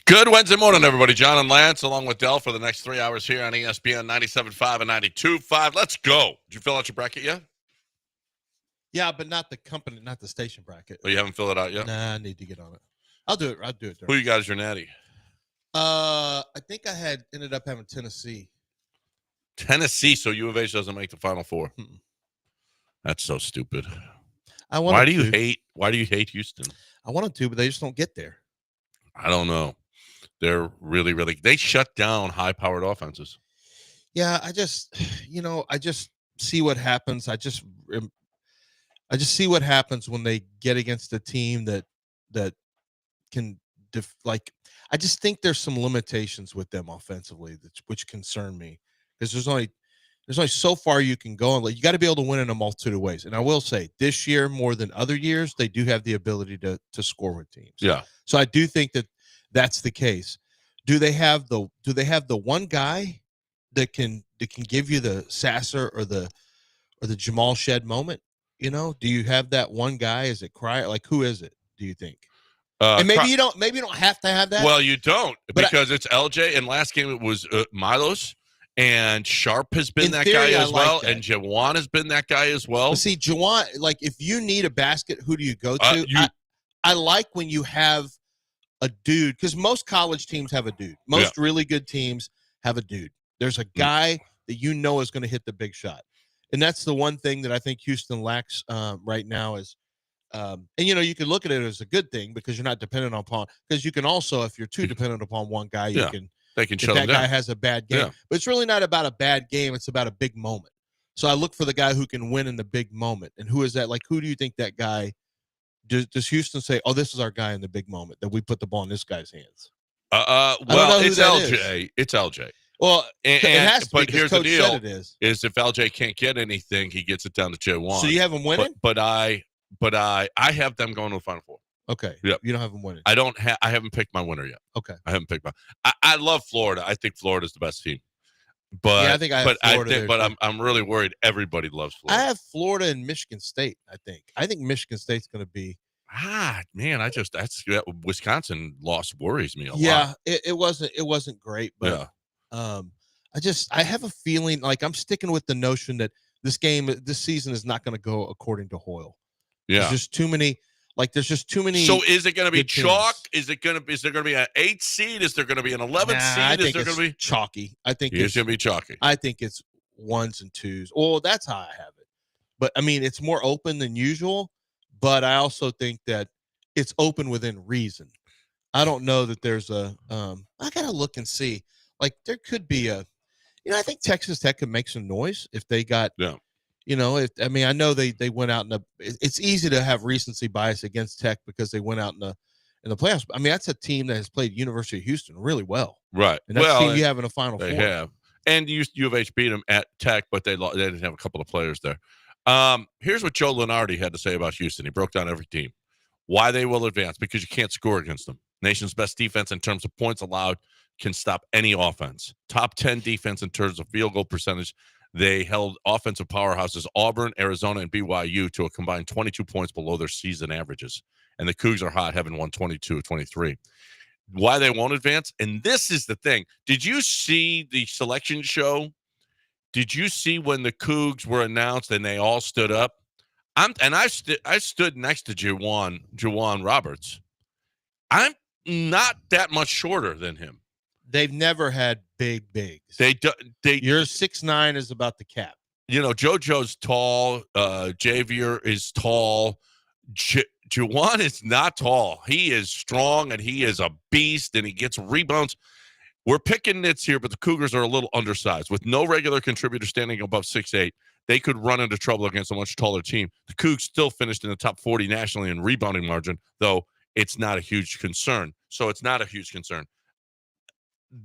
Good Wednesday morning, everybody. John and Lance, along with Dell, for the next 3 hours here on ESPN 97.5 and 92.5. Let's go. Did you fill out your bracket yet? Yeah, but not the company, not the station bracket. Oh, you haven't filled it out yet? Nah, I need to get on it. I'll do it. Who you got as your natty? I think I ended up having Tennessee. Tennessee, so U of H doesn't make the Final Four. That's so stupid. Why do you hate Houston? I wanted to, but they just don't get there. I don't know. They're really, they shut down high-powered offenses. Yeah, I just see what happens. I just see what happens when they get against a team that can I just think there's some limitations with them offensively which concern me, because there's only so far you can go, and you got to be able to win in a multitude of ways. And I will say, this year more than other years, they do have the ability to score with teams. Yeah. So I do think that's the case. Do they have the one guy that can give you the Sasser or the Jamal Shed moment? Do you have that one guy? Is it Cryer? Like, who is it, do you think? And maybe you don't have to have that. Well, you don't, because it's LJ, and last game it was Milos, and Sharp has been that guy as well, and Jawan has been that guy as well. But see, Jawan, like, if you need a basket, who do you go to? I like when you have a dude, because most college teams have a dude. Most really good teams have a dude. There's a guy that is going to hit the big shot. And that's the one thing that I think Houston lacks right now is, and you can look at it as a good thing, because you're not dependent upon, because you can also, if you're too dependent upon one guy, they can shut him down. That guy has a bad game. But it's really not about a bad game. It's about a big moment. So I look for the guy who can win in the big moment. And who is that? Like, who do you think that guy, does Houston say, oh, this is our guy in the big moment, that we put the ball in this guy's hands? Well, it's LJ. It's LJ. Well, it has to but be, here's the Coach deal: said it is if LJ can't get anything, he gets it down to Jawan. So you have him winning? But I have them going to the Final Four. Okay. Yep. You don't have them winning. I haven't picked my winner yet. Okay. I haven't picked I love Florida. I think Florida's the best team. But yeah, I think I have Florida. But I'm really worried everybody loves Florida. I have Florida and Michigan State. I think Michigan State's going to be. Man, that Wisconsin loss worries me a lot. Yeah, it wasn't great, but I have a feeling like I'm sticking with the notion that this season is not going to go according to Hoyle. Yeah, there's just too many. So is it going to be chalk? Is there going to be an 8 seed? Is there going to be an 11 seed? I think it's going to be chalky. I think it's going to be chalky. I think it's 1s and 2s. Well, that's how I have it. But I mean, it's more open than usual. But I also think that it's open within reason. I don't know that there's I gotta look and see. Like, there could be I think Texas Tech could make some noise if they got. Yeah. I know they went out it's easy to have recency bias against Tech because they went out in the playoffs. I mean, that's a team that has played University of Houston really well. Right. And that's a team you have in a Final Four. They have. And U of H beat them at Tech, but they didn't have a couple of players there. Here's what Joe Lunardi had to say about Houston. He broke down every team. Why they will advance: because you can't score against them. Nation's best defense in terms of points allowed can stop any offense. Top 10 defense in terms of field goal percentage. They held offensive powerhouses Auburn, Arizona, and BYU to a combined 22 points below their season averages. And the Cougs are hot, having won 22-23. Why they won't advance? And this is the thing. Did you see the selection show? Did you see when the Cougs were announced and they all stood up? I stood next to Jawan Roberts. I'm not that much shorter than him. They've never had bigs. Your 6'9" is about the cap. JoJo's tall. Javier is tall. Jawan is not tall. He is strong, and he is a beast, and he gets rebounds. We're picking nits here, but the Cougars are a little undersized. With no regular contributor standing above 6'8", they could run into trouble against a much taller team. The Cougs still finished in the top 40 nationally in rebounding margin, though it's not a huge concern. So it's not a huge concern.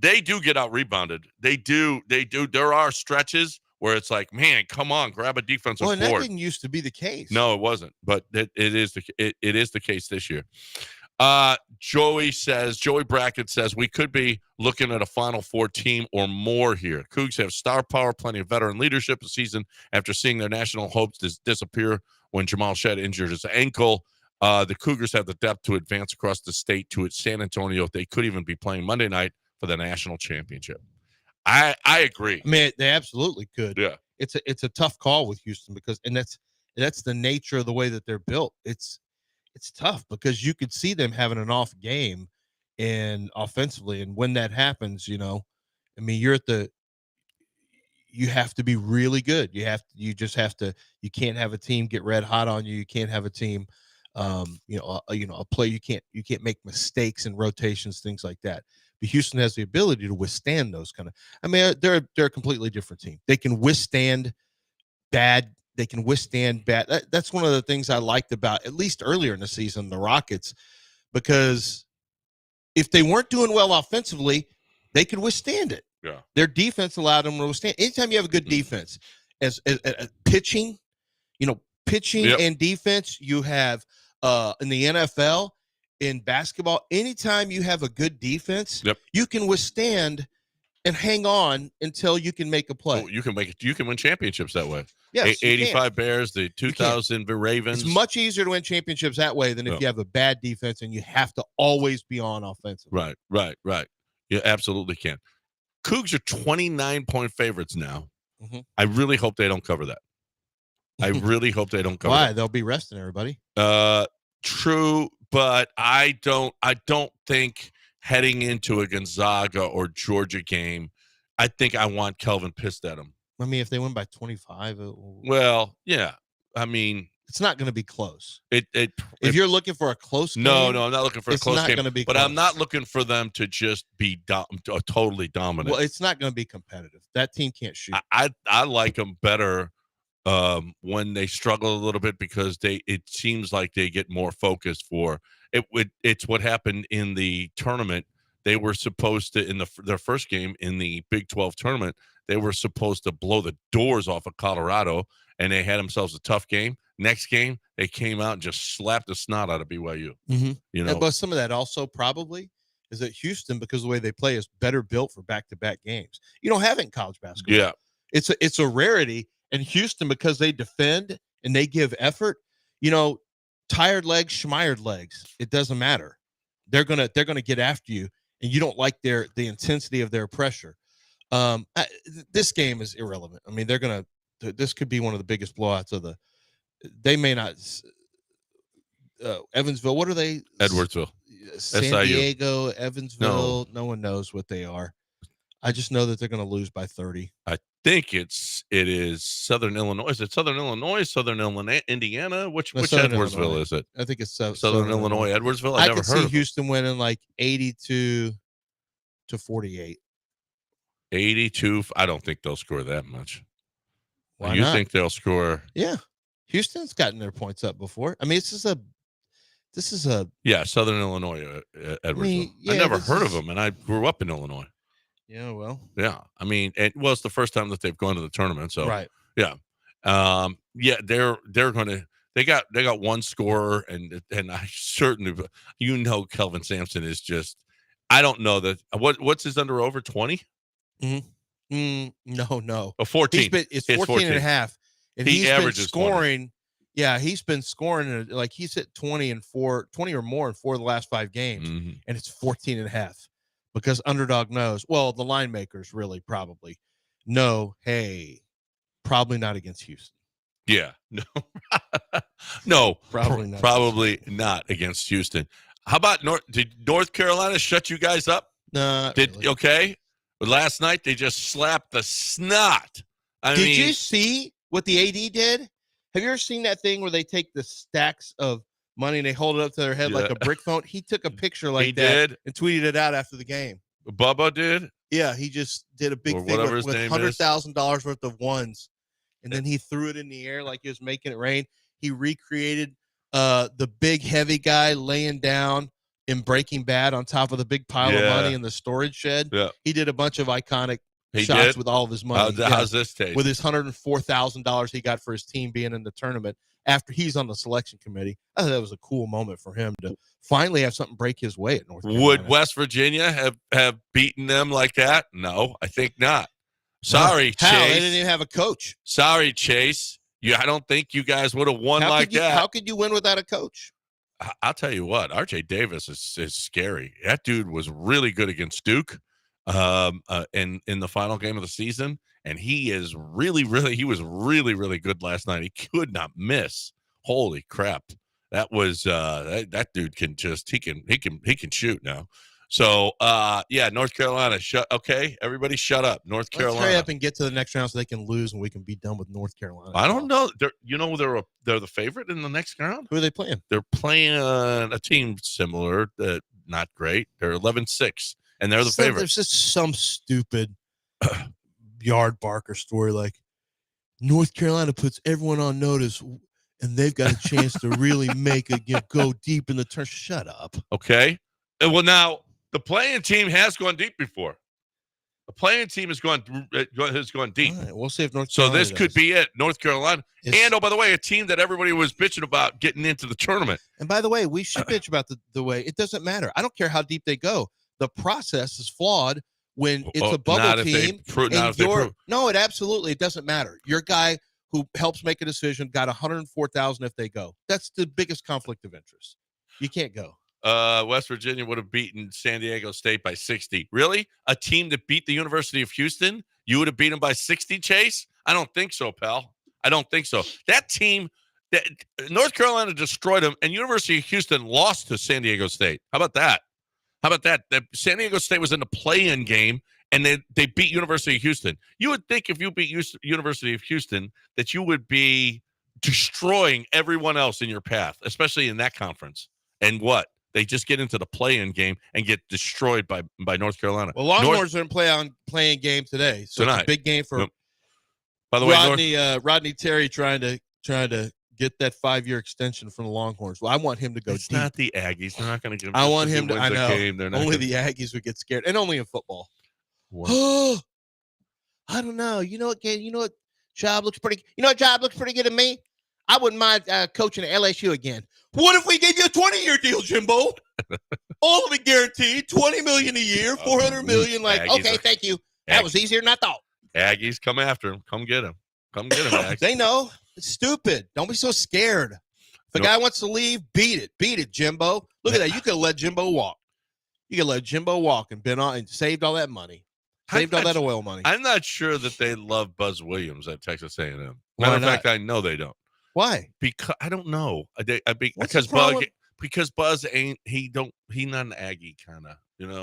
They do get out rebounded. They do. There are stretches where it's like, man, come on, grab a defensive board. Well, that didn't used to be the case. No, it wasn't. But it is the case this year. Joey Brackett says we could be looking at a Final Four team or more here. Cougs have star power, plenty of veteran leadership this season after seeing their national hopes disappear when Jamal Shed injured his ankle. The Cougars have the depth to advance across the state to San Antonio. They could even be playing Monday night for the national championship. I agree. I mean, they absolutely could. Yeah. It's a tough call with Houston because that's the nature of the way that they're built. It's tough because you could see them having an off game and offensively, and when that happens, I mean, you have to be really good. You can't have a team get red hot on you. You can't have a team, a player. You can't make mistakes in rotations, things like that. But Houston has the ability to withstand those kind of. I mean, they're a completely different team. They can withstand bad. They can withstand bad. That's one of the things I liked about, at least earlier in the season, the Rockets, because if they weren't doing well offensively, they could withstand it. Yeah. Their defense allowed them to withstand. Anytime you have a good defense, as pitching, pitching Yep. and defense, you have in the NFL, in basketball, anytime you have a good defense, Yep. you can withstand and hang on until you can make a play. You can win championships that way. Yes, 85 Bears, the 2000 Ravens. It's much easier to win championships that way than if you have a bad defense and you have to always be on offensive. Right. You absolutely can. Cougs are 29-point favorites now. Mm-hmm. I really hope they don't cover that. I really hope they don't cover Why? that. They'll be resting everybody. True, but I don't think heading into a Gonzaga or Georgia game, I think I want Kelvin pissed at him. I mean, if they win by 25, well, yeah. I mean, it's not going to be close. If you're looking for a close game, no, I'm not looking for a close game. It's not going to be but close. I'm not looking for them to just be totally dominant. Well, it's not going to be competitive. That team can't shoot. I like them better when they struggle a little bit because it seems like they get more focused for it. It's what happened in the tournament. They were supposed to, in their first game in the Big 12 tournament, they were supposed to blow the doors off of Colorado, and they had themselves a tough game. Next game, they came out and just slapped the snot out of BYU. Mm-hmm. But some of that also probably is that Houston, because of the way they play, is better built for back-to-back games. You don't have it in college basketball. Yeah. It's a rarity. And Houston, because they defend and they give effort, tired legs, schmired legs, it doesn't matter. They're gonna get after you, and you don't like the intensity of their pressure. This game is irrelevant. I mean, this could be one of the biggest blowouts of they may not. Evansville, what are they? Edwardsville. San SIU. Diego, Evansville. No one knows what they are. I just know that they're going to lose by 30. I think it is Southern Illinois. Is it Southern Illinois, Indiana? Which Southern Edwardsville Illinois. is it? I think it's Southern Illinois, Edwardsville. I never could heard see of Houston winning like 82-48. 82. I don't think they'll score that much. Why you not? think they'll score? Yeah, Houston's gotten their points up before. I mean, this is a Southern Illinois, Edwardsville. yeah, I never heard of them, and I grew up in Illinois. Yeah, well, yeah. I mean, it's the first time that they've gone to the tournament, so right. Yeah, they're going to. They got one scorer, and I certainly, Kelvin Sampson is just. I don't know that. What's his under over 20? No. 14. It's 14 and a half. And he averages been scoring. 20. Yeah, he's been scoring like he's hit 20 or more in 4 of the last 5 games, and it's 14 and a half because underdog knows. Well, the line makers really probably know. Hey, probably not against Houston. Yeah, no, probably not against Houston. How about did North Carolina shut you guys up? No. Really. Okay. But last night they just slapped the snot. Did you see what the AD did? Have you ever seen that thing where they take the stacks of money and they hold it up to their head like a brick phone? He took a picture like that and tweeted it out after the game. Bubba did? Yeah, he just did a big thing with $100,000 worth of ones. And then he threw it in the air like he was making it rain. He recreated the big heavy guy laying down in Breaking Bad on top of the big pile of money in the storage shed. Yeah. He did a bunch of iconic shots with all of his money. How's this taste? With his $104,000 he got for his team being in the tournament after he's on the selection committee. I thought that was a cool moment for him to finally have something break his way at North Carolina. Would West Virginia have beaten them like that? No, I think not. Sorry, Chase. They didn't even have a coach. Sorry, Chase. I don't think you guys would have won that. How could you win without a coach? I'll tell you what, RJ Davis is scary. That dude was really good against Duke in the final game of the season. And he was really, really good last night. He could not miss. Holy crap. That was that dude can just he can shoot now. So North Carolina, okay, everybody shut up. North Carolina. Let's hurry up and get to the next round so they can lose and we can be done with North Carolina. I don't know. They're the favorite in the next round. Who are they playing? They're playing a team similar, not great. They're 11-6, and they're the favorite. There's just some stupid Yard Barker story like North Carolina puts everyone on notice and they've got a chance to really go deep in the turn. Shut up. Okay. Well, now the playing team has gone deep before. The playing team has gone deep. All right, we'll see if North Carolina So this could be it. North Carolina. And, by the way, a team that everybody was bitching about getting into the tournament. And, by the way, we should bitch about the way. It doesn't matter. I don't care how deep they go. The process is flawed when it's a bubble team. No, it absolutely doesn't matter. Your guy who helps make a decision got $104,000 if they go. That's the biggest conflict of interest. You can't go. West Virginia would have beaten San Diego State by 60. Really? A team that beat the University of Houston? You would have beat them by 60, Chase? I don't think so, pal. I don't think so. That team, North Carolina destroyed them, and University of Houston lost to San Diego State. How about that? San Diego State was in the play-in game, and they beat University of Houston. You would think if you beat University of Houston that you would be destroying everyone else in your path, especially in that conference. And what? They just get into the play-in game and get destroyed by North Carolina. Well, Longhorns are in play-in game today, so tonight. It's a big game for. By the way, Rodney Terry trying to get that 5-year extension from the Longhorns. Well, I want him to go. It's not the Aggies. They're not going to give him. I want him to. I know. Only the Aggies would get scared, and only in football. What? I don't know. You know what job looks pretty. You know what job looks pretty good to me? I wouldn't mind coaching at LSU again. What if we gave you a 20-year deal, Jimbo? All of it guaranteed, $20 million a year, $400 million. Okay, thank you. That was easier than I thought. Aggies, come after him. Come get him. Aggies. They know. It's stupid. Don't be so scared. If a guy wants to leave, beat it. Beat it, Jimbo. Look at that. You could have let Jimbo walk. You could let Jimbo walk and been on and saved all that money. Saved all that oil money. I'm not sure that they love Buzz Williams at Texas A&M. Matter of fact, I know they don't. Why? Because I don't know. Because Buzz ain't he's not an Aggie kind of,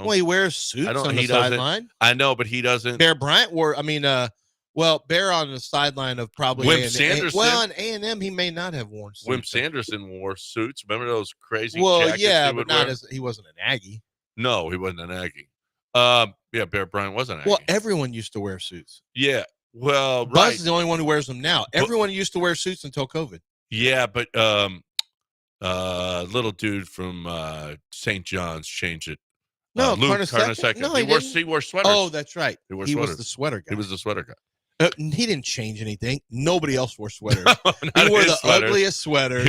Well, he wears suits on the sideline. I know, but he doesn't. Bear Bryant wore. Bear on the sideline of probably Wimp Sanderson. In A&M, he may not have worn suits. Wimp Sanderson wore suits. Remember those crazy? Well, yeah, but not as he wasn't an Aggie. No, he wasn't an Aggie. Bear Bryant wasn't an Aggie. Well, everyone used to wear suits. Yeah. Well, Buzz is the only one who wears them now. Everyone used to wear suits until COVID. Yeah, but little dude from St. John's changed it. No, Luke Carnesecca. No, he wore sweaters. Oh, that's right. He was the sweater guy. He was the sweater guy. He didn't change anything. Nobody else wore sweaters. He wore the ugliest sweaters.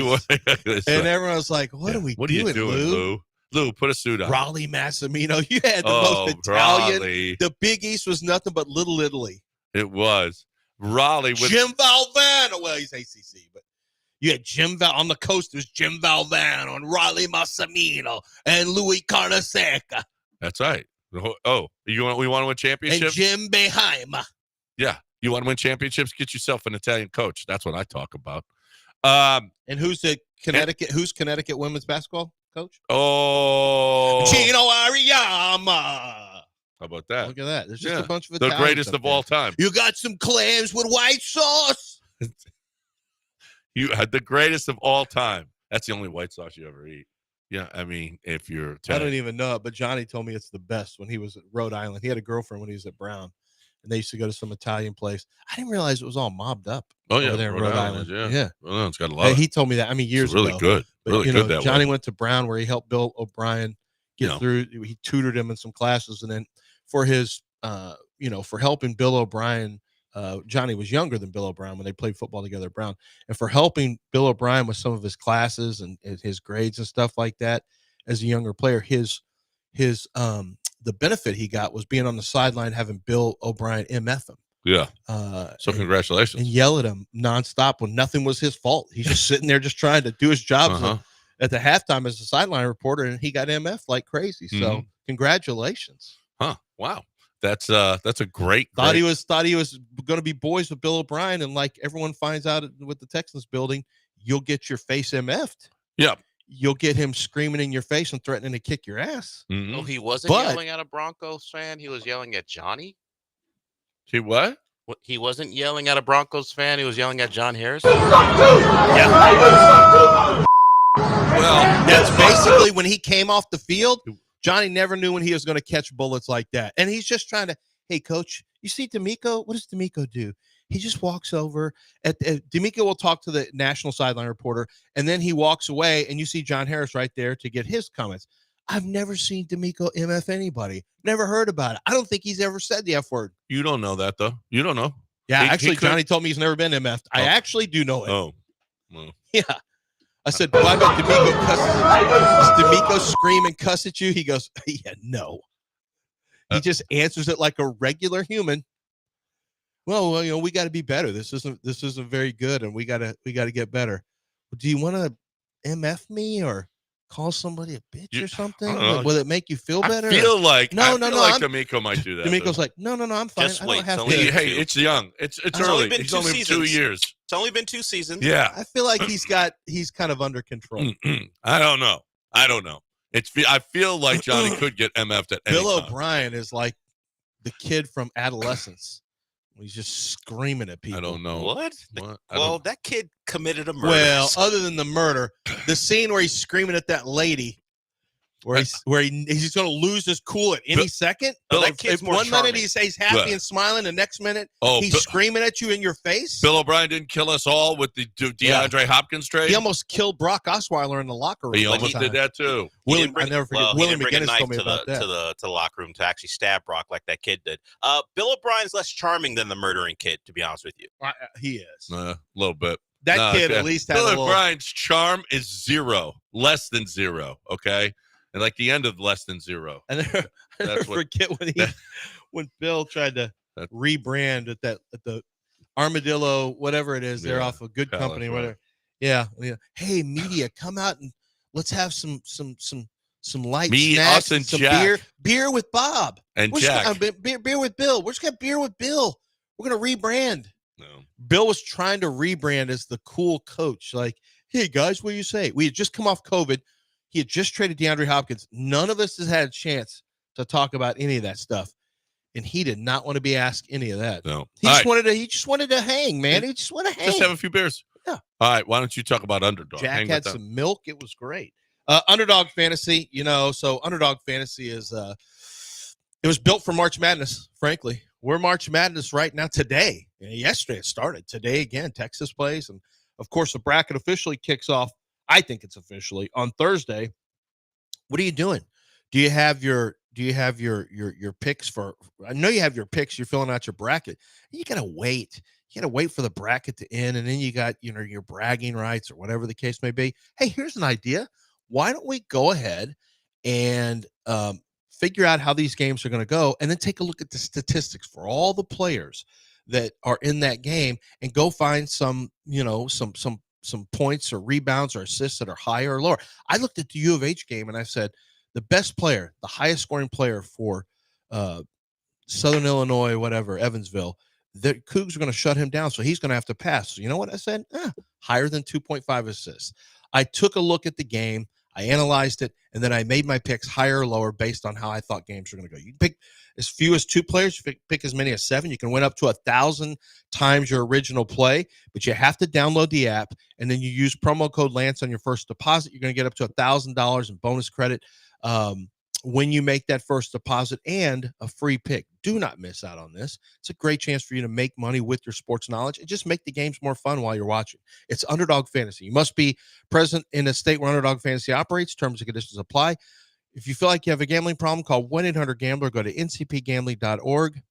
And everyone was like, what are we doing, Lou? Lou, put a suit on. Raleigh Massimino. You had the most Italian. Raleigh. The Big East was nothing but Little Italy. It was. Raleigh with Jim Valvano. Well, he's ACC, but you had Jim on the coast. There's Jim Valvano and Raleigh Massimino and Louis Carnesecca. That's right. Oh, we want to win championships? And Jim Beheim. Yeah. You want to win championships? Get yourself an Italian coach. That's what I talk about. And who's Connecticut women's basketball coach? Oh, Gino Auriemma. How about that? Look at that. There's just a bunch of the greatest of all time. You got some clams with white sauce. You had the greatest of all time. That's the only white sauce you ever eat. Yeah, I mean, if you're Italian. I don't even know it, but Johnny told me it's the best when he was at Rhode Island. He had a girlfriend when he was at Brown, and they used to go to some Italian place. I didn't realize it was all mobbed up. Oh, yeah. Over there in Rhode Island. Yeah. Well, it's got a lot. He told me that. I mean, years ago. Really good. But, really good that Johnny way. went to Brown where he helped Bill O'Brien get through. He tutored him in some classes. And then for his, for helping Bill O'Brien, Johnny was younger than Bill O'Brien when they played football together at Brown. And for helping Bill O'Brien with some of his classes and his grades and stuff like that as a younger player, the benefit he got was being on the sideline having Bill O'Brien MF him. Yeah. So congratulations. And yell at him nonstop when nothing was his fault. He's just sitting there just trying to do his job at the halftime as a sideline reporter, and he got MF like crazy. So congratulations. Huh. Wow. That's a great. Thought he was going to be boys with Bill O'Brien, and like everyone finds out with the Texans building, you'll get your face MF'd. Yeah. You'll get him screaming in your face and threatening to kick your ass. Oh, he wasn't yelling at a Broncos fan. He was yelling at Johnny. He what? He wasn't yelling at a Broncos fan. He was yelling at John Harris. Yeah. Well, that's basically when he came off the field. Johnny never knew when he was going to catch bullets like that. And he's just trying to, hey, coach, you see D'Amico? What does D'Amico do? He just walks over. D'Amico will talk to the national sideline reporter, and then he walks away, and you see John Harris right there to get his comments. I've never seen D'Amico MF anybody. Never heard about it. I don't think he's ever said the F word. You don't know that, though. You don't know. Yeah, actually, Johnny told me he's never been MF'd. I actually do know it. Oh. Well. Yeah. I said, why about D'Amico does D'Amico scream and cuss at you? He goes, yeah, no. He just answers it like a regular human. Well, you know, we got to be better. This isn't very good, and we gotta get better. Do you want to MF me or call somebody a bitch or something? Will it make you feel better? I feel like D'Amico might do that. D'Amico's like, no, I'm fine. Just I wait. don't have to. Hey, it's young. It's early. It's only been 2 years. It's only been 2 seasons. Yeah. I feel like he's kind of under control. I don't know. I feel like Johnny could get MF'd at any Bill time. O'Brien is like the kid from Adolescence. He's just screaming at people. I don't know. What? Well, that kid committed a murder. Well, other than the murder, the scene where he's screaming at that lady, where he's going to lose his cool at any second. That kid's more one charming. minute he's happy and smiling, the next minute he's screaming at you in your face. Bill O'Brien didn't kill us all with the DeAndre Hopkins trade. He almost killed Brock Osweiler in the locker room. He almost did that too. I never forget. Willie McGinnis told me about that. To the locker room to actually stab Brock like that kid did. Bill O'Brien's less charming than the murdering kid, to be honest with you. He is A little bit. That kid at least had Bill O'Brien's charm is 0, less than 0. Okay. And like the end of less than 0. I never forget when Bill tried to rebrand at the Armadillo, whatever it is. They're off of Good Company, whatever. Yeah. Hey, media, come out and let's have some light snacks and some beer with Bob and Jack. Beer with Bill. We're just gonna beer with Bill. We're gonna rebrand. No. Bill was trying to rebrand as the cool coach. Like, hey guys, what do you say? We had just come off COVID. He had just traded DeAndre Hopkins. None of us has had a chance to talk about any of that stuff. And he did not want to be asked any of that. No. He just wanted to hang, man. He just wanted to hang. Just have a few beers. Yeah. All right. Why don't you talk about Underdog? Jack had some milk. It was great. Underdog Fantasy, so Underdog Fantasy is it was built for March Madness, frankly. We're March Madness right now today. Yesterday it started. Today again, Texas plays. And of course the bracket officially kicks off. I think it's officially on Thursday. What are you doing? Do you have your picks for? I know you have your picks. You're filling out your bracket. You gotta wait. You gotta wait for the bracket to end, and then you got your bragging rights or whatever the case may be. Hey, here's an idea. Why don't we go ahead and figure out how these games are going to go, and then take a look at the statistics for all the players that are in that game, and go find some points or rebounds or assists that are higher or lower. I looked at the U of H game and I said the best player, the highest scoring player for Southern Illinois, whatever, Evansville, the Cougs are going to shut him down. So he's going to have to pass. So you know what I said? Higher than 2.5 assists. I took a look at the game. I analyzed it, and then I made my picks higher or lower based on how I thought games were going to go. You can pick as few as 2 players, you pick as many as 7. You can win up to 1,000 times your original play, but you have to download the app, and then you use promo code Lance on your first deposit. You're going to get up to $1,000 in bonus credit when you make that first deposit, and a free pick. Do not miss out on this. It's a great chance for you to make money with your sports knowledge and just make the games more fun while you're watching. It's Underdog Fantasy. You must be present in a state where Underdog Fantasy operates. Terms and conditions apply. If you feel like you have a gambling problem, call 1-800-GAMBLER. Go to ncpgambling.org.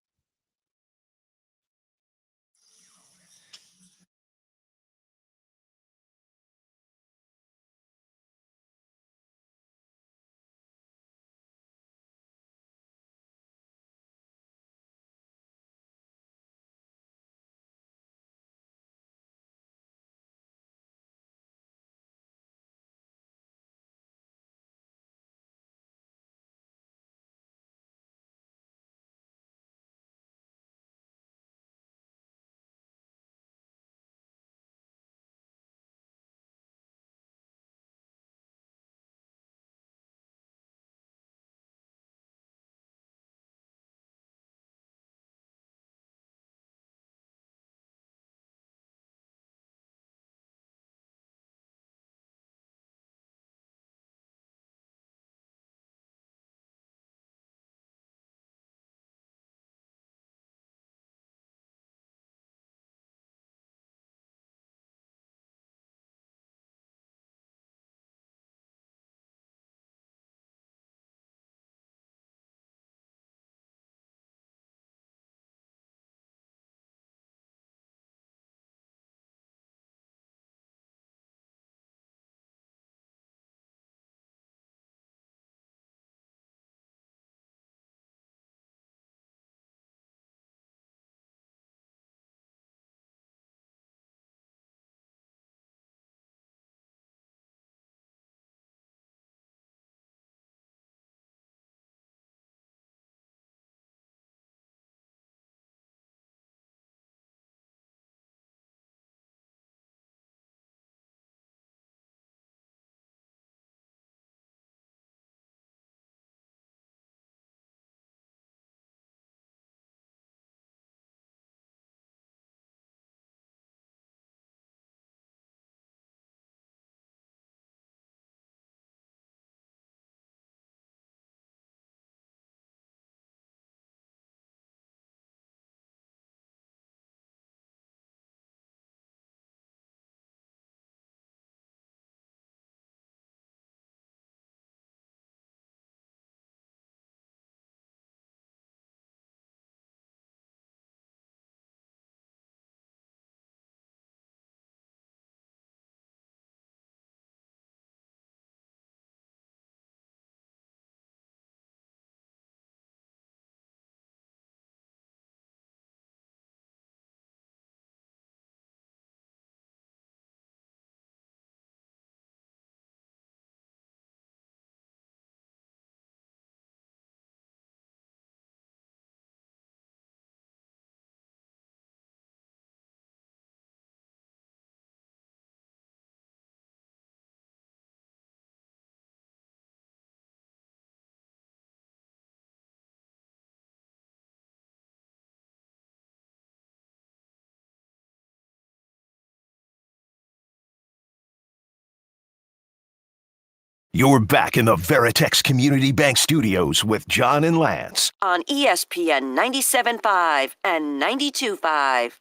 You're back in the Veritex Community Bank Studios with John and Lance. On ESPN 97.5 and 92.5.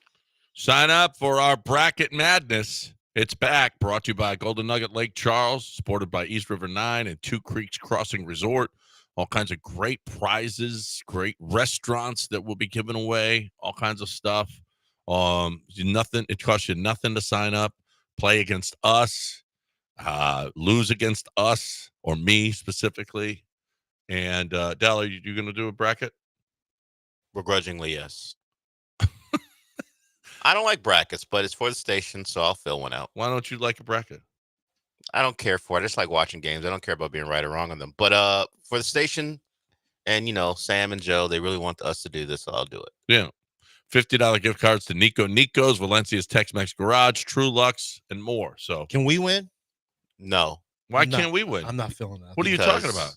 Sign up for our Bracket Madness. It's back, brought to you by Golden Nugget Lake Charles, supported by East River 9 and Two Creeks Crossing Resort. All kinds of great prizes, great restaurants that will be given away, all kinds of stuff. It costs you nothing to sign up. Play against us. Lose against us or me specifically. And Dell, are you going to do a bracket? Begrudgingly, yes. I don't like brackets, but it's for the station, so I'll fill one out. Why don't you like a bracket? I don't care for it. I just like watching games. I don't care about being right or wrong on them. But for the station and, Sam and Joe, they really want us to do this, so I'll do it. Yeah. $50 gift cards to Nico's, Valencia's Tex-Mex Garage, True Lux, and more. So Can we win? No. Why can't we win? I'm not feeling that. What are you talking about?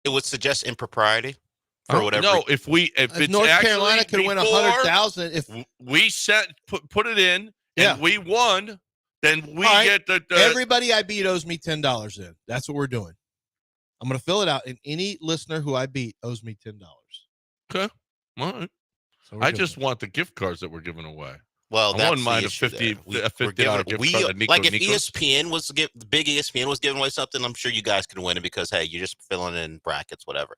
It would suggest impropriety for whatever. No, if it's North actually Carolina could win 100,000 if we put it in and we won, then we get the everybody I beat owes me $10 in. That's what we're doing. I'm going to fill it out, and any listener who I beat owes me $10. Okay. All right. So I just want the gift cards that we're giving away. Well, I that's wouldn't mind the a issue $50 there. gift card to Nico like if Nico's. ESPN was the big ESPN was giving away something, I'm sure you guys can win it because hey, you're just filling in brackets, whatever.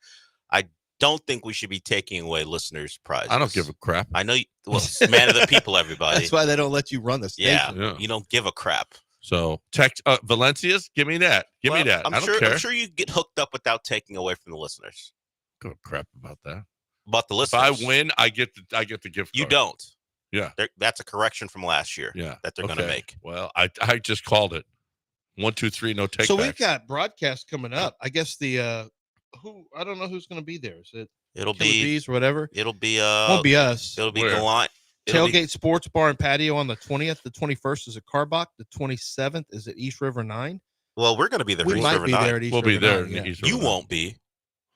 I don't think we should be taking away listeners' prizes. I don't give a crap. I know. It's man of the people, everybody. That's why they don't let you run the station. Yeah. You don't give a crap. So text Valencia's. Give me that. Give me that. I don't care. I'm sure you get hooked up without taking away from the listeners. Give a crap about that. About the listeners. If I win, I get the gift card. You don't. Yeah. That's a correction from last year. Yeah. That they're going to make. Well, I just called it. 1, 2, 3, no take. So we've got broadcast coming up. I guess I don't know who's going to be there. Is it? It'll Killer be Bees or whatever. It'll be Won't be us. It'll be Where? Gallant. Tailgate Sports Bar and Patio on the 20th. The 21st is at Carbach. The 27th is at East River 9. Well, we're going to be there. We for East might River be 9. there at East We'll River be there. 9, yeah. East River You 9. won't be.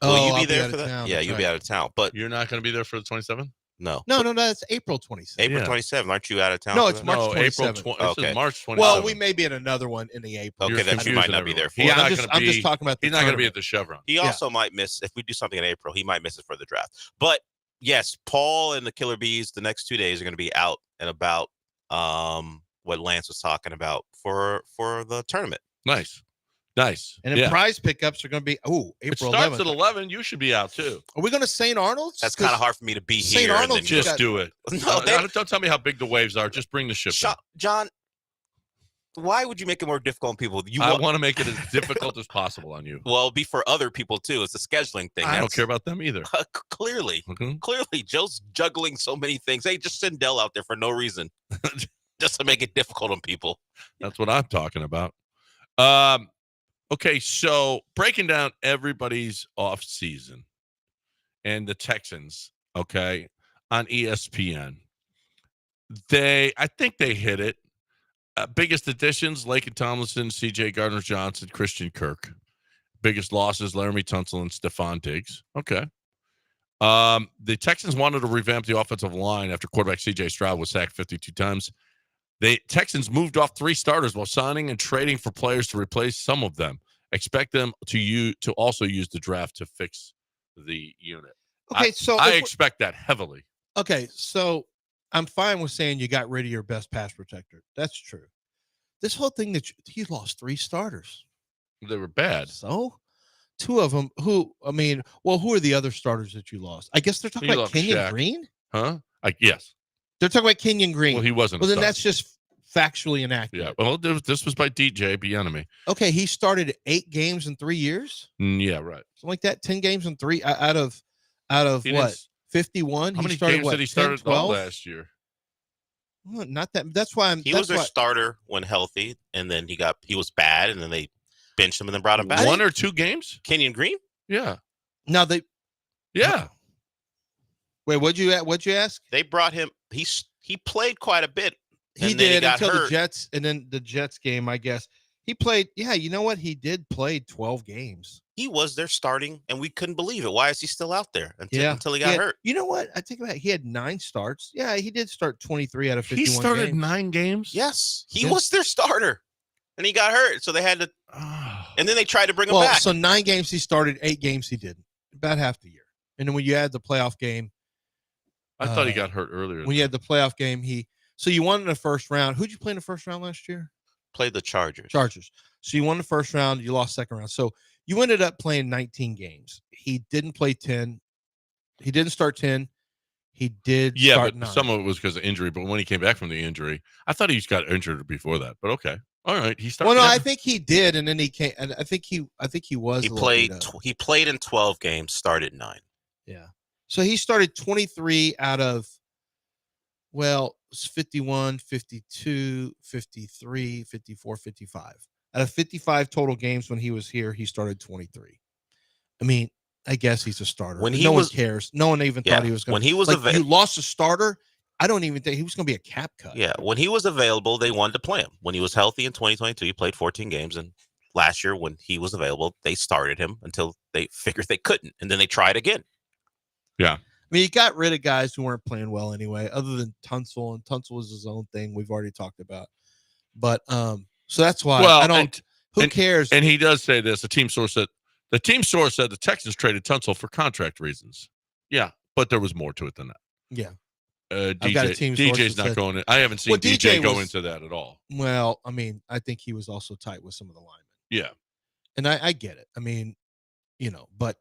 Oh, Will you I'll be there out for of that? town. Yeah, That's you'll right. be out of town. But You're not going to be there for the 27th? no. No, that's April 27th. April Yeah. 27th. Aren't you out of town? No, for it's that? March No, April 27th. 20. Okay. This is March 27th. Well, we may be at another one in the April. Okay, You're then you might not be confusing there for everyone. it. He's not I'm gonna just be- talking about the He's not going to be at tournament. the Chevron. He also might miss if we do something in April. He might miss it for the draft. But yes, Paul and the Killer Bees the next 2 days are going to be out and about what Lance was talking about for the tournament. Nice. And then prize pickups are going to be April It starts 11th. at 11. You should be out too. Are we going to St. Arnold's? That's kind of hard for me to be St. here. Arnold's and then just Just do it. No, Don't tell me how big the waves are. Just bring the ship. in. John, why would you make it more difficult on people? I want to make it as difficult as possible on you. Well, it'd be for other people too. It's a scheduling thing. I don't care about them either. Clearly, Mhm. clearly, Joe's juggling so many things. Hey, just send Dell out there for no reason, just to make it difficult on people. That's what I'm talking about. Okay, so breaking down everybody's off season and the Texans, okay, on ESPN. I think they hit it. Biggest additions, Laken Tomlinson, C.J. Gardner-Johnson, Christian Kirk. Biggest losses, Laramie Tunsil and Stephon Diggs. Okay. The Texans wanted to revamp the offensive line after quarterback C.J. Stroud was sacked 52 times. The Texans moved off 3 starters while signing and trading for players to replace some of them. Expect them to also use the draft to fix the unit. Okay, so I expect that heavily. Okay, so I'm fine with saying you got rid of your best pass protector. That's true. This whole thing that he lost 3 starters. They were bad. So 2 of them who are the other starters that you lost? I guess they're talking You about lost Kenyon Shaq. Green? Huh? Yes. They're talking about Kenyon Green. Well, he wasn't. Well, a then starter. that's just factually inaccurate. Yeah. Well, this was by DJ Bieniemy. Okay, he started 8 games in 3 years. Yeah, right. Something like that. 10 games in 3 out of He what? didn't- 51. How many started, games what, did he 10, start all 12? last year? Well, not that. That's why He was their starter when healthy, and then he was bad, and then they benched him and then brought him back. 1 or 2 games? Kenyon Green? Yeah. Now they. Yeah. Wait, what'd you ask? They brought him. He played quite a bit. He and then did got until hurt. the Jets, and then the Jets game. I guess he played. Yeah, you know what? He did play 12 games. He was their starting, and we couldn't believe it. Why is he still out there until he got had- hurt? You know what? I think about it. He had 9 starts. Yeah, he did start 23 out of 51 He started games. 9 games? Yes, he Yeah. was their starter, and he got hurt, so they had to. Oh. And then they tried to bring him Well, back. so 9 games he started, 8 games he didn't. About half the year. And then when you add the playoff game, I thought he got hurt earlier. when you had the playoff game, so you won in the first round. Who'd you play in the first round last year? Played the Chargers. So you won the first round, you lost second round. So you ended up playing 19 games. He didn't play 10. He didn't start 10. He did start 9. Some of it was because of injury. But when he came back from the injury, I thought he got injured before that. But okay, all right. He started. Well, no, I think he did, and then he came. And I think he was. He played. He played in 12 games. Started 9. Yeah. So he started 23 out of. Well, it's 51, 52, 53, 54, 55. Out of 55 total games when he was here, he started 23. I mean, I guess he's a starter. No one cares. No one even thought he was going to. When he was you lost a starter, I don't even think he was going to be a cap cut. Yeah, when he was available, they wanted to play him. When he was healthy in 2022, he played 14 games. And last year, when he was available, they started him until they figured they couldn't. And then they tried again. Yeah. I mean, he got rid of guys who weren't playing well anyway, other than Tunsil, and Tunsil was his own thing we've already talked about. But so that's why I don't. Who cares? And he does say this. The team source said the Texans traded Tunsil for contract reasons. Yeah, but there was more to it than that. Yeah. DJ's not going in. I haven't seen DJ go into that at all. Well, I mean, I think he was also tight with some of the linemen. Yeah. And I get it. I mean, but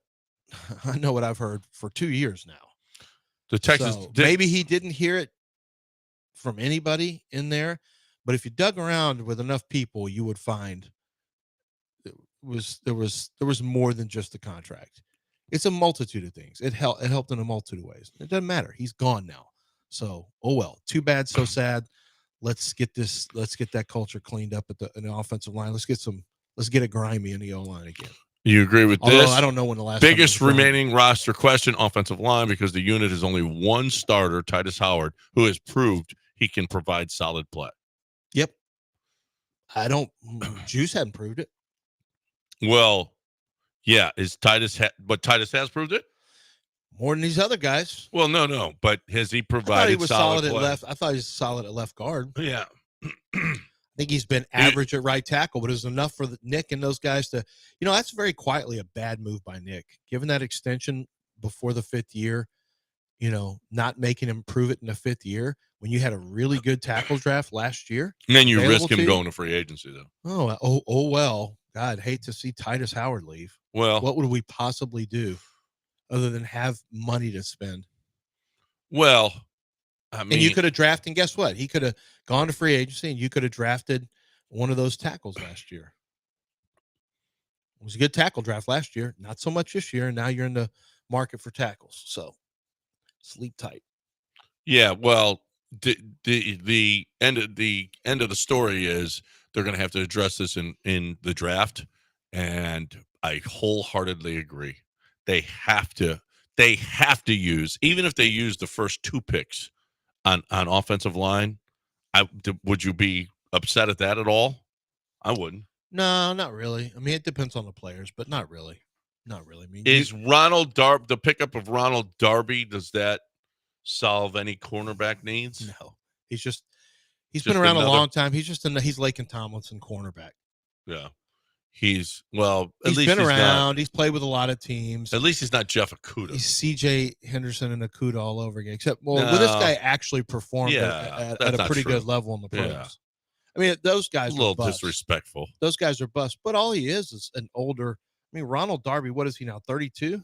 I know what I've heard for 2 years now. The Texans maybe he didn't hear it from anybody in there, but if you dug around with enough people, you would find there was more than just the contract. It's a multitude of things. It helped in a multitude of ways. It doesn't matter. He's gone now. So, oh well. Too bad, so sad. Let's get that culture cleaned up in the offensive line. Let's get it grimy in the O-line again. You agree with Although this? I don't know when the last biggest remaining roster question, offensive line, because the unit has only one starter, Titus Howard, who has proved he can provide solid play. Yep. Juice hadn't proved it. Well, yeah, but Titus has proved it? More than these other guys. Well, no, but has he provided solid play? At left? I thought he was solid at left guard. Yeah. I think he's been average at right tackle, but it was enough for Nick and those guys to, that's very quietly a bad move by Nick. Given that extension before the 5th year, not making him prove it in the 5th year when you had a really good tackle draft last year. And then you risk him going to free agency, though. Oh, well, God, hate to see Titus Howard leave. Well, what would we possibly do other than have money to spend? Well, I mean, and you could have drafted, and guess what? He could have gone to free agency, and you could have drafted one of those tackles last year. It was a good tackle draft last year, not so much this year, and now you're in the market for tackles. So sleep tight. Yeah, well, the end of the story is they're going to have to address this in the draft, and I wholeheartedly agree. They have to use, even if they use the first 2 picks on offensive line. Would you be upset at that at all? I wouldn't. No, not really. I mean, it depends on the players, but not really. Not really. I mean, the pickup of Ronald Darby, does that solve any cornerback needs? No. He's been around a long time. He's Laken Tomlinson cornerback. Yeah. He's been around. He's played with a lot of teams. At least he's not Jeff Okudah. He's CJ Henderson and Okudah all over again. Except, this guy actually performed at a pretty good level in the pros. Yeah. I mean, those guys are a little disrespectful. Those guys are bust. But all he is an older. I mean, Ronald Darby. What is he now? 32.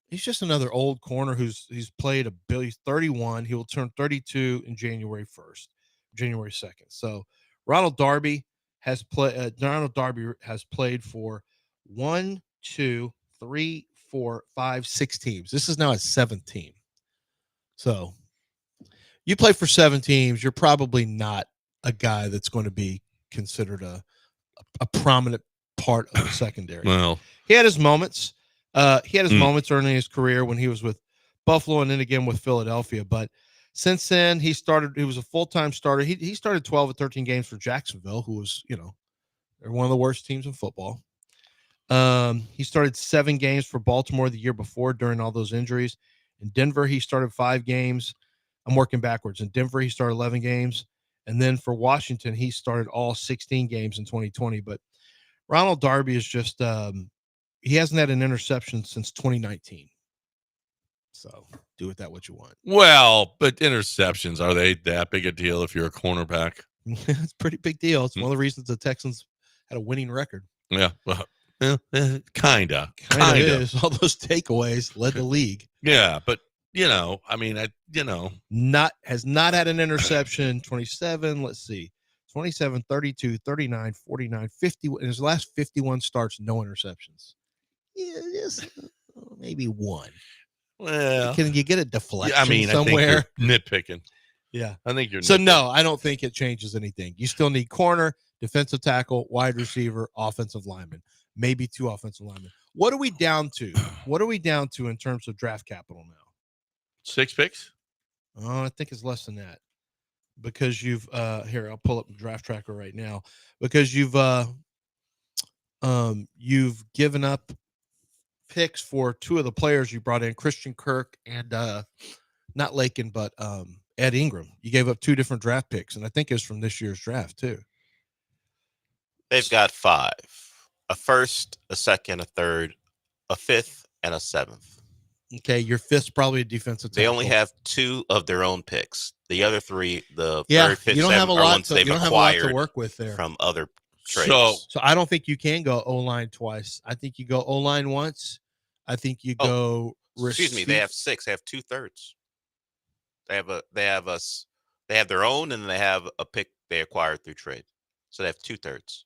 He's just another old corner he's played he's 31. He will turn 32 in January 2nd. So Ronald Darby has played for 1, 2, 3, 4, 5, 6 teams. This is now his 7th team. So you play for 7 teams, you're probably not a guy that's going to be considered a prominent part of the secondary. Well, he had his moments. Moments early in his career when he was with Buffalo and then again with Philadelphia. But since then, he was a full-time starter. He started 12 or 13 games for Jacksonville, who was, they're one of the worst teams in football. He started 7 games for Baltimore the year before during all those injuries. In Denver, he started 5 games. I'm working backwards. In Denver, he started 11 games. And then for Washington, he started all 16 games in 2020. But Ronald Darby is just he hasn't had an interception since 2019. So do with that what you want. Well, but interceptions, are they that big a deal if you're a cornerback? It's a pretty big deal. It's one of the reasons the Texans had a winning record. Yeah, well, kinda. Kind of is. All those takeaways led the league. Yeah, but I mean, Has not had an interception. 27. Let's see. 27, 32, 39, 49, 50. In his last 51 starts, no interceptions. Yeah, just maybe one. well, Can you get a deflection I mean, somewhere? I think you're nitpicking. Yeah. I think you're So nitpicking. no, I don't think it changes anything. You still need corner, defensive tackle, wide receiver, offensive lineman, maybe 2 offensive linemen. What are we down to? What are we down to in terms of draft capital now? 6 picks. Oh, I think it's less than that. Because you've here, I'll pull up the draft tracker right now. Because you've given up picks for 2 of the players you brought in, Christian Kirk and not Lakin, but Ed Ingram. You gave up 2 different draft picks, and I think it's from this year's draft too. They've got 5: a first, a second, a third, a fifth, and a 7th. Okay, your 5th's probably a defensive tackle. They only have 2 of their own picks. The other 3, the yeah. 3rd, 5th, You don't 7th, have a are lot. ones To, they've you don't have a lot acquired to work with there. from other trades. So I don't think you can go O-line twice. I think you go O-line once. I think you go. Excuse me, they have 6. They have 2/3. They have their own, and then they have a pick they acquired through trade. So they have 2/3.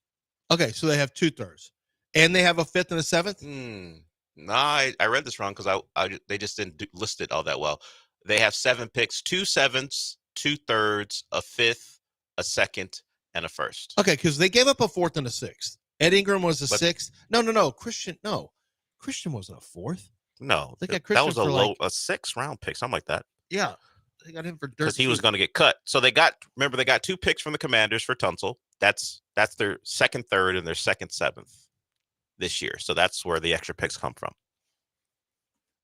Okay, so they have 2/3, and they have a 5th and a 7th. No, I read this wrong because they just didn't list it all that well. They have 7 picks: 2 7ths, 2/3, a 5th, a 2nd, and a 1st. Okay, because they gave up a 4th and a 6th. Ed Ingram was a But- 6th. No. Christian wasn't a 4th. No, They got that Christian was a for low, like- a 6th round pick, something like that. Yeah, they got him for dirt Because he was cheap. going to get cut. So they got 2 picks from the Commanders for Tunsil. That's their 2nd, 3rd, and their 2nd, 7th this year. So that's where the extra picks come from.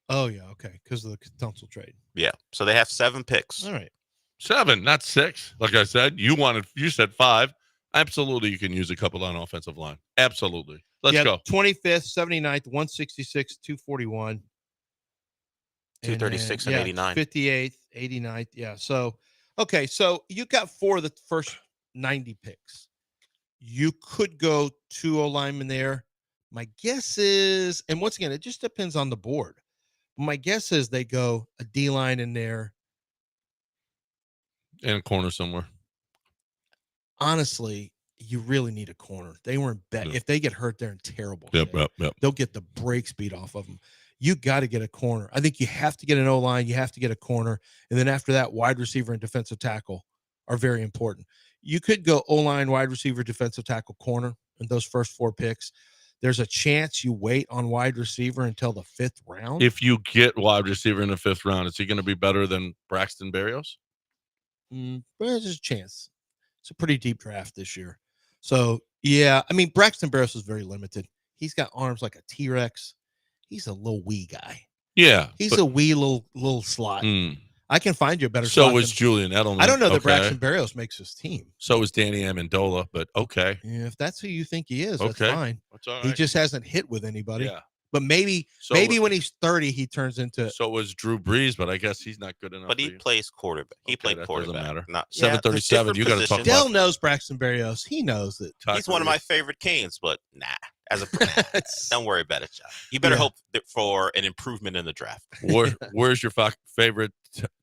Oh yeah, okay, because of the Tunsil trade. Yeah. So they have 7 picks. All right. 7, not 6. Like I said, you said 5. Absolutely, you can use a couple on offensive line. Absolutely. Let's go. 25th, 79th, 166, 241. 236 and 89. 58th, 89th. Yeah. So, okay. So you got 4 of the first 90 picks. You could go 2 O-linemen there. My guess is, and once again, it just depends on the board. My guess is they go a D-line in there. In a corner somewhere. Honestly, you really need a corner. They weren't bet. Yeah. If they get hurt, they're in terrible Yep, shape. yep. They'll get the brakes beat off of them. You got to get a corner. I think you have to get an O-line. You have to get a corner. And then after that, wide receiver and defensive tackle are very important. You could go O-line, wide receiver, defensive tackle, corner in those first 4 picks. There's a chance you wait on wide receiver until the 5th round. If you get wide receiver in the 5th round, is he going to be better than Braxton Berrios? There's a chance. It's a pretty deep draft this year. So, yeah, I mean, Braxton Berrios is very limited. He's got arms like a T-Rex. He's a little wee guy. Yeah. He's a wee little slot. I can find you a better So slot is than- Julian Edelman. I don't know that Okay. Braxton Berrios makes his team. So is Danny Amendola, but okay. Yeah, if that's who you think he is, that's Okay. fine. That's all right. He just hasn't hit with anybody. Yeah. But maybe So, when he's 30, he turns into So was Drew Brees, but I guess he's not good enough. But he for you. plays quarterback. He Okay, played that quarterback. doesn't matter. Not, 737. You got to talk different about. Dell knows Braxton Berrios. He knows it. He's one of my favorite Canes, but nah. As a don't worry about it, John. You better Yeah. hope for an improvement in the draft. Where's your favorite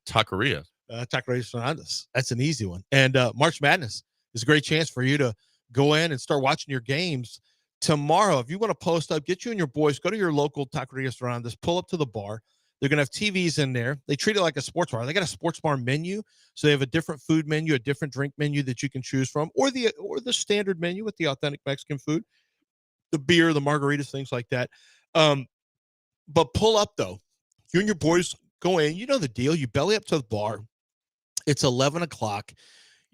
taqueria? Taqueria Fernandez. That's an easy one. And March Madness is a great chance for you to go in and start watching your games tomorrow. If you want to post up, get you and your boys, go to your local Taqueria Fernandez, pull up to the bar. They're going to have TVs in there. They treat it like a sports bar. They got a sports bar menu. So they have a different food menu, a different drink menu that you can choose from, or the standard menu with the authentic Mexican food, the beer, the margaritas, things like that. But pull up, though. You and your boys go in. You know the deal. You belly up to the bar. It's 11 o'clock.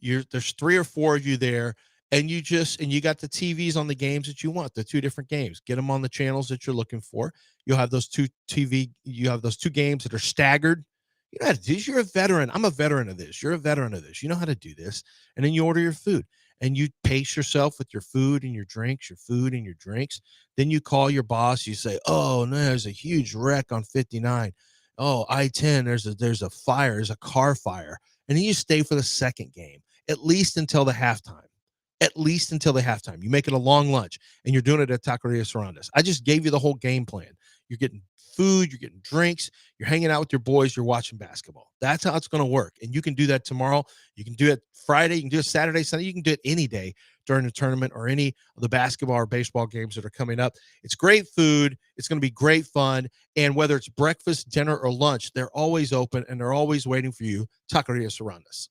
There's 3 or 4 of you there, and you got the TVs on the games that you want, the 2 different games. Get them on the channels that you're looking for. You'll have those 2 games that are staggered. You know how to do this. You're a veteran. I'm a veteran of this. You're a veteran of this. You know how to do this. And then you order your food. and you pace yourself with your food and your drinks, then you call your boss. You say, "Oh no, there's a huge wreck on 59. Oh, I-10. There's a fire. There's a car fire." And then you stay for the second game, at least until the halftime. You make it a long lunch, and you're doing it at Taqueria Sarandas. I just gave you the whole game plan. You're getting food, you're getting drinks, you're hanging out with your boys, you're watching basketball. That's how it's going to work. And you can do that tomorrow. You can do it Friday. You can do it Saturday, Sunday. You can do it any day during the tournament or any of the basketball or baseball games that are coming up. It's great food. It's going to be great fun. And whether it's breakfast, dinner, or lunch, they're always open and they're always waiting for you. Taqueria Sarandas.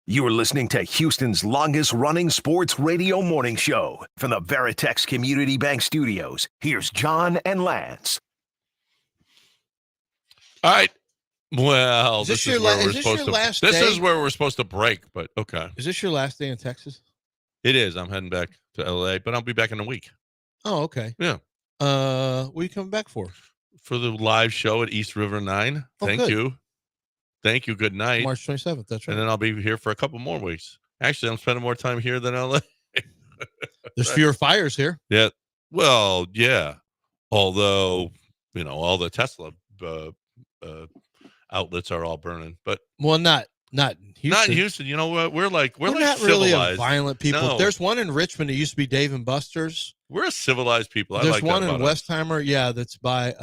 You are listening to Houston's longest-running sports radio morning show from the Veritex Community Bank Studios. Here's John and Lance. All right. Well, Is this this is your where la- we're is this supposed your to. last This day? is where we're supposed to break, but okay, Is this your last day in Texas? it is. I'm heading back to LA, but I'll be back in a week. Oh, okay. Yeah, What are you coming back for? for the live show at East River 9. Oh, Thank good. you. Thank you. Good night. March 27th. That's right. And then I'll be here for a couple more weeks. Actually, I'm spending more time here than LA. There's fewer fires here. Yeah. Well, yeah. Although, all the Tesla outlets are all burning, but Well, not in Houston. not in Houston. You know what? We're like not civilized. really a violent people. No. There's one in Richmond. It used to be Dave and Buster's. We're a civilized people. I There's like one that in about us. Westheimer. Yeah, that's by.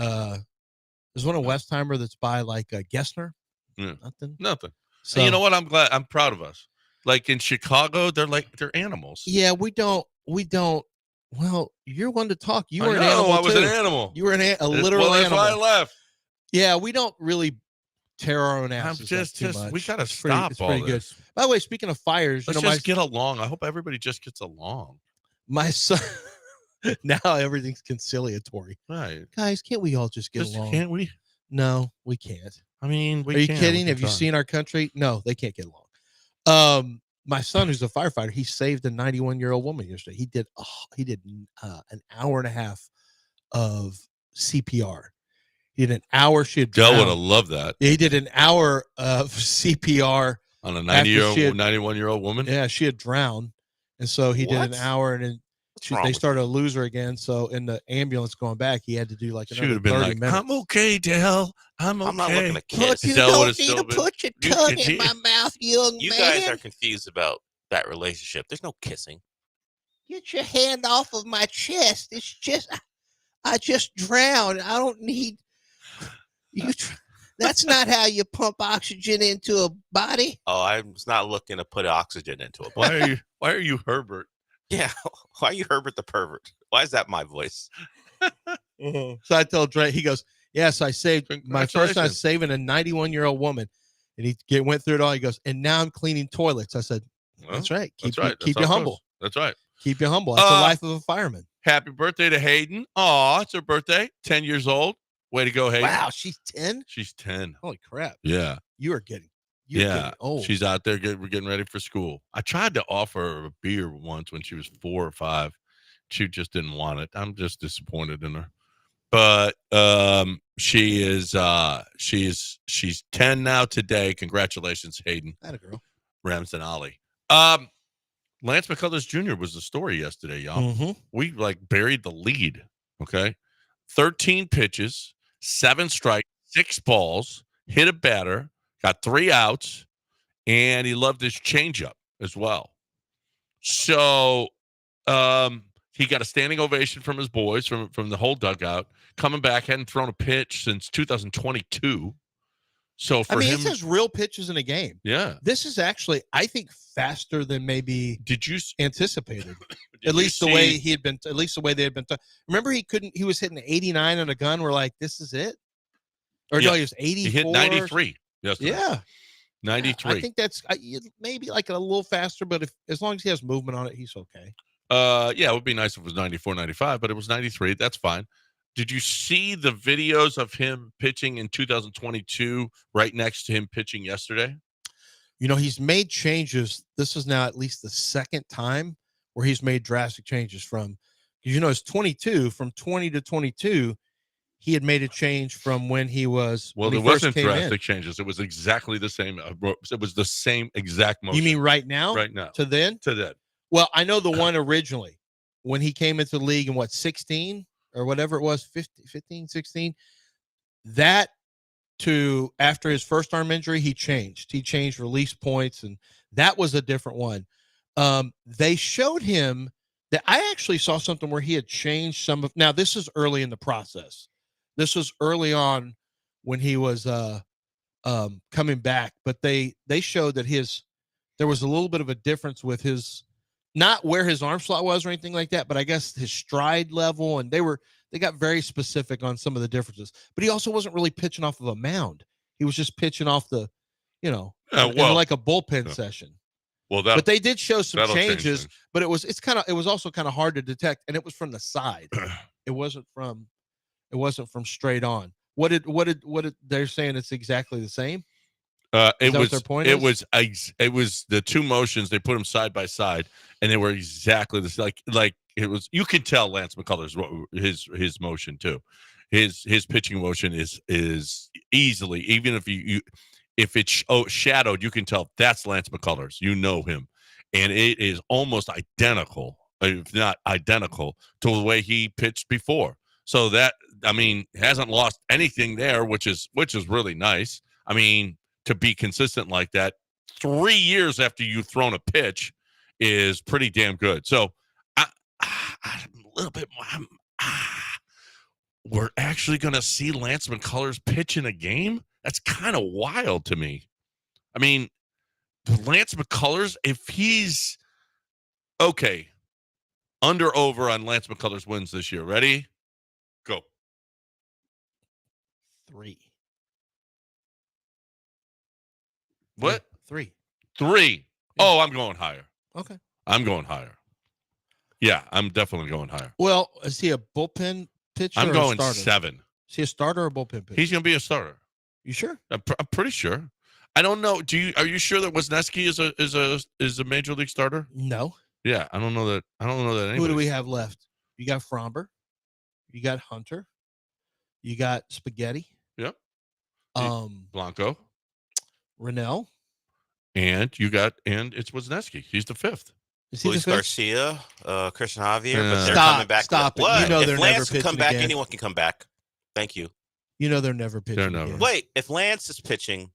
There's one in Westheimer that's by like Gessner. Yeah. Nothing. So, and you know what? I'm proud of us. Like in Chicago, they're animals. Yeah, we don't. Well, you're one to talk. You were an I animal. was too. an animal. You were a literal animal. I left. Yeah, we don't really tear our own asses up too much. We gotta It's stop it's all pretty this. good. By the way, speaking of fires, Let's just get along. I hope everybody just gets along. my son. Now everything's conciliatory. Right, Guys, can't we all just get along? Can't we? No, we can't. I mean, Are you kidding? Have you seen our country? No, they can't get along. My son, who's a firefighter, he saved a 91-year-old woman yesterday. He did an hour and a half of CPR. He did an hour. She had Dell drowned. would have loved that He did an hour of CPR on a after 91-year-old woman. Yeah, she had drowned, and so he did an What? hour, and then wrong they with started to lose her again. So in the ambulance going back, he had to do like She another would have been 30 like, minutes. "I'm okay, Dell. I'm okay." I'm not looking to kiss. You Dell don't would've need still to been- put your You tongue can- in my mouth, young You man. guys are confused about that relationship. There's no kissing. Get your hand off of my chest. It's just, I just drowned. I don't need you. That's not how you pump oxygen into a body. Oh, I was not looking to put oxygen into it. Why are you Herbert? Yeah. Why are you Herbert the pervert? Why is that my voice? So I told Dre, he goes, yes, I saved my first time Congratulations. saving a 91-year-old woman. And he went through it all. He goes, and now I'm cleaning toilets. I said, Well, that's right. Keep that's right. keep That's you how it humble. goes. That's right. Keep you humble. That's the life of a fireman. Happy birthday to Hayden. Aw, it's her birthday. 10 years old. Way to go, Hayden. Wow, she's 10? She's 10. Holy crap. Yeah. You're getting old. She's out there getting ready for school. I tried to offer her a beer once when she was 4 or 5. She just didn't want it. I'm just disappointed in her. But she's 10 now today. Congratulations, Hayden. That a girl. Ramsden Ollie. Lance McCullers Jr. was the story yesterday, y'all. Mm-hmm. We buried the lead. Okay. 13 pitches, 7 strikes, 6 balls, hit a batter, got 3 outs, and he loved his changeup as well. So he got a standing ovation from his boys, from the whole dugout. Coming back, hadn't thrown a pitch since 2022. So for him, it says real pitches in a game. yeah. This is actually, I think, faster than maybe Did you anticipated. did At you least the way see- he had been. At least the way they had been. Remember, he was hitting 89 on a gun. We're like, this is it. Or Yeah. no, he was 84. he hit 93 yesterday. Yeah, 93. I think that's maybe like a little faster, but as long as he has movement on it, he's okay. Yeah, it would be nice if it was 94, 95, but it was 93. That's fine. Did you see the videos of him pitching in 2022 right next to him pitching yesterday? He's made changes. This is now at least the second time where he's made drastic changes from, because it's 22, from 20 to 22, he had made a change from when he was. Well, when there he first wasn't came in. drastic changes. It was exactly the same. It was the same exact motion. You mean right now? right now? To then? To that. Well, I know the one originally when he came into the league in 16 or whatever it was, 15, 16. That to after his first arm injury, he changed. He changed release points, and that was a different one. They showed him that I actually saw something where he had changed some of. Now, this is early in the process. This was early on when he was coming back, but they showed that there was a little bit of a difference with his. Not where his arm slot was or anything like that, but I guess his stride level, and they got very specific on some of the differences. But he also wasn't really pitching off of a mound. He was just pitching off the, in like a bullpen session. Well, But they did show some that'll change changes, things. but it was also kind of hard to detect, and it was from the side. It wasn't from straight on. What did they're saying? It's exactly the same. It that what was their point it is? it was the two motions. They put them side by side, and they were exactly the same. Like it was. You could tell Lance McCullers his motion too. his pitching motion is easily, even if it's shadowed, you can tell that's Lance McCullers. You know him, and it is almost identical, if not identical, to the way he pitched before. So that, I mean, hasn't lost anything there, which is really nice. I mean, to be consistent like that 3 years after you've thrown a pitch is pretty damn good. So I'm a little bit more. We're actually going to see Lance McCullers pitch in a game? That's kind of wild to me. I mean, Lance McCullers, if he's okay, under over on Lance McCullers wins this year. Ready? Go. 3. What? 3. 3. Yeah. Oh, I'm going higher. Okay. I'm going higher. Yeah, I'm definitely going higher. Well, is he a bullpen pitcher? I'm or going a starter? 7. Is he a starter or a bullpen pitcher? He's going to be a starter. You sure? I'm pretty sure. I don't know. Are you sure that Wisniewski is a major league starter? No. Yeah, I don't know that. Who do we have left? You got Fromber. You got Hunter. You got Spaghetti. Yep. Blanco. Rennell. And it's Wisniewski. He's the 5th. Is he Luis the 5th? Garcia, Christian Javier, but they're Stop, coming back. stop it. What? You know they're if never Lance can come pitching back, again. anyone can come back. Thank you. You know they're never pitching. They're never. again. Wait, if Lance is pitching,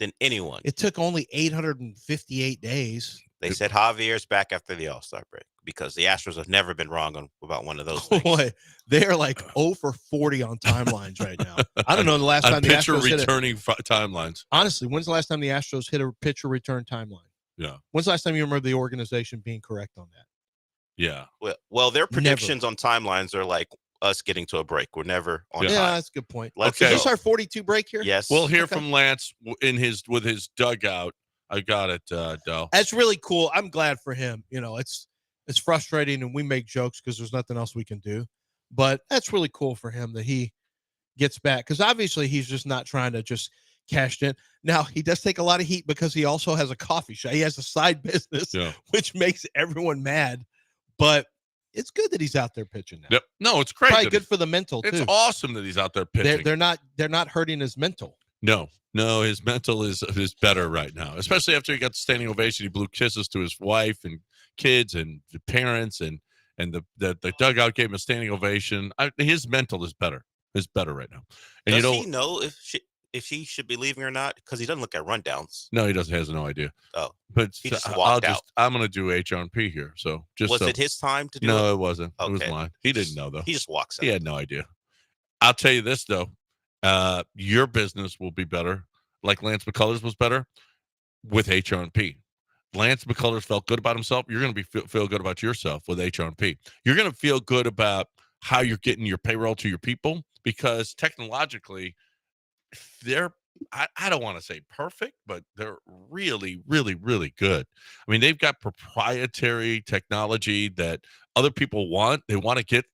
then anyone. It took only 858 days. They said Javier's back after the All-Star break because the Astros have never been wrong about one of those things. Boy, they are like 0 for 40 on timelines right now. I don't know the last time the pitcher Astros returning timelines. Honestly, when's the last time the Astros hit a pitcher return timeline? Yeah. When's the last time you remember the organization being correct on that? Yeah. Well, their predictions on timelines are like us getting to a break. We're never on Yeah, time. that's a good point. Let's Is Okay. this our 42 break here? Yes. We'll hear Okay. from Lance with his dugout. I got it, Del. That's really cool. I'm glad for him. You know, it's frustrating and we make jokes because there's nothing else we can do. But that's really cool for him that he gets back because obviously he's just not trying to just cash in. Now, he does take a lot of heat because he also has a coffee shop. He has a side business, Yeah. which makes everyone mad. But it's good that he's out there pitching now. Yep. No, it's great. Probably that good for the mental, it's too. awesome that he's out there pitching. They're not hurting his mental. No, his mental is better right now, especially after he got the standing ovation. He blew kisses to his wife and kids and the parents, and the dugout gave him a standing ovation. His mental is better. Is better right now. And Does he know if he should be leaving or not? Because he doesn't look at rundowns. No, he doesn't. Has no idea. Oh, but he just walked out. I'm going to do H&P here. So Was it his time to do it? No, it wasn't. It was Okay. mine. He didn't know though. He just walks out. He had no idea. I'll tell you this though. Your business will be better, like Lance McCullers was better, with H&P. Lance McCullers felt good about himself. You're going to feel good about yourself with H&P. You're going to feel good about how you're getting your payroll to your people because technologically, they're I don't want to say perfect, but they're really, really, really good. I mean, they've got proprietary technology that other people want. They want to get.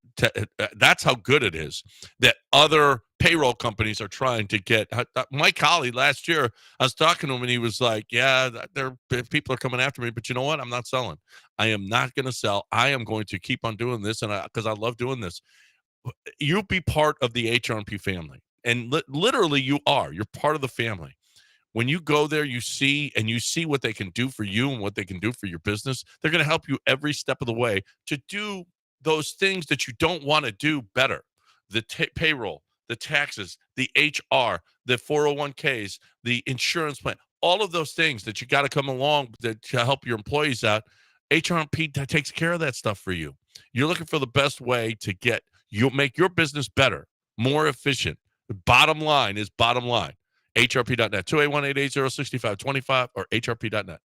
That's how good it is that other payroll companies are trying to get. Mike Holly last year, I was talking to him and he was like, "Yeah, people are coming after me, but you know what? I'm not selling. I am not going to sell. I am going to keep on doing this, and because I love doing this. You'll be part of the H&P family." And literally, you are. You're part of the family. When you go there, you see what they can do for you and what they can do for your business. They're going to help you every step of the way to do those things that you don't want to do better. The payroll, the taxes, the HR, the 401ks, the insurance plan, all of those things that you got to come along to help your employees out. H&P takes care of that stuff for you. You're looking for the best way to you'll make your business better, more efficient. Bottom line is bottom line. HRP.net, 281-880-6525 or HRP.net.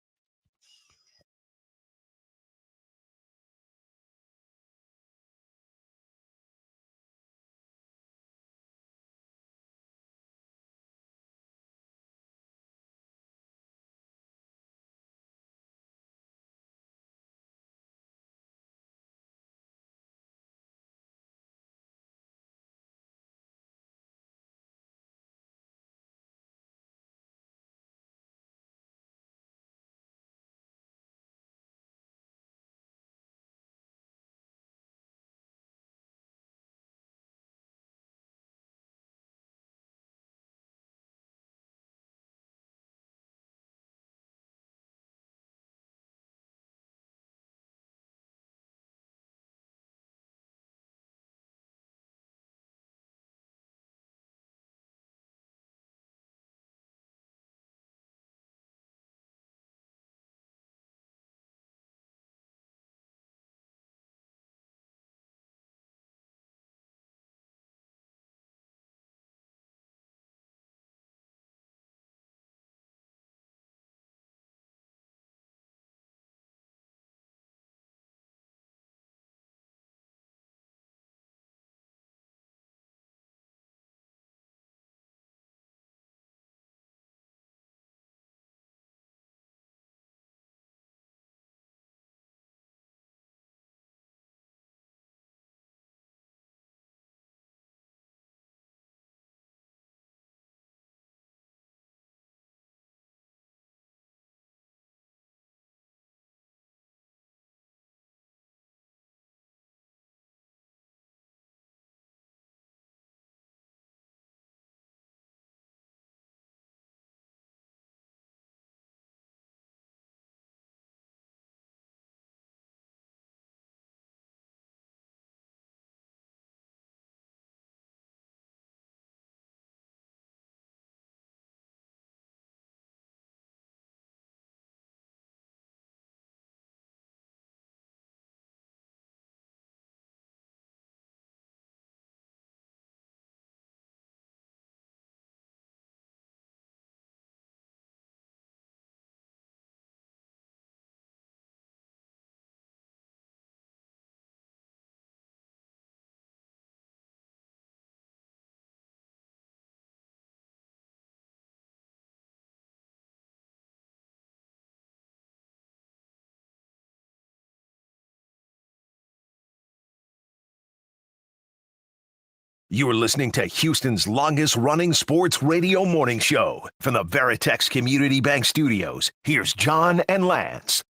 You are listening to Houston's longest-running sports radio morning show. From the Veritex Community Bank Studios, here's John and Lance.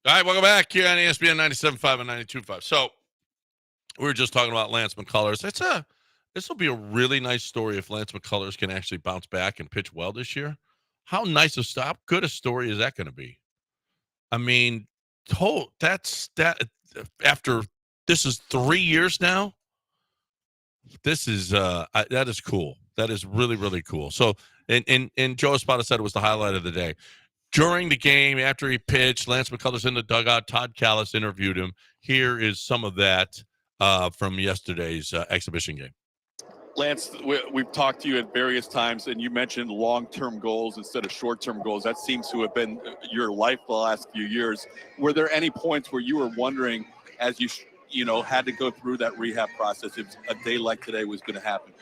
All right, welcome back here on ESPN 97.5 and 92.5. So we were just talking about Lance McCullers. This will be a really nice story if Lance McCullers can actually bounce back and pitch well this year. How good a story is that going to be? I mean, after this is 3 years now. This is that is cool. That is really, really cool. So, and Joe Espada said it was the highlight of the day. During the game, after he pitched, Lance McCullers in the dugout. Todd Callis interviewed him. Here is some of that from yesterday's exhibition game. Lance, we've talked to you at various times, and you mentioned long-term goals instead of short-term goals. That seems to have been your life the last few years. Were there any points where you were wondering, as you had to go through that rehab process, if a day like today was going to happen?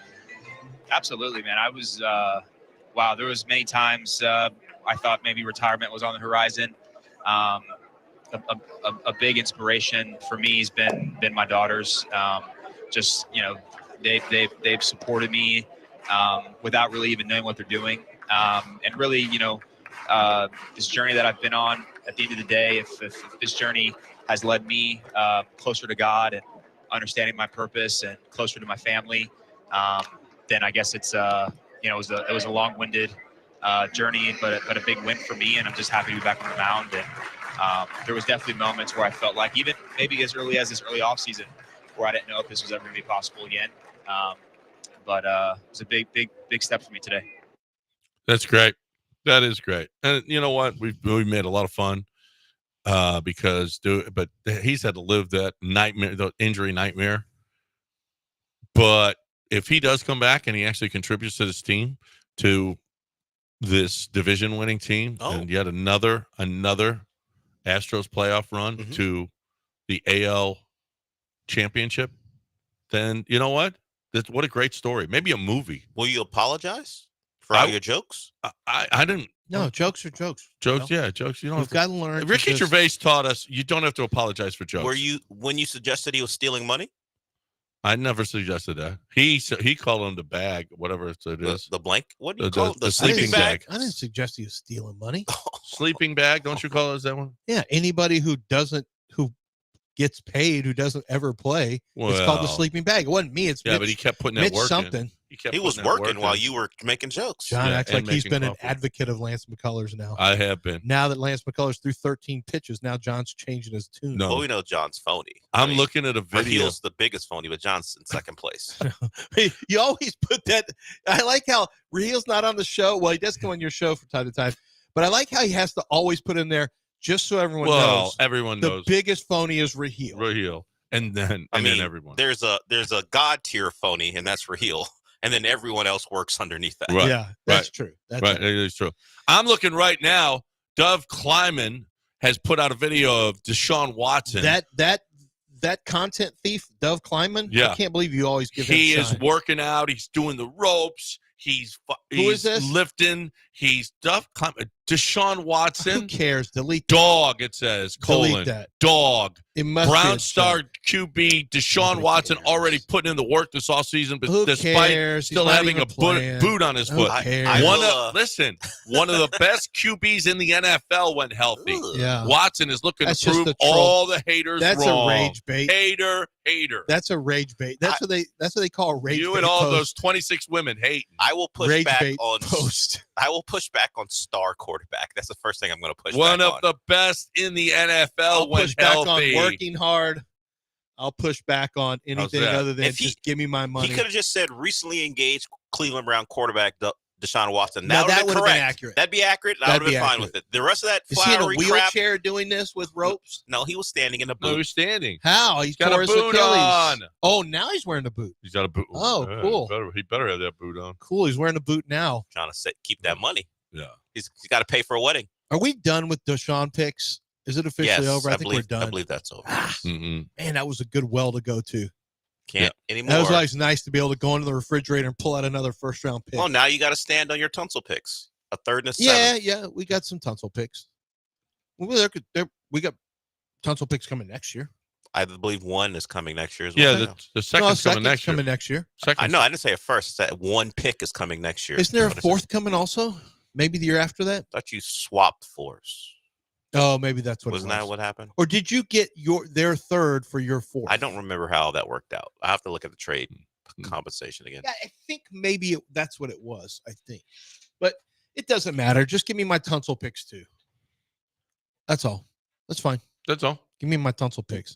Absolutely, man. I was there was many times I thought maybe retirement was on the horizon. A big inspiration for me has been my daughters. They've supported me without really even knowing what they're doing. And really, this journey that I've been on, at the end of the day, if this journey has led me closer to God and understanding my purpose and closer to my family, then I guess it's it was a long-winded journey, but a big win for me, and I'm just happy to be back on the mound. And there was definitely moments where I felt like, even maybe as early as this early offseason, where I didn't know if this was ever going to be possible again. But it was a big step for me today. That's great. That is great. And you know what? We made a lot of fun but he's had to live that nightmare, the injury nightmare. But if he does come back and he actually contributes to this team, to this division-winning team, and yet another Astros playoff run to the AL championship, then you know what? What a great story. Maybe a movie. Will you apologize for all your jokes? I didn't. No, jokes are jokes. Jokes, yeah, jokes. You don't We've got to learn. Ricky Gervais taught us you don't have to apologize for jokes. Were you when you suggested he was stealing money? I never suggested that. He called him the bag, whatever it is. The blank? What do you call it? The sleeping bag. I didn't suggest he was stealing money. Sleeping bag, don't you call it that one? Yeah, anybody who gets paid, who doesn't ever play, it's called the sleeping bag. It wasn't me. It's Mitch, but he kept putting that Mitch work something. in. He was working while you were making jokes. John acts like he's been coffee. an advocate of Lance McCullers now. I have been. Now that Lance McCullers threw 13 pitches, now John's changing his tune. No. Well, we know John's phony. I'm looking at a video. Rahil's the biggest phony, but John's in second place. You always put that. I like how Rahil's not on the show. Well, he does come on your show from time to time, but I like how he has to always put in there just so everyone knows. Everyone knows the biggest phony is Rahil. Rahil. And then everyone. There's a God tier phony, and that's Rahil. And then everyone else works underneath that. Right. Yeah, that's true. That's right. It is true. I'm looking right now. Dove Kleiman has put out a video of Deshaun Watson. That content thief, Dove Kleiman. Yeah. I can't believe you always give him He shine. is working out. He's doing the ropes. He's is this? lifting. He's Dove Kleiman. Deshaun Watson. Who cares? Delete that. Dog, it says. Delete that. Dog. It must Brown be star QB Deshaun Nobody Watson cares. already putting in the work this offseason, but Who despite cares? still He's not having even a playing. boot on his Who foot. cares? One of the best QBs in the NFL went healthy. Yeah. Watson is looking That's to just prove a troll. all the haters That's wrong. a rage bait. Hater. That's a rage bait. That's what they call a rage bait. You and all post. those 26 women hating. I will push Rage back bait on post. I will push back on star quarterback. That's the first thing I'm going to push One back of on. the best in the NFL I'll when push back healthy. on working hard. I'll push back on anything that? other than If just give me my money. He could have just said recently engaged Cleveland Brown quarterback Deshaun Watson. Now, that would would have been correct. accurate. That'd be accurate. I That'd would have be been fine accurate. with it. The rest of that Is he in a flowery crap. wheelchair doing this with ropes? No, he was standing in a No, boot. he's standing. How? He's got tore a his boot Achilles. on. Oh, now he's wearing a boot. He's got a boot. Oh, Yeah, cool. He better have that boot on. Cool. He's wearing a boot now. Trying to keep that money. Yeah. He's got to pay for a wedding. Are we done with Deshaun picks? Is it officially Yes, over? I think believe, we're done. I believe that's over. Mm-mm. Man, that was a good well to go to. Can't anymore. That was always nice to be able to go into the refrigerator and pull out another first-round pick. Well, now you got to stand on your Tunsil picks. A third and a seventh. Yeah, we got some Tunsil picks. We got Tunsil pick's coming next year. I believe one is coming next year as Yeah, well. the second's coming next year. Coming next year. I know. I didn't say it first. That one pick is coming next year. Isn't there a fourth coming also? Maybe the year after that? I thought you swapped fours. Oh, maybe that's what Wasn't it was. that what happened? Or did you get their third for your fourth? I don't remember how that worked out. I have to look at the trade compensation again. Yeah, I think maybe that's what it was. I think, but it doesn't matter. Just give me my Tunsil picks too. That's all. That's fine. That's all. Give me my Tunsil picks.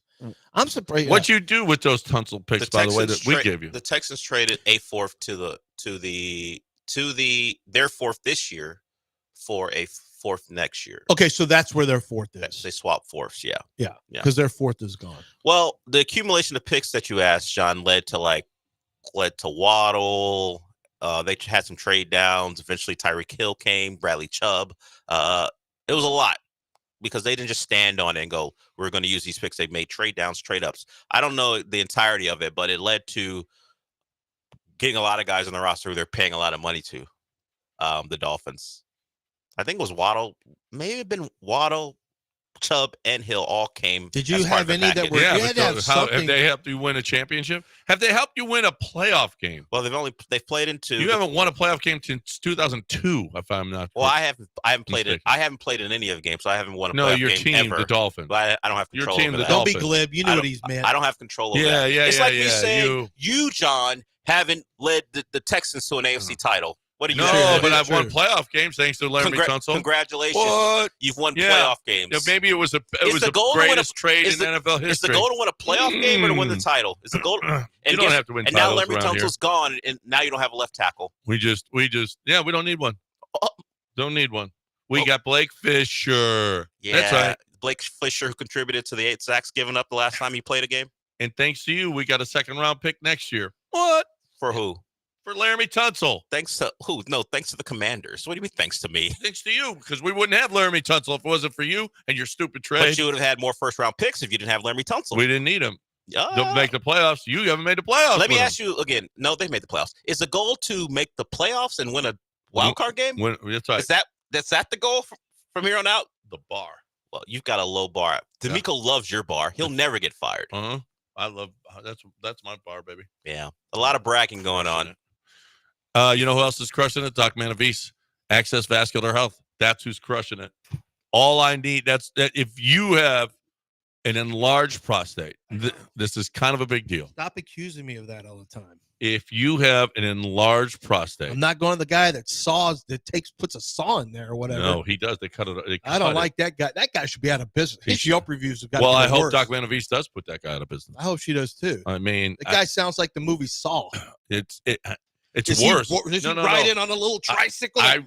I'm surprised. What'd you do with those Tunsil picks, by the way, that we gave you? The Texans traded a fourth to their fourth this year for a fourth next year. Okay, so that's where their fourth is. They swap fourths, yeah. Yeah, because their fourth is gone. Well, the accumulation of picks that you asked, John, led to Waddle. They had some trade downs. Eventually, Tyreek Hill came. Bradley Chubb. It was a lot because they didn't just stand on it and go, "We're going to use these picks." They made trade downs, trade ups. I don't know the entirety of it, but it led to getting a lot of guys on the roster who they're paying a lot of money to. The Dolphins. I think it was Waddle. Maybe it been Waddle, Chubb, and Hill all came. Did you have any that were? Have they helped you win a championship? Have they helped you win a playoff game? Well, they've played into. You haven't won a playoff game since 2002, if I'm not. Well, I haven't played it. I haven't played in any of the games, so I haven't won a playoff game. No, your team, ever. the Dolphins. But I don't have control. Your team, over the that. Don't be Dolphins. glib. You know what he's meant. I don't have control over that. Yeah, It's like me yeah. saying you, John, haven't led the Texans to an AFC title. What are you? No, but I've won playoff games thanks to Larry Tunsil. Congratulations! What? You've won playoff games. Yeah, maybe it was the goal greatest trade in NFL history. Is the goal to win a playoff game or to win the title? Is the goal? You don't have to win. And now Larry Tunsil's gone, and now you don't have a left tackle. We don't need one. Don't need one. We got Blake Fisher. Yeah, that's right. Blake Fisher, who contributed to the 8 sacks given up the last time he played a game. And thanks to you, we got a second-round pick next year. What? For who? For Laramie Tunsil. Thanks to who? No, thanks to the Commanders. What do you mean thanks to me? Thanks to you, because we wouldn't have Laramie Tunsil if it wasn't for you and your stupid trade. But you would have had more first-round picks if you didn't have Laramie Tunsil. We didn't need him. To make the playoffs. You haven't made the playoffs. Let me ask you again. No, they made the playoffs. Is the goal to make the playoffs and win a wild card game? That's right. Is that the goal from here on out? The bar. Well, you've got a low bar. D'Amico loves your bar. He'll never get fired. I love that's my bar, baby. Yeah, a lot of bragging going on. You know who else is crushing it? Doc Manavis, Access Vascular Health. That's who's crushing it. All I need. That if you have an enlarged prostate, this is kind of a big deal. Stop accusing me of that all the time. If you have an enlarged prostate, I'm not going to the guy that puts a saw in there or whatever. No, he does. They cut it. I don't like that guy. That guy should be out of business. His Yelp reviews have got. Well, I hope Doc Manavis does put that guy out of business. I hope she does too. I mean, the guy sounds like the movie Saw. It's worse. Is he riding on a little tricycle? I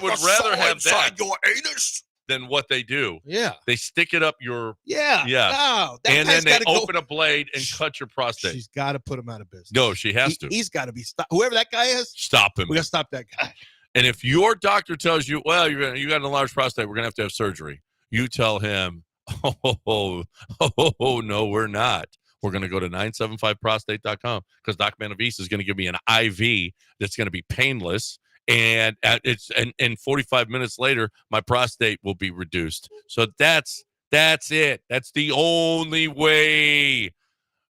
would rather have that your anus than what they do. Yeah, they stick it up your yeah. No, and then they open a blade and cut your prostate. She's got to put him out of business. No, she has to. He's got to be stopped. Whoever that guy is, stop him. We got to stop that guy. And if your doctor tells you, well, you got an enlarged prostate, we're gonna have to have surgery. You tell him, no, we're not. We're going to go to 975prostate.com because Doc Manavis is going to give me an IV that's going to be painless. And and 45 minutes later, my prostate will be reduced. So that's it. That's the only way.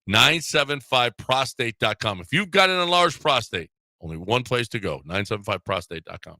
975prostate.com. If you've got an enlarged prostate, only one place to go. 975prostate.com.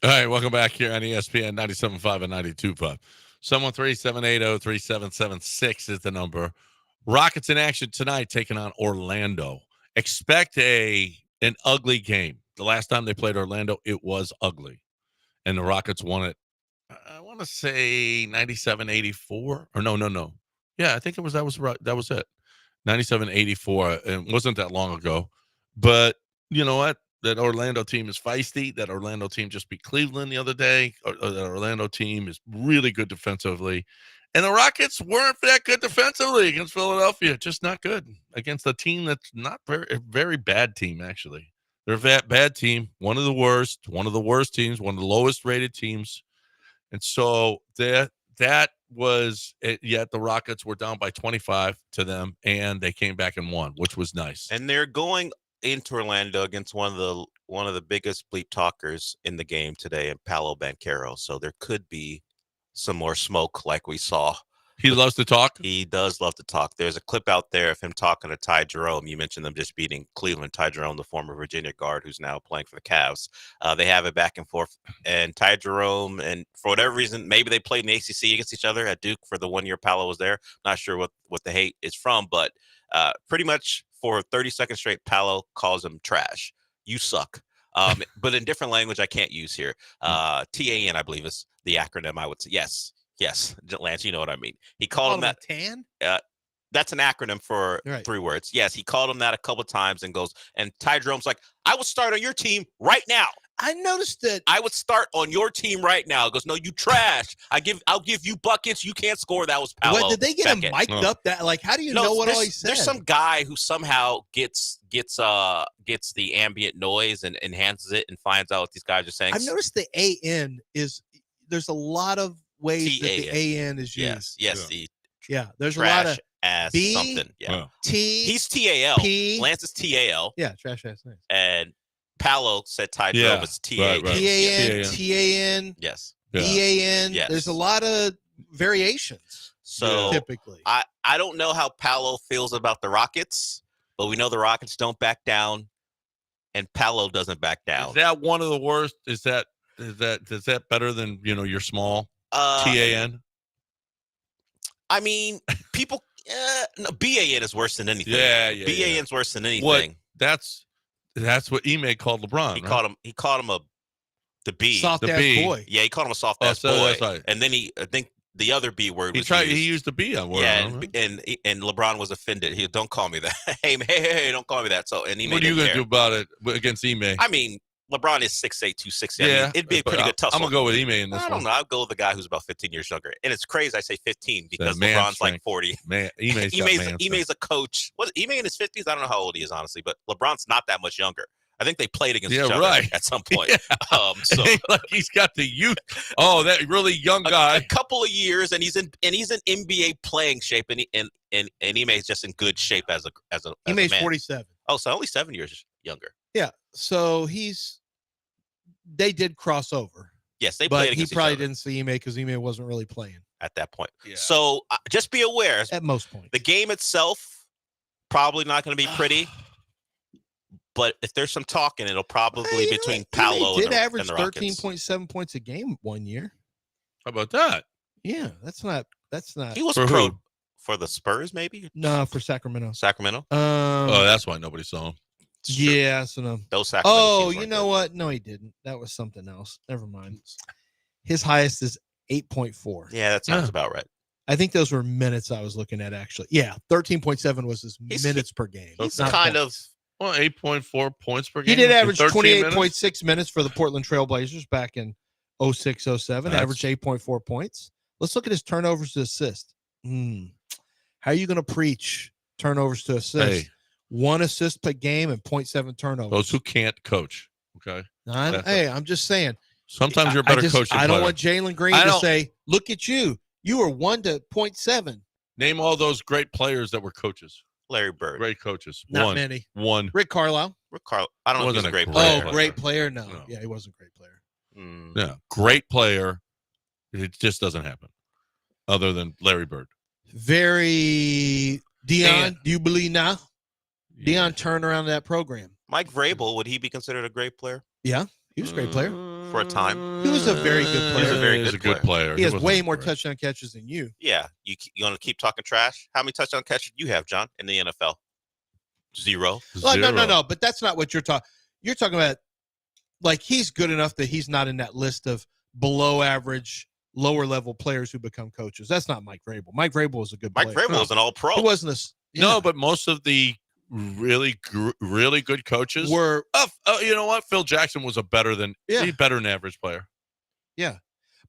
All right, welcome back here on ESPN 97.5 and 92.5. 713-780-3776 is the number. Rockets in action tonight taking on Orlando. Expect an ugly game. The last time they played Orlando, it was ugly. And the Rockets won it, I want to say 97-84. Or no. Yeah, I think that was right. That was it. 97-84. It wasn't that long ago. But you know what? That Orlando team is feisty. That Orlando team just beat Cleveland the other day. That Orlando team is really good defensively. And the Rockets weren't that good defensively against Philadelphia. Just not good against a team that's not a very bad team, actually. They're a bad team. One of the worst teams, one of the lowest rated teams. And so that was it. Yet the Rockets were down by 25 to them, and they came back and won, which was nice. And they're going into Orlando against one of the biggest bleep talkers in the game today, in Paolo Banchero. So there could be some more smoke like we saw. He loves to talk. He does love to talk. There's a clip out there of him talking to Ty Jerome. You mentioned them just beating Cleveland. Ty Jerome, the former Virginia guard who's now playing for the Cavs. They have it back and forth. And Ty Jerome, and for whatever reason, maybe they played in the ACC against each other at Duke for the 1 year Paolo was there. Not sure what the hate is from, but pretty much for 30 seconds straight, Paolo calls him trash. You suck. But in different language I can't use here. TAN, I believe, is the acronym I would say. Yes, Lance, you know what I mean. He called him that. TAN? That's an acronym for 3 words. Yes, he called him that a couple of times and goes, and Ty Jerome's like, I would start on your team right now. I noticed that. I would start on your team right now. He goes, no, you trash. I'll give you buckets. You can't score. That was Paolo. What, did they get him mic'd up? That like, how do you know what all he said? There's some guy who somehow gets the ambient noise and enhances it and finds out what these guys are saying. I've noticed the AN is there's a lot of ways that the AN is used. Yes. There's a lot of ass B, something. Yeah. T. He's TAL. P. Lance is TAL. Yeah, trash ass nice. And Paolo said Ty Jerome is TAN. TAN. Yes. EAN. Yes. There's a lot of variations. So typically, I don't know how Paolo feels about the Rockets, but we know the Rockets don't back down, and Paolo doesn't back down. Is that one of the worst? Is that better than your small TAN? I mean, people. No, BAN is worse than anything. Yeah. BAN's worse than anything. That's what Ime called LeBron. He called him the B. Soft the ass B. boy. Yeah, he called him a soft ass boy. That's right. And then I think the other B word was He used the B on word. Yeah, and LeBron was offended. He don't call me that. hey, don't call me that. So and what are you gonna do about it against Ime? I mean, LeBron is 6'8", 260. Yeah, I mean, it'd be a pretty good tussle. I'm gonna go with Ime in this one. I don't know. I'll go with the guy who's about 15 years younger. And it's crazy I say 15 because man LeBron's strength. like 40. Man, Ime's a coach. What, Ime in his 50s? I don't know how old he is, honestly, but LeBron's not that much younger. I think they played against each other at some point. Yeah. So like he's got the youth. Oh, that really young guy. A couple of years, and he's in NBA playing shape, and Ime is just in good shape as a Ime's man. 47. Oh, so only 7 years younger. Yeah. So they did cross over. Yes, they but played he against probably each other didn't see Ime because Ime wasn't really playing at that point. Yeah. So just be aware. At most points. The game itself probably not going to be pretty. But if there's some talking, it'll probably be between Paolo and the average Rockets. 13.7 points a game 1 year. How about that? Yeah, that's not. He was for pro who? For the Spurs, maybe. No, for Sacramento. That's why nobody saw him. Yeah, so no. Those Sacramento Oh, teams you know what? No, he didn't. That was something else. Never mind. His highest is 8.4. Yeah, that sounds about right. I think those were minutes I was looking at, actually. Yeah, 13.7 was his minutes per game. He's kind of 8.4 points per game. He did average 28.6 minutes for the Portland Trailblazers back in 06-07, averaged 8.4 points. Let's look at his turnovers to assist. How are you going to preach turnovers to assist? Hey. 1 assist per game and 0.7 turnovers. Those who can't coach. Okay. I'm just saying. Sometimes you're a better coach than I don't player. want Jalen Green to say, look at you. You were 1 to 0.7. Name all those great players that were coaches. Larry Bird. Great coaches. Not many. One. Rick Carlisle. I don't know if he's a great player. Oh, great player? No. Yeah, he wasn't a great player. Yeah, great player. It just doesn't happen other than Larry Bird. Very Deion, do you believe now? Deion turned around that program. Mike Vrabel, would he be considered a great player? Yeah, he was a great player. for a time. He was a very good player. He's a very He's good a good player. He has wasn't way more great. touchdown catches than you. Yeah, you gonna keep talking trash? How many touchdown catches you have, John, in the NFL? 0. Well, no, Zero. but that's not what you're talking. You're talking about, like, he's good enough that he's not in that list of below average, lower level players who become coaches. That's not Mike Vrabel. Mike Vrabel was a good player. Mike Vrabel was an all-pro. He wasn't a No, but most of the really good coaches were you know what? Phil Jackson was better than an average player. Yeah,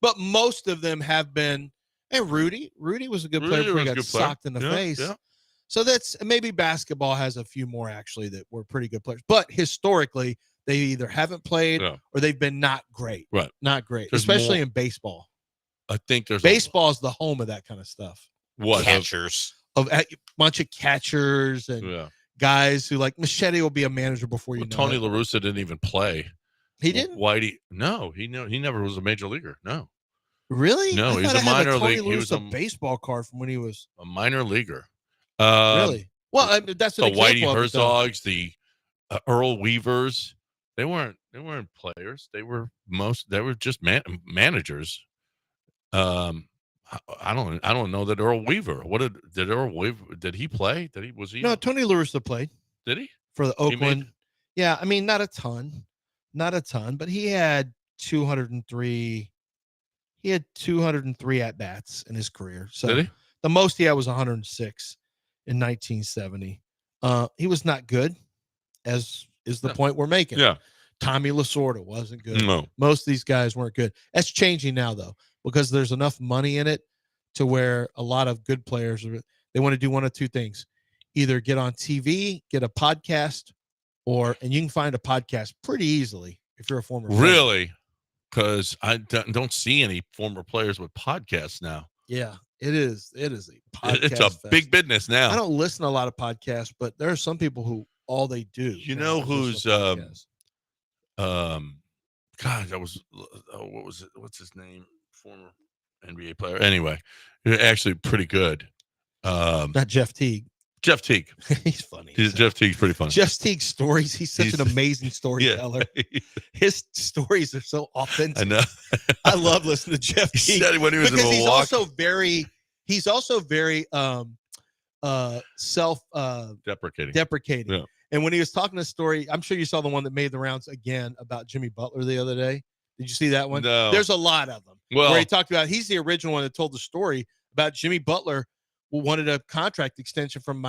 but most of them have been. And Rudy was a good player before he got socked in the face. Yeah. So that's maybe basketball has a few more actually that were pretty good players. But historically, they either haven't played or they've been not great. Right. Not great, There's especially more. in baseball. I think there's Baseball is the home of that kind of stuff. what Catchers. Of a bunch of catchers and guys who, like, Machete will be a manager before you know Tony it. La Russa didn't even play. He didn't? Whitey? No, he never was a major leaguer. No. Really? No, I he's thought a I had minor Tony league. La He was Russa baseball card from when he was a minor leaguer. really. Well, I mean, that's the an Whitey example of it, though. Herzogs, the Earl Weavers. They weren't players. They were just managers. I don't know that Earl Weaver. Did Earl Weaver? Did he play? Was he? No, Tony La Russa played Did he? for the Oakland. Yeah, I mean, not a ton, but he had 203. He had 203 at bats in his career. So Did he? The most he had was 106 in 1970. He was not good, as is the point we're making. Yeah. Tommy Lasorda wasn't good. No. Most of these guys weren't good. That's changing now, though, because there's enough money in it to where a lot of good players they want to do one of two things: either get on TV, get a podcast, and you can find a podcast pretty easily if you're a former player. Really? Because I don't see any former players with podcasts now. Yeah, it is. It is a podcast. It's a fest. big business now. I don't listen to a lot of podcasts, but there are some people who all they do. You know who's podcasts. God, that was what was it? What's his name? Former NBA player. Anyway, actually pretty good. Not Jeff Teague. Jeff Teague. He's funny. Jeff Teague's pretty funny. Jeff Teague's stories. He's such an amazing storyteller. Yeah. His stories are so authentic. I know. I love listening to Jeff Teague. He said it when he was in Milwaukee. He's also very self deprecating. Yeah. And when he was talking this story, I'm sure you saw the one that made the rounds again about Jimmy Butler the other day. Did you see that one? No. There's a lot of them. Well, where he talked about, he's the original one that told the story about Jimmy Butler who wanted a contract extension from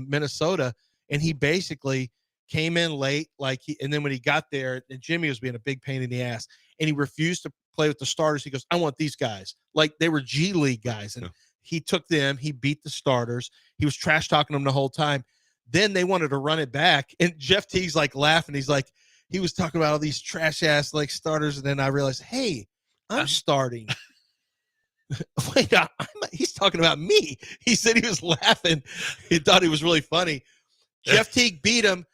Minnesota, and he basically came in late, and then when he got there, and Jimmy was being a big pain in the ass, and he refused to play with the starters. He goes, I want these guys. Like, they were G League guys, and he took them. He beat the starters. He was trash talking them the whole time. Then they wanted to run it back, and Jeff Teague's like laughing. He's like, he was talking about all these trash ass like starters, and then I realized, hey, I'm starting. Wait, he's talking about me. He said he was laughing. He thought he was really funny. Jeff Teague beat him.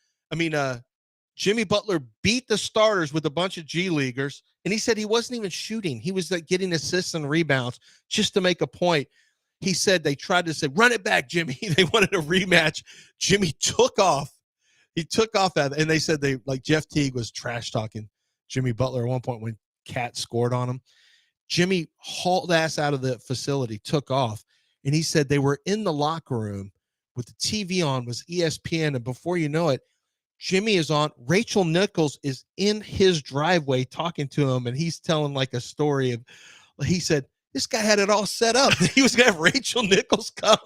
Jimmy Butler beat the starters with a bunch of G Leaguers, and he said he wasn't even shooting. He was like getting assists and rebounds just to make a point. He said they tried to say, run it back, Jimmy. They wanted a rematch. Jimmy took off. He took off at it, and they said Jeff Teague was trash talking Jimmy Butler at one point when Cat scored on him. Jimmy hauled ass out of the facility, took off, and he said they were in the locker room with the TV on, was ESPN, and before you know it, Jimmy is on. Rachel Nichols is in his driveway talking to him, and he's telling like a story of, he said, this guy had it all set up. He was going to have Rachel Nichols come,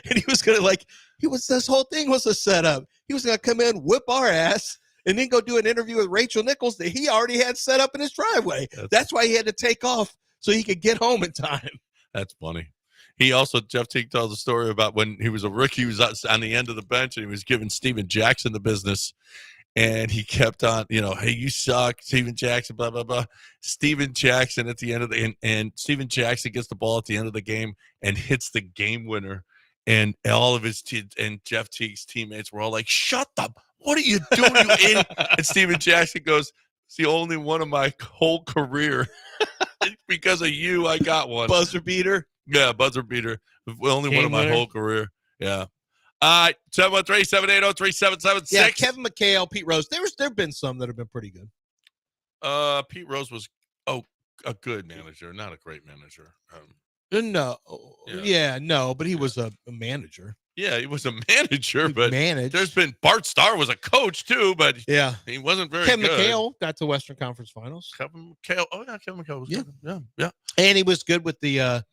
and he was going to this whole thing was a setup. He was going to come in, whip our ass, and then go do an interview with Rachel Nichols that he already had set up in his driveway. That's why he had to take off so he could get home in time. That's funny. He also, Jeff Teague tells a story about when he was a rookie, he was on the end of the bench, and he was giving Steven Jackson the business. And he kept on, hey, you suck, Steven Jackson, blah, blah, blah. Steven Jackson at the end of and Steven Jackson gets the ball at the end of the game and hits the game winner. And all of his and Jeff Teague's teammates were all like, shut up. What are you doing, you idiot? And Steven Jackson goes, it's the only one of my whole career. Because of you, I got one. Buzzer beater? Yeah, buzzer beater. Only one of my whole career. Yeah. 713-780-3776. Yeah, Kevin McHale, Pete Rose. There've been some that have been pretty good. Pete Rose was a good manager, not a great manager. No, no, but he was a manager. Yeah, he was a manager, He but managed. there's been Bart Starr was a coach too, but Yeah, he wasn't very Ken good. McHale got to Western Conference Finals. Kevin McHale. Oh yeah, Kevin McHale was Yeah. good. Yeah. And he was good with the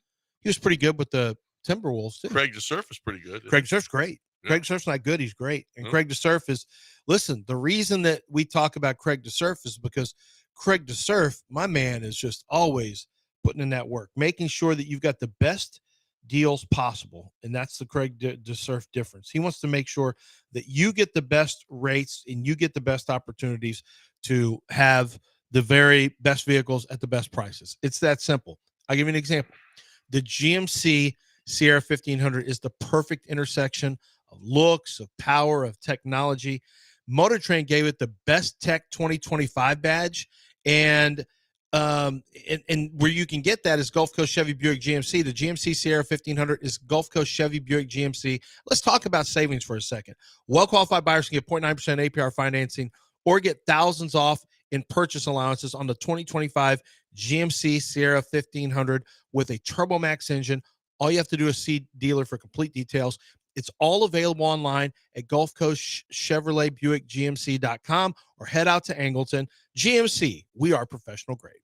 he was pretty good with the Timberwolves too. Craig DeSurf is pretty good. Craig DeSurf's great. Yeah. Craig DeSurf's not good, he's great. And Yeah. Craig DeSurf is, listen, the reason that we talk about Craig DeSurf is because Craig DeSurf, my man, is just always putting in that work, making sure that you've got the best deals possible. And that's the Craig DeSurf difference. He wants to make sure that you get the best rates and you get the best opportunities to have the very best vehicles at the best prices. It's that simple. I'll give you an example. The GMC Sierra 1500 is the perfect intersection of looks, of power, of technology. Motor Trend gave it the Best Tech 2025 badge, and where you can get that is Gulf Coast Chevy Buick GMC. The GMC Sierra 1500 is Gulf Coast Chevy Buick GMC. Let's talk about savings for a second. Well-qualified buyers can get 0.9% APR financing or get thousands off in purchase allowances on the 2025 GMC Sierra 1500 with a TurboMax engine. All you have to do is see dealer for complete details. It's all available online at Gulf Coast Chevrolet Buick GMC.com or head out to Angleton. GMC, we are professional grade.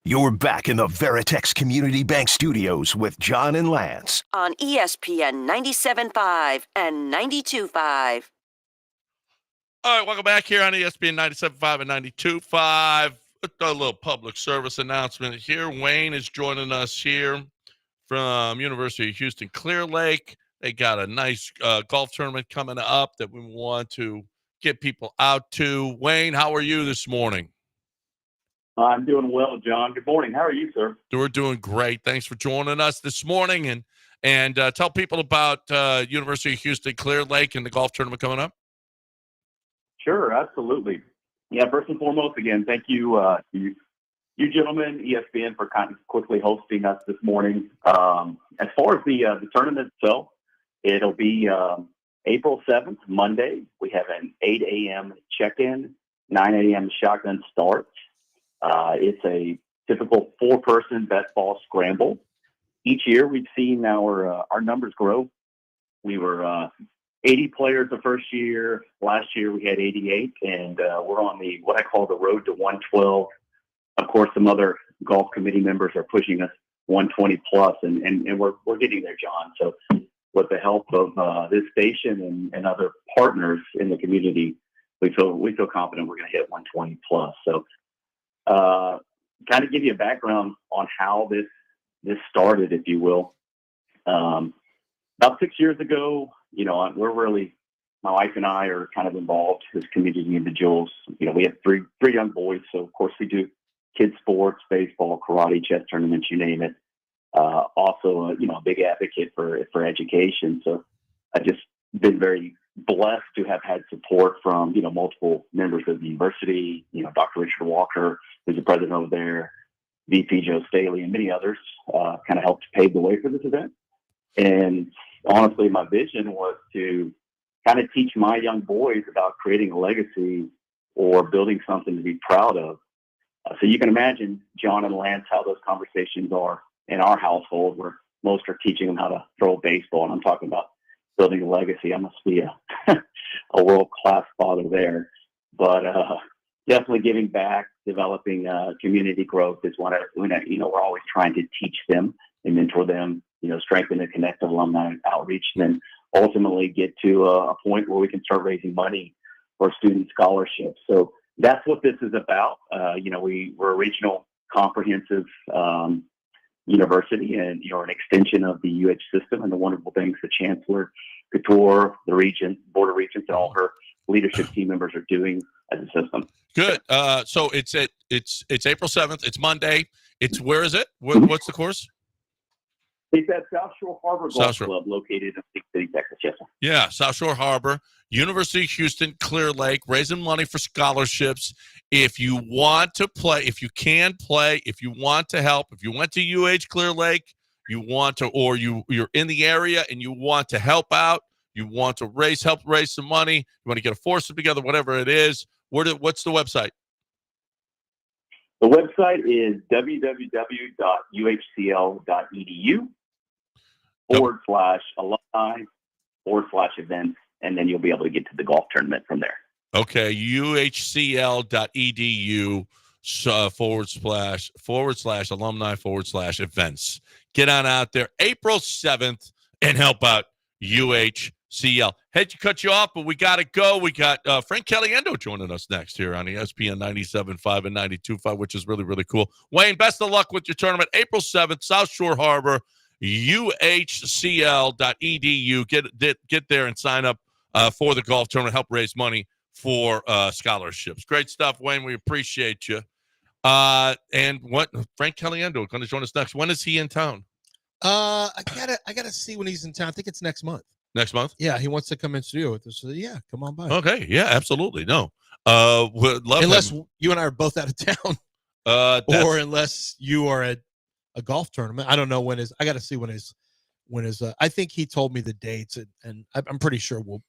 You're back in the Veritex Community Bank Studios with John and Lance. On ESPN 97.5 and 92.5. All right, welcome back here on ESPN 97.5 and 92.5. A little public service announcement here. Wayne is joining us here from University of Houston Clear Lake. They got a nice golf tournament coming up that we want to get people out to. Wayne, how are you this morning? I'm doing well, John. Good morning. How are you, sir? We're doing great. Thanks for joining us this morning, and tell people about University of Houston Clear Lake and the golf tournament coming up. Sure, absolutely. Yeah, first and foremost, again, thank you, you gentlemen, ESPN, for kind of quickly hosting us this morning. As far as the tournament itself, it'll be April 7th, Monday. We have an 8 a.m. check-in, 9 a.m. shotgun start. It's a typical 4-person best ball scramble. Each year, we've seen our numbers grow. We were 80 players the first year. Last year, we had 88, and we're on what I call the road to 112. Of course, some other golf committee members are pushing us 120 plus, and we're getting there, John. So, with the help of this station and other partners in the community, we feel confident we're going to hit 120 plus. So. Kind of give you a background on how this started, if you will. About 6 years ago, we're really, my wife and I are kind of involved as community individuals. We have three young boys, so of course we do kids sports, baseball, karate, chess tournaments, you name it. Also, a big advocate for education. So I've just been very blessed to have had support from, multiple members of the university, Dr. Richard Walker, who's the president over there, VP Joe Staley, and many others kind of helped pave the way for this event. And honestly, my vision was to kind of teach my young boys about creating a legacy or building something to be proud of. So you can imagine, John and Lance, how those conversations are in our household, where most are teaching them how to throw a baseball. And I'm talking about building a legacy. I must be a world-class father there. But definitely giving back, developing community growth is one we're always trying to teach them and mentor them, strengthen and connect alumni outreach, and then ultimately get to a point where we can start raising money for student scholarships. So that's what this is about. We're a regional comprehensive university, and an extension of the UH system, and the wonderful things the Chancellor Couture, the Board of Regents, and all her leadership team members are doing as a system. Good. So it's April 7th. It's Monday. Where is it? What's the course? It's at South Shore Harbor Golf Club, located in Big City, Texas. Yes, sir. Yeah, South Shore Harbor, University of Houston, Clear Lake, raising money for scholarships. If you want to play, if you can play, if you want to help, if you went to UH Clear Lake, or you're in the area and you want to help out, you want to help raise some money, you want to get a foursome together, whatever it is, what's the website? The website is www.uhcl.edu/alumni/events, and then you'll be able to get to the golf tournament from there. Okay, uhcl.edu/alumni/events. Get on out there April 7th and help out UHCL. Had to cut you off, but we got to go. We got Frank Caliendo joining us next here on ESPN 97.5 and 92.5, which is really, really cool. Wayne, best of luck with your tournament. April 7th, South Shore Harbor, uhcl.edu. Get there and sign up for the golf tournament. Help raise money for scholarships. Great stuff, Wayne. We appreciate you. And what Frank Caliendo going to join us next. When is he in town? I gotta see when he's in town. I think it's next month. Next month? Yeah, he wants to come in studio with us. So yeah, come on by. Okay, yeah, absolutely. No, would love unless him. You and I are both out of town, or unless you are at a golf tournament. I don't know when is. I got to see when is. I think he told me the dates, and I'm pretty sure we'll.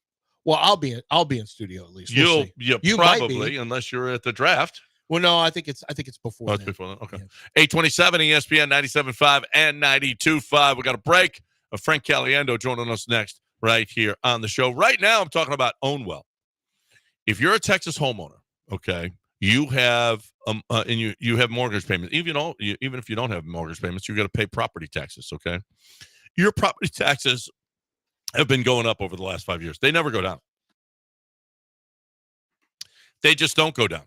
Well, I'll be in studio at least. You probably, unless you're at the draft. Well, no, I think it's before. Oh, it's before then. Okay. Yeah. 827 ESPN 97.5 and 92.5. We got a break. Frank Caliendo joining us next right here on the show. Right now, I'm talking about Ownwell. If you're a Texas homeowner, okay, you have and you have mortgage payments. Even if you don't have mortgage payments, you're going to pay property taxes. Okay, your property taxes have been going up over the last 5 years. They never go down. They just don't go down.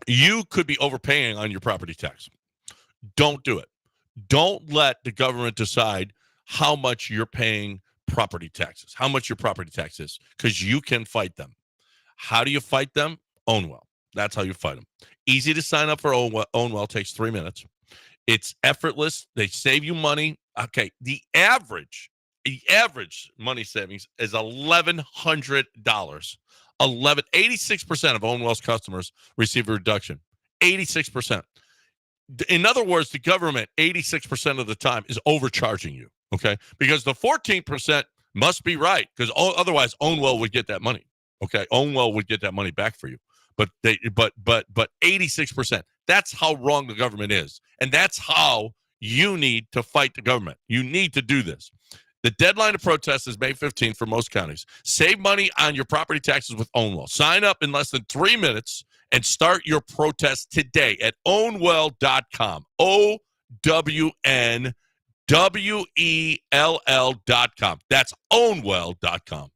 You could be overpaying on your property tax. Don't do it. Don't let the government decide how much you're paying property taxes, how much your property tax is, because you can fight them. How do you fight them? Ownwell. That's how you fight them. Easy to sign up for Ownwell. Takes 3 minutes. It's effortless. They save you money. Okay, the average money savings is $1,100. 86% of Ownwell's customers receive a reduction. 86%. In other words, the government 86% of the time is overcharging you. Okay, because the 14% must be right, because otherwise Ownwell would get that money. Okay, Ownwell would get that money back for you. But 86%. That's how wrong the government is, and that's how you need to fight the government. You need to do this. The deadline to protest is May 15th for most counties. Save money on your property taxes with Ownwell. Sign up in less than 3 minutes and start your protest today at ownwell.com. OWNWELL.com. That's ownwell.com.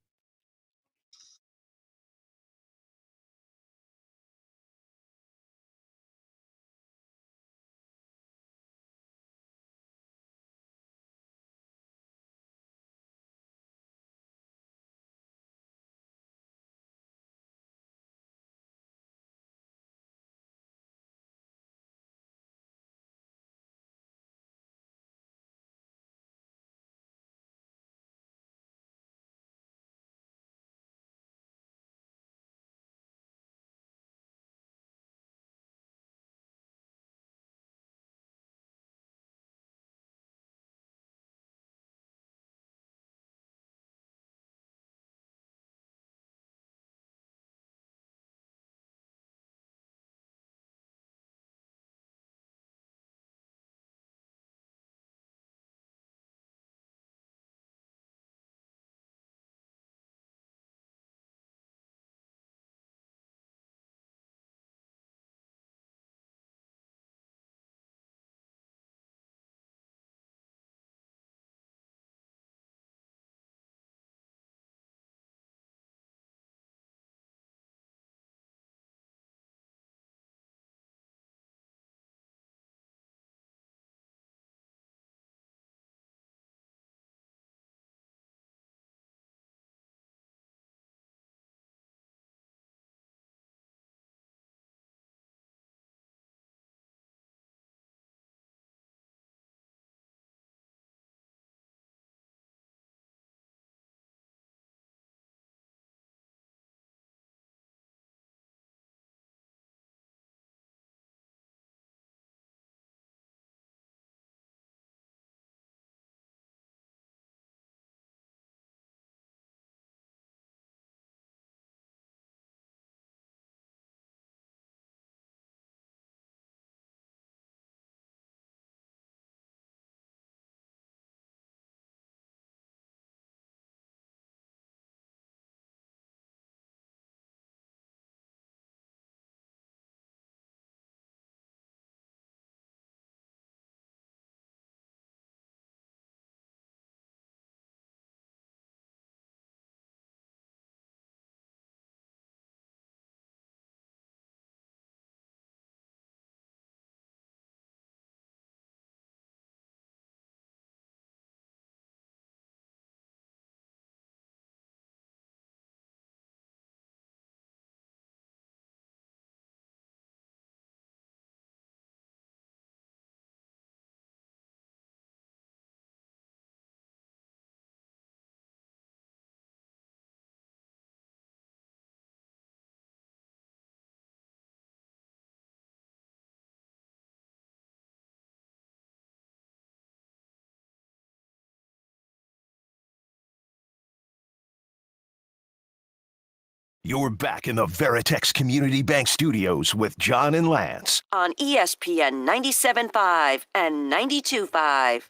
You're back in the Veritex Community Bank Studios with John and Lance. On ESPN 97.5 and 92.5.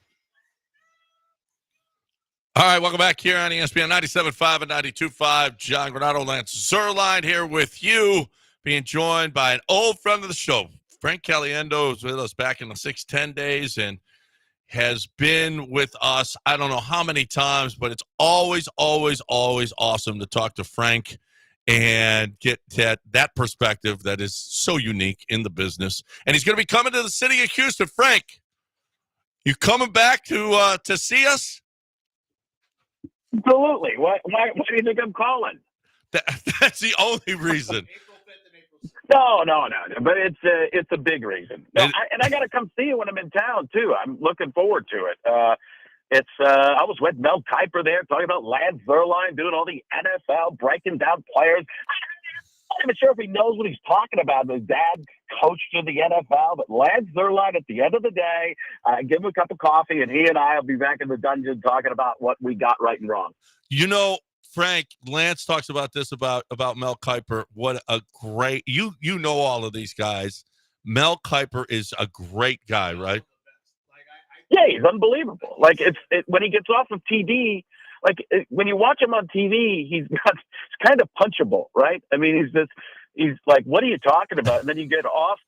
All right, welcome back here on ESPN 97.5 and 92.5. John Granado, Lance Zerline here with you. being joined by an old friend of the show. Frank Caliendo was with us back in the 610 days and has been with us I don't know how many times, but it's always, always, always awesome to talk to Frank and get that perspective that is so unique in the business. And he's going to be coming to the city of Houston. Frank, you coming back to see us? Absolutely. Why do you think I'm calling? That's the only reason. No. But it's a big reason. No, I got to come see you when I'm in town too. I'm looking forward to it. I was with Mel Kiper there talking about Lance Zierlein doing all the NFL, breaking down players. I'm not even sure if he knows what he's talking about. His dad coached in the NFL, but Lance Zierlein, at the end of the day, give him a cup of coffee, and he and I will be back in the dungeon talking about what we got right and wrong. You know, Frank, Lance talks about this about Mel Kiper. What a great you know all of these guys. Mel Kiper is a great guy, right? Yeah, he's unbelievable. Like when he gets off of TV, when you watch him on TV, he's kind of punchable, right? I mean, he's like, what are you talking about? And then you get off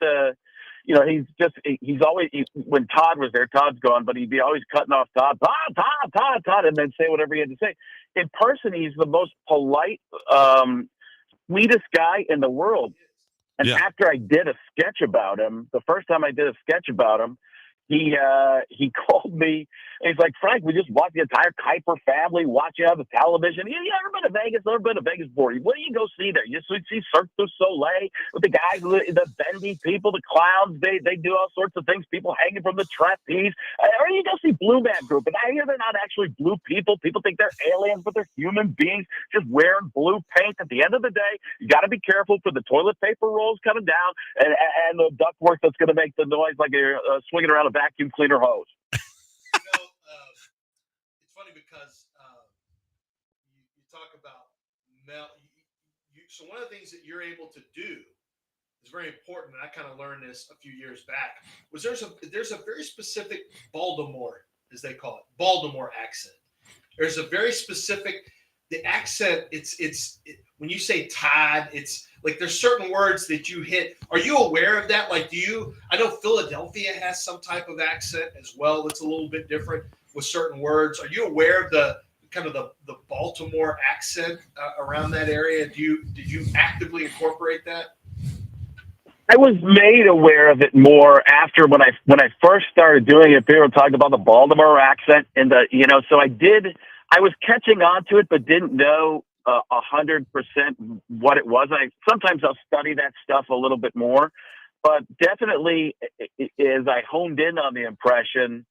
he's always when Todd was there, Todd's gone, but he'd be always cutting off Todd, and then say whatever he had to say. In person, he's the most polite, sweetest guy in the world. And after I did a sketch about him, the first time I did a sketch about him, he called me and he's like, Frank, we just watched the entire Kiper family watching on the television. You ever been to Vegas? Never been to Vegas before. What do you go see there? You see Cirque du Soleil with the guys, the bendy people, the clowns. They do all sorts of things. People hanging from the trapeze. Or you go see Blue Man Group. And I hear they're not actually blue people. People think they're aliens, but they're human beings just wearing blue paint. At the end of the day, you got to be careful for the toilet paper rolls coming down and the ductwork that's going to make the noise like you're swinging around a vacuum cleaner hose. It's funny because you talk about Mel. So one of the things that you're able to do is very important, and I kind of learned this a few years back. Was there's a very specific Baltimore, as they call it, Baltimore accent. There's a very specific the accent. It's when you say Todd, it's like there's certain words that you hit. Are you aware of that? Like, I know Philadelphia has some type of accent as well that's a little bit different with certain words. Are you aware of the kind of the Baltimore accent around that area? Did you actively incorporate that? I was made aware of it more after when I first started doing it. People were talking about the Baltimore accent and so I was catching on to it, but didn't know 100% what it was. Sometimes I'll study that stuff a little bit more, but definitely as I honed in on the impression,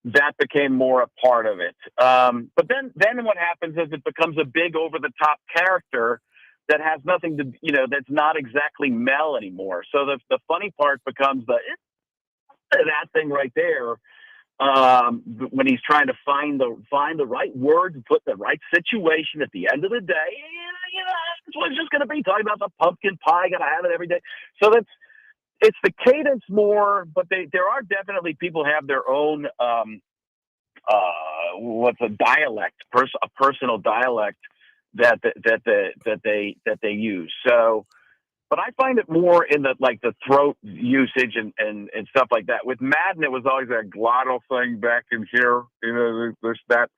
that became more a part of it. But then what happens is it becomes a big over the top character that has nothing to, that's not exactly Mel anymore. So the funny part becomes that thing right there. When he's trying to find the right word to put the right situation at the end of the day, that's what it's just going to be, talking about the pumpkin pie, got to have it every day. So it's the cadence more, but there are definitely people have their own, what's a dialect, a personal dialect that they use. So, but I find it more in the throat usage and stuff like that. With Madden, it was always that glottal thing back in here. There's that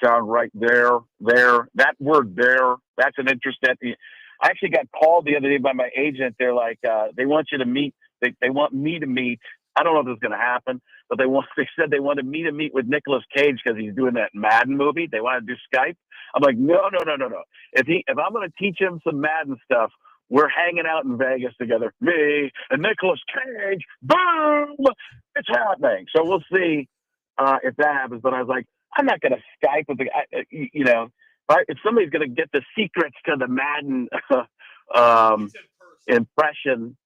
sound right there, that word there. That's an interesting. I actually got called the other day by my agent. They're like, they want you to meet. They want me to meet. I don't know if this is going to happen, but they said they wanted me to meet with Nicolas Cage because he's doing that Madden movie. They want to do Skype. I'm like, no. If I'm going to teach him some Madden stuff, we're hanging out in Vegas together. Me and Nicolas Cage. Boom! It's happening. So we'll see if that happens. But I was like, I'm not going to Skype with the guy. If somebody's going to get the secrets to the Madden impression,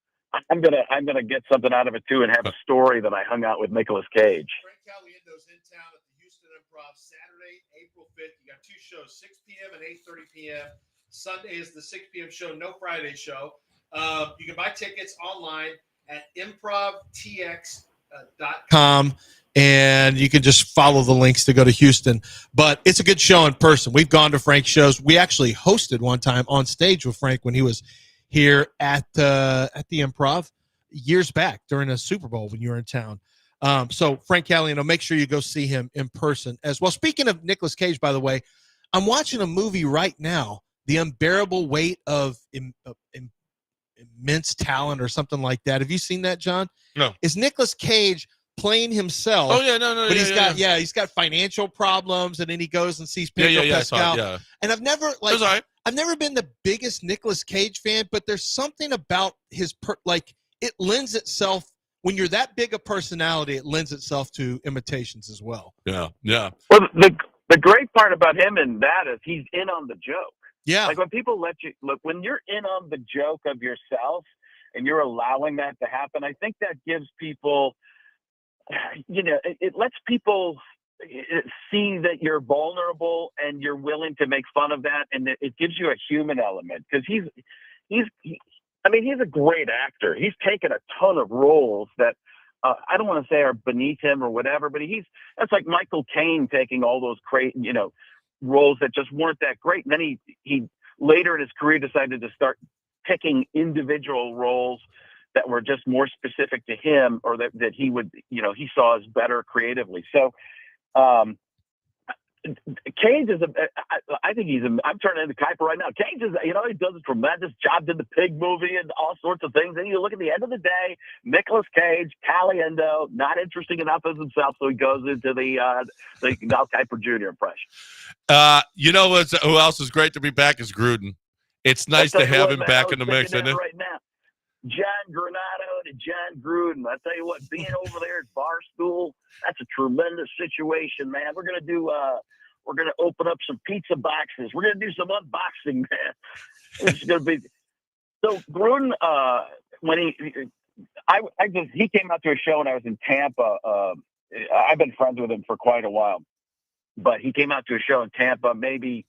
I'm gonna get something out of it too and have a story that I hung out with Nicolas Cage. Frank Caliendo's in town at the Houston Improv Saturday, April 5th. You got two shows, 6 p.m. and 8:30 p.m. Sunday is the 6 p.m. show, no Friday show. You can buy tickets online at improvtx.com, and you can just follow the links to go to Houston. But it's a good show in person. We've gone to Frank's shows. We actually hosted one time on stage with Frank when he was here at the Improv years back during a Super Bowl when you were in town. So Frank Caliendo, make sure you go see him in person as well. Speaking of Nicolas Cage, by the way, I'm watching a movie right now, The Unbearable Weight of Immense Talent or something like that. Have you seen that, John? No. Is Nicolas Cage playing himself? Oh yeah, no, but he's got financial problems, and then he goes and sees Pedro Pascal. And I've never I've never been the biggest Nicolas Cage fan, but there's something about his it lends itself when you're that big a personality. It lends itself to imitations as well. Yeah. Well, the great part about him in that is he's in on the joke. Yeah. Like when people let you look, when you're in on the joke of yourself and you're allowing that to happen, I think that gives people, it lets people see that you're vulnerable and you're willing to make fun of that. And it gives you a human element because he's a great actor. He's taken a ton of roles that I don't want to say are beneath him or whatever, but that's like Michael Caine taking all those roles that just weren't that great. And then he later in his career decided to start picking individual roles that were just more specific to him or that he would, he saw as better creatively. So, Cage is I think I'm turning into Kuiper right now. Cage is, he does a tremendous job, did the Pig movie and all sorts of things. And you look at the end of the day, Nicolas Cage, Caliendo, not interesting enough as himself. So he goes into the Al Kuiper Jr. impression. Who else is great to be back is Gruden. It's nice to have him back in the mix, isn't it? Right now, John Granado to John Gruden. I tell you what, being over there at Barstool, that's a tremendous situation, man. We're gonna open up some pizza boxes. We're gonna do some unboxing, man. It's gonna be so Gruden. When he came out to a show when I was in Tampa. I've been friends with him for quite a while, but he came out to a show in Tampa maybe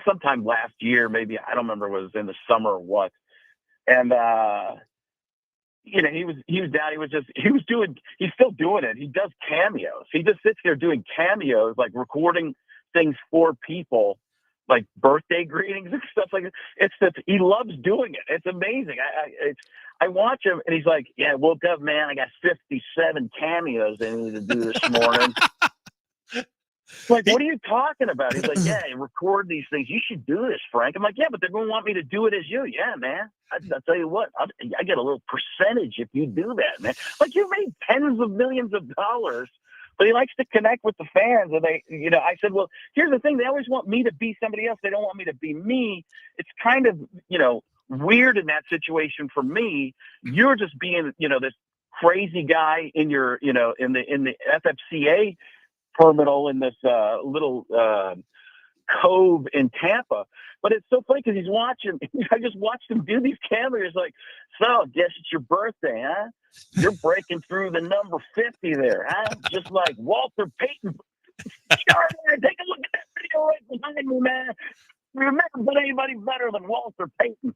sometime last year. Maybe I don't remember if it was in the summer or what. And he was down. He's still doing it. He does cameos. He just sits there doing cameos, like recording things for people, like birthday greetings and stuff like that. He loves doing it. It's amazing. I watch him and he's like, yeah, I woke up, man. I got 57 cameos I need to do this morning. Like, what are you talking about? He's like, yeah, record these things. You should do this, Frank. I'm like, yeah, but they're going to want me to do it as you. Yeah, man. I'll tell you what, I get a little percentage if you do that, man. Like, you made tens of millions of dollars, but he likes to connect with the fans. And I said, well, here's the thing. They always want me to be somebody else. They don't want me to be me. It's kind of, weird in that situation for me. You're just being, this crazy guy in your, in the FFCA terminal in this little cove in Tampa. But it's so funny because he's watching. I just watched him do these cameos. Like, so guess it's your birthday, huh? You're breaking through the number 50 there, huh? Just like Walter Payton. Sure, man, take a look at that video right behind me, man. Remember, anybody better than Walter Payton?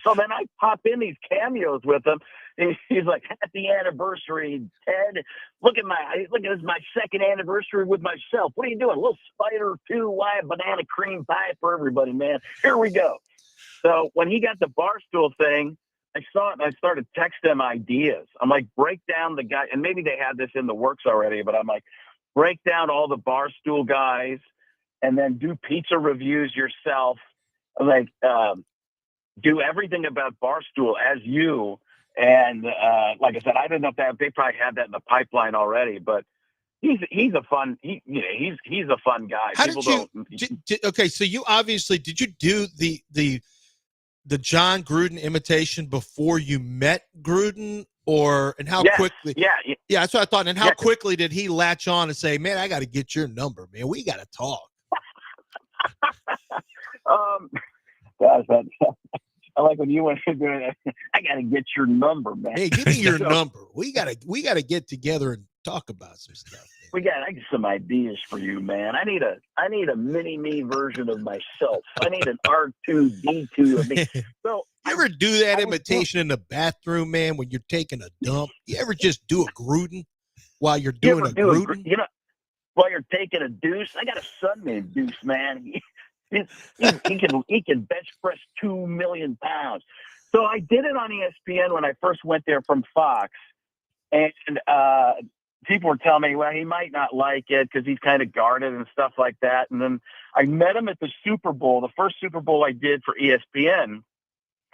So then I pop in these cameos with him. And he's like, happy anniversary, Ted. Look at this is my second anniversary with myself. What are you doing? A little spider 2-wide banana cream pie for everybody, man. Here we go. So when he got the Barstool thing, I saw it and I started texting him ideas. I'm like, break down the guy, and maybe they had this in the works already, but I'm like, break down all the Barstool guys and then do pizza reviews yourself. I'm like, do everything about Barstool as you. And like I said, I don't know if they probably had that in the pipeline already, but he's a fun he's a fun guy. Okay, so you obviously did you do the John Gruden imitation before you met Gruden, and how quickly? Yeah, that's what I thought. And how quickly did he latch on and say, "Man, I got to get your number, man. We got to talk." Gosh, I like when you went to do it. I got to get your number, man. Hey, give me your number. We gotta get together and talk about some stuff. I got some ideas for you, man. I need a mini me version of myself. I need an R2D2 of me. So you ever do that imitation in the bathroom, man, when you're taking a dump? You ever just do a Gruden while you're doing a Gruden? While you're taking a deuce. I got a son named Deuce, man. He can bench press 2 million pounds. So I did it on ESPN when I first went there from Fox, and people were telling me, well, he might not like it because he's kind of guarded and stuff like that. And then I met him at the Super Bowl, the first Super Bowl I did for ESPN.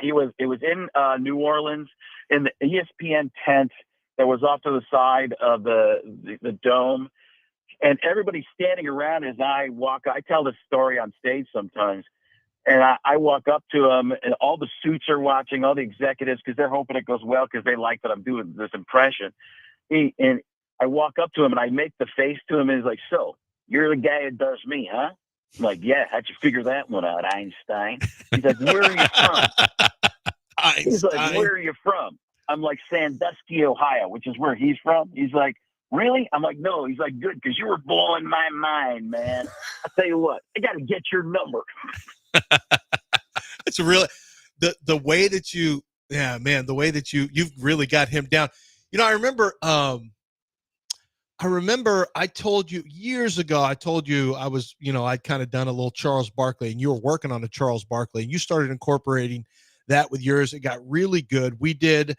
It was in New Orleans in the ESPN tent that was off to the side of the dome, and everybody's standing around as I walk. I tell this story on stage sometimes, and I walk up to him, and all the suits are watching, all the executives, because they're hoping it goes well because they like that I'm doing this impression. And I walk up to him and I make the face to him, and he's like, "So you're the guy that does me, huh?" I'm like, "Yeah, how'd you figure that one out, Einstein?" He's like, "Where are you from?" He's like, "Where are you from?" I'm like, "Sandusky, Ohio," which is where he's from. He's like, "Really?" I'm like, "No." He's like, "Good, because you were blowing my mind, man. I'll tell you what, I got to get your number." It's really the way that you, yeah, man, the way that you've really got him down. You know, I remember I told you years ago, I was, I'd kind of done a little Charles Barkley, and you were working on a Charles Barkley, and you started incorporating that with yours. It got really good. We did,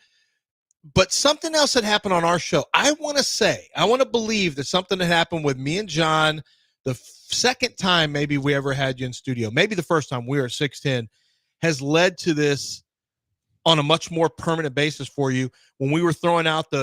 but something else had happened on our show. I want to believe that something that happened with me and John the second time maybe we ever had you in studio, maybe the first time we were at 610, has led to this on a much more permanent basis for you when we were throwing out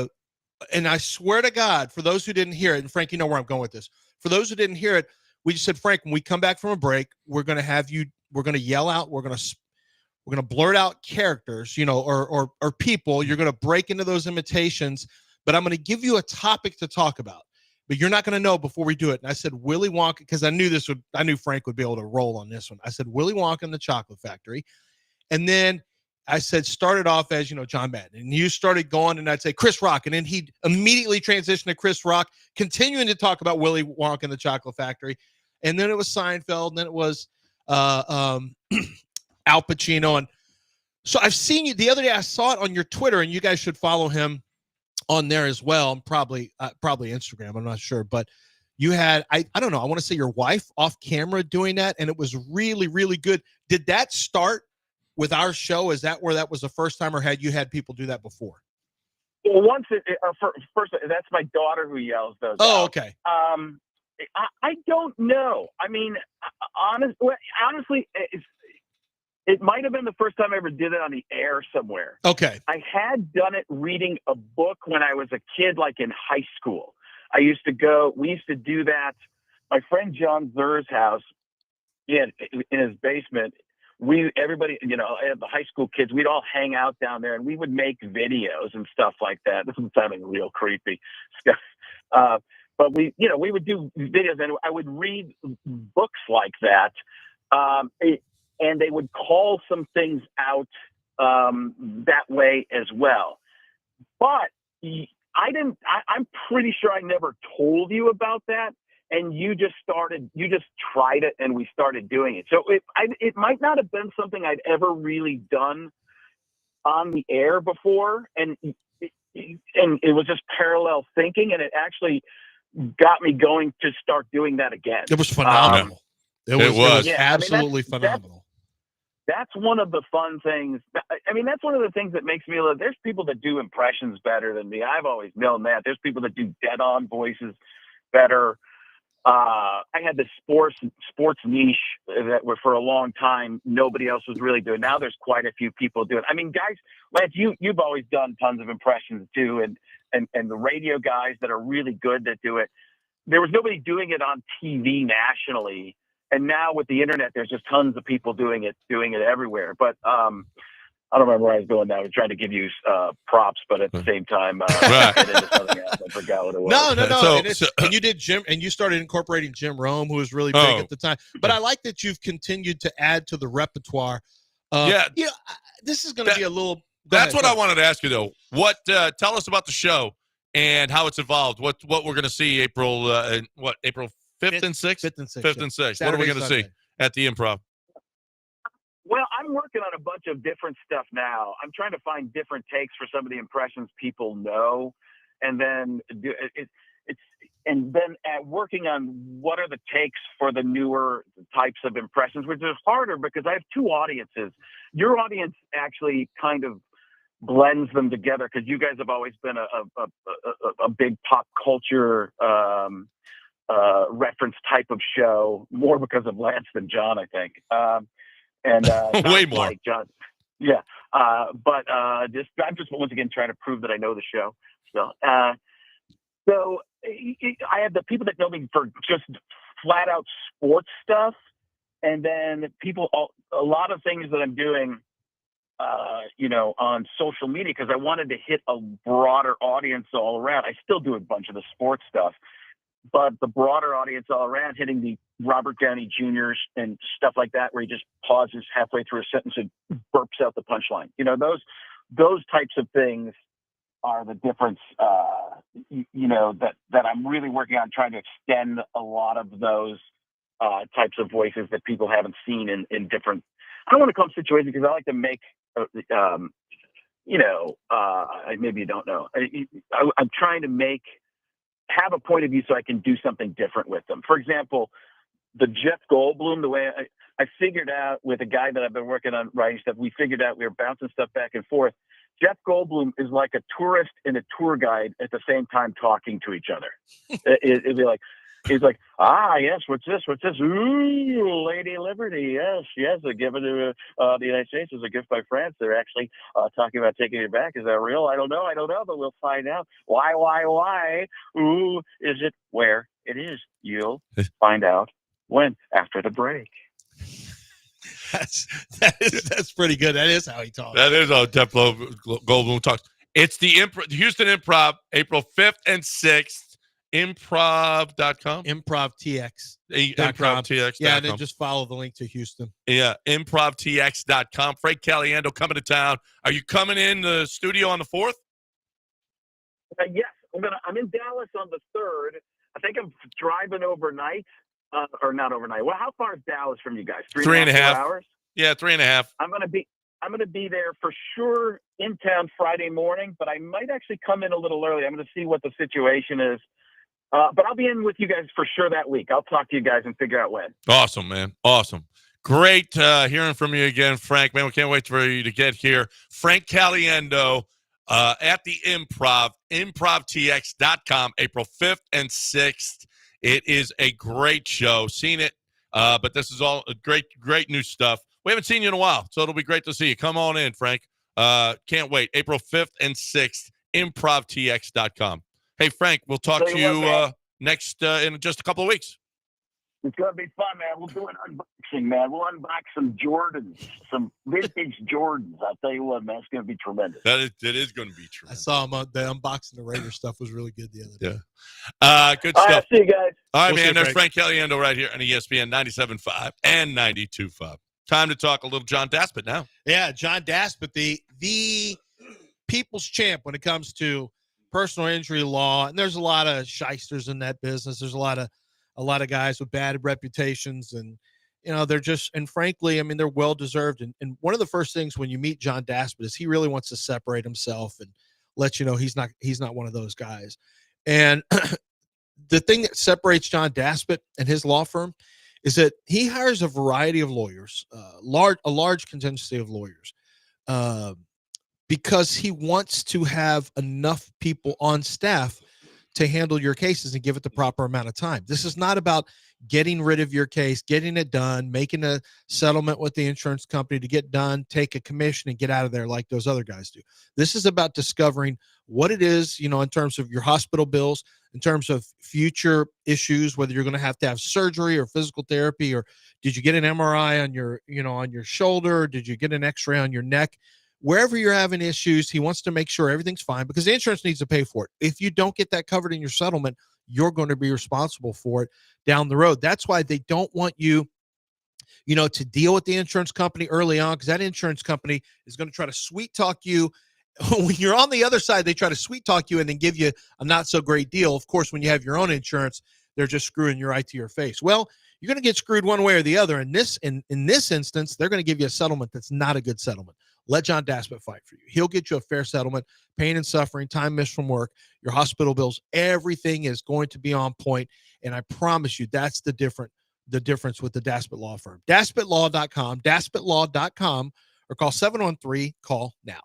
and I swear to God, for those who didn't hear it, and Frank, you know where I'm going with this. For those who didn't hear it, we just said, Frank, when we come back from a break, we're going to yell out, we're going to blurt out characters, or people. You're going to break into those imitations, but I'm going to give you a topic to talk about, but you're not going to know before we do it. And I said, Willy Wonka, because I knew Frank would be able to roll on this one. I said, Willy Wonka and the Chocolate Factory. And then I said, started off as, John Madden, and you started going, and I'd say Chris Rock. And then he'd immediately transition to Chris Rock, continuing to talk about Willy Wonka and the Chocolate Factory. And then it was Seinfeld, and then it was Al Pacino. And so I've seen you the other day. I saw it on your Twitter, and you guys should follow him on there as well. And probably Instagram. I'm not sure, but you had, I don't know, I want to say your wife off camera doing that. And it was really, really good. Did that start with our show? Is that where that was the first time, or had you had people do that before? Well, first, that's my daughter who yells those. Oh, out. okay. I don't know. I mean, honestly, it might have been the first time I ever did it on the air somewhere. Okay. I had done it reading a book when I was a kid, like in high school. We used to do that. My friend John Zer's house, in his basement, everybody, the high school kids, we'd all hang out down there, and we would make videos and stuff like that. This is sounding real creepy. But we would do videos, and I would read books like that. And they would call some things out that way as well. But I'm pretty sure I never told you about that. And you just tried it, and we started doing it. So it might not have been something I'd ever really done on the air before. And it was just parallel thinking, and it actually got me going to start doing that again. It was phenomenal. It was absolutely phenomenal. That's one of the fun things. I mean, that's one of the things that makes me there's people that do impressions better than me. I've always known that. There's people that do dead-on voices better. I had the sports niche that were for a long time nobody else was really doing. Now there's quite a few people doing. I mean, guys, Lance, you've always done tons of impressions too, and the radio guys that are really good that do it. There was nobody doing it on TV nationally. And now with the internet, there's just tons of people doing it everywhere. But I don't remember where I was going now. I was trying to give you props, but at the same time, I forgot what it was. No. And you did Jim, and you started incorporating Jim Rome, who was really big at the time. But I like that you've continued to add to the repertoire. This is going to be a little. That's what I wanted to ask you, though. What? Tell us about the show and how it's evolved. What we're going to see April 5th and 6th? 5th and 6th. 5th and 6th. What are we going to see at the Improv? Well, I'm working on a bunch of different stuff now. I'm trying to find different takes for some of the impressions people know, and then and then working on what are the takes for the newer types of impressions, which is harder because I have two audiences. Your audience actually kind of blends them together because you guys have always been a big pop culture reference type of show, more because of Lance than John, I think. Way more. Like John. Yeah. But I'm just once again trying to prove that I know the show. So I have the people that know me for just flat out sports stuff. And then a lot of things that I'm doing, on social media, because I wanted to hit a broader audience all around. I still do a bunch of the sports stuff, but the broader audience all around, hitting the Robert Downey Jr.'s and stuff like that, where he just pauses halfway through a sentence and burps out the punchline. Those types of things are the difference, that I'm really working on, trying to extend a lot of those types of voices that people haven't seen in different, I don't want to call them situations, because I like to make, maybe you don't know. I'm trying to have a point of view so I can do something different with them. For example, the Jeff Goldblum, the way I figured out with a guy that I've been working on writing stuff, we figured out we were bouncing stuff back and forth. Jeff Goldblum is like a tourist and a tour guide at the same time talking to each other. It'd be like, he's like, yes, what's this? Ooh, Lady Liberty, yes, they're given to the United States as a gift by France. They're actually talking about taking it back. Is that real? I don't know, but we'll find out. Why? Ooh, is it? Where? It is. You'll find out when, after the break. That's pretty good. That is how he talks. That is how Jeff Goldblum talks. It's the Houston Improv, April 5th and 6th. Improv.com. ImprovTX. ImprovTX. Yeah, and then just follow the link to Houston. Yeah, ImprovTX.com. Frank Caliendo coming to town. Are you coming in the studio on the 4th? Yes, I'm in Dallas on the 3rd. I think I'm driving overnight. Or not overnight. Well, how far is Dallas from you guys? 3.5 hours? Yeah, 3.5. I'm gonna be there for sure in town Friday morning, but I might actually come in a little early. I'm gonna see what the situation is. But I'll be in with you guys for sure that week. I'll talk to you guys and figure out when. Awesome, man. Awesome. Great hearing from you again, Frank. Man, we can't wait for you to get here. Frank Caliendo at the Improv, ImprovTX.com, April 5th and 6th. It is a great show. Seen it, but this is all great new stuff. We haven't seen you in a while, so it'll be great to see you. Come on in, Frank. Can't wait. April 5th and 6th, ImprovTX.com. Hey, Frank, we'll talk to you next in just a couple of weeks. It's going to be fun, man. We'll do an unboxing, man. We'll unbox some Jordans, some vintage Jordans. I'll tell you what, man, it's going to be tremendous. It is going to be tremendous. I saw him the unboxing the Raider stuff was really good the other day. Yeah. Good stuff. All right, see you guys. All right, man. There's Frank Caliendo right here on ESPN 97.5 and 92.5. Time to talk a little John Daspit now. Yeah, John Daspit, the people's champ when it comes to personal injury law. And there's a lot of shysters in that business. There's a lot of guys with bad reputations, and they're just, and frankly, I mean, they're well deserved. And one of the first things when you meet John Daspit is he really wants to separate himself and let you know he's not one of those guys. And the thing that separates John Daspit and his law firm is that he hires a variety of lawyers, a large contingency of lawyers, because he wants to have enough people on staff to handle your cases and give it the proper amount of time. This is not about getting rid of your case, getting it done, making a settlement with the insurance company to get done, take a commission and get out of there like those other guys do. This is about discovering what it is, in terms of your hospital bills, in terms of future issues, whether you're going to have surgery or physical therapy, or did you get an MRI on your shoulder? Did you get an X-ray on your neck? Wherever you're having issues, he wants to make sure everything's fine because the insurance needs to pay for it. If you don't get that covered in your settlement, you're going to be responsible for it down the road. That's why they don't want you, to deal with the insurance company early on, because that insurance company is going to try to sweet talk you. When you're on the other side, they try to sweet talk you and then give you a not so great deal. Of course, when you have your own insurance, they're just screwing you right to your face. Well, you're going to get screwed one way or the other. In this instance, they're going to give you a settlement that's not a good settlement. let John Daspit fight for you. He'll get you a fair settlement, pain and suffering, time missed from work, your hospital bills, everything is going to be on point. And I promise you, that's the difference with the Daspit Law Firm. DaspitLaw.com, DaspitLaw.com, or call 713-CALL-NOW.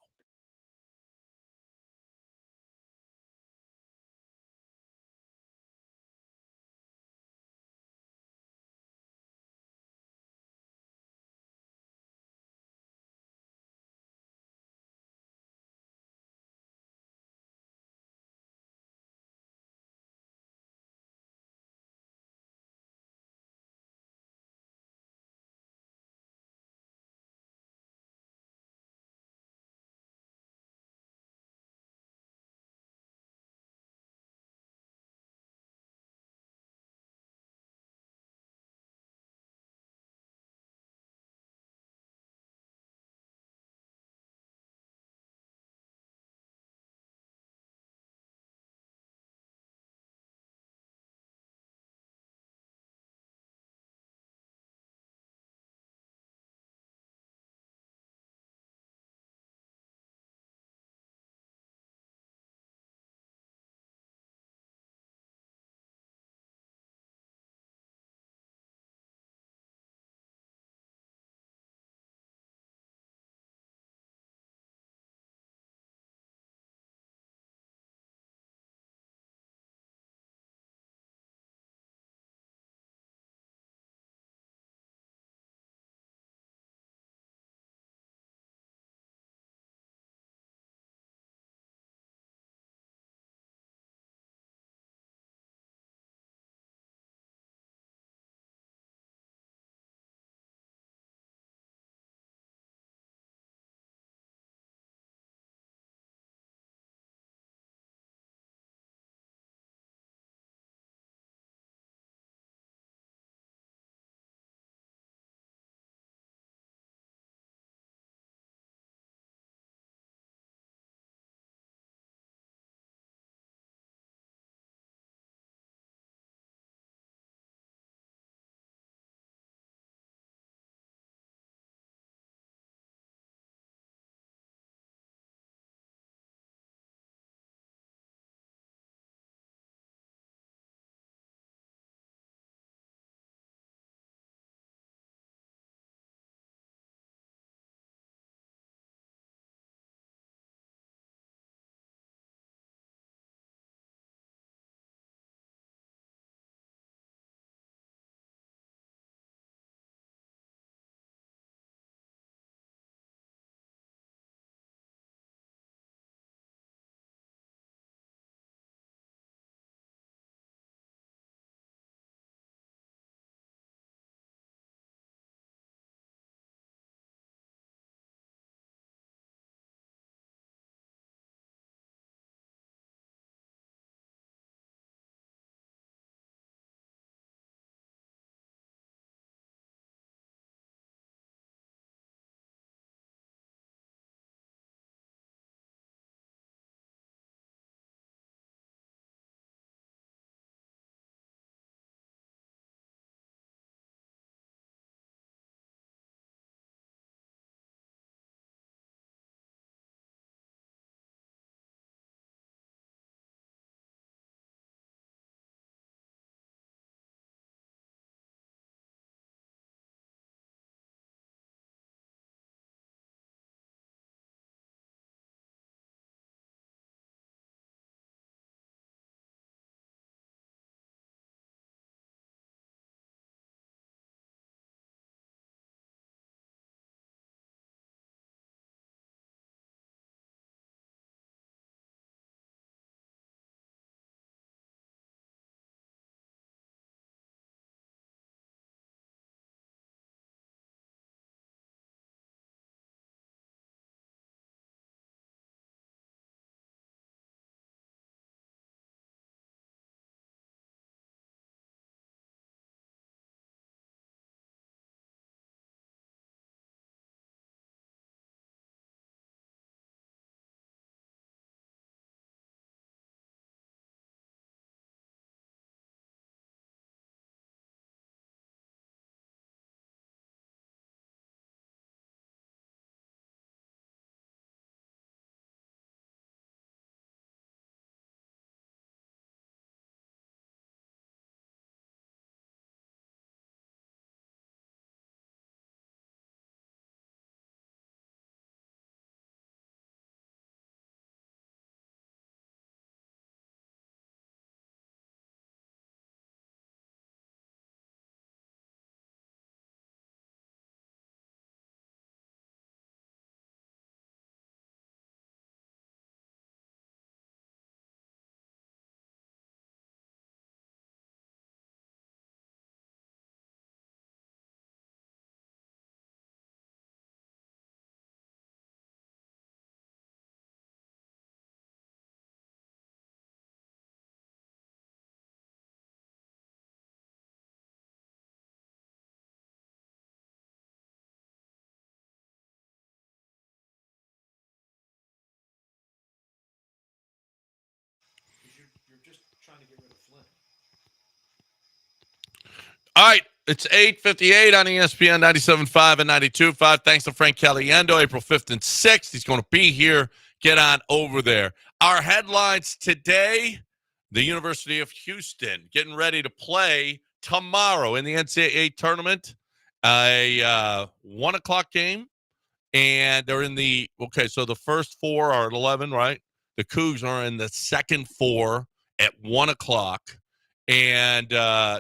All right, it's 8:58 on ESPN 97.5 and 92.5. Thanks to Frank Caliendo, April 5th and 6th. He's going to be here. Get on over there. Our headlines today, the University of Houston getting ready to play tomorrow in the NCAA tournament, a 1 o'clock game. And they're in so the first 4 are at 11, right? The Cougs are in the second 4 at 1 o'clock. And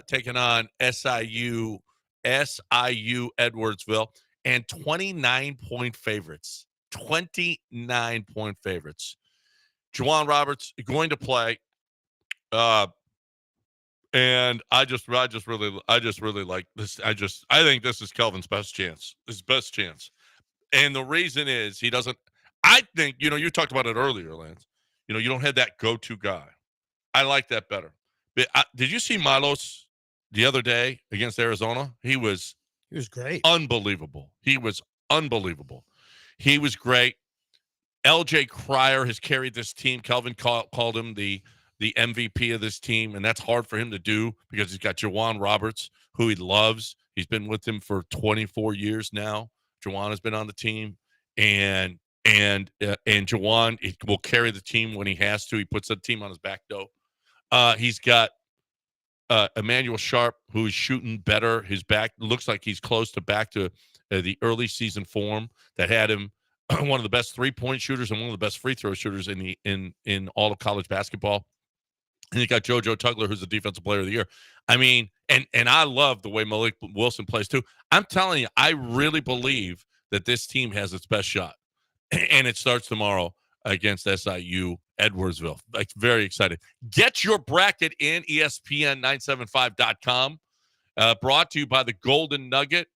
taking on SIU Edwardsville, and 29-point favorites. 29-point favorites. Juwan Roberts going to play, and I just really like this. I think this is Kelvin's best chance. His best chance, and the reason is he doesn't. I think you talked about it earlier, Lance. You don't have that go-to guy. I like that better. But did you see Milos the other day against Arizona? He was great. Unbelievable. He was unbelievable. He was great. LJ Cryer has carried this team. Kelvin called him the MVP of this team, and that's hard for him to do because he's got Juwan Roberts, who he loves. He's been with him for 24 years now. Juwan has been on the team, and Juwan will carry the team when he has to. He puts the team on his back, though. He's got Emmanuel Sharp, who is shooting better. His back looks like he's close to back to the early season form that had him one of the best 3-point shooters and one of the best free throw shooters in all of college basketball. And you got JoJo Tugler, who's the defensive player of the year. I mean, and I love the way Malik Wilson plays too. I'm telling you, I really believe that this team has its best shot, and it starts tomorrow against SIU Edwardsville. Like, very excited. Get your bracket in ESPN975.com. Brought to you by the Golden Nugget.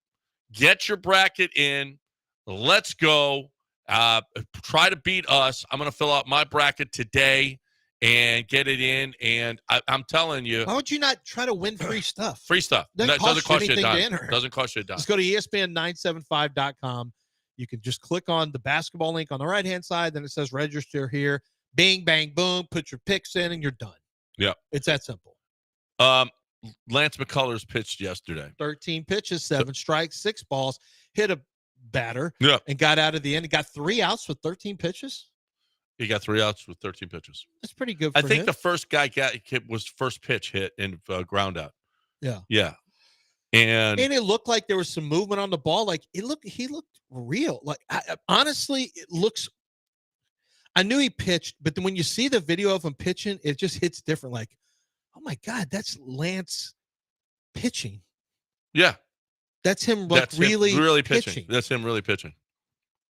Get your bracket in. Let's go. Try to beat us. I'm going to fill out my bracket today and get it in. And I'm telling you. Why would you not try to win free stuff? Free stuff. Doesn't cost you a dime. Doesn't cost you a dime. Just go to ESPN975.com. You can just click on the basketball link on the right-hand side. Then it says register here. Bing, bang, boom. Put your picks in, and you're done. Yeah. It's that simple. Lance McCullers pitched yesterday. 13 pitches, 7 strikes, 6 balls. Hit a batter. Yeah. And got out of the end. He got 3 outs with 13 pitches. He got 3 outs with 13 pitches. That's pretty good for him. I think the first guy was first pitch hit and ground out. Yeah. Yeah. And it looked like there was some movement on the ball. Like he looked real. Like honestly, it looks. I knew he pitched, but then when you see the video of him pitching, it just hits different. Like, oh my God, that's Lance pitching. Yeah, that's him. Really pitching. That's him really pitching.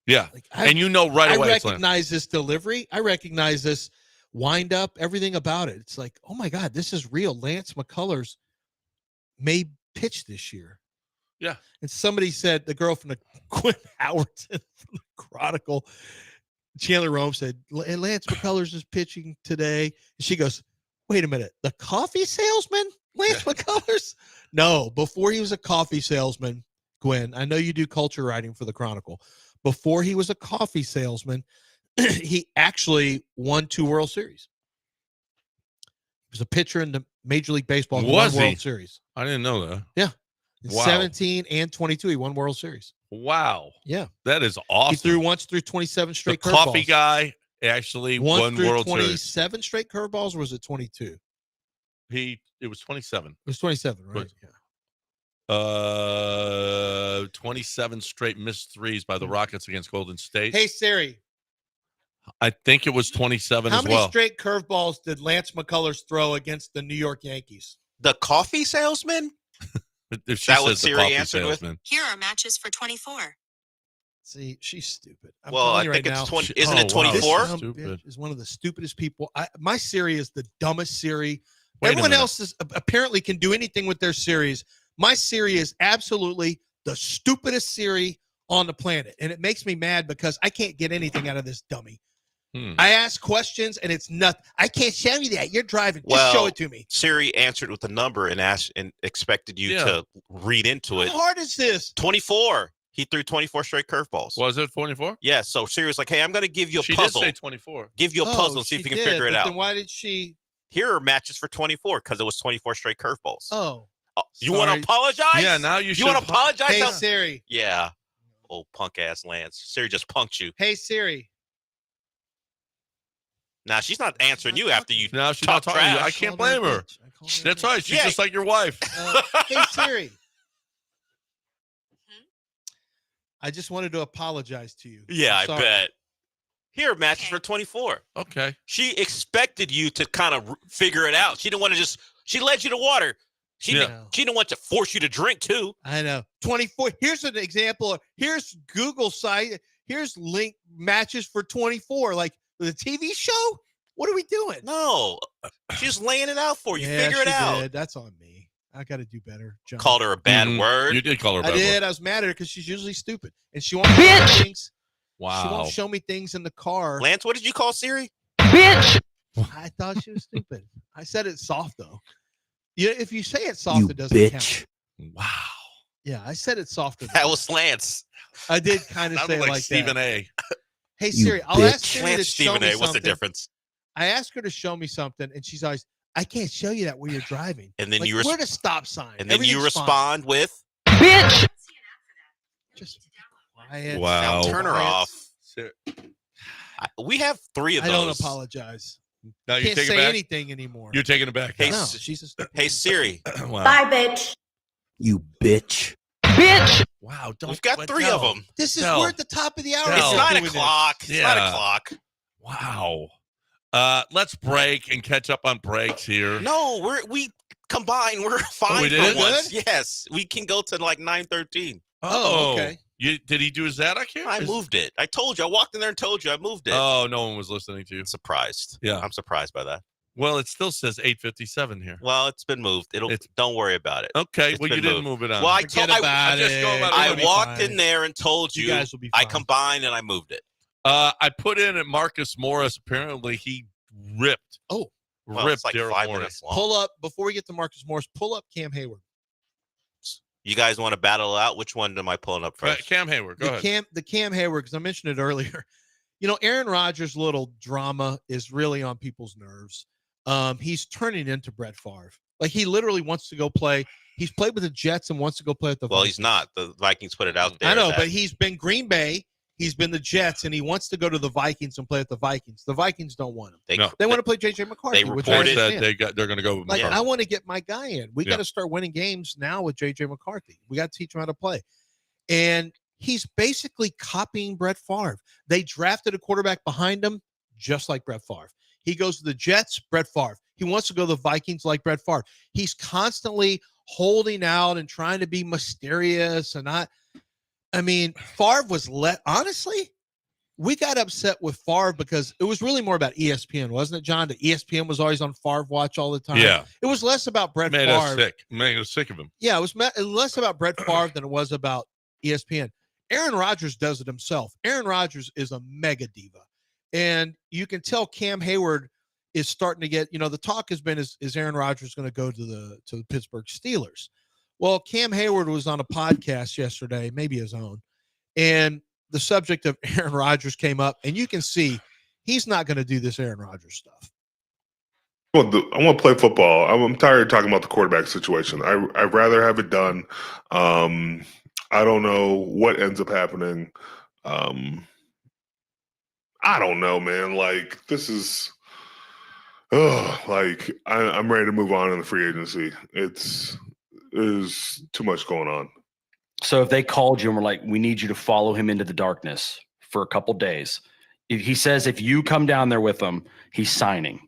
Yeah, like, and right away. I recognize this delivery. I recognize this wind up. Everything about it. It's like, oh my God, this is real. Lance McCullers may pitch this year. Yeah. And somebody said, the girl from the Quinn Howardson from the Chronicle, Chandler Rome said, and Lance McCullers is pitching today. And she goes, wait a minute, the coffee salesman, Lance McCullers? No, before he was a coffee salesman, Gwen, I know you do culture writing for the Chronicle. Before he was a coffee salesman, he actually won 2 World Series. He was a pitcher in the Major League Baseball. World Series. I didn't know that. Yeah. Wow. 17 and 22, he won World Series. Wow. Yeah. That is awesome. He threw once through 27 straight curveballs. The coffee guy actually won World Series. 27 straight curveballs, or was it 22? It was 27. It was 27, right? Yeah. 27 straight missed threes by the Rockets against Golden State. Hey, Siri. I think it was 27 How as many well. straight curveballs did Lance McCullers throw against the New York Yankees? The coffee salesman? If she That says what Siri answered with? Here are matches for 24. See, she's stupid. Well, I think it's 20. Isn't it 24? This stupid. Is one of the stupidest people. My Siri is the dumbest Siri. Wait a Everyone minute. else apparently can do anything with their Siris. My Siri is absolutely the stupidest Siri on the planet. And it makes me mad because I can't get anything out of this dummy. I ask questions and it's nothing. I can't show you that. You're driving. Just show it to me. Siri answered with a number and asked and expected you to read into it. How hard is this? 24. He threw 24 straight curveballs. Was it 24? Yeah. So Siri was like, hey, I'm going to give you a she puzzle. She did say 24. Give you a puzzle and see if you can figure it out. Then why did she? Here are matches for 24 because it was 24 straight curveballs. Oh, You want to sorry. apologize? Yeah, now you want to should apologize? Hey now? Siri. Yeah. Old punk ass Lance. Siri just punked you. Hey Siri. Now she's not answering you after you. Now she's not talk talking to you. trash. I can't blame her. That's right. She's Yeah. just like your wife. Hey Siri. I just wanted to apologize to you. Yeah, I Sorry. bet. Here are matches for 24. Okay. She expected you to kind of figure it out. She didn't want to just. She led you to water. She didn't want to force you to drink too. I know. 24. Here's an example. Here's Google site. Here's link matches for 24. Like the TV show. What are we doing? No, she's laying it out for you. Yeah, Figure it she out. did. That's on me. I got to do better. John. Called her a bad word. You did call her a I bad did. word. I was mad at her because she's usually stupid, and she won't show me things. Wow. She won't show me things in the car. Lance, what did you call Siri? I thought she was stupid. I said it soft though. Yeah, if you say it soft, it doesn't count. Wow. Yeah, I said it softer. That was Lance. I did kind of say Sounded it like like Stephen that. A. Hey Siri, I'll ask Siri to Lance, show Stephen me A. something. What's the difference? I asked her to show me something, and she's always, I can't show you that where you're driving. And then like, you where the stop sign? and then you Everything's fine. respond with Just quiet. Wow. now turn her Quiet. off. We have 3 of I those. don't apologize. Now you Can't take it say back. anything anymore. You're taking it back. Hey, no, now. she's a stupid. Hey Siri, Wow. bitch. You bitch. Wow. Don't, we've got 3 of them. This is Hell. we're at the top of the hour. Hell. It's Oh, 9 doing this. o'clock. It's 9 Yeah. o'clock. Wow. Let's break and catch up on breaks here. No, we combined. We're fine we for did? once. Yes, we can go to like 9:13. Oh, okay. Did he do his that? I can't. I moved it. I told you. I walked in there and told you I moved it. Oh, no one was listening to you. I'm surprised. Yeah. I'm surprised by that. Well, it still says 8:57 here. Well, it's been moved. Don't worry about it. Okay. It's Well, you been didn't moved. move it on. Well, I Forget told about just go it. about it. I It'll be walked fine. in there and told You you guys will be I fine. combined and I moved it. I put in at Marcus Morris. Apparently, he ripped. Oh, Well, ripped it's like Daryl 5 Morey. minutes long. pull up before we get to Marcus Morris. Pull up Cam Hayward. You guys want to battle it out? Which one am I pulling up first? Cam Hayward. Go ahead. The Cam Hayward, because I mentioned it earlier. You know, Aaron Rodgers' little drama is really on people's nerves. He's turning into Brett Favre. Like he literally wants to go play. He's played with the Jets and wants to go play with the Well, Vikings. he's not. The Vikings put it out there. I know, that- but he's been Green Bay. He's been the Jets, and he wants to go to the Vikings and play with the Vikings. The Vikings don't want him. they, No. They want to play JJ McCarthy. They which I reported Said understand. they're going to go with Like, McCarthy. I want to get my guy in. We Yeah. got to start winning games now with JJ McCarthy. We got to teach him how to play. And he's basically copying Brett Favre. They drafted a quarterback behind him, just like Brett Favre. He goes to the Jets, Brett Favre. He wants to go to the Vikings like Brett Favre. He's constantly holding out and trying to be mysterious. And I mean, Favre was honestly, we got upset with Favre because it was really more about ESPN, wasn't it, John? The ESPN was always on Favre watch all the time. Yeah. It was less about Brett Made us Favre. sick. Made us sick of him. Yeah, it was less about Brett Favre than it was about ESPN. Aaron Rodgers does it himself. Aaron Rodgers is a mega diva. And you can tell Cam Hayward is starting to get, the talk has been, is Aaron Rodgers going to go to the Pittsburgh Steelers? Well, Cam Hayward was on a podcast yesterday, maybe his own, and the subject of Aaron Rodgers came up, and you can see he's not going to do this Aaron Rodgers stuff. Well, I want to play football. I'm tired of talking about the quarterback situation. I'd rather have it done. I don't know what ends up happening. I don't know, man. Like, this is, I'm ready to move on in the free agency. There's too much going on. So if they called you and were like, we need you to follow him into the darkness for a couple days, if he says if you come down there with him, he's signing.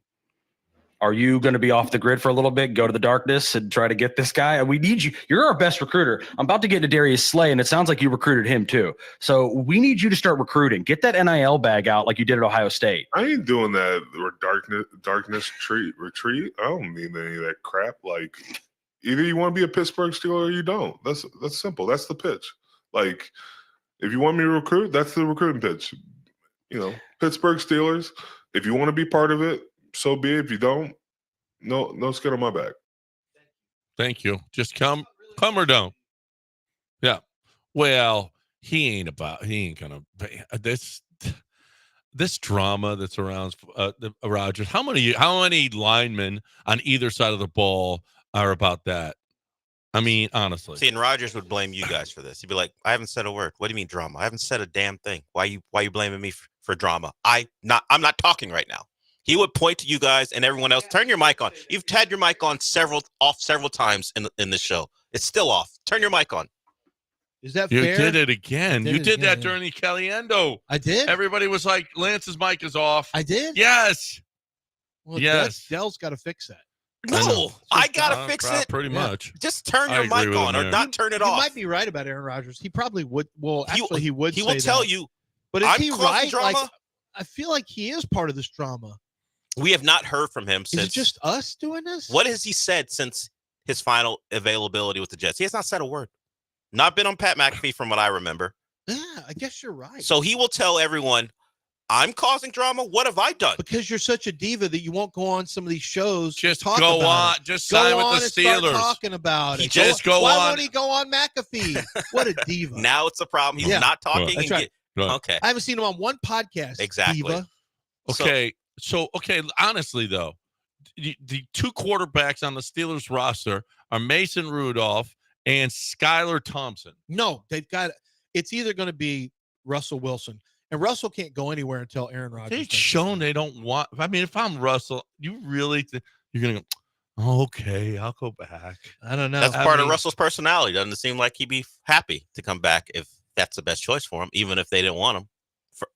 Are you going to be off the grid for a little bit, go to the darkness and try to get this guy? We need you. You're our best recruiter. I'm about to get to Darius Slay, and it sounds like you recruited him too. So we need you to start recruiting. Get that NIL bag out like you did at Ohio State. I ain't doing that darkness retreat. I don't need any of that crap. Like, either you want to be a Pittsburgh Steeler or you don't. That's simple. That's the pitch. Like, if you want me to recruit, that's the recruiting pitch. Pittsburgh Steelers, if you want to be part of it, so be it. If you don't, no skin on my back. Thank you. Just come or don't. Yeah. Well, he ain't gonna this. this drama that surrounds Rodgers. How many linemen on either side of the ball are about that? I mean, honestly. See, and Rodgers would blame you guys for this. He'd be like, "I haven't said a word. What do you mean drama? I haven't said a damn thing. Why you blaming me for drama? I'm not talking right now." He would point to you guys and everyone else. Turn your mic on. You've had your mic on several times in this show. It's still off. Turn your mic on. Is that you fair? did it again. You did that during the Caliendo. I did. Everybody was like, "Lance's mic is off." I did. Yes. Well, yes. Dell's got to fix that. No, I gotta fix it. Pretty much. Just turn your mic on or not turn it you off. You might be right about Aaron Rodgers. He probably would. Well, actually, he would. He will tell you. But is he right? Drama? Like, I feel like he is part of this drama. We have not heard from him since. Is it just us doing this? What has he said since his final availability with the Jets? He has not said a word. Not been on Pat McAfee from what I remember. Yeah, I guess you're right. So he will tell everyone, "I'm causing drama. What have I done?" Because you're such a diva that you won't go on some of these shows. Just talk go about on. it. Just go sign on with the and Steelers. Start talking about it. Just go Why on. won't he go on McAfee? What a diva. Now it's a problem. He's not talking. That's right. Okay. I haven't seen him on one podcast. Exactly. Diva. Okay. So honestly, though, the two quarterbacks on the Steelers roster are Mason Rudolph and Skylar Thompson. No, they've got it's either going to be Russell Wilson, and Russell can't go anywhere until Aaron Rodgers. They've shown they don't want. I mean, if I'm Russell, you really you're going to go, "Oh, okay, I'll go back." I don't know. That's part of Russell's personality. Doesn't it seem like he'd be happy to come back if that's the best choice for him, even if they didn't want him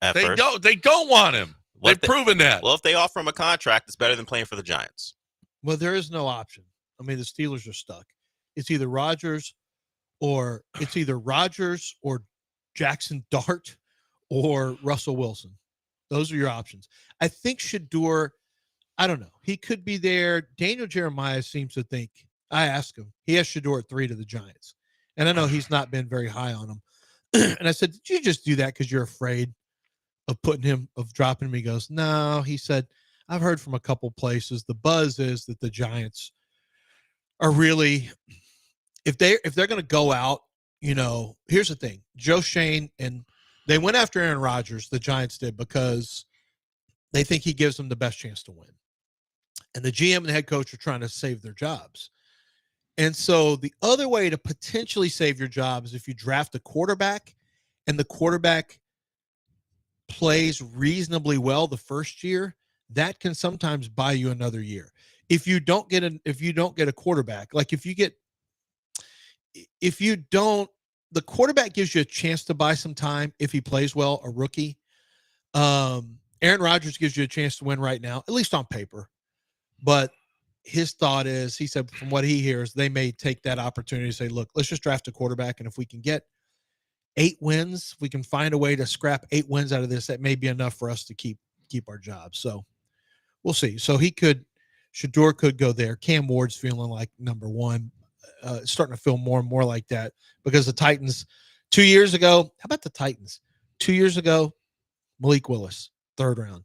at first? They don't want him. They've proven that. Well, if they offer him a contract, it's better than playing for the Giants. Well, there is no option. I mean, the Steelers are stuck. It's either Rodgers or Jackson Dart or Russell Wilson. Those are your options. I think Shador, I don't know. He could be there. Daniel Jeremiah seems to think, I asked him, he has Shador at 3 to the Giants. And I know he's not been very high on him. And I said, "Did you just do that because you're afraid of dropping him?" He goes, "No." He said, "I've heard from a couple places. The buzz is that the Giants are really, if they're going to go out, here's the thing. Joe Shane, and they went after Aaron Rodgers, the Giants did, because they think he gives them the best chance to win. And the GM and the head coach are trying to save their jobs. And so the other way to potentially save your job is if you draft a quarterback and the quarterback plays reasonably well the first year, that can sometimes buy you another year. If you don't get a quarterback, like the quarterback gives you a chance to buy some time if he plays well, a rookie. Aaron Rodgers gives you a chance to win right now, at least on paper. But his thought is, he said, from what he hears, they may take that opportunity to say, "Look, let's just draft a quarterback, and if we can get 8 wins, if we can find a way to scrap 8 wins out of this, that may be enough for us to keep our job." So we'll see. So Shador could go there. Cam Ward's feeling like number 1, starting to feel more and more like that, because the Titans 2 years ago, how about the Titans? 2 years ago, Malik Willis, 3rd round.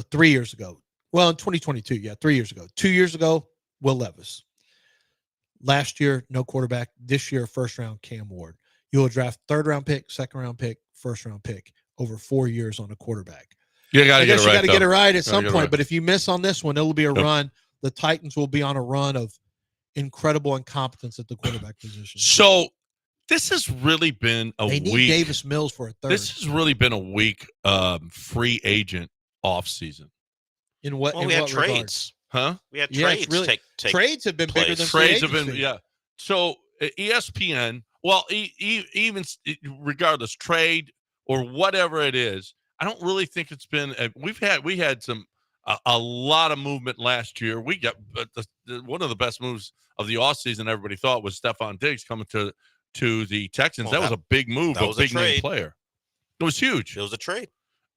3 years ago. Well, in 2022, 3 years ago. 2 years ago, Will Levis. Last year, no quarterback. This year, 1st round, Cam Ward. You will draft 3rd round pick, 2nd round pick, 1st round pick over 4 years on a quarterback. You got to get it right. You got to get it right at some point. But if you miss on this one, it'll be a run. The Titans will be on a run of incredible incompetence at the quarterback position. So this has really been a week. They need Davis Mills for a 3rd. This has really been a weak free agent offseason. In what? Well, in we had what trades. Regards? Huh? We had trades. Really, trades have been bigger than trades free have been, agency. So ESPN, well, even regardless, trade or whatever it is, I don't really think it's been. We had some a lot of movement last year. We got one of the best moves of the offseason. Everybody thought was Stephon Diggs coming to the Texans. Well, that was a big move, a big name player. It was huge. It was a trade.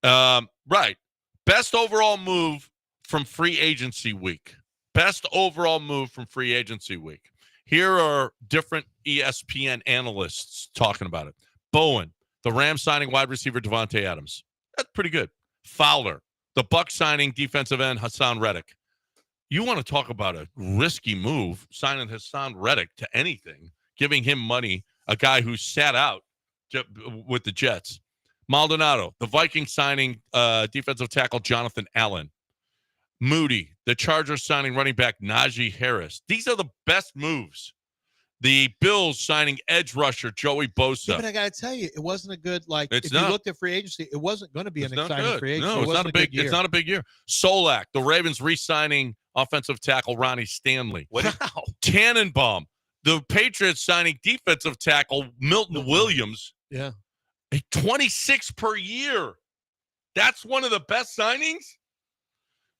Right. Best overall move from free agency week. Best overall move from free agency week. Here are different ESPN analysts talking about it. Bowen, the Rams signing wide receiver Devontae Adams. That's pretty good. Fowler, the Bucs signing defensive end Hassan Reddick. You want to talk about a risky move, signing Hassan Reddick to anything, giving him money, a guy who sat out, with the Jets. Maldonado, the Vikings signing defensive tackle Jonathan Allen. Moody, the Chargers signing running back Najee Harris. These are the best moves. The Bills signing edge rusher Joey Bosa. Yeah, but I got to tell you, it wasn't a good, like, It's if not. you looked at free agency, it wasn't going to be an exciting free agency. No, it it's not a big good year. It's not a big year. Solak, the Ravens re-signing offensive tackle Ronnie Stanley. Wow. Tannenbaum, the Patriots signing defensive tackle Milton Williams. Yeah. 26 per year. That's one of the best signings.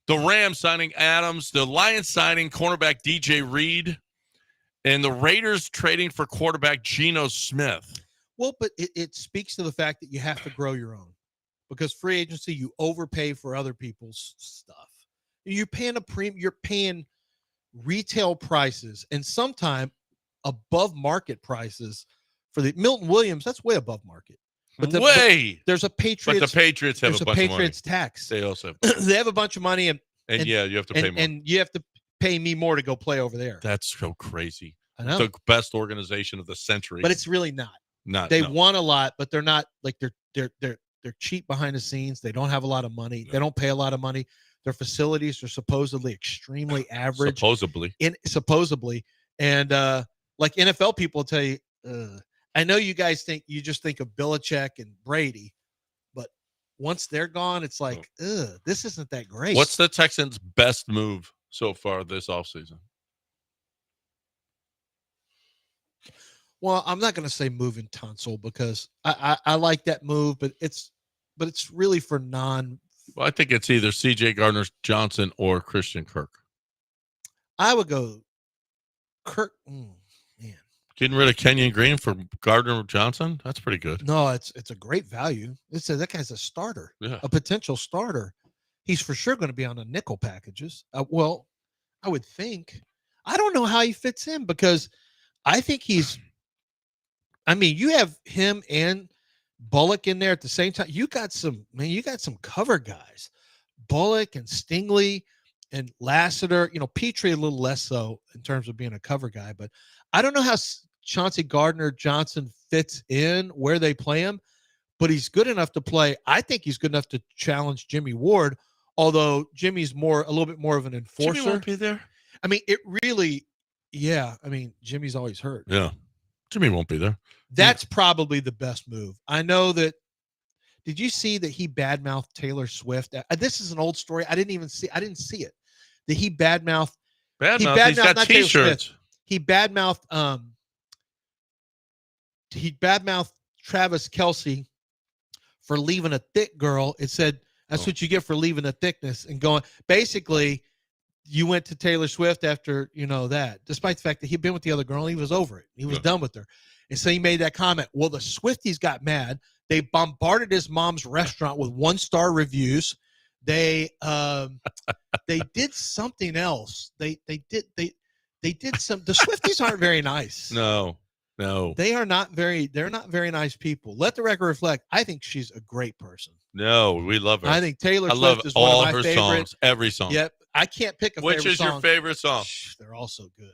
The Rams signing Adams, the Lions signing cornerback DJ Reed, and the Raiders trading for quarterback Geno Smith. Well, but it speaks to the fact that you have to grow your own, because free agency, you overpay for other people's stuff. You're paying you're paying retail prices and sometimes above market prices for the Milton Williams. That's way above market. But there's a Patriots. But the Patriots have a bunch of money. Tax. They also they have a bunch of money, and yeah, you have to pay more. And you have to pay me more to go play over there. That's so crazy. I know. The best organization of the century. But it's really not. They won a lot, but they're not, like, they're cheap behind the scenes. They don't have a lot of money. No. They don't pay a lot of money. Their facilities are supposedly extremely average. Supposedly. And like NFL people will tell you, I know you guys just think of Belichick and Brady, but once they're gone, it's like, this isn't that great. What's the Texans' best move so far this offseason? Well, I'm not going to say moving Tunsil, because I like that move, but it's really for Well, I think it's either C.J. Gardner-Johnson or Christian Kirk. I would go Kirk. Man, getting rid of Kenyon Green for Gardner-Johnson? That's pretty good. No, it's a great value. That guy's a starter, a potential starter. He's for sure going to be on the nickel packages. Well, I would think. I don't know how he fits in, because I think you have him and Bullock in there at the same time. You got some cover guys, Bullock and Stingley and Lassiter. Petrie a little less so in terms of being a cover guy, but I don't know how Chauncey Gardner-Johnson fits in where they play him, but he's good enough to play. I think he's good enough to challenge Jimmy Ward, although Jimmy's a little bit more of an enforcer. Jimmy won't be there. Jimmy's always hurt. Yeah. Jimmy won't be there. That's probably the best move. I know that. Did you see that he badmouthed Taylor Swift? This is an old story. I didn't see it. That he badmouthed. He's got T-shirts. He badmouthed. He badmouthed Travis Kelce for leaving a thick girl. It said that's what you get for leaving a thickness and going. Basically, you went to Taylor Swift after that, despite the fact that he'd been with the other girl. He was over it. He was done with her. And so he made that comment. Well, the Swifties got mad. They bombarded his mom's restaurant with 1-star reviews. They did something else. They did some. The Swifties aren't very nice. No. They're not very nice people. Let the record reflect. I think she's a great person. No, we love her. I think Taylor Swift love is one all of my her favorite songs, every song. Yep. I can't pick a favorite song. Which is your favorite song? They're all so good.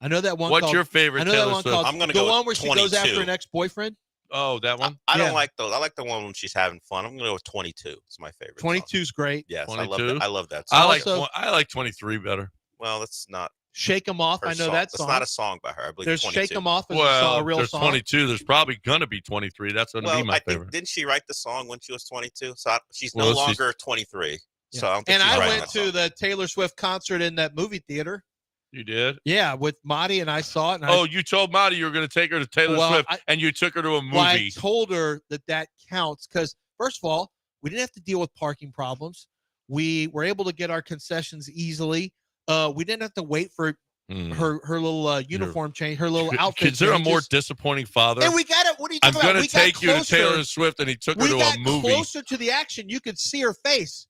I know that one. What's your favorite Taylor Swift? I'm gonna go the one where 22. she goes after an ex-boyfriend. Oh, that one? I don't like those. I like the one when she's having fun. I'm gonna go with 22. It's my favorite. 22 is great. Yes, 22? I love that song. I like 23 better. Well, that's not. Shake 'em off. I know song. that song. It's not a song by her. I believe there's 22. Shake 'em off. A real there's song. 22. There's probably gonna be 23. That's gonna be my favorite. Didn't she write the song when she was 22? So she's no longer 23. Yeah. So I don't think I she's went to the Taylor Swift concert in that movie theater. You did? Yeah, with Marty, and I saw it. And you told Marty you were going to take her to Taylor Swift, and you took her to a movie. Well, I told her that counts because, first of all, we didn't have to deal with parking problems. We were able to get our concessions easily. We didn't have to wait for her little uniform change, her little outfit. Is there a more disappointing father? And we got it. What are you talking about? I'm going to take you to Taylor Swift, and he took her to a movie. We got closer to the action. You could see her face.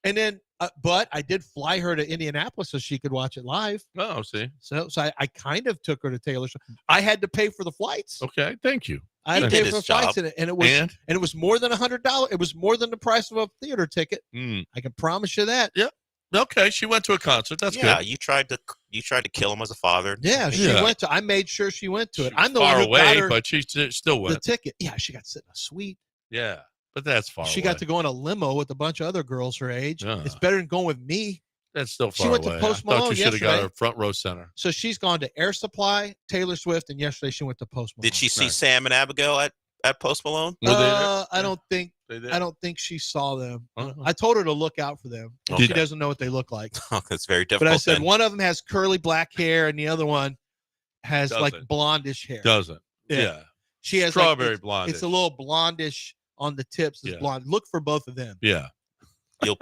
And then, but I did fly her to Indianapolis so she could watch it live. Oh, see. So I kind of took her to Taylor Swift. I had to pay for the flights. Okay, thank you. I had to pay for the flights, and it was more than $100. It was more than the price of a theater ticket. I can promise you that. Yep. Okay, she went to a concert. That's yeah, good. you tried to kill him as a father. Yeah, she Yeah. went to. I made sure she went to it. She was I'm the far one who away, got her but she still the went. ticket. Yeah, she got to sit in a suite. Yeah, but that's far She away. got to go in a limo with a bunch of other girls her age. Yeah. It's better than going with me. That's still far She went away. to Post I thought Malone you should have got yesterday. her front row center. So she's gone to Air Supply, Taylor Swift, and yesterday she went to Post Malone. Did she see Nice. Sam and Abigail at Post Malone? Were they there? I don't think. They did? I don't think she saw them. Uh-huh. I told her to look out for them. Okay. She doesn't know what they look like. That's very difficult. But I said then. one of them has curly black hair and the other one has like Doesn't. blondish hair. Doesn't. Yeah. Yeah. She has strawberry like, blonde. It's a little blondish on the tips. It's Yeah. blonde. Look for both of them. Yeah. You'll,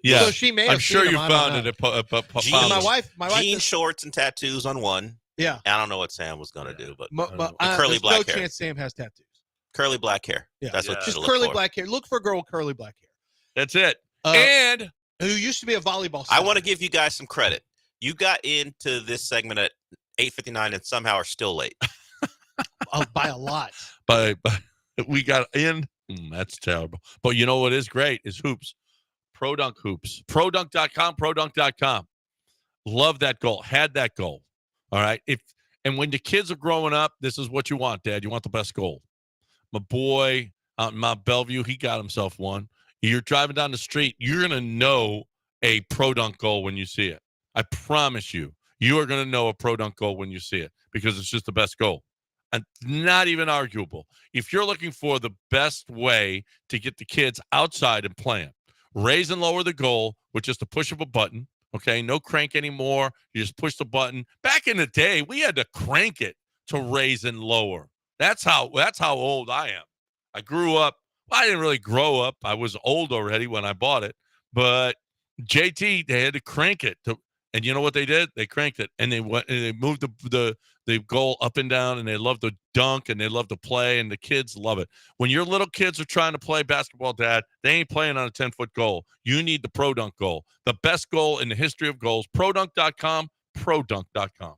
Yeah. So she may have I'm sure seen you them, I don't found know. it at Jeans. My wife jean does- shorts and tattoos on one. Yeah. I don't know what Sam was gonna do, but curly there's black no hair. chance Sam has tattoos. Curly black hair. Yeah. That's what Yeah. you Just should look curly for. black hair. Look for a girl with curly black hair. That's it. Uh, And Who used to be a volleyball I star. want to give you guys some credit. You got into this segment at 8:59 and somehow are still late. By a lot. but we got in. That's terrible. But you know what is great is hoops. Pro Dunk hoops. ProDunk.com. ProDunk.com. Love that goal. Had that goal. All right. And when the kids are growing up, this is what you want, Dad. You want the best goal. My boy out in Mount Bellevue, he got himself one. You're driving down the street, you're going to know a Pro Dunk goal when you see it. I promise you, you are going to know a Pro Dunk goal when you see it because it's just the best goal. And not even arguable. If you're looking for the best way to get the kids outside and playing, raise and lower the goal with just a push of a button. Okay, no crank anymore. You just push the button. Back in the day, we had to crank it to raise and lower. That's how old I am. I grew up. Well, I didn't really grow up. I was old already when I bought it. But JT, they had to crank it and you know what they did? They cranked it and they went and they moved the goal up and down and they love to dunk and they love to play and the kids love it. When your little kids are trying to play basketball, Dad, they ain't playing on a 10-foot goal. You need the Pro Dunk goal. The best goal in the history of goals. ProDunk.com, ProDunk.com.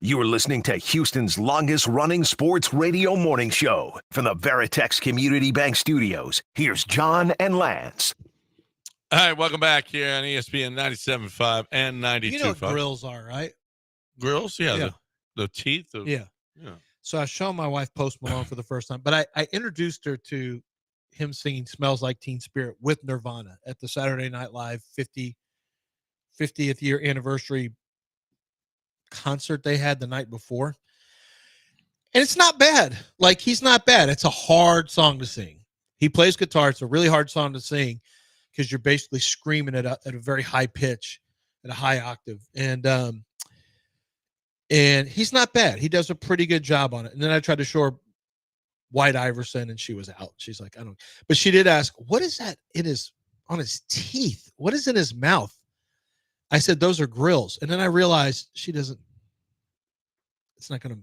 You're listening to Houston's longest running sports radio morning show from the Veritex Community Bank Studios. Here's John and Lance. All right, welcome back here on ESPN 97.5 and 92.5. You know what grills are, right? Grills? Yeah. Yeah. The teeth? Yeah. So I showed my wife Post Malone for the first time, but I introduced her to him singing Smells Like Teen Spirit with Nirvana at the Saturday Night Live 50th year anniversary concert they had the night before. And it's not bad. Like, he's not bad. It's a hard song to sing. He plays guitar. It's a really hard song to sing because you're basically screaming at a very high pitch, at a high octave. And he's not bad. He does a pretty good job on it. And then I tried to show her White Iverson, and she was out. She's like, I don't. But she did ask, what is that on his teeth? What is in his mouth? I said, those are grills. And then I realized she doesn't. It's not going to.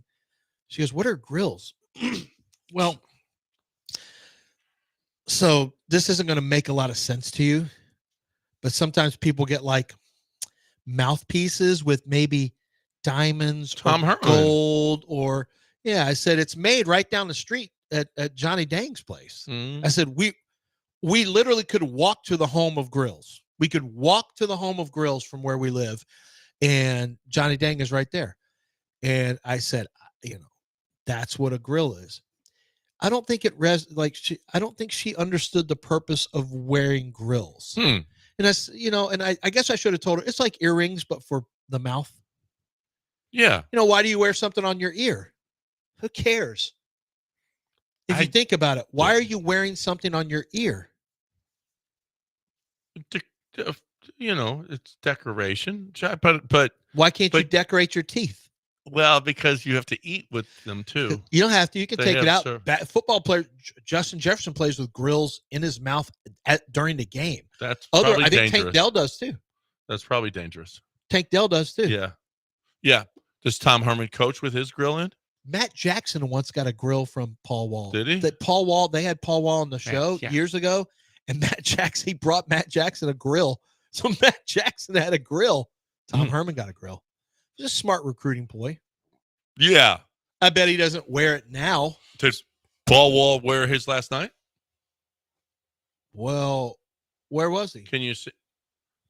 She goes, what are grills? Well, so this isn't going to make a lot of sense to you, but sometimes people get like mouthpieces with maybe diamonds or gold or, yeah, I said, it's made right down the street at Johnny Dang's place. I said, we literally could walk to the home of grills. We could walk to the home of grills from where we live, and Johnny Dang is right there. And I said, that's what a grill is. I don't think I don't think she understood the purpose of wearing grills. And that's, and I guess I should have told her it's like earrings, but for the mouth. Yeah. Why do you wear something on your ear? Who cares? If you think about it, why are you wearing something on your ear? It's decoration. But why can't you decorate your teeth? Well, because you have to eat with them too. You don't have to. You can take it out. Football player Justin Jefferson plays with grills in his mouth during the game. That's probably I think dangerous. Tank Dell does too. That's probably dangerous. Tank Dell does too. Yeah. Yeah. Does Tom Herman coach with his grill in? Matt Jackson once got a grill from Paul Wall. Did he? They had Paul Wall on the show years ago, and he brought Matt Jackson a grill. So Matt Jackson had a grill. Tom Herman got a grill. He's a smart recruiting ploy. Yeah. I bet he doesn't wear it now. Did Paul Wall wear his last night? Well, where was he? Can you see?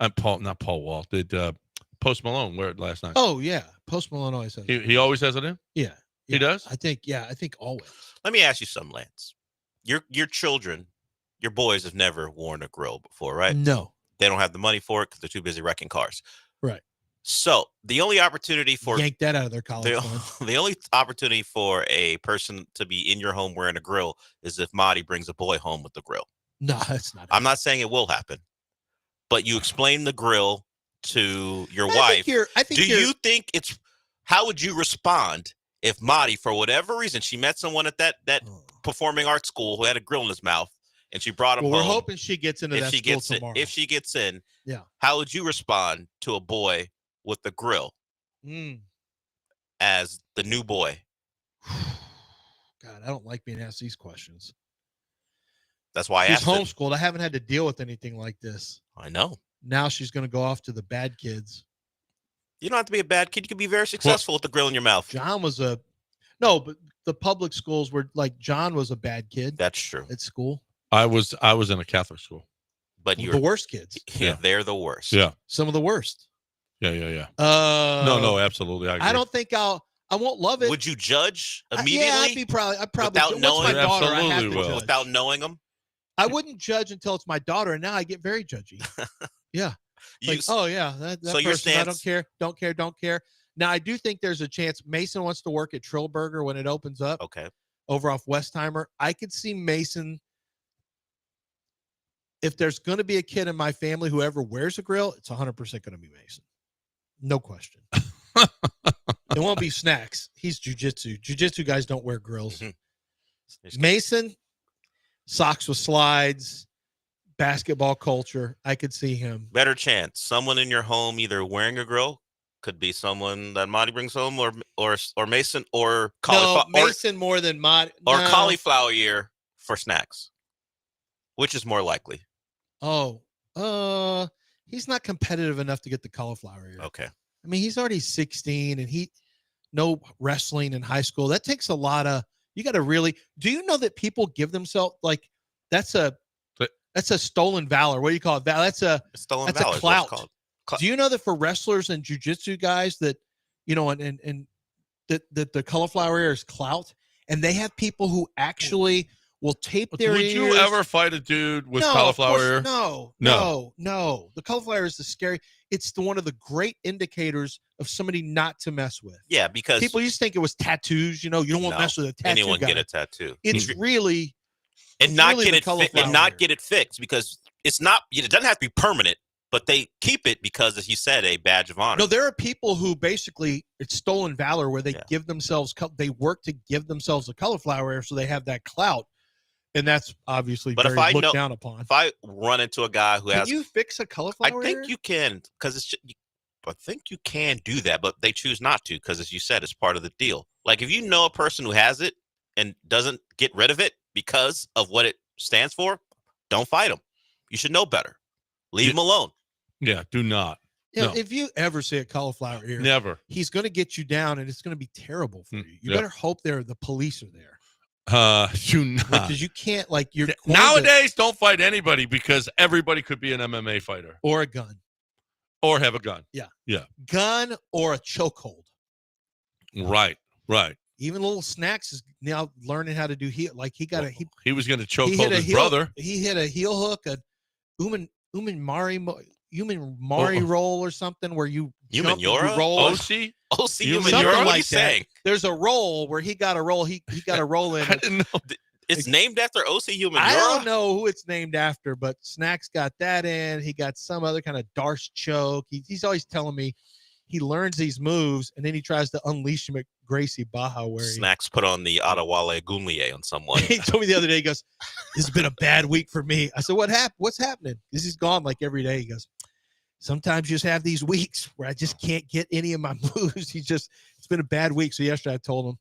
Not Paul Wall. Did Post Malone wear it last night? Oh, yeah. Post Malone always has it. He always has it in? Yeah. He does? I think always. Let me ask you something, Lance. Your children, your boys have never worn a grill before, right? No. They don't have the money for it because they're too busy wrecking cars. Right. So the only opportunity for yank that out of their college the only opportunity for a person to be in your home wearing a grill is if Marty brings a boy home with the grill. No, that's not. I'm not saying it will happen, but you explain the grill to your wife. You think how would you respond if Marty, for whatever reason, she met someone at that performing arts school who had a grill in his mouth and she brought him home? We're hoping she gets into that school tomorrow. If she gets in, yeah. How would you respond to a boy with the grill as the new boy? God, I don't like being asked these questions. That's why she's homeschooled. I haven't had to deal with anything like this. I know. Now she's going to go off to the bad kids. You don't have to be a bad kid. You can be very successful with the grill in your mouth. John was but the public schools were like John was a bad kid. That's true. At school. I was in a Catholic school. But you're the worst kids. Yeah, they're the worst. Yeah. Some of the worst. Yeah. No, absolutely. I agree. I don't think I won't love it. Would you judge immediately? Yeah, I'd probably without knowing my daughter, I have to judge. Without knowing them? I wouldn't judge until it's my daughter, and now I get very judgy. Yeah. That so person, your stance, I don't care. Now, I do think there's a chance Mason wants to work at Trillburger when it opens up. Okay. Over off Westheimer. I could see Mason. If there's going to be a kid in my family who ever wears a grill, it's 100% going to be Mason. No question. It won't be Snacks. He's jujitsu. Jujitsu guys don't wear grills. Mason, socks with slides, basketball culture. I could see him. Better chance. Someone in your home either wearing a grill, could be someone that Monty brings home, or Mason, or cauliflower. No, Mason more than Monty. Or cauliflower ear for Snacks. Which is more likely? He's not competitive enough to get the cauliflower ear. Okay. I mean, he's already 16, and no wrestling in high school. That takes a lot of. You got to really. Do you know that people give themselves like that's a stolen valor? What do you call it? That's a stolen valor. That's Clout. called. Do you know that for wrestlers and jujitsu guys that and that the cauliflower ear is clout, and they have people who actually will tape their Would ears. you ever fight a dude with No, cauliflower of course, ear? No. The cauliflower is the scary. It's one of the great indicators of somebody not to mess with. Yeah, because people used to think it was tattoos. You don't want to mess with a tattoo anyone guy. get a tattoo. It's really and not really get the it cauliflower and not ear. get it fixed because it's not. It doesn't have to be permanent, but they keep it because, as you said, a badge of honor. No, there are people who basically it's stolen valor where they give themselves. They work to give themselves a cauliflower ear so they have that clout. And that's obviously But very if I looked know, down upon. if I run into a guy who Can has, you fix a cauliflower I think ear? you can because it's. I think you can do that, but they choose not to because, as you said, it's part of the deal. Like if you know a person who has it and doesn't get rid of it because of what it stands for, don't fight them. You should know better. Leave them alone. Yeah, do not. Yeah, No. if you ever see a cauliflower ear, Never. He's going to get you down, and it's going to be terrible for you. You yeah. better hope the police are there. Do not. Because you can't you're nowadays. Don't fight anybody because everybody could be an MMA fighter or a gun or have a gun. Yeah, gun or a chokehold. Right. Even little Snacks is now learning how to do heel. Like he was going to chokehold his brother. He hit a heel hook, a Uman Mari roll or something where you jump, you roll. OC something What like are you saying? There's a roll where he got a roll. He got a roll in. I didn't know. It's named after OC Humaniora? I don't know who it's named after, but Snacks got that in. He got some other kind of Darce choke. He's always telling me he learns these moves and then he tries to unleash him at Gracie Baja where Snacks put on the Adewale Gunlier on someone. He told me the other day, he goes, "This has been a bad week for me." I said, "What happened? What's happening?" Because he's gone like every day. He goes, "Sometimes you just have these weeks where I just can't get any of my moves." It's been a bad week. So yesterday I told him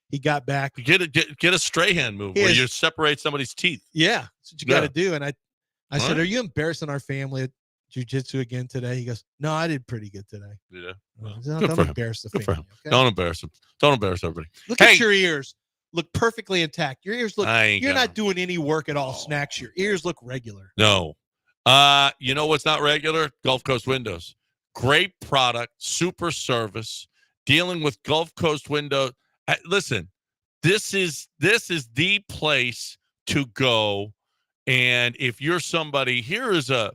he got back. Get a stray hand move where you separate somebody's teeth. Yeah, that's what you got to do. And I said, "Are you embarrassing our family at jiu-jitsu again today?" He goes, "No, I did pretty good today." Yeah. Don't embarrass the family. Okay? Don't embarrass him. Don't embarrass everybody. Look at your ears. Look perfectly intact. Your ears look. You're not them. doing any work at all. Snacks. Your ears look regular. No. You know what's not regular? Gulf Coast Windows. Great product, super service, dealing with Gulf Coast Windows. Listen, this is the place to go. And if you're somebody, here is a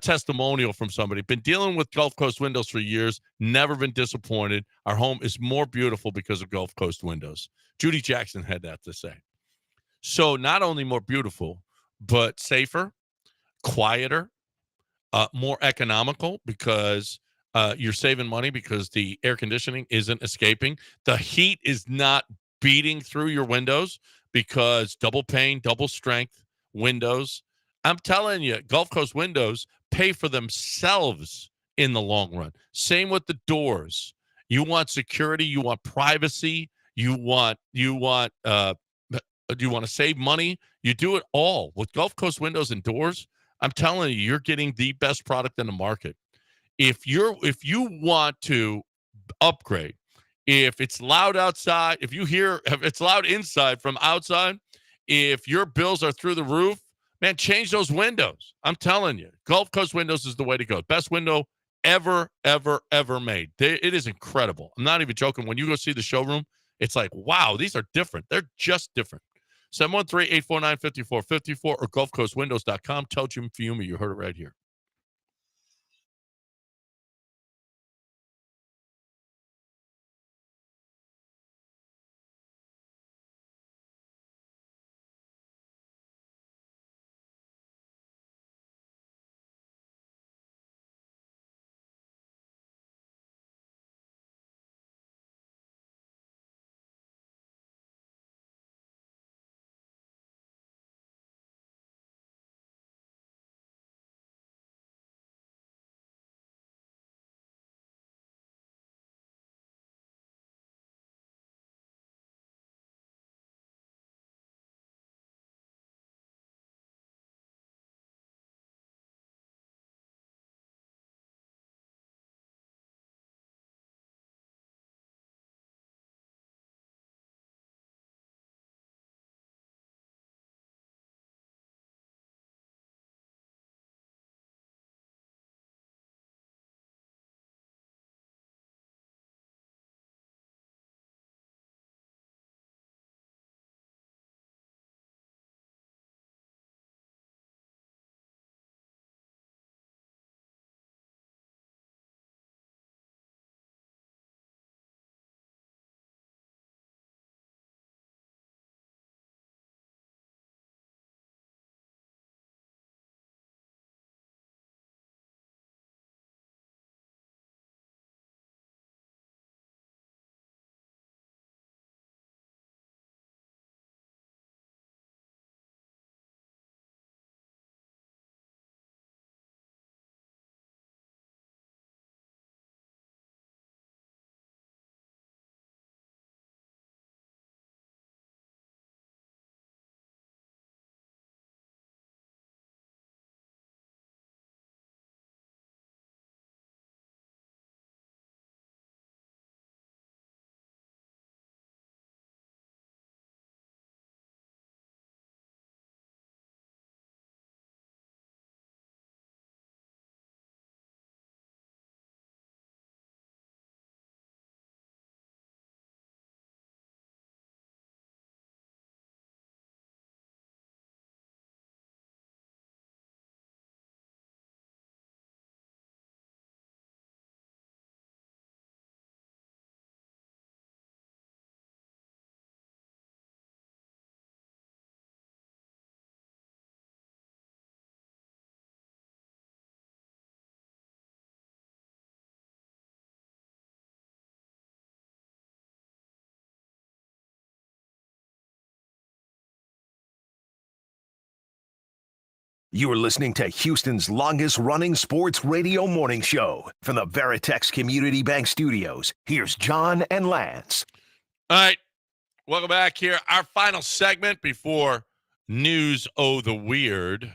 testimonial from somebody. Been dealing with Gulf Coast Windows for years, never been disappointed. Our home is more beautiful because of Gulf Coast Windows. Judy Jackson had that to say. So not only more beautiful, but safer, quieter, more economical because you're saving money because the air conditioning isn't escaping. The heat is not beating through your windows because double pane, double strength windows. I'm telling you, Gulf Coast Windows pay for themselves in the long run. Same with the doors. You want security, you want privacy, you want to save money. You do it all with Gulf Coast Windows and doors. I'm telling you, you're getting the best product in the market. If you want to upgrade, if it's loud outside, if it's loud inside from outside, if your bills are through the roof, man, change those windows. I'm telling you, Gulf Coast Windows is the way to go. Best window ever made. It is incredible. I'm not even joking. When you go see the showroom, it's like, wow, these are different. They're just different. 713-849-5454 or GulfCoastWindows.com. Tell Jim Fiume you heard it right here. You are listening to Houston's longest-running sports radio morning show from the Veritex Community Bank Studios. Here's John and Lance. All right. Welcome back here. Our final segment before News O the Weird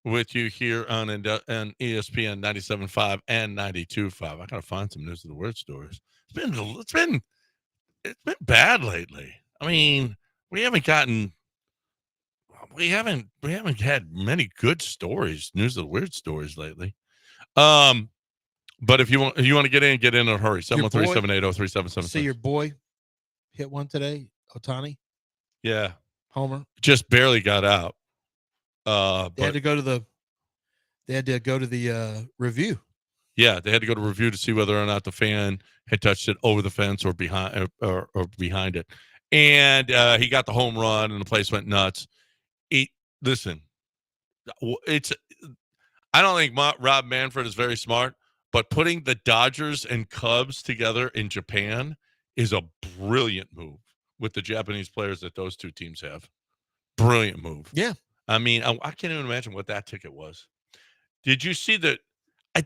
with you here on ESPN 97.5 and 92.5. I got to find some News of the Weird stories. It's been bad lately. I mean, we haven't had many good stories, News of the Weird stories lately. But if you want to get in a hurry. 713-780-3777. See your boy hit one today, Ohtani. Yeah. Homer. Just barely got out. They had to go to the review. Yeah, they had to go to review to see whether or not the fan had touched it over the fence or behind behind it. And he got the home run, and the place went nuts. Listen, I don't think Rob Manfred is very smart, but putting the Dodgers and Cubs together in Japan is a brilliant move with the Japanese players that those two teams have. Brilliant move. Yeah. I mean, I can't even imagine what that ticket was. Did you see that?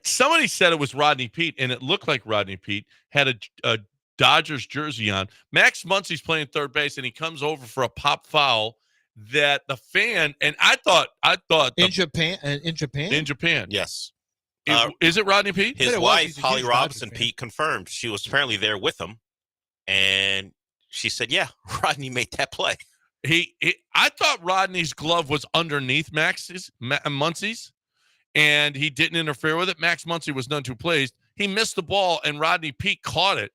Somebody said it was Rodney Peete, and it looked like Rodney Peete had a Dodgers jersey on. Max Muncy's playing third base, and he comes over for a pop foul that the fan, and I thought in Japan. Yes. Is it Rodney Peete? His wife, Holly Robinson Peete, confirmed she was apparently there with him, and she said, "Yeah, Rodney made that play." I thought Rodney's glove was underneath Muncy's, and he didn't interfere with it. Max Muncy was none too pleased. He missed the ball, and Rodney Peete caught it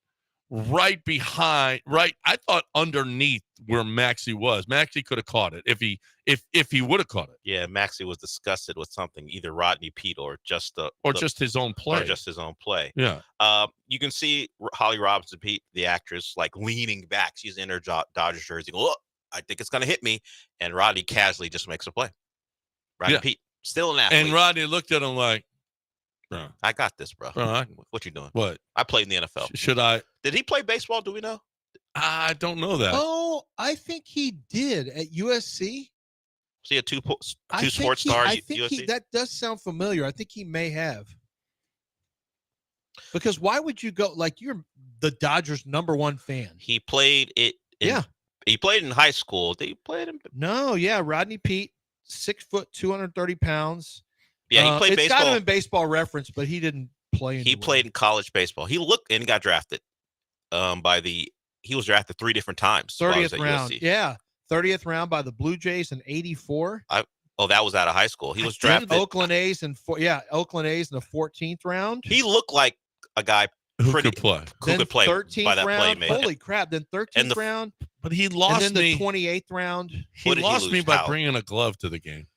right behind. I thought underneath where Maxie was. Maxie could have caught it if he would have caught it. Yeah, Maxie was disgusted with something, either Rodney Peete or just his own play. Or just his own play. Yeah. You can see Holly Robinson Peete, the actress, like leaning back. She's in her Dodgers jersey. Look, I think it's gonna hit me, and Rodney casually just makes a play. Rodney Peete, still an athlete. And Rodney looked at him like, "Bro, I got this, bro. What you doing? What? I played in the NFL. Should I? Did he play baseball? Do we know? I don't know that. Oh, I think he did at USC. See a two sports star. I think that does sound familiar. I think he may have. Because why would you go like you're the Dodgers' #1 fan? He played it. He played in high school. They played him. No, yeah, Rodney Peete, 6 foot, 230 pounds. Yeah, he played baseball. It's got him in Baseball Reference, but he didn't play. He played in college baseball. He looked and got drafted. He was drafted 3 different times. 30th round. USC. Yeah, 30th round by the Blue Jays in '84. That was out of high school. He was drafted. Oakland A's in the 14th round. He looked like a guy who could play. Who could play 13th by that round. play, Holy crap! Then 13th round. But he lost and then me. The 28th round. He lost me by bringing a glove to the game.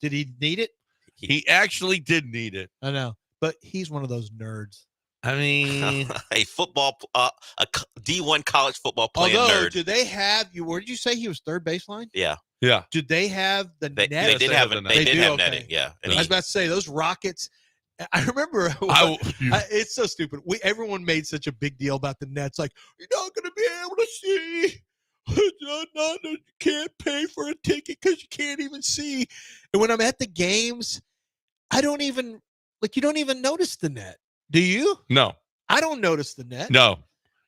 Did he need it? He actually did need it. I know, but he's one of those nerds. I mean, a D1 college football playing nerd. Do they have you? Where did you say he was third baseline? Yeah. Did they have the net? They did have netting. Yeah. And I was about to say those Rockets. I remember. It's so stupid. Everyone made such a big deal about the nets. Like you're not going to be able to see. You can't pay for a ticket because you can't even see. And when I'm at the games, you don't even notice the net. Do you? No. I don't notice the net. No.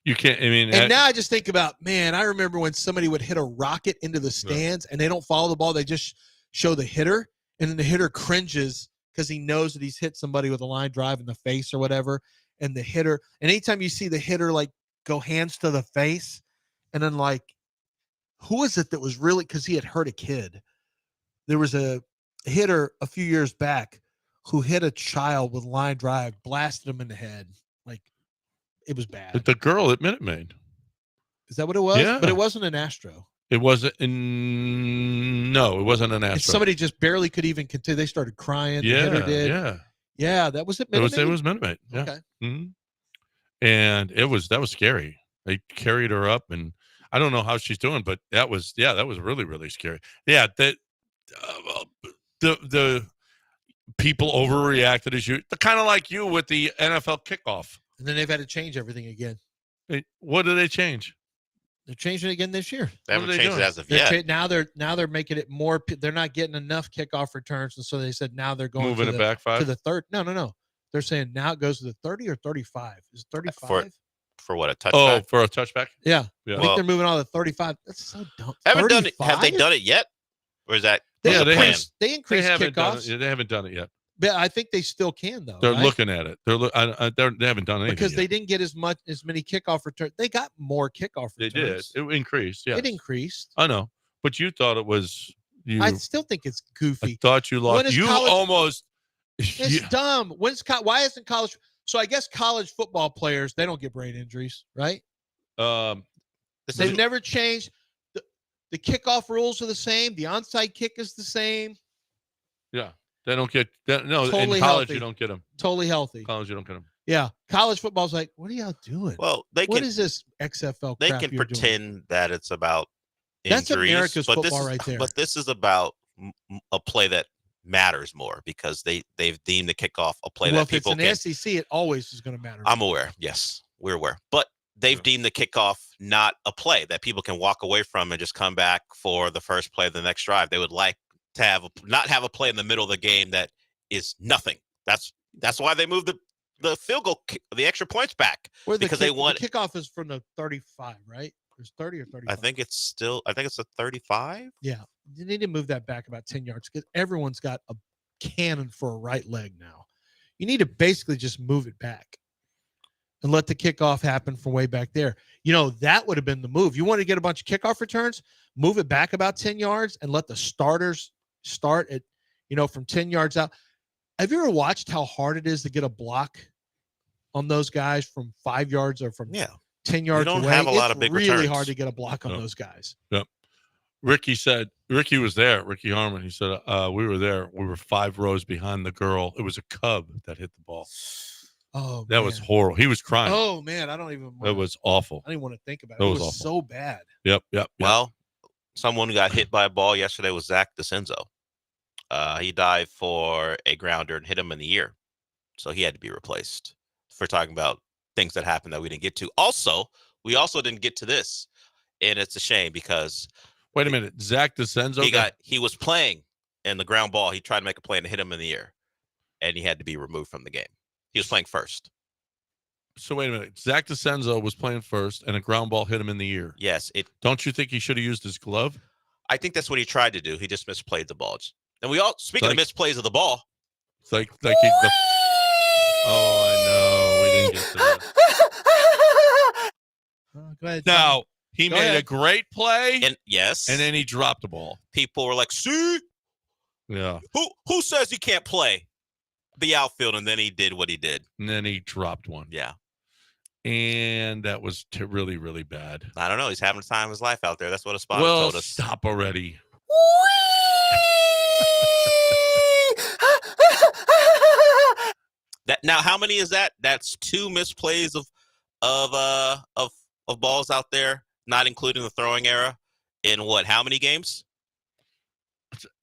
You can't. I mean, and now I just think about, man, I remember when somebody would hit a rocket into the stands and they don't follow the ball. They just show the hitter, and then the hitter cringes because he knows that he's hit somebody with a line drive in the face or whatever. And the hitter, and anytime you see the hitter like go hands to the face, and then like, who is it that was really, because he had hurt a kid. There was a hitter a few years back who hit a child with line drive, blasted him in the head. Like, it was bad. The girl at Minute Maid. Is that what it was? Yeah. But it wasn't an Astro. It wasn't. No, it wasn't an Astro. And somebody just barely could even continue. They started crying. Yeah, the hitter did. Yeah. That was it. It was Minute Maid. Yeah. Okay. Mm-hmm. And that was scary. They carried her up, and I don't know how she's doing, but that was really, really scary. Yeah, that the people overreacted as you, kind of like you with the NFL kickoff. And then they've had to change everything again. What did they change? They're changing it again this year. They haven't changed it as of They're yet. now they're making it more. They're not getting enough kickoff returns, and so they said now they're going Moving to it back 5 to the third. No. They're saying now it goes to the 30 or 35. Is it 35? For what, a touchback? Oh, for a touchback? Yeah. Yeah. I think they're moving on to 35. That's so dumb. Haven't done it. 35? Have they done it yet? Or is that They the plan? increased haven't done kickoffs. it. They haven't done it yet. But I think they still can though. They're right? looking at it. They haven't done anything because yet. they didn't get as many kickoff returns. They got more kickoff They returns. did. It increased. Yeah, It increased. I know, but you thought it was. I still think it's I goofy. thought you When lost. is You college- almost. It's dumb. Why isn't college? So I guess college football players, they don't get brain injuries, right? They've never changed. The kickoff rules are the same. The onside kick is the same. Yeah, they don't get that. No, Totally in college healthy. you don't get them. Totally healthy. College you don't get them. Yeah, college football's like, what are y'all doing? Well, What is this XFL? They crap can you're doing? pretend that it's about That's injuries, America's but football right there. But this is about a play that matters more because they've deemed the kickoff a play Well, that if it's people an can. SEC, it always is going to matter. I'm aware. Yes, we're aware. But they've deemed the kickoff not a play that people can walk away from and just come back for the first play of the next drive. They would like to not have a play in the middle of the game that is nothing. That's why they moved the field goal, the extra points back because they want the kickoff is from the 35, right? There's 30 or 35. I think it's a 35. Yeah, you need to move that back about 10 yards because everyone's got a cannon for a right leg now. You need to basically just move it back and let the kickoff happen from way back there. That would have been the move. You want to get a bunch of kickoff returns, move it back about 10 yards and let the starters start at, from 10 yards out. Have you ever watched how hard it is to get a block on those guys from 5 yards or from 10 yards don't away? have a lot It's of big really returns. hard to get a block on those guys. Yep. Ricky was there. Ricky Harmon. He said, we were there. We were 5 rows behind the girl. It was a cub that hit the ball. Oh, that was horrible. He was crying. Oh man, I don't even. It was awful. I didn't want to think about it. It It was was awful. so bad. Yep. Well, someone who got hit by a ball yesterday was Zach DeCenzo. He dived for a grounder and hit him in the ear, so he had to be replaced. For talking about things that happened that we didn't get to. Also, we didn't get to this, and it's a shame because. Wait a minute, Zach DeCenzo. He was playing in the ground ball. He tried to make a play and hit him in the ear, and he had to be removed from the game. He was playing first. So wait a minute, Zach DeCenzo was playing first, and a ground ball hit him in the ear. Yes, Don't you think he should have used his glove? I think that's what he tried to do. He just misplayed the ball. And speaking of misplays of the ball, it's like oh, I know. We didn't get to that. Go ahead. Now he Go made ahead. a great play, and yes, and then he dropped the ball. People were like, "See, Yeah, who says he can't play the outfield?" And then he did what he did. and then he dropped one. Yeah, and that was really, really bad. I don't know. He's having the time of his life out there. That's what a spotter Well, told us. stop already. Now, how many is that? That's 2 misplays of balls out there, not including the throwing error. In what? How many games?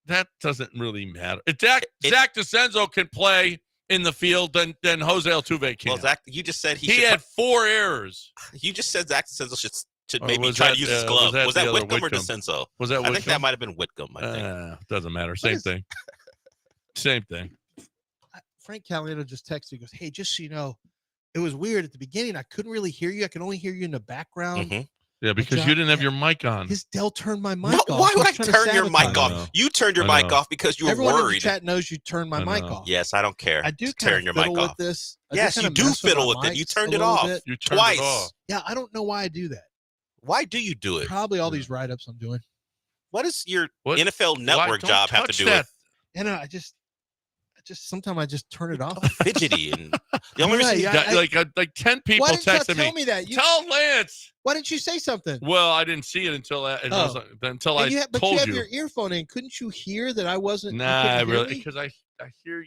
That doesn't really matter. Zach DeCenzo can play in the field than Jose Altuve can. Well, Zach, you just said he had 4 errors. You just said Zach DeCenzo should Or maybe was try that, to use his uh, glove. was Was that that the other Whitcomb or Whitcomb? DeCenzo? Was that I think that Whitcomb? might have been Whitcomb. I think. Doesn't matter. Same thing. Same thing. Frank Caliendo just texted me. He goes, "Hey, just so you know, it was weird at the beginning. I couldn't really hear you. I could only hear you in the background." Mm-hmm. Yeah, because you didn't have your mic on. His Dell turned my mic No, off. why He would was I trying to turn your mic sabotage off? me. You turned your I mic know. off because you were Everyone in the worried. chat knows you turned my mic off. Yes, I don't care. I do turn kind your of mic fiddle with off. this. I Yes, kinda you do mess with fiddle my with it. You mics turned a it little off. bit. You turned Twice. it off. Yeah, I don't know why I do that. Why do you do it? Probably all these write-ups I'm doing. What does your What? NFL Network Don't job have to touch do that. with And I just sometimes I just turn it off. fidgety? And the only Right, reason yeah. Like 10 people Why didn't you texted tell me that? Tell Lance. Why didn't you say something? Well, I didn't see it until I And told you have you. your earphone in. Couldn't you hear that I wasn't? you Nah, couldn't hear really, me? because I hear.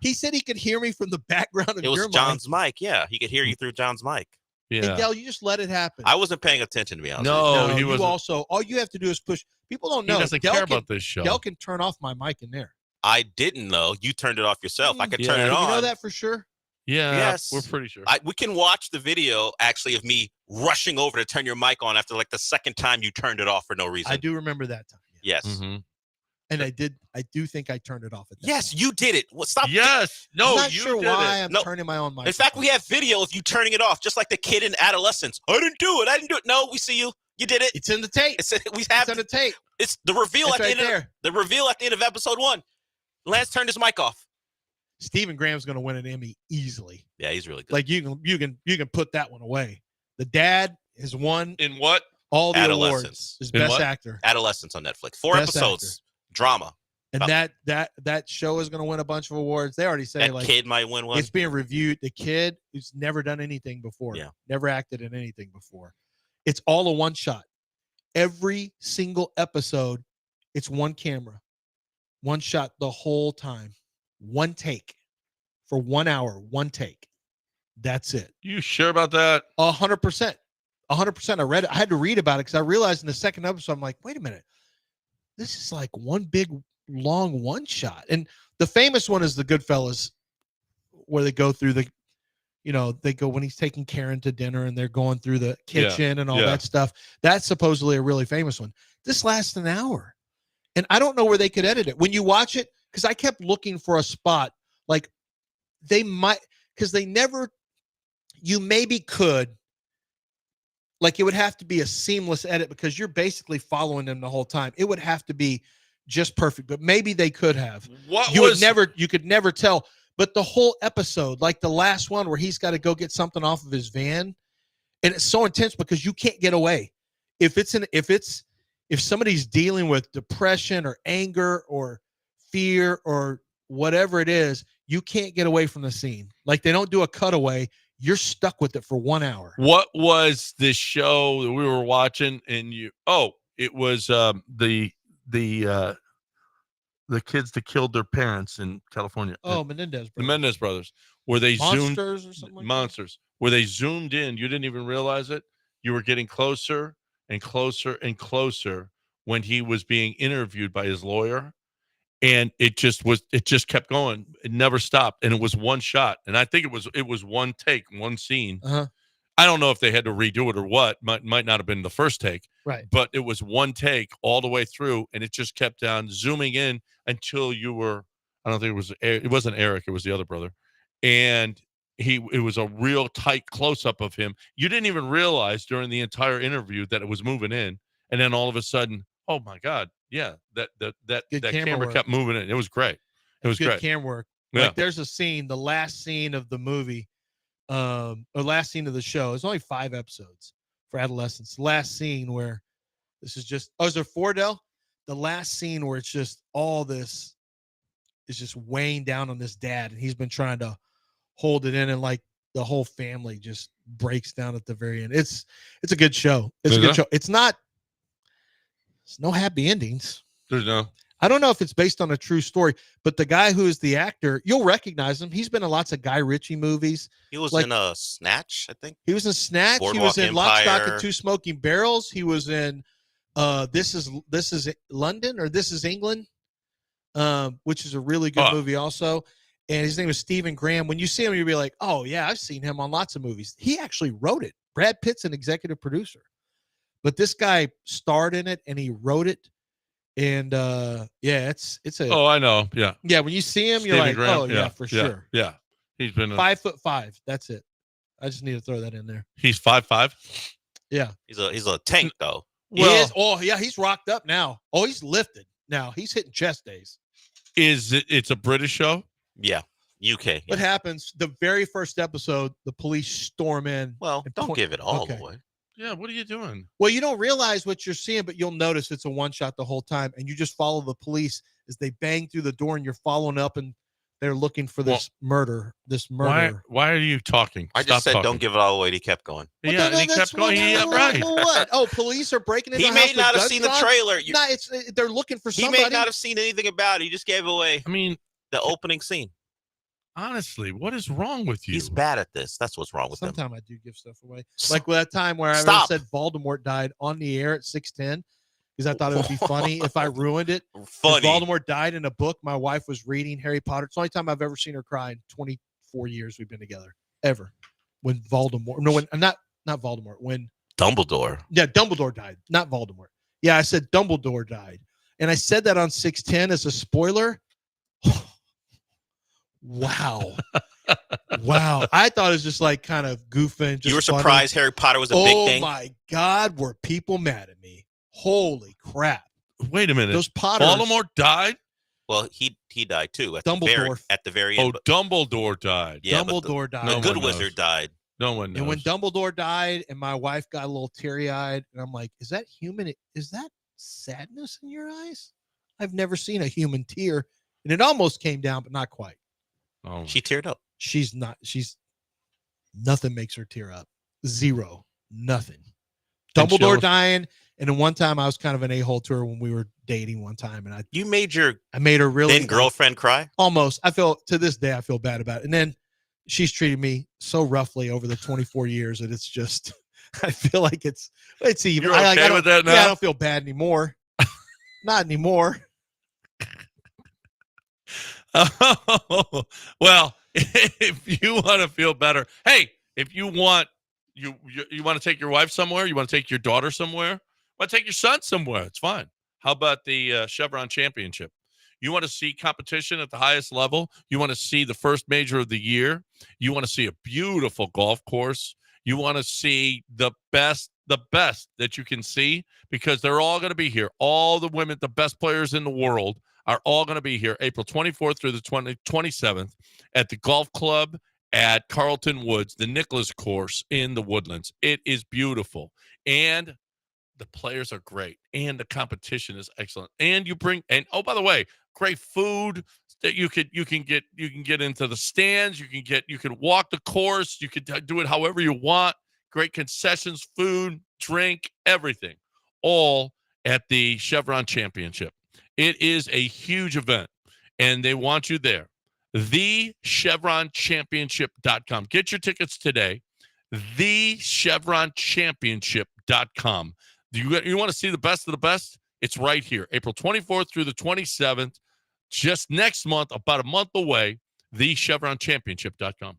He said he could hear me from the background of it was your John's mic. Yeah, he could hear you through John's mic. mic. Yeah. And Dell, you just let it happen. I wasn't paying attention, to be honest. No, No, he you wasn't. also all you have to do is push. People don't know. He doesn't Dell care can- about this show. Dell can turn off my mic in there. I didn't know. You turned it off yourself. I could turn Yeah. it You on. know that for sure? Yeah, Yes. we're pretty sure. We can watch the video actually of me rushing over to turn your mic on after like the second time you turned it off for no reason. I do remember that time. Yes. Mm-hmm. And I do think I turned it off at that Yes, point. you did it. Well, stop. Yes. No, I'm not you sure did why it. I'm turning my own mic. In fact, we have video of you turning it off, just like the kid in adolescence. I didn't do it. No, we see you. You did it. It's in the tape. It's on the tape. It's the reveal It's at the right end there. of the reveal at the end of episode 1. Lance turned his mic off. Stephen Graham's going to win an Emmy easily. Yeah, he's really good. Like you can put that one away. The dad has won in what? All the Adolescence. awards. His In best what? actor. Adolescence on Netflix. 4 Best episodes. Drama. And that show is going to win a bunch of awards. They already say That like kid might win one. It's being reviewed. The kid who's never done anything before. Yeah. Never acted in anything before. It's all a one shot. Every single episode, it's one camera, one shot the whole time, one take for 1 hour, one take. That's it. You sure about that? 100%. 100%. I read it. I had to read about it because I realized in the second episode, I'm like, wait a minute. This is like one big, long one shot. And the famous one is the Goodfellas, where they go through they go when he's taking Karen to dinner and they're going through the kitchen and all that stuff. That's supposedly a really famous one. This lasts an hour. And I don't know where they could edit it. When you watch it, because I kept looking for a spot, like they might, because they never, you maybe could, like it would have to be a seamless edit because you're basically following them the whole time. It would have to be just perfect, but maybe they could have. You could never tell. But the whole episode, like the last one where he's got to go get something off of his van, and it's so intense because you can't get away. If somebody's dealing with depression or anger or fear or whatever it is, you can't get away from the scene. Like they don't do a cutaway. You're stuck with it for 1 hour. What was this show that we were watching? And it was the kids that killed their parents in California. Oh, Menendez brothers. The Menendez brothers, where they Monsters or something like Monsters, where they zoomed in. You didn't even realize it. You were getting closer and closer and closer when he was being interviewed by his lawyer. And it just kept going. It never stopped. And it was one shot. And I think it was one take, one scene. Uh-huh. I don't know if they had to redo it or what. Might not have been the first take. Right. But it was one take all the way through, and it just kept on zooming in until you were, I don't think it wasn't Eric, it was the other brother. And it was a real tight close-up of him. You didn't even realize during the entire interview that it was moving in. And then all of a sudden, oh my God, yeah, that camera kept moving in. It was great. It was good great. camera work. Yeah. Like there's a scene, the last scene of the movie, or last scene of the show. It's only 5 episodes for adolescents. Last scene where this is just, is there 4, Del? The last scene where it's just all this is just weighing down on this dad, and he's been trying to hold it in, and like the whole family just breaks down at the very end. It's a good show. It's a good show. It's no happy endings. There's no. I don't know if it's based on a true story, but the guy who is the actor, you'll recognize him. He's been in lots of Guy Ritchie movies. He was like, in Snatch, I think. He was in Snatch. Boardwalk He was in Lock, Stock, Empire. and Two Smoking Barrels. He was in This is London, or This is England, which is a really good movie also. And his name is Stephen Graham. When you see him, you'll be like, oh, yeah, I've seen him on lots of movies. He actually wrote it. Brad Pitt's an executive producer. But this guy starred in it, and he wrote it. And it's a. Oh, I know. Yeah. Yeah, when you see him, Stephen you're like, Graham. oh yeah, for sure. Yeah. He's been 5'5". That's it. I just need to throw that in there. He's 5'5". Yeah. He's a tank though. He is. Oh yeah, he's rocked up now. Oh, he's lifted now. He's hitting chest days. It's a British show? Yeah. UK. What happens? The very first episode, the police storm in. Well, don't give it all away. Yeah, what are you doing? Well, you don't realize what you're seeing, but you'll notice it's a one shot the whole time, and you just follow the police as they bang through the door, and you're following up, and they're looking for this murder. Why are you talking? I just said don't give it all away. And he kept going. Well, yeah, and he kept going. Right. What? Oh, police are breaking into. He may not have seen the trailer. They're looking for he somebody. may not have seen anything about it. He just gave away. I mean, the opening scene. Honestly, what is wrong with you? He's bad at this. That's what's wrong with him. Sometimes I do give stuff away. Like that time where I said Voldemort died on the air at 6:10 because I thought it would be funny if I ruined it. Funny. Voldemort died in a book my wife was reading, Harry Potter. It's the only time I've ever seen her cry in 4 years we've been together ever. When Voldemort, no, when not Voldemort, when Dumbledore. Yeah, Dumbledore died, not Voldemort. Yeah, I said Dumbledore died, and I said that on 610 as a spoiler. Wow. Wow. I thought it was just like kind of goofing. Just You were funny. surprised Harry Potter was a big thing? Oh my God, were people mad at me? Holy crap. Wait a minute. Those Potters. Voldemort died? Well, he died too at Dumbledore. the very end. Oh, Dumbledore died. Yeah, but Dumbledore died. The No good one knows. wizard died. No one knows. And when Dumbledore died and my wife got a little teary-eyed, and I'm like, is that human? Is that sadness in your eyes? I've never seen a human tear. And it almost came down, but not quite. Oh, She teared up. She's nothing makes her tear up. Zero. Nothing. And Dumbledore jealous- dying. And then one time I was kind of an a-hole to her when we were dating one time. And I made her really then girlfriend cry? almost. To this day, I feel bad about it. And then she's treated me so roughly over the 24 years that it's just, I feel like it's even. You're okay with that now? Yeah, I don't feel bad anymore. Not anymore. Oh, well, if you want to feel better, hey, if you want you want to take your wife somewhere, you want to take your daughter somewhere, want to take your son somewhere, it's fine. How about the Chevron Championship? You want to see competition at the highest level? You want to see the first major of the year? You want to see a beautiful golf course? You want to see the best that you can see, because they're all going to be here. All the women, the best players in the world, are all going to be here April 24th through the 27th at the golf club at Carlton Woods, the Nicholas course in the Woodlands. It is beautiful. And the players are great. And the competition is excellent. And oh, by the way, great food that you can get into the stands. You can walk the course. You can do it however you want. Great concessions, food, drink, everything. All at the Chevron Championship. It is a huge event, and they want you there. TheChevronChampionship.com. Get your tickets today. TheChevronChampionship.com. You want to see the best of the best? It's right here, April 24th through the 27th, just next month, about a month away. TheChevronChampionship.com.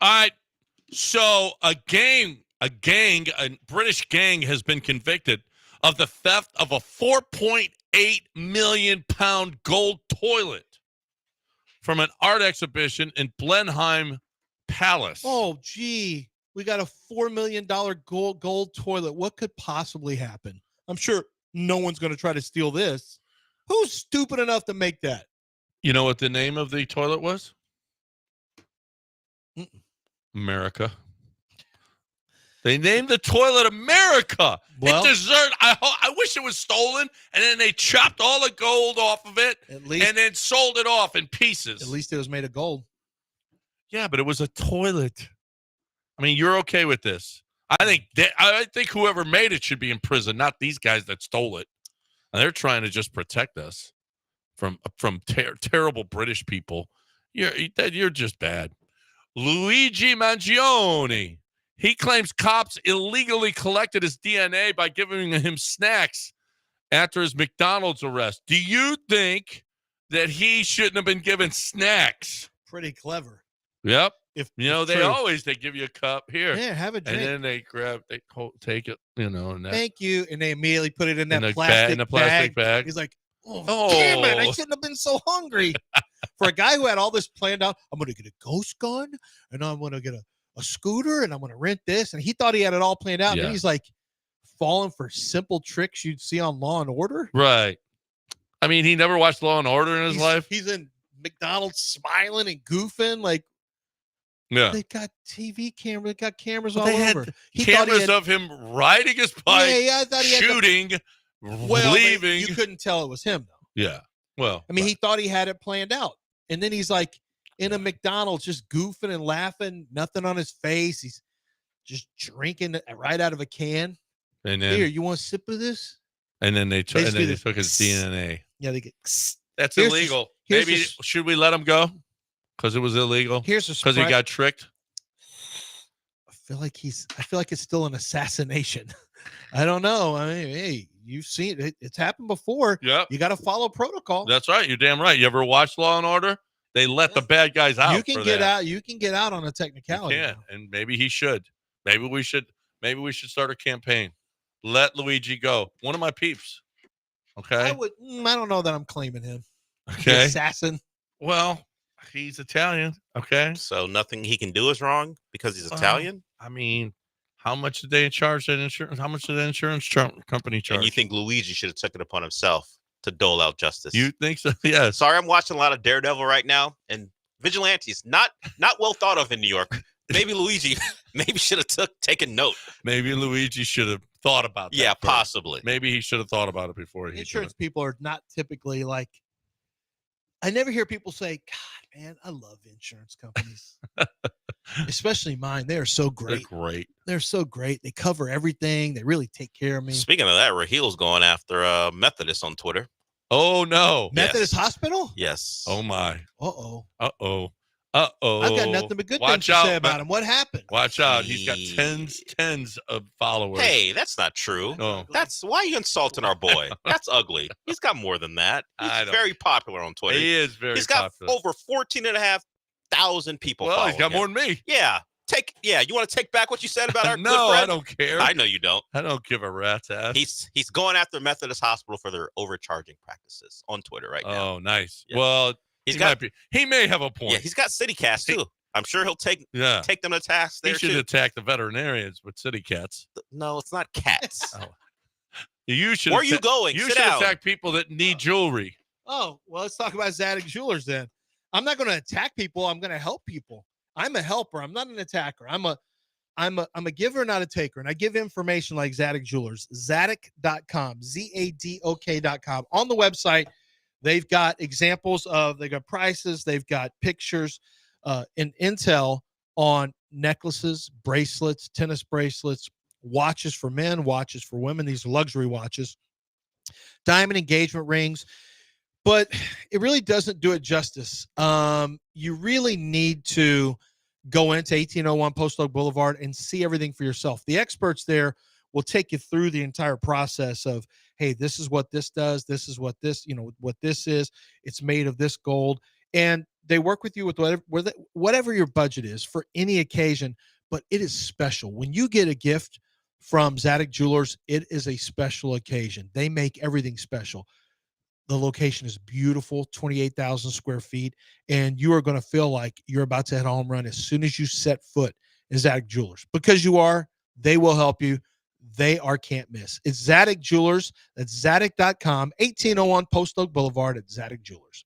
All right. So a British gang has been convicted of the theft of a 4.8 million pound gold toilet from an art exhibition in Blenheim Palace. Oh, gee. We got a $4 million gold toilet. What could possibly happen? I'm sure no one's going to try to steal this. Who's stupid enough to make that? You know what the name of the toilet was? America. They named the toilet America. Well, it deserved. I wish it was stolen, and then they chopped all the gold off of it, at least, and then sold it off in pieces. At least it was made of gold. Yeah, but it was a toilet. I mean, you're okay with this? I think whoever made it should be in prison, not these guys that stole it. And they're trying to just protect us from terrible British people. You're just bad. Luigi Mangione. He claims cops illegally collected his DNA by giving him snacks after his McDonald's arrest. Do you think that he shouldn't have been given snacks? Pretty clever. Yep. If they give you a cup here. Yeah, have a drink. And then they take it, and thank you. And they immediately put it in that plastic bag. He's like, oh, damn it. I shouldn't have been so hungry. For a guy who had all this planned out, I'm going to get a ghost gun and I'm going to get a scooter and I'm going to rent this. And he thought he had it all planned out. Yeah. And he's like falling for simple tricks you'd see on Law and Order. Right. I mean, he never watched Law and Order in his life. He's in McDonald's smiling and goofing. Like, yeah. They got TV cameras. They got cameras But all over. Cameras of him riding his bike, I thought he shooting, leaving. You couldn't tell it was him, though. Yeah. Well, I mean, he thought he had it planned out. And then he's like in a McDonald's just goofing and laughing, nothing on his face. He's just drinking right out of a can. And then, here, you want a sip of this? And then they took his DNA. Yeah, they get. That's illegal. Maybe should we let him go? Because it was illegal. Because he got tricked. I feel like it's still an assassination. I don't know. I mean, hey, you've seen it. It's happened before. Yeah. You got to follow protocol. That's right. You're damn right. You ever watch Law and Order? They let the bad guys out. You can get out. You can get out on a technicality. You can, and maybe he should. Maybe we should start a campaign. Let Luigi go. One of my peeps. Okay. I don't know that I'm claiming him. Okay. The assassin. Well, he's Italian. Okay. So nothing he can do is wrong because he's Italian? I mean, how much did they charge that insurance? How much did the insurance company charge? And you think Luigi should have took it upon himself to dole out justice? You think so? Yeah. Sorry, I'm watching a lot of Daredevil right now, and vigilantes not well thought of in New York. Maybe Luigi should have taken note. Maybe Luigi should have thought about that. Yeah, first. possibly. Maybe he should have thought about it before he Insurance people are not typically like. I never hear people say, God, man, I love insurance companies. Especially mine. They are so great. They're great. They're so great. They cover everything. They really take care of me. Speaking of that, Rahil's going after Methodist on Twitter. Oh, no. Methodist Hospital? Yes. Oh, my. Uh-oh. Uh-oh. Uh-oh. I've got nothing but good things to say about him. What happened? Watch out. He's got tens of followers. Hey, that's not true. No. Why are you insulting our boy? That's ugly. He's got more than that. He's very popular on Twitter. He is very popular. He's got over 14,500 people Well, following he's got him. more than me. Yeah. You want to take back what you said about our No, good friend? I don't care. I know you don't. I don't give a rat's ass. He's going after Methodist Hospital for their overcharging practices on Twitter right now. Oh, nice. Yeah. Well, he may have a point. Yeah, he's got CityCast too. I'm sure he'll take them to task there He should too. attack the veterinarians with city cats. No, it's not cats. You should. Where are you going? You Sit should down. attack people that need jewelry. Oh, well, let's talk about Zadig Jewelers then. I'm not going to attack people. I'm going to help people. I'm a helper. I'm not an attacker. I'm a giver, not a taker. And I give information like Zadig Jewelers, Zadig.com, ZADOK.com. On the website, they've got examples they've got prices, they've got pictures and intel on necklaces, bracelets, tennis bracelets, watches for men, watches for women. These are luxury watches, diamond engagement rings. But it really doesn't do it justice. You really need to go into 1801 Post Oak Boulevard and see everything for yourself. The experts there will take you through the entire process of, hey, this is what this does. This is what this, what this is. It's made of this gold. And they work with you with whatever your budget is for any occasion, but it is special. When you get a gift from Zadok Jewelers, it is a special occasion. They make everything special. The location is beautiful, 28,000 square feet, and you are going to feel like you're about to hit a home run as soon as you set foot in Zadok Jewelers. Because you are, they will help you. They are can't miss. It's Zadok Jewelers. That's Zadok.com, 1801 Post Oak Boulevard at Zadok Jewelers.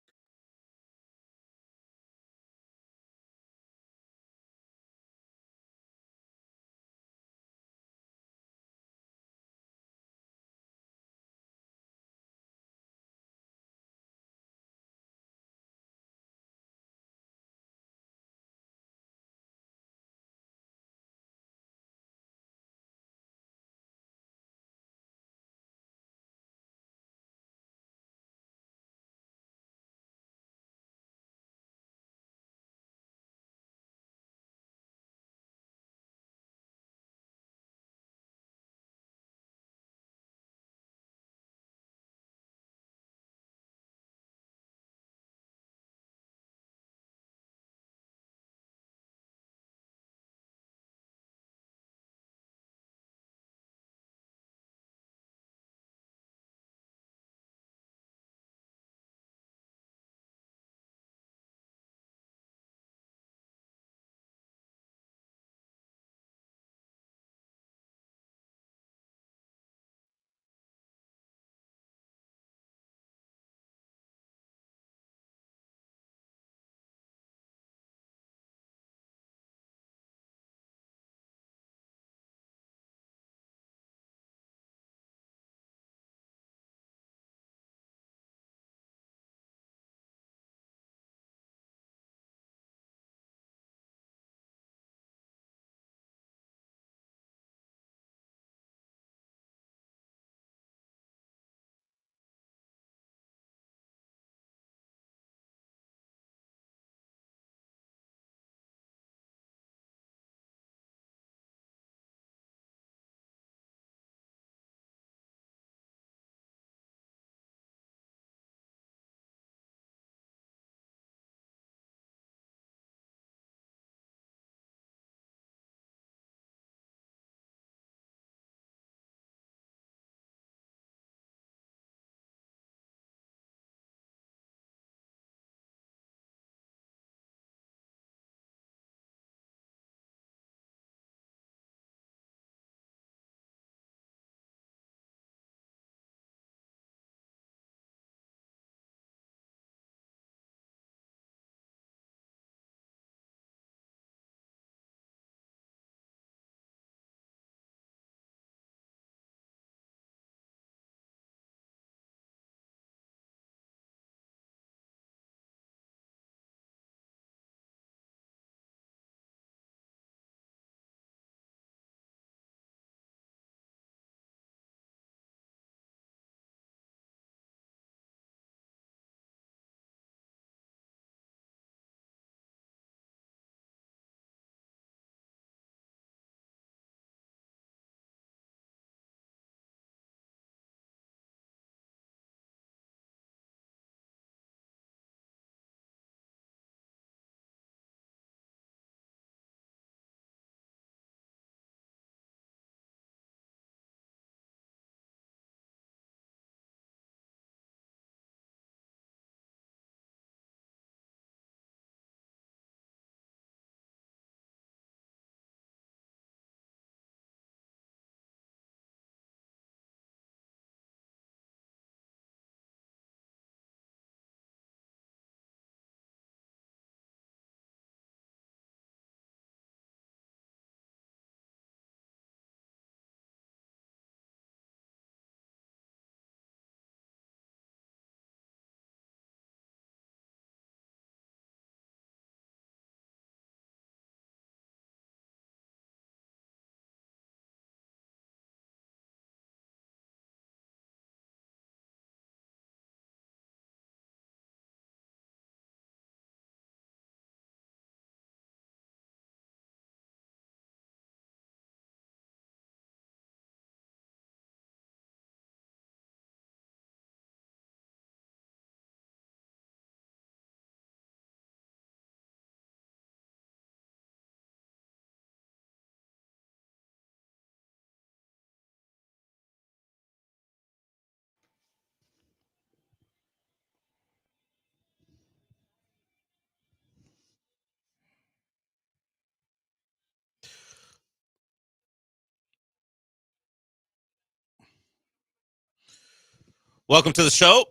Welcome to the show.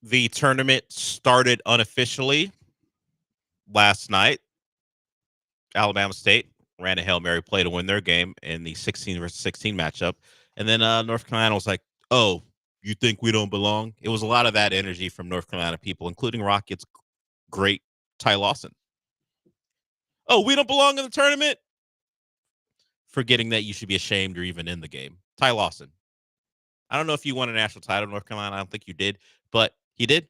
The tournament started unofficially last night. Alabama State ran a Hail Mary play to win their game in the 16 versus 16 matchup. And then North Carolina was like, oh, you think we don't belong? It was a lot of that energy from North Carolina people, including Rockets great Ty Lawson. Oh, we don't belong in the tournament? Forgetting that you should be ashamed or even in the game. Ty Lawson. I don't know if you won a national title in North Carolina. I don't think you did, but he did?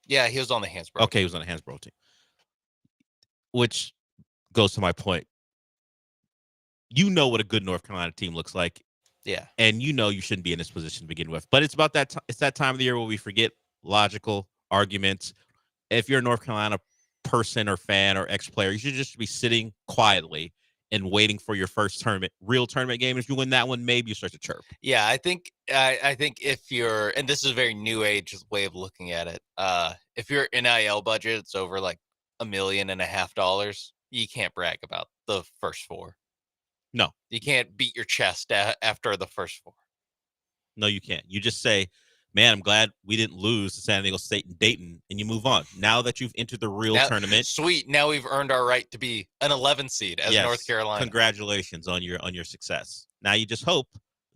Yeah, he was on the Hansbrough. Okay, he was on the Hansbrough team. Which goes to my point. You know what a good North Carolina team looks like. Yeah. And you know you shouldn't be in this position to begin with. But it's about that it's that time of the year where we forget logical arguments. If you're a North Carolina person or fan or ex-player, you should just be sitting quietly and waiting for your first real tournament game. If you win that one, maybe you start to chirp. Yeah, I think if you're, and this is a very new age way of looking at it, if your NIL budget it's over like $1.5 million, you can't brag about the first four. No. You can't beat your chest after the first four. No, you can't. You just say, man, I'm glad we didn't lose to San Diego State and Dayton, and you move on. Now that you've entered the real tournament. Sweet. Now we've earned our right to be an 11 seed as North Carolina. Congratulations on your success. Now you just hope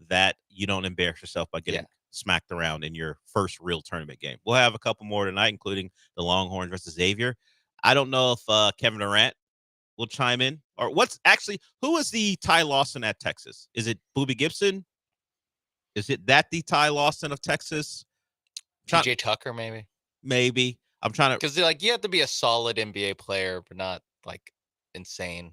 that you don't embarrass yourself by getting smacked around in your first real tournament game. We'll have a couple more tonight, including the Longhorns versus Xavier. I don't know if Kevin Durant will chime in, or who is the Ty Lawson at Texas? Is it Boobie Gibson? Is it the Ty Lawson of Texas? PJ Tucker, maybe. Maybe. I'm trying to, because you have to be a solid NBA player, but not like insane.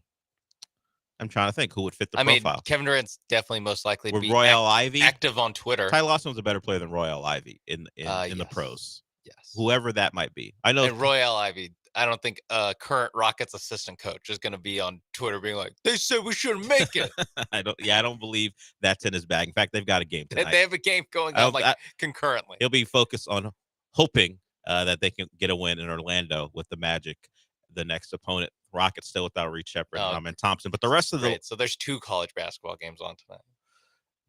I'm trying to think who would fit the profile. I mean, Kevin Durant's definitely most likely to be Royale Ivy active on Twitter. Ty Lawson was a better player than Royale Ivy in the pros. Yes. Whoever that might be. I know. And Royale Ivy, I don't think current Rockets assistant coach is going to be on Twitter being like, they said we shouldn't make it. I don't believe that's in his bag. In fact, they've got a game tonight. They have a game going on concurrently. He'll be focused on hoping that they can get a win in Orlando with the Magic, the next opponent. Rockets still without Reed Sheppard and Thompson. But the rest of so there's 2 college basketball games on tonight.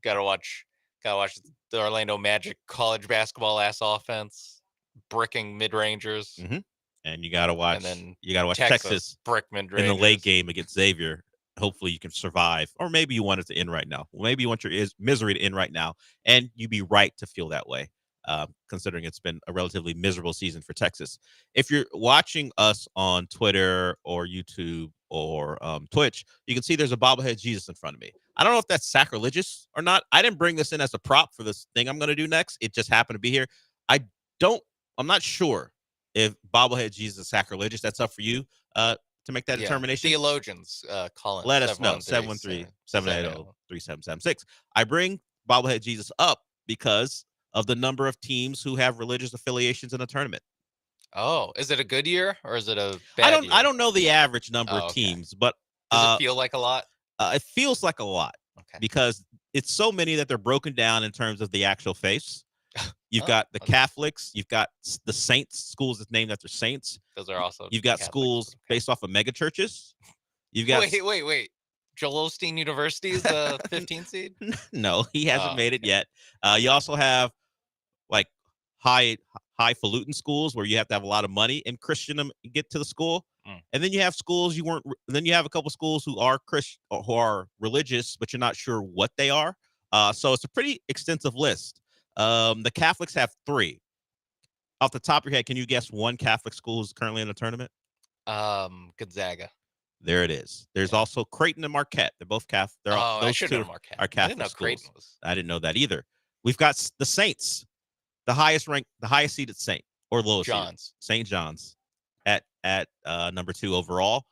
Gotta watch the Orlando Magic college basketball ass offense, bricking mid-rangers. Mm-hmm. And you gotta watch Texas brick mid-rangers in the late game against Xavier. Hopefully you can survive. Or maybe you want it to end right now. Maybe you want your misery to end right now. And you'd be right to feel that way. Considering it's been a relatively miserable season for Texas. If you're watching us on Twitter or YouTube or Twitch, you can see there's a bobblehead Jesus in front of me. I don't know if that's sacrilegious or not. I didn't bring this in as a prop for this thing I'm going to do next. It just happened to be here. I'm not sure if bobblehead Jesus is sacrilegious. That's up for you to make that determination. Theologians, Colin. Let us know. 713-780-3776. I bring bobblehead Jesus up because of the number of teams who have religious affiliations in the tournament. Oh, is it a good year or is it a bad year? I don't know the average number of teams, but does it feel like a lot? It feels like a lot because it's so many that they're broken down in terms of the actual faiths. You've got the Catholics, you've got the Saints, schools that's named after saints. Those are also you've got Catholics. Schools based off of mega churches. You've got wait. Joel Osteen University is the 15th seed? No, he hasn't made it yet. You also have like highfalutin schools where you have to have a lot of money and Christian to get to the school. And then you have schools then you have a couple schools who are Christian, who are religious, but you're not sure what they are. So it's a pretty extensive list. The Catholics have 3. Off the top of your head, can you guess one Catholic school is currently in the tournament? Gonzaga. There it is. There's also Creighton and Marquette. They're both Catholic. I should know Marquette. Are Catholic I didn't know schools. Creighton was. I didn't know that either. We've got the Saints, the highest seeded Saint or lowest John's. St. John's at number 2 overall.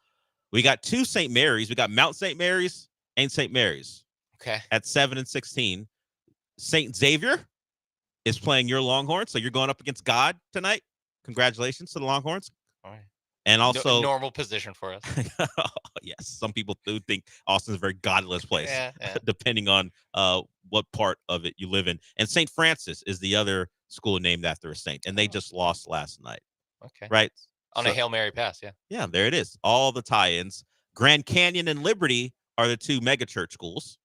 We got 2 St. Mary's. We got Mount St. Mary's and St. Mary's. Okay. At 7 and 16. St. Xavier is playing your Longhorns, so you're going up against God tonight. Congratulations to the Longhorns. All right. And also normal position for us. Yes, some people do think Austin's a very godless place, yeah. depending on what part of it you live in. And St. Francis is the other school named after a saint, and they just lost last night. Okay. Right? On a Hail Mary pass, yeah. Yeah, there it is. All the tie-ins. Grand Canyon and Liberty are the 2 mega church schools.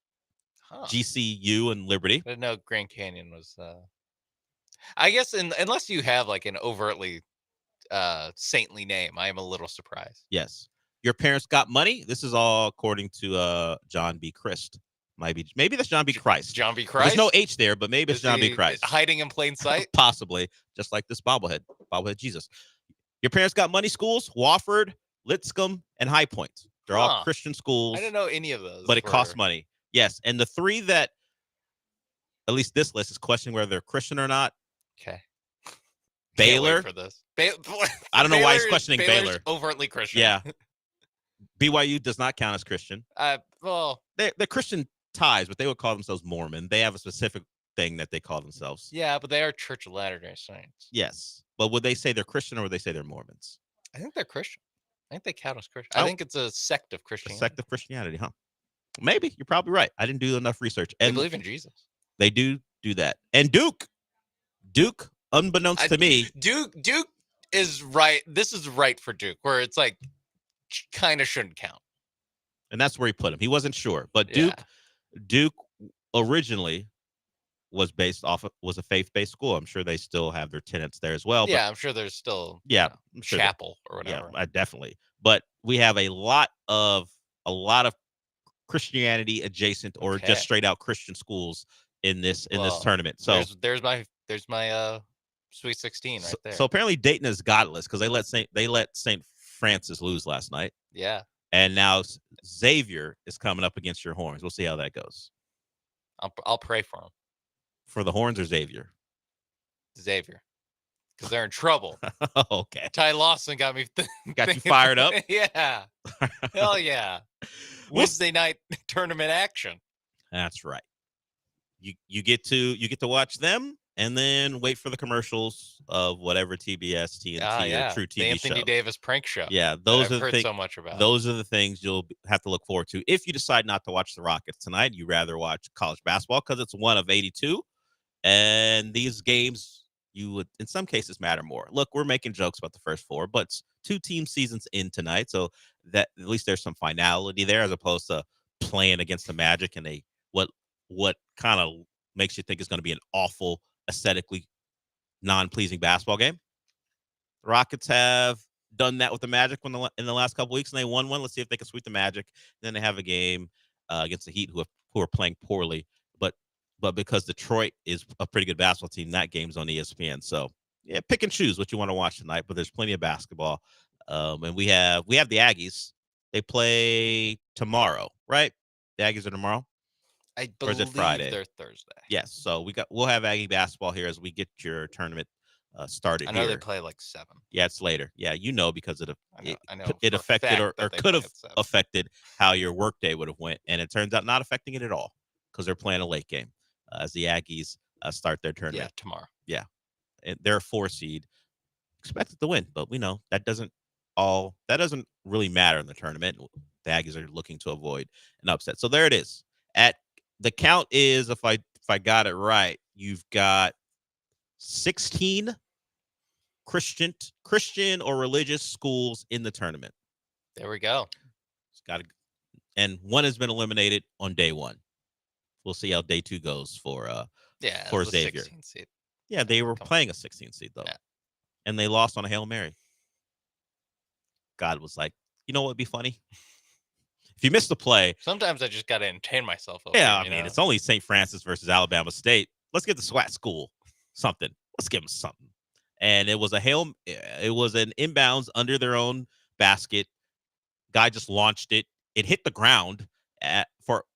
GCU and Liberty. I didn't know Grand Canyon was. I guess unless you have like an overtly saintly name, I am a little surprised. Yes. Your parents got money. This is all according to John B. Christ. Maybe that's John B. Christ. John B. Christ. There's no H there, but maybe it's John B. Christ. Hiding in plain sight? Possibly, just like this bobblehead Jesus. Your parents got money schools, Wofford, Lipscomb, and High Point. They're all Christian schools. I didn't know any of those. But it costs money. Yes. And the three that, at least this list, is questioning whether they're Christian or not. Okay. Baylor. For this. I don't know why he's questioning Baylor. Overtly Christian. Yeah. BYU does not count as Christian. Well, they're Christian ties, but they would call themselves Mormon. They have a specific thing that they call themselves. Yeah, but they are Church of Latter-day Saints. Yes. But would they say they're Christian or would they say they're Mormons? I think they're Christian. I think they count as Christian. I think it's a sect of Christianity. A sect of Christianity, huh? Maybe. You're probably right. I didn't do enough research. They And believe in Jesus. They do that. And Duke, unbeknownst to me. Duke is right. This is right for Duke, where it's like kind of shouldn't count. And that's where he put him. He wasn't sure. But Duke originally was a faith-based school. I'm sure they still have their tenants there as well. Yeah, I'm sure there's still I'm sure chapel or whatever. Yeah, definitely. But we have a lot of Christianity adjacent or just straight out Christian schools in this tournament. So there's my Sweet 16 right there. So apparently Dayton is godless because they let St. Francis lose last night. Yeah. And now Xavier is coming up against your Horns. We'll see how that goes. I'll pray for him. For the Horns or Xavier? Xavier. Because they're in trouble. Okay. Ty Lawson got me. Got you fired up? Yeah. Hell yeah. Wednesday night tournament action. That's right. You get to watch them and then wait for the commercials of whatever TBS, TNT, or True TV the Anthony show. Davis prank show. Yeah, those I've are the heard things. So much about. Those are the things you'll have to look forward to if you decide not to watch the Rockets tonight. You rather watch college basketball because it's one of 82, and these games you would in some cases matter more. Look, we're making jokes about the first four, but it's 2-team seasons in tonight, so that at least there's some finality there as opposed to playing against the Magic and what kind of makes you think it's going to be an awful, aesthetically non-pleasing basketball game. The Rockets have done that with the Magic in the last couple weeks, and they won one. Let's see if they can sweep the Magic. Then they have a game against the Heat, who are playing poorly, but because Detroit is a pretty good basketball team, that game's on ESPN. So yeah, pick and choose what you want to watch tonight. But there's plenty of basketball, and we have the Aggies. They play tomorrow, right? The Aggies are tomorrow. I believe they're Thursday. Yes, so we'll have Aggie basketball here as we get your tournament started. I know here. They play like 7. Yeah, it's later. Yeah, because it I know affected or could have affected how your workday would have went, and it turns out not affecting it at all because they're playing a late game as the Aggies start their tournament. Yeah, tomorrow. Yeah, and they're a 4 seed, expected to win, but we know that doesn't really matter in the tournament. The Aggies are looking to avoid an upset. So there it is. At the count is, if I got it right, you've got 16 Christian or religious schools in the tournament. There we go. And one has been eliminated on day 1. We'll see how day 2 goes for Xavier. 16 seed. Yeah, they were playing a 16 seed though, and they lost on a Hail Mary. God was like, you know what would be funny? If you miss the play, sometimes I just got to entertain myself. I mean, it's only St. Francis versus Alabama State. Let's get the SWAT school something. Let's give them something. And it was an inbounds under their own basket. Guy just launched it. It hit the ground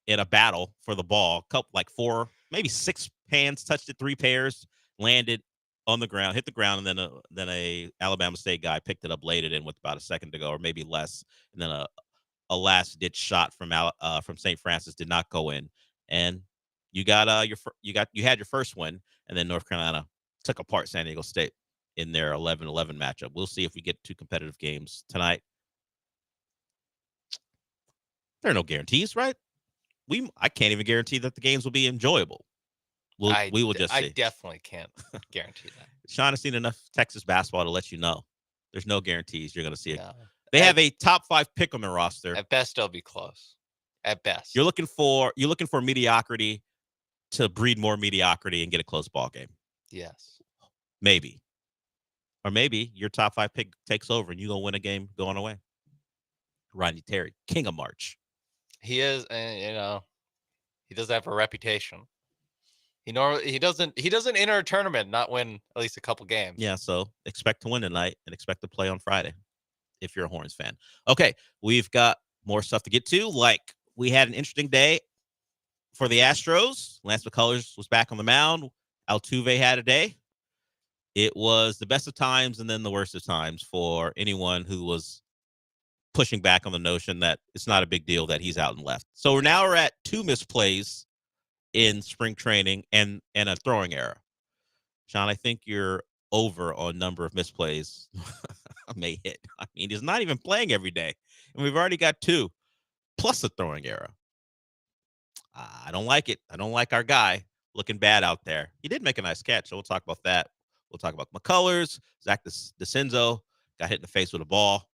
in a battle for the ball. Like 4, maybe 6 hands touched it. 3 pairs landed on the ground, hit the ground, and then a Alabama State guy picked it up, laid it in with about a second to go, or maybe less, and then a last-ditch shot from St. Francis did not go in, and you had your first win, and then North Carolina took apart San Diego State in their 11-11 matchup. We'll see if we get 2 competitive games tonight. There are no guarantees, right? I can't even guarantee that the games will be enjoyable. We will just see. I definitely can't guarantee that. Sean has seen enough Texas basketball to let you know there's no guarantees you're going to see it. They have a top 5 pick on their roster. At best, they'll be close. at best. You're looking for mediocrity to breed more mediocrity and get a close ball game. Yes. Maybe. Or maybe your top 5 pick takes over and you're going to win a game going away. Rodney Terry, king of March. He is, and he does have a reputation. He doesn't enter a tournament not win at least a couple games. Yeah, so expect to win tonight and expect to play on Friday if you're a Horns fan. Okay, we've got more stuff to get to. Like, we had an interesting day for the Astros. Lance McCullers was back on the mound. Altuve had a day. It was the best of times and then the worst of times for anyone who was pushing back on the notion that it's not a big deal that he's out and left. So we're at 2 misplays in spring training and a throwing error. Sean, I think you're over on number of misplays may hit. I mean, he's not even playing every day, and we've already got 2 plus a throwing error. I don't like it. I don't like our guy looking bad out there. He did make a nice catch, so we'll talk about that. We'll talk about McCullers. Zach DeCenzo got hit in the face with a ball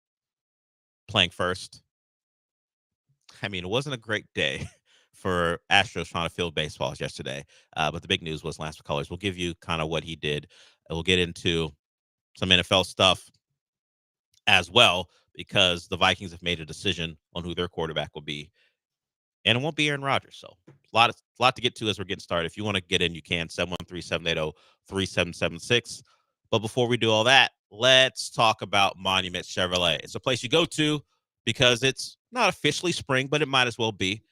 playing first. I mean, it wasn't a great day for Astros trying to field baseballs yesterday. But the big news was Lance McCullers. We'll give you kind of what he did. And we'll get into some NFL stuff as well, because the Vikings have made a decision on who their quarterback will be. And it won't be Aaron Rodgers. So a lot to get to as we're getting started. If you want to get in, you can. 713-780-3776. But before we do all that, let's talk about Monument Chevrolet. It's a place you go to because it's not officially spring, but it might as well be.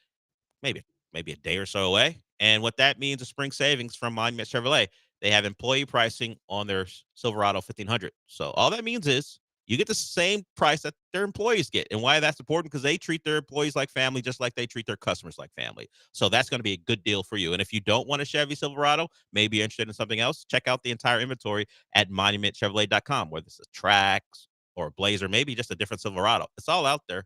Maybe a day or so away. And what that means is spring savings from Monument Chevrolet. They have employee pricing on their Silverado 1500. So all that means is you get the same price that their employees get. And why that's important? Because they treat their employees like family, just like they treat their customers like family. So that's going to be a good deal for you. And if you don't want a Chevy Silverado, maybe you're interested in something else, check out the entire inventory at monumentchevrolet.com, whether it's a Trax or a Blazer, maybe just a different Silverado. It's all out there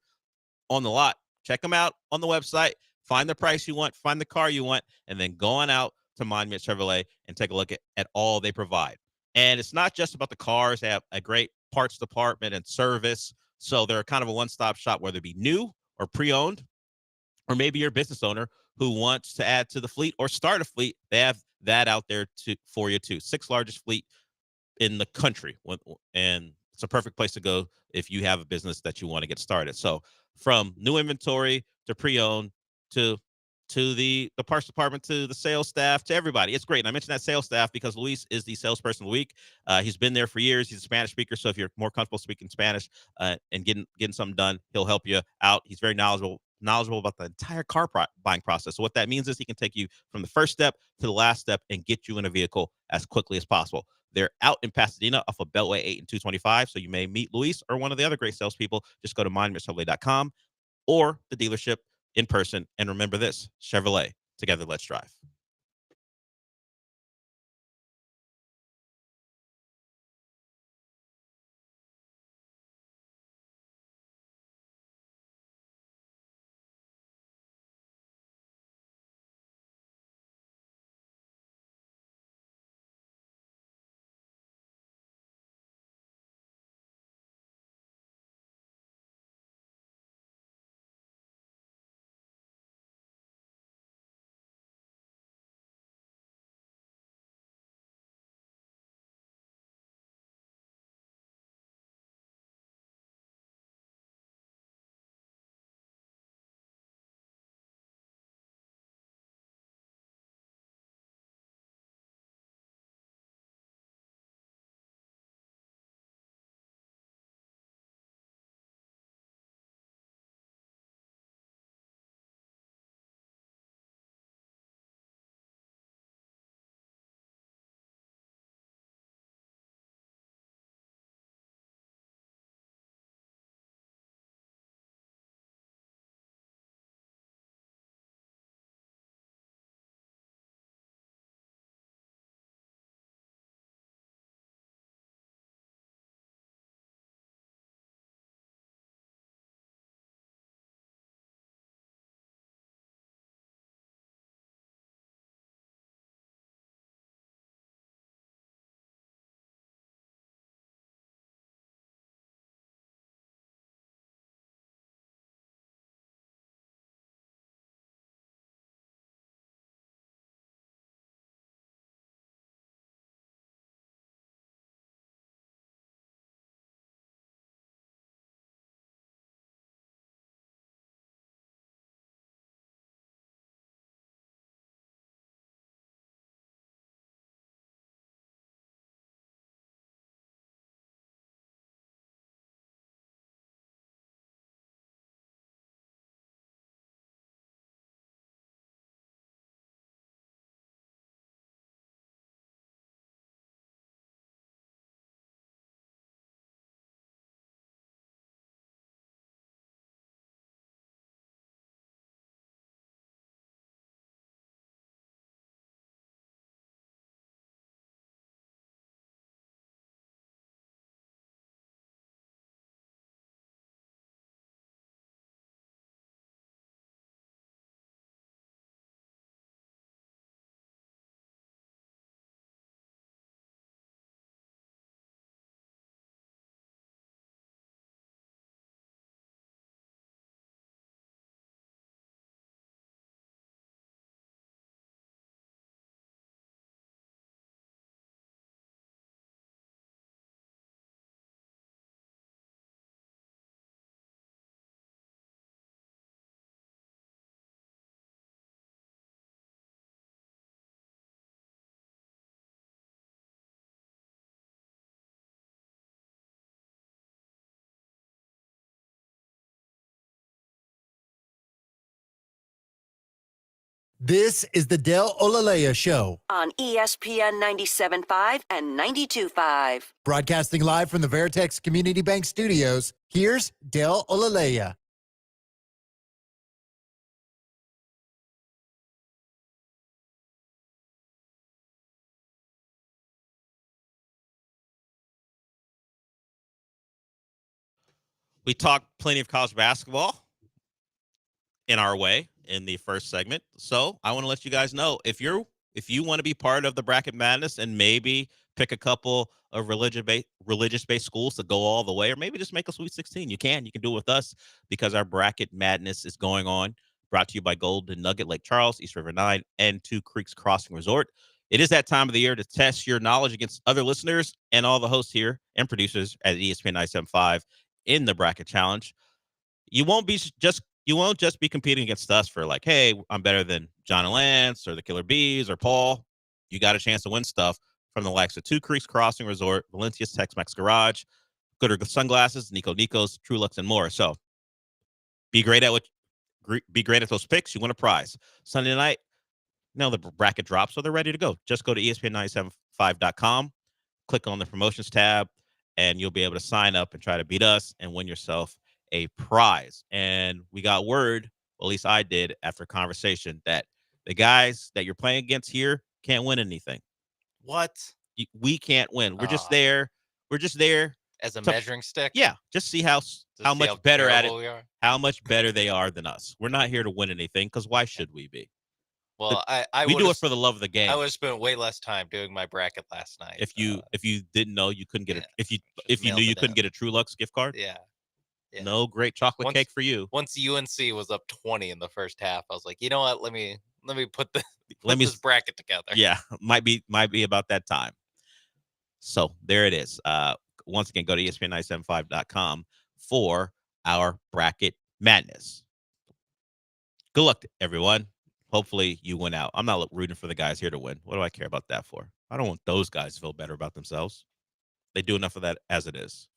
on the lot. Check them out on the website. Find the price you want, find the car you want, and then go on out to Monument Chevrolet and take a look at all they provide. And it's not just about the cars. They have a great parts department and service. So they're kind of a one-stop shop, whether it be new or pre-owned, or maybe you're a business owner who wants to add to the fleet or start a fleet. They have that out there for you too. 6th largest fleet in the country. And it's a perfect place to go if you have a business that you want to get started. So from new inventory to pre-owned to the parts department, to the sales staff, to everybody. It's great. And I mentioned that sales staff because Luis is the salesperson of the week. He's been there for years. He's a Spanish speaker. So if you're more comfortable speaking Spanish and getting something done, he'll help you out. He's very knowledgeable about the entire car buying process. So what that means is he can take you from the first step to the last step and get you in a vehicle as quickly as possible. They're out in Pasadena off of Beltway 8 and 225. So you may meet Luis or one of the other great salespeople. Just go to monumentchevrolet.com or the dealership in person. And remember this, Chevrolet, together, let's drive. This is the Del Olaleye Show, On ESPN 97.5 and 92.5. broadcasting live from the Veritex Community Bank Studios. Here's Del Olaleye. We talked plenty of college basketball in our way in the first segment. So I want to let you guys know if you want to be part of the Bracket Madness and maybe pick a couple of religious-based schools to go all the way, or maybe just make a Sweet 16. You can do it with us because our Bracket Madness is going on. Brought to you by Golden Nugget, Lake Charles, East River 9, and Two Creeks Crossing Resort. It is that time of the year to test your knowledge against other listeners and all the hosts here and producers at ESPN 97.5 in the Bracket Challenge. You won't just be competing against us for like, hey, I'm better than John and Lance or the Killer Bees or Paul. You got a chance to win stuff from the likes of Two Creeks Crossing Resort, Valencia's Tex-Mex Garage, Gooder Sunglasses, Nico's, Trulux, and more. So be great at those picks. You win a prize. Sunday night, now the bracket drops, so they're ready to go. Just go to ESPN975.com, click on the promotions tab, and you'll be able to sign up and try to beat us and win yourself a prize. And we got word, well, at least I did after conversation, that the guys that you're playing against here can't win anything. What? We can't win. We're just there. We're just there as a measuring stick. Yeah, just see how much better at it. How much better they are than us. We're not here to win anything because why should we be? Well, we do it for the love of the game. I would have spent way less time doing my bracket last night. If you didn't know you couldn't get if you knew you couldn't get a Trulux gift card. Yeah. No great chocolate cake for you. Once UNC was up 20 in the first half, I was like, you know what? Let me put this bracket together. Yeah, might be about that time. So there it is. Once again, go to ESPN975.com for our bracket madness. Good luck, everyone. Hopefully you win out. I'm not rooting for the guys here to win. What do I care about that for? I don't want those guys to feel better about themselves. They do enough of that as it is.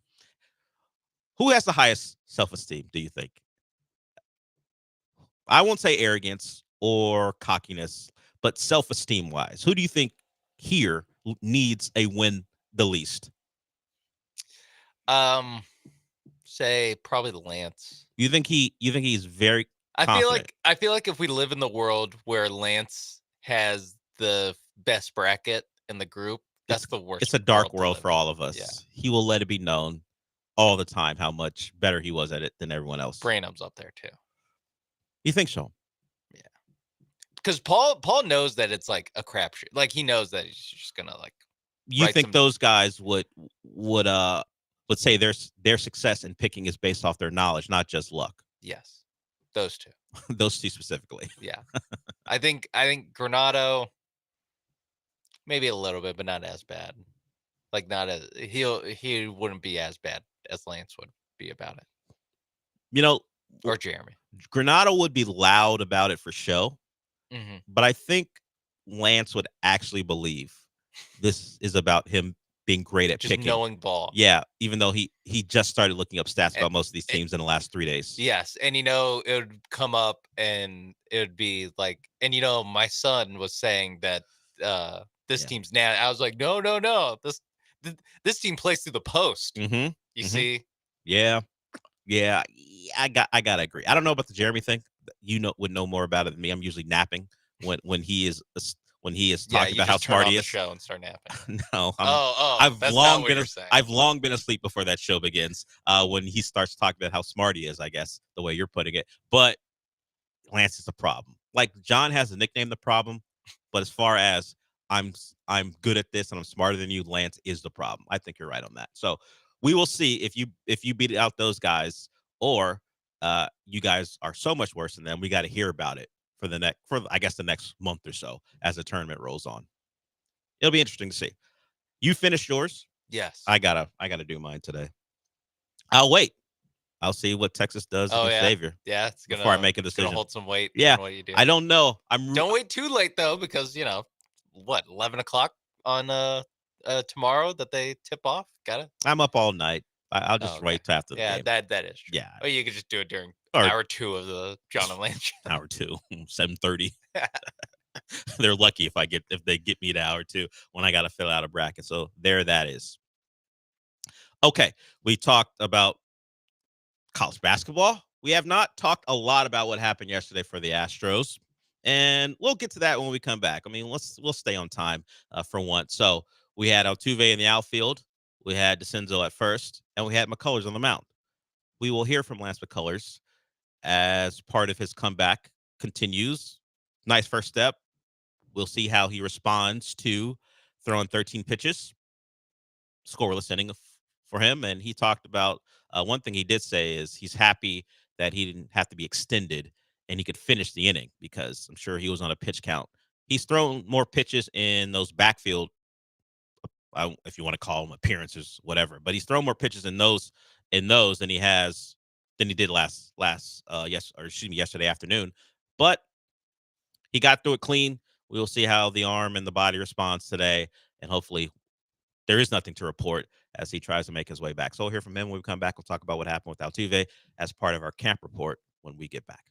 Who has the highest self-esteem, do you think? I won't say arrogance or cockiness, but self-esteem wise. Who do you think here needs a win the least? Say probably Lance. You think he's very confident? I feel like if we live in the world where Lance has the best bracket in the group, that's the worst. It's a dark world for all of us. Yeah. He will let it be known all the time how much better he was at it than everyone else. Branham's up there too. You think so? Yeah. Because Paul knows that it's like a crapshoot. Like he knows that he's just gonna like. You think those guys would say their success in picking is based off their knowledge, not just luck? Yes, those two. Those two specifically. Yeah, I think Granado maybe a little bit, but not as bad. Like not as he wouldn't be as bad as Lance would be about it. You know, or Jeremy. Granado would be loud about it for show, but I think Lance would actually believe this is about him being great at just picking, knowing ball. Yeah, even though he just started looking up stats about most of these teams in the last 3 days. Yes, and it would come up and it would be like, and my son was saying that this team's now. I was like, no, this team plays through the post. You see? Yeah, I gotta agree. I don't know about the Jeremy thing. You would know more about it than me. I'm usually napping when he is talking about how smart he is. The show and start napping. No, I've long been asleep before that show begins. When he starts talking about how smart he is, I guess the way you're putting it. But Lance is a problem. Like John has a nickname, the problem, but as far as I'm good at this and I'm smarter than you, Lance is the problem. I think you're right on that. So we will see if you beat out those guys, or you guys are so much worse than them. We got to hear about it for the next month or so as the tournament rolls on. It'll be interesting to see. You finished yours? Yes. I gotta do mine today. I'll wait. I'll see what Texas does against Xavier. Yeah, it's gonna before I make a decision. Gonna hold some weight. Yeah, what you do. I don't know. Don't wait too late though, because 11 o'clock on tomorrow that they tip off. Got it. I'm up all night. I'll just wait till after the game. That is true. Yeah. Or you could just do it during Hour 2 of the John and Lance show. Hour 2, 7:30. They're lucky if they get me to hour 2 when I got to fill out a bracket. So there that is. Okay, we talked about college basketball. We have not talked a lot about what happened yesterday for the Astros, and we'll get to that when we come back. I mean, we'll stay on time for once. So we had Altuve in the outfield, we had DeCenzo at first, and we had McCullers on the mound. We will hear from Lance McCullers as part of his comeback continues. Nice first step. We'll see how he responds to throwing 13 pitches. Scoreless inning for him. And he talked about one thing he did say is he's happy that he didn't have to be extended and he could finish the inning because I'm sure he was on a pitch count. He's thrown more pitches in those backfield, if you want to call them appearances, whatever. But he's thrown more pitches in those than he did yesterday afternoon. But he got through it clean. We will see how the arm and the body responds today, and hopefully there is nothing to report as he tries to make his way back. So we'll hear from him when we come back. We'll talk about what happened with Altuve as part of our camp report when we get back.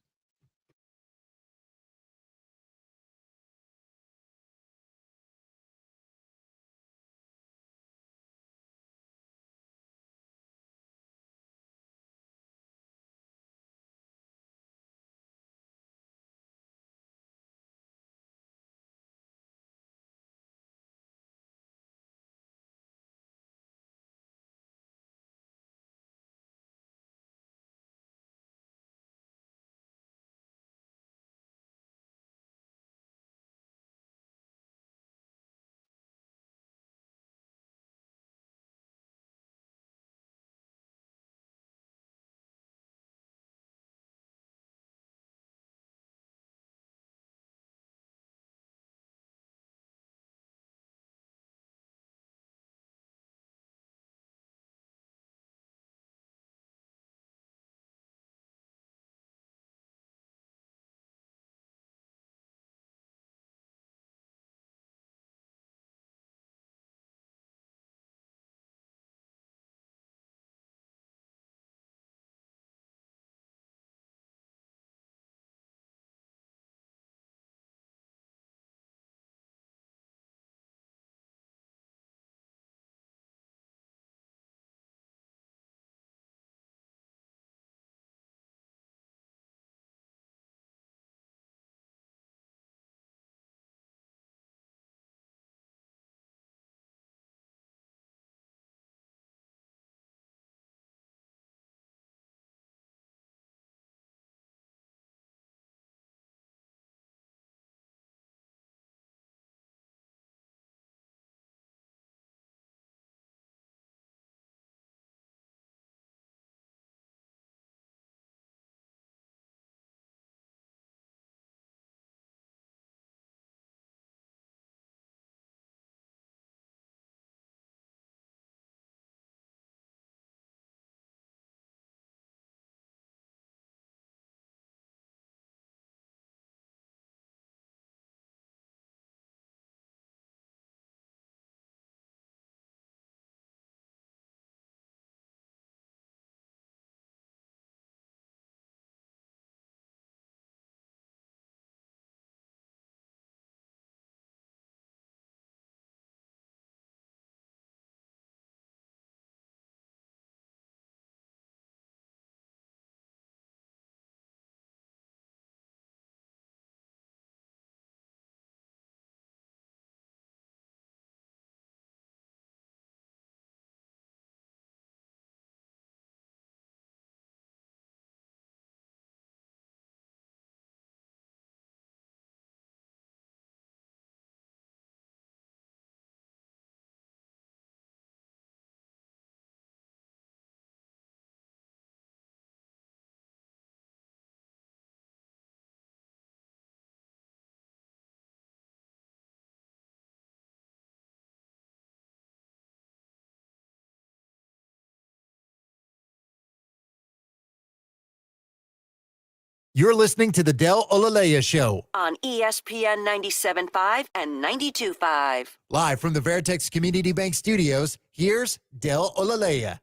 You're listening to the Del Olaleye Show. On ESPN 97.5 and 92.5. Live from the Veritex Community Bank Studios, here's Del Olaleye.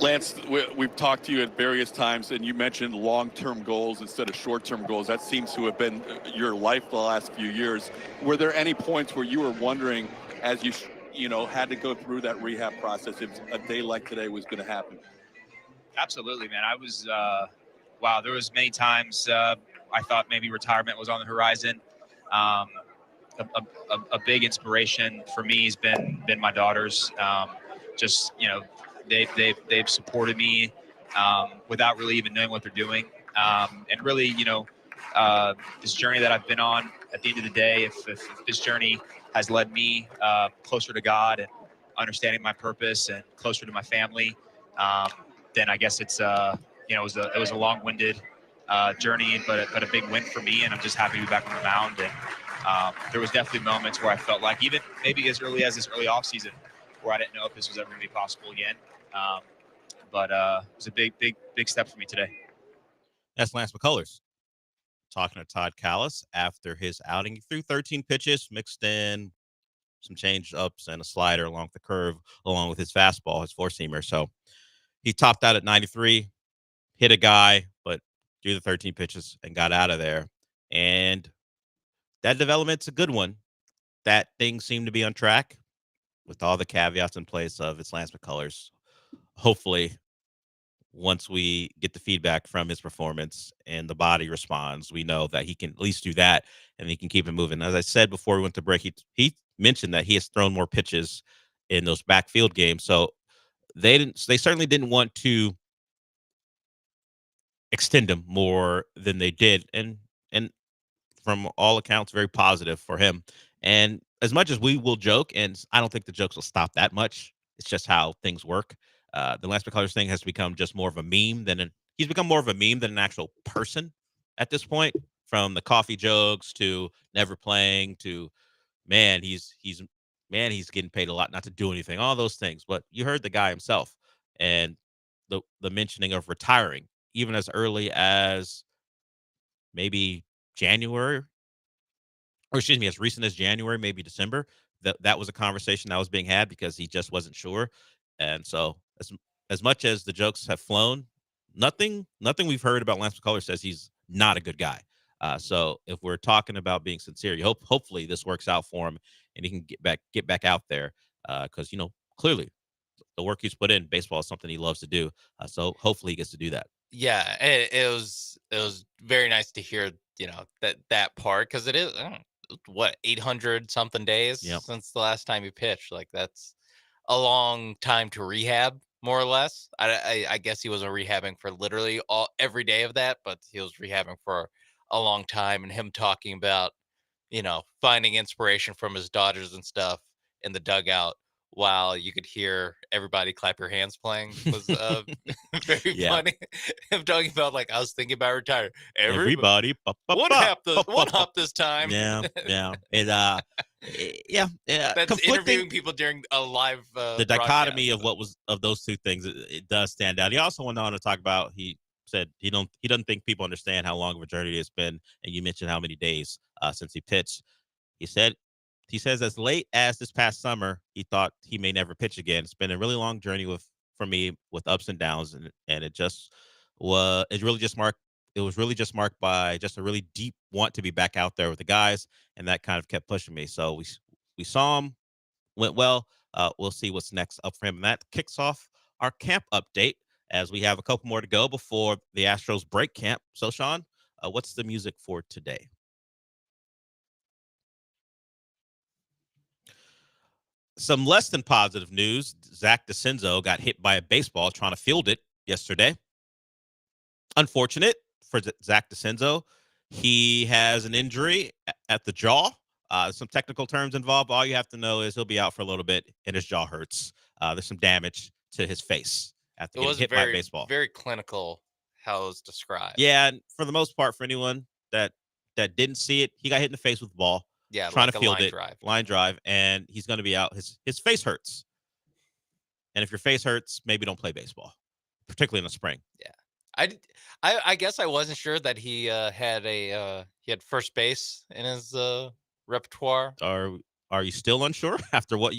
Lance, we've talked to you at various times, and you mentioned long-term goals instead of short-term goals. That seems to have been your life the last few years. Were there any points where you were wondering, as you had to go through that rehab process, if a day like today was going to happen? Absolutely, man. I was, wow, there was many times I thought maybe retirement was on the horizon. A big inspiration for me has been my daughters. Just, they've supported me without really even knowing what they're doing. And really, this journey that I've been on, at the end of the day, if this journey has led me closer to God and understanding my purpose and closer to my family, then I guess it's it was a long-winded journey, but a big win for me, and I'm just happy to be back on the mound. And there was definitely moments where I felt like, even maybe as early as this early offseason, where I didn't know if this was ever going to be possible again. But it was a big step for me today. That's Lance McCullers talking to Todd Callis after his outing. He threw 13 pitches, mixed in some change ups and a slider along the curve, along with his fastball, his four-seamer. So he topped out at 93, hit a guy, but threw the 13 pitches and got out of there. And that development's a good one. That thing seemed to be on track with all the caveats in place of it's Lance McCullers. Hopefully, once we get the feedback from his performance and the body responds, we know that he can at least do that and he can keep it moving. As I said before we went to break, he mentioned that he has thrown more pitches in those backfield games. So they certainly didn't want to extend him more than they did. And from all accounts, very positive for him. And as much as we will joke, and I don't think the jokes will stop that much, it's just how things work. The Lance McCullers thing has become just more of a meme he's become more of a meme than an actual person at this point. From the coffee jokes to never playing to he's getting paid a lot not to do anything, all those things. But you heard the guy himself, and the mentioning of retiring even as early as maybe January, or excuse me, as recent as January, maybe December. That was a conversation that was being had because he just wasn't sure. And so as much as the jokes have flown, nothing we've heard about Lance McCullers says he's not a good guy. So if we're talking about being sincere, hopefully this works out for him and he can get back out there because clearly the work he's put in, baseball is something he loves to do. So hopefully he gets to do that. Yeah, it was very nice to hear that part, because it is what 800 something days since the last time he pitched. Like, that's a long time to rehab, more or less. I guess he wasn't rehabbing for literally every day of that, but he was rehabbing for a long time. And him talking about finding inspiration from his daughters and stuff in the dugout while you could hear everybody clap your hands playing was very funny. Him talking about, like, I was thinking about retiring. Everybody one hop this time. Yeah. And That's interviewing people during a live the dichotomy of of those two things, it does stand out. He also went on to talk about, he said he doesn't think people understand how long of a journey it's been, and you mentioned how many days since he pitched. He says as late as this past summer, he thought he may never pitch again. It's been a really long journey for me with ups and downs, and it was really just marked by just a really deep want to be back out there with the guys, and that kind of kept pushing me. So we saw him, went well. We'll see what's next up for him, and that kicks off our camp update as we have a couple more to go before the Astros break camp. So Sean, what's the music for today? Some less than positive news. Zach DeCenzo got hit by a baseball trying to field it yesterday. Unfortunate for Zach DeCenzo. He has an injury at the jaw. Some technical terms involved. All you have to know is he'll be out for a little bit and his jaw hurts. There's some damage to his face after getting hit by a baseball. Very clinical how it was described. Yeah, and for the most part, for anyone that didn't see it, he got hit in the face with the ball. Yeah, trying like to field line drive, and he's going to be out. His face hurts, and if your face hurts, maybe don't play baseball, particularly in the spring. Yeah, I guess I wasn't sure that he had first base in his repertoire. Are you still unsure after what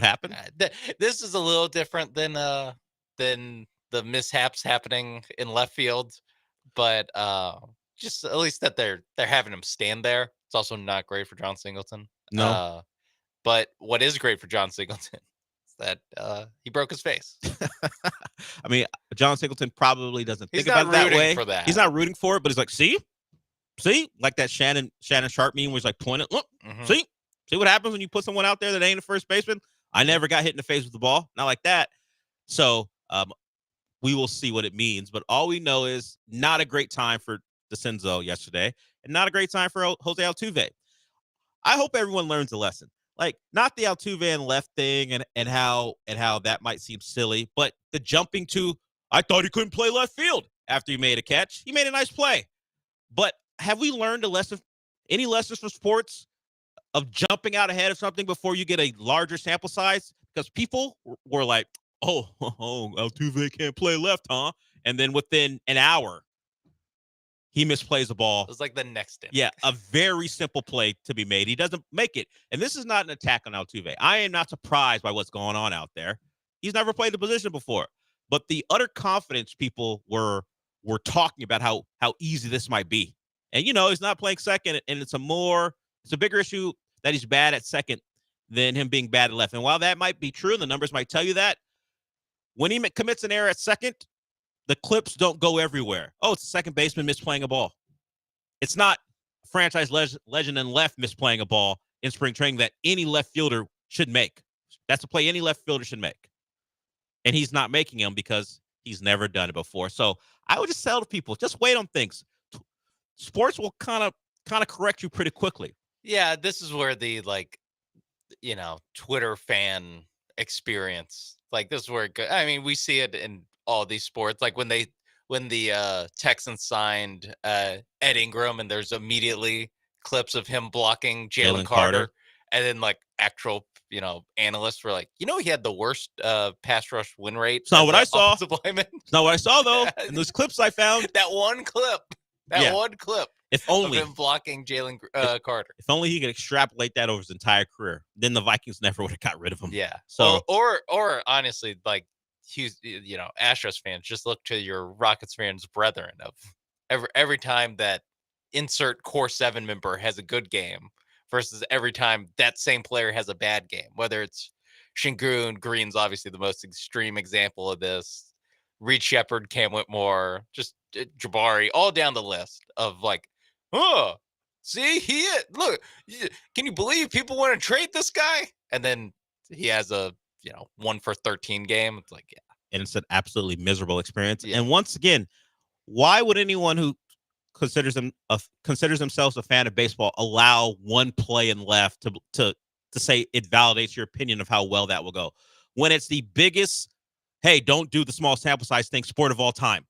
happened? This is a little different than the mishaps happening in left field, but just at least that they're having him stand there. It's also not great for John Singleton. No. But what is great for John Singleton is that he broke his face. I mean, John Singleton probably doesn't He's think about not it that rooting way. for that. He's not rooting for it, but he's like, see, like that Shannon Sharp meme was like pointing. Look, see what happens when you put someone out there that ain't a first baseman. I never got hit in the face with the ball, not like that. So we will see what it means. But all we know is not a great time for DeCenzo yesterday, and not a great time for Jose Altuve. I hope everyone learns a lesson. Like, not the Altuve and left thing and how that might seem silly, but the jumping to, I thought he couldn't play left field after he made a catch. He made a nice play. But have we learned any lessons from sports of jumping out ahead of something before you get a larger sample size? Because people were like, oh, Altuve can't play left, huh? And then within an hour, he misplays a ball. It was like the next inning. Yeah, a very simple play to be made. He doesn't make it. And this is not an attack on Altuve. I am not surprised by what's going on out there. He's never played the position before. But the utter confidence people were talking about how easy this might be. And, he's not playing second, and it's a bigger issue that he's bad at second than him being bad at left. And while that might be true, and the numbers might tell you that, when he commits an error at second, the clips don't go everywhere. Oh, it's a second baseman misplaying a ball. It's not franchise legend and left misplaying a ball in spring training that any left fielder should make. That's a play any left fielder should make. And he's not making them because he's never done it before. So I would just tell to people, just wait on things. Sports will kind of correct you pretty quickly. Yeah, this is where the Twitter fan experience, like this is where I mean, we see it in all these sports. Like when the Texans signed Ed Ingram, and there's immediately clips of him blocking Jalen Carter, and then like actual analysts were like, he had the worst pass rush win rate. It's not what I saw. It's not what I saw though. In those clips I found, that one clip. If only of him blocking Jalen Carter. If only he could extrapolate that over his entire career, then the Vikings never would have got rid of him. Yeah. So or honestly, like Astros fans, just look to your Rockets fans' brethren of every time that insert core 7 member has a good game versus every time that same player has a bad game. Whether it's Şengün, Green's obviously the most extreme example of this. Reed Shepard, Cam Whitmore, just Jabari, all down the list of like, oh, see, look, can you believe people want to trade this guy? And then he has a 1 for 13 game. It's like, yeah. And it's an absolutely miserable experience. Yeah. And once again, why would anyone who considers themselves a fan of baseball allow one play in left to say it validates your opinion of how well that will go? When it's the biggest, hey, don't do the small sample size thing, sport of all time.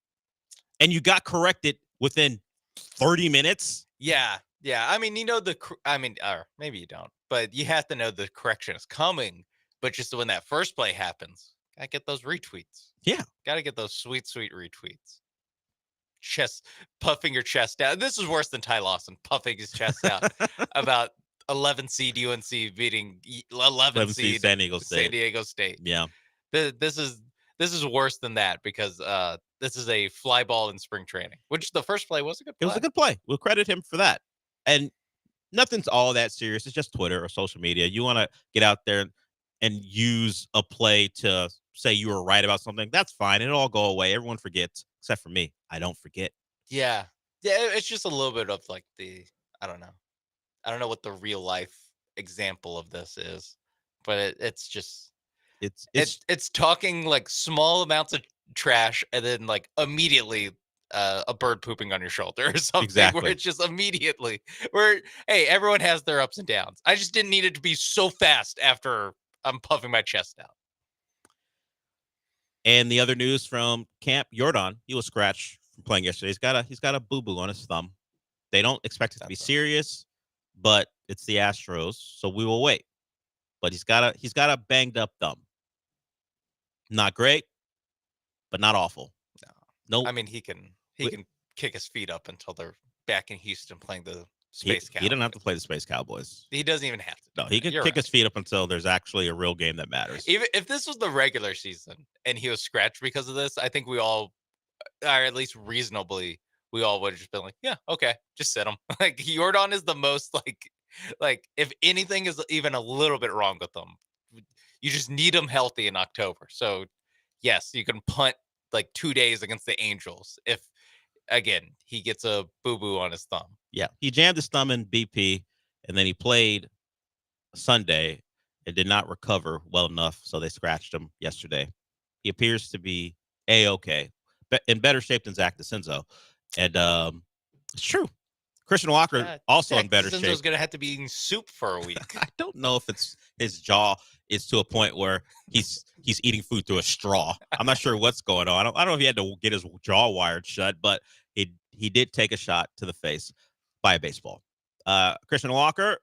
And you got corrected within 30 minutes. Yeah. I mean, or maybe you don't, but you have to know the correction is coming. But just when that first play happens, gotta get those retweets. Yeah. Gotta get those sweet, sweet retweets. Puffing your chest out. This is worse than Ty Lawson puffing his chest out about 11 seed UNC beating 11 seed San Diego State. Yeah. This is worse than that because this is a fly ball in spring training, which the first play was a good play. It was a good play. We'll credit him for that. And nothing's all that serious. It's just Twitter or social media. You want to get out there and use a play to say you were right about something. That's fine. It'll all go away. Everyone forgets, except for me. I don't forget. Yeah. It's just a little bit of like I don't know what the real life example of this is, but it's just it's talking like small amounts of trash and then like immediately a bird pooping on your shoulder or something. Exactly. Where it's just immediately where, hey, everyone has their ups and downs. I just didn't need it to be so fast after I'm puffing my chest out. And the other news from camp, Jordan, he was scratched from playing yesterday. He's got a boo-boo on his thumb. They don't expect it to be serious, but it's the Astros, so we will wait. But he's got a banged up thumb. Not great, but not awful. No. I mean, he can kick his feet up until they're back in Houston playing the Space He didn't have to play the Space Cowboys. He doesn't even have to. No, he can kick his feet up until there's actually a real game that matters. Even if this was the regular season and he was scratched because of this, I think we all, or at least reasonably, we all would have just been like, yeah, okay, just sit him. Like Jordan is the most like if anything is even a little bit wrong with them, you just need him healthy in October. So yes, you can punt like 2 days against the Angels if again he gets a boo-boo on his thumb. Yeah, he jammed his thumb in BP, and then he played Sunday and did not recover well enough, so they scratched him yesterday. He appears to be A-okay, in better shape than Zach DeCenzo. And it's true. Christian Walker also in better shape. DeCenzo's going to have to be eating soup for a week. I don't know if it's his jaw is to a point where he's eating food through a straw. I'm not sure what's going on. I don't know if he had to get his jaw wired shut, but he did take a shot to the face by a baseball. Christian Walker,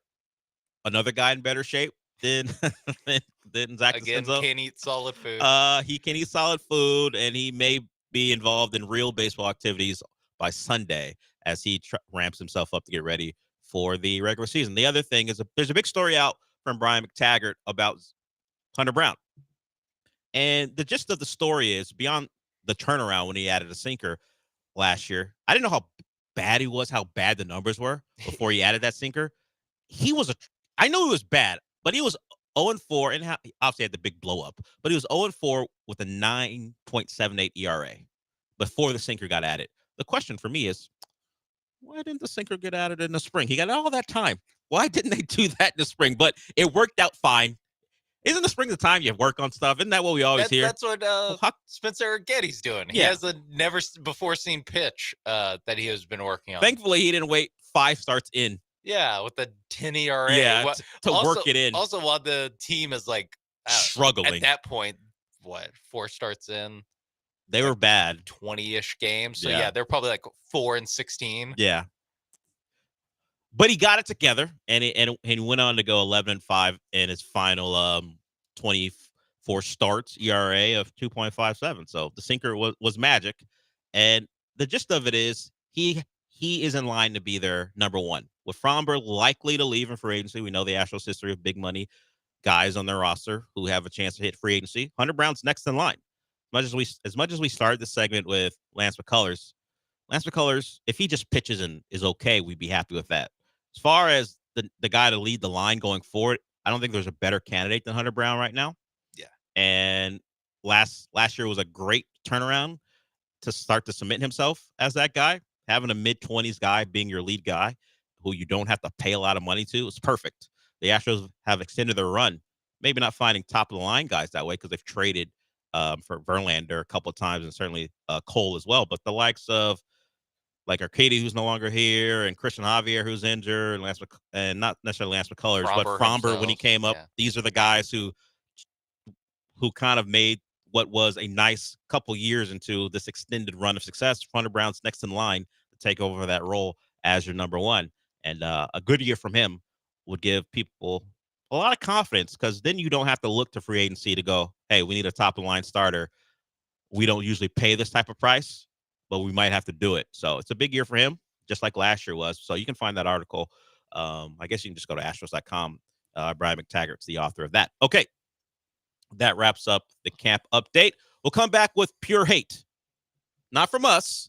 another guy in better shape than Zach Again, DeCenzo. can't eat solid food. He can eat solid food, and he may be involved in real baseball activities by Sunday as he ramps himself up to get ready for the regular season. The other thing is there's a big story out from Brian McTaggart about Hunter Brown. And the gist of the story is beyond the turnaround when he added a sinker last year. I didn't know how bad he was, how bad the numbers were before he added that sinker. I know he was bad, but he was 0-4 and obviously had the big blow up, but he was 0-4 with a 9.78 ERA before the sinker got added. The question for me is, why didn't the sinker get added in the spring? He got all that time. Why didn't they do that in the spring? But it worked out fine. Isn't the spring the time you work on stuff? Isn't that what we always hear? That's what Spencer Getty's doing. He has a never before seen pitch that he has been working on. Thankfully, he didn't wait 5 starts in. Yeah, with the 10 ERA. Yeah, to work it in. Also, while the team is like struggling at that point, 4 starts in? They were bad. 20-ish games. So yeah, they're probably like 4-16. Yeah. But he got it together, and he went on to go 11-5 in his final 24 starts, ERA of 2.57. So the sinker was magic, and the gist of it is he is in line to be their number one. With Fromber likely to leave in free agency, we know the Astros' history of big money guys on their roster who have a chance to hit free agency. Hunter Brown's next in line. As much as we started the segment with Lance McCullers, if he just pitches and is okay, we'd be happy with that. As far as the guy to lead the line going forward, I don't think there's a better candidate than Hunter Brown right now. Yeah. And last year was a great turnaround to start to cement himself as that guy. Having a mid-20s guy being your lead guy who you don't have to pay a lot of money to is perfect. The Astros have extended their run, maybe not finding top-of-the-line guys that way because they've traded for Verlander a couple of times and certainly Cole as well. But the likes of like Arcady, who's no longer here, and Christian Javier, who's injured, and not necessarily Lance McCullers, but Fromber when he came up. Yeah. These are the guys who kind of made what was a nice couple years into this extended run of success. Hunter Brown's next in line to take over that role as your number one. And a good year from him would give people a lot of confidence because then you don't have to look to free agency to go, hey, we need a top-of-the-line starter. We don't usually pay this type of price, but we might have to do it. So it's a big year for him, just like last year was. So you can find that article. I guess you can just go to Astros.com. Brian McTaggart's the author of that. Okay. That wraps up the camp update. We'll come back with pure hate. Not from us,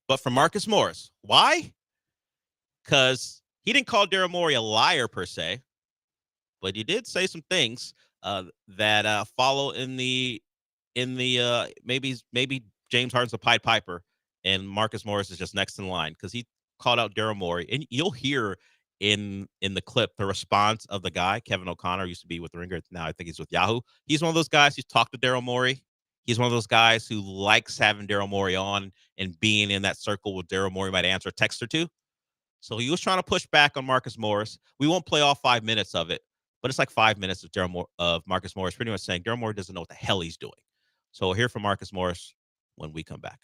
but from Marcus Morris. Why? Because he didn't call Daryl Morey a liar per se, but he did say some things that follow in the maybe James Harden's a Pied Piper and Marcus Morris is just next in line because he called out Daryl Morey. And you'll hear in the clip the response of the guy. Kevin O'Connor used to be with the Ringer. Now I think he's with Yahoo. He's one of those guys who's talked to Daryl Morey. He's one of those guys who likes having Daryl Morey on and being in that circle where Daryl Morey might answer a text or two. So he was trying to push back on Marcus Morris. We won't play all 5 minutes of it, but it's like 5 minutes of Marcus Morris pretty much saying Daryl Morey doesn't know what the hell he's doing. So we'll hear from Marcus Morris when we come back.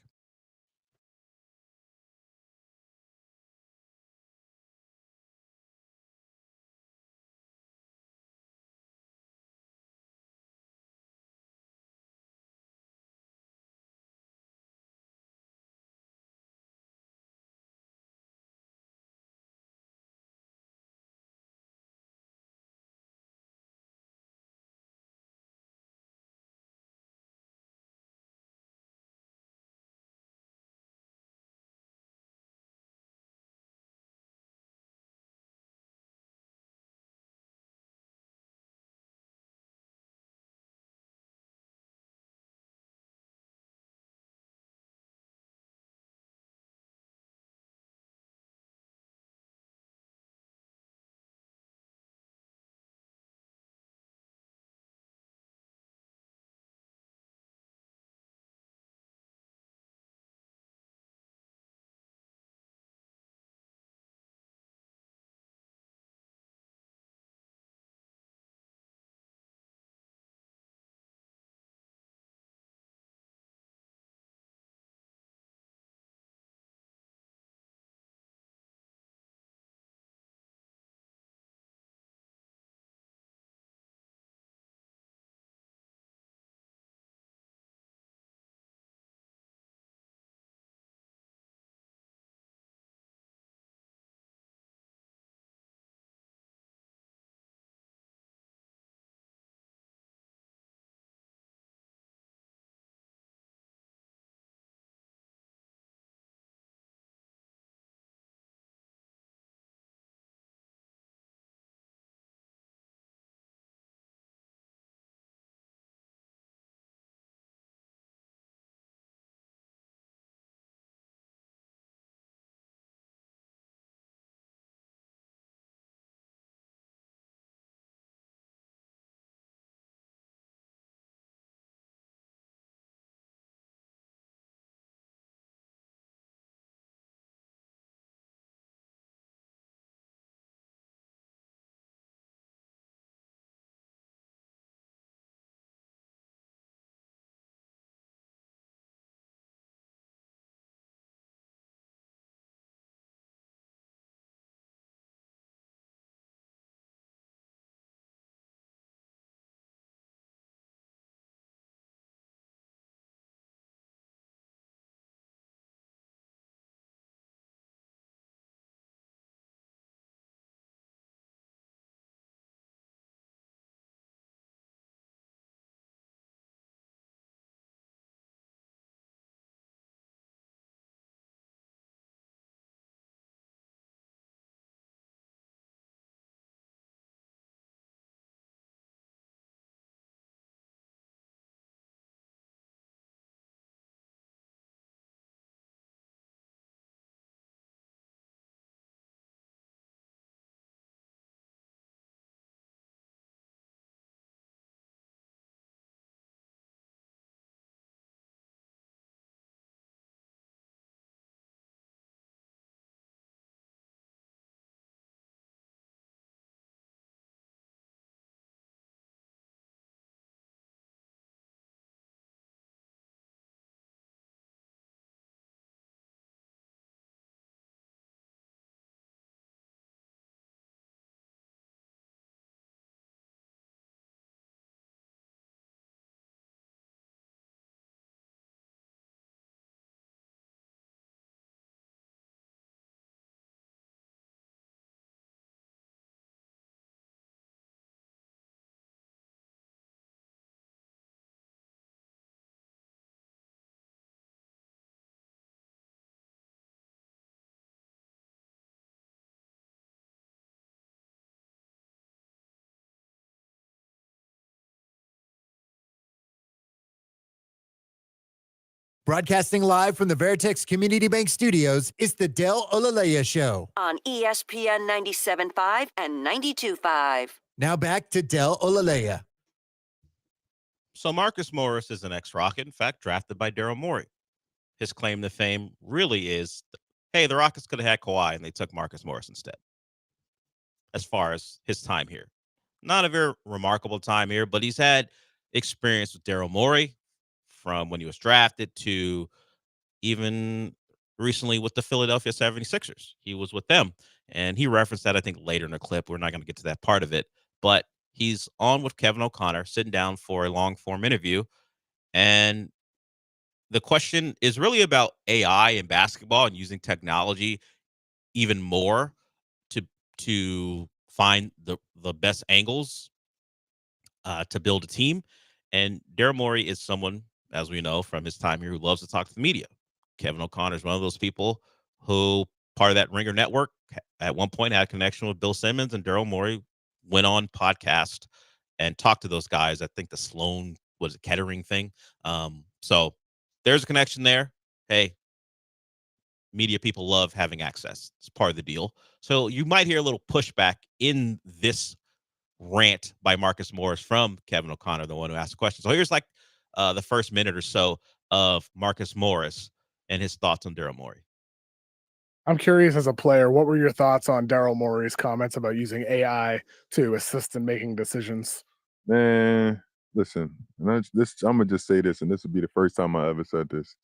Broadcasting live from the Veritex Community Bank Studios, it's the Del Olaleye Show. On ESPN 97.5 and 92.5. Now back to Del Olaleye. So Marcus Morris is an ex-Rocket, in fact, drafted by Daryl Morey. His claim to fame really is, hey, the Rockets could have had Kawhi, and they took Marcus Morris instead. As far as his time here. Not a very remarkable time here, but he's had experience with Daryl Morey from when he was drafted to even recently with the Philadelphia 76ers. He was with them, and he referenced that, I think, later in the clip. We're not going to get to that part of it, but he's on with Kevin O'Connor, sitting down for a long-form interview, and the question is really about AI and basketball and using technology even more to find the best angles to build a team. And Daryl Morey is someone, as we know from his time here, who loves to talk to the media. Kevin O'Connor is one of those people who, part of that Ringer network, at one point had a connection with Bill Simmons, and Daryl Morey went on podcast and talked to those guys. I think the Sloan Kettering thing. So there's a connection there. Hey, media people love having access. It's part of the deal. So you might hear a little pushback in this rant by Marcus Morris from Kevin O'Connor, the one who asked the question. So here's like the first minute or so of Marcus Morris and his thoughts on Daryl Morey. I'm curious, as a player, what were your thoughts on Daryl Morey's comments about using AI to assist in making decisions? Man, listen, and I'm gonna just say this, and this will be the first time I ever said this.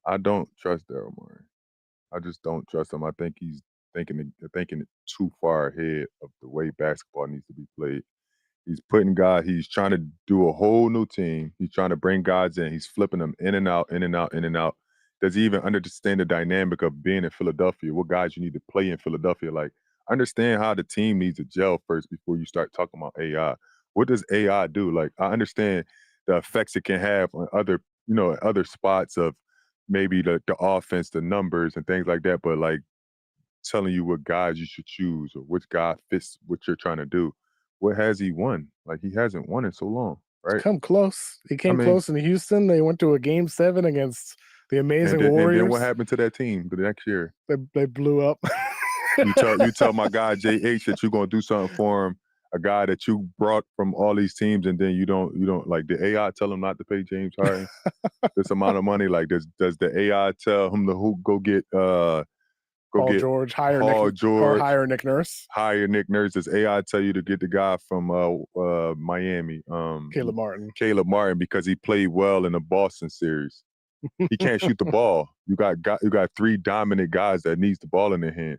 I don't trust Daryl Morey. I just don't trust him. I think he's thinking it too far ahead of the way basketball needs to be played. He's trying to do a whole new team. He's trying to bring guys in. He's flipping them in and out, in and out, in and out. Does he even understand the dynamic of being in Philadelphia? What guys you need to play in Philadelphia? Like, understand how the team needs to gel first before you start talking about AI. What does AI do? Like, I understand the effects it can have on other spots of maybe the offense, the numbers and things like that, but like telling you what guys you should choose or which guy fits what you're trying to do. What has he won? Like, he hasn't won in so long, right? Come close. He came close in Houston. They went to a Game 7 against the amazing Warriors. And then what happened to that team the next year? They blew up. You tell my guy JH that you're gonna do something for him, a guy that you brought from all these teams, and then you don't like, the AI tell him not to pay James Harden this amount of money? Like, does the AI tell him to go get George, hire Nick Nurse. Hire Nick Nurse. Does AI tell you to get the guy from Miami, Caleb Martin, because he played well in the Boston series? He can't shoot the ball. You got three dominant guys that needs the ball in their hand.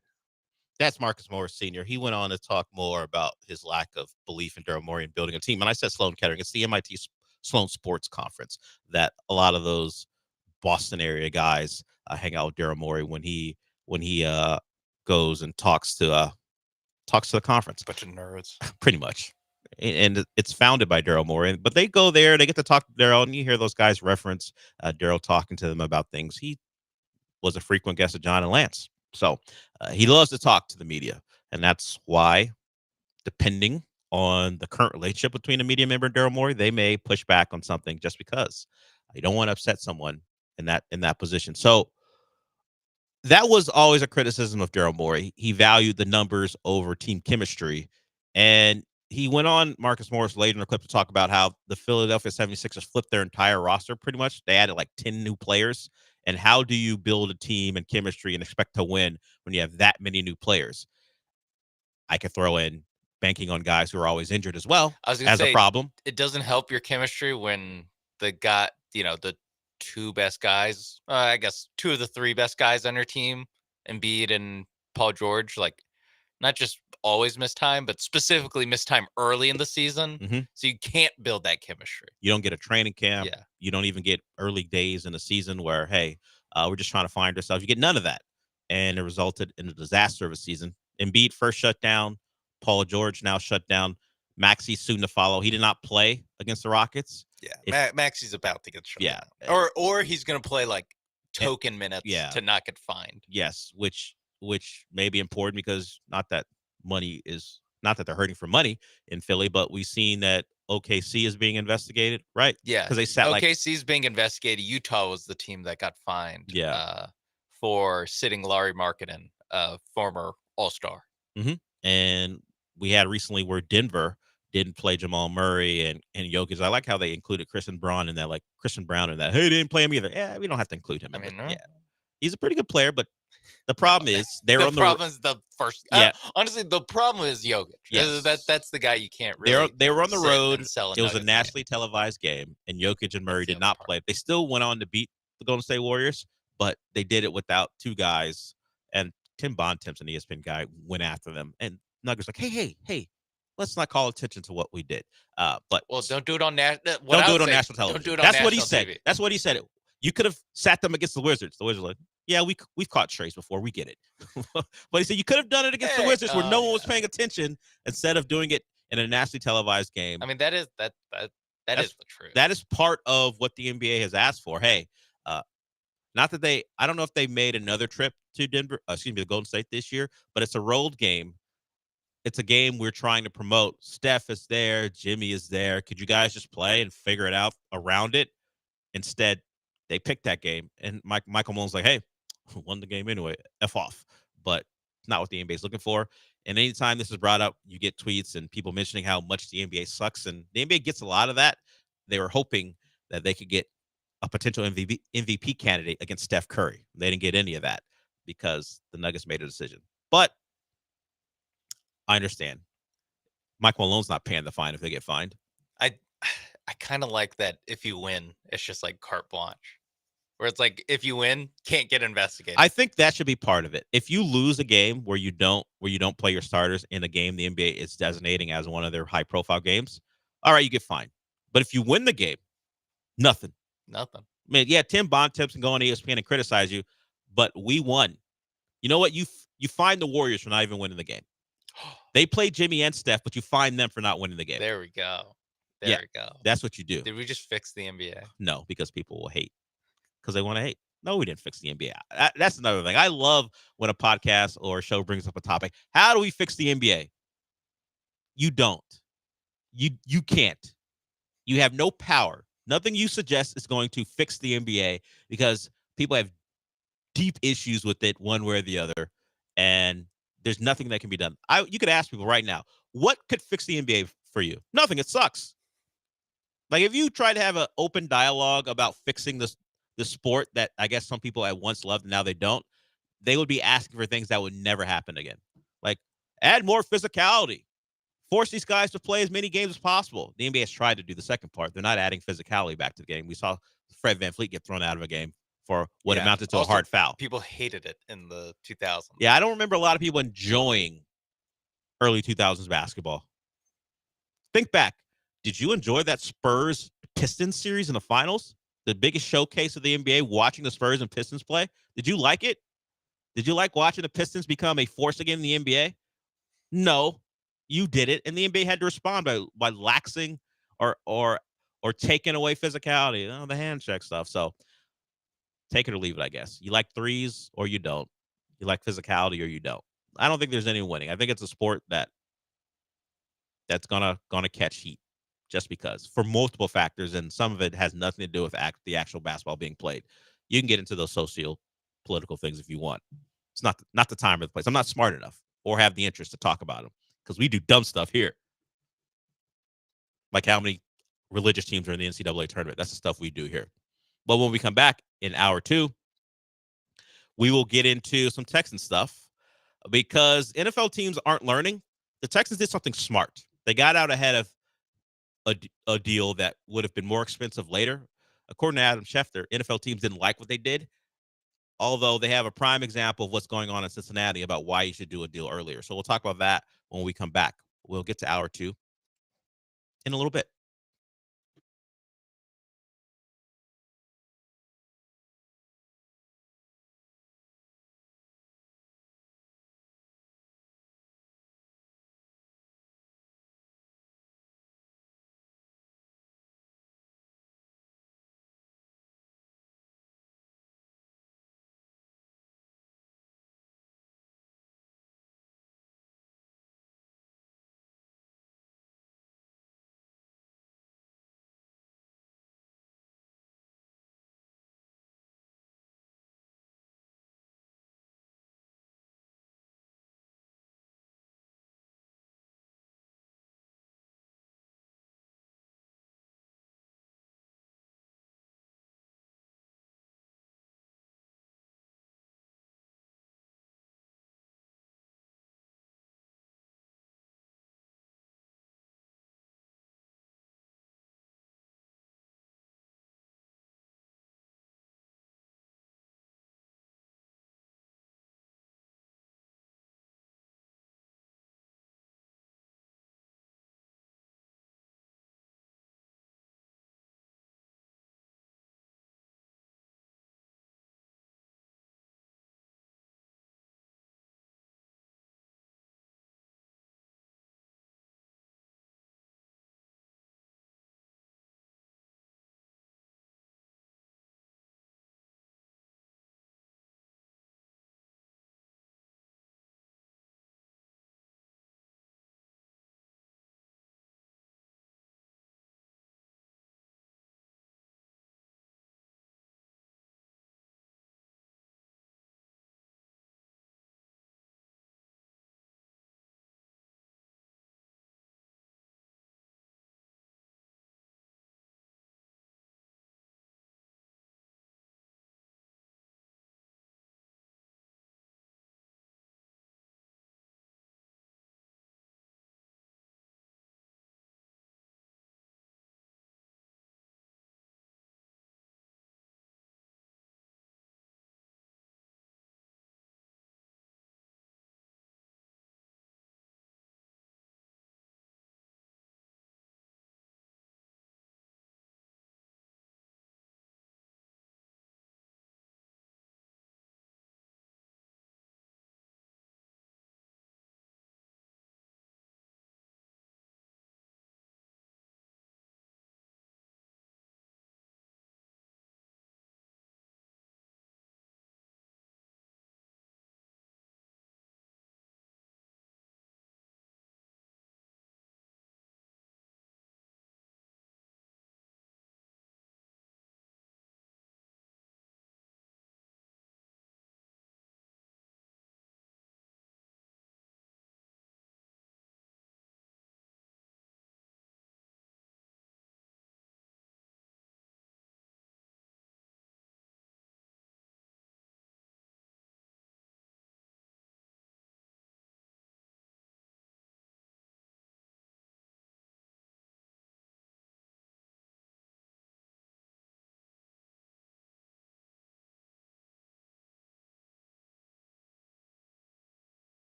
That's Marcus Morris Sr. He went on to talk more about his lack of belief in Daryl Morey and building a team. And I said Sloan Kettering. It's the MIT Sloan Sports Conference that a lot of those Boston area guys hang out with Daryl Morey when he goes and talks to the conference. Bunch of nerds. Pretty much. And it's founded by Daryl Morey. But they go there, they get to talk to Daryl, and you hear those guys reference Daryl talking to them about things. He was a frequent guest of John and Lance. So he loves to talk to the media. And that's why, depending on the current relationship between a media member and Daryl Morey, they may push back on something just because you don't want to upset someone in that position. So that was always a criticism of Daryl Morey. He valued the numbers over team chemistry. And he went on, Marcus Morris, later in the clip to talk about how the Philadelphia 76ers flipped their entire roster pretty much. They added like 10 new players. And how do you build a team and chemistry and expect to win when you have that many new players? I could throw in banking on guys who are always injured as well as a problem. It doesn't help your chemistry when the two best guys, I guess two of the three best guys on your team, Embiid and Paul George, like not just always miss time, but specifically miss time early in the season. Mm-hmm. So you can't build that chemistry. You don't get a training camp. Yeah. You don't even get early days in the season where, hey, we're just trying to find ourselves. You get none of that. And it resulted in a disaster of a season. Embiid first shut down. Paul George now shut down. Maxey soon to follow. He did not play against the Rockets. Yeah, Maxey's about to get shut down. Or he's going to play like token minutes to not get fined. Yes, which may be important because not that they're hurting for money in Philly, but we've seen that OKC is being investigated, right? Yeah, because they sat OKC's being investigated. Utah was the team that got fined. For sitting Larry Markkinen, former All-Star. And we had recently where Denver didn't play Jamal Murray and Jokic. I like how they included Christian Brown in that. Hey, they didn't play him either. Yeah, we don't have to include him. He's a pretty good player, but the problem is honestly, the problem is Jokic. Yes. That's the guy you can't really. They were on the sit road. and sell It was a Nuggets nationally televised game, and Jokic and Murray did not play. They still went on to beat the Golden State Warriors, but they did it without two guys. And Tim Bontemps, an ESPN guy, went after them. And Nuggets like, hey, let's not call attention to what we did. But don't do it on national. Don't do it on national television. Don't do it on That's what he national said. TV. That's what he said. You could have sat them against the Wizards. The Wizards were like, yeah, we've caught strays before. We get it. But he said you could have done it against the Wizards where no one was paying attention instead of doing it in a nationally televised game. I mean, that is the truth. That is part of what the NBA has asked for. Hey, not that I don't know if they made another trip to the Golden State this year, but it's a road game. It's a game we're trying to promote. Steph is there. Jimmy is there. Could you guys just play and figure it out around it? Instead, they picked that game. And Michael Malone's like, hey, won the game anyway. F off. But it's not what the NBA is looking for. And anytime this is brought up, you get tweets and people mentioning how much the NBA sucks. And the NBA gets a lot of that. They were hoping that they could get a potential MVP candidate against Steph Curry. They didn't get any of that because the Nuggets made a decision. But I understand. Mike Malone's not paying the fine if they get fined. I kind of like that if you win, it's just like carte blanche. Where it's like if you win, can't get investigated. I think that should be part of it. If you lose a game where you don't play your starters in a game the NBA is designating as one of their high profile games, all right, you get fined. But if you win the game, nothing. I mean, yeah, Tim Bontemps can go on ESPN and criticize you, but we won. You know what? You find the Warriors for not even winning the game. They played Jimmy and Steph, but you find them for not winning the game. There we go. There we go. That's what you do. Did we just fix the NBA? No, because people will hate. Because they want to hate. No, we didn't fix the NBA. That's another thing. I love when a podcast or a show brings up a topic. How do we fix the NBA? You don't. You can't. You have no power. Nothing you suggest is going to fix the NBA because people have deep issues with it one way or the other. And there's nothing that can be done. You could ask people right now, what could fix the NBA for you? Nothing. It sucks. Like if you try to have an open dialogue about fixing the sport that I guess some people at once loved and now they don't, they would be asking for things that would never happen again. Like add more physicality. Force these guys to play as many games as possible. The NBA has tried to do the second part. They're not adding physicality back to the game. We saw Fred VanVleet get thrown out of a game for what amounted to a hard foul. People hated it in the 2000s. Yeah, I don't remember a lot of people enjoying early 2000s basketball. Think back. Did you enjoy that Spurs-Pistons series in the finals? The biggest showcase of the NBA, watching the Spurs and Pistons play? Did you like it? Did you like watching the Pistons become a force again in the NBA? No, you did it, and the NBA had to respond by laxing or taking away physicality, the hand check stuff. So take it or leave it, I guess. You like threes or you don't. You like physicality or you don't. I don't think there's any winning. I think it's a sport that's gonna catch heat just because for multiple factors, and some of it has nothing to do with the actual basketball being played. You can get into those socio-political things if you want. It's not the time or the place. I'm not smart enough or have the interest to talk about them because we do dumb stuff here. Like how many religious teams are in the NCAA tournament. That's the stuff we do here. But when we come back in hour 2, we will get into some Texans stuff because NFL teams aren't learning. The Texans did something smart. They got out ahead of a deal that would have been more expensive later. According to Adam Schefter, NFL teams didn't like what they did, although they have a prime example of what's going on in Cincinnati about why you should do a deal earlier. So we'll talk about that when we come back. We'll get to hour 2 in a little bit.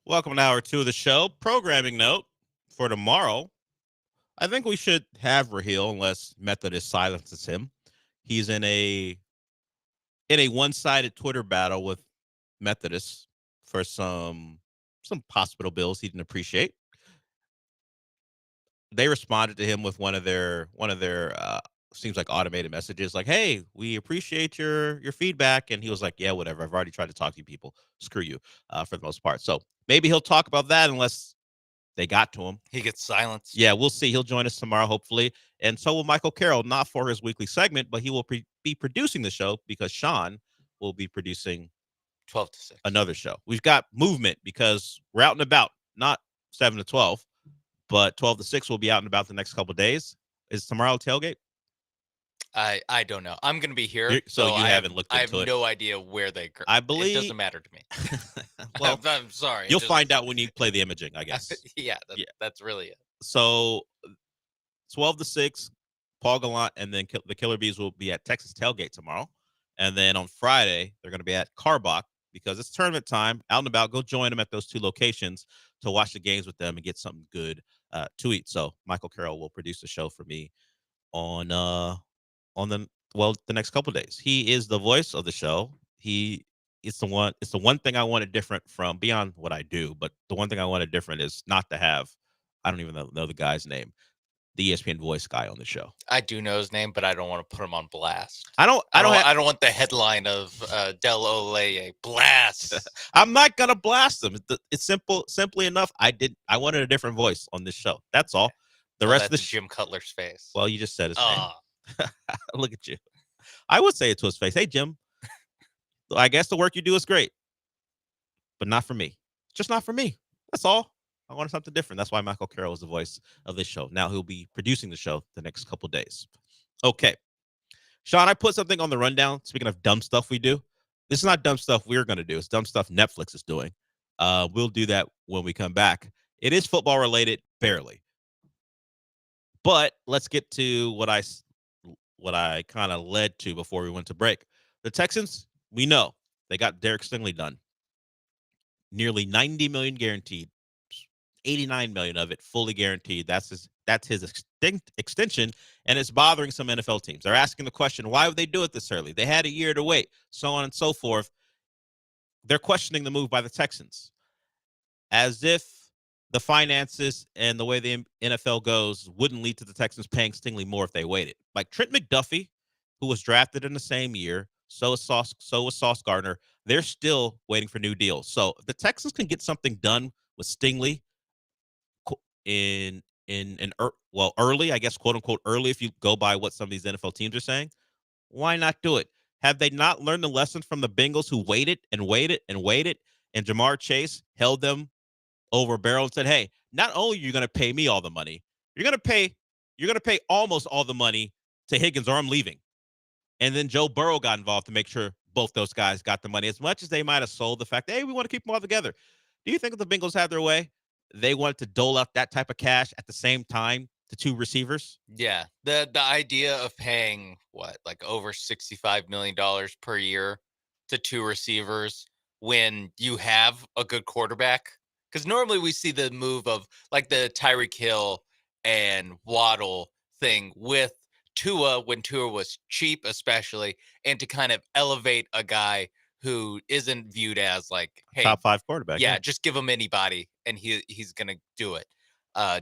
Welcome to hour 2 of the show. Programming note for tomorrow. I think we should have Raheel unless Methodist silences him. He's in a one-sided Twitter battle with Methodists for some hospital bills he didn't appreciate. They responded to him with one of their seems like automated messages like, "Hey, we appreciate your feedback." And he was like, "Yeah, whatever. I've already tried to talk to you people. Screw you," for the most part. So maybe he'll talk about that unless they got to him. He gets silenced. Yeah, we'll see. He'll join us tomorrow, hopefully. And so will Michael Carroll, not for his weekly segment, but he will be producing the show because Sean will be producing 12 to 6. another show. We've got movement because we're out and about, not 7 to 12, but 12 to 6 will be out and about the next couple of days. Is tomorrow tailgate? I don't know. I'm going to be here. So you haven't looked into it. I have no idea where they go. I believe it doesn't matter to me. Well, I'm sorry. You'll find out when you play the imaging, I guess. Yeah, that's really it. So 12 to 6, Paul Gallant and then the Killer Bees will be at Texas Tailgate tomorrow. And then on Friday, they're going to be at Carbach because it's tournament time. Out and about, go join them at those 2 locations to watch the games with them and get something good to eat. So Michael Carroll will produce the show for me on the next couple of days. He is the voice of the show. It's the one thing I wanted different from beyond what I do, but the one thing I wanted different is not to have, I don't even know the guy's name, the ESPN voice guy on the show. I do know his name, but I don't want to put him on blast. I don't want the headline of Del Olaleye blast. I'm not gonna blast him. It's simply enough. I wanted a different voice on this show. That's all. The rest of the Jim Cutler's face. Well, you just said his name. Look at you. I would say it to his face. Hey, Jim. I guess the work you do is great, but not for me. It's just not for me. That's all. I wanted something different. That's why Michael Carroll is the voice of this show. Now he'll be producing the show the next couple of days. Okay. Sean, I put something on the rundown. Speaking of dumb stuff we do. This is not dumb stuff we're going to do. It's dumb stuff Netflix is doing. We'll do that when we come back. It is football related, barely. But let's get to what I kind of led to before we went to break. The Texans, we know they got Derek Stingley done. Nearly $90 million guaranteed. 89 million of it fully guaranteed. That's his extension, and it's bothering some NFL teams. They're asking the question, why would they do it this early? They had a year to wait, so on and so forth. They're questioning the move by the Texans, as if the finances and the way the NFL goes wouldn't lead to the Texans paying Stingley more if they waited. Like Trent McDuffie, who was drafted in the same year, so was Sauce Gardner. They're still waiting for new deals. So if the Texans can get something done with Stingley early, I guess, quote unquote early, if you go by what some of these NFL teams are saying, why not do it? Have they not learned the lesson from the Bengals who waited and waited and waited, and Jamar Chase held them over a barrel and said, "Hey, not only are you going to pay me all the money, you're going to pay almost all the money to Higgins, or I'm leaving." And then Joe Burrow got involved to make sure both those guys got the money, as much as they might have sold the fact, "Hey, we want to keep them all together." Do you think if the Bengals had their way, they wanted to dole out that type of cash at the same time to 2 receivers? Yeah. The idea of paying like over $65 million per year to 2 receivers when you have a good quarterback. Because normally we see the move of like the Tyreek Hill and Waddle thing with Tua when Tua was cheap, especially, and to kind of elevate a guy who isn't viewed as like, hey, top 5 quarterback. Yeah, just give him anybody and he's gonna do it.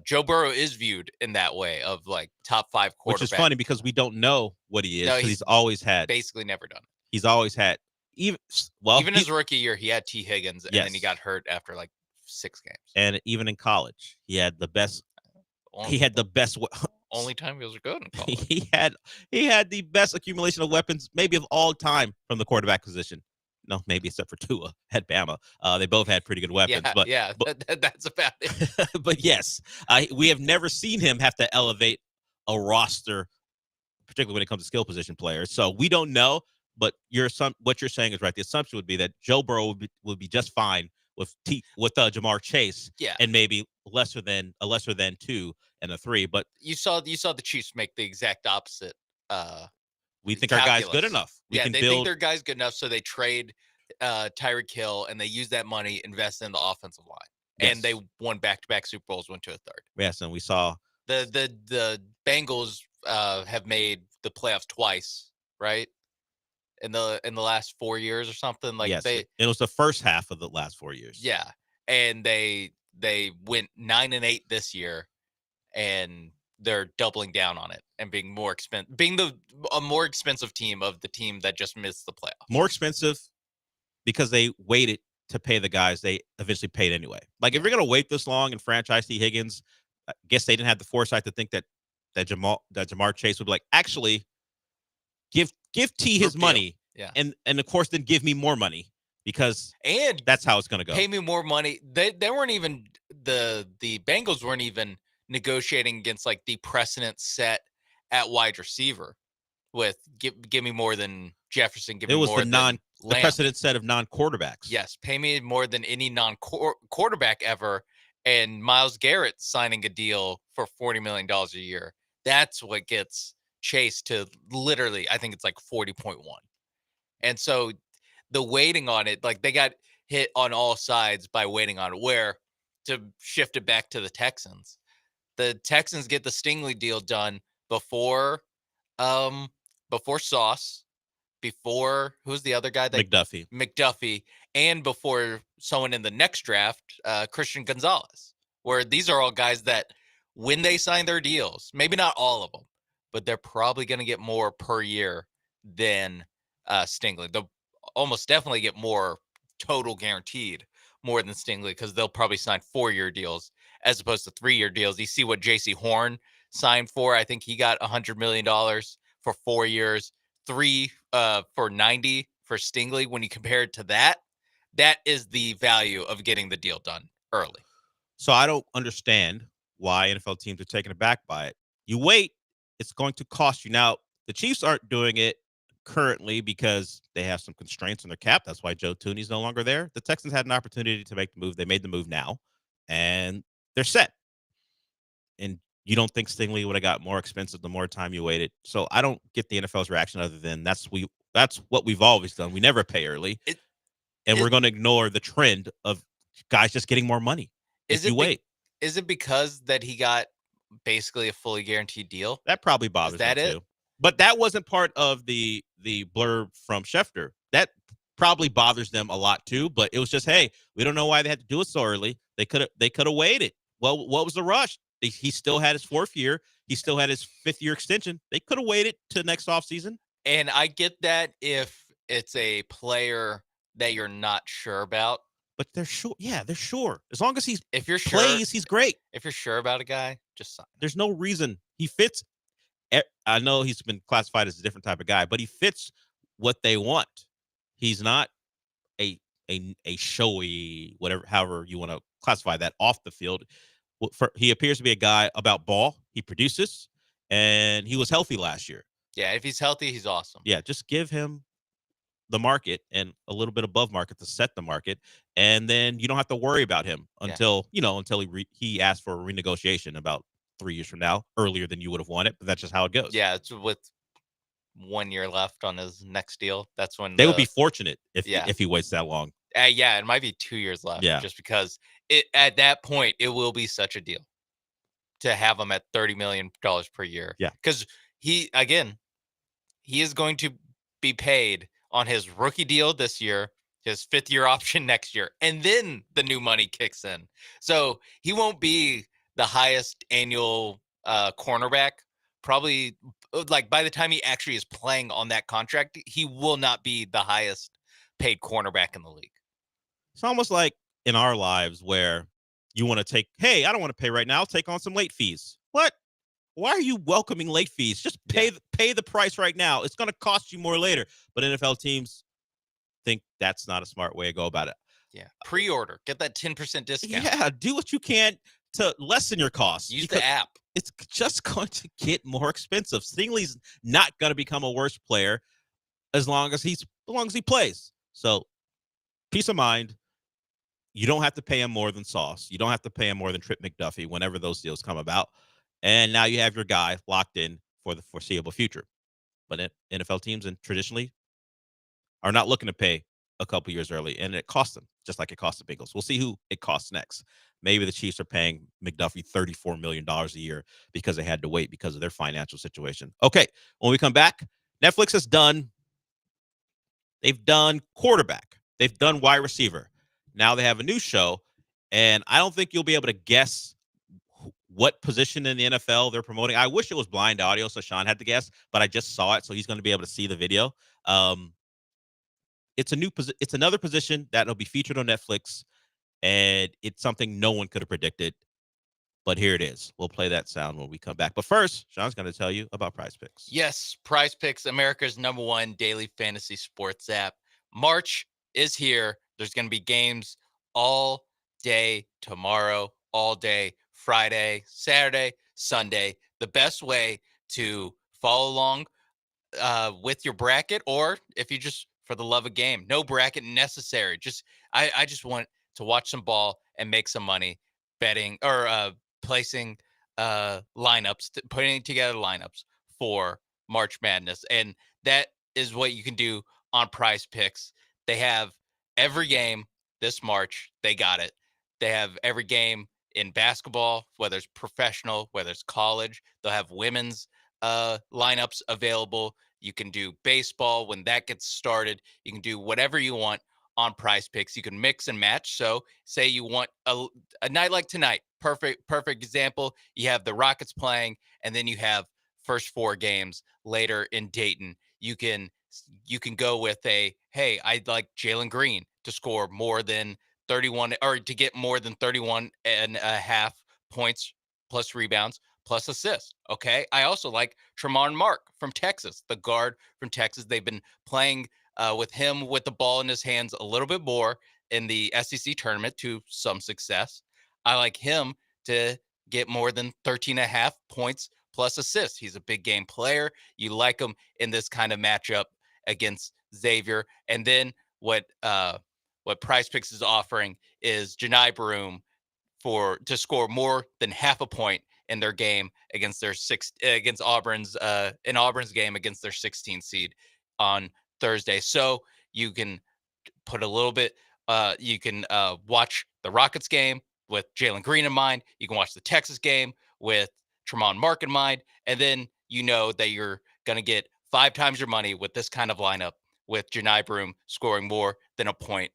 Joe Burrow is viewed in that way of like top 5 quarterback. Which is funny because we don't know what he is. No, he's always had basically never done it. He's always had even his rookie year, he had T. Higgins, and then he got hurt after like 6 games. And even in college, he had the best. Only time he was good in college. He had the best accumulation of weapons, maybe of all time, from the quarterback position. No, maybe except for Tua at Bama. They both had pretty good weapons. That's about it. But yes, we have never seen him have to elevate a roster, particularly when it comes to skill position players. So we don't know, but what you're saying is right. The assumption would be that Joe Burrow would be just fine with Jamar Chase, and maybe a lesser than 2 and a 3. But you saw the Chiefs make the exact opposite. We think our guy's good enough. They think their guy's good enough, so they trade Tyreek Hill, and they used that money, invested in the offensive line, and they Yes. won back-to-back Super Bowls, went to a third. Yes, and we saw The Bengals have made the playoffs twice, right? In the last 4 years or something. Like yes, they it was the first half of the last 4 years. Yeah, and they went 9-8 this year, and they're doubling down on it and being more expensive, being a more expensive team of the team that just missed the playoffs. More expensive because they waited to pay the guys they eventually paid anyway. Like if you're gonna wait this long and franchise T. Higgins, I guess they didn't have the foresight to think that Jamar Chase would be like, actually give T his money, Yeah. and of course then give me more money because And that's how it's gonna go. pay me more money. They weren't even the Bengals weren't even negotiating against like the precedent set at wide receiver with give me more than Jefferson. Give It me was more the than the Lamb. precedent set of non-quarterbacks. Yes, pay me more than any non-quarterback ever. And Myles Garrett signing a deal for $40 million a year. That's what gets Chase to literally, I think it's like 40.1. And so the waiting on it, like they got hit on all sides by waiting on it. Where to shift it back to the Texans get the Stingley deal done before Sauce, before who's the other guy that McDuffie, and before someone in the next draft, Christian Gonzalez, where these are all guys that when they sign their deals, maybe not all of them, but they're probably going to get more per year than Stingley. They'll almost definitely get more total guaranteed more than Stingley because they'll probably sign 4-year deals as opposed to 3-year deals. You see what J.C. Horn signed for. I think he got $100 million for 4 years, 3 for 90 for Stingley. When you compare it to that is the value of getting the deal done early. So I don't understand why NFL teams are taken aback by it. You wait, it's going to cost you. Now, the Chiefs aren't doing it currently because they have some constraints on their cap. That's why Joe Tooney's no longer there. The Texans had an opportunity to make the move. They made the move now, and they're set. And you don't think Stingley would have got more expensive the more time you waited. So I don't get the NFL's reaction other than that's what we've always done. We never pay early. We're going to ignore the trend of guys just getting more money if you wait. Is it because that he got basically a fully guaranteed deal? That probably bothers that them it? too. But that wasn't part of the blurb from Schefter. That probably bothers them a lot too. But it was just, hey, we don't know why they had to do it so early. They could have waited. Well, what was the rush? He still had his 4th year. He still had his 5th year extension. They could have waited to next offseason. And I get that if it's a player that you're not sure about. But they're sure. Yeah, they're sure. As long as he's if you're plays, sure, he's great. If you're sure about a guy, just sign. There's no reason. He fits. I know he's been classified as a different type of guy, but he fits what they want. He's not a showy, however you want to classify that, off the field. He appears to be a guy about ball. He produces, and he was healthy last year. Yeah, if he's healthy, he's awesome. Yeah, just give him the market and a little bit above market to set the market, and then you don't have to worry about him until he asks for a renegotiation about 3 years from now, earlier than you would have wanted. But that's just how it goes. Yeah, it's with 1 year left on his next deal. That's when they would be fortunate if he waits that long. Yeah, it might be 2 years left. Yeah, just because at that point it will be such a deal to have him at $30 million per year. Yeah, because he is going to be paid on his rookie deal this year, his 5th year option next year, and then the new money kicks in. So he won't be the highest annual cornerback. Probably, like, by the time he actually is playing on that contract, he will not be the highest paid cornerback in the league. It's almost like in our lives where you want to hey, I don't want to pay right now. I'll take on some late fees. What? Why are you welcoming late fees? Just pay the price right now. It's going to cost you more later. But NFL teams think that's not a smart way to go about it. Yeah, pre-order, get that 10% discount. Yeah, do what you can to lessen your costs. Use the app. It's just going to get more expensive. Stingley's not going to become a worse player as long as he plays. So, peace of mind. You don't have to pay him more than Sauce. You don't have to pay him more than Trip McDuffie whenever those deals come about. And now you have your guy locked in for the foreseeable future. But NFL teams and traditionally are not looking to pay a couple years early, and it cost them, just like it cost the Bengals. We'll see who it costs next. Maybe the Chiefs are paying McDuffie $34 million a year because they had to wait because of their financial situation. Okay, when we come back, Netflix has done, they've done quarterback. They've done wide receiver. Now they have a new show, and I don't think you'll be able to guess what position in the NFL they're promoting. I wish it was blind audio so Sean had to guess, but I just saw it, so he's going to be able to see the video. It's a new it's another position that'll be featured on Netflix, and it's something no one could have predicted. But here it is. We'll play that sound when we come back. But first, Sean's going to tell you about Prize Picks. Yes, Prize Picks, America's #1 daily fantasy sports app. March is here. There's going to be games all day tomorrow, all day Friday, Saturday, Sunday. The best way to follow along with your bracket, or if you just for the love of game, no bracket necessary. Just I just want to watch some ball and make some money betting or placing lineups, putting together lineups for March Madness, and that is what you can do on Prize Picks. They have every game this March. They got it. They have every game in basketball, whether it's professional, whether it's college. They'll have women's lineups available. You can do baseball when that gets started. You can do whatever you want on Prize Picks. You can mix and match. So say you want a night like tonight, perfect example. You have the Rockets playing, and then you have first 4 games later in Dayton. You can go with hey, I'd like Jalen Green to score more than 31 or to get more than 31 and a half points plus rebounds plus assists. Okay. I also like Tremont Mark from Texas, the guard from Texas. They've been playing with him with the ball in his hands a little bit more in the SEC tournament to some success. I like him to get more than 13 and a half points plus assists. He's a big game player. You like him in this kind of matchup against Xavier. And then what Prize Picks is offering is Janai Broom to score more than half a point in their game against Auburn's in Auburn's game against their 16 seed on Thursday. So you can put a little bit. You can watch the Rockets game with Jalen Green in mind. You can watch the Texas game with Tremont Mark in mind, and then you know that you're going to get 5 times your money with this kind of lineup with Janai Broom scoring more than a point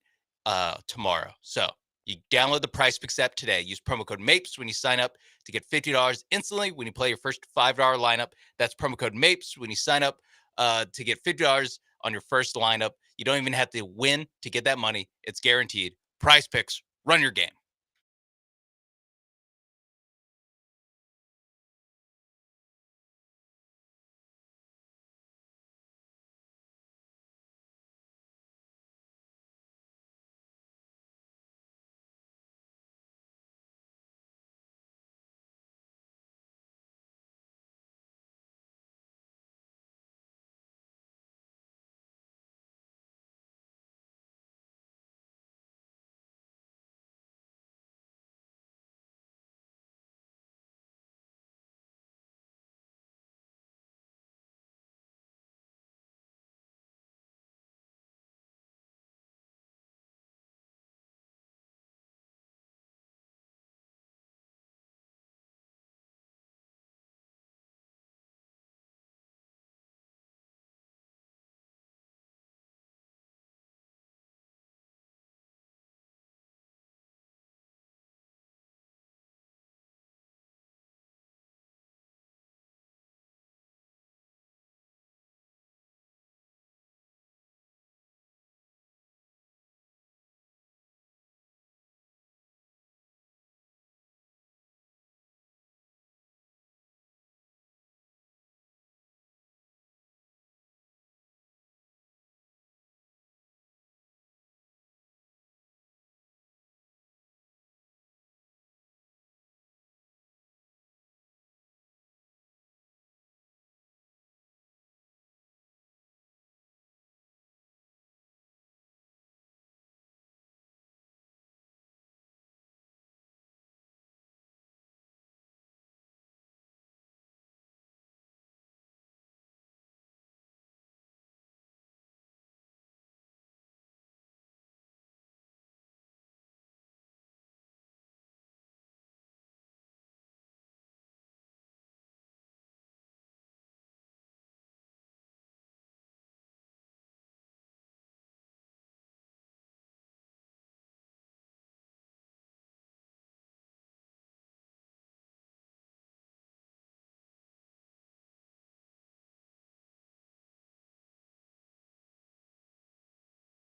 tomorrow. So you download the Prize Picks app today. Use promo code MAPES when you sign up to get $50 instantly when you play your first $5 lineup. That's promo code MAPES when you sign up to get $50 on your first lineup. You don't even have to win to get that money. It's guaranteed. Prize Picks, run your game.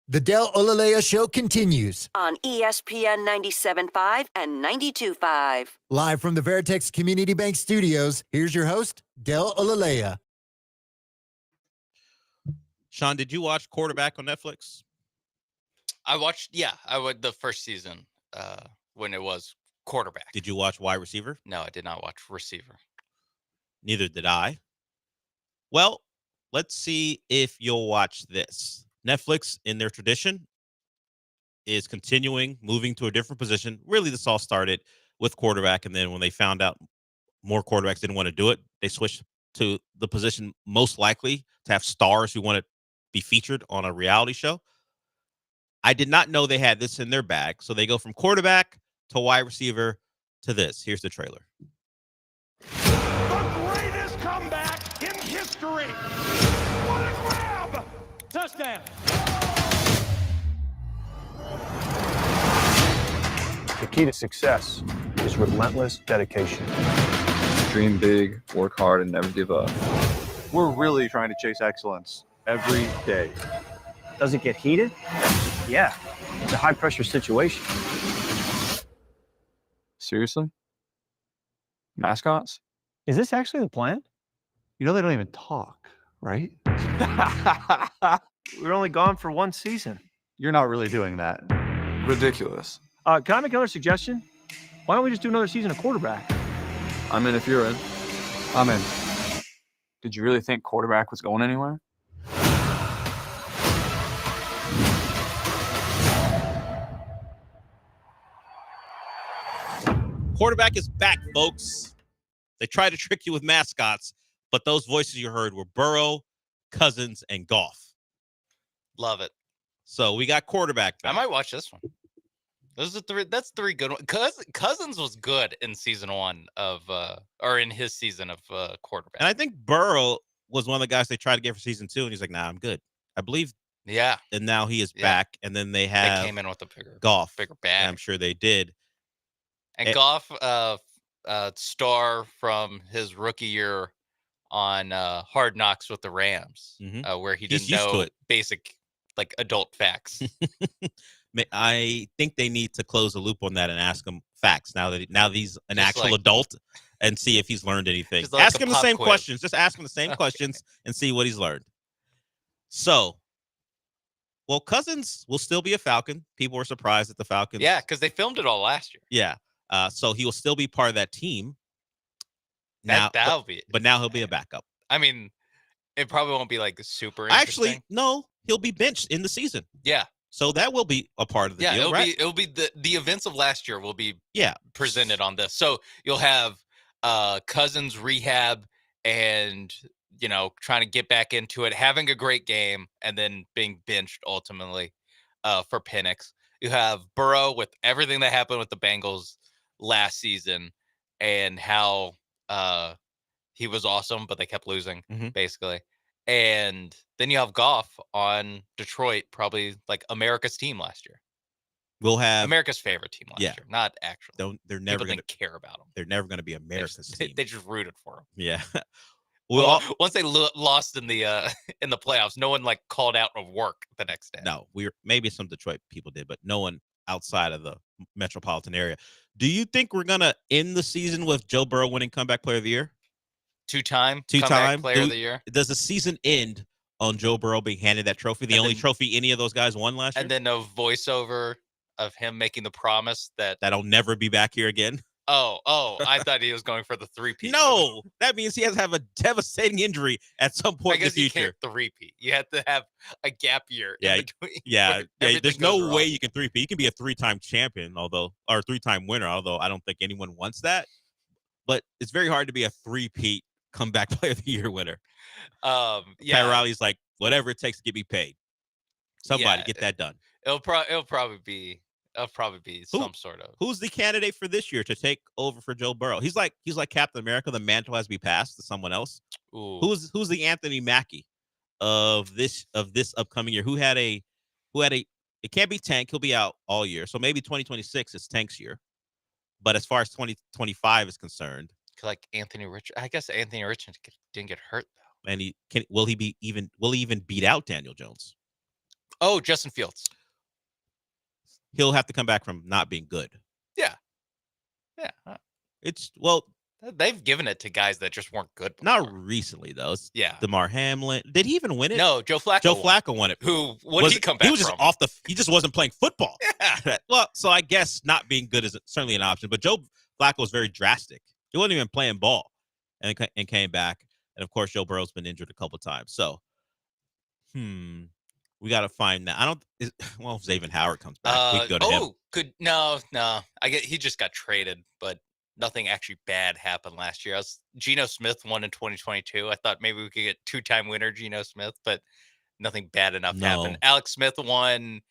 The Del Olaleye Show continues. On ESPN 97.5 and 92.5. Live from the Veritex Community Bank Studios, here's your host, Del Olaleye. Sean, did you watch Quarterback on Netflix? I watched, the first season when it was Quarterback. Did you watch Wide Receiver? No, I did not watch Receiver. Neither did I. Well, let's see if you'll watch this. Netflix, in their tradition, is continuing, moving to a different position. Really, this all started with Quarterback, and then when they found out more quarterbacks didn't want to do it, they switched to the position most likely to have stars who want to be featured on a reality show. I did not know they had this in their bag, so they go from Quarterback to Wide Receiver to this. Here's the trailer. The greatest comeback in history. What a grab! Touchdown. The key to success is relentless dedication. Dream big, work hard, and never give up. We're really trying to chase excellence every day. Does it get heated? Yeah. It's a high-pressure situation. Seriously? Mascots? Is this actually the plan? You know they don't even talk, right? We're only gone for one season. You're not really doing that. Ridiculous. Can I make another suggestion? Why don't we just do another season of Quarterback? I'm in if you're in. I'm in. Did you really think Quarterback was going anywhere? Quarterback is back, folks. They tried to trick you with mascots, but those voices you heard were Burrow, Cousins, and Goff. Love it. So we got Quarterback back. I might watch this one. Those are three. That's three good ones. Cousins was good in season one of, or in his season of Quarterback. And I think Burrow was one of the guys they tried to get for season 2, and he's like, "Nah, I'm good." I believe. Yeah. And now he is back, and then they came in with a bigger bag. I'm sure they did. And Goff, star from his rookie year on Hard Knocks with the Rams, where he didn't know basic like adult facts. I think they need to close the loop on that and ask him facts now that he's an Just actual like- adult, and see if he's learned anything. Just like Ask a him the pop same quiz. questions. Just ask him the same questions and see what he's learned. So, well, Cousins will still be a Falcon. People were surprised at the Falcons. Yeah, because they filmed it all last year. Yeah. So he will still be part of that team. Now, That'll be. but now he'll be a backup. I mean, it probably won't be like super interesting. Actually, no, he'll be benched in the season. Yeah. So that will be a part of the deal, right? It'll be the events of last year will be Yeah. presented on this. So you'll have Cousins rehab and trying to get back into it, having a great game, and then being benched ultimately for Penix. You have Burrow with everything that happened with the Bengals last season and how he was awesome, but they kept losing basically. And then you have Goff on Detroit, probably like America's team last year. We'll have America's favorite team last year, not actually. They're never People going didn't care about them. They're never going to be America's team. They just rooted for them. Yeah. Well, once they lost in the playoffs, no one like called out of work the next day. No, maybe some Detroit people did, but no one outside of the metropolitan area. Do you think we're gonna end the season with Joe Burrow winning Comeback Player of the Year? Two-time Two-time Player of the Year. Does the season end on Joe Burrow being handed that trophy? The only trophy any of those guys won last year? And then a voiceover of him making the promise that I'll never be back here again. Oh, I thought he was going for the three-peat. No, that means he has to have a devastating injury at some point I guess in the you future. can't three-peat. You have to have a gap year in between. Yeah. everything There's goes no wrong. way you can three-peat. You can be a 3-time champion, or 3-time winner, although I don't think anyone wants that. But it's very hard to be a 3-peat Comeback Player of the Year winner. Yeah. Pat Riley's like, whatever it takes to get me paid. Somebody get that done. It'll probably be some sort of. Who's the candidate for this year to take over for Joe Burrow? He's like Captain America. The mantle has to be passed to someone else. Ooh. Who's the Anthony Mackie of this upcoming year? Who had a it can't be Tank. He'll be out all year. So maybe 2026 is Tank's year. But as far as 2025 is concerned, Like Anthony Richardson. I guess Anthony Richardson didn't get hurt though. and will he even beat out Daniel Jones? Oh, Justin Fields. He'll have to come back from not being good. Yeah. It's well, they've given it to guys that just weren't good. Not recently though. It's Yeah. DeMar Hamlin. Did he even win it? No, Joe Flacco. Joe Flacco won it. What did he come back He was just from? off the. He just wasn't playing football. Yeah. Well, so I guess not being good is certainly an option. But Joe Flacco was very drastic. He wasn't even playing ball, and came back. And of course, Joe Burrow's been injured a couple times. So, we got to find that. Well, if Xavier Howard comes back, we could go to him. No. I get he just got traded, but nothing actually bad happened last year. Geno Smith won in 2022. I thought maybe we could get 2-time winner Geno Smith, but nothing bad enough happened. Alex Smith won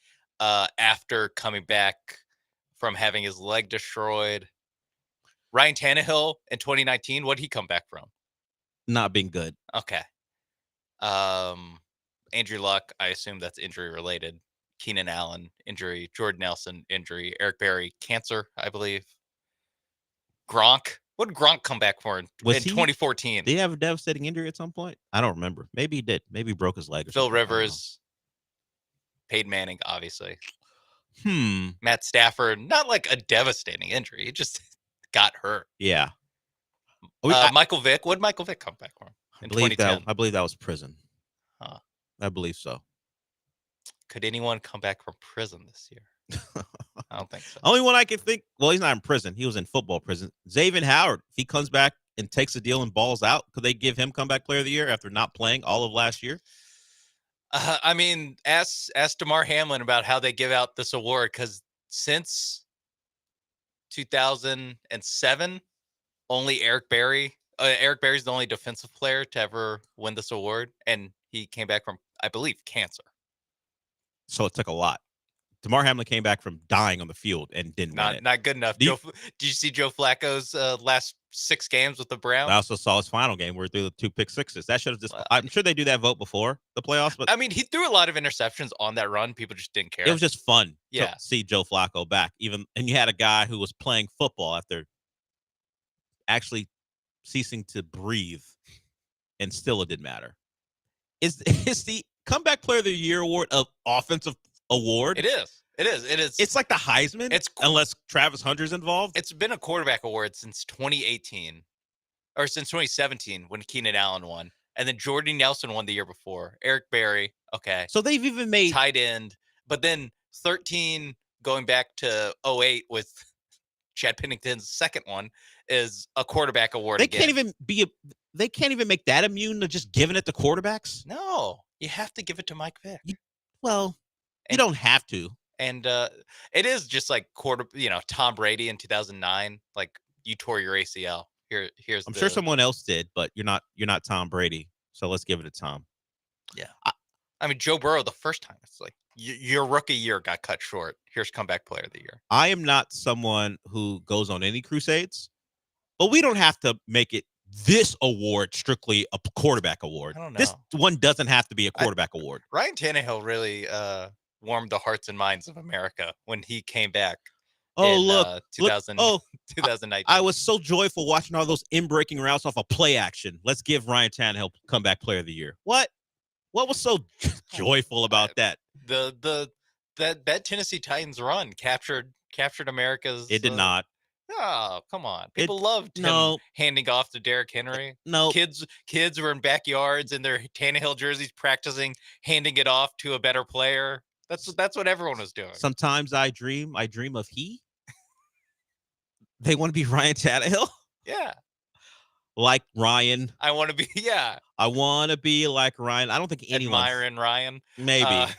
after coming back from having his leg destroyed. Ryan Tannehill in 2019, what did he come back from? Not being good. Okay. Andrew Luck, I assume that's injury related. Keenan Allen, injury. Jordan Nelson, injury. Eric Berry, cancer, I believe. Gronk. What did Gronk come back for in 2014? Did he have a devastating injury at some point? I don't remember. Maybe he did. Maybe he broke his leg. Phil Rivers. Peyton Manning, obviously. Hmm. Matt Stafford, not like a devastating injury. He just got hurt. Yeah. Michael Vick. What did Michael Vick come back from in 2010? I believe that was prison. Huh. I believe so. Could anyone come back from prison this year? I don't think so. Only one I can think. Well, he's not in prison. He was in football prison. Xavier Howard. If he comes back and takes a deal and balls out, could they give him comeback player of the year after not playing all of last year? I mean, ask DeMar Hamlin about how they give out this award, because since 2007, only Eric Berry's the only defensive player to ever win this award, and he came back from, I believe, cancer. So it took a lot. DeMar Hamlin came back from dying on the field and didn't win it. Not good enough. Did you see Joe Flacco's last 6 games with the Browns? I also saw his final game where he threw the 2 pick sixes. That should have just. I'm sure they do that vote before the playoffs, but I mean, he threw a lot of interceptions on that run. People just didn't care. it was just fun. Yeah. To see Joe Flacco back. And you had a guy who was playing football after actually ceasing to breathe, and still it didn't matter. Is the comeback player of the year award an offensive award? It is. It's like the Heisman, unless Travis Hunter's involved. It's been a quarterback award since 2018, or since 2017 when Keenan Allen won, and then Jordan Nelson won the year before. Eric Berry, okay. So they've even made tight end, but then 13 going back to 08 with Chad Pennington's second one is a quarterback award. They can't even make that immune to just giving it to quarterbacks. No, you have to give it to Mike Vick. You don't have to. And it is just like Tom Brady in 2009. Like, you tore your ACL. Here's. I'm sure someone else did, but you're not Tom Brady. So let's give it to Tom. Yeah. I mean, Joe Burrow, the first time, it's like your rookie year got cut short. Here's comeback player of the year. I am not someone who goes on any crusades, but we don't have to make it this award strictly a quarterback award. I don't know. This one doesn't have to be a quarterback award. Ryan Tannehill really warmed the hearts and minds of America when he came back. Oh, in, look. 2019. I was so joyful watching all those in-breaking routes off of play action. Let's give Ryan Tannehill comeback player of the year. What was so joyful about that? That Tennessee Titans run captured America's. It did not. Oh, come on. People loved him handing off to Derrick Henry. No. Kids were in backyards in their Tannehill jerseys practicing handing it off to a better player. That's what everyone was doing. Sometimes I dream of he. They want to be Ryan Tannehill? Yeah. Like Ryan. I want to be, yeah. I want to be like Ryan. I don't think anyone. Admiring Ryan. Maybe.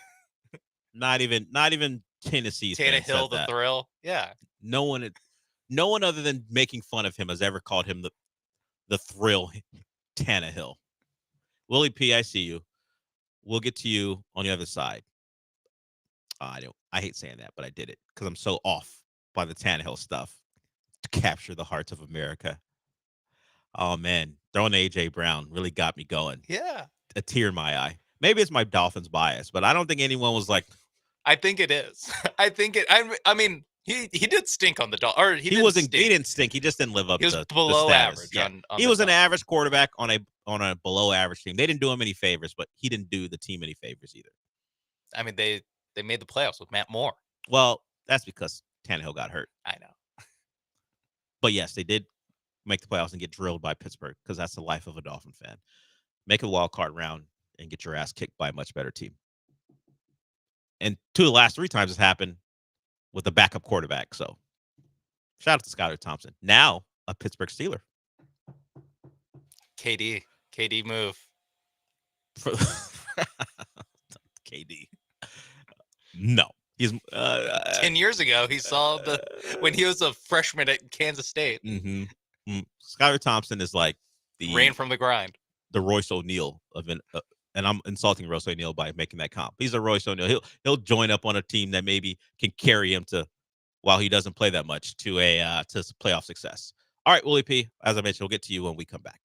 Not even Tennessee. Tannehill, the thrill. Yeah. No one other than making fun of him has ever called him the thrill Tannehill. Willie P, I see you. We'll get to you on the other side. I hate saying that, but I did it because I'm so off by the Tannehill stuff to capture the hearts of America. Oh man, throwing AJ Brown really got me going. Yeah. A tear in my eye. Maybe it's my Dolphins bias, but I don't think anyone was like. I think it is. I mean, he did stink on the Dolphins. He didn't stink. He just didn't live up. He was to below the status. average. Yeah. On he was an average quarterback on a below average team. They didn't do him any favors, but he didn't do the team any favors either. I mean, they made the playoffs with Matt Moore. Well, that's because Tannehill got hurt. I know. But yes, they did make the playoffs and get drilled by Pittsburgh because that's the life of a Dolphin fan. Make a wild card round and get your ass kicked by a much better team. And 2 of the last 3 times it's happened with a backup quarterback. So shout out to Skylar Thompson. Now a Pittsburgh Steeler. KD move. KD. No. He's 10 years ago, he saw when he was a freshman at Kansas State. Skylar Thompson is like ran from the grind. The Royce O'Neal of and I'm insulting Royce O'Neal by making that comp. He's a Royce O'Neal. He'll join up on a team that maybe can carry him to, while he doesn't play that much, to playoff success. All right, Willie P. As I mentioned, we'll get to you when we come back.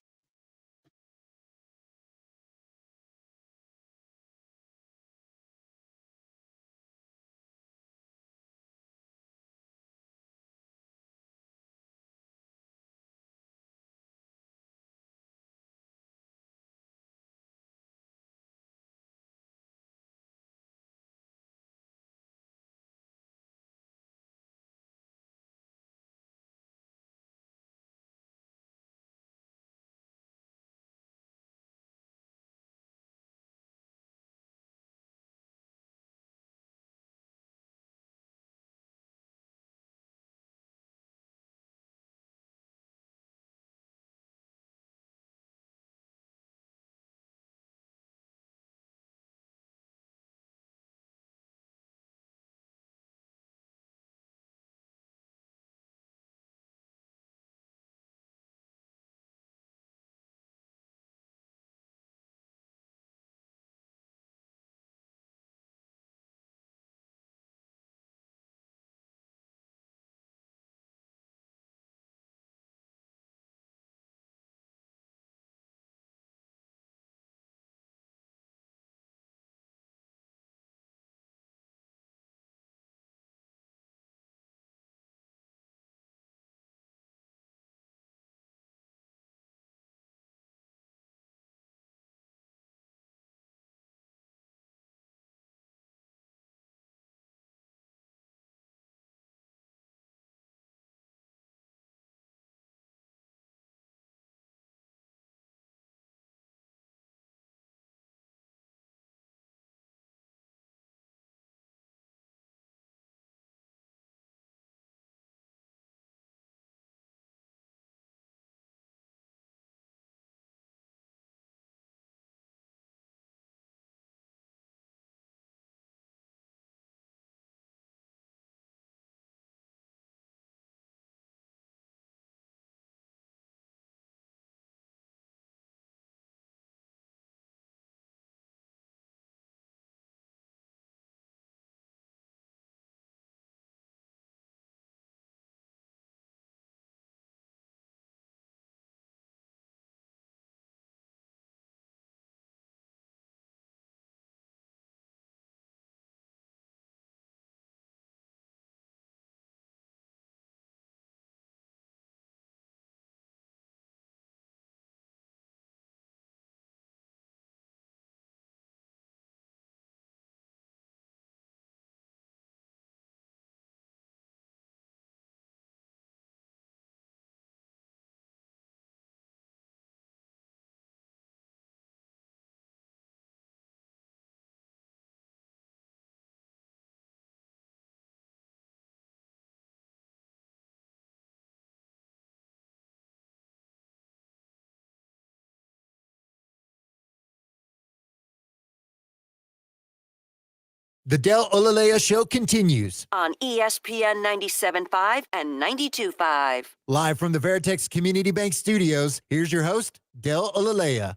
The Del Olaleye Show continues. On ESPN 97.5 and 92.5. Live from the Veritex Community Bank Studios, here's your host, Del Olaleye.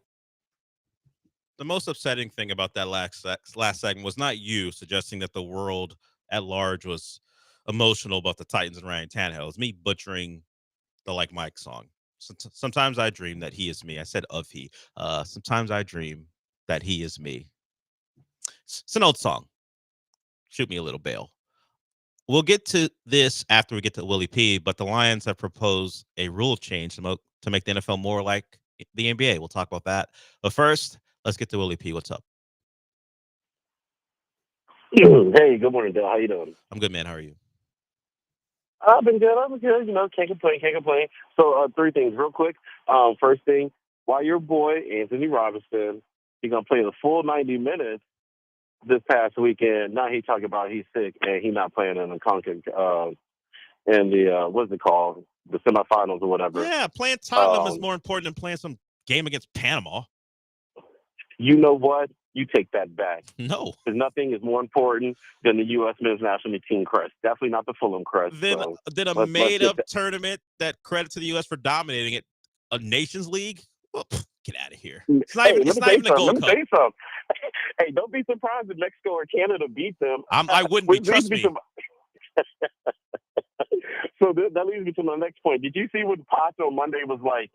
The most upsetting thing about that last segment was not you suggesting that the world at large was emotional about the Titans and Ryan Tannehill. It was me butchering the Like Mike song. Sometimes I dream that he is me. I said of he. Sometimes I dream that he is me. It's an old song. Shoot me a little bail. We'll get to this after we get to Willie P, but the Lions have proposed a rule change to make the NFL more like the NBA. We'll talk about that. But first, let's get to Willie P. What's up? Hey, good morning, Dale. How you doing? I'm good, man. How are you? I've been good. I've been good. You know, can't complain. Can't complain. So, three things real quick. First thing, why your boy Anthony Robinson, he's gonna play the full 90 minutes this past weekend. Now he talking about he's sick and he not playing in the in the what's it called, the semifinals or whatever. Yeah, playing Tottenham is more important than playing some game against Panama. You know what? You take that back. No. Because nothing is more important than the U.S. men's national team crest. Definitely not the Fulham crest. Then So a made-up tournament that credit to the U.S. for dominating it, a Nations League. Well, get out of here. It's not even a Gold Cup. Let me say something. Hey, don't be surprised if Mexico or Canada beat them. I wouldn't be. Trust me. So that leads me to my next point. Did you see what Potts on Monday was like?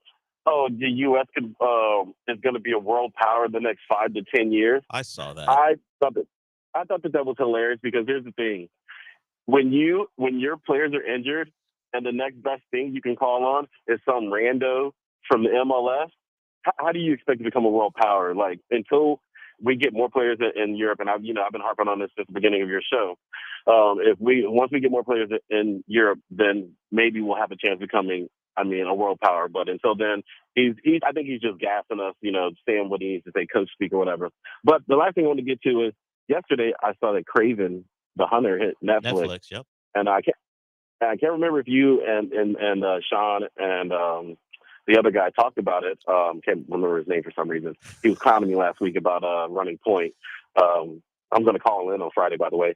Oh, the U.S. is going to be a world power the next 5 to 10 years. I saw that. I thought that was hilarious because here's the thing: when your players are injured and the next best thing you can call on is some rando from the MLS, how do you expect to become a world power? Like, until we get more players in Europe, and I've been harping on this since the beginning of your show. Once we get more players in Europe, then maybe we'll have a chance of becoming, a world power. But until then, I think he's just gassing us, saying what he needs to say, coach speak or whatever. But the last thing I want to get to is yesterday I saw that Craven the Hunter hit Netflix. Yep. And I can't remember if you and Sean and the other guy talked about it. Can't remember his name for some reason. He was clowning me last week about Running Point. I'm going to call in on Friday, by the way.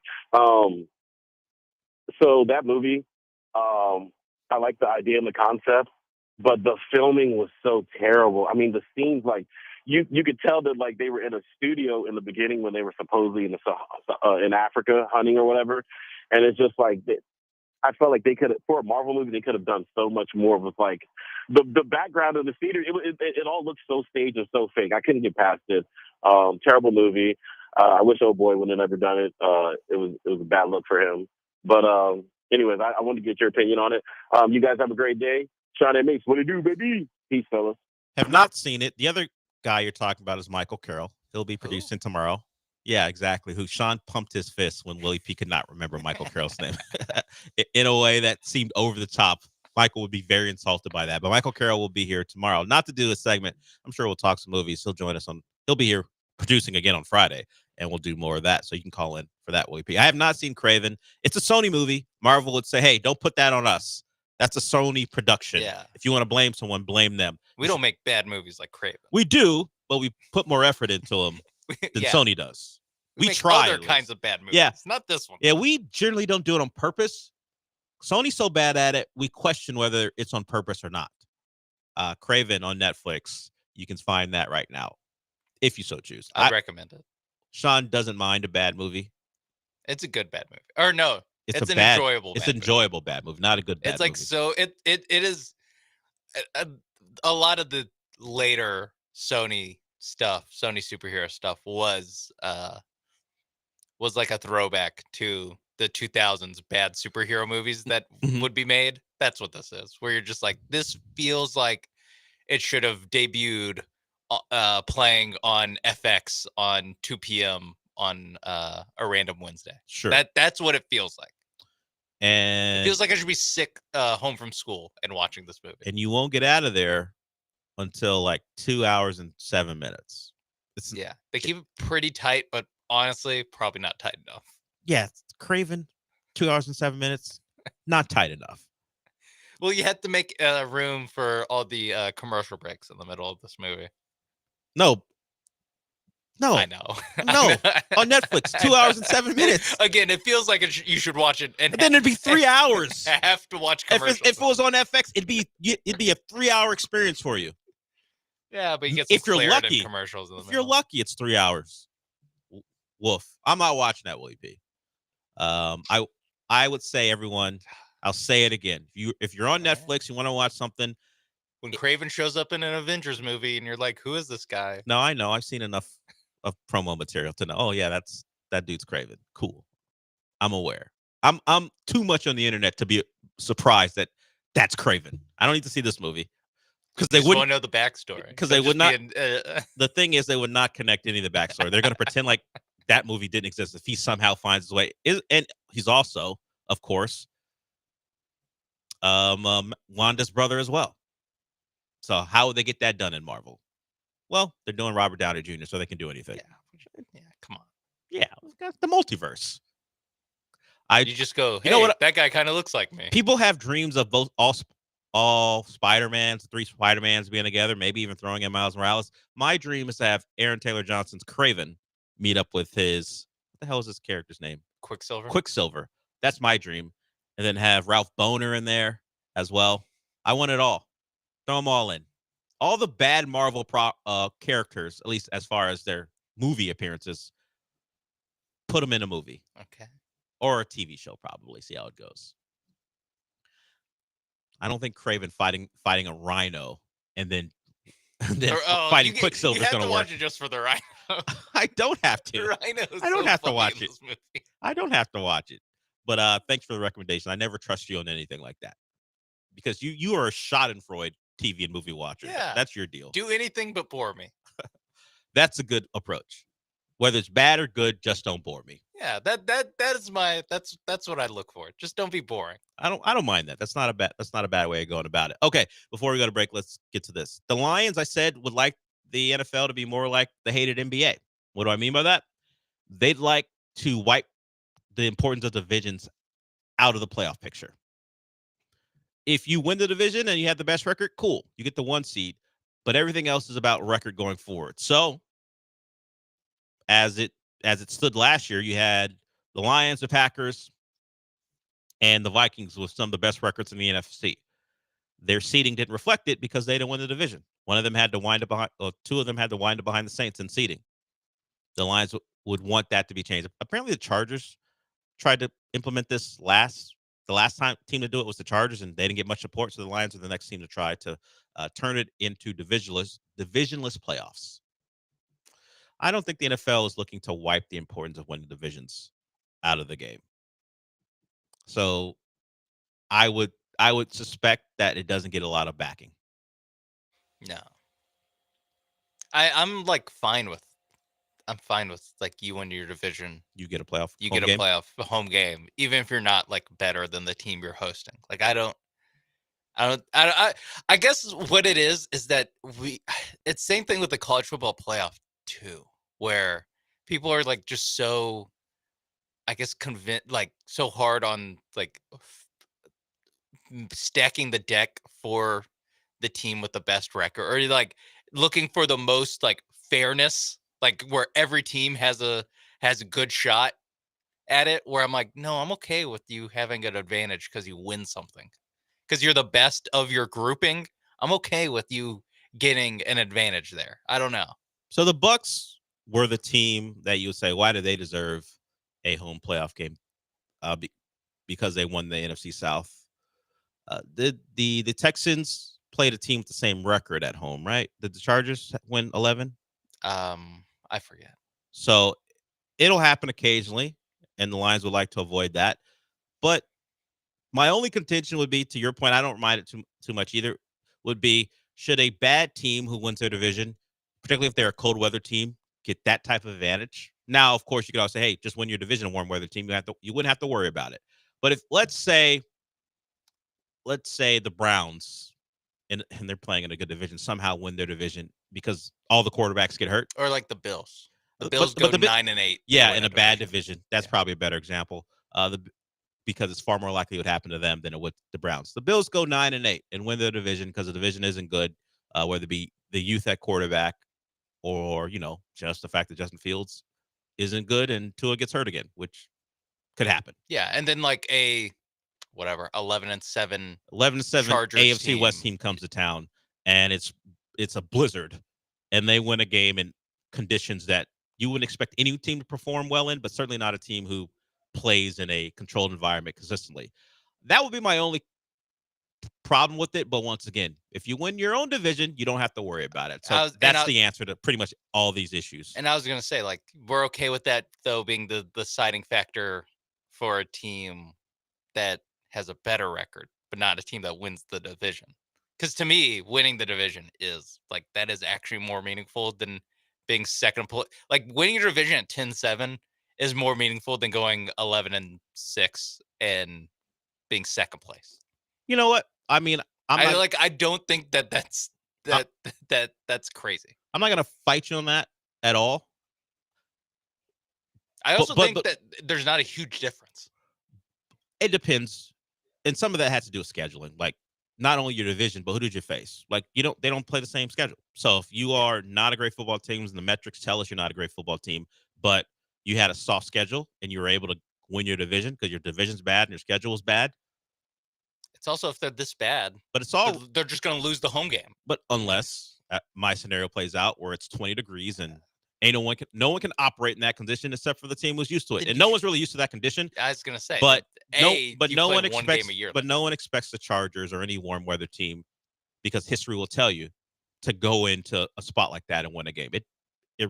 So that movie, I like the idea and the concept, but the filming was so terrible. I mean, the scenes, like, you could tell that, like, they were in a studio in the beginning when they were supposedly in Africa hunting or whatever. And it's just like, I felt like they could have, for a Marvel movie, they could have done so much more with, like, the background of the theater. It all looked so staged and so fake. I couldn't get past it. Terrible movie. I wish old boy would have never done it. It was a bad look for him. But anyways, I wanted to get your opinion on it. You guys have a great day. Sean and Mace, what it do, baby? Peace, fellas. Have not seen it. The other guy you're talking about is Michael Carroll. He'll be producing tomorrow. Yeah, exactly. Who Sean pumped his fist when Willie P could not remember Michael Carroll's name in a way that seemed over the top. Michael would be very insulted by that. But Michael Carroll will be here tomorrow, not to do a segment. I'm sure we'll talk some movies. He'll join us he'll be here producing again on Friday, and we'll do more of that. So you can call in for that, Willie P. I have not seen Craven. It's a Sony movie. Marvel would say, hey, don't put that on us. That's a Sony production. Yeah. If you want to blame someone, blame them. We don't make bad movies like Craven. We do, but we put more effort into them than Sony does. We make try other kinds of bad movies. Yeah. Not this one. Yeah, we generally don't do it on purpose. Sony's so bad at it, we question whether it's on purpose or not. Craven on Netflix, you can find that right now, if you so choose. I'd recommend it. Sean doesn't mind a bad movie. It's a good bad movie. Or no, it's an bad, enjoyable It's bad an enjoyable bad movie, not a good bad It's like, movie. so it is a lot of the later Sony stuff, Sony superhero stuff was like a throwback to the 2000s bad superhero movies that would be made. That's what this is, where you're just like, this feels like it should have debuted playing on FX on 2 p.m. on a random Wednesday. Sure. That's what it feels like. And It feels like I should be sick home from school and watching this movie. And you won't get out of there until like 2 hours and 7 minutes. Yeah, they keep it pretty tight, but honestly, probably not tight enough. Yeah, it's Craven, 2 hours and 7 minutes, not tight enough. Well, you had to make room for all the commercial breaks in the middle of this movie. No, I know. No, on Netflix, 2 hours and 7 minutes. Again, it feels like you should watch it, and then it'd be 3 hours. Have to watch commercials. If it was on FX, it'd be a 3 hour experience for you. Yeah, but you get some if you're lucky, commercials in the if you're lucky, it's 3 hours. Woof. I'm not watching that, Willie P. I would say, everyone, I'll say it again. If you're on Netflix, you want to watch something. When Craven shows up in an Avengers movie, and you're like, "Who is this guy?" No, I know. I've seen enough of promo material to know. Oh yeah, that dude's Craven. Cool. I'm aware. I'm too much on the internet to be surprised that that's Craven. I don't need to see this movie because they wouldn't know the backstory. Because they would not. The thing is, they would not connect any of the backstory. They're going to pretend like that movie didn't exist if he somehow finds his way. And he's also, of course, Wanda's brother as well. So how would they get that done in Marvel? Well, they're doing Robert Downey Jr., so they can do anything. Yeah, come on. Yeah, the multiverse. You just go, hey, you know what? that guy kind of looks like me. People have dreams of both all Spider-Mans, 3 Spider-Mans being together, maybe even throwing in Miles Morales. My dream is to have Aaron Taylor Johnson's Kraven meet up with his, what the hell is his character's name? Quicksilver. That's my dream. And then have Ralph Boner in there as well. I want it all. Throw them all in. All the bad Marvel characters, at least as far as their movie appearances, put them in a movie. Okay. Or a TV show, probably. See how it goes. I don't think Kraven fighting a rhino and then fighting Quicksilver is going to work. Watch it just for the rhino. I don't have to. The rhino is I don't so have to funny watch in it. this movie. I don't have to watch it. But thanks for the recommendation. I never trust you on anything like that because you are a Schadenfreude TV and movie watcher. Yeah. That's your deal. Do anything but bore me. That's a good approach. Whether it's bad or good, just don't bore me. Yeah, that is that's what I look for. Just don't be boring. I don't mind that. That's not a bad way of going about it. Okay, before we go to break, let's get to this. The Lions, I said, would like the NFL to be more like the hated NBA. What do I mean by that? They'd like to wipe the importance of divisions out of the playoff picture. If you win the division and you have the best record, cool. You get the 1 seed, but everything else is about record going forward. So, as it stood last year, you had the Lions, the Packers, and the Vikings with some of the best records in the NFC. Their seeding didn't reflect it because they didn't win the division. One of them had to wind up behind, or 2 of them had to wind up behind the Saints in seeding. The Lions would want that to be changed. Apparently, the Chargers tried to implement this the last team to do it was the Chargers, and they didn't get much support. So the Lions are the next team to try to turn it into divisionless playoffs. I don't think the NFL is looking to wipe the importance of winning divisions out of the game. So I would suspect that it doesn't get a lot of backing. No. I'm fine with like you win your division. You get a playoff. You get a playoff home game, even if you're not like better than the team you're hosting. Like I guess what it is that it's same thing with the college football playoff too, where people are like just so, I guess, convinced, like so hard on like stacking the deck for the team with the best record, or like looking for the most like fairness, like where every team has a good shot at it, where I'm like, no, I'm okay with you having an advantage because you win something, because you're the best of your grouping. I'm okay with you getting an advantage there. I don't know. So the Bucks were the team that you would say, why do they deserve a home playoff game? Because they won the NFC South. The Texans played a team with the same record at home, right? Did the Chargers win 11? I forget. So it'll happen occasionally, and the Lions would like to avoid that. But my only contention would be, to your point, I don't mind it too much either, would be, should a bad team who wins their division, particularly if they're a cold weather team, get that type of advantage? Now, of course, you could also say, hey, just win your division, a warm weather team. You wouldn't have to worry about it. But if let's say the Browns, and they're playing in a good division, somehow win their division because all the quarterbacks get hurt. Or like the Bills. The Bills go 9-8. Yeah, in a bad division. That's probably a better example. Because it's far more likely it would happen to them than it would the Browns. The Bills go 9-8 and win their division because the division isn't good, whether it be the youth at quarterback or, just the fact that Justin Fields isn't good and Tua gets hurt again, which could happen. Yeah, and then like a 11-7 Chargers AFC team. West team comes to town, and it's a blizzard, and they win a game in conditions that you wouldn't expect any team to perform well in, but certainly not a team who plays in a controlled environment consistently. That would be my only problem with it. But once again, if you win your own division, you don't have to worry about it. So that's the answer to pretty much all these issues. And I was going to say, like, we're okay with that, though, being the deciding factor for a team that has a better record, but not a team that wins the division. Because to me, winning the division is like, that is actually more meaningful than being second place. Like winning your division at 10-7 is more meaningful than going 11-6 and being second place. You know what? I mean, I don't think that's crazy. I'm not gonna fight you on that at all. I also think that there's not a huge difference. It depends, and some of that has to do with scheduling. Like, not only your division, but who did you face? Like, they don't play the same schedule. So if you are not a great football team, and the metrics tell us you're not a great football team, but you had a soft schedule and you were able to win your division because your division's bad and your schedule was bad. It's also if they're this bad, but it's all they're just going to lose the home game. But unless my scenario plays out where it's 20 degrees and no one can operate in that condition except for the team who's used to it, and no one's really used to that condition. I was going to say, but no one expects the Chargers or any warm weather team, because history will tell you, to go into a spot like that and win a game. It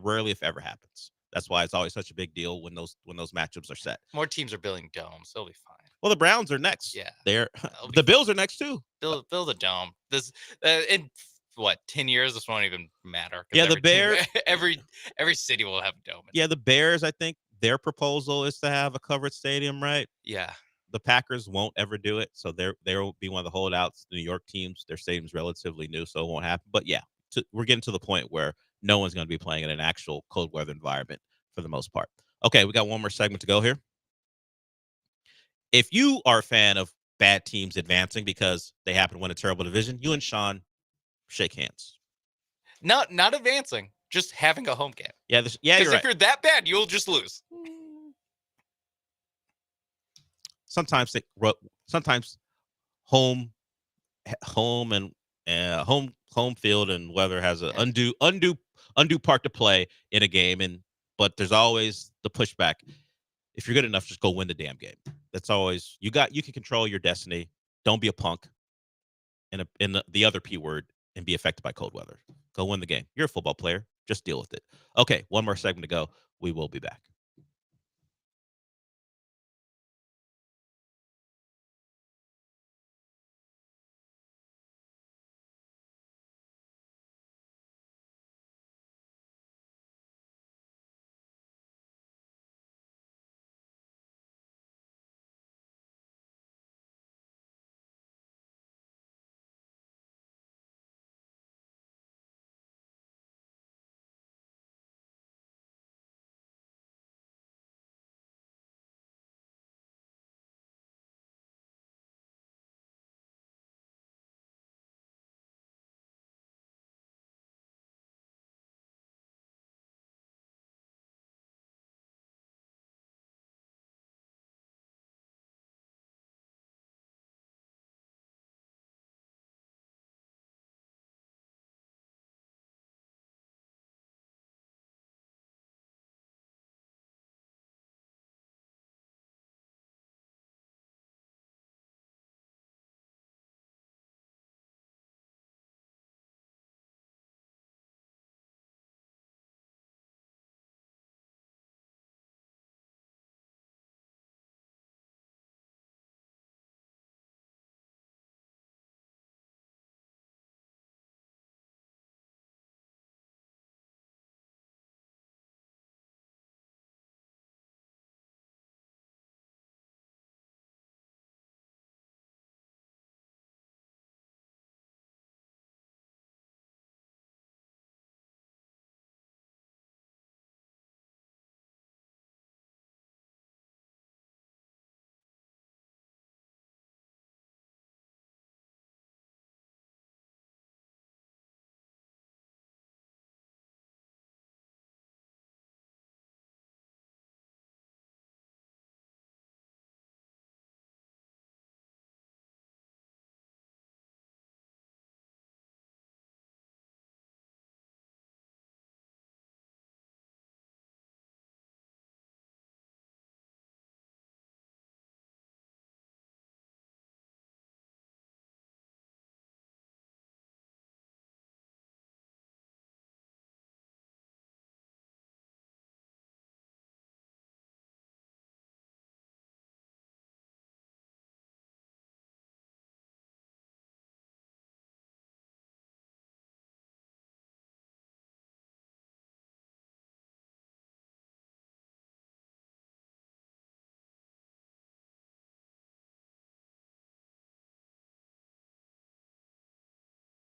rarely, if ever, happens. That's why it's always such a big deal when those matchups are set. More teams are building domes; they'll be fine. Well, the Browns are next. Yeah, the Bills are next too. Build a dome. This in what 10 years? This won't even matter. Yeah, the Bears. Every city will have a dome. Yeah, the Bears. I think their proposal is to have a covered stadium, right? Yeah. The Packers won't ever do it, so they'll be one of the holdouts. The New York teams, their stadium's relatively new, so it won't happen. But yeah, we're getting to the point where no one's going to be playing in an actual cold weather environment for the most part. Okay, we got one more segment to go here. If you are a fan of bad teams advancing because they happen to win a terrible division, you and Sean shake hands. Not advancing, just having a home game. Yeah, because if you're that bad, you'll just lose. Sometimes home field and weather has an undue part to play in a game, but there's always the pushback. If you're good enough, just go win the damn game. That's always you can control your destiny. Don't be a punk in the other P word and be affected by cold weather. Go win the game. You're a football player. Just deal with it. Okay, one more segment to go. We will be back.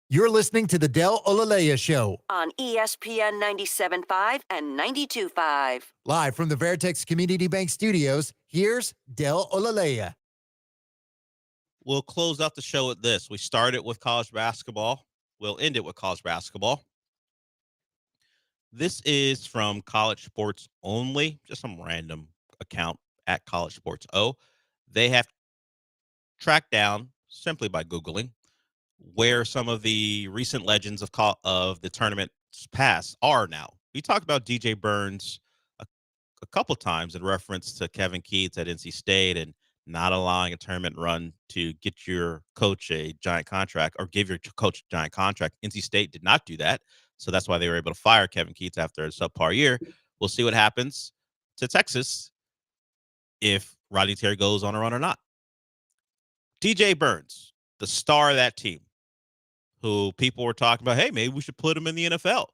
You're listening to the Del Olaleye Show, On ESPN 97.5 and 92.5. live from the Veritex Community Bank Studios. Here's Del Olaleye. We'll close out the show with this. We started with college basketball. We'll end it with college basketball. This is from College Sports Only, just some random account at College Sports O. They have tracked down, simply by Googling, where some of the recent legends of the tournament's past are now. We talked about DJ Burns a couple times in reference to Kevin Keats at NC State and not allowing a tournament run to get your coach a giant contract or give your coach a giant contract. NC State did not do that, so that's why they were able to fire Kevin Keats after a subpar year. We'll see what happens to Texas if Rodney Terry goes on a run or not. DJ Burns, the star of that team, who people were talking about, hey, maybe we should put him in the NFL.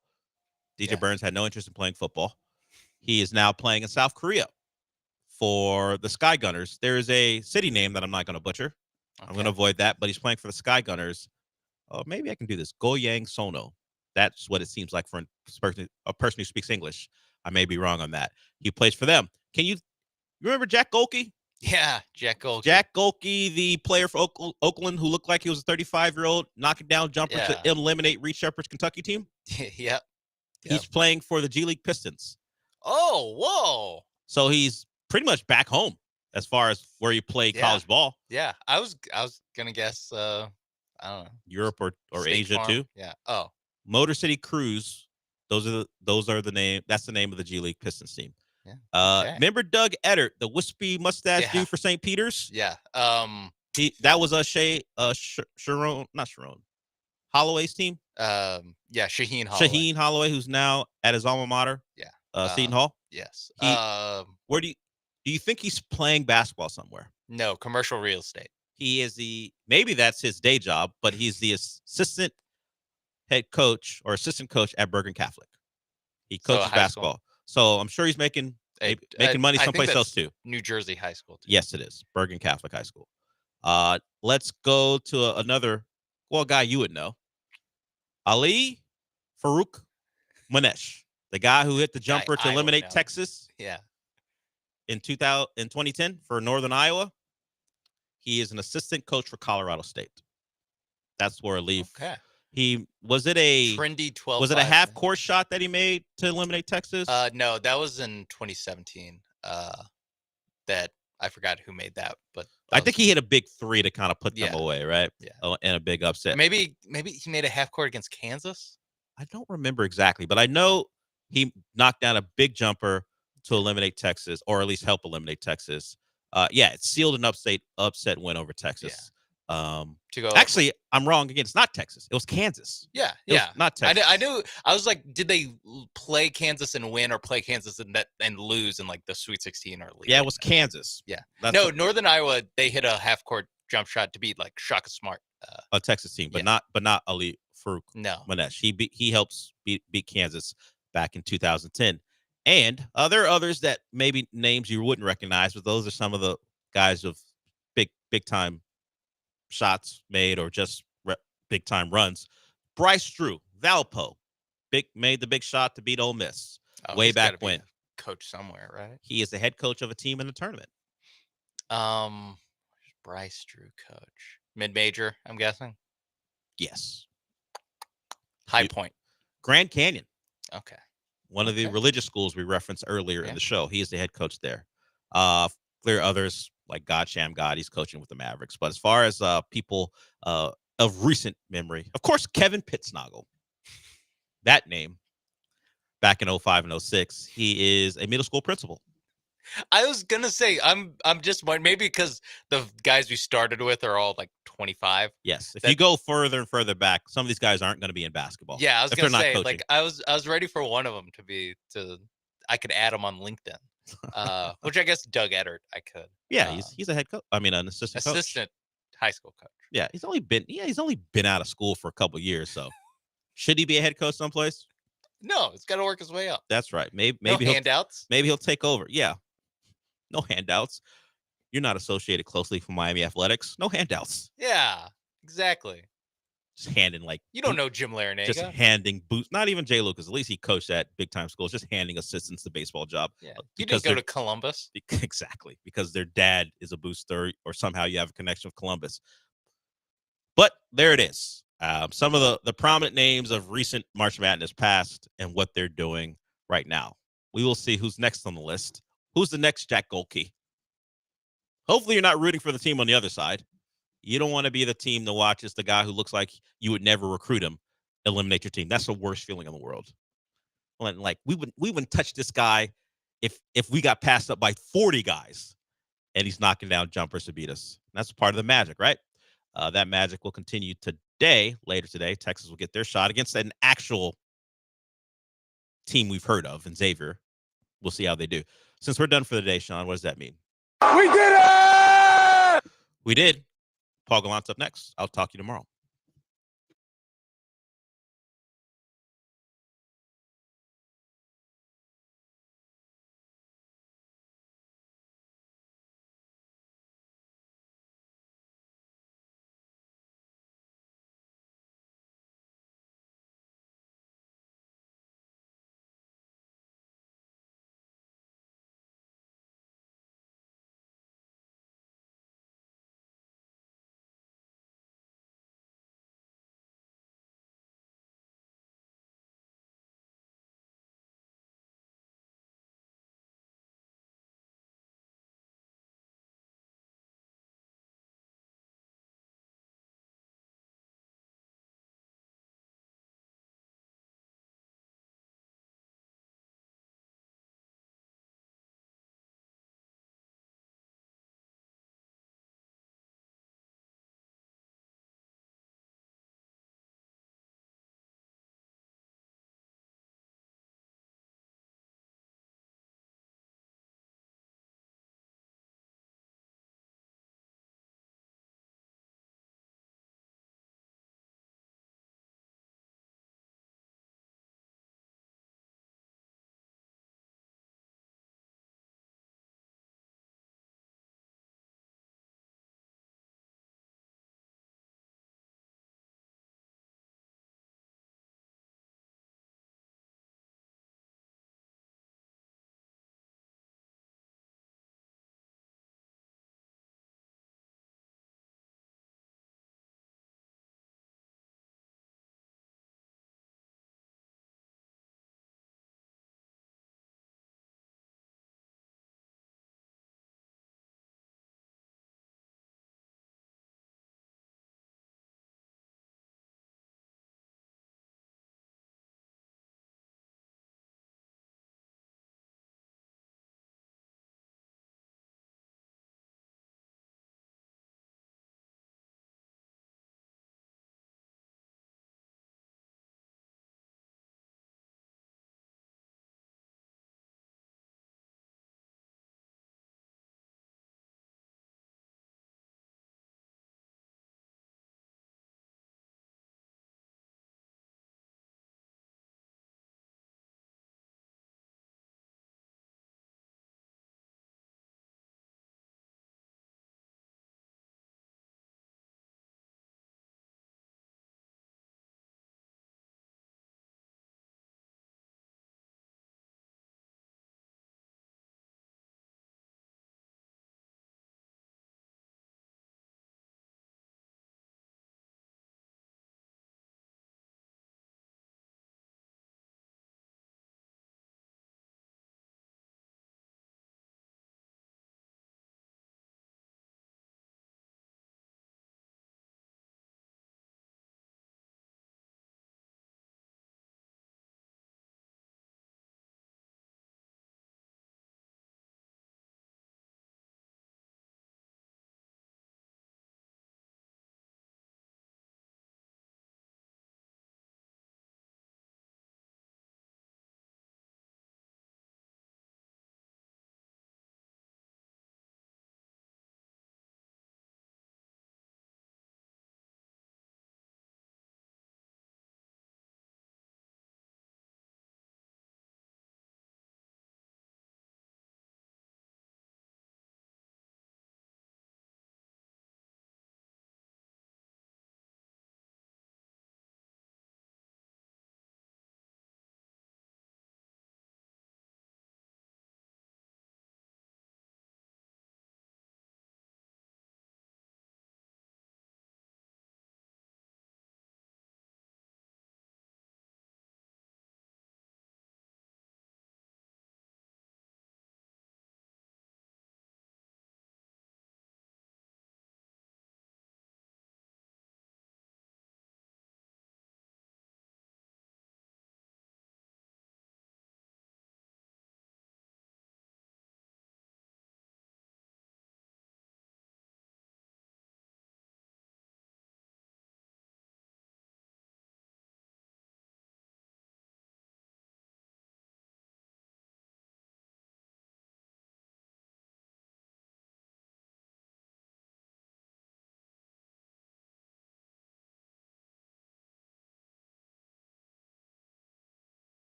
DJ Burns had no interest in playing football. He is now playing in South Korea for the Sky Gunners. There is a city name that I'm not going to butcher. Okay. I'm going to avoid that, but he's playing for the Sky Gunners. Oh, maybe I can do this. Goyang Sono. That's what it seems like for a person who speaks English. I may be wrong on that. He plays for them. Can you remember Jack Golke? Yeah, Jack Golke. Jack Golke, the player for Oakland who looked like he was a 35-year-old knocking down jumper to eliminate Reed Shepherd's Kentucky team? Yep. He's playing for the G League Pistons. Oh, whoa. So he's pretty much back home as far as where you play college ball. Yeah, I was gonna guess I don't know, Europe or State Asia Farm? too. Yeah. Oh. Motor City Cruise. That's the name of the G League Pistons team. Yeah. Remember Doug Eddert, the wispy mustache dude for St. Peter's? Yeah. That was Sharon Holloway's team. Shaheen Holloway. Shaheen Holloway, who's now at his alma mater. Yeah. Seton Hall. Yes. Where do you think he's playing basketball somewhere? No, commercial real estate. He is maybe that's his day job, but he's the assistant head coach or assistant coach at Bergen Catholic. He coaches basketball. So I'm sure he's making money someplace else too. New Jersey high school too. Yes, it is. Bergen Catholic High School. Let's go to another guy you would know. Ali Farouk Manesh, the guy who hit the jumper to eliminate Texas. Yeah. In 2010 for Northern Iowa. He is an assistant coach for Colorado State. That's where Ali. Okay. Was it a trendy 12? Was it a half court shot that he made to eliminate Texas? No, that was in 2017. That I forgot who made that, but I think he hit a big three to kind of put them away, right? Yeah. And a big upset. Maybe he made a half court against Kansas. I don't remember exactly, but I know he knocked down a big jumper to eliminate Texas, or at least help eliminate Texas. It sealed an upset win over Texas. Actually, I'm wrong again. It's not Texas. It was Kansas. Yeah, It was not Texas. I knew. I was like, did they play Kansas and win, or play Kansas and lose in like the Sweet 16 or league? Yeah, it was Kansas. Yeah. That's Northern Iowa. They hit a half court jump shot to beat like Shaka Smart. A Texas team, but not Ali Farouk Manesh. He helps beat Kansas back in 2010. And there are others that maybe names you wouldn't recognize, but those are some of the guys of big time shots made or just big time runs. Bryce Drew, Valpo, made the big shot to beat Ole Miss way back when. Coach somewhere, right? He is the head coach of a team in the tournament. Bryce Drew coach, mid-major, I'm guessing. Yes. High Point, Grand Canyon. Okay. One of the religious schools we referenced earlier in the show. He is the head coach there. There are others like God Sham God. He's coaching with the Mavericks. But as far as people of recent memory, of course, Kevin Pittsnoggle. That name back in 05 and 06. He is a middle school principal. I was gonna say I'm just wondering, maybe because the guys we started with are all like 25. Yes, if you go further and further back, some of these guys aren't going to be in basketball. Yeah, I was gonna say coaching. like I was ready for one of them I could add him on LinkedIn, which I guess Doug Eddert I could. Yeah, he's a head coach. I mean, an assistant high school coach. Yeah, he's only been out of school for a couple of years. So should he be a head coach someplace? No, it's got to work his way up. That's right. Maybe handouts. Maybe he'll take over. Yeah. No handouts. You're not associated closely with Miami Athletics. No handouts. Yeah, exactly. just handing You don't know Jim Larinaga. just handing boots. Not even Jay Lucas. At least he coached at big time schools. Just handing assistants the baseball job. Yeah, you didn't go they're- to Columbus. Exactly, because their dad is a booster, or somehow you have a connection with Columbus. But there it is. Some of the prominent names of recent March Madness past and what they're doing right now. We will see who's next on the list. Who's the next Jack Golke? Hopefully you're not rooting for the team on the other side. You don't want to be the team to watch as the guy who looks like you would never recruit him eliminate your team. That's the worst feeling in the world. Like we wouldn't touch this guy if we got passed up by 40 guys and he's knocking down jumpers to beat us. That's part of the magic, right? That magic will continue today. Later today, Texas will get their shot against an actual team we've heard of in Xavier. We'll see how they do. Since we're done for the day, Sean, what does that mean? We did it! We did. Paul Gallant's up next. I'll talk to you tomorrow.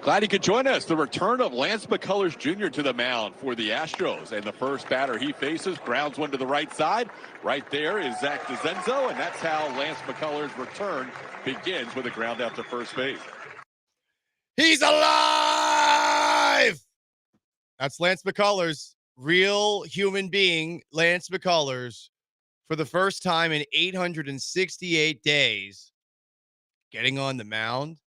Glad you could join us. The return of Lance McCullers Jr. to the mound for the Astros. And the first batter he faces grounds one to the right side. Right there is Zach DeZenzo, and that's how Lance McCullers' return begins with a ground out to first base. He's alive! That's Lance McCullers, real human being, Lance McCullers, for the first time in 868 days, getting on the mound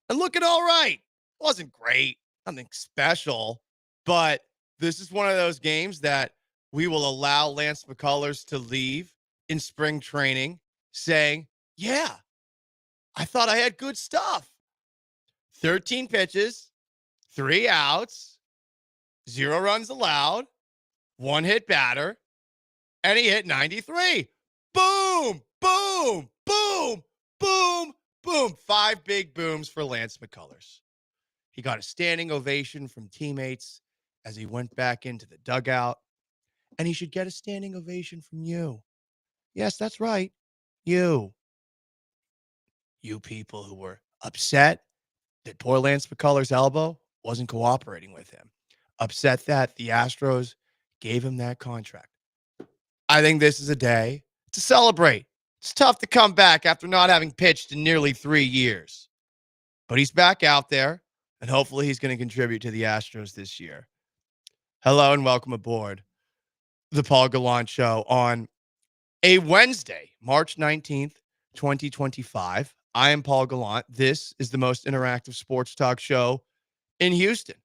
and looking all right. Wasn't great, nothing special, but this is one of those games that we will allow Lance McCullers to leave in spring training saying, yeah, I thought I had good stuff. 13 pitches, 3 outs, 0 runs allowed, 1 hit batter, and he hit 93. Boom, boom, boom, boom, boom. 5 big booms for Lance McCullers. He got a standing ovation from teammates as he went back into the dugout, and he should get a standing ovation from you. Yes, that's right. You people who were upset that poor Lance McCullers' elbow wasn't cooperating with him. Upset that the Astros gave him that contract. I think this is a day to celebrate. It's tough to come back after not having pitched in nearly 3 years. But he's back out there, and hopefully he's going to contribute to the Astros this year. Hello and welcome aboard the Paul Gallant Show on a Wednesday, March 19th, 2025. I am Paul Gallant. This is the most interactive sports talk show in Houston.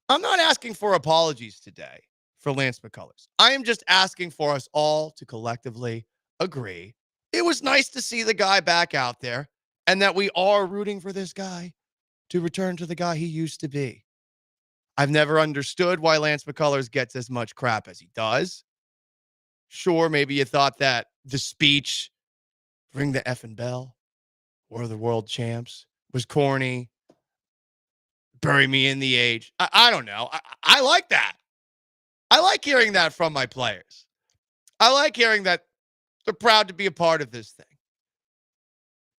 I'm not asking for apologies today for Lance McCullers. I am just asking for us all to collectively agree it was nice to see the guy back out there and that we are rooting for this guy to return to the guy he used to be. I've never understood why Lance McCullers gets as much crap as he does. Sure, maybe you thought that the speech, ring the effing bell, we're the world champs, was corny. Bury me in the age. I don't know. I like that. I like hearing that from my players. I like hearing that they're proud to be a part of this thing.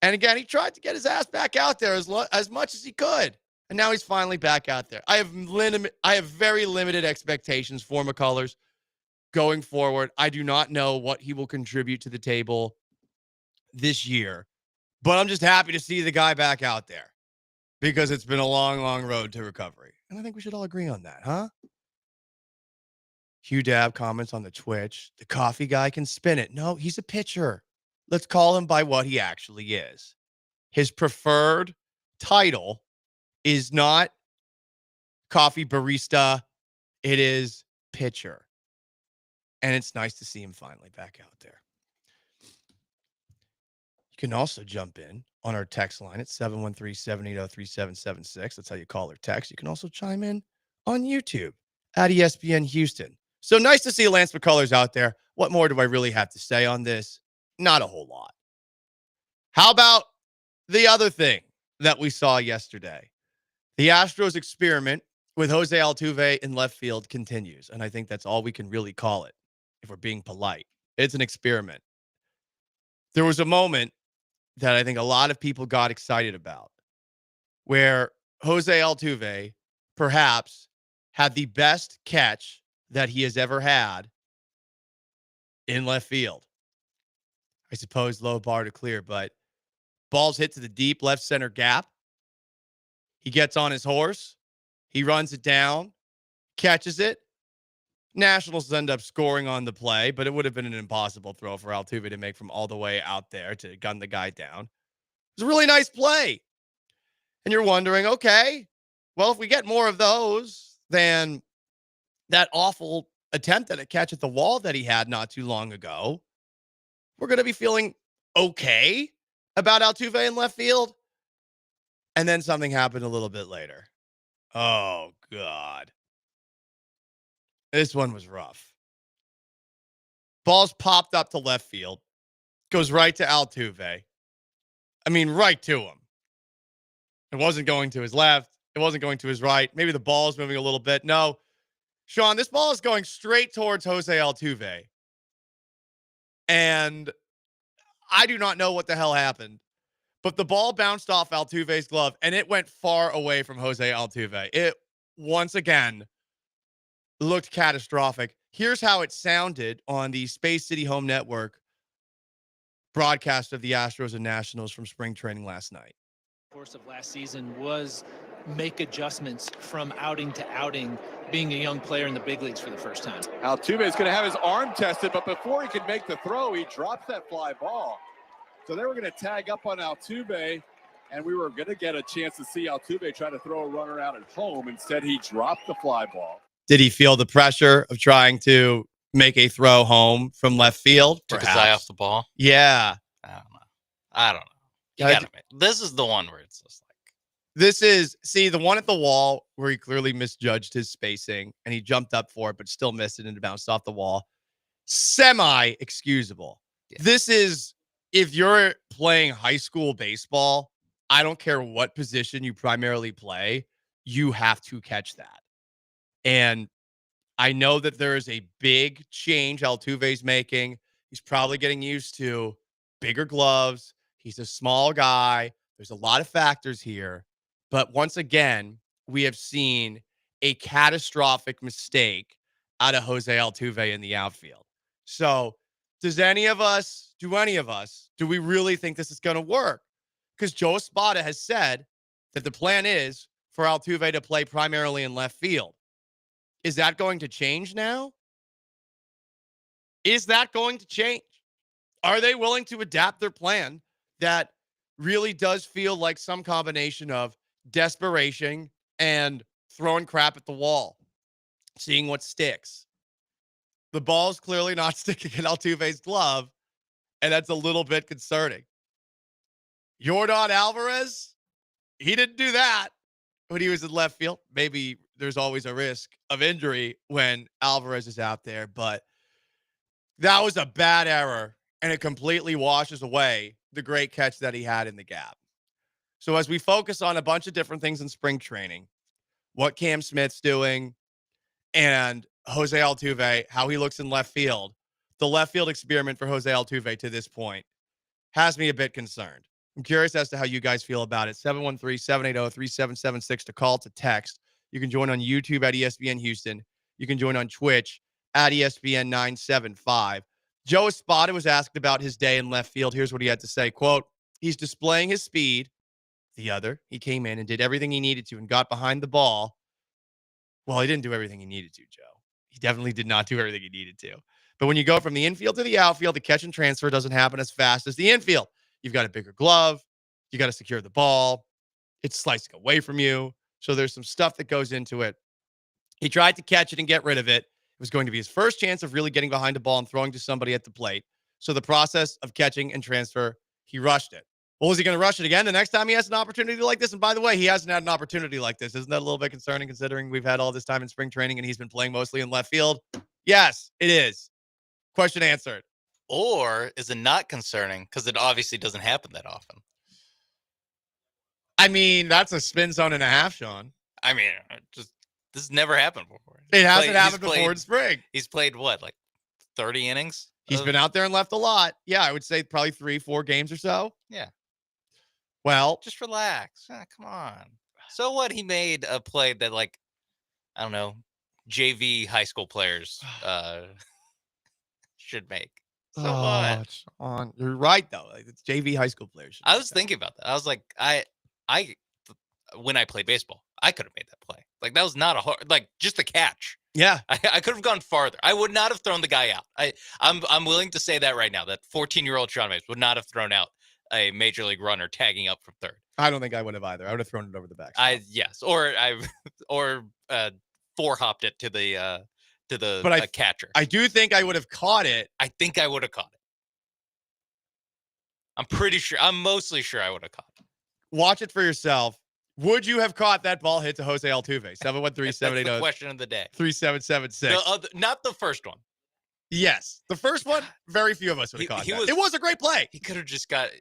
And again, he tried to get his ass back out there as much as he could. And now he's finally back out there. I have very limited expectations for McCullers going forward. I do not know what he will contribute to the table this year. But I'm just happy to see the guy back out there because it's been a long, long road to recovery. And I think we should all agree on that, huh? Hugh Dab comments on the Twitch. The coffee guy can spin it. No, he's a pitcher. Let's call him by what he actually is. His preferred title is not coffee barista. It is pitcher. And it's nice to see him finally back out there. You can also jump in on our text line at 713-780-3776. That's how you call or text. You can also chime in on YouTube at ESPN Houston. So nice to see Lance McCullers out there. What more do I really have to say on this? Not a whole lot. How about the other thing that we saw yesterday? The Astros experiment with Jose Altuve in left field continues. And I think that's all we can really call it if we're being polite. It's an experiment. There was a moment that I think a lot of people got excited about where Jose Altuve perhaps had the best catch that he has ever had in left field. I suppose low bar to clear, but ball's hit to the deep left center gap. He gets on his horse. He runs it down, catches it. Nationals end up scoring on the play, but it would have been an impossible throw for Altuve to make from all the way out there to gun the guy down. It was a really nice play. And you're wondering, okay, well, if we get more of those than that awful attempt at a catch at the wall that he had not too long ago, we're going to be feeling okay about Altuve in left field. And then something happened a little bit later. Oh, God. This one was rough. Ball's popped up to left field. Goes right to Altuve. I mean, right to him. It wasn't going to his left. It wasn't going to his right. Maybe the ball's moving a little bit. No. Sean, this ball is going straight towards Jose Altuve. And I do not know what the hell happened. But the ball bounced off Altuve's glove, and it went far away from Jose Altuve. It, once again, looked catastrophic. Here's how it sounded on the Space City Home Network broadcast of the Astros and Nationals from spring training last night. Course of last season was make adjustments from outing to outing, being a young player in the big leagues for the first time. Altuve is going to have his arm tested, but before he could make the throw, he drops that fly ball. So they were going to tag up on Altuve, and we were going to get a chance to see Altuve try to throw a runner out at home. Instead, he dropped the fly ball. Did he feel the pressure of trying to make a throw home from left field? Took his eye off the ball. Yeah. I don't know. This is the one where it's just the one at the wall where he clearly misjudged his spacing and he jumped up for it, but still missed it and it bounced off the wall. Semi-excusable. Yeah. This is, if you're playing high school baseball, I don't care what position you primarily play, you have to catch that. And I know that there is a big change Altuve's making. He's probably getting used to bigger gloves. He's a small guy. There's a lot of factors here. But once again, we have seen a catastrophic mistake out of Jose Altuve in the outfield. So do we really think this is going to work? Because Joe Espada has said that the plan is for Altuve to play primarily in left field. Is that going to change now? Is that going to change? Are they willing to adapt their plan that really does feel like some combination of desperation and throwing crap at the wall, seeing what sticks? The ball's clearly not sticking in Altuve's glove, and that's a little bit concerning. Yordan Alvarez, he didn't do that when he was in left field. Maybe there's always a risk of injury when Alvarez is out there, but that was a bad error, and it completely washes away the great catch that he had in the gap. So as we focus on a bunch of different things in spring training, what Cam Smith's doing and Jose Altuve, how he looks in left field, the left field experiment for Jose Altuve to this point has me a bit concerned. I'm curious as to how you guys feel about it. 713-780-3776 to call, to text. You can join on YouTube at ESPN Houston. You can join on Twitch at ESPN 975. Joe Espada was asked about his day in left field. Here's what he had to say. Quote, he's displaying his speed. He came in and did everything he needed to and got behind the ball. Well, he didn't do everything he needed to, Joe. He definitely did not do everything he needed to. But when you go from the infield to the outfield, the catch and transfer doesn't happen as fast as the infield. You've got a bigger glove. You got to secure the ball. It's slicing away from you. So there's some stuff that goes into it. He tried to catch it and get rid of it. It was going to be his first chance of really getting behind the ball and throwing to somebody at the plate. So the process of catching and transfer, he rushed it. Well, is he going to rush it again the next time he has an opportunity like this? And by the way, he hasn't had an opportunity like this. Isn't that a little bit concerning considering we've had all this time in spring training and he's been playing mostly in left field? Yes, it is. Question answered. Or is it not concerning because it obviously doesn't happen that often? I mean, that's a spin zone and a half, Sean. I mean, this has never happened before. It hasn't happened before in spring. He's played what, like 30 innings? He's been out there and left a lot. Yeah, I would say probably 3-4 games or so. Yeah. Well, just relax. Come on. So what? He made a play that, like, I don't know, JV high school players should make. So what? Sean, you're right though. Like, it's JV high school players. I was thinking about that. I was like, when I played baseball, I could have made that play. Like, that was not a hard, like, just a catch. Yeah, I could have gone farther. I would not have thrown the guy out. I'm willing to say that right now. That 14-year-old Sean Mays would not have thrown out a major league runner tagging up from third. I don't think I would have either. I would have thrown it over the back. Or four-hopped it to the catcher. I do think I would have caught it. I think I would have caught it. I'm mostly sure I would have caught it. Watch it for yourself. Would you have caught that ball hit to Jose Altuve? 713-780. That's the question of the day. 3776. Not the first one. Yes, the first one. Very few of us would have caught that. It was a great play. He could have just gotten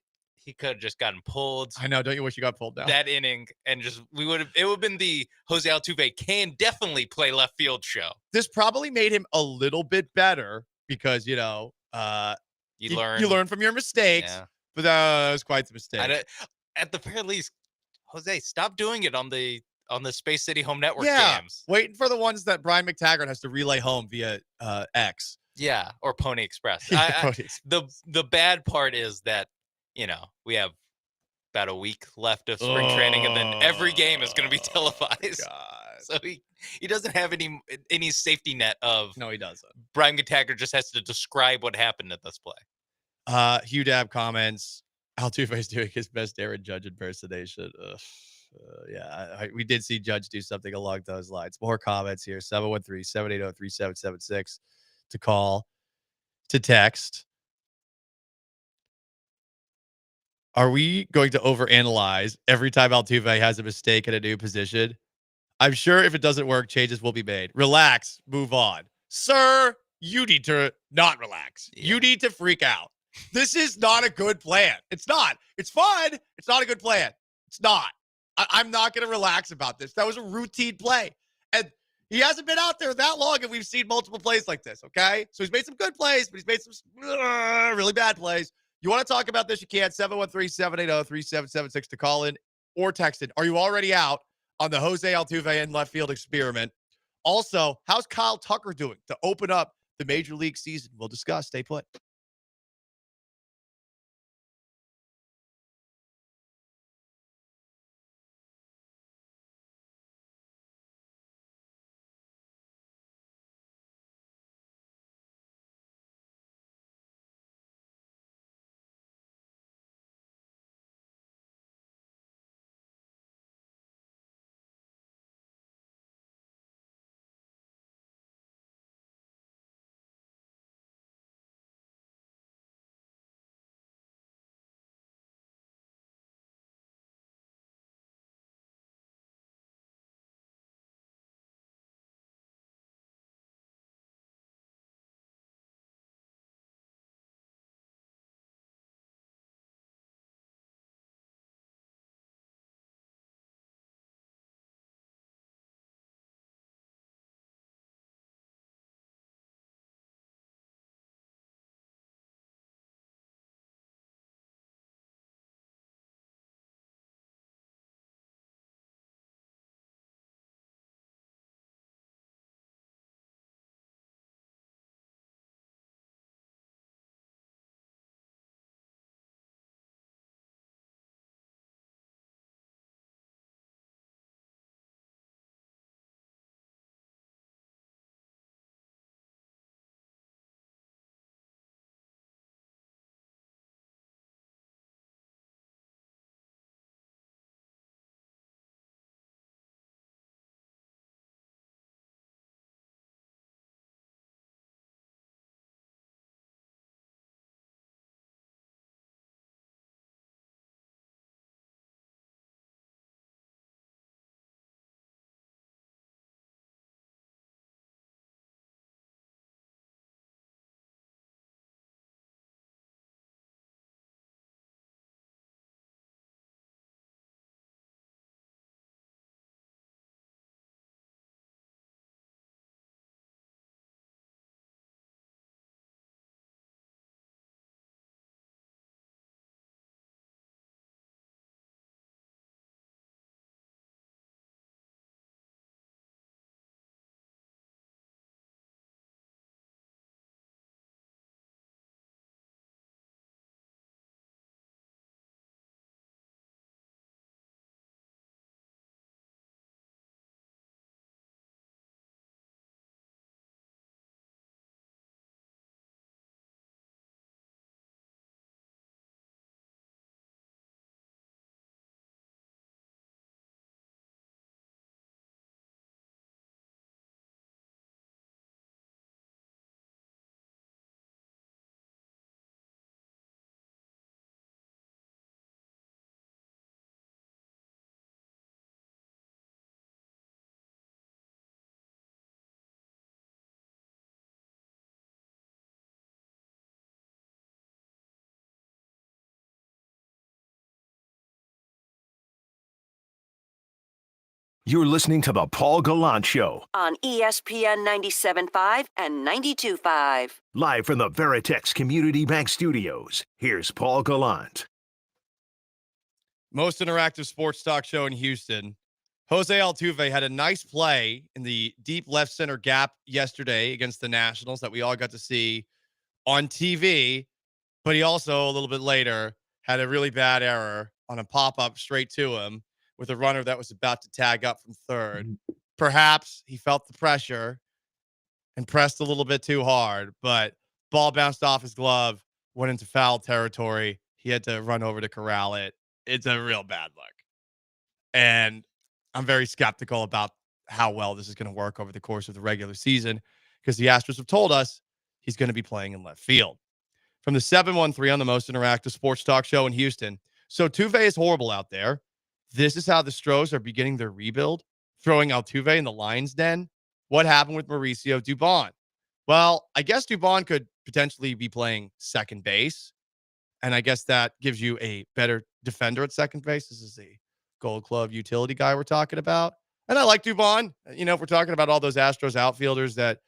pulled. I know. Don't you wish you got pulled down that inning? And it would have been the Jose Altuve can definitely play left field show. This probably made him a little bit better because you learn from your mistakes. Yeah. But that was quite the mistake. At the very least, Jose, stop doing it on the Space City Home Network Yeah, games. waiting for the ones that Brian McTaggart has to relay home via X. Yeah, or Pony Express. Yeah, Pony The bad part is that, we have about a week left of spring training, and then every game is going to be televised. So he doesn't have any safety net of. No, he doesn't. Brian McTaggart just has to describe what happened at this play. Hugh Dab comments, Altuve's doing his best Aaron Judge impersonation. We did see Judge do something along those lines. More comments here. 713-780-3776 to call, to text. Are we going to overanalyze every time Altuve has a mistake in a new position? I'm sure if it doesn't work, changes will be made. Relax, move on. Sir, you need to not relax. Yeah. You need to freak out. This is not a good plan. It's not. It's fun. It's not a good plan. It's not. I'm not going to relax about this. That was a routine play. And he hasn't been out there that long, and we've seen multiple plays like this, okay? So he's made some good plays, but he's made some really bad plays. You want to talk about this, you can. 713-780-3776 to call in or text in. Are you already out on the Jose Altuve in left field experiment? Also, how's Kyle Tucker doing to open up the Major League season? We'll discuss. Stay put. You're listening to the Paul Gallant Show, on ESPN 97.5 and 92.5. live from the Veritex Community Bank Studios. Here's Paul Gallant. Most interactive sports talk show in Houston. Jose Altuve had a nice play in the deep left center gap yesterday against the Nationals that we all got to see on TV. But he also, a little bit later, had a really bad error on a pop-up straight to him with a runner that was about to tag up from third. Perhaps he felt the pressure and pressed a little bit too hard, but ball bounced off his glove, went into foul territory. He had to run over to corral it. It's a real bad look. And I'm very skeptical about how well this is going to work over the course of the regular season because the Astros have told us he's going to be playing in left field. From the 713 on the most interactive sports talk show in Houston. So Tuve is horrible out there. This is how the Stros are beginning their rebuild, throwing Altuve in the lion's den. What happened with Mauricio Dubon? Well, I guess Dubon could potentially be playing second base. And I guess that gives you a better defender at second base. This is a Gold Glove utility guy we're talking about. And I like Dubon. You know, if we're talking about all those Astros outfielders that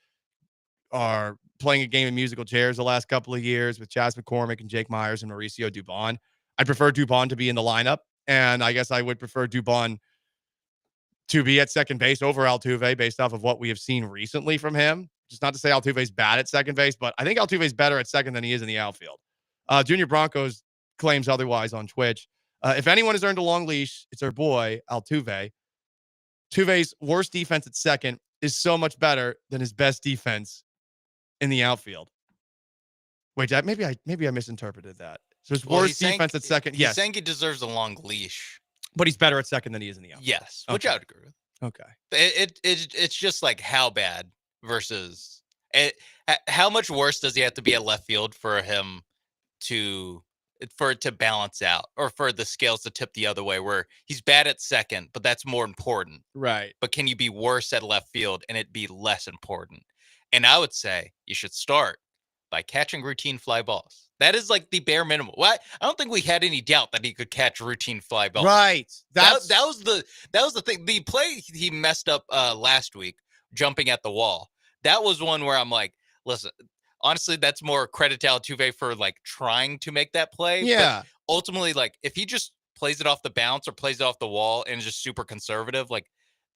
are playing a game of musical chairs the last couple of years with Chas McCormick and Jake Myers and Mauricio Dubon, I prefer Dubon to be in the lineup. And I guess I would prefer Dubon to be at second base over Altuve based off of what we have seen recently from him. Just not to say Altuve's bad at second base, but I think Altuve's better at second than he is in the outfield. Junior Broncos claims otherwise on Twitch. If anyone has earned a long leash, it's our boy, Altuve. Tuve's worst defense at second is so much better than his best defense in the outfield. Wait, maybe I misinterpreted that. So his worst defense at second, yes. He's saying he deserves a long leash. But he's better at second than he is in the outfield. Yes, which I would agree with. Okay. It's just like how bad versus how much worse does he have to be at left field for it to balance out or for the scales to tip the other way where he's bad at second, but that's more important. Right. But can you be worse at left field and it be less important? And I would say you should start by catching routine fly balls. That is like the bare minimum. I don't think we had any doubt that he could catch routine fly balls. Right. That was the thing. The play he messed up last week, jumping at the wall. That was one where I'm like, listen, honestly, that's more credit to Altuve for like trying to make that play. Yeah. But ultimately, like if he just plays it off the bounce or plays it off the wall and is just super conservative, like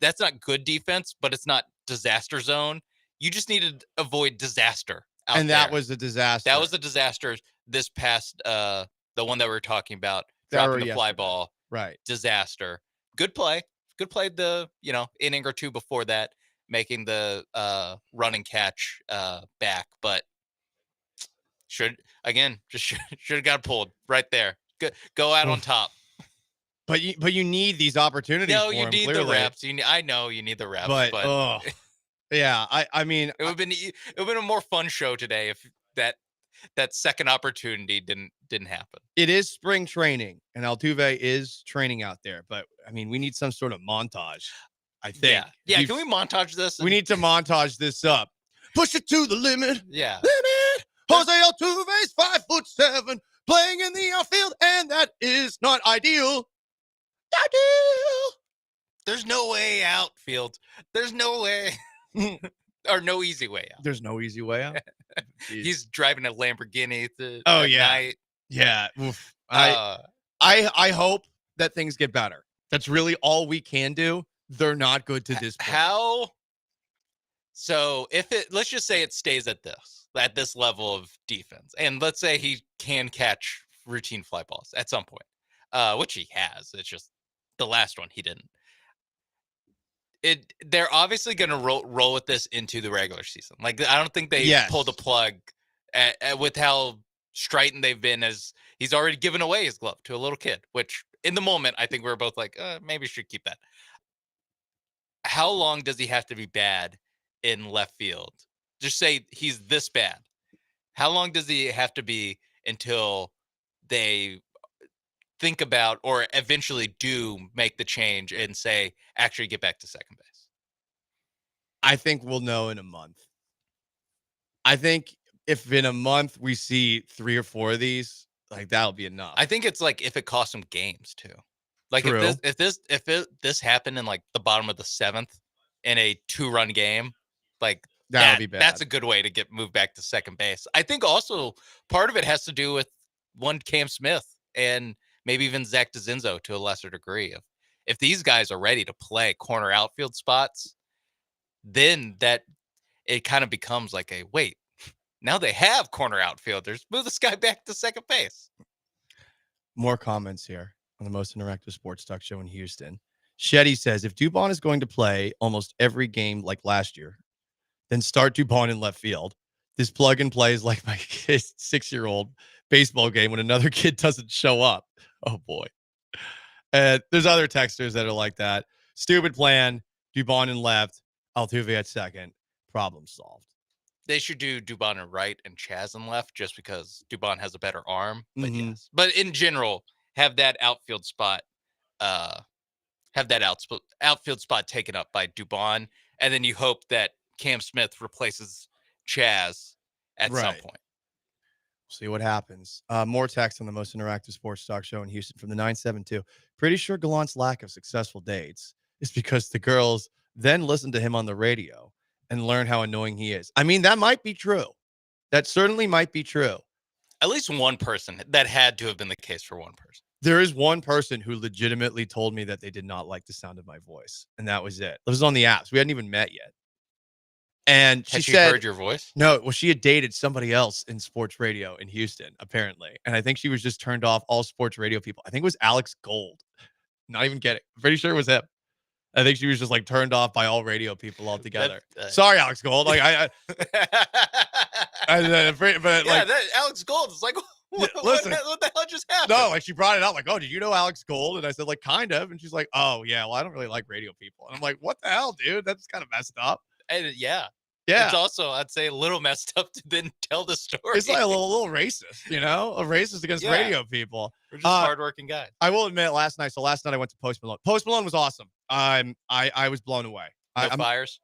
that's not good defense, but it's not disaster zone. You just need to avoid disaster. And that was a disaster. That was a disaster this past the one that we were talking about, dropping the fly ball. Right. Disaster. Good play. Good play the, inning or two before that, making the running catch back. But should have got pulled right there. Go out on top. But you need these opportunities. No, for you him, need clearly. the reps. I know you need the reps, but yeah, I mean, it would have been a more fun show today if that second opportunity didn't happen. It is spring training, and Altuve is training out there. But I mean, we need some sort of montage. I think. Yeah. Can we montage this? We need to montage this up. Push it to the limit. Yeah. Limit. Jose Altuve's 5'7", playing in the outfield, and that is not ideal. There's no way out, Fields. There's no way. Or no easy way out. There's no easy way out. He's driving a Lamborghini at night. Yeah. Oof. I hope that things get better. That's really all we can do. They're not good to this point. How? So let's just say it stays at this level of defense, and let's say he can catch routine fly balls at some point, which he has. It's just the last one he didn't. They're obviously going to roll with this into the regular season. Like I don't think they pull the plug with how strident they've been, as he's already given away his glove to a little kid. Which in the moment I think we were both like, maybe we should keep that. How long does he have to be bad in left field? Just say he's this bad. How long does he have to be until they think about or eventually do make the change and say, actually get back to second base? I think we'll know in a month. I think if in a month we see 3 or 4 of these, like that'll be enough. I think it's like if it costs them games too. Like True. if this happened in like the bottom of the 7th in a 2-run game, like That would be bad. That's a good way to get moved back to second base. I think also part of it has to do with one Cam Smith and maybe even Zach DeZinzo to a lesser degree. If these guys are ready to play corner outfield spots, then that it kind of becomes like a wait. Now they have corner outfielders. Move this guy back to second base. More comments here on the most interactive sports talk show in Houston. Shetty says, if Dubon is going to play almost every game like last year, then start Dubon in left field. This plug and play is like my kid's 6-year-old baseball game when another kid doesn't show up. Oh, boy. And there's other texters that are like that. Stupid plan. Dubon in left. Altuve at second. Problem solved. They should do Dubon in right and Chaz in left just because Dubon has a better arm. But Mhm. yes. But in general, have that outfield spot outfield spot taken up by Dubon, and then you hope that Cam Smith replaces Chaz at some Right. point. See what happens. More text on the most interactive sports talk show in Houston from the 972. Pretty sure Gallant's lack of successful dates is because the girls then listen to him on the radio and learn how annoying he is. I mean, that might be true. That certainly might be true. At least one person. That had to have been the case for one person. There is one person who legitimately told me that they did not like the sound of my voice, and that was it. It was on the apps. We hadn't even met yet. And she Had she said, heard your voice? No, well, she had dated somebody else in sports radio in Houston, apparently. And I think she was just turned off all sports radio people. I think it was Alex Gold. Not even kidding. I'm pretty sure it was him. I think she was just like turned off by all radio people altogether. Sorry, Alex Gold. Like Alex Gold is like, what the hell just happened? No, like she brought it up, like, oh, did you know Alex Gold? And I said, like, kind of. And she's like, oh, yeah, well, I don't really like radio people. And I'm like, what the hell, dude? That's kind of messed up. And Yeah. It's also, I'd say, a little messed up to then tell the story. It's like a little racist, you know, a racist against radio people. We're just hardworking guys. I will admit, last night I went to Post Malone. Post Malone was awesome. I was blown away. No fires.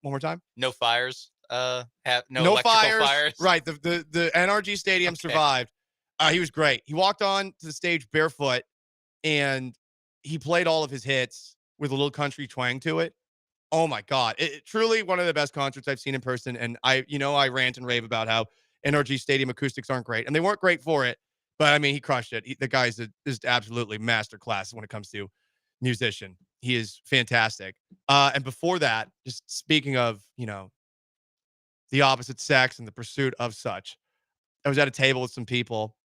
One more time. No fires. No No electrical fires. Right. The NRG Stadium survived. He was great. He walked on to the stage barefoot, and he played all of his hits with a little country twang to it. Oh my God. It truly one of the best concerts I've seen in person. And I rant and rave about how NRG Stadium acoustics aren't great, and they weren't great for it, but I mean, he crushed it. The guy's just absolutely masterclass when it comes to musician. He is fantastic. And before that, just speaking of, the opposite sex and the pursuit of such, I was at a table with some people.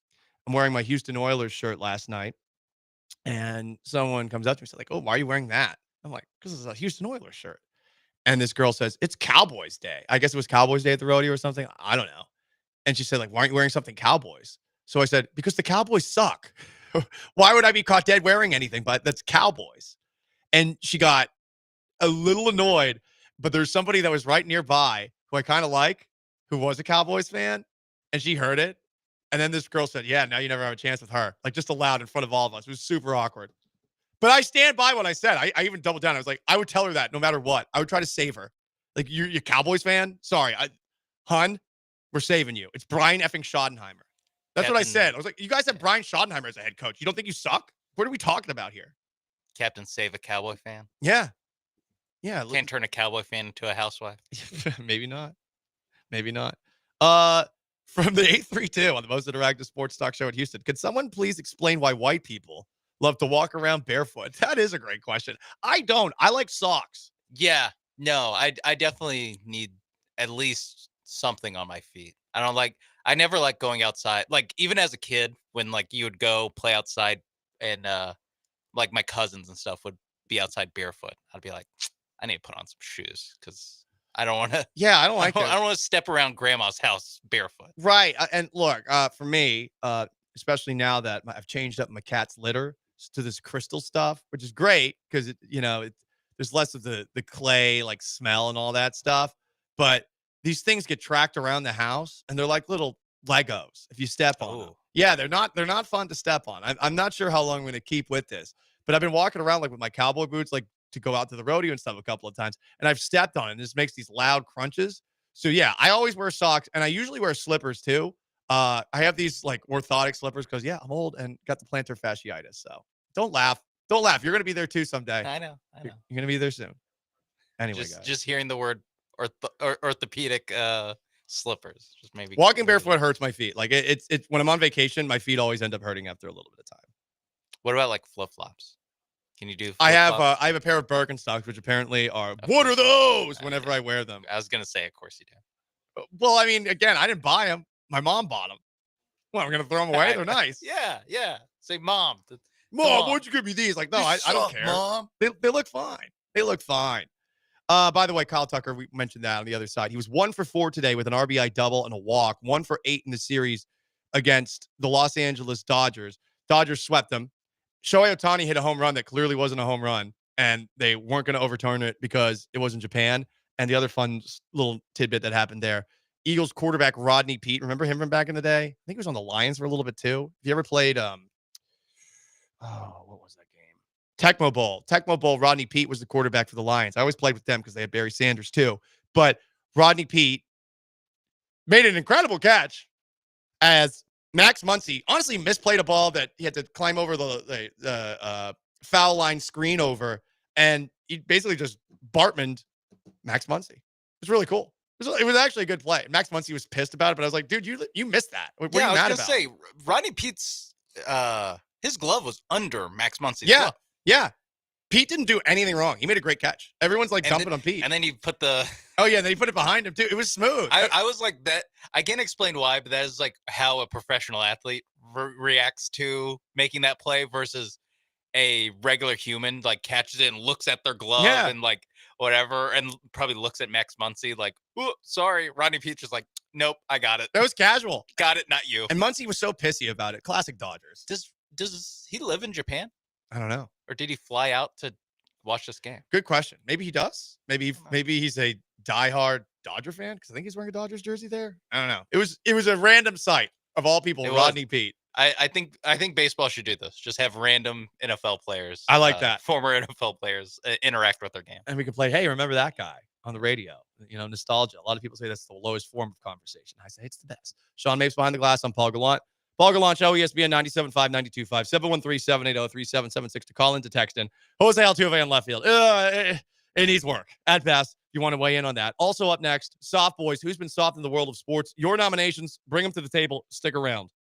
I'm wearing my Houston Oilers shirt last night, and someone comes up to me and said, like, oh, why are you wearing that? I'm like, because it's a Houston Oilers shirt. And this girl says, it's Cowboys Day. I guess it was Cowboys Day at the rodeo or something. I don't know. And she said, like, why aren't you wearing something Cowboys? So I said, because the Cowboys suck. Why would I be caught dead wearing anything? But that's Cowboys. And she got a little annoyed, but there's somebody that was right nearby who I kind of like, who was a Cowboys fan, and she heard it. And then this girl said, yeah, now you never have a chance with her. Like, just aloud in front of all of us. It was super awkward. But I stand by what I said. I even doubled down. I was like, I would tell her that no matter what. I would try to save her. Like, you're a Cowboys fan? Sorry. Hun, we're saving you. It's Brian effing Schottenheimer. That's what I said. I was like, you guys have Brian Schottenheimer as a head coach. You don't think you suck? What are we talking about here? Captain Save a Cowboy fan. Yeah. Yeah. Can't turn a Cowboy fan into a housewife. Maybe not. Maybe not. From the 832 on the most interactive sports talk show in Houston, could someone please explain why white people love to walk around barefoot? That is a great question. I don't. I like socks. Yeah. No, I definitely need at least something on my feet. I never like going outside. Like, even as a kid, when like you would go play outside and like my cousins and stuff would be outside barefoot, I'd be like, I need to put on some shoes because I don't want to. Yeah, I don't like I don't want to step around grandma's house barefoot. Right. And look, for me, especially now that I've changed up my cat's litter to this crystal stuff, which is great because there's less of the clay like smell and all that stuff. But these things get tracked around the house, and they're like little Legos if you step on them. Yeah, they're not fun to step on. I'm not sure how long I'm going to keep with this, but I've been walking around like with my cowboy boots, like to go out to the rodeo and stuff a couple of times, and I've stepped on it, and this makes these loud crunches. So yeah, I always wear socks, and I usually wear slippers too. I have these like orthotic slippers because I'm old and got the plantar fasciitis. So don't laugh. Don't laugh. You're going to be there too someday. I know. You're going to be there soon. Anyway, just, guys. just hearing the word orthopedic slippers just maybe Walking barefoot hurts my feet. Like it's when I'm on vacation, my feet always end up hurting after a little bit of time. What about like flip flops? Can you do? I have flip-flops? a pair of Birkenstocks, which apparently are what are those? Whenever I wear them. I was gonna say, of course you do. Well, I mean, again, I didn't buy them. My mom bought them. Well, I'm gonna throw them away. They're nice. Yeah. Say, Mom. Mom, why'd you give me these? Like, no, I don't care. Mom. They look fine. They look fine. By the way, Kyle Tucker, we mentioned that on the other side. He was 1 for 4 today with an RBI double and a walk. 1 for 8 in the series against the Los Angeles Dodgers. Dodgers swept them. Shohei Ohtani hit a home run that clearly wasn't a home run, and they weren't going to overturn it because it was in Japan. And the other fun little tidbit that happened there, Eagles quarterback Rodney Peete, remember him from back in the day? I think he was on the Lions for a little bit too. Have you ever played, what was that game? Tecmo Bowl. Tecmo Bowl, Rodney Peete was the quarterback for the Lions. I always played with them because they had Barry Sanders too. But Rodney Peete made an incredible catch as Max Muncy honestly misplayed a ball that he had to climb over the foul line screen over, and he basically just Bartmaned Max Muncy. It was really cool. It was actually a good play. Max Muncy was pissed about it, but I was like, dude, you missed that. What are you mad about? Say, Rodney Pete's his glove was under Max Muncy's Yeah, glove. yeah. Pete didn't do anything wrong. He made a great catch. Everyone's like dumping on Pete. And then he put the oh yeah, then he put it behind him too. It was smooth. I was like that. I can't explain why, but that is like how a professional athlete reacts to making that play versus a regular human. Like catches it and looks at their glove and like whatever, and probably looks at Max Muncy like, "Ooh, sorry." Rodney Peete just like, "Nope, I got it. That was casual. Got it, not you." And Muncy was so pissy about it. Classic Dodgers. Does he live in Japan? I don't know. Or did he fly out to watch this game? Good question. Maybe he does. Maybe he's a diehard Dodger fan because I think he's wearing a Dodgers jersey there. I don't know. It was a random sight of all people. Rodney Peete. I think baseball should do this. Just have random NFL players. I like that. Former NFL players interact with their game. And we can play, hey, remember that guy on the radio? You know, nostalgia. A lot of people say that's the lowest form of conversation. I say it's the best. Sean Mapes behind the glass. I'm Paul Gallant. Paul Gallant Show, ESPN 97.5, 92.5, 713-780-3776 to call in, to text in. Jose Altuve in left field. It needs work. At best, if you want to weigh in on that. Also up next, Soft Boys. Who's been soft in the world of sports? Your nominations. Bring them to the table. Stick around.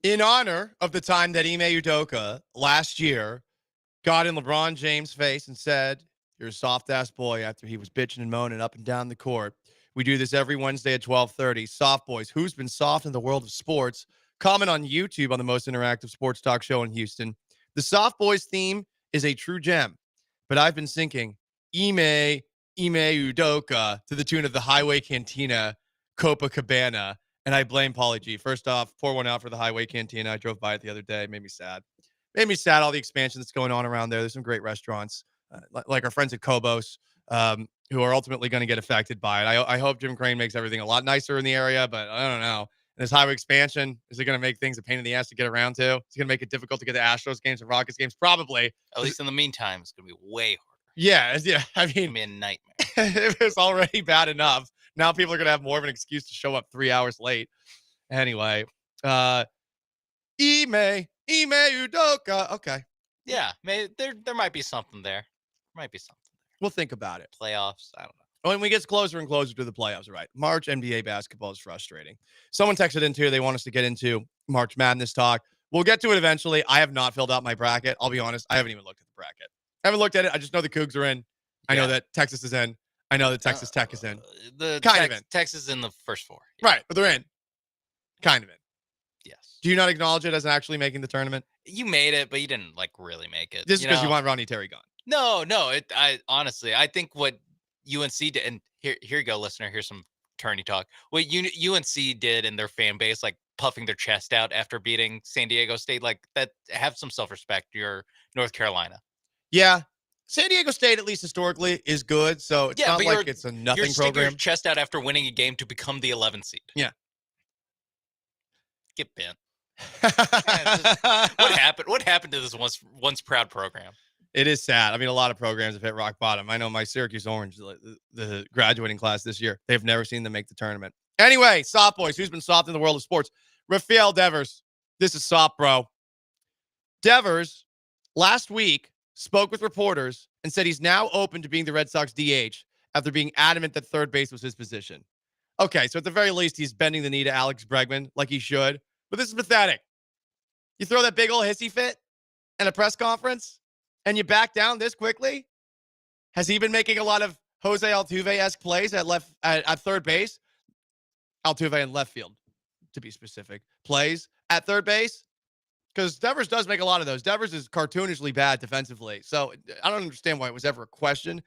In honor of the time that Ime Udoka last year got in LeBron James' face and said, "You're a soft-ass boy," after he was bitching and moaning up and down the court. We do this every Wednesday at 12:30. Soft Boys, who's been soft in the world of sports? Comment on YouTube on the most interactive sports talk show in Houston. The Soft Boys theme is a true gem, but I've been sinking Ime Udoka to the tune of the Highway Cantina Copacabana, and I blame Pauly G. First off, pour one out for the Highway Cantina. I drove by it the other day. It made me sad. All the expansion that's going on around there. There's some great restaurants, like our friends at Kobos, who are ultimately going to get affected by it. I hope Jim Crane makes everything a lot nicer in the area, but I don't know. And this highway expansion, is it going to make things a pain in the ass to get around to? Is it going to make it difficult to get to Astros games and Rockets games? Probably. At least in the meantime, it's going to be way harder. Yeah. I mean, It's going to be a nightmare. it was already bad enough. Now people are going to have more of an excuse to show up 3 hours late. Anyway, Ime Udoka. Okay. Yeah, there might be something there. We'll think about it. Playoffs, I don't know. When we get closer and closer to the playoffs, right? March NBA basketball is frustrating. Someone texted in here. They want us to get into March Madness talk. We'll get to it eventually. I have not filled out my bracket. I'll be honest. I haven't even looked at the bracket. I haven't looked at it. I just know the Cougs are in. I know that Texas is in. I know that Texas Tech is in. Texas is in the first four. Right, but they're in. Kind of in. Yes. Do you not acknowledge it as actually making the tournament? You made it, but you didn't really make it. Just because you want Ronnie Terry gone. No. I honestly, I think what UNC did, and here you go, listener. Here's some tourney talk. What UNC did in their fan base, like puffing their chest out after beating San Diego State, like that. Have some self-respect. You're North Carolina. Yeah. San Diego State, at least historically, is good. So it's not like it's a nothing you're program. Your chest out after winning a game to become the 11th seed. Yeah. Get bent. What happened? What happened to this once proud program? It is sad. I mean, a lot of programs have hit rock bottom. I know my Syracuse Orange, the graduating class this year, they've never seen them make the tournament. Anyway, Soft Boys, who's been soft in the world of sports? Rafael Devers. This is soft, bro. Devers, last week, spoke with reporters and said he's now open to being the Red Sox DH after being adamant that third base was his position. Okay, so at the very least, he's bending the knee to Alex Bregman like he should. But this is pathetic. You throw that big old hissy fit at a press conference and you back down this quickly? Has he been making a lot of Jose Altuve-esque plays at third base? Altuve in left field, to be specific. Plays at third base? Because Devers does make a lot of those. Devers is cartoonishly bad defensively. So I don't understand why it was ever a question.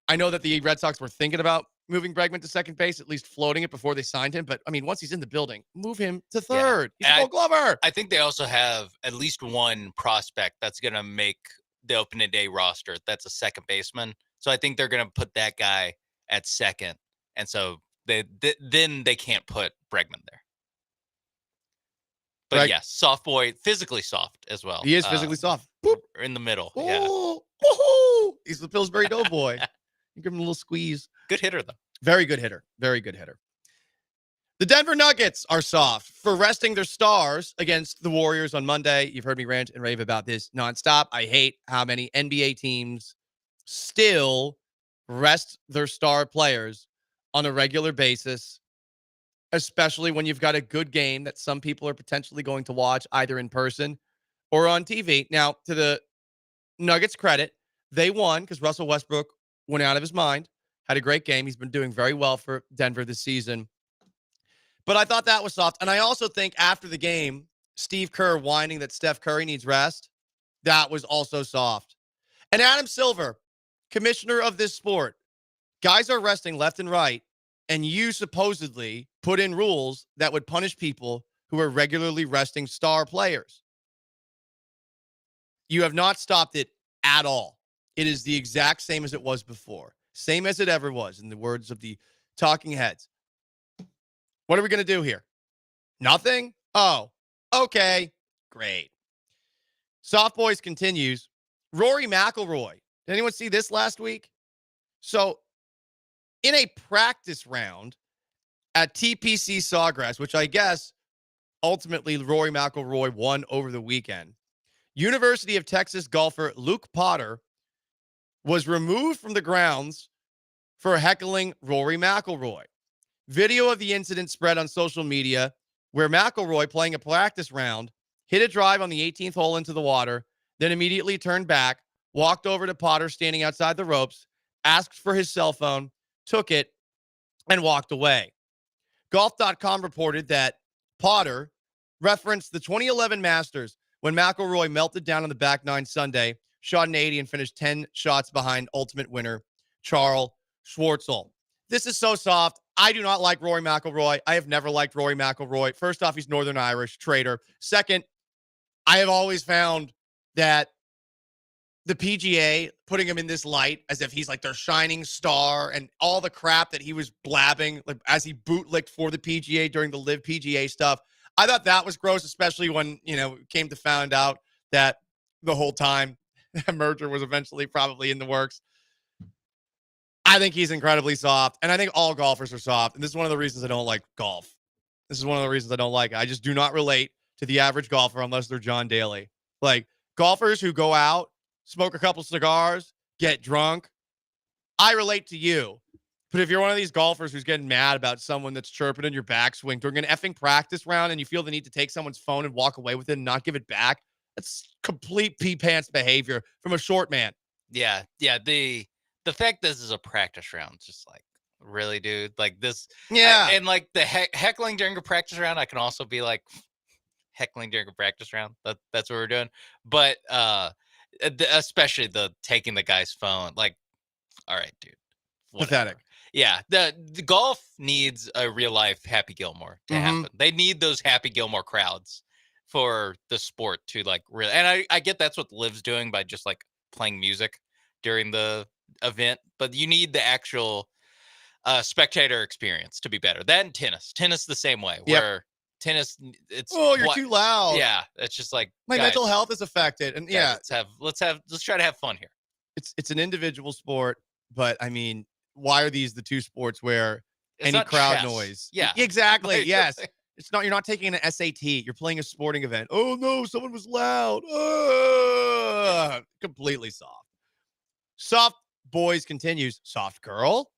I know that the Red Sox were thinking about moving Bregman to second base, at least floating it before they signed him. But, I mean, once he's in the building, move him to third. He's a Gold Glover. I think they also have at least one prospect that's going to make the opening day roster. That's a second baseman. So I think they're going to put that guy at second. And so then they can't put Bregman there. But yes, soft boy, physically soft as well. He is physically soft. Boop. In the middle. Ooh, Yeah. Woohoo! He's the Pillsbury Doughboy. You give him a little squeeze. Good hitter, though. Very good hitter. Very good hitter. The Denver Nuggets are soft for resting their stars against the Warriors on Monday. You've heard me rant and rave about this nonstop. I hate how many NBA teams still rest their star players on a regular basis, especially when you've got a good game that some people are potentially going to watch either in person or on TV. Now, to the Nuggets' credit, they won because Russell Westbrook went out of his mind, had a great game. He's been doing very well for Denver this season. But I thought that was soft. And I also think after the game, Steve Kerr whining that Steph Curry needs rest, that was also soft. And Adam Silver, commissioner of this sport, guys are resting left and right, and you supposedly put in rules that would punish people who are regularly resting star players. You have not stopped it at all. It is the exact same as it was before. Same as it ever was, in the words of the talking heads. What are we going to do here? Nothing? Oh, okay. Great. Soft Boys continues. Rory McIlroy. Did anyone see this last week? So, in a practice round at TPC Sawgrass, which I guess ultimately Rory McIlroy won over the weekend, University of Texas golfer Luke Potter was removed from the grounds for heckling Rory McIlroy. Video of the incident spread on social media where McIlroy, playing a practice round, hit a drive on the 18th hole into the water, then immediately turned back, walked over to Potter standing outside the ropes, asked for his cell phone, took it, and walked away. Golf.com reported that Potter referenced the 2011 Masters when McIlroy melted down on the back nine Sunday, shot an 80, and finished 10 shots behind ultimate winner Charles Schwartzel. This is so soft. I do not like Rory McIlroy. I have never liked Rory McIlroy. First off, he's Northern Irish, traitor. Second, I have always found that the PGA putting him in this light as if he's like their shining star and all the crap that he was blabbing like as he bootlicked for the PGA during the Live PGA stuff. I thought that was gross, especially when, came to find out that the whole time a merger was eventually probably in the works. I think he's incredibly soft, and I think all golfers are soft, and this is one of the reasons I don't like golf. This is one of the reasons I don't like it. I just do not relate to the average golfer unless they're John Daly. Like, golfers who go out, smoke a couple cigars, get drunk, I relate to you. But if you're one of these golfers who's getting mad about someone that's chirping in your backswing during an effing practice round and you feel the need to take someone's phone and walk away with it and not give it back, that's complete pee-pants behavior from a short man. Yeah. The fact this is a practice round, just like, really, dude? Like this. Yeah. And like the heckling during a practice round, I can also be like heckling during a practice round. That's what we're doing. But especially the taking the guy's phone. Like, all right, dude. Whatever. Pathetic. Yeah. The golf needs a real life Happy Gilmore to happen. They need those Happy Gilmore crowds for the sport to like really. And I get that's what Liv's doing by just like playing music during the event, but you need the actual spectator experience to be better. That and tennis the same way, where tennis, it's you're too loud. Yeah, it's just like My guys, mental health is affected, and guys, let's try to have fun here. It's an individual sport, but I mean, why are these the two sports where It's any not crowd chess. noise? Yeah. Exactly. Like- Yes. It's not. You're not taking an SAT. You're playing a sporting event. Oh no, someone was loud. Completely soft. Soft boys continues. Soft girl.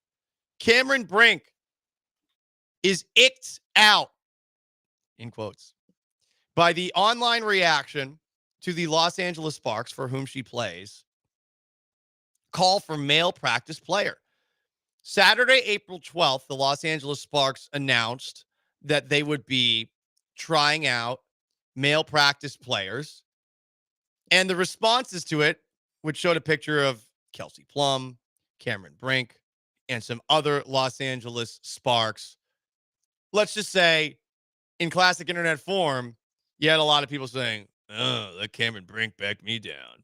Cameron Brink is icked out, in quotes, by the online reaction to the Los Angeles Sparks, for whom she plays, call for male practice player. Saturday, April 12th, the Los Angeles Sparks announced that they would be trying out male practice players. And the responses to it, which showed a picture of Kelsey Plum, Cameron Brink, and some other Los Angeles Sparks. Let's just say, in classic internet form, you had a lot of people saying, oh, let Cameron Brink back me down.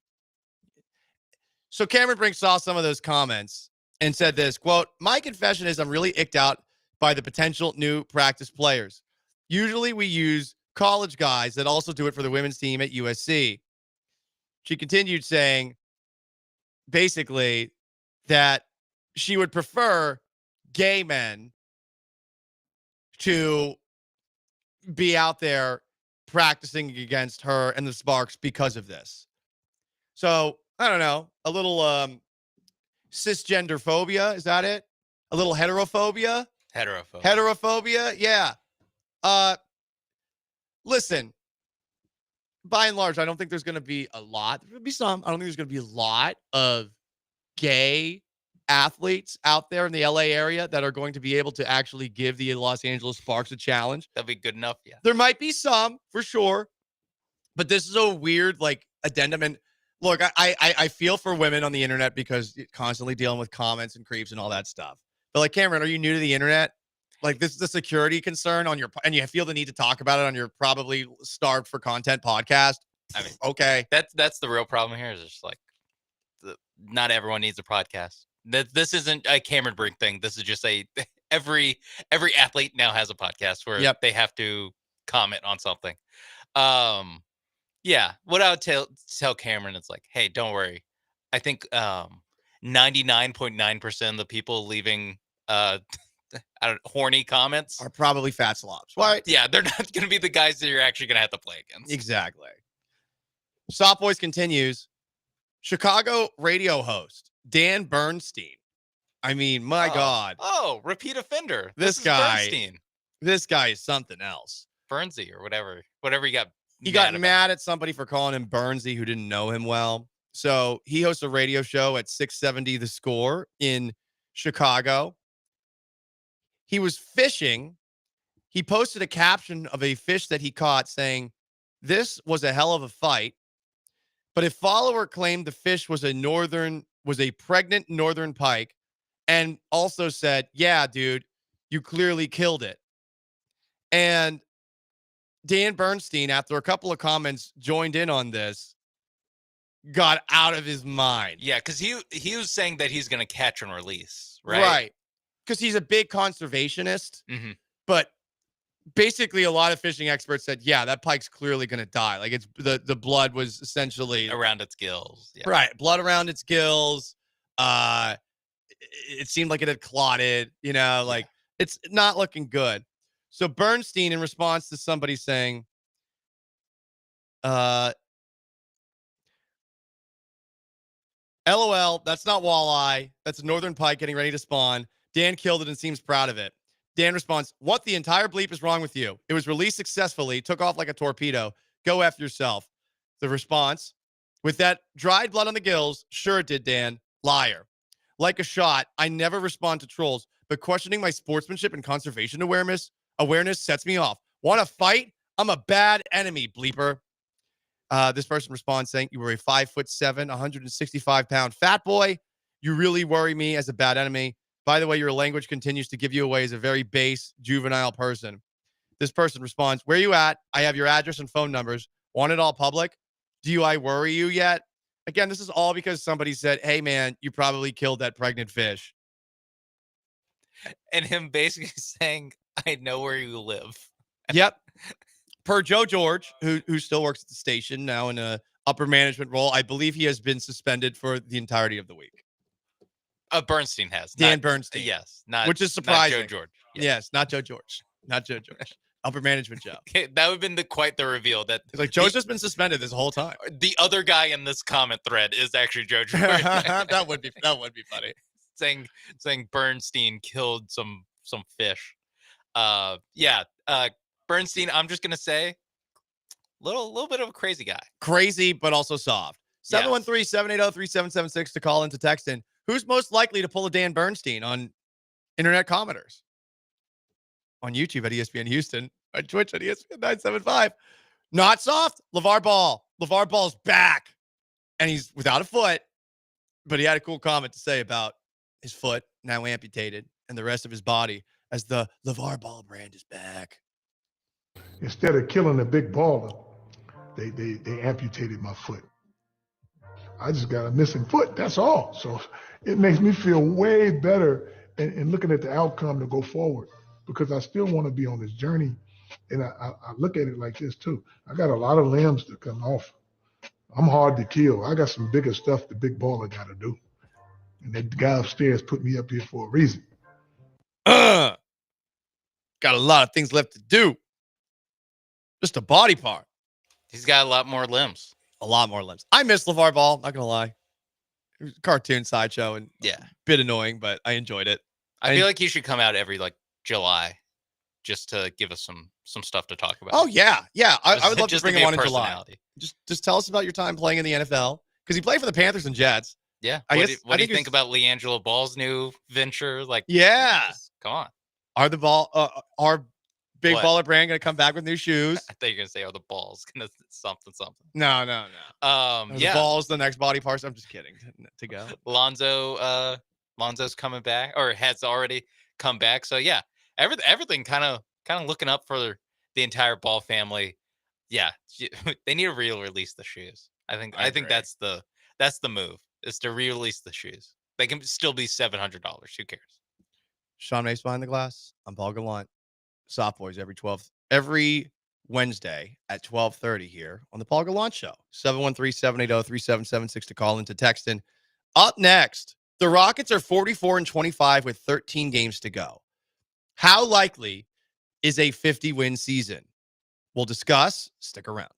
So Cameron Brink saw some of those comments and said this, quote, my confession is I'm really icked out by the potential new practice players. Usually we use college guys that also do it for the women's team at USC. She continued saying, basically, that she would prefer gay men to be out there practicing against her and the Sparks because of this. So, I don't know, a little cisgender phobia, is that it? A little heterophobia? Heterophobia, yeah. Listen, by and large, I don't think there's going to be a lot. There'll be some. I don't think there's going to be a lot of gay athletes out there in the LA area that are going to be able to actually give the Los Angeles Sparks a challenge. That'd be good enough, yeah. There might be some, for sure. But this is a weird, like, addendum. And look, I feel for women on the internet because you're constantly dealing with comments and creeps and all that stuff. But, like, Cameron, are you new to the internet? Like, this is a security concern on your, and you feel the need to talk about it on your probably starved for content podcast. I mean, okay. That's the real problem here is just like, not everyone needs a podcast. This isn't a Cameron Brink thing. This is just every athlete now has a podcast where they have to comment on something. Yeah. What I would tell Cameron is like, hey, don't worry. I think 99.9% of the people leaving horny comments are probably fat slobs, right? Yeah, they're not going to be the guys that you're actually going to have to play against. Exactly. Soft Boys continues. Chicago radio host Dan Bernstein. I mean, my God. Oh, repeat offender. This is guy. Bernstein. This guy is something else. Bernsey or whatever you got he got mad at somebody for calling him Burnsy who didn't know him well. So he hosts a radio show at 670 The Score in Chicago. He was fishing. He posted a caption of a fish that he caught saying, "This was a hell of a fight." But a follower claimed the fish was a pregnant northern pike and also said, "Yeah, dude, you clearly killed it." And Dan Bernstein, after a couple of comments, joined in on this, got out of his mind. Yeah, because he was saying that he's going to catch and release, right? Right. Because he's a big conservationist. Mm-hmm. But basically, a lot of fishing experts said, yeah, that pike's clearly going to die. Like, it's the blood was essentially around its gills. Yeah. Right. Blood around its gills. It seemed like it had clotted, like it's not looking good. So Bernstein, in response to somebody saying, LOL, that's not walleye. That's a northern pike getting ready to spawn. Dan killed it and seems proud of it. Dan responds, "What the entire bleep is wrong with you? It was released successfully, took off like a torpedo. Go F yourself." The response, "With that dried blood on the gills, sure it did, Dan. Liar. Like a shot, I never respond to trolls, but questioning my sportsmanship and conservation awareness sets me off. Want to fight? I'm a bad enemy, bleeper." This person responds saying, "You were a 5'7", 165-pound fat boy. You really worry me as a bad enemy. By the way, your language continues to give you away as a very base, juvenile person." This person responds, "Where you at? I have your address and phone numbers. Want it all public? Do I worry you yet?" Again, this is all because somebody said, "Hey, man, you probably killed that pregnant fish." And him basically saying, "I know where you live." Yep. Per Joe George, who still works at the station now in a upper management role, I believe he has been suspended for the entirety of the week. Bernstein has. Dan Bernstein. Yes. Not, which is surprising. Not Joe George. Yes, not Joe George. Not Joe George. Upper management Joe. Okay, that would have been quite the reveal. That it's like Joe's just been suspended this whole time. The other guy in this comment thread is actually Joe George. that would be funny. Saying Bernstein killed some fish. Bernstein, I'm just gonna say, little bit of a crazy guy. Crazy, but also soft. 713-780-3776 to call into text in. Who's most likely to pull a Dan Bernstein on internet commenters? On YouTube at ESPN Houston, on Twitch at ESPN 975. Not soft. LeVar Ball. LeVar Ball's back. And he's without a foot, but he had a cool comment to say about his foot, now amputated, and the rest of his body as the LeVar Ball brand is back. Instead of killing a big baller, they amputated my foot. I just got a missing foot, that's all. So it makes me feel way better in looking at the outcome to go forward, because I still want to be on this journey. And I look at it like this too. I got a lot of limbs to come off. I'm hard to kill. I got some bigger stuff the big baller got to do. And that guy upstairs put me up here for a reason. Got a lot of things left to do. Just a body part. He's got a lot more limbs. A lot more limbs. I miss LeVar Ball, not going to lie. It was a cartoon sideshow and a bit annoying, but I enjoyed it. I feel like he should come out every July just to give us some stuff to talk about. Oh, yeah. Yeah. I would love to bring him on in July. personality. Just tell us about your time playing in the NFL, because he played for the Panthers and Jets. Yeah. I What guess- do I you think think about LeAngelo Ball's new venture? Yeah. Come on. Are our big What? baller brand going to come back with new shoes? I thought you were going to say, are the balls going to something. No. Are The ball's the next body parts. I'm just kidding. To go. Lonzo's coming back, or has already come back. So yeah, everything kind of looking up for the entire Ball family. Yeah, they need to re-release the shoes. I think that's the move, is to re-release the shoes. They can still be $700. Who cares? Sean Mace behind the glass. I'm Paul Gallant. Soft Boys every Wednesday at 12:30 here on the Paul Gallant Show. 713-780-3776 to call into text in. Up next, the Rockets are 44-25 with 13 games to go. How likely is a 50-win season? We'll discuss. Stick around.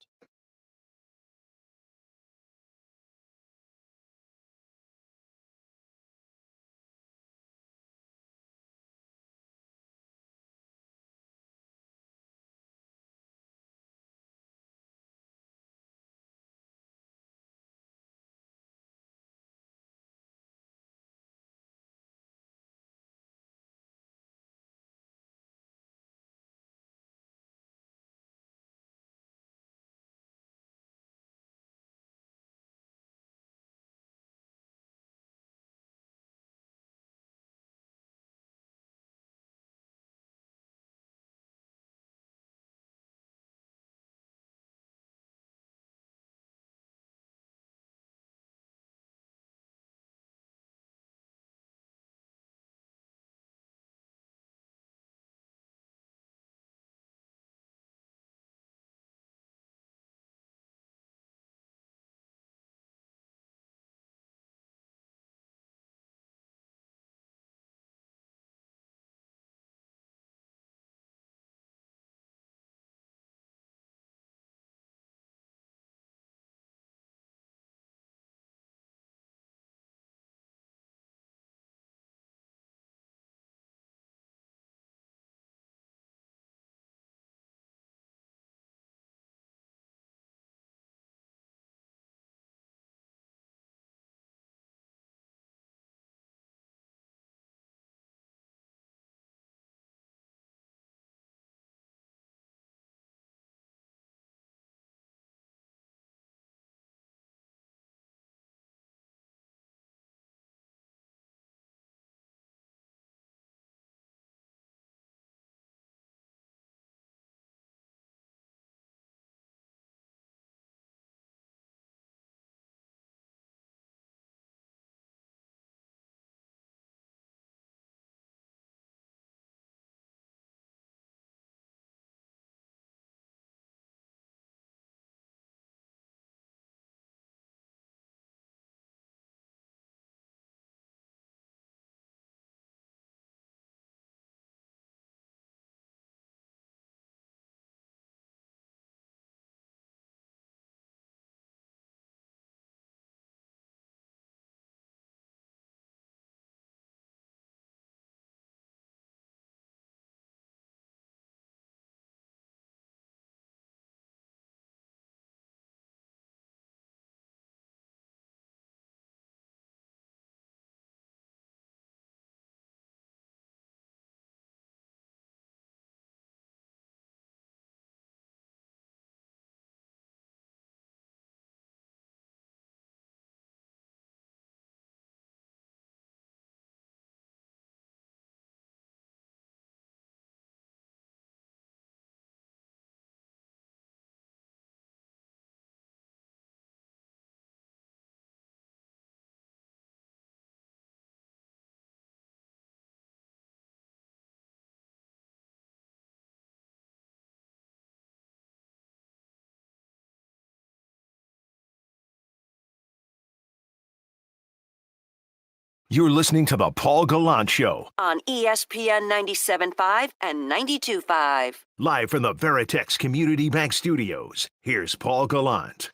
You're listening to The Paul Gallant Show, On ESPN 97.5 and 92.5. live from the Veritex Community Bank Studios. Here's Paul Gallant.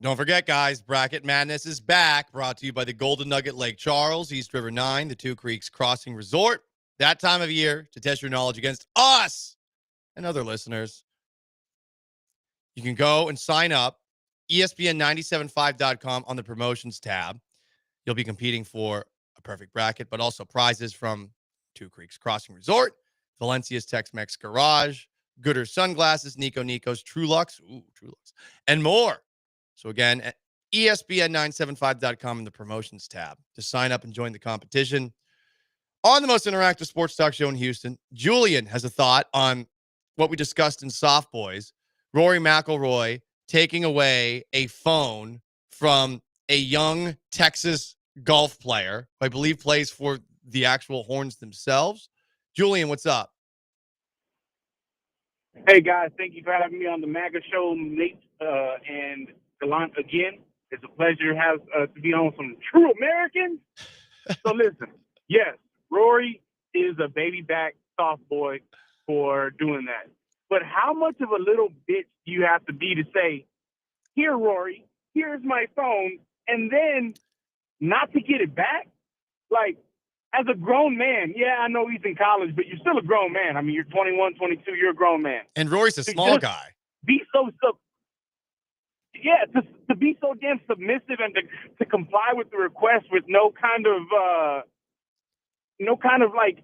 Don't forget, guys, Bracket Madness is back, brought to you by the Golden Nugget Lake Charles, East River 9, the Two Creeks Crossing Resort. That time of year to test your knowledge against us and other listeners. You can go and sign up, ESPN975.com on the promotions tab. You'll be competing for a perfect bracket, but also prizes from Two Creeks Crossing Resort, Valencia's Tex-Mex Garage, Gooder Sunglasses, Nico's Trulux, and more. So again, at ESPN975.com in the promotions tab to sign up and join the competition. On the most interactive sports talk show in Houston, Julian has a thought on what we discussed in Soft Boys. Rory McIlroy taking away a phone from a young Texas golf player, who I believe plays for the actual Horns themselves. Julian, what's up? Hey, guys. Thank you for having me on the MAGA show, Nate and Gallant again. It's a pleasure to be on some true Americans. So listen, yes, Rory is a baby back soft boy for doing that. But how much of a little bitch do you have to be to say, here, Rory, here's my phone, and then not to get it back? Like, as a grown man, yeah, I know he's in college, but you're still a grown man. I mean, you're 21, 22, you're a grown man. And Rory's a small guy. Be so to be so damn submissive and to comply with the request with no kind of like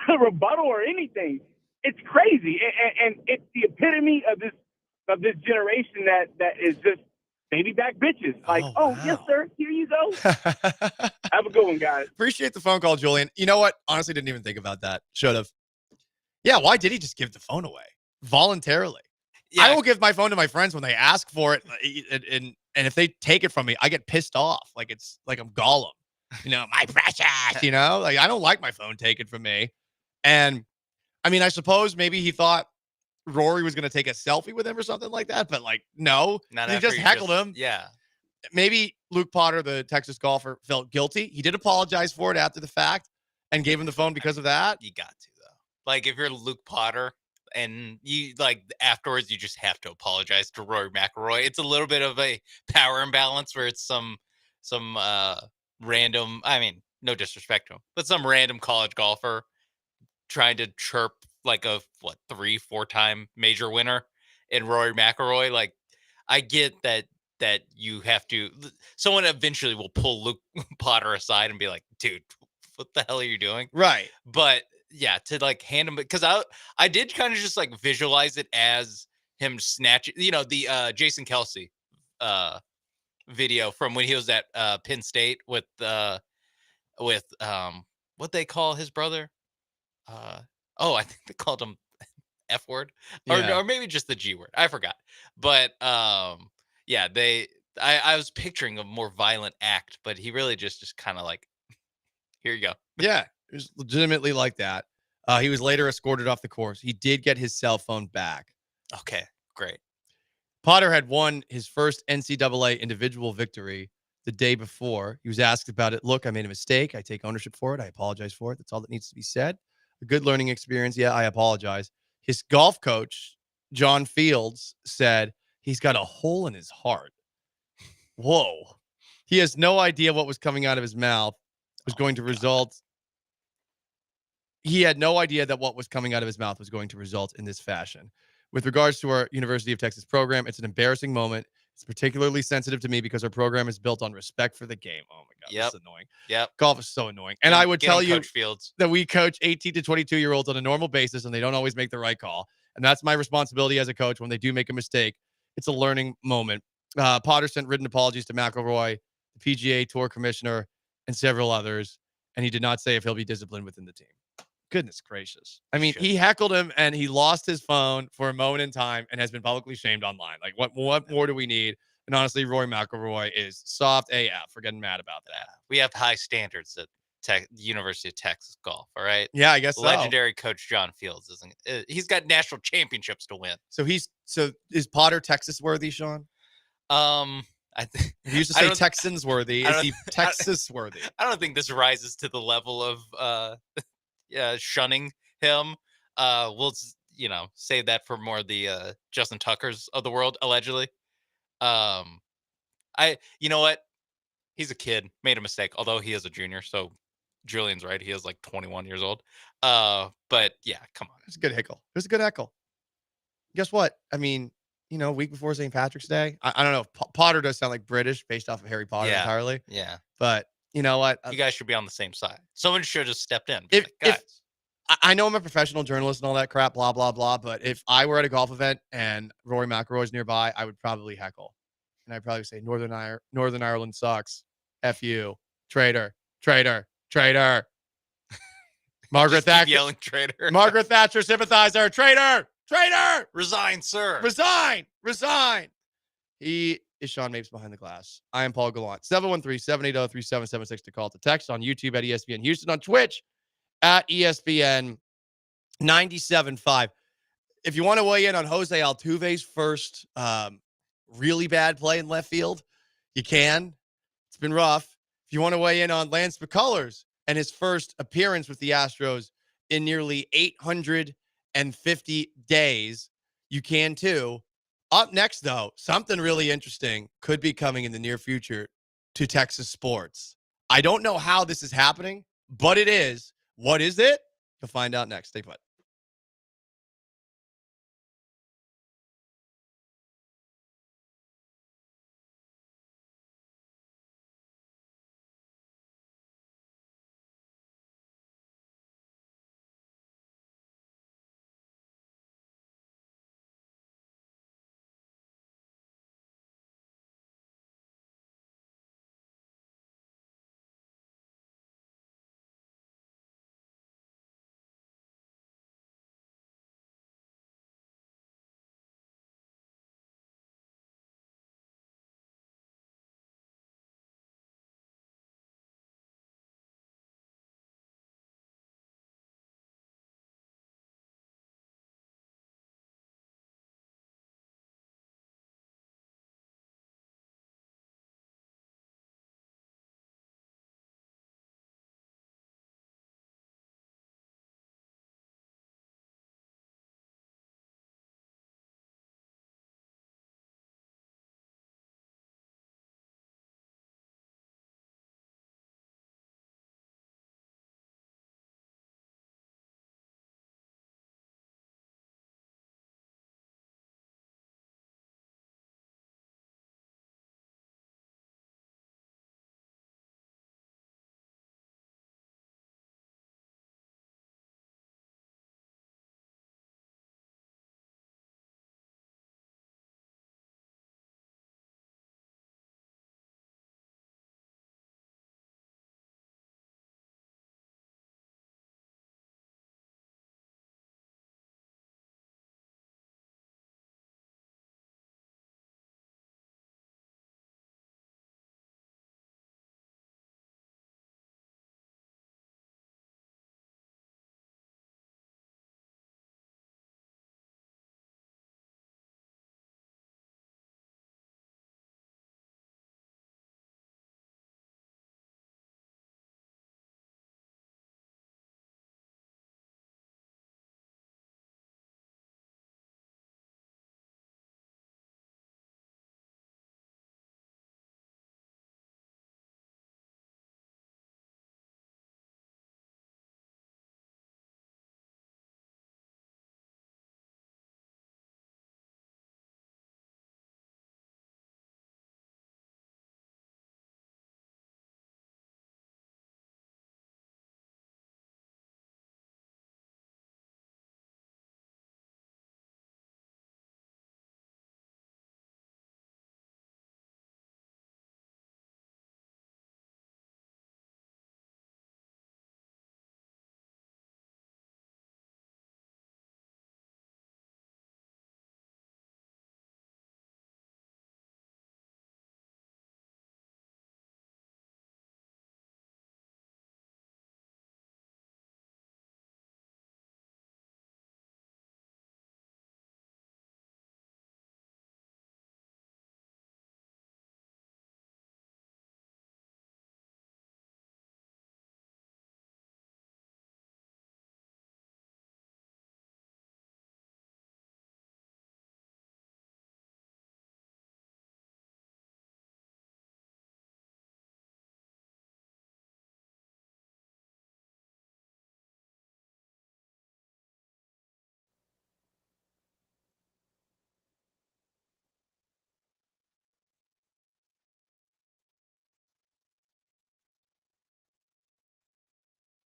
rebuttal or anything. It's crazy, and it's the epitome of this generation that is just baby back bitches. Like, oh yes, sir, here you go. Have a good one, guys. Appreciate the phone call, Julian. You know what? Honestly, didn't even think about that. Should have. Yeah, why did he just give the phone away voluntarily? Yeah. I will give my phone to my friends when they ask for it, and if they take it from me, I get pissed off. Like it's like I'm Gollum, my precious. Like I don't like my phone taken from me. And I mean, I suppose maybe he thought Rory was going to take a selfie with him or something like that, but like no, he just heckled him. Yeah. Maybe Luke Potter, the Texas golfer, felt guilty. He did apologize for it after the fact and gave him the phone because of that. You got to though. Like if you're Luke Potter. And you like afterwards, you just have to apologize to Rory McIlroy. It's a little bit of a power imbalance where it's some random. I mean, no disrespect to him, but some random college golfer trying to chirp like a 3-4 time major winner, and Rory McIlroy. Like, I get that you have to. Someone eventually will pull Luke Potter aside and be like, "Dude, what the hell are you doing?" Right, but. Yeah, to like hand him because I did kind of just like visualize it as him snatching, the Jason Kelsey video from when he was at Penn State with what they call his brother. I think they called him F word or maybe just the G word. I forgot. But I was picturing a more violent act, but he really just kind of like, here you go. Yeah. It was legitimately like that. He was later escorted off the course. He did get his cell phone back. Okay, great. Potter had won his first NCAA individual victory the day before. He was asked about it. Look, I made a mistake. I take ownership for it. I apologize for it. That's all that needs to be said. A good learning experience. Yeah, I apologize. His golf coach, John Fields, said he's got a hole in his heart. Whoa. He has no idea what was coming out of his mouth was going to result. He had no idea that what was coming out of his mouth was going to result in this fashion. With regards to our University of Texas program, it's an embarrassing moment. It's particularly sensitive to me because our program is built on respect for the game. Oh my God, yep. That's annoying. Yep. Golf is so annoying. And I would tell you Fields. that we coach 18 to 22-year-olds on a normal basis, and they don't always make the right call. And that's my responsibility as a coach when they do make a mistake. It's a learning moment. Potter sent written apologies to McIlroy, the PGA Tour commissioner, and several others, and he did not say if he'll be disciplined within the team. Goodness gracious. I mean, he heckled him and he lost his phone for a moment in time and has been publicly shamed online. Like, what more do we need? And honestly, Rory McIlroy is soft AF for getting mad about that. We have high standards at University of Texas golf, all right? Yeah, I guess Legendary coach John Fields he's got national championships to win. So is Potter Texas worthy, Sean? I He used to I say don't- Texans worthy. I Is don't- he Texas worthy? I don't think this rises to the level of shunning him. Save that for more the Justin Tuckers of the world, allegedly. You know what? He's a kid, made a mistake, although he is a junior. So Julian's right. He is like 21 years old. But yeah, come on. It's a good heckle. It was a good heckle. Guess what? I mean, week before St. Patrick's Day. I don't know. Potter does sound like British based off of Harry Potter Yeah. entirely. Yeah. But you know what? You guys should be on the same side. Someone should have just stepped in. If Guys, I know I'm a professional journalist and all that crap, blah, blah, blah. But if I were at a golf event and Rory McIlroy's nearby, I would probably heckle. And I'd probably say, Northern Ireland sucks. F you. Traitor. Traitor. Traitor. Margaret just keep Thatcher. yelling traitor. Margaret Thatcher sympathizer. Traitor. Traitor. Resign, sir. Resign. Resign. He is Sean Mapes behind the glass. I am Paul Gallant. 713-780-3776 to call to text on YouTube at ESPN Houston, on Twitch at ESPN 97.5. If you want to weigh in on Jose Altuve's first really bad play in left field, you can. It's been rough. If you want to weigh in on Lance McCullers and his first appearance with the Astros in nearly 850 days, you can too. Up next, though, something really interesting could be coming in the near future to Texas sports. I don't know how this is happening, but it is. What is it? You'll find out next. Stay put.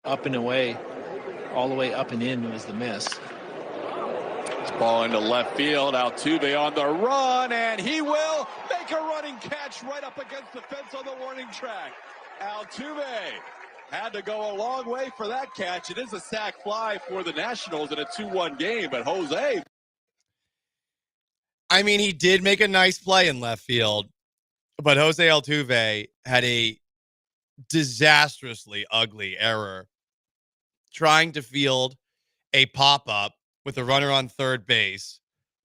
Up and away, all the way up and in was the miss. It's ball into left field. Altuve on the run, and he will make a running catch right up against the fence on the warning track. Altuve had to go a long way for that catch. It is a sac fly for the Nationals in a 2-1 game, but Jose. I mean, he did make a nice play in left field, but Jose Altuve had a disastrously ugly error trying to field a pop-up with a runner on third base.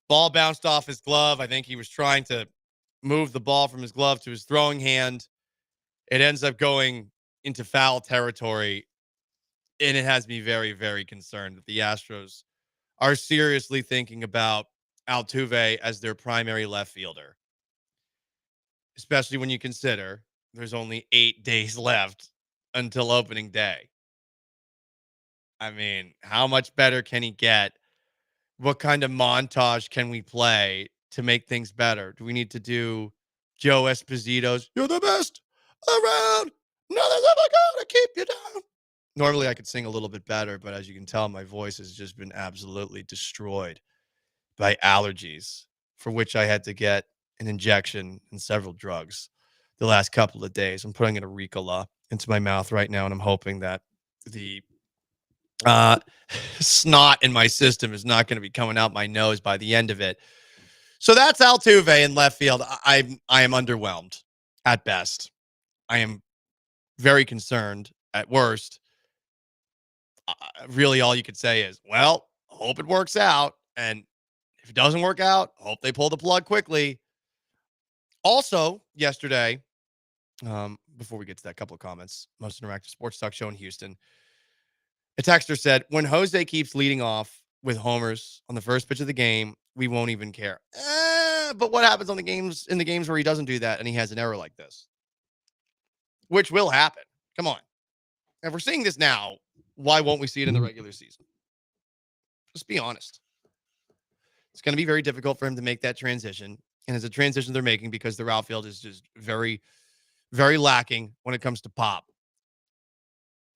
Ball bounced off his glove. I think he was trying to move the ball from his glove to his throwing hand. It ends up going into foul territory, and it has me very, very concerned that the Astros are seriously thinking about Altuve as their primary left fielder, especially when you consider there's only 8 days left until opening day. I mean, how much better can he get? What kind of montage can we play to make things better? Do we need to do Joe Esposito's "You're the best around, nothing's ever gonna keep you down"? Normally I could sing a little bit better, but as you can tell, my voice has just been absolutely destroyed by allergies, for which I had to get an injection and several drugs the last couple of days. I'm putting an Ricola into my mouth right now, and I'm hoping that the snot in my system is not going to be coming out my nose by the end of it. So that's Altuve in left field. I am underwhelmed at best. I am very concerned at worst. Really, all you could say is, well, hope it works out. And if it doesn't work out, hope they pull the plug quickly. Also, yesterday, before we get to that, couple of comments, most interactive sports talk show in Houston. A texter said, when Jose keeps leading off with homers on the first pitch of the game, we won't even care. But what happens in the games where he doesn't do that and he has an error like this? Which will happen. Come on. If we're seeing this now, why won't we see it in the regular season? Just be honest. It's going to be very difficult for him to make that transition. And it's a transition they're making because their outfield is just very, very lacking when it comes to pop.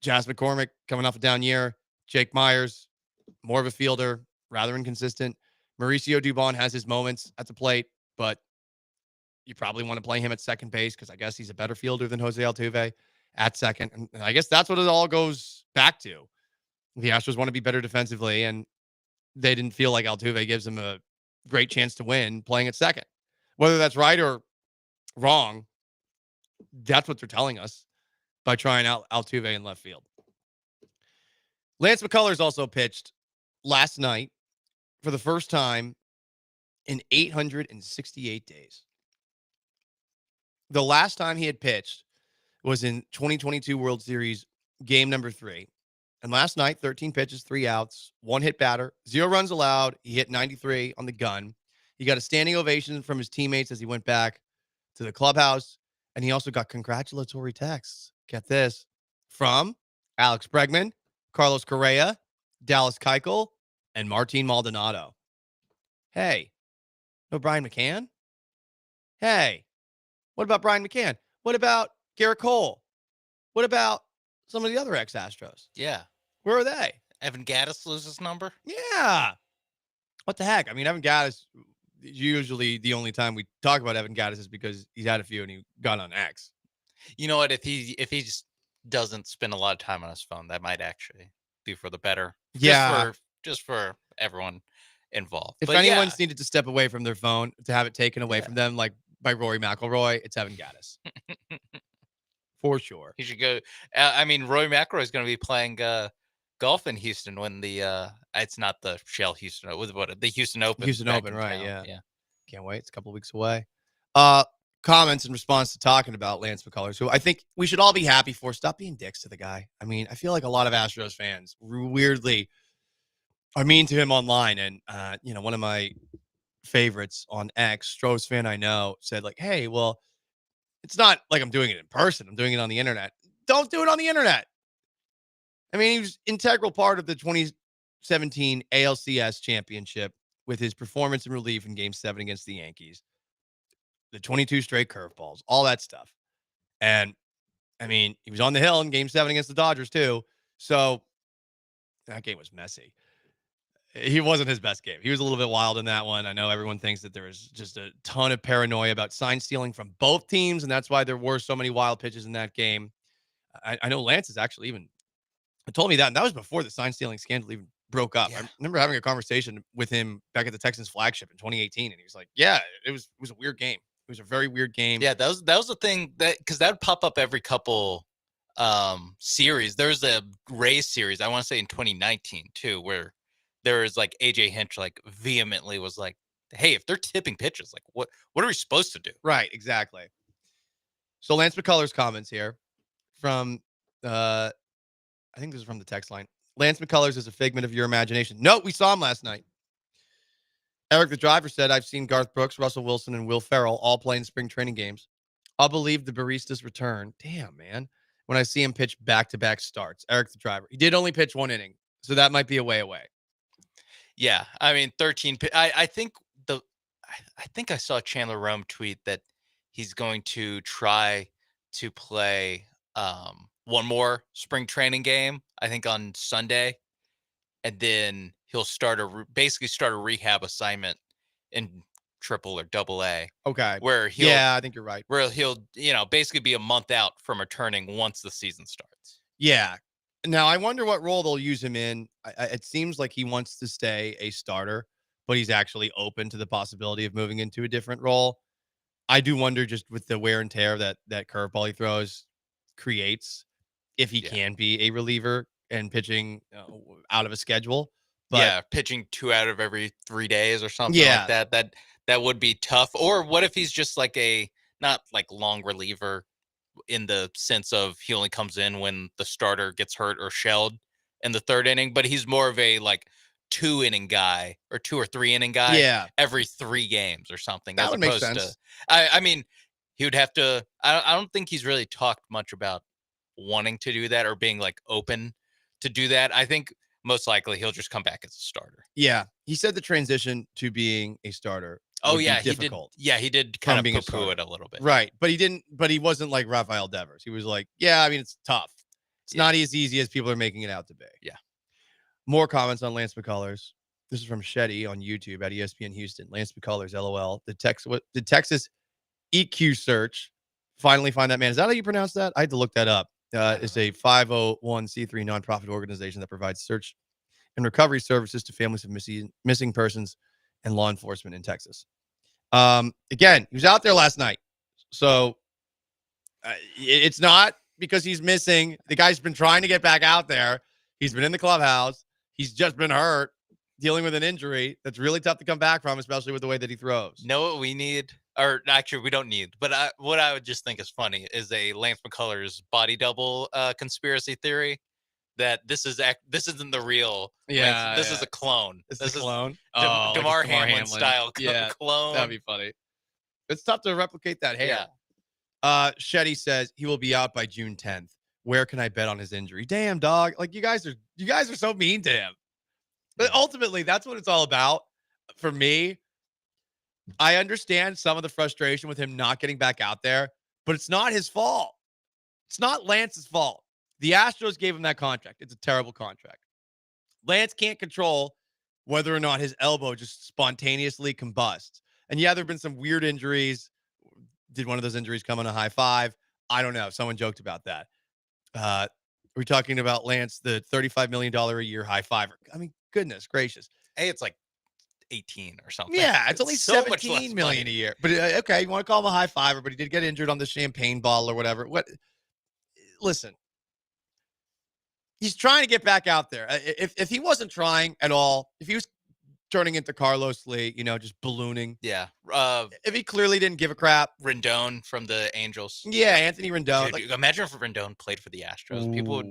Jas McCormick coming off a down year. Jake Myers, more of a fielder, rather inconsistent. Mauricio Dubon has his moments at the plate, but you probably want to play him at second base because I guess he's a better fielder than Jose Altuve at second. And I guess that's what it all goes back to. The Astros want to be better defensively, and they didn't feel like Altuve gives them a great chance to win playing at second. Whether that's right or wrong, that's what they're telling us by trying out Altuve in left field. Lance McCullers also pitched last night for the first time in 868 days. The last time he had pitched was in 2022 World Series game number 3. And last night, 13 pitches, 3 outs, 1 hit batter, 0 runs allowed. He hit 93 on the gun. He got a standing ovation from his teammates as he went back to the clubhouse. And he also got congratulatory texts. Get this, from Alex Bregman, Carlos Correa, Dallas Keuchel, and Martin Maldonado. Hey, no Brian McCann? Hey, what about Brian McCann? What about Garrett Cole? What about some of the other ex-Astros? Yeah. Where are they? Evan Gattis loses number? Yeah. What the heck? I mean, Evan Gattis, usually the only time we talk about Evan Gattis is because he's had a few and he got on X. You know what? If he just doesn't spend a lot of time on his phone, that might actually be for the better. Yeah. Just for everyone involved. If But anyone's needed to step away from their phone to have it taken away from them, like by Rory McIlroy, it's Evan Gattis. For sure. He should go. I mean, Roy McIlroy is going to be playing golf in Houston when it's not the Shell Houston, the Houston Open. Houston back Open, in right? town. Yeah. Can't wait. It's a couple of weeks away. Comments in response to talking about Lance McCullers, who I think we should all be happy for. Stop being dicks to the guy. I mean, I feel like a lot of Astros fans weirdly are mean to him online. And, one of my favorites on X, Stros fan I know, said like, hey, well, it's not like I'm doing it in person. I'm doing it on the internet. Don't do it on the internet. I mean, he was an integral part of the 2017 ALCS championship with his performance in relief in Game 7 against the Yankees. The 22 straight curveballs, all that stuff. And, I mean, he was on the hill in Game 7 against the Dodgers, too. So that game was messy. He wasn't his best game. He was a little bit wild in that one. I know everyone thinks that there was just a ton of paranoia about sign stealing from both teams, and that's why there were so many wild pitches in that game. I know Lance has actually even told me that, and that was before the sign stealing scandal even broke up. I remember having a conversation with him back at the Texans flagship in 2018, and he was like, "Yeah, it was a weird game. It was a very weird game." Yeah, that was the thing that because that would pop up every couple series. There's a Rays series, I want to say in 2019 too, where there was like AJ Hinch like vehemently was like, "Hey, if they're tipping pitches, like what are we supposed to do?" Right, exactly. So Lance McCullers comments here from I think this is from the text line. Lance McCullers is a figment of your imagination. No, we saw him last night. Eric the driver said, I've seen Garth Brooks, Russell Wilson, and Will Ferrell all play in spring training games. I'll believe the barista's return. Damn, man. When I see him pitch back-to-back starts. Eric the driver. He did only pitch one inning, so that might be a way away. Yeah, I mean, 13. I think I saw Chandler Rome tweet that he's going to try to play one more spring training game, I think on Sunday, and then he'll basically start a rehab assignment in triple or double A. Okay. Where he'll, I think you're right. Where he'll, basically be a month out from returning once the season starts. Yeah. Now, I wonder what role they'll use him in. It seems like he wants to stay a starter, but he's actually open to the possibility of moving into a different role. I do wonder, just with the wear and tear that curveball he throws creates, if he can be a reliever and pitching out of a schedule. But pitching 2 out of every 3 days or something like that. That would be tough. Or what if he's just like not like long reliever in the sense of he only comes in when the starter gets hurt or shelled in the third inning, but he's more of a like 2 inning guy or 2 or 3 inning guy every 3 games or something. That would make sense. I mean, he would have to, I don't think he's really talked much about wanting to do that or being like open to do that. I think most likely he'll just come back as a starter. Yeah. He said the transition to being a starter. Oh yeah, difficult. He did kind of poo-poo it a little bit. Right. But he wasn't like Rafael Devers. He was like, yeah, I mean, it's tough. It's not as easy as people are making it out to be. Yeah. More comments on Lance McCullers. This is from Shetty on YouTube at ESPN Houston. Lance McCullers, LOL. The Texas EQ search finally find that man. Is that how you pronounce that? I had to look that up. It's a 501c3 nonprofit organization that provides search and recovery services to families of missing persons and law enforcement in Texas. Again, he was out there last night. So it's not because he's missing. The guy's been trying to get back out there. He's been in the clubhouse. He's just been hurt, dealing with an injury that's really tough to come back from, especially with the way that he throws. Know what we need? Or actually, we don't need. But what I would just think is funny is a Lance McCullers body double conspiracy theory that this isn't the real. Lance. This is a clone. This is a clone. DeMar Hamlin style clone. That'd be funny. It's tough to replicate that hair. Shetty says he will be out by June 10th. Where can I bet on his injury? Damn, dog. Like you guys are so mean to him. But ultimately, that's what it's all about. For me, I understand some of the frustration with him not getting back out there, but it's not his fault. It's not Lance's fault. The Astros gave him that contract. It's a terrible contract. Lance can't control whether or not his elbow just spontaneously combusts. And yeah, there have been some weird injuries. Did one of those injuries come on a high five? I don't know. Someone joked about that. We're talking about Lance, the $35 million a year high fiver. I mean, goodness gracious. Hey, it's like 18 or something. Yeah, it's only so 17 million a year. But okay, you want to call him a high fiver, but he did get injured on the champagne bottle or whatever. Listen, he's trying to get back out there. If he wasn't trying at all, if he was turning into Carlos Lee, just ballooning. Yeah. If he clearly didn't give a crap. Rendon from the Angels. Yeah, Anthony Rendon. Dude, imagine if Rendon played for the Astros. People would,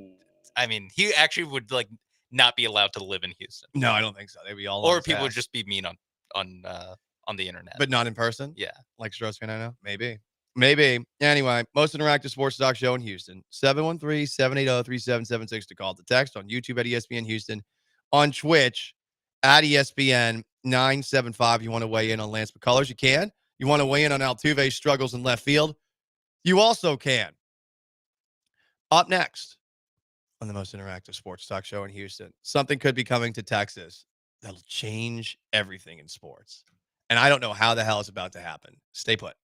he actually would like not be allowed to live in Houston. No, I don't think so. They'd be all or people would just be mean on the internet. But not in person? Yeah. Like Stros fan, I know. Maybe. Anyway, most interactive sports talk show in Houston. 713-780-3776 to call. The text on YouTube at ESPN Houston. On Twitch at ESPN 975. You want to weigh in on Lance McCullers? You can. You want to weigh in on Altuve's struggles in left field? You also can. Up next, on the most interactive sports talk show in Houston. Something could be coming to Texas that'll change everything in sports. And I don't know how the hell it's about to happen. Stay put.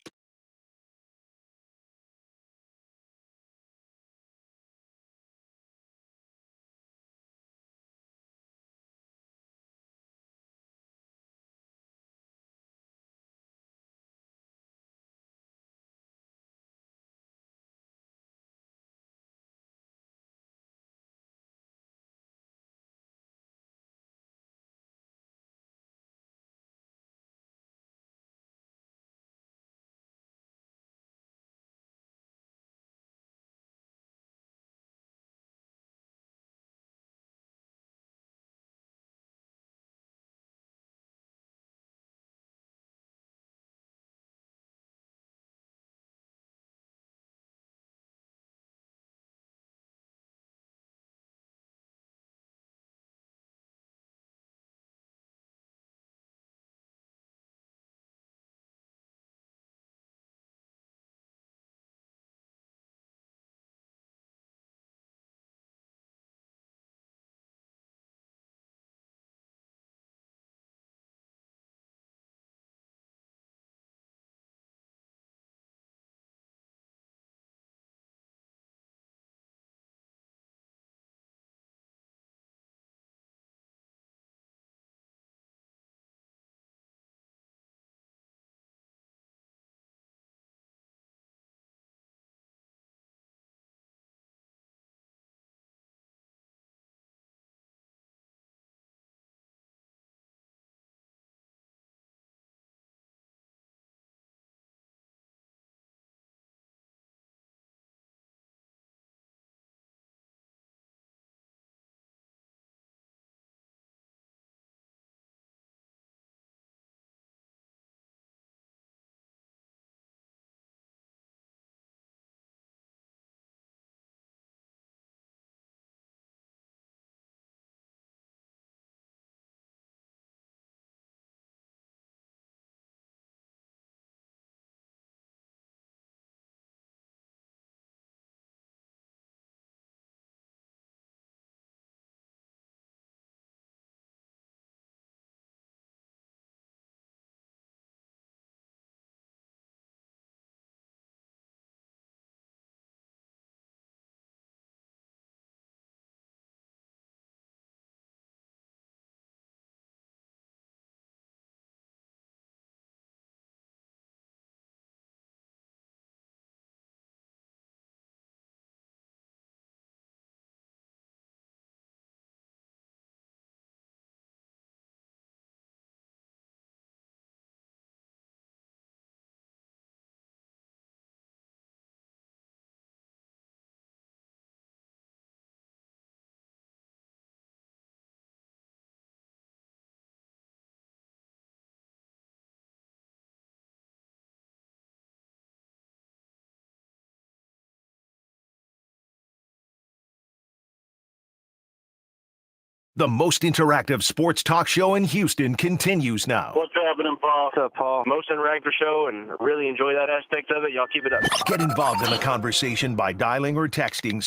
The most interactive sports talk show in Houston continues now. What's happening, Paul? What's up, Paul? Most interactive show, and really enjoy that aspect of it. Y'all keep it up. Get involved in the conversation by dialing or texting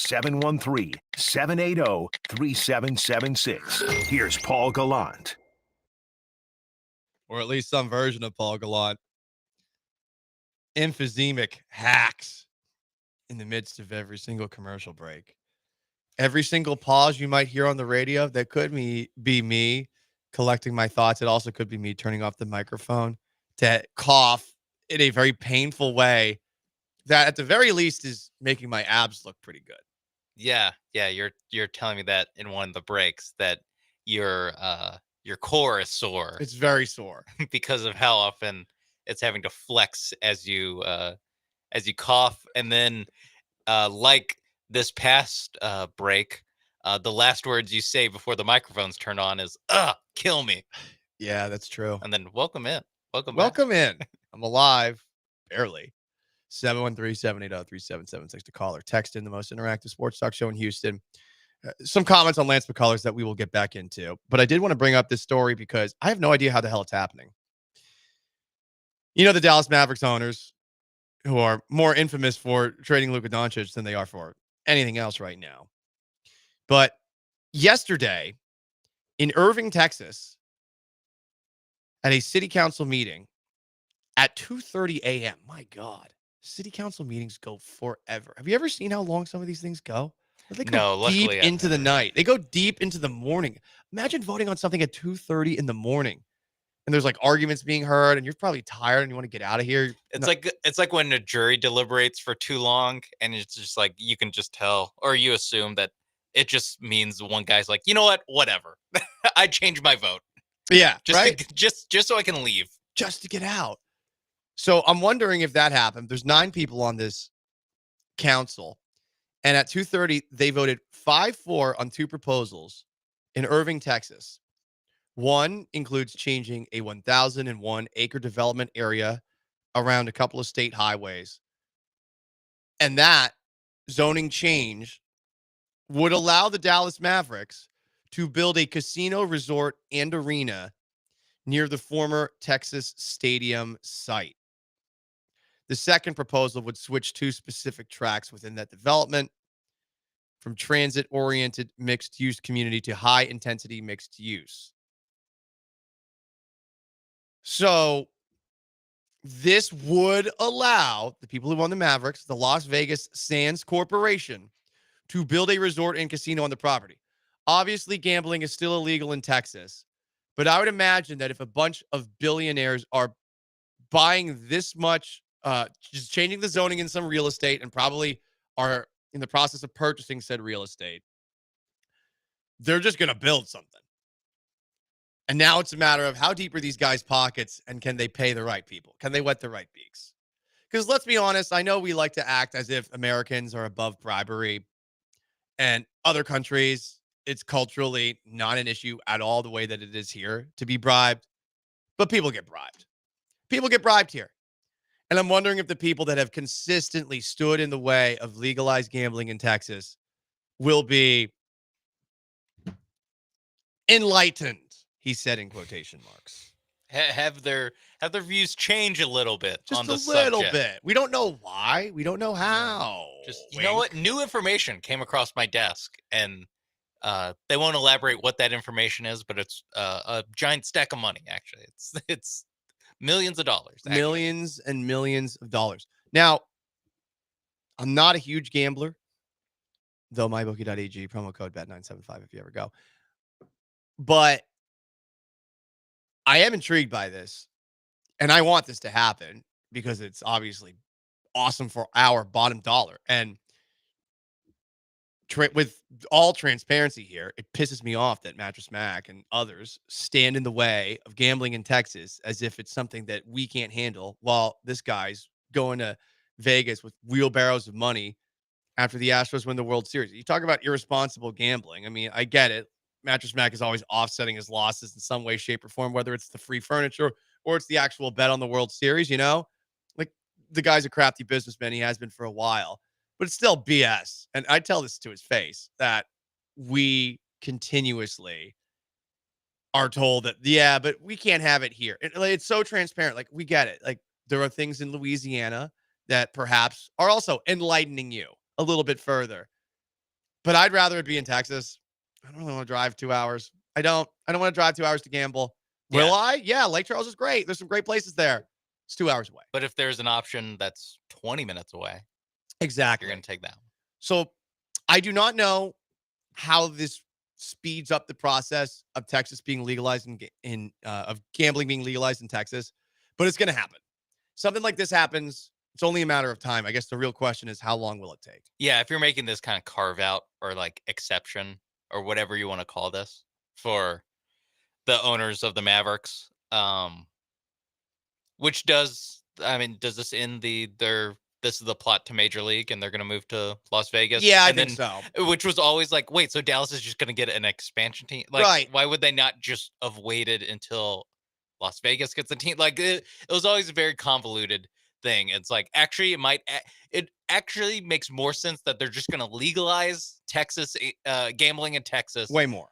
713-780-3776. Here's Paul Gallant. Or at least some version of Paul Gallant. Emphysemic hacks in the midst of every single commercial break. Every single pause you might hear on the radio, that could be me collecting my thoughts. It also could be me turning off the microphone to cough in a very painful way that at the very least is making my abs look pretty good. Yeah. You're telling me that in one of the breaks that your core is sore. It's very sore because of how often it's having to flex as you cough, and then like this past break, the last words you say before the microphones turn on is kill me. Yeah, that's true. And then welcome in. Welcome in. I'm alive. Barely. 713-780-3776 to call or text in the most interactive sports talk show in Houston. Some comments on Lance McCullers that we will get back into. But I did want to bring up this story because I have no idea how the hell it's happening. You know, the Dallas Mavericks owners, who are more infamous for trading Luka Doncic than they are for anything else right now, But yesterday in Irving, Texas, at a city council meeting at 2:30 a.m. My God, city council meetings go forever. Have you ever seen how long some of these things go? They go No, deep luckily I've into the night. They go deep into the morning. Imagine voting on something at 2:30 in the morning, and there's like arguments being heard, and you're probably tired and you want to get out of here. It's like when a jury deliberates for too long, and it's just like you can just tell, or you assume that it just means one guy's like, you know what, whatever, I changed my vote. Yeah, just right. just so I can leave, just to get out. So I'm wondering if that happened. There's 9 people on this council, and at 2:30 they voted 5-4 on 2 proposals in Irving, Texas. One includes changing a 1,001 acre development area around a couple of state highways. And that zoning change would allow the Dallas Mavericks to build a casino, resort, and arena near the former Texas Stadium site. The second proposal would switch 2 specific tracks within that development from transit-oriented mixed-use community to high-intensity mixed use. So this would allow the people who own the Mavericks, the Las Vegas Sands Corporation, to build a resort and casino on the property. Obviously, gambling is still illegal in Texas, but I would imagine that if a bunch of billionaires are buying this much, just changing the zoning in some real estate and probably are in the process of purchasing said real estate, they're just going to build something. And now it's a matter of how deep are these guys' pockets and can they pay the right people? Can they wet the right beaks? Because let's be honest, I know we like to act as if Americans are above bribery, and other countries, it's culturally not an issue at all the way that it is here to be bribed. But people get bribed. People get bribed here. And I'm wondering if the people that have consistently stood in the way of legalized gambling in Texas will be enlightened, he said in quotation marks. have their views change a little bit Just on the a little subject. bit. We don't know why. We don't know how. Just, you know what? New information came across my desk, and they won't elaborate what that information is, but it's a giant stack of money. Actually, it's millions of dollars. Actually. Millions and millions of dollars. Now, I'm not a huge gambler, though mybookie.ag promo code BET975 if you ever go. But I am intrigued by this, and I want this to happen because it's obviously awesome for our bottom dollar. And with all transparency here, it pisses me off that Mattress Mac and others stand in the way of gambling in Texas as if it's something that we can't handle, while this guy's going to Vegas with wheelbarrows of money after the Astros win the World Series. You talk about irresponsible gambling. I mean, I get it. Mattress Mac is always offsetting his losses in some way, shape, or form, whether it's the free furniture or it's the actual bet on the World Series, you know? Like, the guy's a crafty businessman. He has been for a while. But it's still BS. And I tell this to his face, that we continuously are told that, yeah, but we can't have it here. It's so transparent. Like, we get it. Like, there are things in Louisiana that perhaps are also enlightening you a little bit further. But I'd rather it be in Texas. I don't really want to drive 2 hours. I don't want to drive 2 hours to gamble. Will I? Yeah, Lake Charles is great. There's some great places there. It's 2 hours away. But if there's an option that's 20 minutes away, exactly, you're going to take that one. So I do not know how this speeds up the process of Texas being legalized of gambling being legalized in Texas, but it's going to happen. Something like this happens. It's only a matter of time. I guess the real question is, how long will it take? Yeah, if you're making this kind of carve out or like exception or whatever you want to call this for the owners of the Mavericks, which does this end this is the plot to Major League and they're going to move to Las Vegas? Yeah, I think so. Which was always like, wait, so Dallas is just going to get an expansion team? Like, right. Why would they not just have waited until Las Vegas gets a team? Like, it was always a very convoluted thing. It's like, actually, it actually makes more sense that they're just going to legalize Texas gambling in Texas. Way more.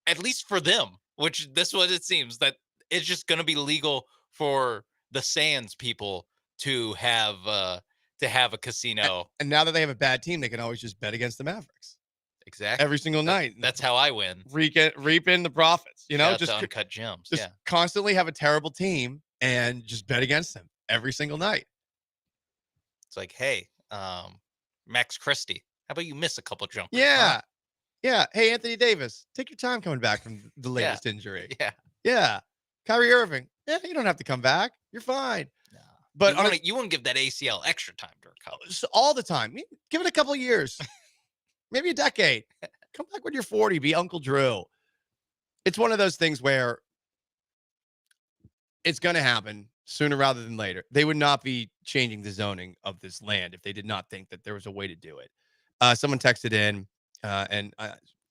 At least for them, which this is what it seems, that it's just going to be legal for the Sands people to have a casino. And now that they have a bad team, they can always just bet against the Mavericks. Exactly. every single night. That's how I win. Reap in the profits. You know, Shout out just to Uncut Gems. just Yeah. constantly have a terrible team and just bet against them every single night. It's like, hey, Max Christie, how about you miss a couple jumpers? Yeah. Huh? Yeah. Hey, Anthony Davis, take your time coming back from the latest injury. Yeah. Yeah. Kyrie Irving, yeah, you don't have to come back. You're fine. But you wouldn't give that ACL extra time to recover. all the time. Give it a couple of years, maybe a decade. Come back when you're 40. Be Uncle Drew. It's one of those things where it's going to happen sooner rather than later. They would not be changing the zoning of this land if they did not think that there was a way to do it. Someone texted in, and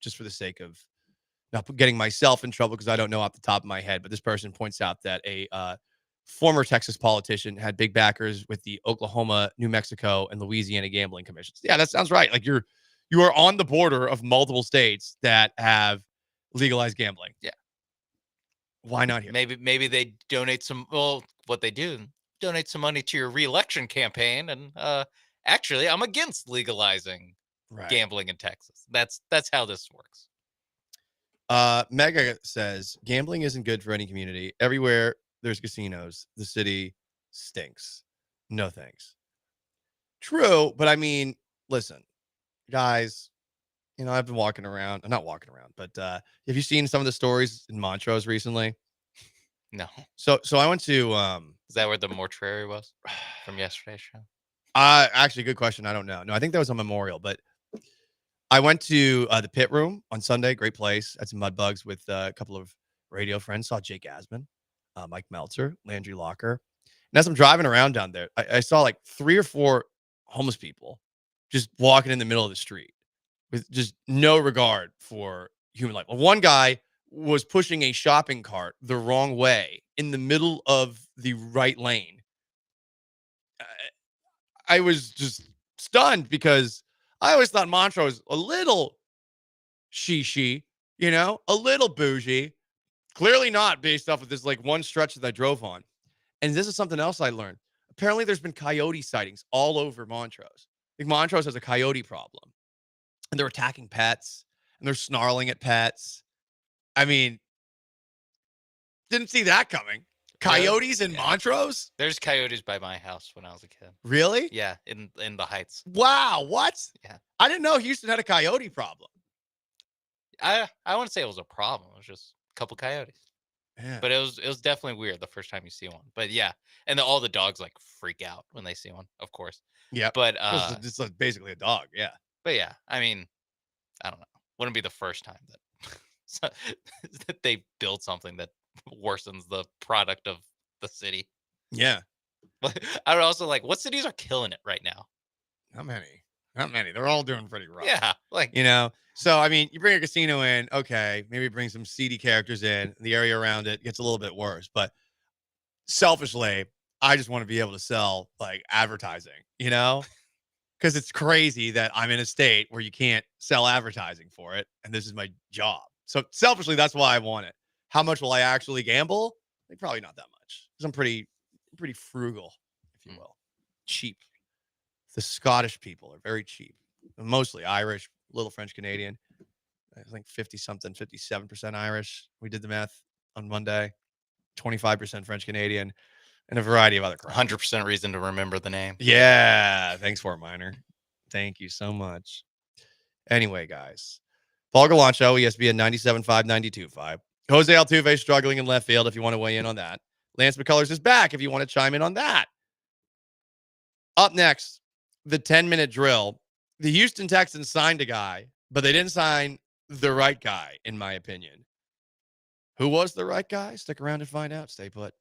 just for the sake of not getting myself in trouble because I don't know off the top of my head, but this person points out that a former Texas politician had big backers with the Oklahoma, New Mexico, and Louisiana gambling commissions. Yeah, that sounds right. Like you are on the border of multiple states that have legalized gambling. Yeah. Why not here? Maybe they donate some. Well, what they do, donate some money to your re-election campaign, and actually, I'm against legalizing gambling in Texas. That's how this works. Mega says gambling isn't good for any community. Everywhere there's casinos, the city stinks. No thanks. True, but I mean, listen, guys. You know, I've been walking around. I'm not walking around, but have you seen some of the stories in Montrose recently? No. So I went to Is that where the mortuary was from yesterday's show? Actually, good question. I don't know. No, I think that was a memorial, but I went to the pit room on Sunday. Great place. Had some mud bugs with a couple of radio friends. Saw Jake Asman, Mike Meltzer, Landry Locker. And as I'm driving around down there, I saw like 3 or 4 homeless people just walking in the middle of the street with just no regard for human life. Well, one guy was pushing a shopping cart the wrong way in the middle of the right lane. I was just stunned because I always thought Montrose was a little shishi, you know, a little bougie. Clearly not based off of this like one stretch that I drove on. And this is something else I learned. Apparently there's been coyote sightings all over Montrose. I think Montrose has a coyote problem. And they're attacking pets and they're snarling at pets. I mean, didn't see that coming. Coyotes in Montrose? There's coyotes by my house when I was a kid. Really? Yeah, in the Heights. Wow, what? Yeah. I didn't know Houston had a coyote problem. I wouldn't say it was a problem. It was just a couple coyotes. Yeah. But it was definitely weird the first time you see one. But yeah, and all the dogs like freak out when they see one, of course. Yeah. But it's basically a dog. Yeah. But yeah, I mean, I don't know. Wouldn't be the first time that that they build something that worsens the product of the city. Yeah. But I would also like, what cities are killing it right now? Not many. They're all doing pretty rough. Yeah, like you know. So I mean, you bring a casino in, okay, maybe bring some seedy characters in. The area around it gets a little bit worse, but selfishly, I just want to be able to sell like advertising, you know, because it's crazy that I'm in a state where you can't sell advertising for it, and this is my job. So selfishly, that's why I want it. How much will I actually gamble? Like, probably not that much, because I'm pretty frugal, if you will, cheap. The Scottish people are very cheap, mostly Irish, little French Canadian. I think 50-something, 57% Irish. We did the math on Monday. 25% French Canadian, and a variety of other crap. 100% reason to remember the name. Yeah, thanks for it, Minor. Thank you so much. Anyway, guys, Paul Gallant Show, ESPN 97.5, 92.5. Jose Altuve struggling in left field if you want to weigh in on that. Lance McCullers is back if you want to chime in on that. Up next, the 10-minute drill. The Houston Texans signed a guy, but they didn't sign the right guy, in my opinion. Who was the right guy? Stick around and find out. Stay put.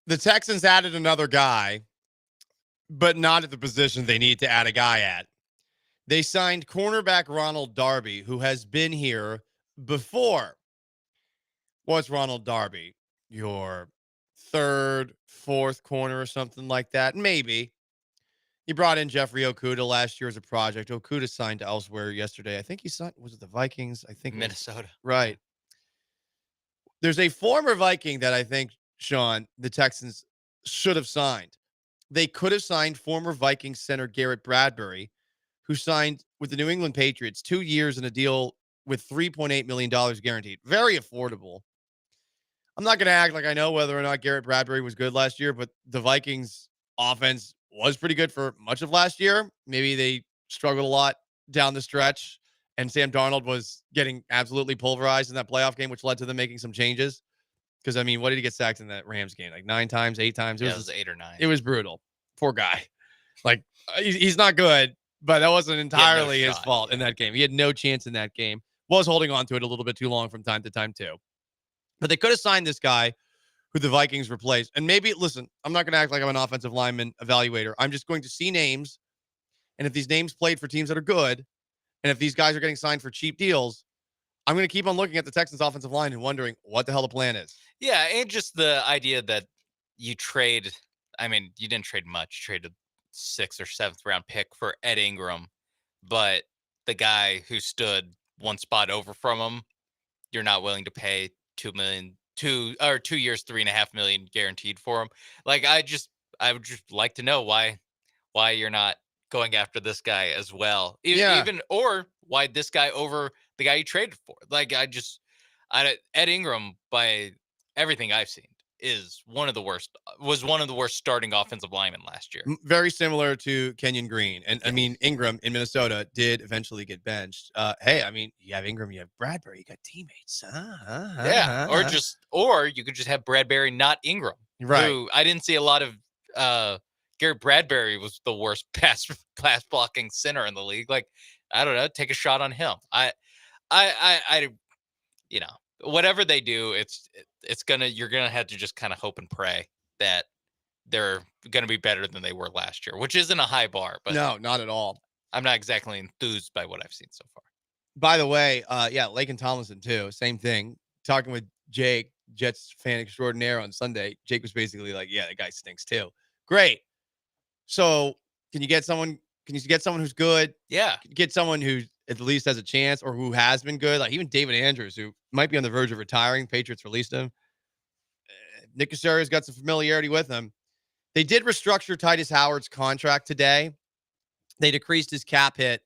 The Texans added another guy, but not at the position they need to add a guy at. They signed cornerback Ronald Darby, who has been here before. What's Ronald Darby? Your third, fourth corner or something like that? Maybe. He brought in Jeffrey Okudah last year as a project. Okudah signed elsewhere yesterday. I think he signed, was it the Vikings? I think Minnesota. Right. There's a former Viking that I think, Sean, the Texans should have signed. They could have signed former Vikings center Garrett Bradbury, who signed with the New England Patriots 2 years in a deal with $3.8 million guaranteed. Very affordable. I'm not going to act like I know whether or not Garrett Bradbury was good last year, but the Vikings offense was pretty good for much of last year. Maybe they struggled a lot down the stretch, and Sam Darnold was getting absolutely pulverized in that playoff game, which led to them making some changes. Because, I mean, what did he get sacked in that Rams game? Like 9 times, 8 times? It was 8 or 9. It was brutal. Poor guy. Like, he's not good, but that wasn't entirely his fault in that game. He had no chance in that game. Was holding on to it a little bit too long from time to time, too. But they could have signed this guy who the Vikings replaced. And maybe, listen, I'm not going to act like I'm an offensive lineman evaluator. I'm just going to see names. And if these names played for teams that are good, and if these guys are getting signed for cheap deals, I'm going to keep on looking at the Texans offensive line and wondering what the hell the plan is. Yeah, and just the idea that you trade, I mean, you didn't trade much. You traded 6th or 7th round pick for Ed Ingram, but the guy who stood one spot over from him, you're not willing to pay $2 million, 2 years, $3.5 million guaranteed for him. Like, I would just like to know why you're not going after this guy as well. Even or why this guy over the guy you traded for. Like, Ed Ingram, by everything I've seen, was one of the worst starting offensive linemen last year. Very similar to Kenyon Green. And I mean, Ingram in Minnesota did eventually get benched. Hey, I mean, you have Ingram, you have Bradbury, you got teammates. Or you could just have Bradbury, not Ingram. Right. Who I didn't see a lot of. Garrett Bradbury was the worst pass blocking center in the league. Like, I don't know, take a shot on him. I you know, whatever they do, you're gonna have to just kind of hope and pray that they're gonna be better than they were last year, which isn't a high bar, but no, not at all. I'm not exactly enthused by what I've seen so far. By the way, Laken Tomlinson too, same thing. Talking with Jake, Jets fan extraordinaire, on Sunday, Jake was basically like, "Yeah, that guy stinks too." Great. So, can you get someone who's good? Yeah. Get someone who at least has a chance, or who has been good. Like even David Andrews, who might be on the verge of retiring. Patriots released him. Nick Caserio's got some familiarity with him. They did restructure Titus Howard's contract today. They decreased his cap hit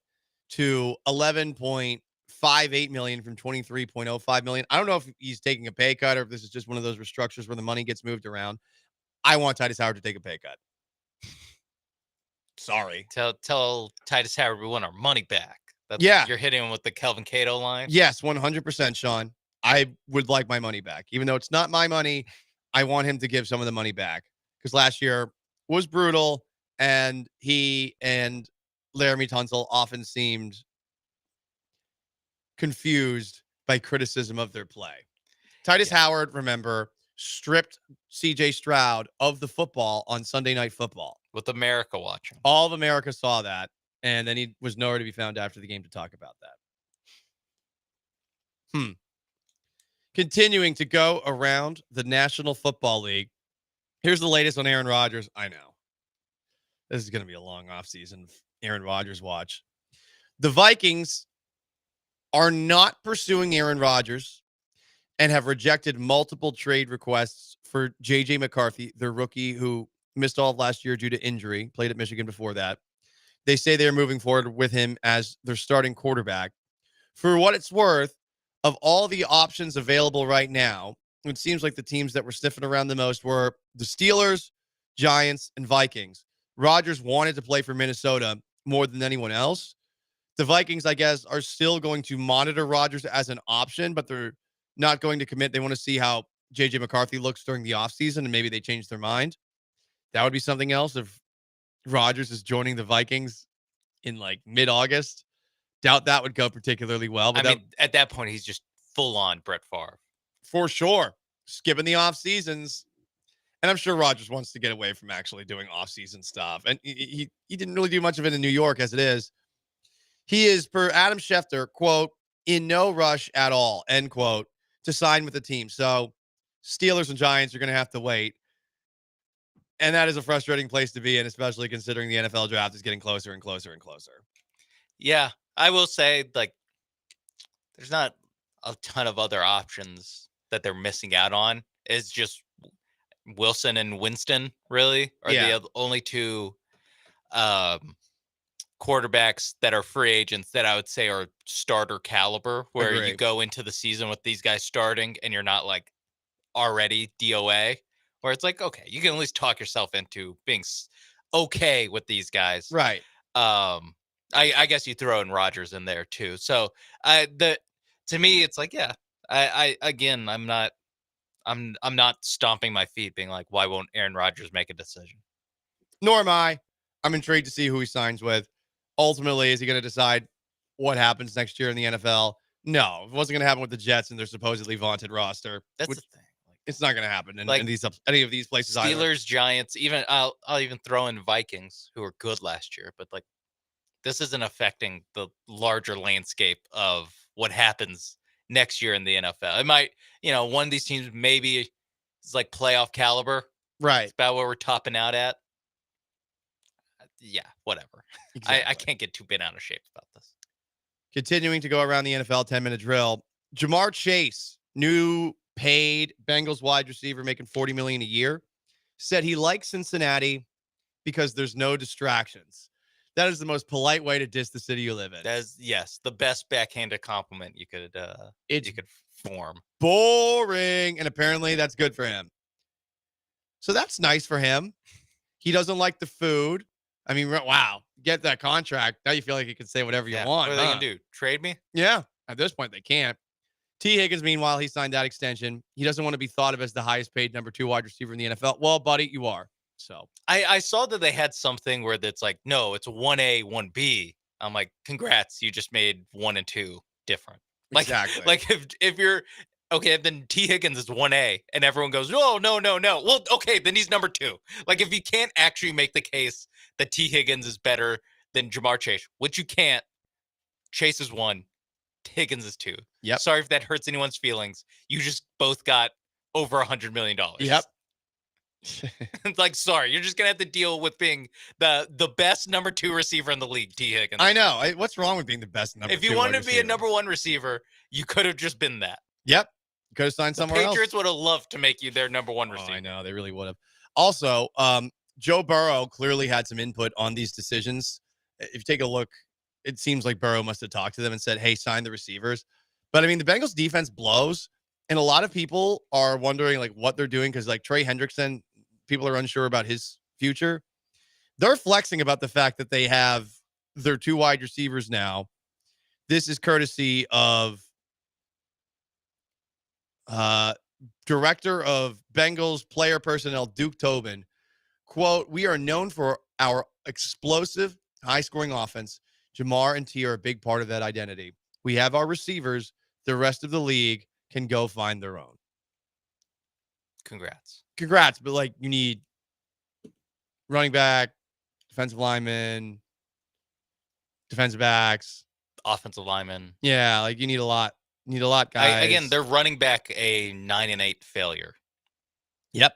to $11.58 million from $23.05 million. I don't know if he's taking a pay cut or if this is just one of those restructures where the money gets moved around. I want Titus Howard to take a pay cut. Sorry. Tell Titus Howard we want our money back. You're hitting him with the Kelvin Cato line. Yes, 100%, Sean. I would like my money back. Even though it's not my money, I want him to give some of the money back. Because last year was brutal, and he and Laramie Tunsil often seemed confused by criticism of their play. Titus Howard, remember, stripped C.J. Stroud of the football on Sunday Night Football. With America watching. All of America saw that, and then he was nowhere to be found after the game to talk about that. Continuing to go around the National Football League, here's the latest on Aaron Rodgers. I know. This is going to be a long offseason of Aaron Rodgers watch. The Vikings are not pursuing Aaron Rodgers and have rejected multiple trade requests for J.J. McCarthy, their rookie who missed all of last year due to injury, played at Michigan before that. They say they're moving forward with him as their starting quarterback. For what it's worth, of all the options available right now, it seems like the teams that were sniffing around the most were the Steelers, Giants, and Vikings. Rodgers wanted to play for Minnesota more than anyone else. The Vikings, I guess, are still going to monitor Rodgers as an option, but they're not going to commit. They want to see how J.J. McCarthy looks during the offseason, and maybe they change their mind. That would be something else if Rodgers is joining the Vikings in like mid-August. Doubt that would go particularly well. But at that point, he's just full-on Brett Favre. For sure. Skipping the off seasons. And I'm sure Rodgers wants to get away from actually doing off-season stuff. And he didn't really do much of it in New York as it is. He is, per Adam Schefter, quote, in no rush at all, end quote, to sign with the team. So Steelers and Giants are going to have to wait. And that is a frustrating place to be in, especially considering the NFL draft is getting closer and closer and closer. Yeah, I will say, like, there's not a ton of other options that they're missing out on. It's just Wilson and Winston, really, are the only two quarterbacks that are free agents that I would say are starter caliber, where you go into the season with these guys starting and you're not like already DOA, where it's like, okay, you can at least talk yourself into being okay with these guys. Right. I guess you throw in Rodgers in there too. So to me, it's like, yeah, I'm not stomping my feet being like, why won't Aaron Rodgers make a decision? Nor am I. I'm intrigued to see who he signs with. Ultimately, is he going to decide what happens next year in the NFL? No, it wasn't going to happen with the Jets and their supposedly vaunted roster. That's the thing. It's not going to happen in any of these places. Steelers, either. Giants, even I'll even throw in Vikings, who were good last year, but like this isn't affecting the larger landscape of what happens next year in the NFL. It might, one of these teams maybe is like playoff caliber. Right. It's about where we're topping out at. Yeah, whatever. Exactly. I can't get too bent out of shape about this. Continuing to go around the NFL 10-minute drill. Jamar Chase, new paid Bengals wide receiver making $40 million a year, said he likes Cincinnati because there's no distractions. That is the most polite way to diss the city you live in. That is, yes, the best backhanded compliment you could form. Boring, and apparently that's good for him. So that's nice for him. He doesn't like the food. I mean, wow, get that contract. Now you feel like you can say whatever you want. What are they going to do? Trade me? Yeah, at this point they can't. T. Higgins, meanwhile, he signed that extension. He doesn't want to be thought of as the highest paid number 2 wide receiver in the NFL. Well, buddy, you are. So I saw that they had something where it's like, no, it's 1A, 1B. I'm like, congrats, you just made 1 and 2 different. Like, exactly. Like if you're okay, then T. Higgins is 1A, and everyone goes, no. Well, okay, then he's number 2. Like, if you can't actually make the case that T. Higgins is better than Jamar Chase, which you can't, Chase is 1, Higgins is 2. Yep. Sorry if that hurts anyone's feelings. You just both got over $100 million. Yep. It's like, sorry, you're just gonna have to deal with being the best number 2 receiver in the league, T. Higgins. I know. What's wrong with being the best number 2? If you wanted to be a number 1 receiver, you could have just been that. Yep. Could have signed somewhere else. Patriots would have loved to make you their number 1 receiver. I know, they really would have. Also, Joe Burrow clearly had some input on these decisions. If you take a look, it seems like Burrow must have talked to them and said, hey, sign the receivers. But I mean, the Bengals defense blows, and a lot of people are wondering like what they're doing because like Trey Hendrickson, people are unsure about his future. They're flexing about the fact that they have their 2 wide receivers now. This is courtesy of Director of Bengals Player Personnel, Duke Tobin. Quote, we are known for our explosive, high-scoring offense. Jamar and T are a big part of that identity. We have our receivers. The rest of the league can go find their own. Congrats. But like you need running back, defensive lineman, defensive backs, offensive lineman. Yeah, like you need a lot. You need a lot, guys. Again, they're running back a 9-8 failure. Yep.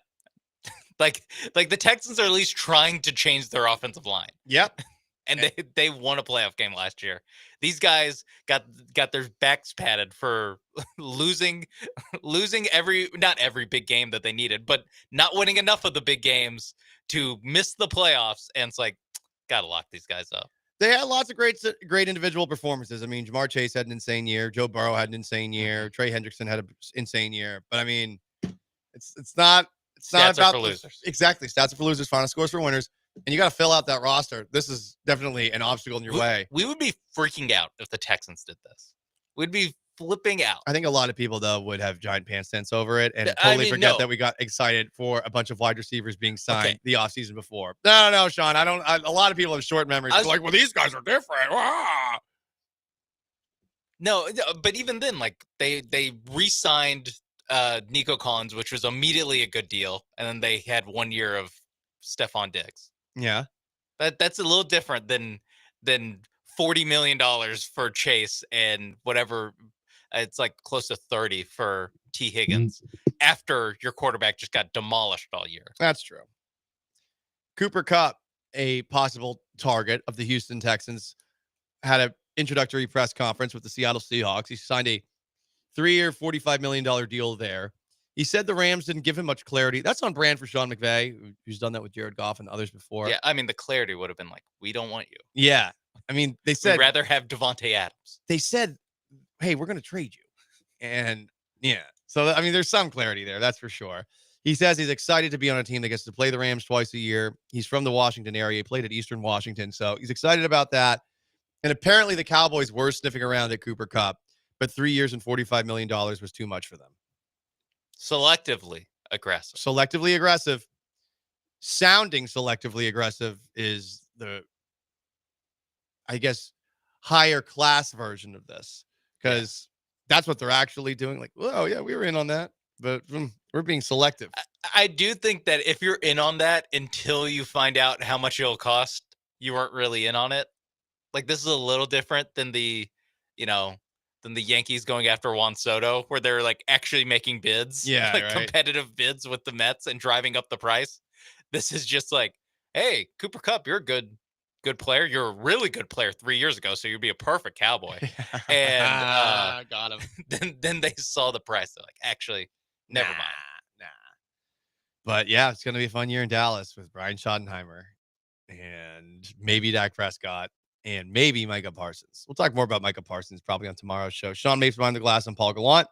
like the Texans are at least trying to change their offensive line. Yep. And they won a playoff game last year. These guys got their backs padded for losing not every big game that they needed, but not winning enough of the big games to miss the playoffs. And it's like, gotta lock these guys up. They had lots of great individual performances. I mean, Jamar Chase had an insane year. Joe Burrow had an insane year. Trey Hendrickson had an insane year. But I mean, it's not Stats about are for losers. Exactly. Stats are for losers. Final scores for winners. And you got to fill out that roster. This is definitely an obstacle in your way. We would be freaking out if the Texans did this. We'd be flipping out. I think a lot of people, though, would have giant pants sense over it and totally forget that we got excited for a bunch of wide receivers being signed the offseason before. No, Sean. A lot of people have short memories. They're like, well, these guys are different. No, but even then, like they re-signed Nico Collins, which was immediately a good deal, and then they had 1 year of Stephon Diggs. Yeah. That's a little different than $40 million for Chase and whatever. It's like close to 30 for T. Higgins after your quarterback just got demolished all year. That's true. Cooper Kupp, a possible target of the Houston Texans, had an introductory press conference with the Seattle Seahawks. He signed a 3-year, $45 million deal there. He said the Rams didn't give him much clarity. That's on brand for Sean McVay, who's done that with Jared Goff and others before. Yeah, I mean, the clarity would have been like, we don't want you. Yeah. I mean, they said... We'd rather have Devontae Adams. They said, hey, we're going to trade you. And, yeah. So, I mean, there's some clarity there, that's for sure. He says he's excited to be on a team that gets to play the Rams twice a year. He's from the Washington area. He played at Eastern Washington, so he's excited about that. And apparently the Cowboys were sniffing around at Cooper Kupp, but 3 years and $45 million was too much for them. Selectively aggressive. Selectively aggressive. Sounding selectively aggressive is the, I guess, higher class version of this, because that's what they're actually doing. Like, oh, yeah, we were in on that, but we're being selective. I do think that if you're in on that until you find out how much it'll cost, you weren't really in on it. Like, this is a little different than the Yankees going after Juan Soto, where they're like actually making bids, right. competitive bids with the Mets and driving up the price. This is just like, hey, Cooper Kupp, you're a good player. You're a really good player 3 years ago, so you'd be a perfect Cowboy. And got him. Then they saw the price. They're like, actually, never mind. But yeah, it's going to be a fun year in Dallas with Brian Schottenheimer and maybe Dak Prescott and maybe Micah Parsons. We'll talk more about Micah Parsons probably on tomorrow's show. Sean Mapes behind the glass and Paul Gallant.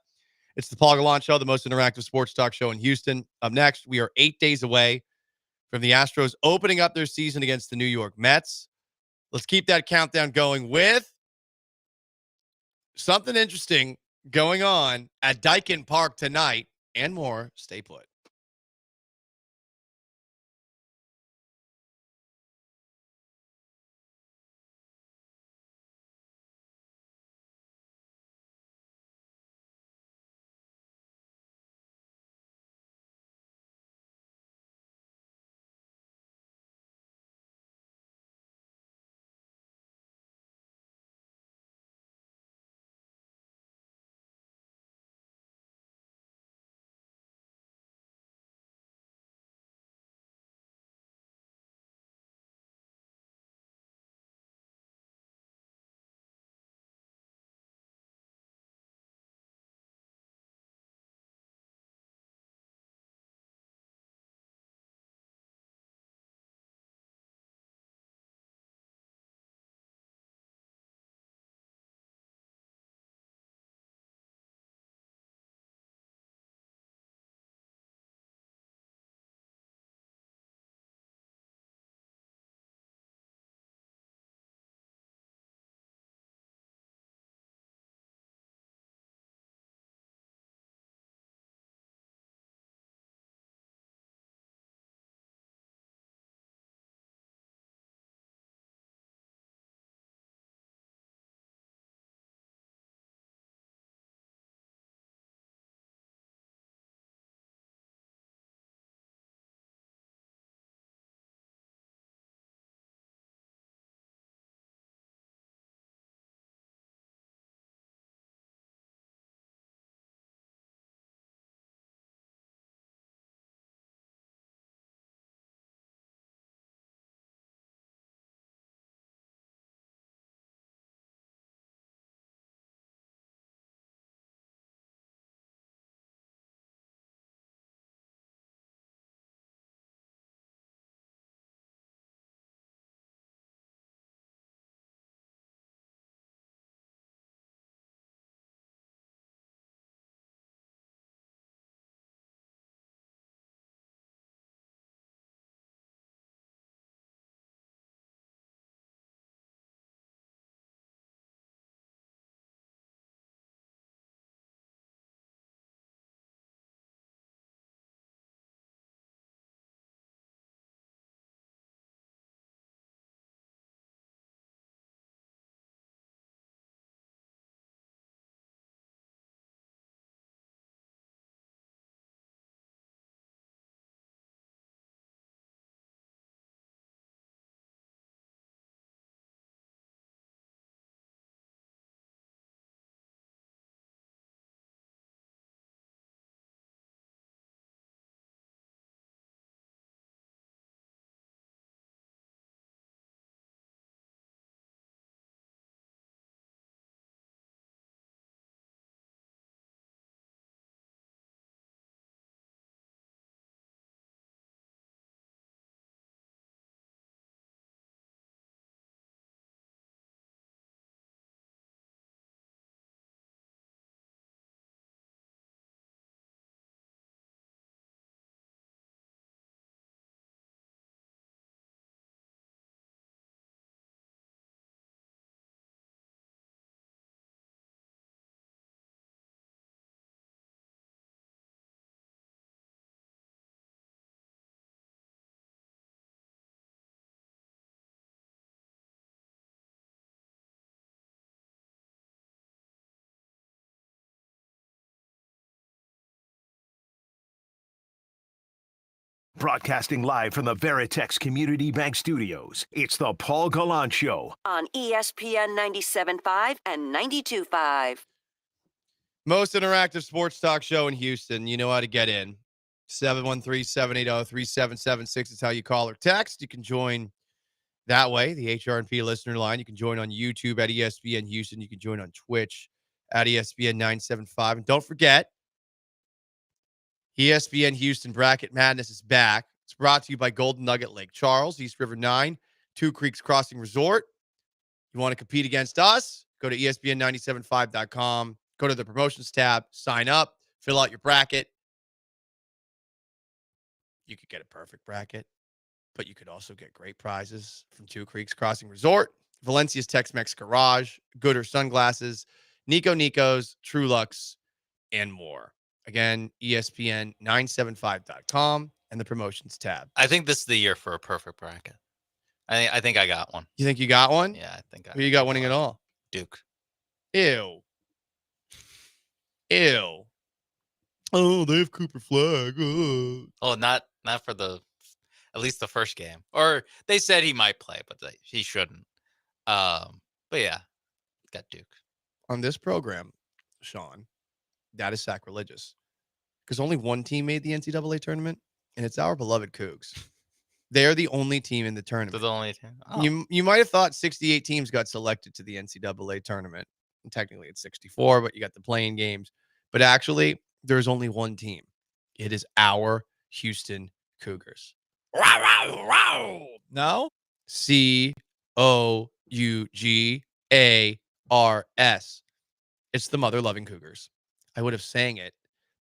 It's the Paul Gallant Show, the most interactive sports talk show in Houston. Up next, we are 8 days away from the Astros opening up their season against the New York Mets. Let's keep that countdown going with something interesting going on at Daikin Park tonight and more. Stay put. Broadcasting live from the Veritex Community Bank Studios, it's the Paul Gallant Show. On ESPN 97.5 and 92.5. Most interactive sports talk show in Houston. You know how to get in. 713-780-3776 is how you call or text. You can join that way, the HRP listener line. You can join on YouTube at ESPN Houston. You can join on Twitch at ESPN 975. And don't forget, ESPN Houston Bracket Madness is back. It's brought to you by Golden Nugget Lake Charles, East River 9, Two Creeks Crossing Resort. You want to compete against us? Go to ESPN975.com. Go to the promotions tab, sign up, fill out your bracket. You could get a perfect bracket, but you could also get great prizes from Two Creeks Crossing Resort, Valencia's Tex-Mex Garage, Gooder Sunglasses, Nico's, Trulux, and more. Again, ESPN975.com and the promotions tab. I think this is the year for a perfect bracket. I think I got one. You think you got one? Yeah, I think Who you got winning it all? Duke. Ew. Oh, they have Cooper Flag. Oh, not for at least the first game. Or they said he might play, but he shouldn't. But yeah, got Duke. On this program, Sean, that is sacrilegious. Because only one team made the NCAA tournament, and it's our beloved Cougs. They're the only team in the tournament. They're the only team. Oh. You might have thought 68 teams got selected to the NCAA tournament. And technically, it's 64, but you got the playing games. But actually, there's only one team. It is our Houston Cougars. No? COUGARS. It's the mother-loving Cougars. I would have sang it,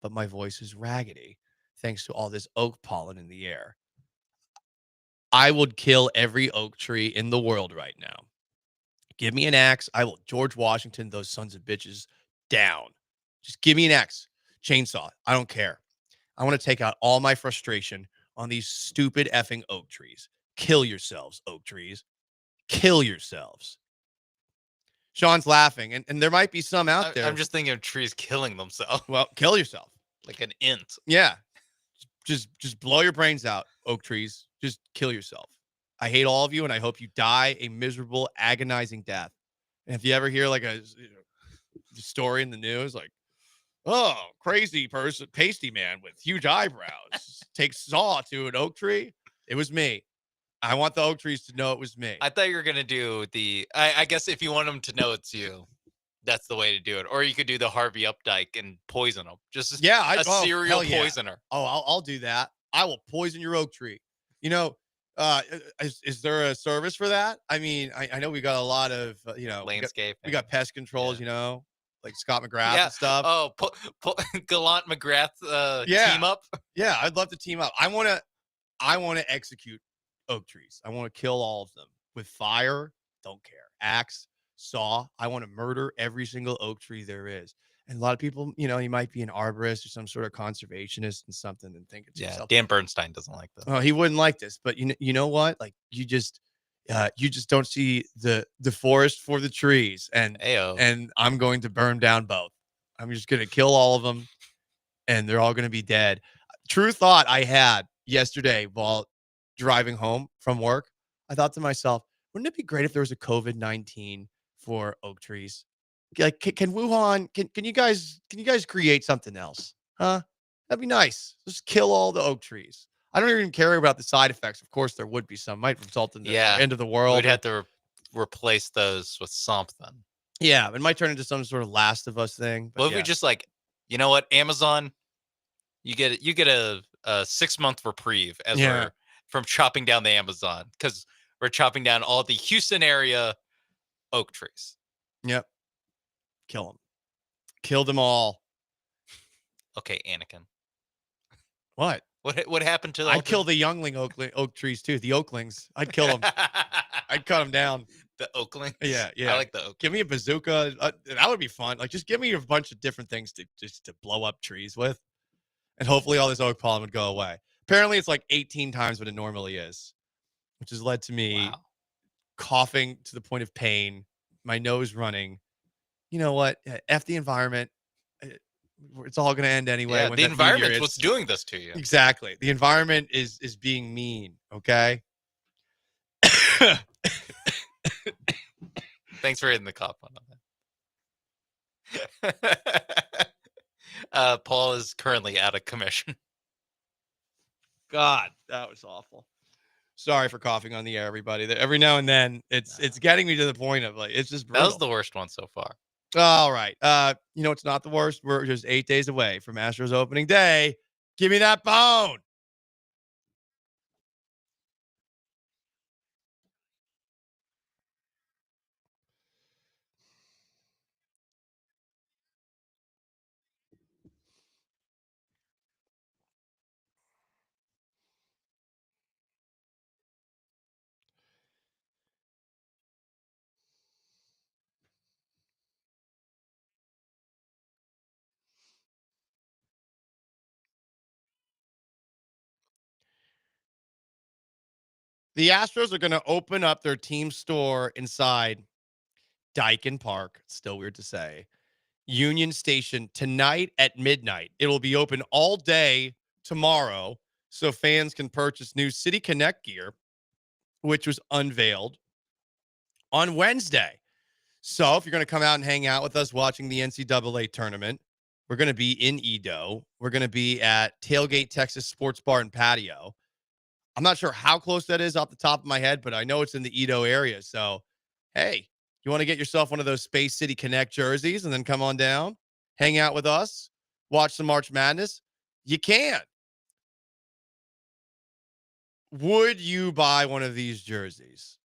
but my voice is raggedy thanks to all this oak pollen in the air. I would kill every oak tree in the world right now. Give me an axe. I will George Washington those sons of bitches down. Just give me an axe. Chainsaw. I don't care. I want to take out all my frustration on these stupid effing oak trees. Kill yourselves, oak trees. Kill yourselves. Sean's laughing, and there might be some out there. I'm just thinking of trees killing themselves. Well, kill yourself. Like an int. Yeah. Just blow your brains out, oak trees. Just kill yourself. I hate all of you, and I hope you die a miserable, agonizing death. And if you ever hear like a story in the news, like, oh, crazy person, pasty man with huge eyebrows takes saw to an oak tree, it was me. I want the oak trees to know it was me. I thought you were gonna do I guess if you want them to know it's you, that's the way to do it. Or you could do the Harvey Updike and poison them. Just a serial poisoner. Oh, I'll do that. I will poison your oak tree. You know, is there a service for that? I mean, I know we got a lot of landscape. We got pest controls. Like Scott McGrath and stuff. Oh, Gallant McGrath team up. Yeah, I'd love to team up. I want to execute oak trees. I want to kill all of them with fire. Don't care. Axe, saw. I want to murder every single oak tree there is. And a lot of people, you might be an arborist or some sort of conservationist and something and think it's yourself. Dan Bernstein doesn't like this. Oh, he wouldn't like this. But you know what? Like you just don't see the forest for the trees. And I'm going to burn down both. I'm just going to kill all of them, and they're all going to be dead. True thought I had yesterday while driving home from work. I thought to myself, wouldn't it be great if there was a COVID-19 for oak trees? Like, can Wuhan? Can you guys create something else? Huh? That'd be nice. Just kill all the oak trees. I don't even care about the side effects. Of course, there would be some. Might result in the end of the world. We'd have to replace those with something. Yeah, it might turn into some sort of Last of Us thing. But if we just you know what, Amazon, you get a 6-month reprieve we're from chopping down the Amazon, because we're chopping down all the Houston area oak trees. Yep. Kill them. Kill them all. Okay, Anakin. What? What happened to I'd kill the youngling oak trees too. The oaklings. I'd kill them. I'd cut them down. The oaklings? Yeah. I like the oaklings. Give me a bazooka. That would be fun. Like, just give me a bunch of different things to blow up trees with. And hopefully all this oak pollen would go away. Apparently it's like 18 times what it normally is, which has led to me coughing to the point of pain, my nose running. You know what? F the environment. It's all going to end anyway. Yeah, when the that New environment's Year what's hits. doing this to you. Exactly. The environment is being mean. Okay. Thanks for hitting the cop on that. Paul is currently out of commission. God, that was awful. Sorry for coughing on the air, everybody. Every now and then, it's getting me to the point of like it's just brutal. That was the worst one so far. All right. It's not the worst. We're just 8 days away from Astros opening day. Give me that bone. The Astros are going to open up their team store inside Dyken Park. Still weird to say. Union Station tonight at midnight. It will be open all day tomorrow so fans can purchase new City Connect gear, which was unveiled on Wednesday. So if you're going to come out and hang out with us watching the NCAA tournament, we're going to be in Edo. We're going to be at Tailgate Texas Sports Bar and Patio. I'm not sure how close that is off the top of my head, but I know it's in the Edo area. So, hey, you want to get yourself one of those Space City Connect jerseys and then come on down, hang out with us, watch some March Madness? You can. Would you buy one of these jerseys?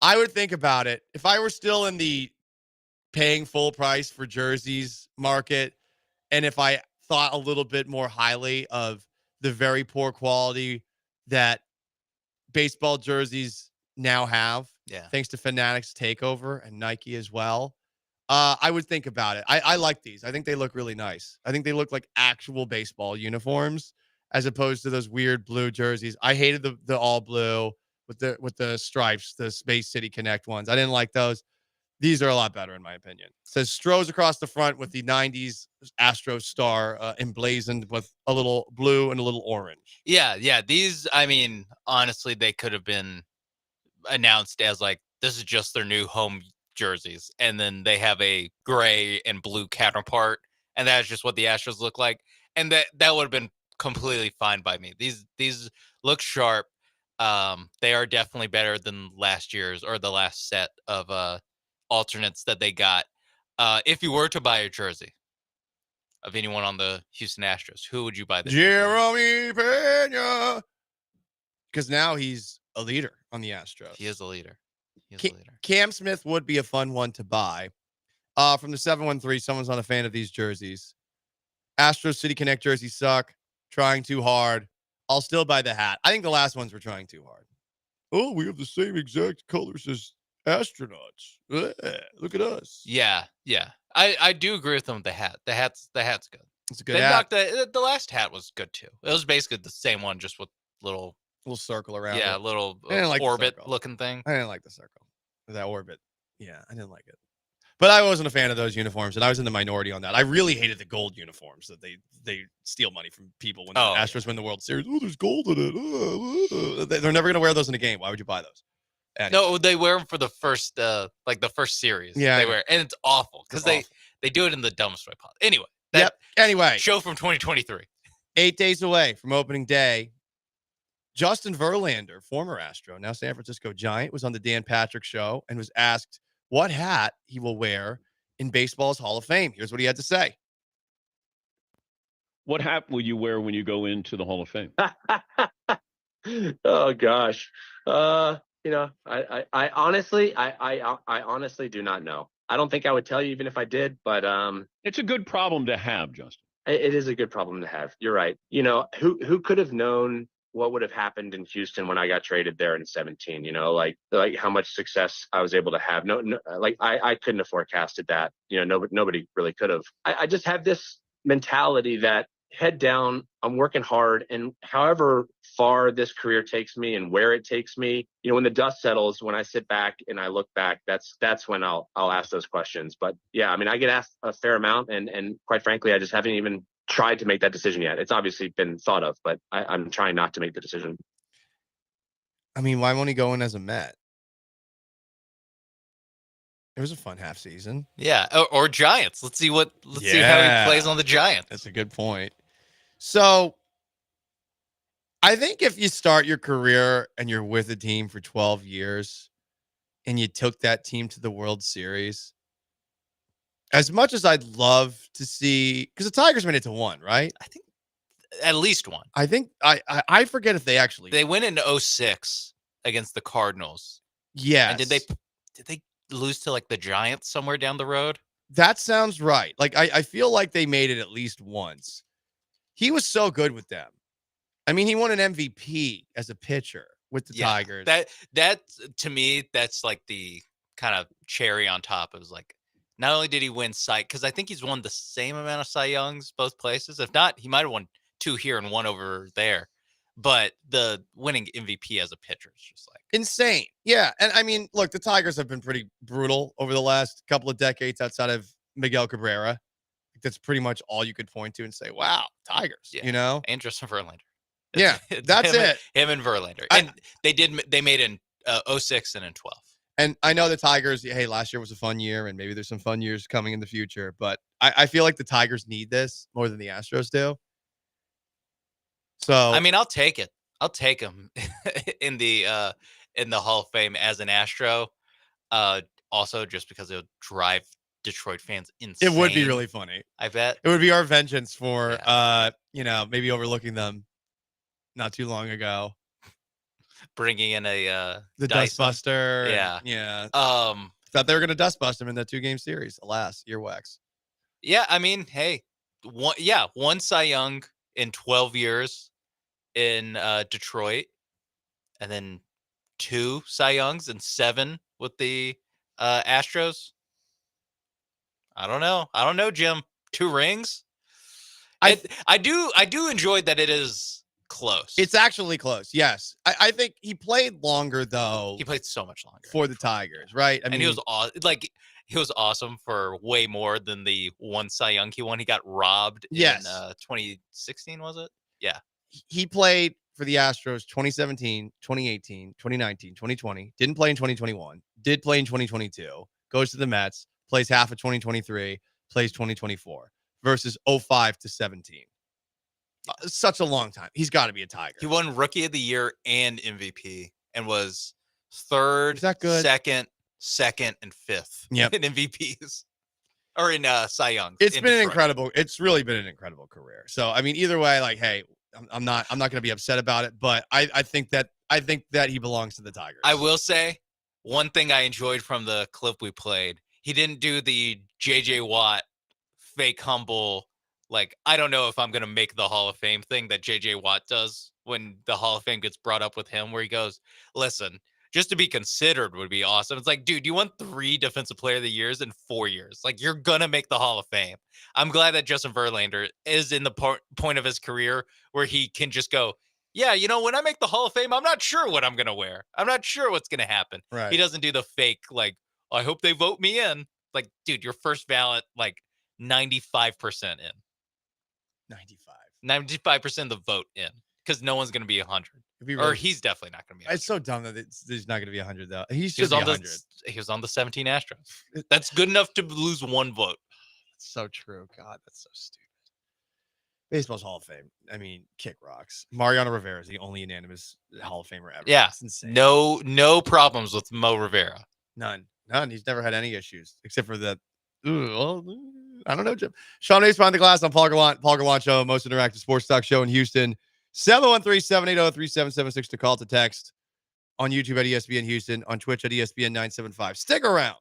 I would think about it. If I were still in the paying full price for jerseys market, and if I thought a little bit more highly of the very poor quality that baseball jerseys now have, thanks to Fanatics takeover and Nike as well, I would think about it. I like these. I think they look really nice. I think they look like actual baseball uniforms as opposed to those weird blue jerseys. I hated the all blue with the stripes, the Space City Connect ones. I didn't like those. These are a lot better, in my opinion. It says Stros across the front with the 90s Astro star emblazoned with a little blue and a little orange. Yeah. These, I mean, honestly, they could have been announced as like, this is just their new home jerseys. And then they have a gray and blue counterpart. And that's just what the Astros look like. And that would have been completely fine by me. These look sharp. They are definitely better than last year's or the last set of alternates that they got. If you were to buy a jersey of anyone on the Houston Astros, who would you buy this? Jeremy Pena. Because now he's a leader on the Astros. He is a leader. Cam Smith would be a fun one to buy. From the 713, someone's not a fan of these jerseys. Astros City Connect jerseys suck. Trying too hard. I'll still buy the hat. I think the last ones were trying too hard. Oh, we have the same exact colors as astronauts. Look at us. Yeah. I do agree with them with the hat. The hat's good. It's a good hat. The last hat was good too. It was basically the same one, just with little circle around. Yeah, it. little I didn't like orbit looking thing. I didn't like the circle. That orbit. Yeah, I didn't like it. But I wasn't a fan of those uniforms, and I was in the minority on that. I really hated the gold uniforms that they steal money from people when the Astros win the World Series. Oh, there's gold in it. They're never going to wear those in a game. Why would you buy those? Anyway. No, they wear them for the first series. Yeah, they wear, and it's awful because they do it in the dumbest way possible. Anyway, Anyway, show from 2023. 8 days away from opening day. Justin Verlander, former Astro, now San Francisco Giant, was on the Dan Patrick Show and was asked what hat he will wear in baseball's Hall of Fame. Here's what he had to say. What hat will you wear when you go into the Hall of Fame? Oh gosh. I honestly do not know. I don't think I would tell you even if I did, but it's a good problem to have, Justin. It is a good problem to have. You're right. Who could have known what would have happened in Houston when I got traded there in 17, like how much success I was able to have. No, I couldn't have forecasted that, nobody really could have. I just have this mentality that head down. I'm working hard, and however far this career takes me and where it takes me, when the dust settles, when I sit back and I look back, that's when I'll ask those questions. But yeah, I mean, I get asked a fair amount, and quite frankly, I just haven't even tried to make that decision yet. It's obviously been thought of, but I'm trying not to make the decision. I mean, why won't he go in as a Met? It was a fun half season. Yeah, or Giants. Let's see how he plays on the Giants. That's a good point. So, I think if you start your career and you're with a team for 12 years and you took that team to the World Series, as much as I'd love to see, because the Tigers made it to one, right? I think at least one. I think I forget if they actually win in 06 against the Cardinals. Yes. And did they lose to like the Giants somewhere down the road? That sounds right. Like I feel like they made it at least once. He was so good with them. I mean, he won an MVP as a pitcher with the Tigers. That to me, that's like the kind of cherry on top. It was like, not only did he win because I think he's won the same amount of Cy Youngs both places. If not, he might have won 2 here and 1 over there. But the winning MVP as a pitcher is just like insane. Yeah. And I mean, look, the Tigers have been pretty brutal over the last couple of decades outside of Miguel Cabrera. That's pretty much all you could point to and say, wow, Tigers, And Justin Verlander. Yeah, that's it. Him and Verlander. And they made in 06 and in 12. And I know the Tigers, hey, last year was a fun year, and maybe there's some fun years coming in the future. But I feel like the Tigers need this more than the Astros do. So I mean, I'll take it. I'll take him in the Hall of Fame as an Astro. Also, just because it'll drive Detroit fans insane. It would be really funny. I bet it would be our vengeance for maybe overlooking them not too long ago. Bringing in the Dustbuster. Yeah. Thought they were going to dustbust him in that 2-game series. Alas, earwax. Yeah, I mean, hey, one Cy Young in 12 years in Detroit, and then 2 Cy Youngs and 7 with the Astros. I don't know, Jim. 2 rings. I do enjoy that it is close. It's actually close. Yes. I think he played longer though. He played so much longer for the Tigers, right? I mean, he was awesome for way more than the 1 Cy Young he won. He got robbed in 2016, was it? Yeah. He played for the Astros 2017, 2018, 2019, 2020. Didn't play in 2021. Did play in 2022. Goes to the Mets. Plays half of 2023. Plays 2024 versus 05 to 17. Such a long time. He's got to be a Tiger. He won Rookie of the Year and MVP and was 3rd, Is that good? 2nd, and 5th Yep. in MVPs or in Cy Young. It's been incredible. It's really been an incredible career. So I mean, either way, like, hey, I'm not going to be upset about it, but I think that he belongs to the Tigers. I will say one thing I enjoyed from the clip we played. He didn't do the JJ Watt fake humble, like, I don't know if I'm going to make the Hall of Fame thing that JJ Watt does when the Hall of Fame gets brought up with him, where he goes, listen, just to be considered would be awesome. It's like, dude, you won 3 Defensive Player of the Years in 4 years. Like, you're going to make the Hall of Fame. I'm glad that Justin Verlander is in the point of his career where he can just go, yeah, when I make the Hall of Fame, I'm not sure what I'm going to wear. I'm not sure what's going to happen. Right. He doesn't do the fake, like, I hope they vote me in. Like, dude, your first ballot, like 95% in. 95% of the vote in, because no one's going to be 100. Or he's definitely not going to be 100. It's so dumb that he's not going to be 100 though. He was should be on 100. He was on the 17 Astros. That's good enough to lose 1 vote. That's so true. God, that's so stupid. Baseball's Hall of Fame. I mean, kick rocks. Mariano Rivera is the only unanimous Hall of Famer ever. Yeah. It's insane. No problems with Mo Rivera. None. He's never had any issues except for the. I don't know, Jim. Sean Ace behind the glass on Paul Gallant. Paul Gallant Show, most interactive sports talk show in Houston. 713-780-3776 to call to text. On YouTube at ESPN Houston. On Twitch at ESPN 975. Stick around.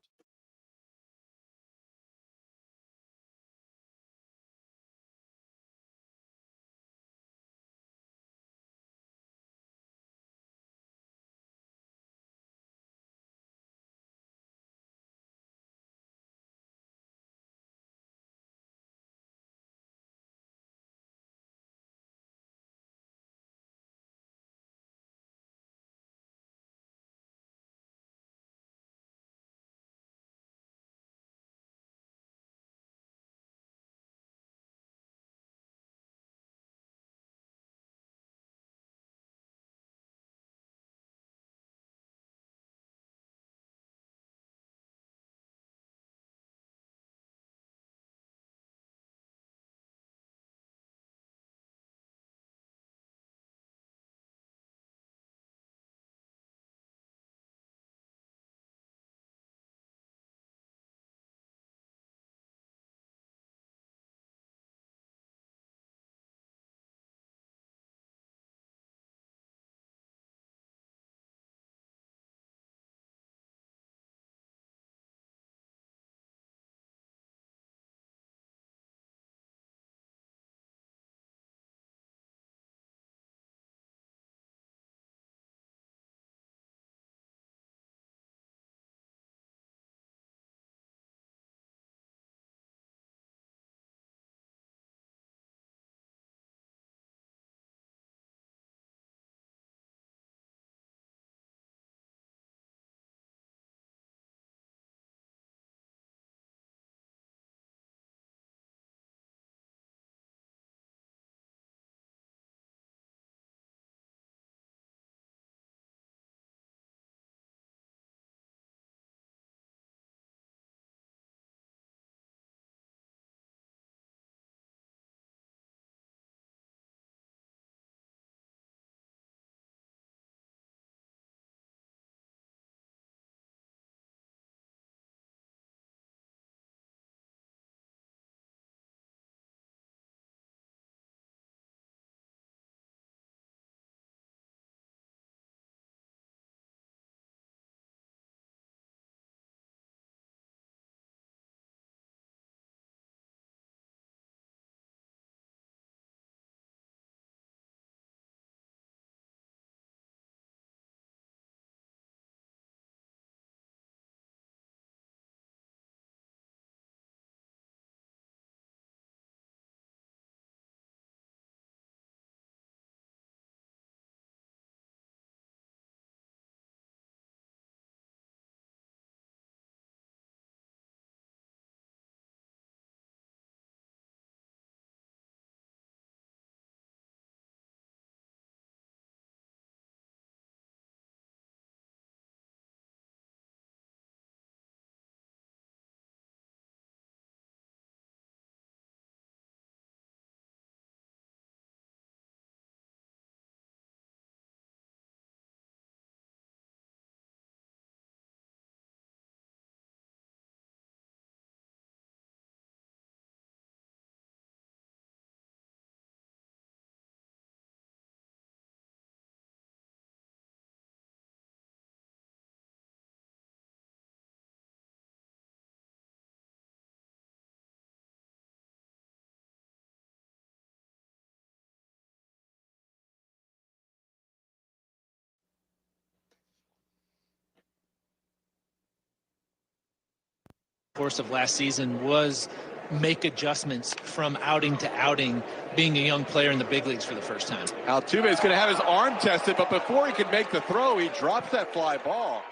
course of last season was make adjustments from outing to outing, being a young player in the big leagues for the first time. Altuve is going to have his arm tested, but before he could make the throw, he drops that fly ball.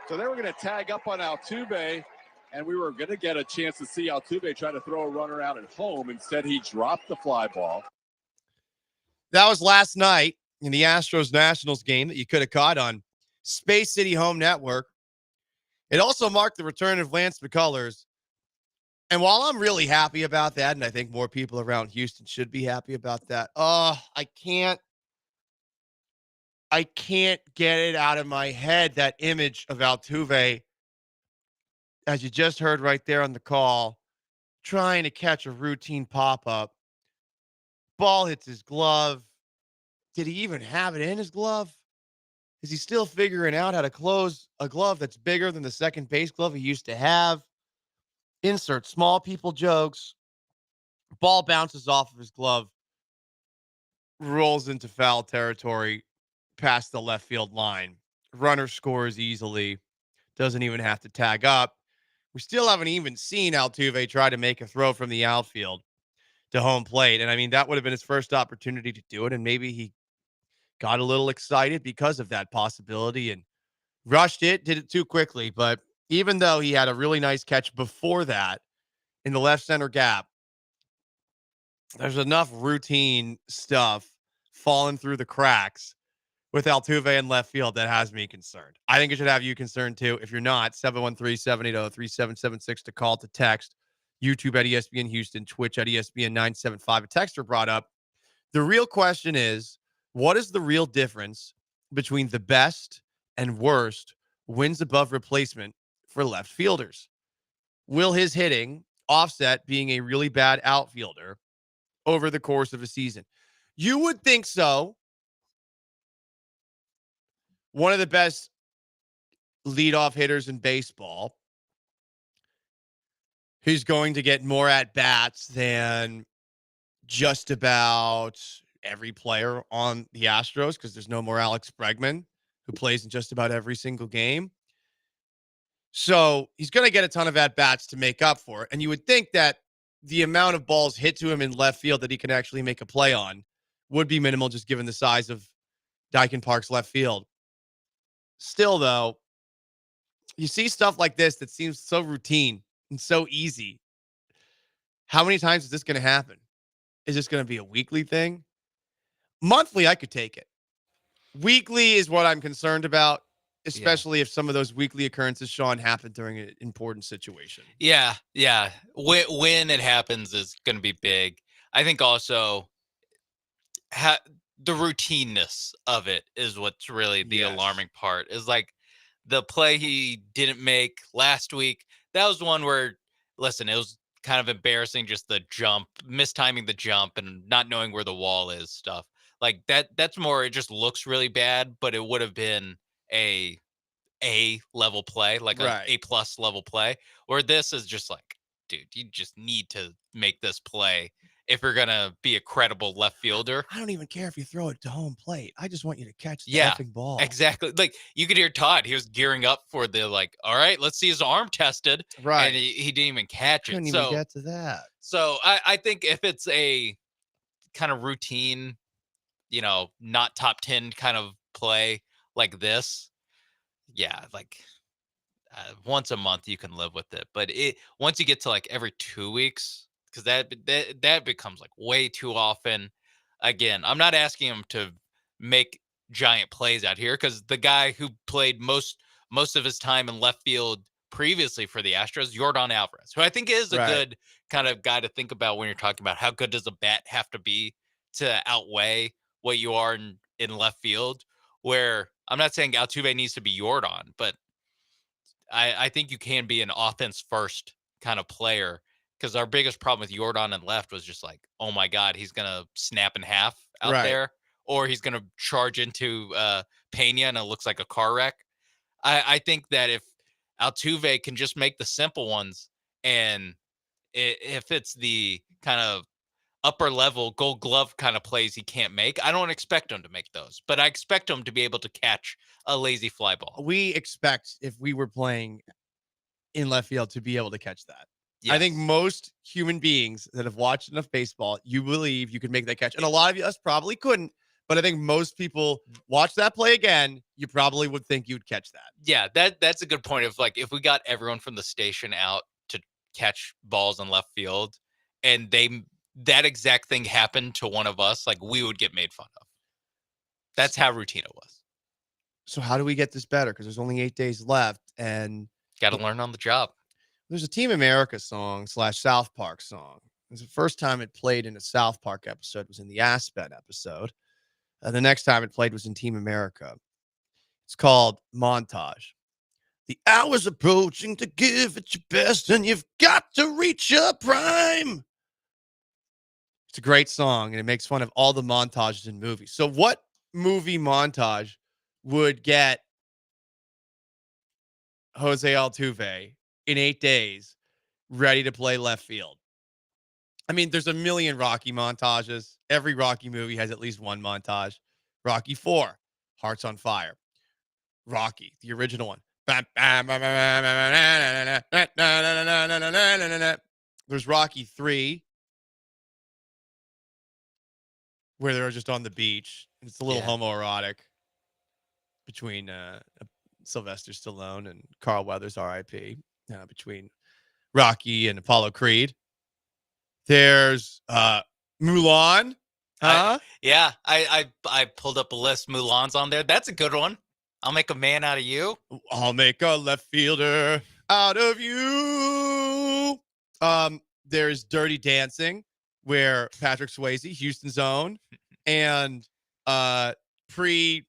So they were going to tag up on Altuve, and we were going to get a chance to see Altuve try to throw a runner out at home. Instead, he dropped the fly ball. That was last night in the Astros-Nationals game that you could have caught on Space City Home Network. It also marked the return of Lance McCullers. And while I'm really happy about that, and I think more people around Houston should be happy about that, I can't get it out of my head, that image of Altuve, as you just heard right there on the call, trying to catch a routine pop-up. Ball hits his glove. Did he even have it in his glove? Is he still figuring out how to close a glove that's bigger than the second base glove he used to have? Insert small people jokes. Ball bounces off of his glove, rolls into foul territory past the left field line. Runner scores easily. Doesn't even have to tag up. We still haven't even seen Altuve try to make a throw from the outfield to home plate. And I mean, that would have been his first opportunity to do it. And maybe he got a little excited because of that possibility and rushed it, did it too quickly. But even though he had a really nice catch before that in the left center gap, there's enough routine stuff falling through the cracks with Altuve in left field that has me concerned. I think it should have you concerned too. If you're not, 713-780-3776 to call, to text. YouTube at ESPN Houston, Twitch at ESPN 975. A texter brought up, the real question is, what is the real difference between the best and worst wins above replacement for left fielders? Will his hitting offset being a really bad outfielder over the course of a season? You would think so. One of the best leadoff hitters in baseball, who's going to get more at-bats than just about every player on the Astros, because there's no more Alex Bregman, who plays in just about every single game. So he's going to get a ton of at-bats to make up for it. And you would think that the amount of balls hit to him in left field that he can actually make a play on would be minimal, just given the size of Dyken Park's left field. Still, though, you see stuff like this that seems so routine and so easy. How many times is this going to happen? Is this going to be a weekly thing? Monthly, I could take it. Weekly is what I'm concerned about, especially if some of those weekly occurrences, Sean, happen during an important situation. Yeah. When it happens is going to be big. I think also the routineness of it is what's really the alarming part. Is like the play he didn't make last week. That was one where, listen, it was kind of embarrassing, just the jump, mistiming the jump and not knowing where the wall is stuff. Like that's more, it just looks really bad, but it would have been a level play, like a A+ level play, where this is just like, dude, you just need to make this play if you're gonna be a credible left fielder. I don't even care if you throw it to home plate. I just want you to catch the effing ball. Exactly. Like you could hear Todd, he was gearing up for the like, all right, let's see his arm tested. Right. And he didn't even catch it. Couldn't even get to that. So I think if it's a kind of routine, not top 10 kind of play like this, like once a month you can live with it. But once you get to like every 2 weeks, because that becomes like way too often. Again, I'm not asking him to make giant plays out here, because the guy who played most of his time in left field previously for the Astros, Yordan Alvarez, who I think is a good kind of guy to think about when you're talking about how good does a bat have to be to outweigh what you are in left field, where I'm not saying Altuve needs to be Yordan, but I think you can be an offense first kind of player, because our biggest problem with Yordan and left was just like, oh my God, he's going to snap in half out there, or he's going to charge into Pena and it looks like a car wreck. I think that if Altuve can just make the simple ones, and if it's the kind of upper level Gold Glove kind of plays he can't make, I don't expect him to make those, but I expect him to be able to catch a lazy fly ball. We expect, if we were playing in left field to be able to catch that. I think most human beings that have watched enough baseball, you believe you could make that catch. And a lot of us probably couldn't, but I think most people watch that play again, you probably would think you'd catch that. Yeah, that's a good point of like if we got everyone from the station out to catch balls in left field and that exact thing happened to one of us, like we would get made fun of. That's how routine it was. So how do we get this better? Because there's only 8 days left, and got to learn on the job. There's a Team America song / South Park song. It was the first time it played in a South Park episode was in the Aspen episode. The next time it played was in Team America. It's called Montage. The hour's approaching to give it your best, and you've got to reach your prime. It's a great song, and it makes fun of all the montages in movies. So what movie montage would get Jose Altuve in 8 days ready to play left field? I mean, there's a million Rocky montages. Every Rocky movie has at least one montage. Rocky 4, Hearts on Fire. Rocky, the original one. There's Rocky 3, where they're just on the beach. It's a little homoerotic between Sylvester Stallone and Carl Weathers, R.I.P., between Rocky and Apollo Creed. There's Mulan. Huh? I pulled up a list. Mulan's on there. That's a good one. I'll make a man out of you. I'll make a left fielder out of you. There's Dirty Dancing, where Patrick Swayze, Houston's own, and pre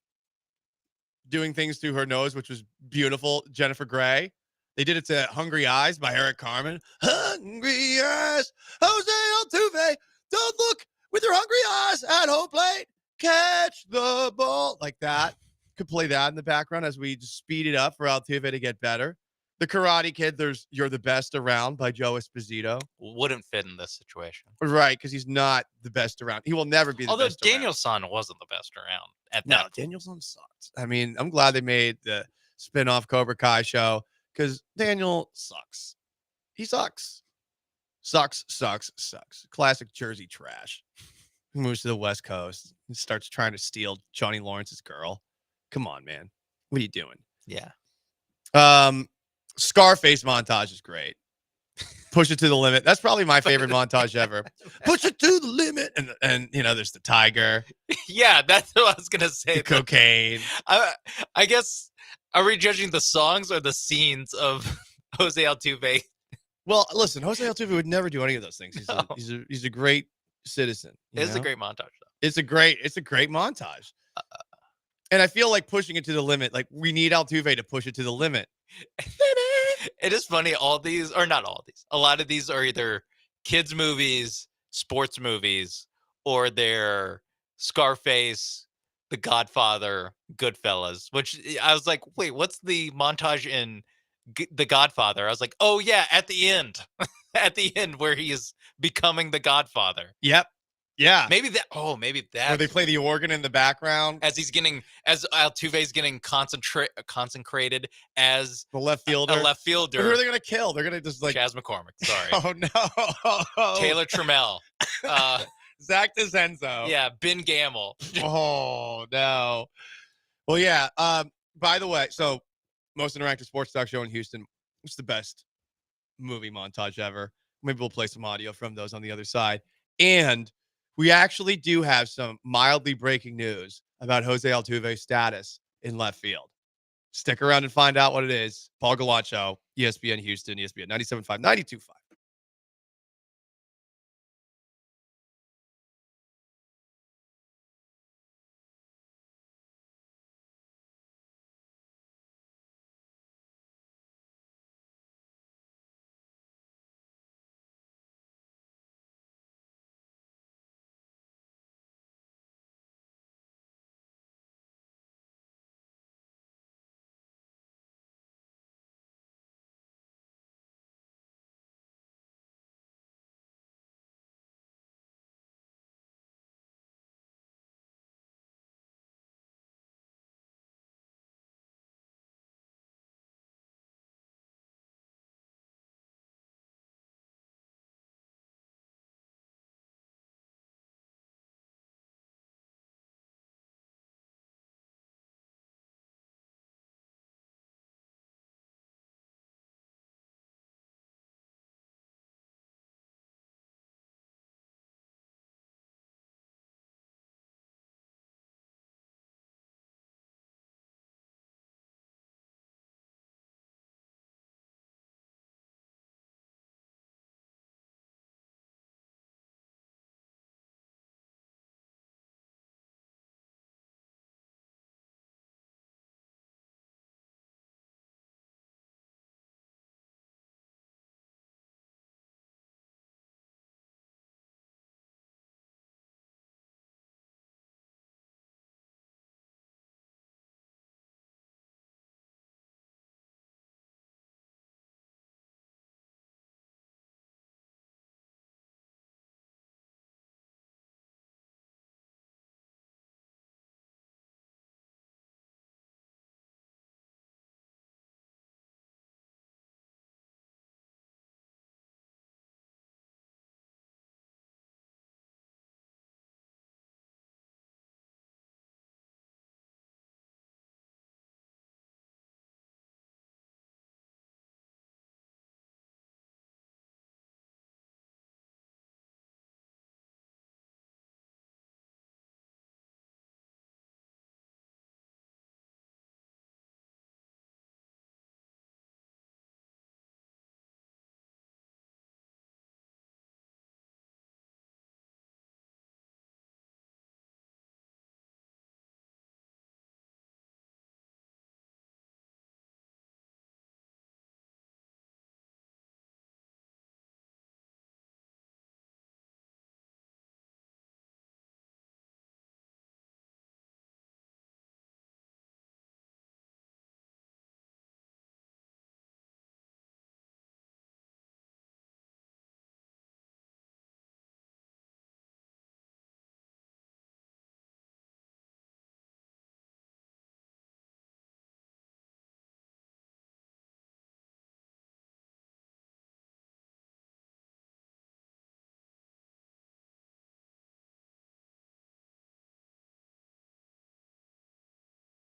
doing things through her nose, which was beautiful, Jennifer Grey. They did it to Hungry Eyes by Eric Carmen. Hungry Eyes, Jose Altuve, don't look with your hungry eyes at home plate. Catch the ball. Like that. Could play that in the background as we just speed it up for Altuve to get better. The Karate Kid, there's You're the Best Around by Joe Esposito. Wouldn't fit in this situation. Right, because he's not the best around. He will never be the Although best around. Danielson wasn't the best around at No, that. Danielson sucks. I mean, I'm glad they made the spin-off Cobra Kai show because Daniel sucks. He sucks. Sucks. Classic Jersey trash. He moves to the West Coast and starts trying to steal Johnny Lawrence's girl. Come on, man. What are you doing? Yeah. Scarface montage is great. Push it to the limit. That's probably my favorite montage ever. Push it to the limit. And you know, there's the tiger. Yeah, that's what I was gonna say. The cocaine. I guess, are we judging the songs or the scenes of Jose Altuve? Well, listen, Jose Altuve would never do any of those things. He's a great citizen. It's a great montage, though. It's a great montage. And I feel like pushing it to the limit. Like we need Altuve to push it to the limit. It is funny. All these, or not all these, a lot of these are either kids movies, sports movies, or they're Scarface, The Godfather, Goodfellas, which I was like, wait, what's the montage in The Godfather? I was like, oh yeah, at the end, at the end where he is becoming the Godfather. Yep. Yeah. Maybe that. Where they play the organ in the background. As Altuve's getting consecrated as the left fielder. A left fielder. Who are they going to kill? They're going to just like Chaz McCormick. Sorry. Oh no. Taylor Trammell. Zach DeZenzo. Yeah. Ben Gamble. Oh no. Well, yeah. By the way, so most interactive sports talk show in Houston. It's the best movie montage ever. Maybe we'll play some audio from those on the other side. And we actually do have some mildly breaking news about Jose Altuve's status in left field. Stick around and find out what it is. Paul Gallant Show, ESPN Houston, ESPN 97.5, 92.5.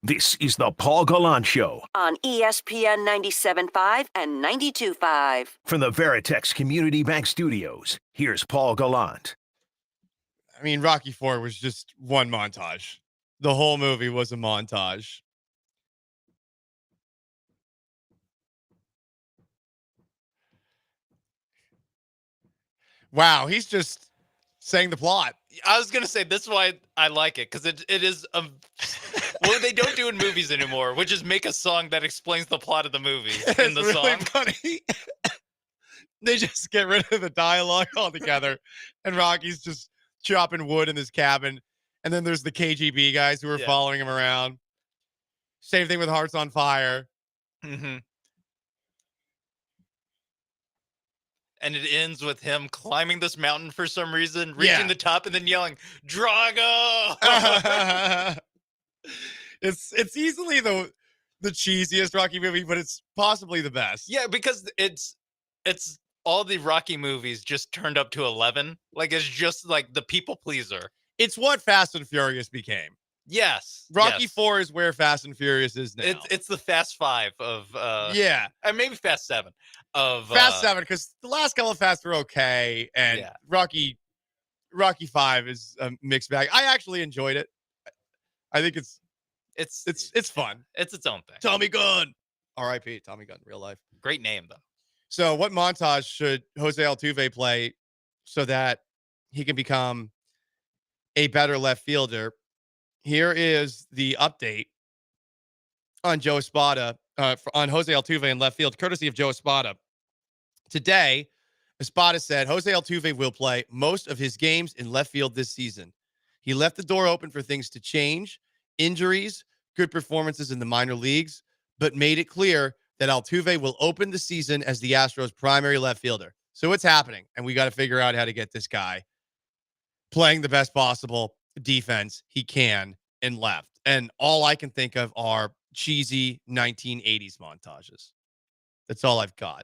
This is the Paul Gallant Show on ESPN 97.5 and 92.5. from the Veritex Community Bank Studios. Here's Paul Gallant. I mean, Rocky IV was just one montage. The whole movie was a montage. Wow, he's just saying the plot. I was gonna say this is why I like it, because it is what they don't do in movies anymore, which is make a song that explains the plot of the movie in the It's really song. funny. They just get rid of the dialogue altogether, and Rocky's just chopping wood in his cabin. And then there's the KGB guys who are following him around. Same thing with Hearts on Fire. Mm-hmm. And it ends with him climbing this mountain for some reason, reaching the top, and then yelling, "Drago!" It's easily the cheesiest Rocky movie, but it's possibly the best. Yeah, because it's all the Rocky movies just turned up to 11. Like, it's just like the people pleaser. It's what Fast and Furious became. Yes. Rocky yes. 4 is where Fast and Furious is now. It's the Fast 5 of maybe Fast 7 of Fast 7, because the last couple of Fast were okay, and Rocky 5 is a mixed bag. I actually enjoyed it. I think it's fun. It's its own thing. Tommy Gunn. R.I.P. Tommy Gunn, real life. Great name though. So what montage should Jose Altuve play so that he can become a better left fielder? Here is the update on Joe Espada, on Jose Altuve in left field, courtesy of Joe Espada. Today, Espada said Jose Altuve will play most of his games in left field this season. He left the door open for things to change, injuries, good performances in the minor leagues, but made it clear that Altuve will open the season as the Astros' primary left fielder. So it's happening, and we got to figure out how to get this guy playing the best possible defense he can in left. And all I can think of are cheesy 1980s montages. That's all I've got.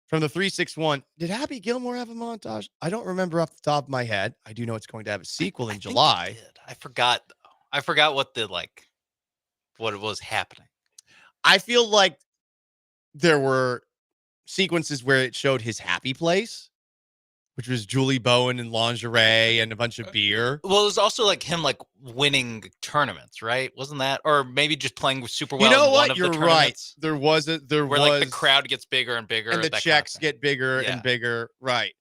From the 361, did Happy Gilmore have a montage? I don't remember off the top of my head. I do know it's going to have a sequel in July. I forgot what what was happening. I feel like there were sequences where it showed his happy place, which was Julie Bowen and lingerie and a bunch of beer. Well, it was also like him winning tournaments, right? Wasn't that? Or maybe just playing super well. You know in what? One of You're the right. There where like the crowd gets bigger and bigger, and the that checks kind of get bigger and bigger. Right.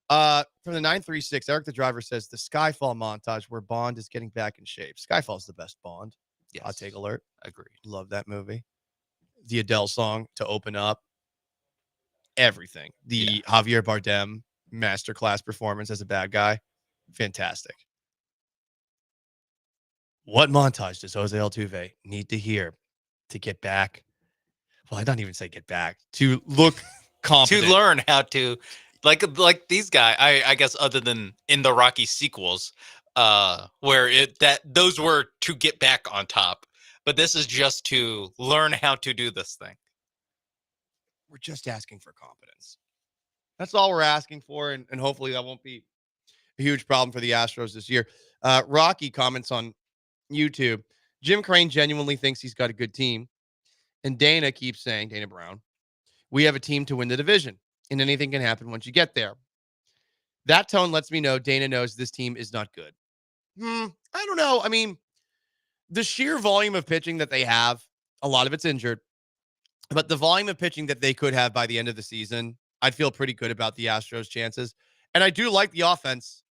From the 936, Eric the Driver says the Skyfall montage where Bond is getting back in shape. Skyfall's the best Bond. Yes. Hot take alert. Agreed. Love that movie. The Adele song to open up. Everything. The Javier Bardem masterclass performance as a bad guy. Fantastic. What montage does Jose Altuve need to hear to get back? Well, I don't even say get back. To look competent. to learn how to like these guys, I guess, other than in the Rocky sequels, where those were to get back on top. But this is just to learn how to do this thing. We're just asking for competence. That's all we're asking for, and hopefully that won't be a huge problem for the Astros this year. Rocky comments on YouTube, Jim Crane genuinely thinks he's got a good team, and Dana keeps saying, Dana Brown, we have a team to win the division, and anything can happen once you get there. That tone lets me know Dana knows this team is not good. I don't know. I mean, the sheer volume of pitching that they have, a lot of it's injured, but the volume of pitching that they could have by the end of the season, I'd feel pretty good about the Astros' chances. And I do like the offense.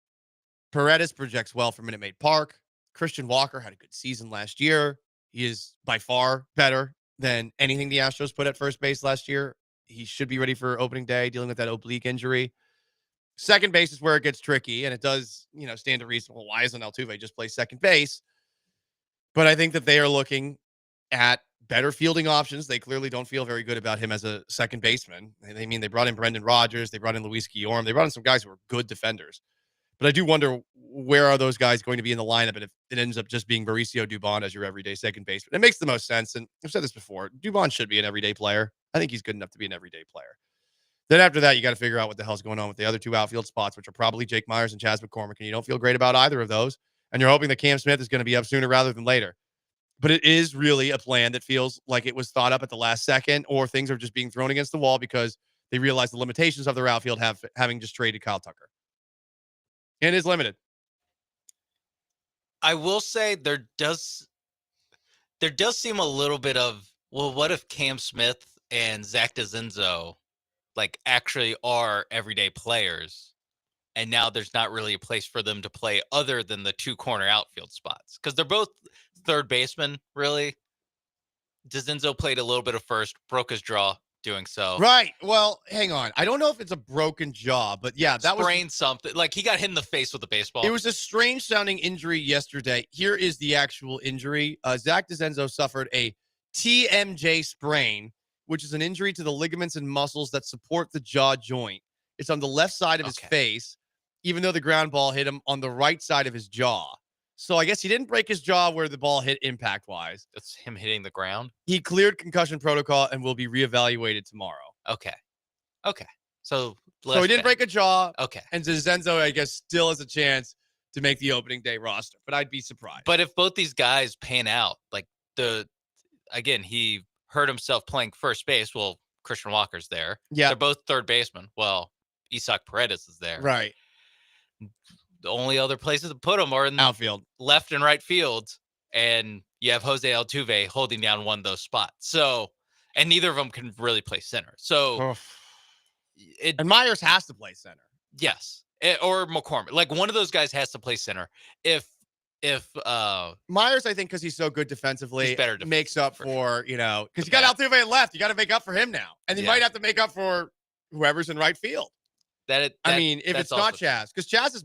Paredes projects well for Minute Maid Park. Christian Walker had a good season last year. He is by far better than anything the Astros put at first base last year. He should be ready for opening day, dealing with that oblique injury. Second base is where it gets tricky, and it does, stand to reason. Well, why isn't Altuve just play second base? But I think that they are looking at better fielding options. They clearly don't feel very good about him as a second baseman. They brought in Brendan Rodgers. They brought in Luis Guillorme. They brought in some guys who are good defenders. But I do wonder, where are those guys going to be in the lineup? And if it ends up just being Mauricio Dubon as your everyday second baseman, it makes the most sense. And I've said this before, Dubon should be an everyday player. I think he's good enough to be an everyday player. Then after that, you got to figure out what the hell's going on with the other two outfield spots, which are probably Jake Myers and Chas McCormick. And you don't feel great about either of those. and you're hoping that Cam Smith is going to be up sooner rather than later. But it is really a plan that feels like it was thought up at the last second, or things are just being thrown against the wall because they realize the limitations of their outfield having just traded Kyle Tucker. It is limited. I will say there does seem a little bit of, well, what if Cam Smith and Zach DeZenzo like actually are everyday players, and now there's not really a place for them to play other than the 2 corner outfield spots, because they're both third baseman, really. DeZenzo played a little bit of first, broke his jaw doing so. Right. Well, hang on. I don't know if it's a broken jaw, but yeah, that sprained something. Like he got hit in the face with a baseball. It was a strange sounding injury yesterday. Here is the actual injury. Zach DeZenzo suffered a TMJ sprain, which is an injury to the ligaments and muscles that support the jaw joint. It's on the left side of his face, even though the ground ball hit him on the right side of his jaw. So I guess he didn't break his jaw where the ball hit impact-wise. That's him hitting the ground? He cleared concussion protocol and will be reevaluated tomorrow. Okay. So he didn't break a jaw. Okay. And DeZenzo, I guess, still has a chance to make the opening day roster, but I'd be surprised. But if both these guys pan out, like he hurt himself playing first base. Well, Christian Walker's there. Yeah. They're both third basemen. Well, Isaac Paredes is there. Right. The only other places to put them are in the outfield, left and right fields, and you have Jose Altuve holding down one of those spots. So, and neither of them can really play center. So, and Myers has to play center. Yes, or McCormick. Like one of those guys has to play center. If Myers, I think, because he's so good defensively, better makes up for because you got Altuve in left, you got to make up for him now, and you might have to make up for whoever's in right field. If it's not Chaz, because Chaz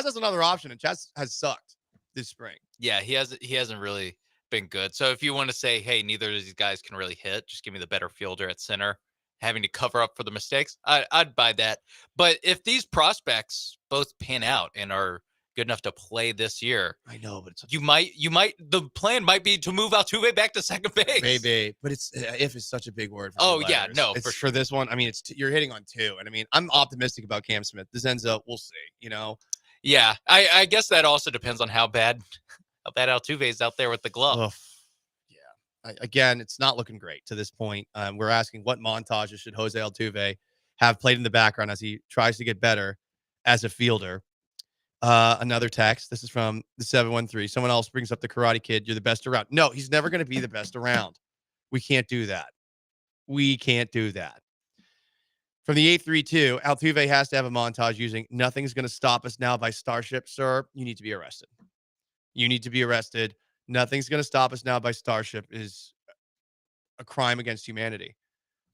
has another option, and Chaz has sucked this spring. Yeah, he hasn't really been good. So if you want to say, hey, neither of these guys can really hit, just give me the better fielder at center, having to cover up for the mistakes, I'd buy that. But if these prospects both pan out and are good enough to play this year, I know, but you might the plan might be to move Altuve back to second base. Maybe, but it's if is such a big word. For for this one. I mean, you're hitting on two, and I mean, I'm optimistic about Cam Smith. DeZenzo, we'll see. Yeah, I guess that also depends on how bad Altuve is out there with the glove. Again, it's not looking great to this point. We're asking what montages should Jose Altuve have played in the background as he tries to get better as a fielder. Another text. This is from the 713. Someone else brings up the Karate Kid. You're the best around. No, he's never going to be the best around. We can't do that. From the 832, Altuve has to have a montage using "Nothing's Going to Stop Us Now" by Starship. Sir, you need to be arrested. Nothing's Going to Stop Us Now by Starship is a crime against humanity.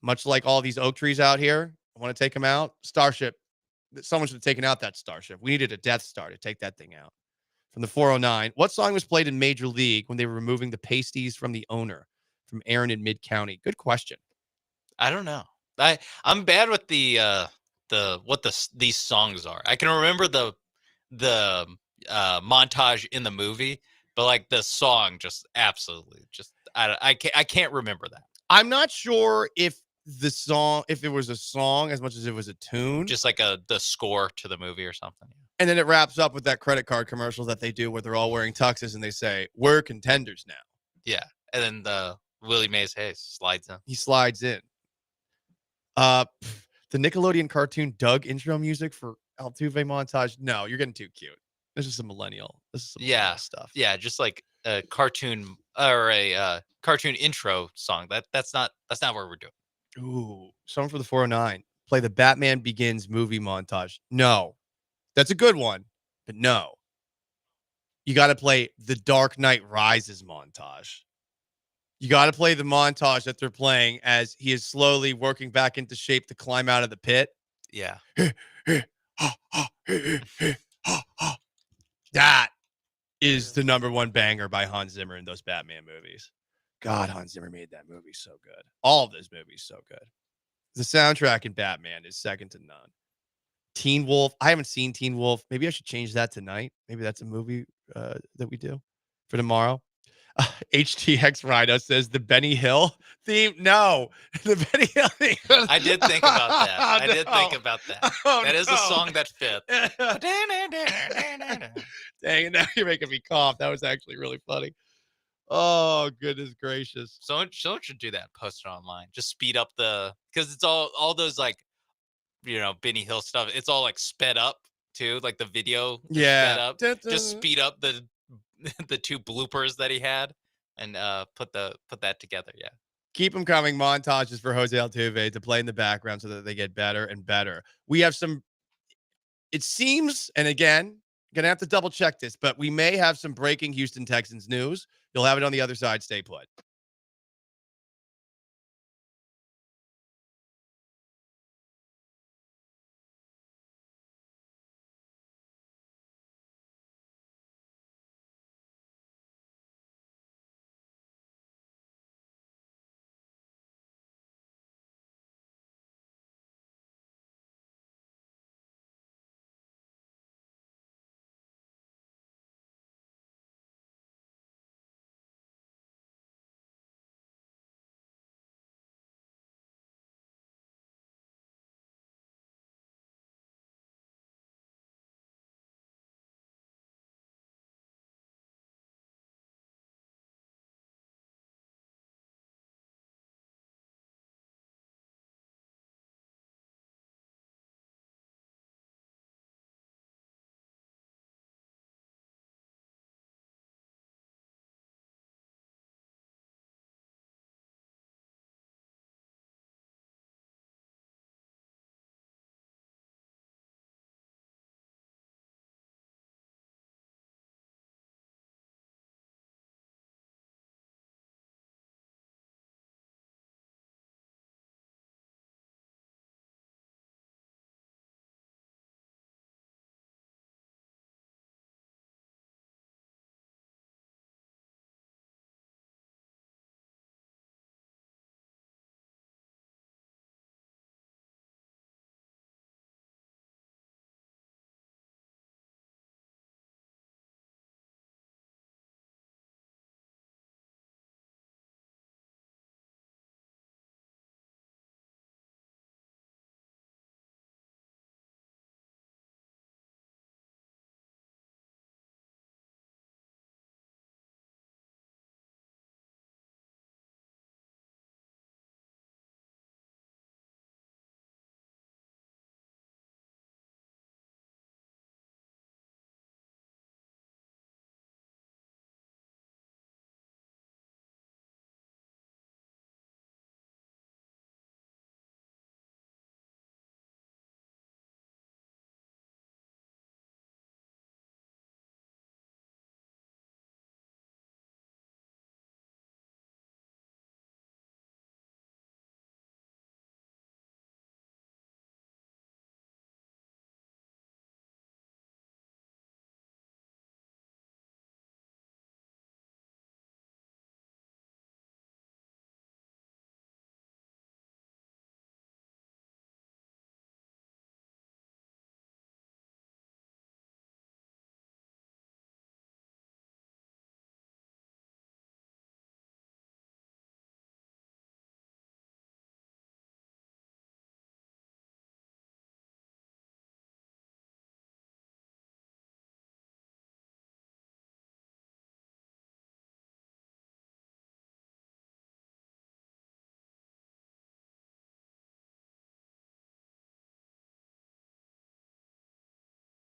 Much like all these oak trees out here, I want to take them out. Starship, someone should have taken out that Starship. We needed a Death Star to take that thing out. From the 409, what song was played in Major League when they were removing the pasties from the owner? From Aaron in Mid-County. Good question. I don't know. I'm bad with these songs are. I can remember the montage in the movie, but like the song just absolutely I can't remember that. I'm not sure if it was a song as much as it was a tune, just like the score to the movie or something. And then it wraps up with that credit card commercial that they do where they're all wearing tuxes and they say, "We're contenders now." Yeah, and then the Willie Mays Hayes slides in. He slides in. The Nickelodeon cartoon Doug intro music for Altuve montage. No, you're getting too cute. This is some millennial. Stuff. Yeah, just like a cartoon or a cartoon intro song. That's not what we're doing. Ooh, someone for the 409. Play the Batman Begins movie montage. No, that's a good one, but no. You got to play the Dark Knight Rises montage. You got to play the montage that they're playing as he is slowly working back into shape to climb out of the pit. Yeah. That is the number one banger by Hans Zimmer in those Batman movies. God, Hans Zimmer made that movie so good. All of those movies so good. The soundtrack in Batman is second to none. Teen Wolf. I haven't seen Teen Wolf. Maybe I should change that tonight. Maybe that's a movie that we do for tomorrow. HTX Rhino says the Benny Hill theme. No, the Benny Hill theme. I did think about that. I did think No. about that. Oh, That is a no. song that fits. Dang, now you're making me cough. That was actually really funny. Oh, goodness gracious. Someone should do that. Post it online. Just speed up because it's all those like, Benny Hill stuff. It's all like sped up too, like the video. Yeah. Sped up. Just speed up the the 2 bloopers that he had and put that together. Yeah. Keep them coming. Montages for Jose Altuve to play in the background so that they get better and better. We have some, it seems, and again, going to have to double check this, but we may have some breaking Houston Texans news. You'll have it on the other side. Stay put.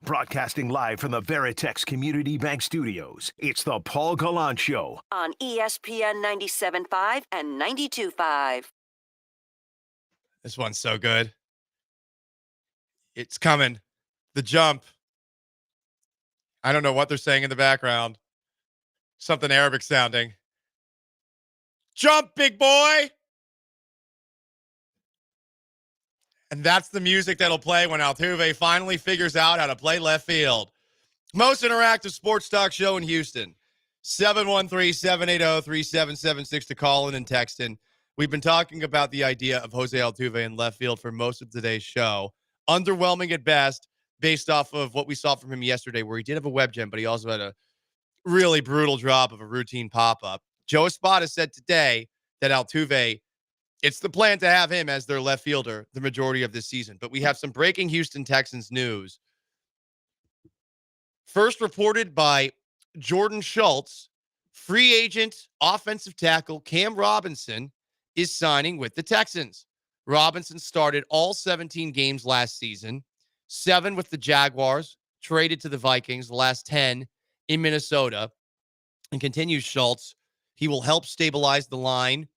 Broadcasting live from the Veritex Community Bank Studios, it's the Paul Gallant Show. On ESPN 97.5 and 92.5. This one's so good. It's coming. The jump. I don't know what they're saying in the background. Something Arabic sounding. Jump, big boy. And that's the music that'll play when Altuve finally figures out how to play left field. Most interactive sports talk show in Houston. 713-780-3776 to call in and text in. We've been talking about the idea of Jose Altuve in left field for most of today's show. Underwhelming at best, based off of what we saw from him yesterday, where he did have a web gem, but he also had a really brutal drop of a routine pop-up. Joe Espada said today that Altuve, it's the plan to have him as their left fielder the majority of this season. But we have some breaking Houston Texans news. First reported by Jordan Schultz, free agent offensive tackle Cam Robinson is signing with the Texans. Robinson started all 17 games last season, 7 with the Jaguars, traded to the Vikings, the last 10 in Minnesota. And continues Schultz, he will help stabilize the line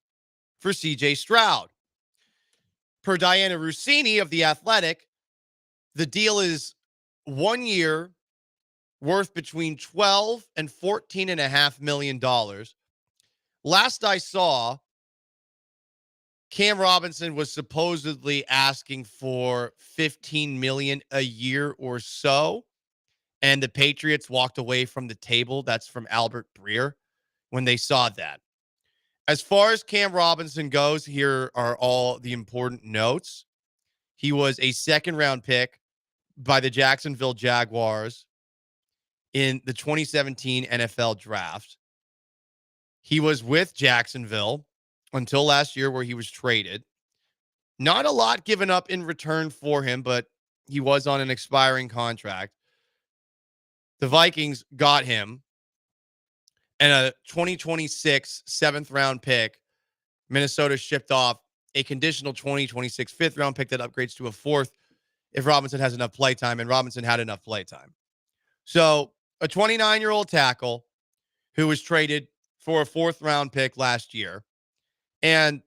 for CJ Stroud. Per Diana Rossini of The Athletic, the deal is 1 year, worth between $12 and $14.5 million. Last I saw, Cam Robinson was supposedly asking for $15 million a year or so, and the Patriots walked away from the table. That's from Albert Breer when they saw that. As far as Cam Robinson goes, here are all the important notes. He was a second-round pick by the Jacksonville Jaguars in the 2017 NFL draft. He was with Jacksonville until last year where he was traded. Not a lot given up in return for him, but he was on an expiring contract. The Vikings got him and a 2026 7th-round pick. Minnesota shipped off a conditional 2026 5th-round pick that upgrades to a 4th if Robinson has enough playtime, and Robinson had enough playtime. So a 29-year-old tackle who was traded for a 4th-round pick last year. And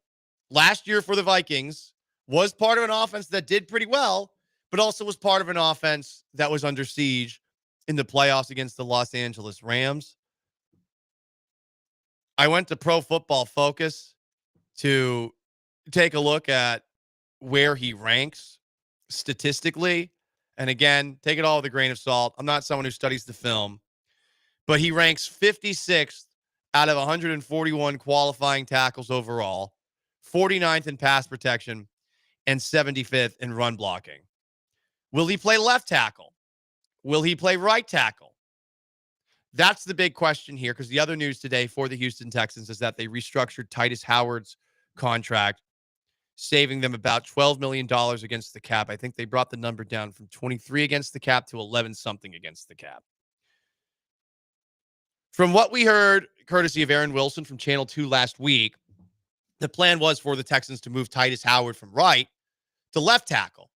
last year for the Vikings was part of an offense that did pretty well, but also was part of an offense that was under siege in the playoffs against the Los Angeles Rams. I went to Pro Football Focus to take a look at where he ranks statistically. And again, take it all with a grain of salt. I'm not someone who studies the film, but he ranks 56th out of 141 qualifying tackles overall, 49th in pass protection, and 75th in run blocking. Will he play left tackle? Will he play right tackle? That's the big question here, because the other news today for the Houston Texans is that they restructured Titus Howard's contract, saving them about $12 million against the cap. I think they brought the number down from 23 against the cap to 11-something against the cap. From what we heard, courtesy of Aaron Wilson from Channel 2 last week, the plan was for the Texans to move Titus Howard from right to left tackle.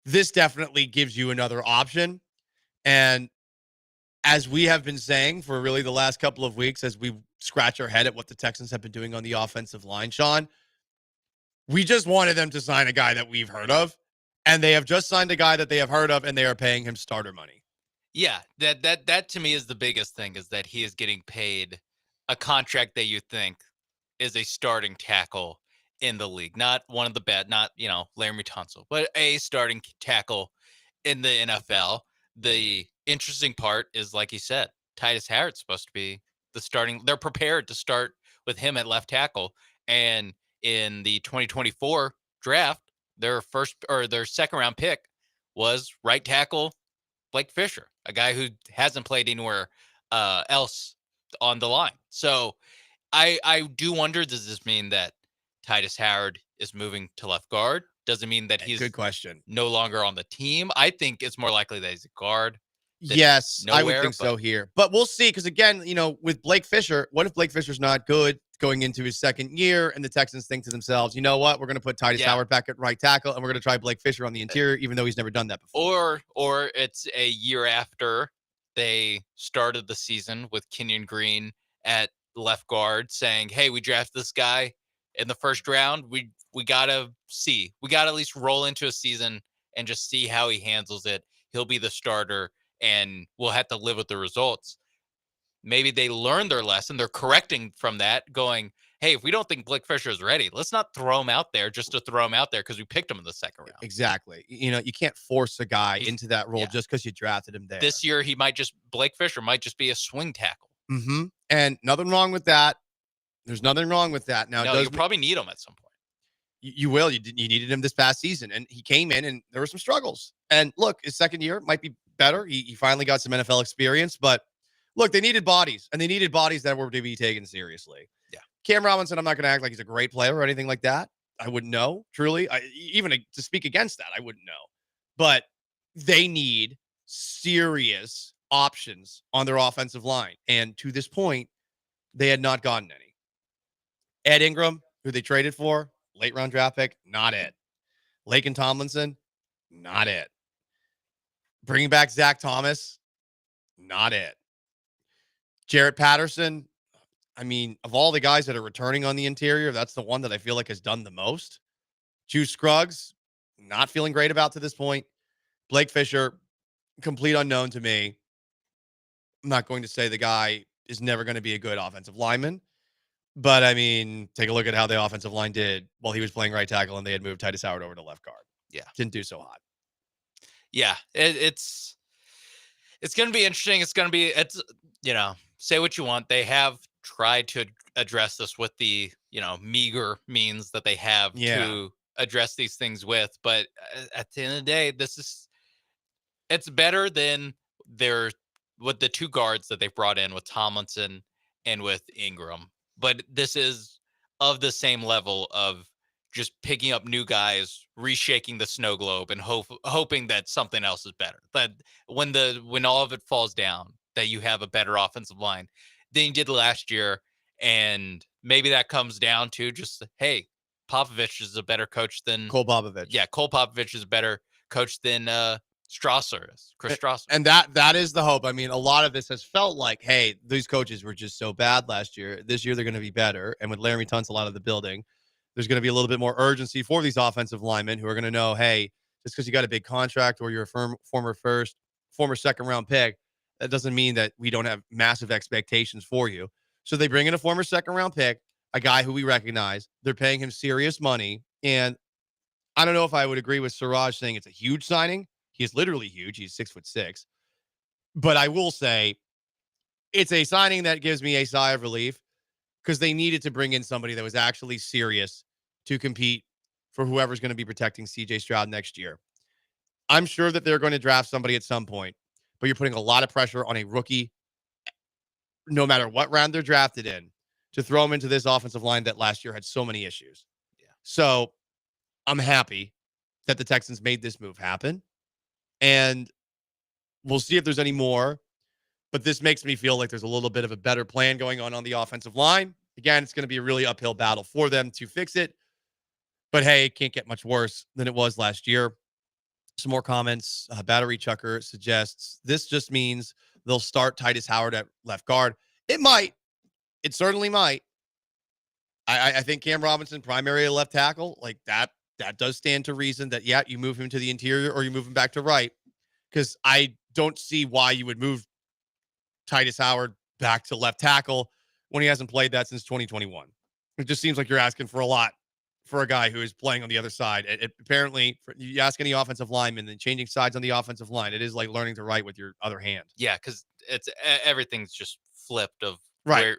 This definitely gives you another option. And as we have been saying for really the last couple of weeks, as we scratch our head at what the Texans have been doing on the offensive line, Sean, we just wanted them to sign a guy that we've heard of, and they have just signed a guy that they have heard of, and they are paying him starter money. Yeah, that to me is the biggest thing, is that he is getting paid a contract that you think is a starting tackle in the league. Not one of the best, not, Laremy Tunsil, but a starting tackle in the NFL. The interesting part is, like you said, Titus Howard's supposed to be the starting. They're prepared to start with him at left tackle. And in the 2024 draft, their second round pick was right tackle Blake Fisher, a guy who hasn't played anywhere else on the line. So I do wonder, does this mean that Titus Howard is moving to left guard? Does it mean that he's good question, no longer on the team? I think it's more likely that he's a guard. Yes, I would nowhere, think so here. But we'll see, because again, with Blake Fisher, what if Blake Fisher's not good going into his second year and the Texans think to themselves, you know what, we're going to put Titus Howard back at right tackle and we're going to try Blake Fisher on the interior, even though he's never done that before. Or it's a year after they started the season with Kenyon Green at left guard saying, hey, we drafted this guy in the first round. We got to see. We got to at least roll into a season and just see how he handles it. He'll be the starter, and we'll have to live with the results. Maybe they learned their lesson. They're correcting from that, going, hey, if we don't think Blake Fisher is ready, let's not throw him out there just to throw him out there because we picked him in the second round. Exactly. You can't force a guy into that role just because you drafted him there. This year, Blake Fisher might just be a swing tackle. Mm-hmm. And nothing wrong with that. There's nothing wrong with that. Now, you'll probably need him at some point. You will. You needed him this past season, and he came in, and there were some struggles. And look, his second year might be better. He finally got some NFL experience, but Look, they needed bodies, and they needed bodies that were to be taken seriously. Yeah. Cam Robinson, I'm not going to act like he's a great player or anything like that. I wouldn't know, truly. Even to speak against that, I wouldn't know. But they need serious options on their offensive line. And to this point, they had not gotten any. Ed Ingram, who they traded for, late round draft pick, not it. Laken Tomlinson, not it. Bringing back Zach Thomas, not it. Jarrett Patterson, I mean, of all the guys that are returning on the interior, that's the one that I feel like has done the most. Juice Scruggs, not feeling great about to this point. Blake Fisher, complete unknown to me. I'm not going to say the guy is never going to be a good offensive lineman, but I mean, take a look at how the offensive line did while he was playing right tackle and they had moved Titus Howard over to left guard. Yeah. Didn't do so hot. Yeah. It's going to be interesting. Say what you want. They have tried to address this with the, meager means that they have to address these things with. But at the end of the day, it's better than with the two guards that they've brought in with Tomlinson and with Ingram. But this is of the same level of just picking up new guys, reshaking the snow globe, and hoping that something else is better. But when all of it falls down, that you have a better offensive line than you did last year, and maybe that comes down to just, hey, Popovich is a better coach than Cole Popovich. Yeah, Cole Popovich is a better coach than Strasser is, Chris Strasser. And that is the hope. I mean, a lot of this has felt like, hey, these coaches were just so bad last year. This year they're going to be better. And with Laramie Tunsil out of the building, there's going to be a little bit more urgency for these offensive linemen who are going to know, hey, just because you got a big contract or you're a former second round pick, that doesn't mean that we don't have massive expectations for you. So they bring in a former second round pick, a guy who we recognize. They're paying him serious money. And I don't know if I would agree with Siraj saying it's a huge signing. He is literally huge. He's 6'6". But I will say it's a signing that gives me a sigh of relief because they needed to bring in somebody that was actually serious to compete for whoever's going to be protecting CJ Stroud next year. I'm sure that they're going to draft somebody at some point, but you're putting a lot of pressure on a rookie, no matter what round they're drafted in, to throw them into this offensive line that last year had so many issues. Yeah. So I'm happy that the Texans made this move happen. And we'll see if there's any more. But this makes me feel like there's a little bit of a better plan going on the offensive line. Again, it's going to be a really uphill battle for them to fix it. But hey, it can't get much worse than it was last year. Some more comments. Battery Chucker suggests this just means they'll start Titus Howard at left guard. It might. It certainly might. I think Cam Robinson, primary left tackle, like that does stand to reason that, you move him to the interior or you move him back to right. Because I don't see why you would move Titus Howard back to left tackle when he hasn't played that since 2021. It just seems like you're asking for a lot for a guy who is playing on the other side. Apparently, you ask any offensive lineman, then changing sides on the offensive line, it is like learning to write with your other hand. Yeah, because everything's just flipped of right.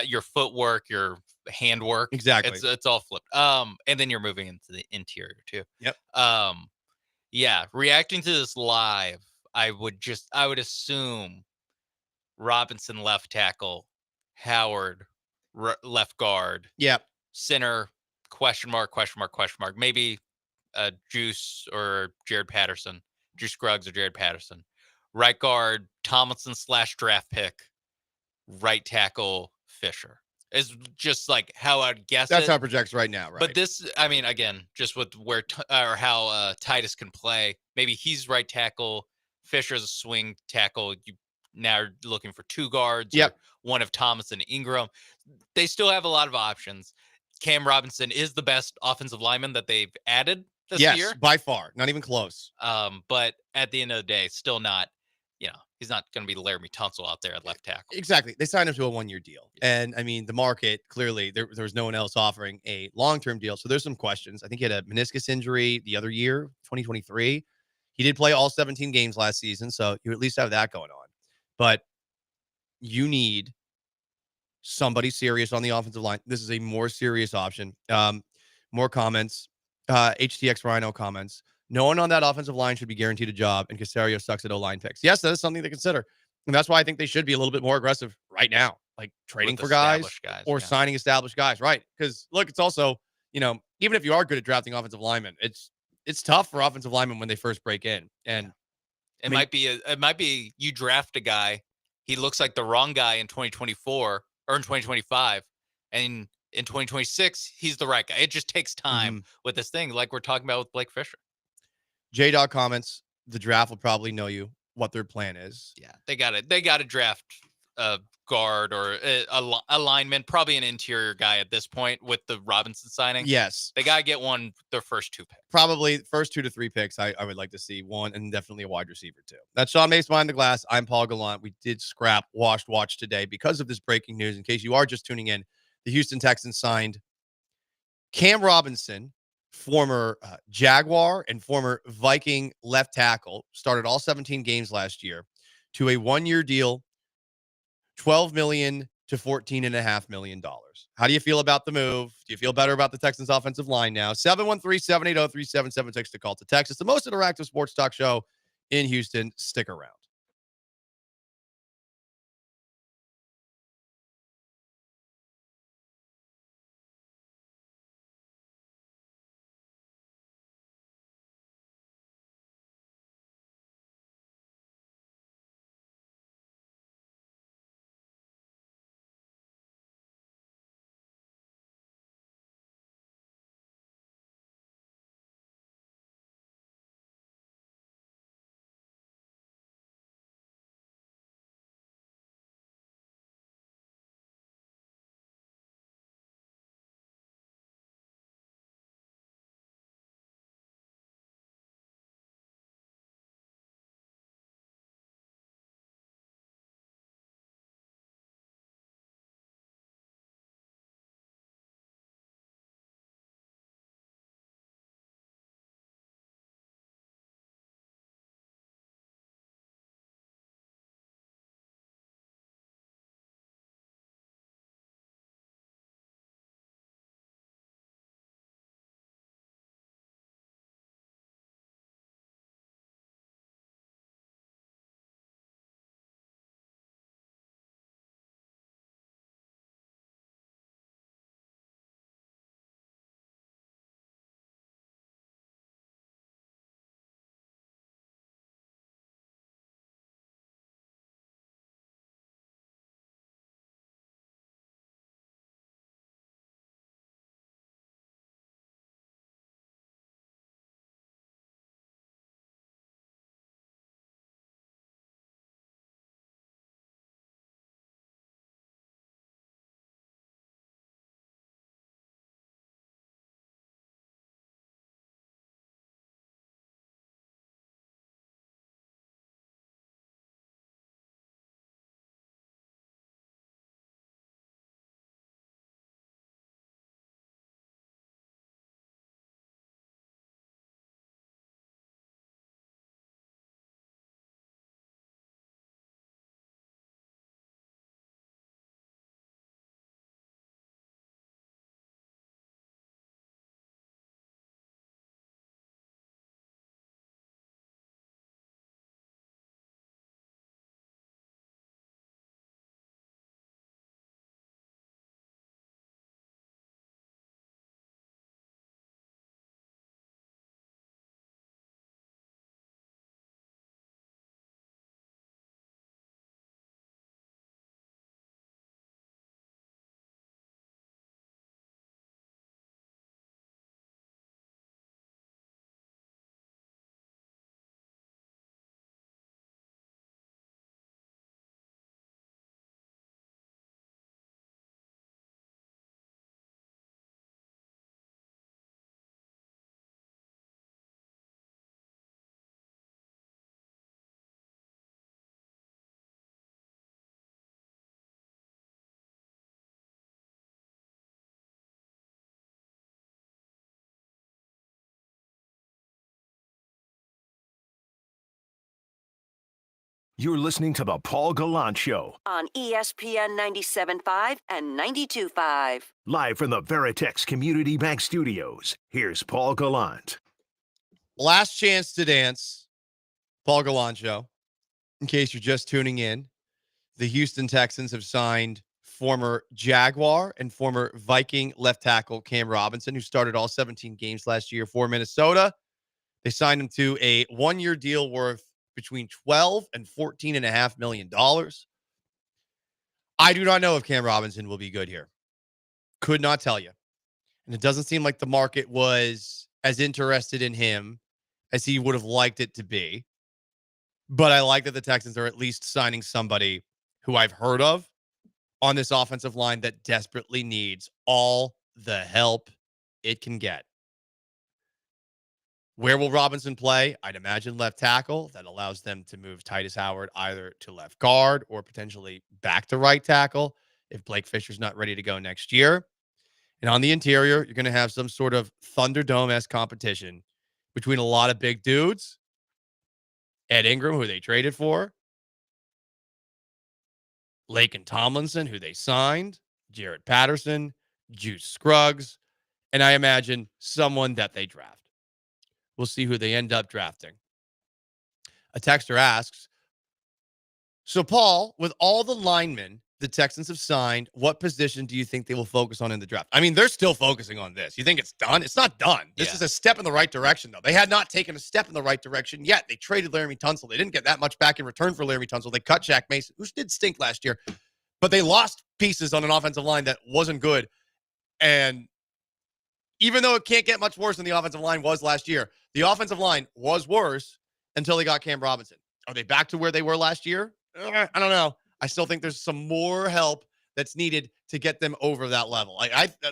Your footwork, your handwork. Exactly. It's all flipped. And then you're moving into the interior too. Yep. Yeah. Reacting to this live, I would assume Robinson left tackle, Howard left guard. Yep. Center, question mark. Maybe Juice or Jared Patterson. Juice Scruggs or Jared Patterson. Right guard, Tomlinson / draft pick. Right tackle, Fisher. Is just like how I'd guess That's how it projects right now, right? But this, I mean, again, just with how Titus can play. Maybe he's right tackle. Fisher's a swing tackle. You now are looking for two guards. Yep. Or one of Thomas and Ingram. They still have a lot of options. Cam Robinson is the best offensive lineman that they've added this year. Yes, by far. Not even close. But at the end of the day, still not, he's not going to be Laramie Tunsil out there at left tackle. Exactly. They signed him to a 1-year deal. And I mean, the market, clearly, there was no one else offering a long-term deal. So there's some questions. I think he had a meniscus injury the other year, 2023. He did play all 17 games last season. So you at least have that going on. But you need somebody serious on the offensive line. This is a more serious option. More comments. HTX Rhino comments. No one on that offensive line should be guaranteed a job, and Caserio sucks at O-line picks. Yes, that is something to consider. And that's why I think they should be a little bit more aggressive right now, like trading With for guys, established guys, or yeah. signing established guys. Right. Because look, it's also, even if you are good at drafting offensive linemen, it's tough for offensive linemen when they first break in. And It might be you draft a guy, he looks like the wrong guy in 2024 or in 2025, and in 2026 he's the right guy. It just takes time with this thing, like we're talking about with Blake Fisher. J-Dog comments, the draft will probably know what their plan is. Yeah, they got to draft a guard or a lineman, probably an interior guy at this point with the Robinson signing. Yes. They got to get their first 2 picks. Probably first 2 to 3 picks. I would like to see one, and definitely a wide receiver too. That's Sean Mace behind the glass. I'm Paul Gallant. We did scrap Washed Watch today because of this breaking news. In case you are just tuning in, the Houston Texans signed Cam Robinson, former Jaguar and former Viking left tackle, started all 17 games last year, to a 1-year deal, $12 million to $14.5 million. How do you feel about the move? Do you feel better about the Texans offensive line now? 713-780-3776 to call to Texas, the most interactive sports talk show in Houston. Stick around. You're listening to the Paul Gallant Show, On ESPN 97.5 and 92.5. live from the Veritex Community Bank Studios. Here's Paul Gallant. Last chance to dance, Paul Gallant Show. In case you're just tuning in, The Houston Texans have signed former Jaguar and former Viking left tackle Cam Robinson, who started all 17 games last year for Minnesota. They signed him to a 1-year deal worth between $12 and $14.5 million. I do not know if Cam Robinson will be good here. Could not tell you. And it doesn't seem like the market was as interested in him as he would have liked it to be. But I like that the Texans are at least signing somebody who I've heard of on this offensive line that desperately needs all the help it can get. Where will Robinson play? I'd imagine left tackle. That allows them to move Titus Howard either to left guard or potentially back to right tackle if Blake Fisher's not ready to go next year. And on the interior, you're going to have some sort of Thunderdome-esque competition between a lot of big dudes. Ed Ingram, who they traded for. Laken Tomlinson, who they signed. Jared Patterson. Juice Scruggs. And I imagine someone that they draft. We'll see who they end up drafting. A texter asks, so Paul, with all the linemen the Texans have signed, what position do you think they will focus on in the draft? I mean, they're still focusing on this. You think it's done? It's not done. This is a step in the right direction, though. They had not taken a step in the right direction yet. They traded Laramie Tunsil. They didn't get that much back in return for Laramie Tunsil. They cut Shaq Mason, who did stink last year, but they lost pieces on an offensive line that wasn't good. And even though it can't get much worse than the offensive line was last year, the offensive line was worse until they got Cam Robinson. Are they back to where they were last year? I don't know. I still think there's some more help that's needed to get them over that level.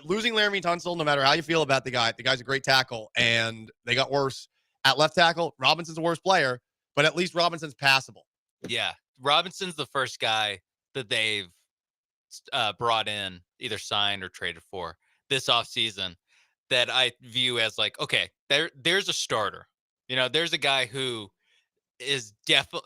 Losing Laramie Tunsil, no matter how you feel about the guy's a great tackle, and they got worse at left tackle. Robinson's a worse player, but at least Robinson's passable. Yeah, Robinson's the first guy that they've brought in, either signed or traded for this offseason that I view as like, okay, there's a starter. You know, there's a guy who is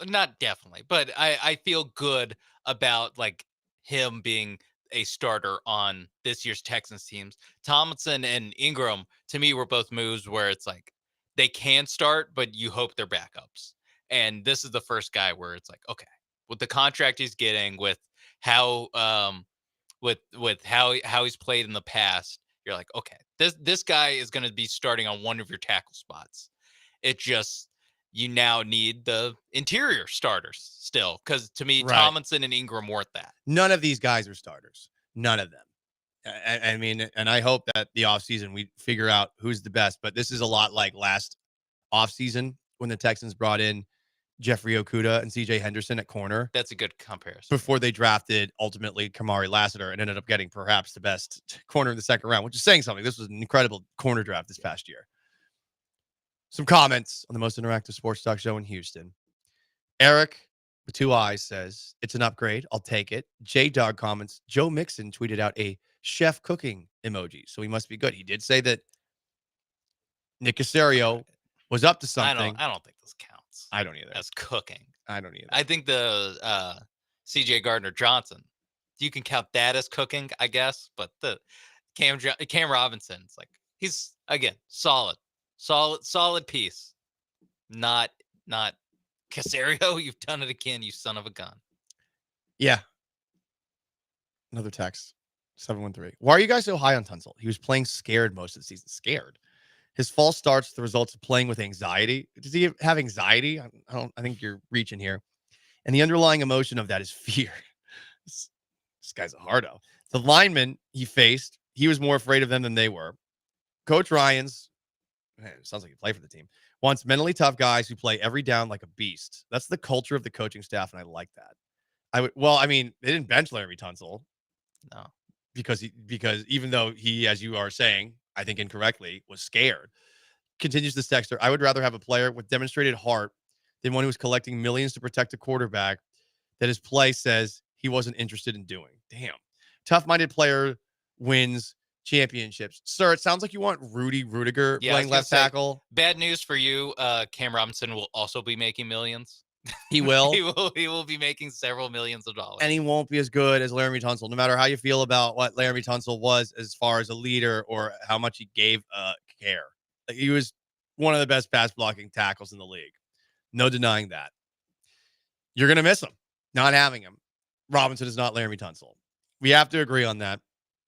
not definitely, but I feel good about like him being a starter on this year's Texans teams. Tomlinson and Ingram, to me, were both moves where it's like they can start, but you hope they're backups. And this is the first guy where it's like, okay, with the contract he's getting, with how with how he's played in the past, you're like, okay, this guy is going to be starting on one of your tackle spots. It just, you now need the interior starters still, because to me, Right. Tomlinson and Ingram weren't that. None of these guys are starters. None of them. I mean, and I hope that the offseason we figure out who's the best, but this is a lot like last offseason when the Texans brought in Jeffrey Okudah and CJ Henderson at corner That's a good comparison. before they drafted ultimately Kamari Lassiter and ended up getting perhaps the best corner in the second round, which is saying something. This was an incredible corner draft this past year. Some comments on the most interactive sports talk show in Houston. Eric with 2 eyes says, it's an upgrade. I'll take it. J-Dog comments, Joe Mixon tweeted out a chef cooking emoji, so he must be good. He did say that Nick Caserio was up to something. I don't think this counts. I don't either. As cooking. I don't either. I think the CJ Gardner-Johnson, you can count that as cooking, I guess, but the Cam Robinson, it's like, he's, again, solid piece. Not Caserio, you've done it again, you son of a gun. Yeah. Another text. 713. Why are you guys so high on Tunsil? He was playing scared most of the season. Scared. His false starts the results of playing with anxiety. Does he have anxiety? I think you're reaching here. And the underlying emotion of that is fear. This guy's a hardo. The linemen he faced, he was more afraid of them than they were. Coach Ryans, man, it sounds like he played for the team, wants mentally tough guys who play every down like a beast. That's the culture of the coaching staff, and I like that. They didn't bench Laramie Tunsil. No. Because even though he, as you are saying, I think incorrectly, was scared. Continues this texter, I would rather have a player with demonstrated heart than one who was collecting millions to protect a quarterback that his play says he wasn't interested in doing. Damn. Tough-minded player wins championships. Sir, it sounds like you want Rudy Rudiger playing left tackle. Bad news for you. Cam Robinson will also be making millions. He will. He will be making several millions of dollars. And he won't be as good as Laramie Tunsil, no matter how you feel about what Laramie Tunsil was as far as a leader or how much he gave care. He was one of the best pass blocking tackles in the league. No denying that. You're going to miss him, not having him. Robinson is not Laramie Tunsil. We have to agree on that.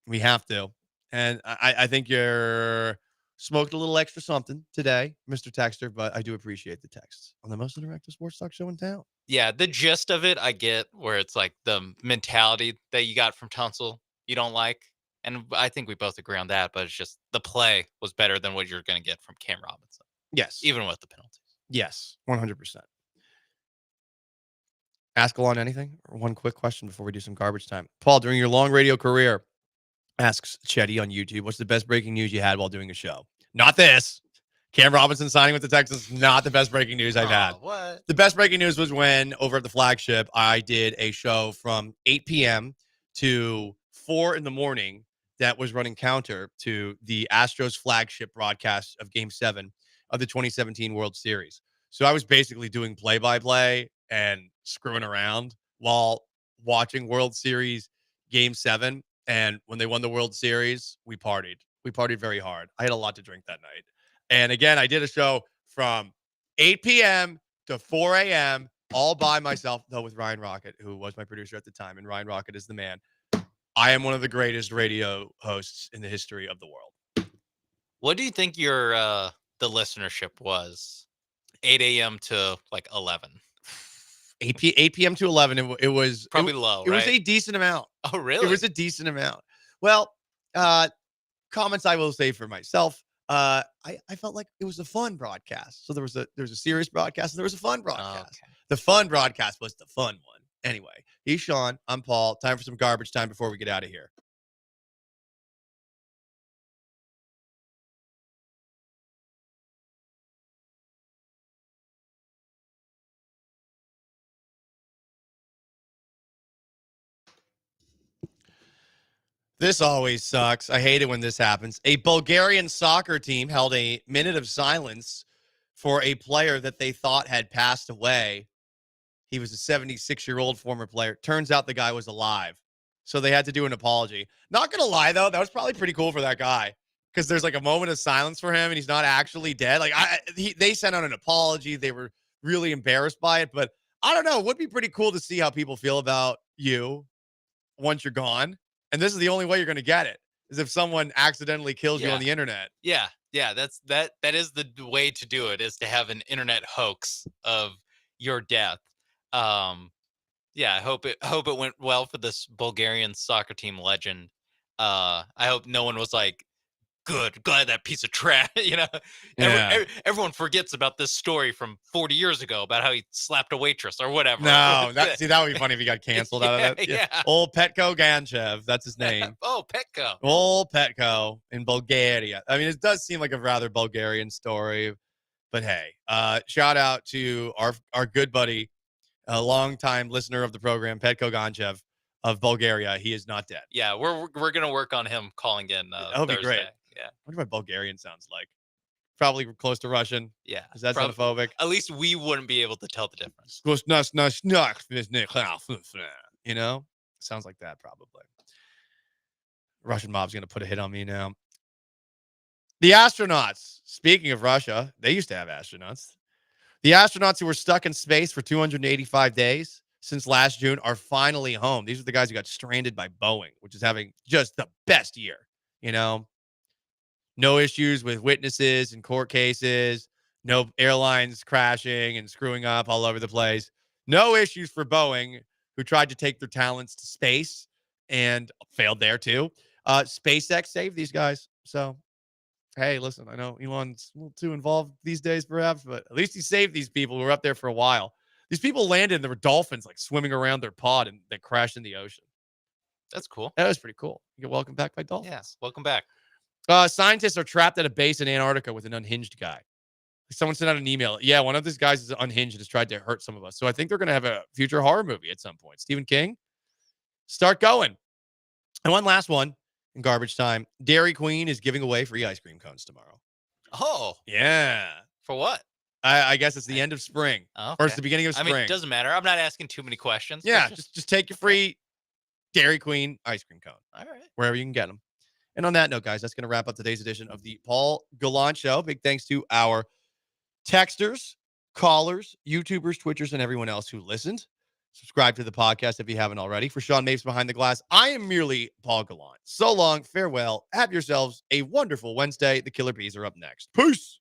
We have to. And I think you're smoked a little extra something today, Mr. Texter, but I do appreciate the texts on the most interactive sports talk show in town. Yeah, the gist of it, I get where it's like the mentality that you got from Tunsil you don't like. And I think we both agree on that, but it's just the play was better than what you're going to get from Cam Robinson. Yes. Even with the penalties. Yes, 100%. Ask Gallant anything? Or one quick question before we do some garbage time. Paul, during your long radio career, asks Chetty on YouTube, what's the best breaking news you had while doing a show? Not this. Cam Robinson signing with the Texans, not the best breaking news I've had. What? The best breaking news was when, over at the flagship, I did a show from 8 p.m. to 4 in the morning that was running counter to the Astros flagship broadcast of Game 7 of the 2017 World Series. So I was basically doing play-by-play and screwing around while watching World Series Game 7. And when they won the World Series, we partied. We partied very hard. I had a lot to drink that night. And again, I did a show from 8 p.m. to 4 a.m. all by myself, though with Ryan Rocket, who was my producer at the time. And Ryan Rocket is the man. I am one of the greatest radio hosts in the history of the world. What do you think your the listenership was? 8 a.m. to like 11. 8 p.m. to 11. It was probably low, It right? was a decent amount. Oh, really? It was a decent amount. Well, comments I will say for myself. I felt like it was a fun broadcast. So there was a serious broadcast and there was a fun broadcast. Okay. The fun broadcast was the fun one. Anyway, he's Sean. I'm Paul. Time for some garbage time before we get out of here. This always sucks. I hate it when this happens. A Bulgarian soccer team held a minute of silence for a player that they thought had passed away. He was a 76-year-old former player. Turns out the guy was alive. So they had to do an apology. Not going to lie, though, that was probably pretty cool for that guy because there's like a moment of silence for him and he's not actually dead. Like they sent out an apology. They were really embarrassed by it. But I don't know. It would be pretty cool to see how people feel about you once you're gone. And this is the only way you're going to get it is if someone accidentally kills you on the internet. Yeah. That is the way to do it, is to have an internet hoax of your death. I hope it went well for this Bulgarian soccer team legend. I hope no one was like, good, glad that piece of trash. Everyone forgets about this story from 40 years ago about how he slapped a waitress or whatever. No, that would be funny if he got canceled out of that. Yeah. Old Petko Ganchev, that's his name. Oh, Petko. Old Petko in Bulgaria. I mean, it does seem like a rather Bulgarian story, but hey, shout out to our good buddy, a longtime listener of the program, Petko Ganchev of Bulgaria. He is not dead. Yeah, we're gonna work on him calling in. That would be great. Yeah. I wonder what Bulgarian sounds like. Probably close to Russian. Yeah. Is that xenophobic? At least we wouldn't be able to tell the difference. You know? Sounds like that, probably. Russian mob's going to put a hit on me now. The astronauts, speaking of Russia, they used to have astronauts. The astronauts who were stuck in space for 285 days since last June are finally home. These are the guys who got stranded by Boeing, which is having just the best year, you know? No issues with witnesses and court cases. No airlines crashing and screwing up all over the place. No issues for Boeing, who tried to take their talents to space and failed there too. SpaceX saved these guys. So, hey, listen, I know Elon's a little too involved these days, perhaps, but at least he saved these people who were up there for a while. These people landed and there were dolphins like swimming around their pod and they crashed in the ocean. That's cool. That was pretty cool. You get welcomed back by dolphins. Yeah, welcome back. Scientists are trapped at a base in Antarctica with an unhinged guy. Someone sent out an email. Yeah, one of these guys is unhinged and has tried to hurt some of us. So I think they're going to have a future horror movie at some point. Stephen King, start going. And one last one in garbage time. Dairy Queen is giving away free ice cream cones tomorrow. Oh. Yeah. For what? I guess it's the end of spring. Okay. Or it's the beginning of spring. I mean, it doesn't matter. I'm not asking too many questions. Yeah, just take your free Dairy Queen ice cream cone. All right. Wherever you can get them. And on that note, guys, that's going to wrap up today's edition of the Paul Gallant Show. Big thanks to our texters, callers, YouTubers, Twitchers, and everyone else who listened. Subscribe to the podcast if you haven't already. For Sean Mapes Behind the Glass, I am merely Paul Gallant. So long, farewell. Have yourselves a wonderful Wednesday. The Killer Bees are up next. Peace.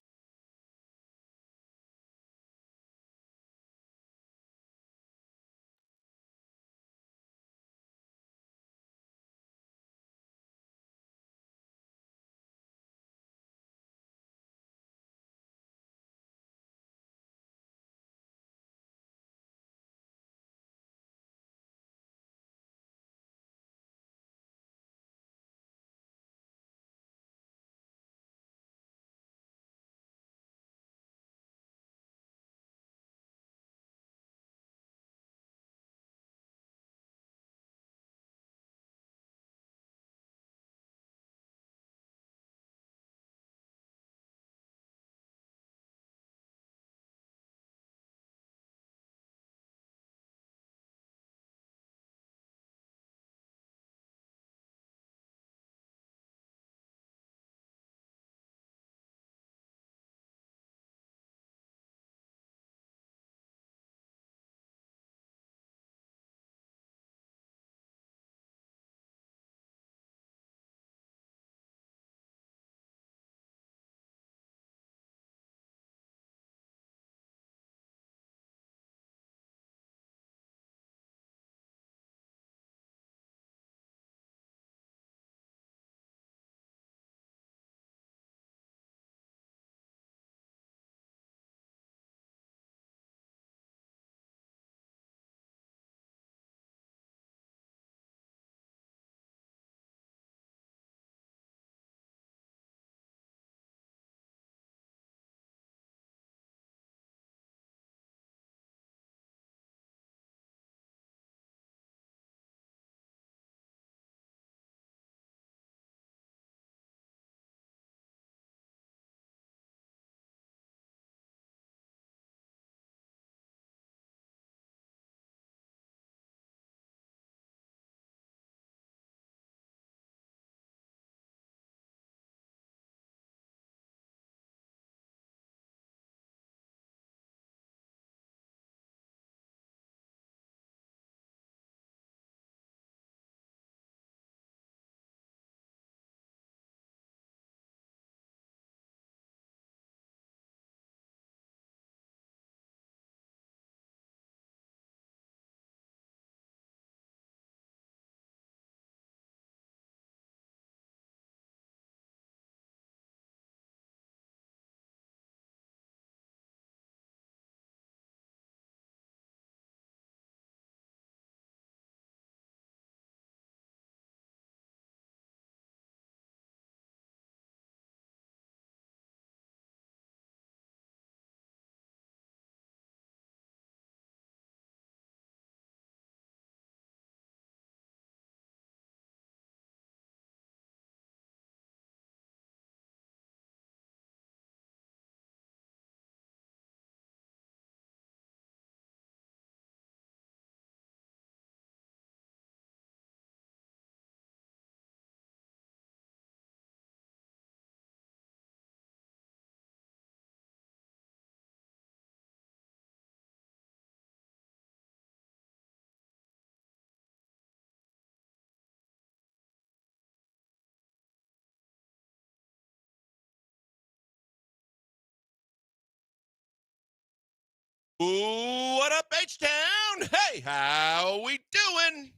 Ooh, what up, H-Town? Hey, how we doing?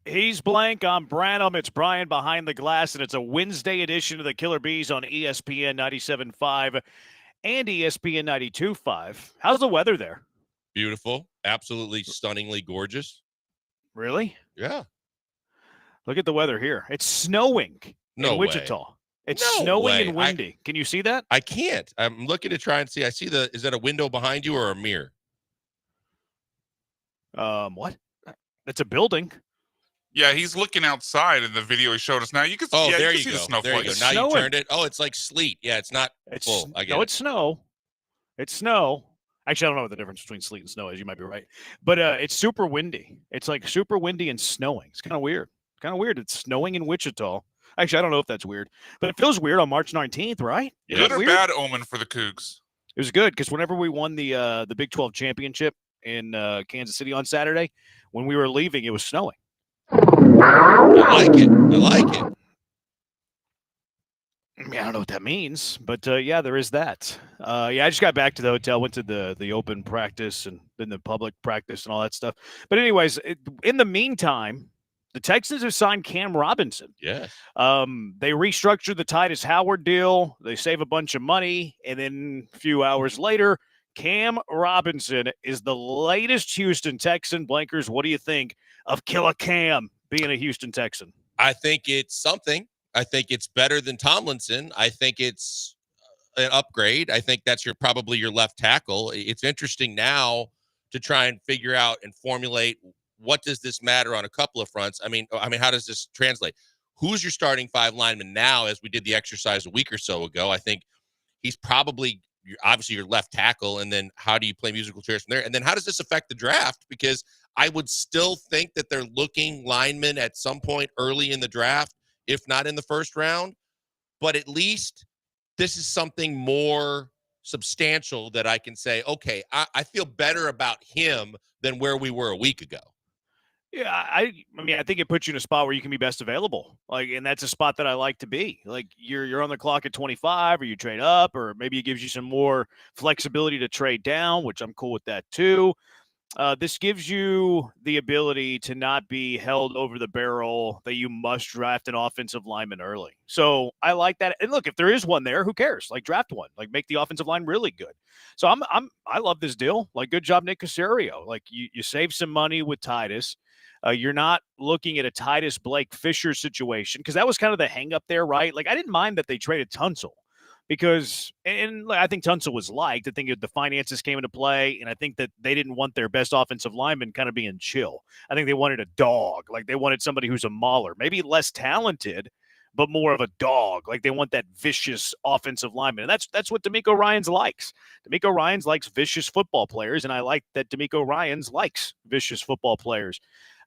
He's Blank. I'm Branham. It's Brian Behind the Glass, and it's a Wednesday edition of the Killer Bees on ESPN 97.5 and ESPN 92.5. How's the weather there? Beautiful. Absolutely stunningly gorgeous. Really? Yeah. Look at the weather here. It's snowing No in Wichita. way. It's No snowy way. and windy. Can you see that? I can't. I'm looking to try and see. I see is that a window behind you or a mirror? What? It's a building. Yeah, he's looking outside in the video he showed us. Now you can see, Oh, yeah, there you you can see go. the There you go. snowflakes. Now you snowing. turned it. Oh, it's like sleet. Yeah, it's not full. I get No, it. it's snow. It's snow. Actually, I don't know what the difference between sleet and snow is. You might be right. But it's super windy. It's like super windy and snowing. It's kind of weird. It's snowing in Wichita. Actually, I don't know if that's weird, but it feels weird on March 19th, right? Good or bad omen for the Cougs? It was good because whenever we won the Big 12 championship in Kansas City on Saturday. When we were leaving, it was snowing. I like it. I like it. I mean, I don't know what that means, but yeah, there is that. Yeah, I just got back to the hotel, went to the open practice and then the public practice and all that stuff. But anyways, in the meantime, the Texans have signed Cam Robinson. Yes. They restructured the Titus Howard deal. They save a bunch of money, and then a few hours later, Cam Robinson is the latest Houston Texan. Blankers, what do you think of Killer Cam being a Houston Texan? I think it's something. I think it's better than Tomlinson. I think it's an upgrade. I think that's probably your left tackle. It's interesting now to try and figure out and formulate what does this matter on a couple of fronts. I mean, how does this translate? Who's your starting 5 lineman now? As we did the exercise a week or so ago, I think he's probably obviously your left tackle. And then how do you play musical chairs from there? And then how does this affect the draft? Because I would still think that they're looking linemen at some point early in the draft, if not in the first round. But at least this is something more substantial that I can say, okay, I feel better about him than where we were a week ago. Yeah, I mean, I think it puts you in a spot where you can be best available. And that's a spot that I like to be. Like, you're on the clock at 25, or you trade up, or maybe it gives you some more flexibility to trade down, which I'm cool with that too. This gives you the ability to not be held over the barrel that you must draft an offensive lineman early. So I like that. And look, if there is one there, who cares? Like, draft one. Like, make the offensive line really good. So I love this deal. Like, good job, Nick Caserio. Like, you save some money with Titus. You're not looking at a Titus Blake Fisher situation, because that was kind of the hang up there, right? Like, I didn't mind that they traded Tunsil. Because, and I think Tunsil was liked. I think the finances came into play, and I think that they didn't want their best offensive lineman kind of being chill. I think they wanted a dog. Like, they wanted somebody who's a mauler, maybe less talented, but more of a dog. Like, they want that vicious offensive lineman. And that's what DeMeco Ryans likes. DeMeco Ryans likes vicious football players, and I like that DeMeco Ryans likes vicious football players.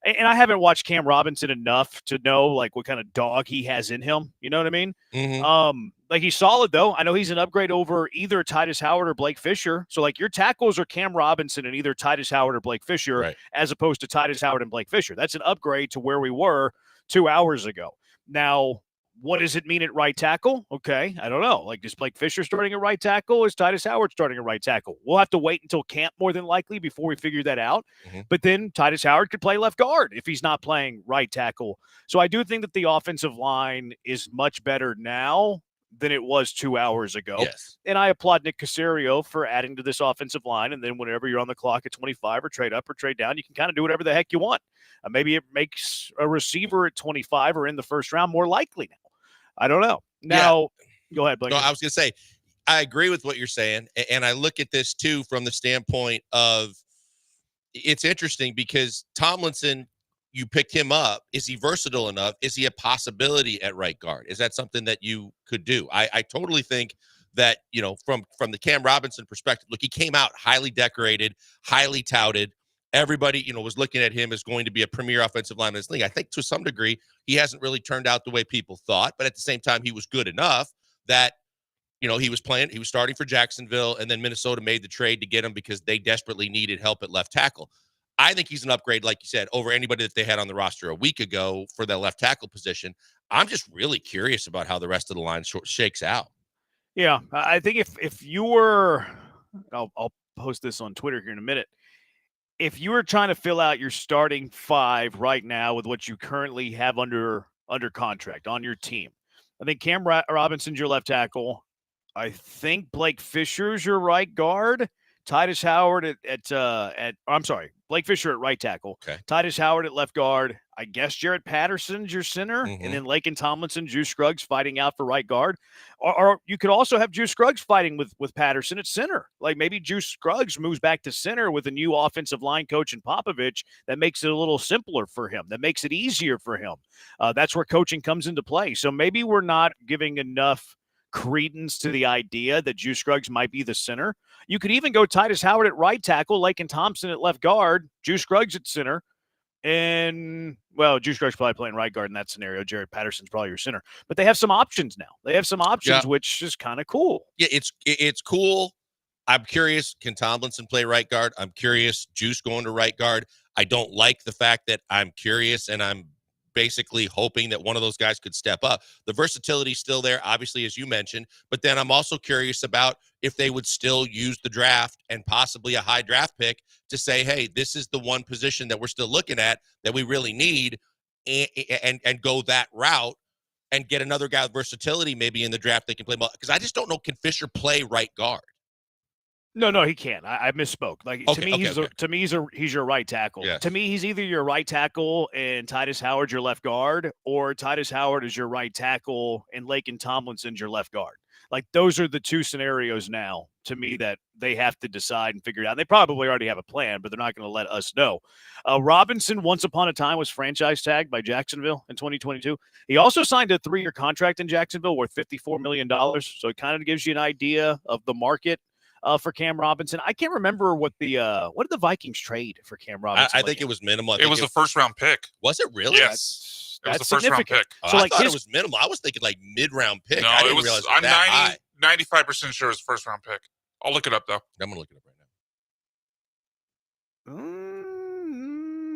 And I haven't watched Cam Robinson enough to know, like, what kind of dog he has in him. You know what I mean? Mm-hmm. Like, he's solid, though. I know he's an upgrade over either Titus Howard or Blake Fisher. So, like, your tackles are Cam Robinson and either Titus Howard or Blake Fisher, Right. as opposed to Titus Howard and Blake Fisher. That's an upgrade to where we were 2 hours ago. Now, what does it mean at right tackle? Okay, I don't know. Like, is Blake Fisher starting at right tackle? Or is Titus Howard starting at right tackle? We'll have to wait until camp, more than likely, before we figure that out. Mm-hmm. But then Titus Howard could play left guard if he's not playing right tackle. So I do think that the offensive line is much better now than it was 2 hours ago. Yes. And I applaud Nick Caserio for adding to this offensive line. And then whenever you're on the clock at 25 or trade up or trade down, you can kind of do whatever the heck you want. Maybe it makes a receiver at 25 or in the first round more likely now. I don't know. Now, Go ahead, Blake. No, I was going to say, I agree with what you're saying. And I look at this, too, from the standpoint of it's interesting because Tomlinson, you picked him up. Is he versatile enough? Is he a possibility at right guard? Is that something that you could do? I totally think that, from the Cam Robinson perspective, look, he came out highly decorated, highly touted. Everybody, was looking at him as going to be a premier offensive lineman in this league. I think to some degree, he hasn't really turned out the way people thought. But at the same time, he was good enough that, he was starting for Jacksonville, and then Minnesota made the trade to get him because they desperately needed help at left tackle. I think he's an upgrade, like you said, over anybody that they had on the roster a week ago for the left tackle position. I'm just really curious about how the rest of the line shakes out. Yeah, I think if you were, I'll post this on Twitter here in a minute. If you were trying to fill out your starting 5 right now with what you currently have under contract on your team, I think Cam Robinson's your left tackle. I think Blake Fisher's your right guard. Titus Howard Blake Fisher at right tackle. Okay. Titus Howard at left guard. I guess Jarrett Patterson's your center. Mm-hmm. And then Lakin Tomlinson, Juice Scruggs fighting out for right guard. Or you could also have Juice Scruggs fighting with Patterson at center. Like, maybe Juice Scruggs moves back to center with a new offensive line coach in Popovich. That makes it a little simpler for him. That makes it easier for him. That's where coaching comes into play. So maybe we're not giving enough credence to the idea that Juice Scruggs might be the center. You could even go Titus Howard at right tackle, Lakin Thompson at left guard, Juice Scruggs at center. And, well, Juice Scruggs probably playing right guard in that scenario. Jarrett Patterson's probably your center. But they have some options now. Which is kind of cool. Yeah, it's cool. I'm curious, can Tomlinson play right guard? I'm curious, Juice going to right guard. I don't like the fact that I'm curious and I'm basically hoping that one of those guys could step up. The versatility's still there, obviously, as you mentioned, but then I'm also curious about if they would still use the draft and possibly a high draft pick to say, hey, this is the one position that we're still looking at that we really need, and go that route and get another guy with versatility maybe in the draft that can play. Because I just don't know, can Fisher play right guard? No, he can't. I misspoke. Like to me, he's your right tackle. Yes. To me, he's either your right tackle and Titus Howard your left guard, or Titus Howard is your right tackle and Laken Tomlinson's your left guard. Like those are the two scenarios now to me that they have to decide and figure it out. They probably already have a plan, but they're not going to let us know. Robinson, once upon a time, was franchise tagged by Jacksonville in 2022. He also signed a 3-year contract in Jacksonville worth $54 million. So it kind of gives you an idea of the market for Cam Robinson. I can't remember what did the Vikings trade for Cam Robinson? I think it was minimal. It was a first-round pick. Was it really? Yes. It was That's a first-round significant. pick. So I thought it was minimal. I was thinking like mid-round pick. No, I didn't it was. realize it was I'm that high. 95% sure it was a first-round pick. I'll look it up, though. I'm going to look it up right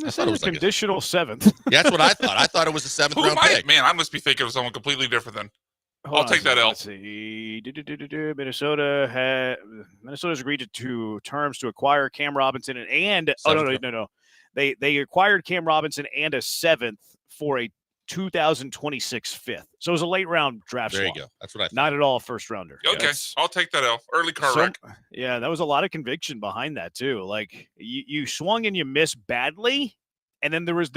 now. I thought it was a conditional seventh. Yeah, that's what I thought. I thought it was a Who seventh-round am I? pick. Man, I must be thinking of someone completely different then. Hold I'll take that L. Let's see. Minnesota's agreed to terms to acquire Cam Robinson and no. They acquired Cam Robinson and a 7th for a 2026 5th. So it was a late round draft. There you swap. go. That's what I thought. Not at all a first rounder. Okay, I'll take that L. Early car wreck. Yeah, that was a lot of conviction behind that too. Like you swung and you missed badly. And then there was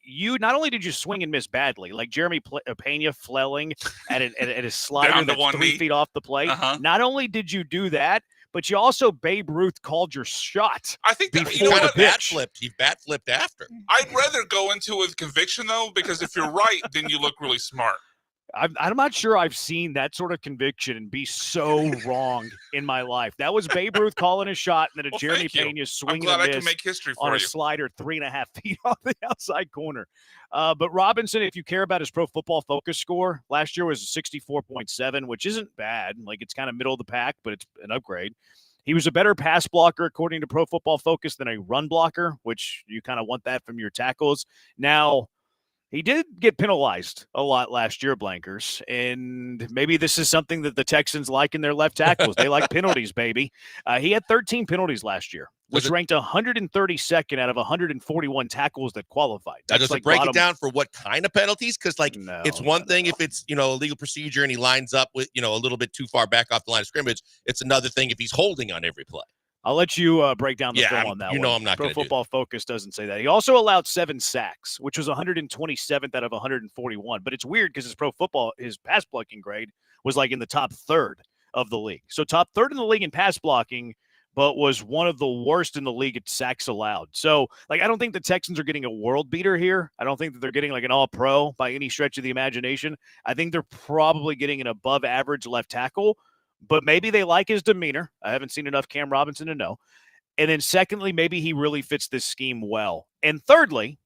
you not only did you swing and miss badly, like Jeremy Pena flailing at a slider that's 3 feet off the plate. Not only did you do that, but you also Babe Ruth called your shot. I think he kind of bat flipped. He bat flipped after. I'd rather go into it with conviction though, because if you're right, then you look really smart. I'm not sure I've seen that sort of conviction and be so wrong in my life. That was Babe Ruth calling a shot, and then a Jeremy Pena swinging a miss on a slider 3.5 feet off the outside corner. But Robinson, if you care about his Pro Football Focus score, last year was 64.7, which isn't bad. Like it's kind of middle of the pack, but it's an upgrade. He was a better pass blocker, according to Pro Football Focus, than a run blocker, which you kind of want that from your tackles. Now, he did get penalized a lot last year, Blankers, and maybe this is something that the Texans like in their left tackles. They like penalties, baby. He had 13 penalties last year, which ranked 132nd out of 141 tackles that qualified. Now, does it break it down for what kind of penalties? Because it's one thing if it's a legal procedure and he lines up with a little bit too far back off the line of scrimmage. It's another thing if he's holding on every play. I'll let you break down the film on that one. I'm not Pro going to do Football Focus doesn't say that. He also allowed 7 sacks, which was 127th out of 141. But it's weird because his pass blocking grade was like in the top third of the league. So top third in the league in pass blocking, but was one of the worst in the league at sacks allowed. So I don't think the Texans are getting a world beater here. I don't think that they're getting like an all-pro by any stretch of the imagination. I think they're probably getting an above average left tackle. But maybe they like his demeanor. I haven't seen enough Cam Robinson to know. And then secondly, maybe he really fits this scheme well. And thirdly,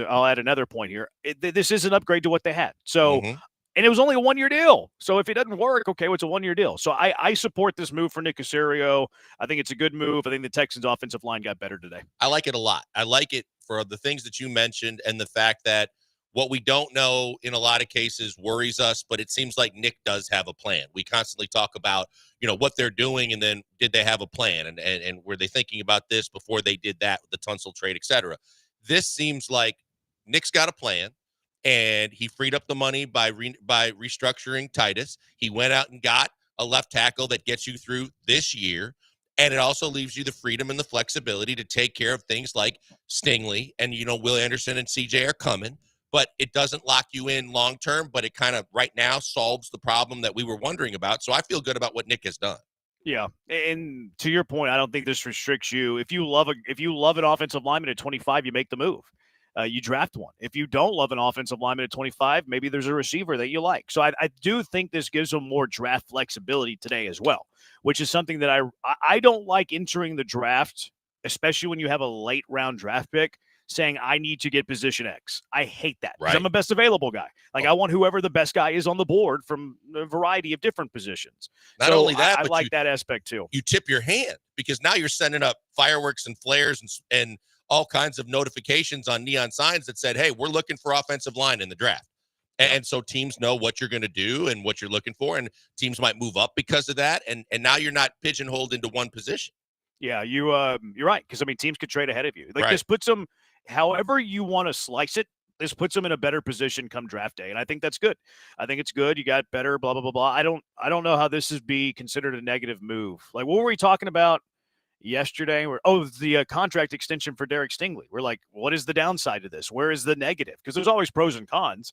I'll add another point here. This is an upgrade to what they had. So, and it was only a 1-year deal. So if it doesn't work, okay, well, it's a 1-year deal. So I support this move for Nick Caserio. I think it's a good move. I think the Texans offensive line got better today. I like it a lot. I like it for the things that you mentioned and the fact that what we don't know in a lot of cases worries us, but it seems like Nick does have a plan. We constantly talk about, what they're doing, and then did they have a plan? And were they thinking about this before they did that with the Tunsil trade, et cetera? This seems like Nick's got a plan, and he freed up the money by restructuring Titus. He went out and got a left tackle that gets you through this year. And it also leaves you the freedom and the flexibility to take care of things like Stingley. And, Will Anderson and CJ are coming. But it doesn't lock you in long term, but it kind of right now solves the problem that we were wondering about. So I feel good about what Nick has done. Yeah, and to your point, I don't think this restricts you. If you love an offensive lineman at 25, you make the move. You draft one. If you don't love an offensive lineman at 25, maybe there's a receiver that you like. So I do think this gives them more draft flexibility today as well, which is something that I don't like entering the draft, especially when you have a late round draft pick, saying I need to get position X. I hate that because Right. I'm a best available guy. Like I want whoever the best guy is on the board from a variety of different positions. Not So only that, I but like that aspect too. you tip your hand because now you're sending up fireworks and flares and all kinds of notifications on neon signs that said, hey, we're looking for offensive line in the draft. And so teams know what you're going to do and what you're looking for, and teams might move up because of that. And now you're not pigeonholed into one position. Yeah, you're right. Because I mean, teams could trade ahead of you. Like Right. this puts them, however you want to slice it. This puts them in a better position come draft day, and I think that's good. I think it's good. You got better. Blah blah blah blah. I don't know how this is be considered a negative move. Like what were we talking about yesterday? The contract extension for Derek Stingley. We're like, what is the downside to this? Where is the negative? Because there's always pros and cons.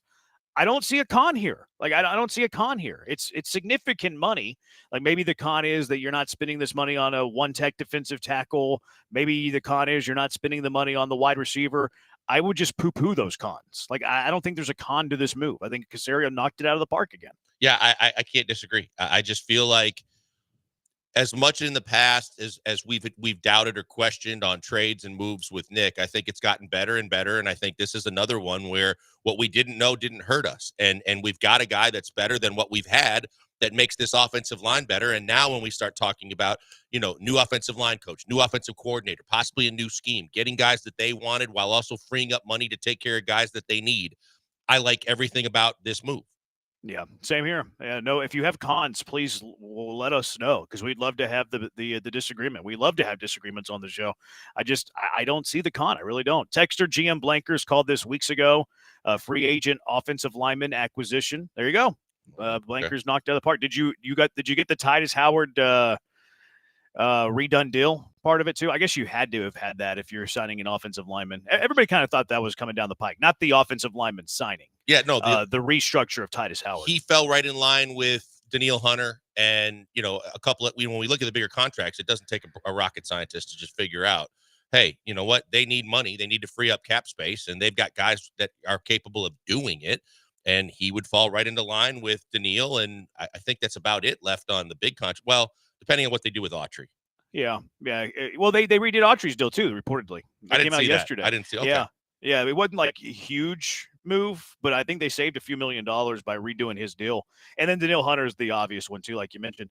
I don't see a con here. Like I don't see a con here. It's significant money. Like maybe the con is that you're not spending this money on a one-tech defensive tackle. Maybe the con is you're not spending the money on the wide receiver. I would just poo-poo those cons. Like I don't think there's a con to this move. I think Caserio knocked it out of the park again. Yeah, I can't disagree. I just feel like as much in the past as we've doubted or questioned on trades and moves with Nick, I think it's gotten better and better. And I think this is another one where what we didn't know didn't hurt us. And we've got a guy that's better than what we've had that makes this offensive line better. And now when we start talking about, new offensive line coach, new offensive coordinator, possibly a new scheme, getting guys that they wanted while also freeing up money to take care of guys that they need, I like everything about this move. Yeah, same here. No, if you have cons, please let us know because we'd love to have the disagreement. We love to have disagreements on the show. I don't see the con. I really don't. Texter GM Blankers called this weeks ago. Free agent offensive lineman acquisition. There you go. Blankers knocked out of the park. Did you get the Titus Howard redone deal part of it too? I guess you had to have had that if you're signing an offensive lineman. Everybody kind of thought that was coming down the pike, not the offensive lineman signing. Yeah, no, the restructure of Titus Howard. He fell right in line with Daniil Hunter, and a couple of when we look at the bigger contracts, it doesn't take a rocket scientist to just figure out, hey, you know what? They need money. They need to free up cap space, and they've got guys that are capable of doing it. And he would fall right into line with Daniil, and I think that's about it left on the big contract. Well, depending on what they do with Autry. Yeah. Well, they redid Autry's deal too, reportedly. I didn't came out see yesterday. That. I didn't see. Okay. Yeah. It wasn't like a huge move, but I think they saved a few $1 million by redoing his deal. And then Daniil Hunter is the obvious one too, like you mentioned.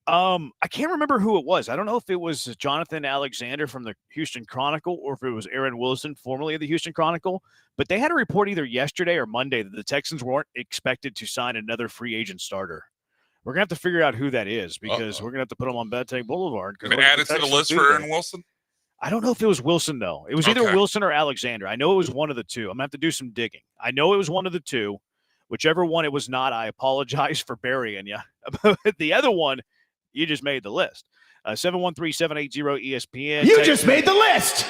I can't remember who it was. I don't know if it was Jonathan Alexander from the Houston Chronicle or if it was Aaron Wilson, formerly of the Houston Chronicle. But they had a report either yesterday or Monday that the Texans weren't expected to sign another free agent starter. We're going to have to figure out who that is because we're going to have to put him on Bad Take Boulevard. Can add it to the list for Aaron Wilson? I don't know if it was Wilson, though. It was either Wilson or Alexander. I know it was one of the two. I'm going to have to do some digging. I know it was one of the two. Whichever one it was not, I apologize for burying you. The other one, you just made the list. 713-780-ESPN. You just made the list.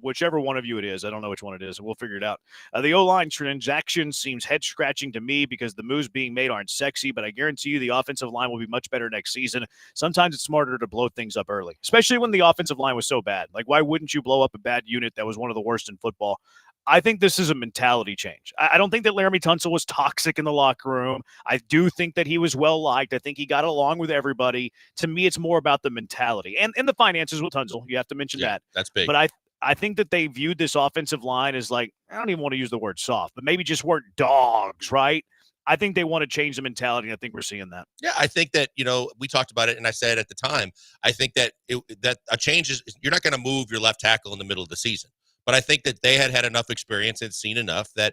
Whichever one of you it is. I don't know which one it is. We'll figure it out. The O-line transaction seems head-scratching to me because the moves being made aren't sexy, but I guarantee you the offensive line will be much better next season. Sometimes it's smarter to blow things up early, especially when the offensive line was so bad. Like, why wouldn't you blow up a bad unit that was one of the worst in football? I think this is a mentality change. I don't think that Laramie Tunsil was toxic in the locker room. I do think that he was well-liked. I think he got along with everybody. To me, it's more about the mentality and the finances with Tunsil. You have to mention that. That's big. But I think that they viewed this offensive line as like, I don't even want to use the word soft, but maybe just weren't dogs, right? I think they want to change the mentality. I think we're seeing that. Yeah, I think that, we talked about it, and I said at the time, I think that that a change is, you're not going to move your left tackle in the middle of the season. But I think that they had enough experience and seen enough that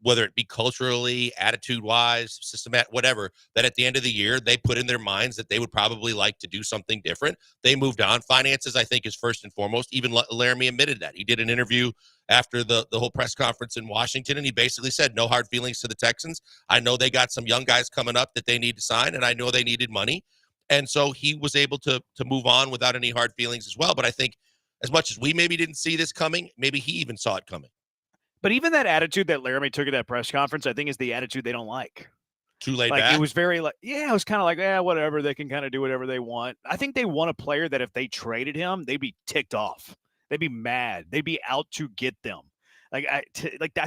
whether it be culturally, attitude-wise, systematic, whatever, that at the end of the year, they put in their minds that they would probably like to do something different. They moved on. Finances, I think, is first and foremost. Even Laramie admitted that. He did an interview after the whole press conference in Washington, and he basically said, no hard feelings to the Texans. I know they got some young guys coming up that they need to sign, and I know they needed money. And so he was able to move on without any hard feelings as well. But I think as much as we maybe didn't see this coming, maybe he even saw it coming. But even that attitude that Laramie took at that press conference, I think is the attitude they don't like. Too laid back. It was very it was kind of like, whatever. They can kind of do whatever they want. I think they want a player that if they traded him, they'd be ticked off. They'd be mad. They'd be out to get them. I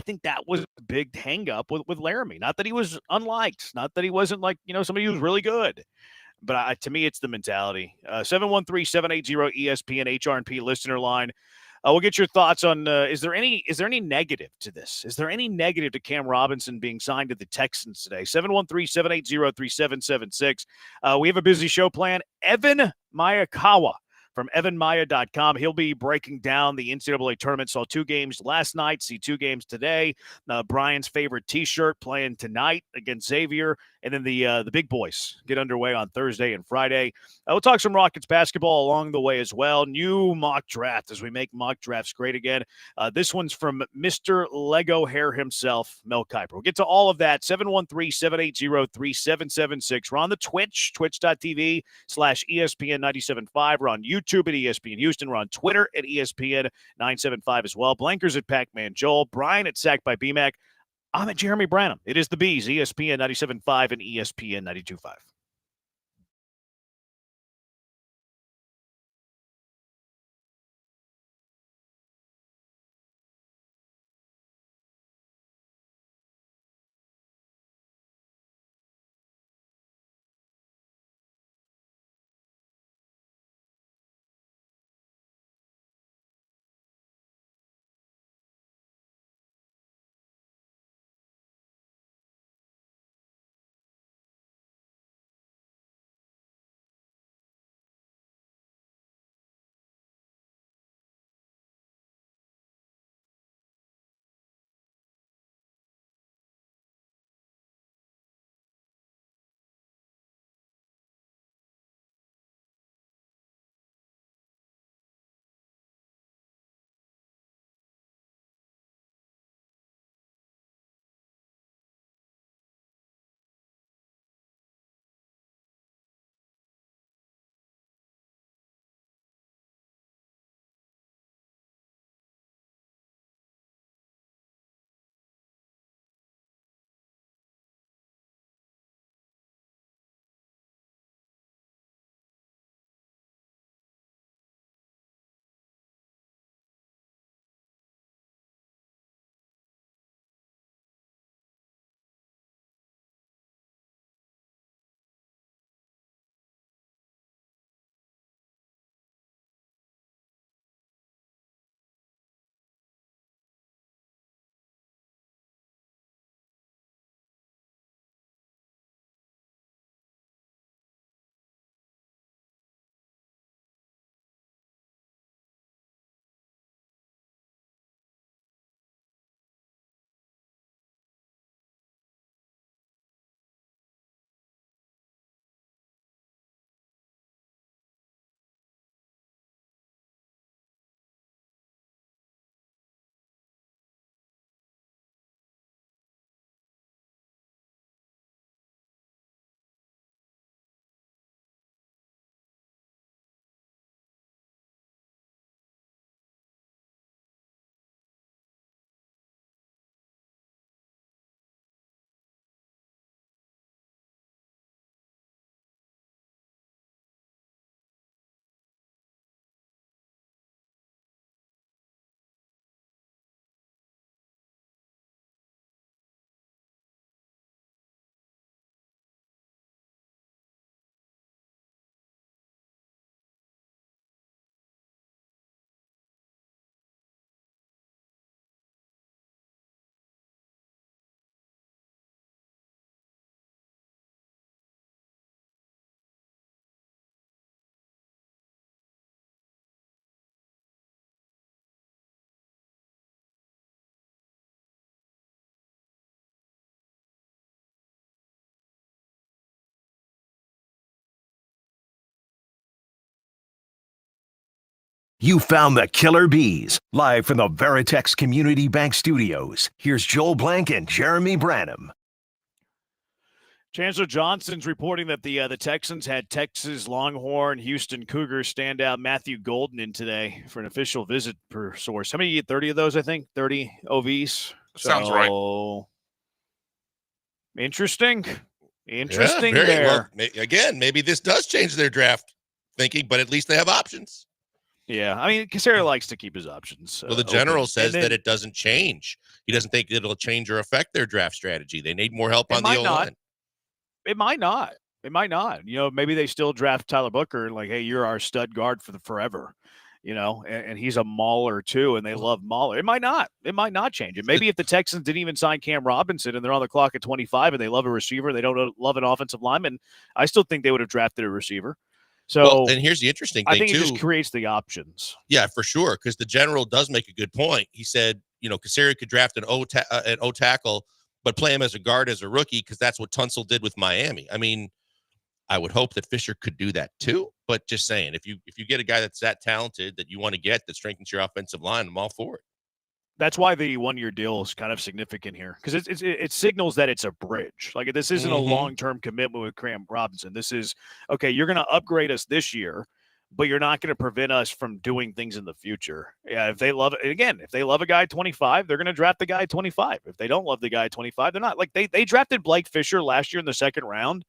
think that was a big hang up with Laramie. Not that he was unliked. Not that he wasn't somebody who was really good. But to me, it's the mentality. 713-780-ESPN HRP listener line. We'll get your thoughts on is there any negative to this? Is there any negative to Cam Robinson being signed to the Texans today? 713-780-3776. We have a busy show planned. Evan Mayakawa from evanmaya.com. He'll be breaking down the NCAA tournament. Saw 2 games last night, see 2 games today. Brian's favorite T-shirt playing tonight against Xavier. And then the big boys get underway on Thursday and Friday. We'll talk some Rockets basketball along the way as well. New mock draft as we make mock drafts great again. This one's from Mr. Lego Hair himself, Mel Kiper. We'll get to all of that. 713-780-3776. We're on the Twitch, twitch.tv/ESPN975. We're on YouTube at ESPN Houston. We're on Twitter at ESPN975 as well. Blankers at Pac-Man Joel. Brian at Sack by BMAC. I'm at Jeremy Branham. It is the Bees, ESPN 97.5 and ESPN 92.5. You found the Killer Bees, live from the Veritex Community Bank Studios. Here's Joel Blank and Jeremy Branham. Chancellor Johnson's reporting that the Texans had Texas Longhorn, Houston Cougars standout Matthew Golden in today for an official visit per source. How many you get? 30 of those, I think? 30 OVs? Sounds right. Interesting. Yeah, there. well, again, maybe this does change their draft thinking, but at least they have options. Yeah, I mean, Cassera likes to keep his options. Well, the general open. says And then- that it doesn't change. He doesn't think it'll change or affect their draft strategy. They need more help It on the might O-line. not. It might not. It might not. You know, maybe they still draft Tyler Booker and like, hey, you're our stud guard for the forever. and he's a mauler too, and they love mauler. It might not change it. Maybe if the Texans didn't even sign Cam Robinson and they're on the clock at 25 and they love a receiver, they don't love an offensive lineman, I still think they would have drafted a receiver. So, and here's the interesting thing, I think too. it just creates the options. Yeah, for sure, because the general does make a good point. He said, Casario could draft an O tackle, but play him as a guard as a rookie because that's what Tunsil did with Miami. I mean, I would hope that Fisher could do that too. But just saying, if you get a guy that's that talented that you want to get that strengthens your offensive line, I'm all for it. That's why the 1-year deal is kind of significant here, because it signals that it's a bridge. Like, this isn't a long-term commitment with Cam Robinson. This is, okay, you're going to upgrade us this year, but you're not going to prevent us from doing things in the future. Yeah, if they love it, again, if they love a guy at 25, they're going to draft the guy at 25. If they don't love the guy at 25, they're not. Like, they drafted Blake Fisher last year in the second round.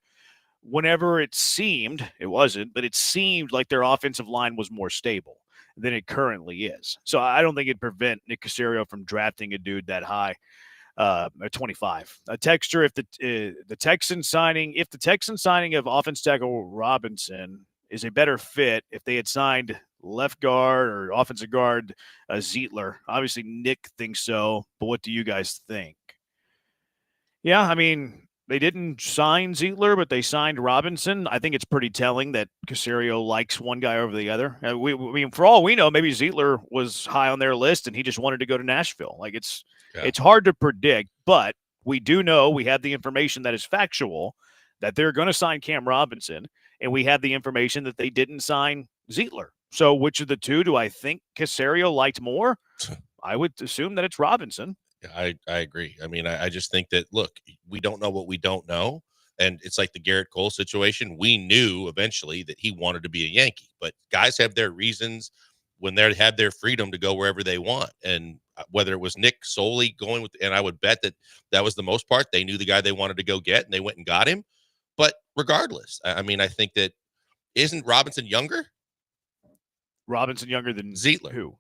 Whenever it seemed, it wasn't, but it seemed like their offensive line was more stable than it currently is. So I don't think it'd prevent Nick Casario from drafting a dude that high at 25. A texture, if the Texans signing of offense tackle Robinson is a better fit if they had signed left guard or offensive guard Zietler. Obviously, Nick thinks so, but what do you guys think? Yeah, I mean, they didn't sign Zietler, but they signed Robinson. I think it's pretty telling that Casario likes one guy over the other. I mean, for all we know, maybe Zietler was high on their list and he just wanted to go to Nashville. Like, it's hard to predict, but we do know, we have the information that is factual that they're going to sign Cam Robinson, and we have the information that they didn't sign Zietler. So which of the two do I think Casario liked more? I would assume that it's Robinson. I agree. I mean, I just think that, look, we don't know what we don't know. And it's like the Garrett Cole situation. We knew eventually that he wanted to be a Yankee, but guys have their reasons when they have their freedom to go wherever they want. And whether it was Nick solely going with, and I would bet that was the most part, they knew the guy they wanted to go get and they went and got him. But regardless, I mean, I think that isn't Robinson younger? Robinson younger than Zietler. Who?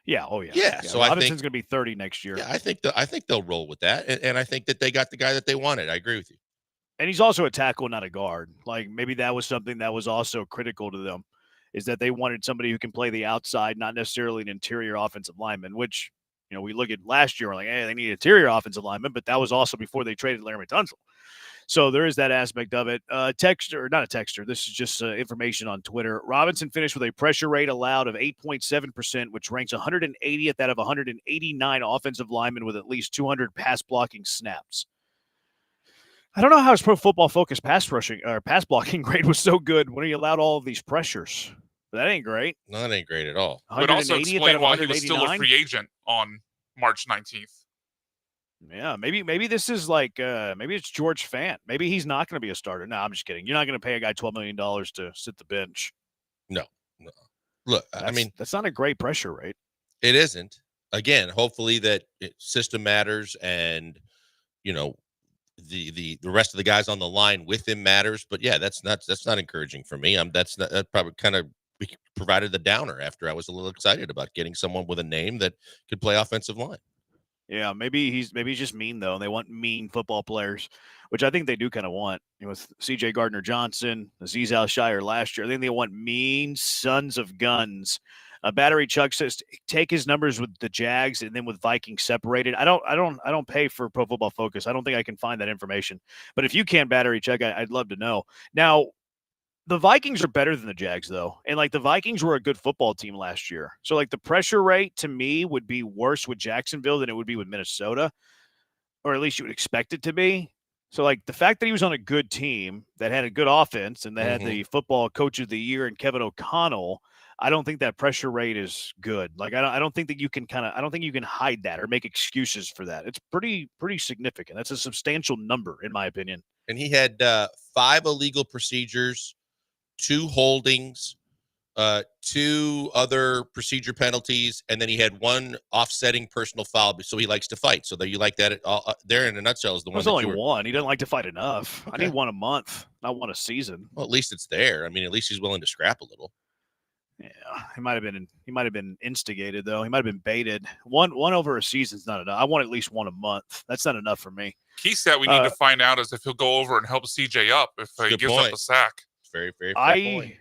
Yeah. Oh, yeah. Yeah. So Robinson's going to be 30 next year. Yeah, I think they'll roll with that, and I think that they got the guy that they wanted. I agree with you. And he's also a tackle, not a guard. Like, maybe that was something that was also critical to them, is that they wanted somebody who can play the outside, not necessarily an interior offensive lineman. Which, we look at last year, we're like, hey, they need interior offensive lineman, but that was also before they traded Laremy Tunsil. So there is that aspect of it. Not a texter. This is just information on Twitter. Robinson finished with a pressure rate allowed of 8.7%, which ranks 180th out of 189 offensive linemen with at least 200 pass blocking snaps. I don't know how his Pro Football Focus pass blocking grade was so good when he allowed all of these pressures. That ain't great. No, that ain't great at all. But also explain why he was still a free agent on March 19th. Yeah, maybe this is like maybe it's George Fant. Maybe he's not going to be a starter. No, I'm just kidding. You're not going to pay a guy $12 million to sit the bench. No. Look, I mean, that's not a great pressure rate. It isn't. Again, hopefully that system matters, and the rest of the guys on the line with him matters. But yeah, that's not encouraging for me. That probably kind of provided the downer after I was a little excited about getting someone with a name that could play offensive line. Yeah, maybe he's just mean though. And they want mean football players, which I think they do kind of want. With C.J. Gardner-Johnson, Azeez Al-Shire last year, I think they want mean sons of guns. Battery Chuck says take his numbers with the Jags and then with Vikings separated. I don't pay for Pro Football Focus. I don't think I can find that information. But if you can, Battery Chuck, I'd love to know. Now, the Vikings are better than the Jags, though. And, the Vikings were a good football team last year. So, the pressure rate, to me, would be worse with Jacksonville than it would be with Minnesota. Or at least you would expect it to be. So, the fact that he was on a good team that had a good offense and they had the football coach of the year and Kevin O'Connell, I don't think that pressure rate is good. I don't think that you can I don't think you can hide that or make excuses for that. It's pretty significant. That's a substantial number, in my opinion. And he had 5 illegal procedures, 2 holdings, 2 other procedure penalties, and then he had 1 offsetting personal foul. So he likes to fight. So that you like that there in a nutshell is the one. There's only one. He doesn't like to fight enough. Okay. I need 1 a month, not 1 a season. Well, at least it's there. I mean, at least he's willing to scrap a little. Yeah, he might have been instigated though. He might have been baited. One over a season's not enough. I want at least 1 a month. That's not enough for me. Key stat we need to find out is if he'll go over and help CJ up if he gives up a sack. Very, very fair point.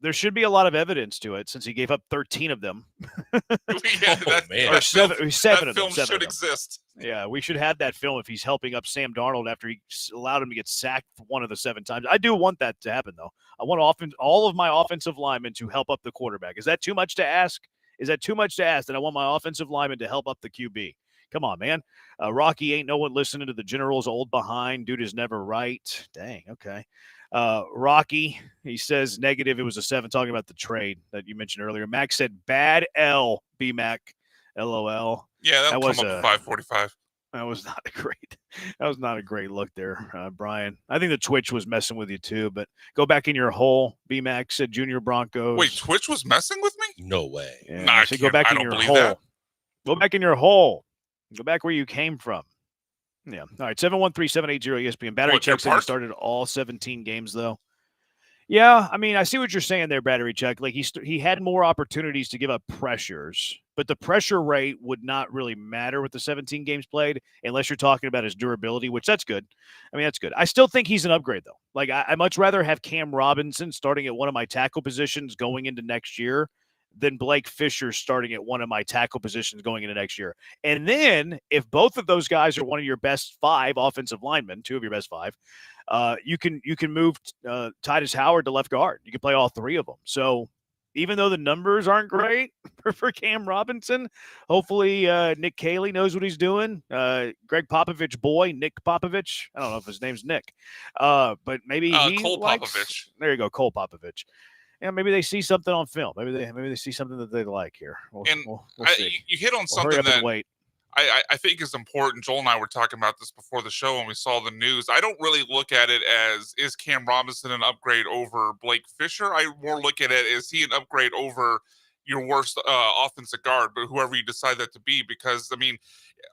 there should be a lot of evidence to it since he gave up 13 of them. Man. Or seven of them. film seven should of them. exist. Yeah, we should have that film if he's helping up Sam Darnold after he allowed him to get sacked one of the 7 times. I do want that to happen, though. I want all of my offensive linemen to help up the quarterback. Is that too much to ask? Is that too much to ask that I want my offensive linemen to help up the QB? Come on, man. Rocky ain't no one listening to the general's old behind. Dude is never right. Dang, okay. Rocky, he says negative. It was a 7 talking about the trade that you mentioned earlier. Max said bad L, B-Mac, LOL. Yeah, that was come up at 545. That was not a great look there, Brian. I think the Twitch was messing with you too, but go back in your hole. B-Mac said Junior Broncos. Wait, Twitch was messing with me? No way. Yeah, Nah, I so go can't- back I in don't your believe hole. that. Go back in your hole. Go back where you came from. Yeah. All right. 713-780 ESPN. Battery What, your check said he park? started all 17 games, though. Yeah. I mean, I see what you're saying there, Battery check. Like, he had more opportunities to give up pressures, but the pressure rate would not really matter with the 17 games played unless you're talking about his durability, which that's good. I mean, that's good. I still think he's an upgrade, though. Like, I much rather have Cam Robinson starting at one of my tackle positions going into next year than Blake Fisher starting at one of my tackle positions going into next year. And then if both of those guys are one of your best 5 offensive linemen, 2 of your best 5, you can move Titus Howard to left guard. You can play all 3 of them. So even though the numbers aren't great for Cam Robinson, hopefully Nick Caley knows what he's doing. Greg Popovich boy, Nick Popovich. I don't know if his name's Nick, but maybe he Cole likes, Popovich. There you go, Cole Popovich. Yeah, maybe they see something on film. Maybe they see something that they like here. We'll see. You hit on We'll something hurry up and that wait. I think is important. Joel and I were talking about this before the show when we saw the news. I don't really look at it as, is Cam Robinson an upgrade over Blake Fisher? I more look at it, is he an upgrade over your worst offensive guard, but whoever you decide that to be? Because, I mean,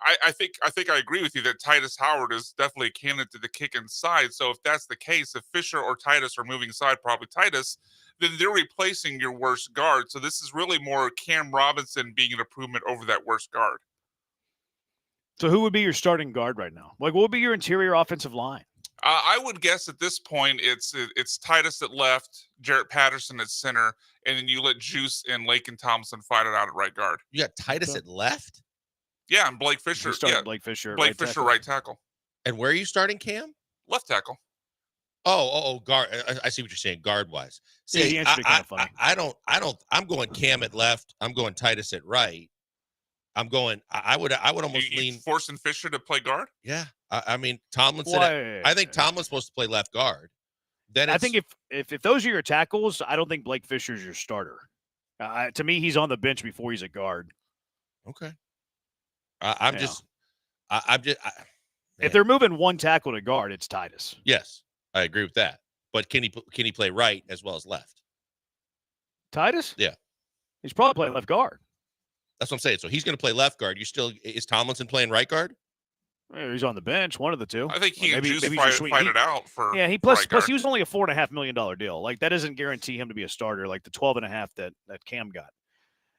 I think I agree with you that Titus Howard is definitely a candidate to the kick inside. So if that's the case, if Fisher or Titus are moving inside, probably Titus, then they're replacing your worst guard. So this is really more Cam Robinson being an improvement over that worst guard. So who would be your starting guard right now? Like, what would be your interior offensive line? I would guess at this point it's Titus at left, Jarrett Patterson at center, and then you let Juice and Laken Thompson fight it out at right guard. You got Titus at left? Yeah, and Blake Fisher. You started Yeah, Blake Fisher. Blake right Fisher, tackle. right tackle. And where are you starting Cam? Left tackle. Oh, guard. I see what you're saying, guard wise. See, Yeah, he answered it kind of funny. I'm going Cam at left. I'm going Titus at right. I would almost lean forcing Fisher to play guard. Yeah, I mean Tomlinson. Why? I think Tomlin's supposed to play left guard. Then I think if those are your tackles, I don't think Blake Fisher's your starter. To me, he's on the bench before he's a guard. Okay. I'm just. If they're moving one tackle to guard, it's Titus. Yes, I agree with that. But can he play right as well as left? Titus? Yeah, he's probably playing left guard. That's what I'm saying. So he's going to play left guard. Is Tomlinson playing right guard? He's on the bench, one of the two. I think he and Maybe Juice he's fight it out for. Yeah, right plus guard. he was only a $4.5 million deal. Like that doesn't guarantee him to be a starter. Like the 12.5 that Cam got.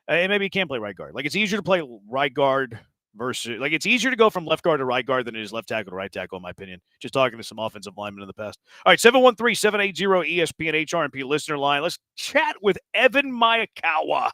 And maybe he can play right guard. Like it's easier to play right guard versus it's easier to go from left guard to right guard than it is left tackle to right tackle, in my opinion. Just talking to some offensive linemen in the past. All right, 713-780 ESPN HRMP listener line. Let's chat with Evan Mayakawa.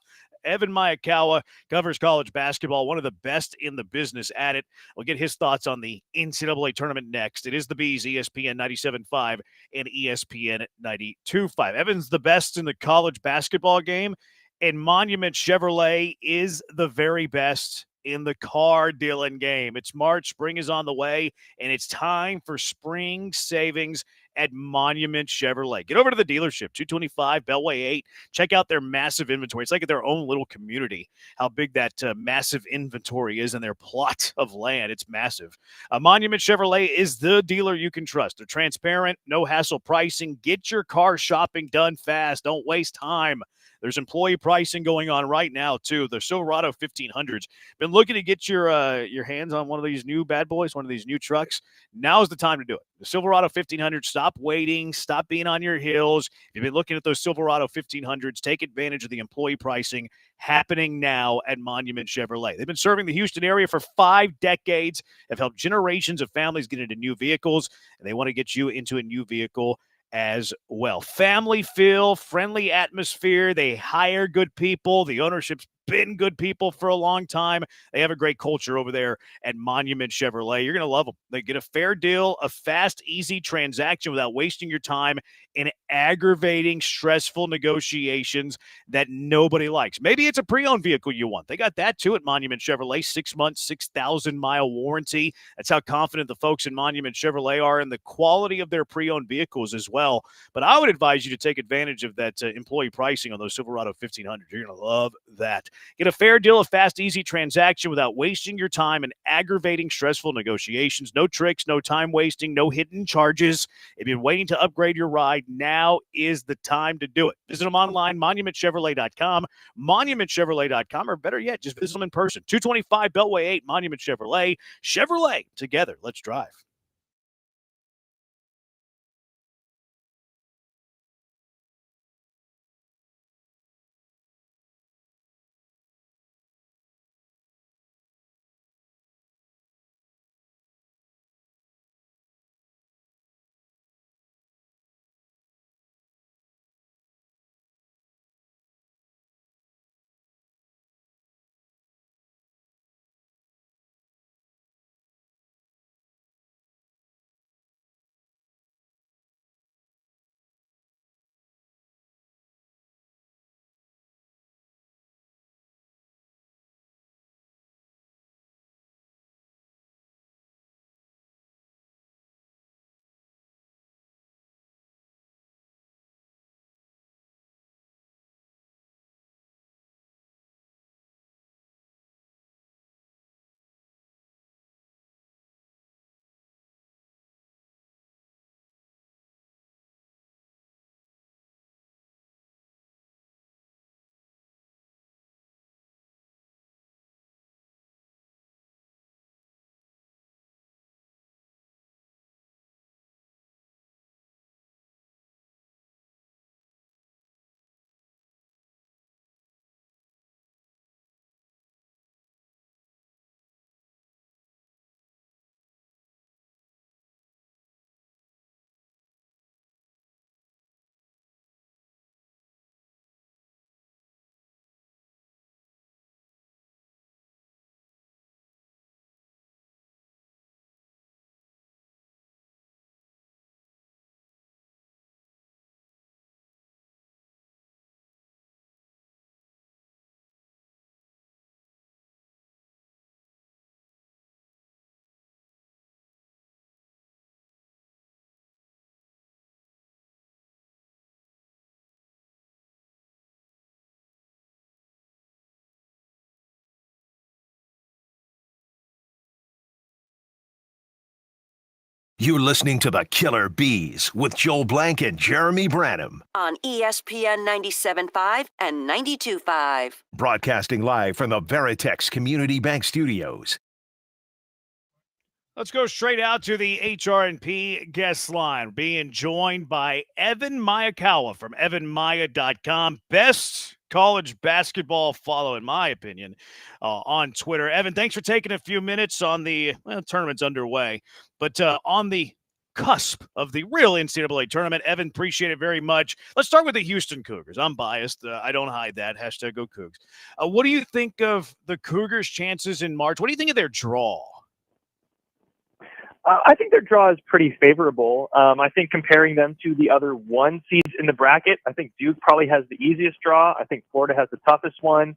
Evan Mayakawa covers college basketball, one of the best in the business at it. We'll get his thoughts on the NCAA tournament next. It is the Bees, ESPN 97.5 and ESPN 92.5. Evan's the best in the college basketball game, and Monument Chevrolet is the very best in the car dealing game. It's March, spring is on the way, and it's time for spring savings at Monument Chevrolet. Get over to the dealership, 225 Beltway 8. Check out their massive inventory. It's like their own little community, how big that massive inventory is in their plot of land. It's massive. Monument Chevrolet is the dealer you can trust. They're transparent, no hassle pricing. Get your car shopping done fast. Don't waste time. There's employee pricing going on right now, too. The Silverado 1500s. Been looking to get your hands on one of these new bad boys, one of these new trucks. Now's the time to do it. The Silverado 1500, stop waiting. Stop being on your heels. If you've been looking at those Silverado 1500s, take advantage of the employee pricing happening now at Monument Chevrolet. They've been serving the Houston area for 5 decades, have helped generations of families get into new vehicles, and they want to get you into a new vehicle as well. Family feel, friendly atmosphere. They hire good people. The ownership's been good people for a long time. They have a great culture over there at Monument Chevrolet. You're going to love them. They get a fair deal, a fast, easy transaction without wasting your time in aggravating, stressful negotiations that nobody likes. Maybe it's a pre-owned vehicle you want. They got that too at Monument Chevrolet. 6 months, 6,000-mile warranty. That's how confident the folks in Monument Chevrolet are in the quality of their pre-owned vehicles as well. But I would advise you to take advantage of that employee pricing on those Silverado 1500. You're going to love that. Get a fair deal, a fast, easy transaction without wasting your time in aggravating, stressful negotiations. No tricks, no time wasting, no hidden charges. If you're waiting to upgrade your ride, now is the time to do it. Visit them online, monumentchevrolet.com, monumentchevrolet.com, or better yet, just visit them in person. 225 Beltway 8, Monument Chevrolet. Chevrolet, together, let's drive. You're listening to the Killer Bees with Joel Blank and Jeremy Branham. On ESPN 97.5 and 92.5. Broadcasting live from the Veritex Community Bank Studios. Let's go straight out to the HR&P guest line, being joined by Evan Miyakawa from evanmaya.com. Best college basketball follow, in my opinion, on Twitter. Evan, thanks for taking a few minutes on the tournament's underway, but on the cusp of the real NCAA tournament. Evan, appreciate it very much. Let's start with the Houston Cougars. I'm biased. I don't hide that. Hashtag go Cougs. What do you think of the Cougars' chances in March? What do you think of their draw? I think their draw is pretty favorable. I think comparing them to the other one seeds in the bracket, I think Duke probably has the easiest draw. I think Florida has the toughest one.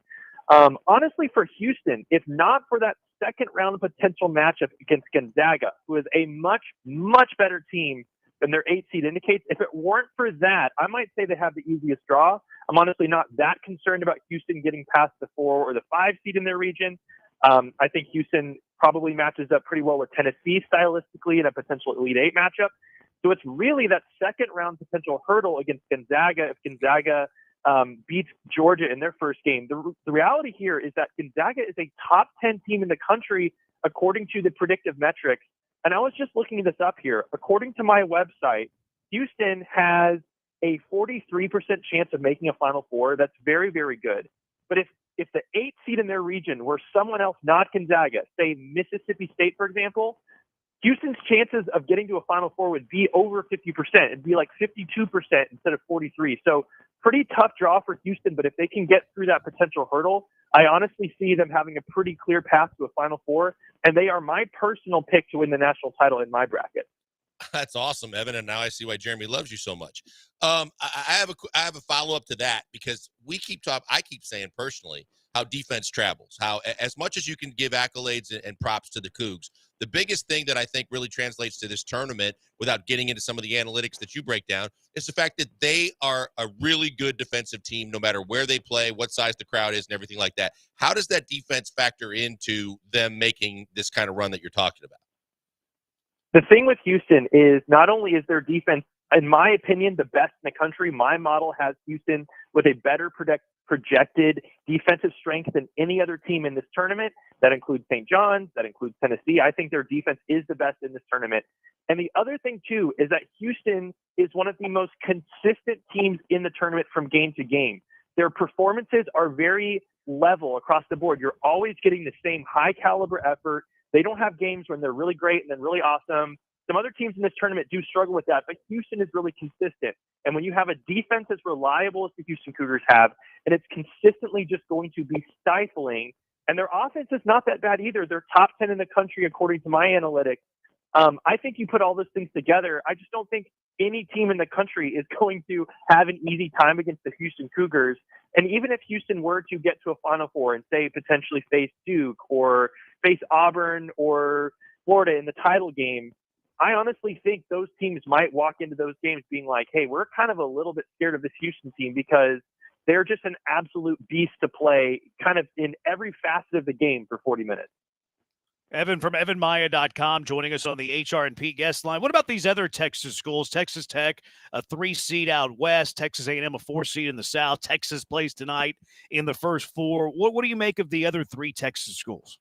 Honestly, for Houston, if not for that second round potential matchup against Gonzaga, who is a much, much better team than their 8 seed indicates, if it weren't for that, I might say they have the easiest draw. I'm honestly not that concerned about Houston getting past the 4 or the 5 seed in their region. I think Houston probably matches up pretty well with Tennessee stylistically in a potential Elite 8 matchup. So it's really that second round potential hurdle against Gonzaga. If Gonzaga beats Georgia in their first game, the reality here is that Gonzaga is a top 10 team in the country according to the predictive metrics. And I was just looking this up here. According to my website, Houston has a 43% chance of making a Final Four. That's very, very good. But if the 8 seed in their region were someone else, not Gonzaga, say Mississippi State, for example, Houston's chances of getting to a Final Four would be over 50%. It'd be like 52% instead of 43. So pretty tough draw for Houston, but if they can get through that potential hurdle, I honestly see them having a pretty clear path to a Final Four, and they are my personal pick to win the national title in my bracket. That's awesome, Evan. And now I see why Jeremy loves you so much. I have a follow up to that, because I keep saying personally how defense travels, how as much as you can give accolades and props to the Cougs, the biggest thing that I think really translates to this tournament, without getting into some of the analytics that you break down, is the fact that they are a really good defensive team, no matter where they play, what size the crowd is, and everything like that. How does that defense factor into them making this kind of run that you're talking about? The thing with Houston is not only is their defense, in my opinion, the best in the country. My model has Houston with a better projected defensive strength than any other team in this tournament. That includes St. John's, that includes Tennessee. I think their defense is the best in this tournament. And the other thing, too, is that Houston is one of the most consistent teams in the tournament from game to game. Their performances are very level across the board. You're always getting the same high caliber effort. They don't have games when they're really great and then really awesome. Some other teams in this tournament do struggle with that, but Houston is really consistent. And when you have a defense as reliable as the Houston Cougars have, and it's consistently just going to be stifling, and their offense is not that bad either. They're top 10 in the country according to my analytics. I think you put all those things together. I just don't think any team in the country is going to have an easy time against the Houston Cougars. And even if Houston were to get to a Final Four and, say, potentially face Duke or face Auburn or Florida in the title game, I honestly think those teams might walk into those games being like, hey, we're kind of a little bit scared of this Houston team because they're just an absolute beast to play kind of in every facet of the game for 40 minutes. Evan from evanmaya.com joining us on the HR&P guest line. What about these other Texas schools? Texas Tech, a 3 seed out west. Texas A&M, a 4 seed in the south. Texas plays tonight in the first 4. What do you make of the other 3 Texas schools?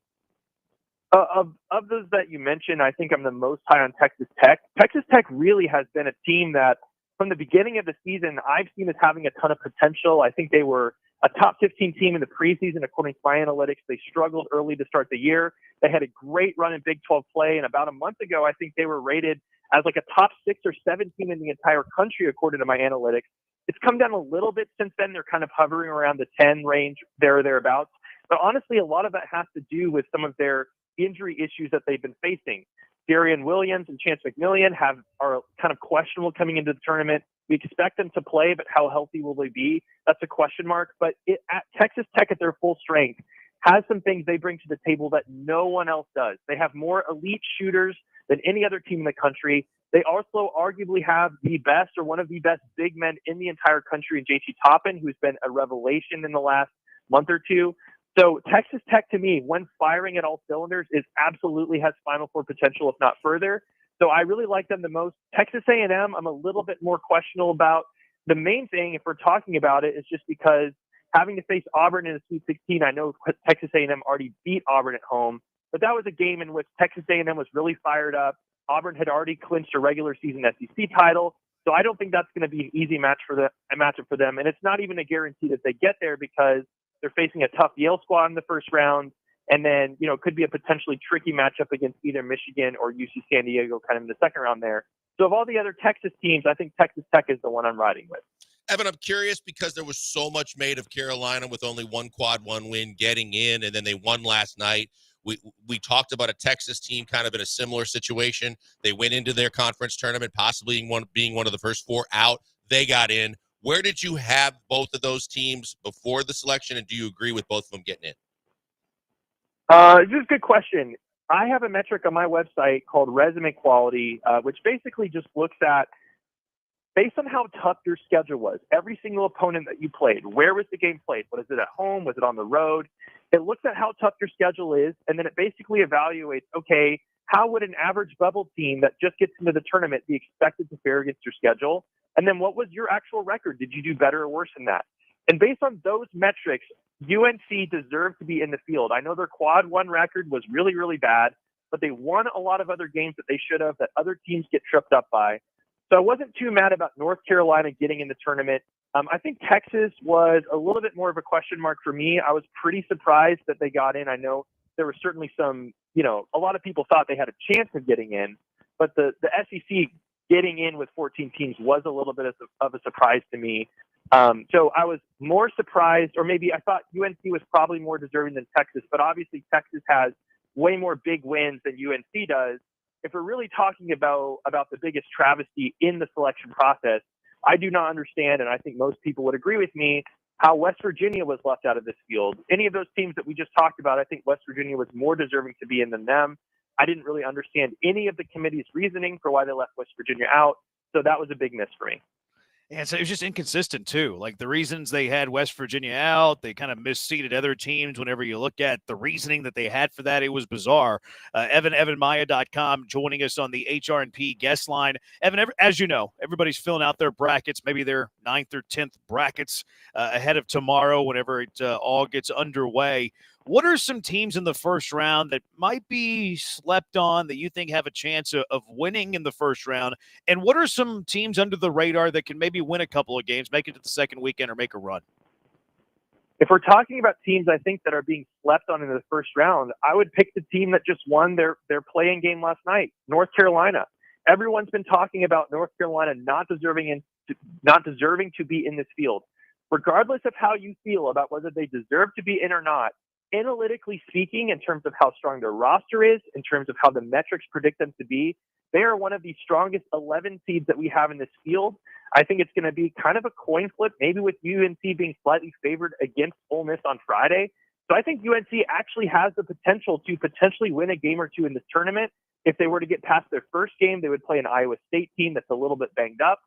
Of those that you mentioned, I think I'm the most high on Texas Tech. Texas Tech really has been a team that from the beginning of the season, I've seen as having a ton of potential. I think they were a top 15 team in the preseason, according to my analytics. They struggled early to start the year. They had a great run in Big 12 play. And about a month ago, I think they were rated as like a top 6 or 7 team in the entire country, according to my analytics. It's come down a little bit since then. They're kind of hovering around the 10 range, there or thereabouts. But honestly, a lot of that has to do with some of their injury issues that they've been facing. Darian Williams and Chance McMillian are kind of questionable coming into the tournament. We expect them to play, but how healthy will they be? That's a question mark. But at Texas Tech, at their full strength, has some things they bring to the table that no one else does. They have more elite shooters than any other team in the country. They also arguably have the best or one of the best big men in the entire country in JT Toppin, who's been a revelation in the last month or two. So Texas Tech, to me, when firing at all cylinders, absolutely has Final Four potential, if not further. So I really like them the most. Texas A&M, I'm a little bit more questionable about. The main thing, if we're talking about it, is just because having to face Auburn in the Sweet 16, I know Texas A&M already beat Auburn at home, but that was a game in which Texas A&M was really fired up. Auburn had already clinched a regular season SEC title, so I don't think that's going to be an easy matchup for them. And it's not even a guarantee that they get there because they're facing a tough Yale squad in the first round. And then, it could be a potentially tricky matchup against either Michigan or UC San Diego kind of in the second round there. So of all the other Texas teams, I think Texas Tech is the one I'm riding with. Evan, I'm curious because there was so much made of Carolina with only one quad, one win getting in, and then they won last night. We talked about a Texas team kind of in a similar situation. They went into their conference tournament, possibly being one of the first 4 out. They got in. Where did you have both of those teams before the selection, and do you agree with both of them getting in? This is a good question. I have a metric on my website called resume quality, which basically just looks at, based on how tough your schedule was, every single opponent that you played, where was the game played? Was it at home? Was it on the road? It looks at how tough your schedule is, and then it basically evaluates, okay, how would an average bubble team that just gets into the tournament be expected to fare against your schedule? And then what was your actual record? Did you do better or worse than that? And based on those metrics, UNC deserved to be in the field. I know their quad 1 record was really, really bad, but they won a lot of other games that they should have, that other teams get tripped up by. So I wasn't too mad about North Carolina getting in the tournament. I think Texas was a little bit more of a question mark for me. I was pretty surprised that they got in. I know there were certainly some a lot of people thought they had a chance of getting in, but the SEC getting in with 14 teams was a little bit of a surprise to me. So I was more surprised, or maybe I thought UNC was probably more deserving than Texas, but obviously Texas has way more big wins than UNC does. If we're really talking about the biggest travesty in the selection process, I do not understand, and I think most people would agree with me, how West Virginia was left out of this field. Any of those teams that we just talked about, I think West Virginia was more deserving to be in than them. I didn't really understand any of the committee's reasoning for why they left West Virginia out, so that was a big miss for me. And so it was just inconsistent too. Like the reasons they had West Virginia out, they kind of misseeded other teams. Whenever you look at the reasoning that they had for that, it was bizarre. EvanMaya.com joining us on the HRNP guest line. Evan, as you know, everybody's filling out their brackets, maybe their 9th or 10th brackets ahead of tomorrow whenever it all gets underway. What are some teams in the first round that might be slept on that you think have a chance of winning in the first round? And what are some teams under the radar that can maybe win a couple of games, make it to the second weekend, or make a run? If we're talking about teams I think that are being slept on in the first round, I would pick the team that just won their play-in game last night, North Carolina. Everyone's been talking about North Carolina not deserving to be in this field. Regardless of how you feel about whether they deserve to be in or not, analytically speaking, in terms of how strong their roster is, in terms of how the metrics predict them to be, they are one of the strongest 11 seeds that we have in this field. I think it's going to be kind of a coin flip, maybe with UNC being slightly favored against Ole Miss on Friday. So I think UNC actually has the potential to potentially win a game or two in this tournament. If they were to get past their first game, they would play an Iowa State team that's a little bit banged up.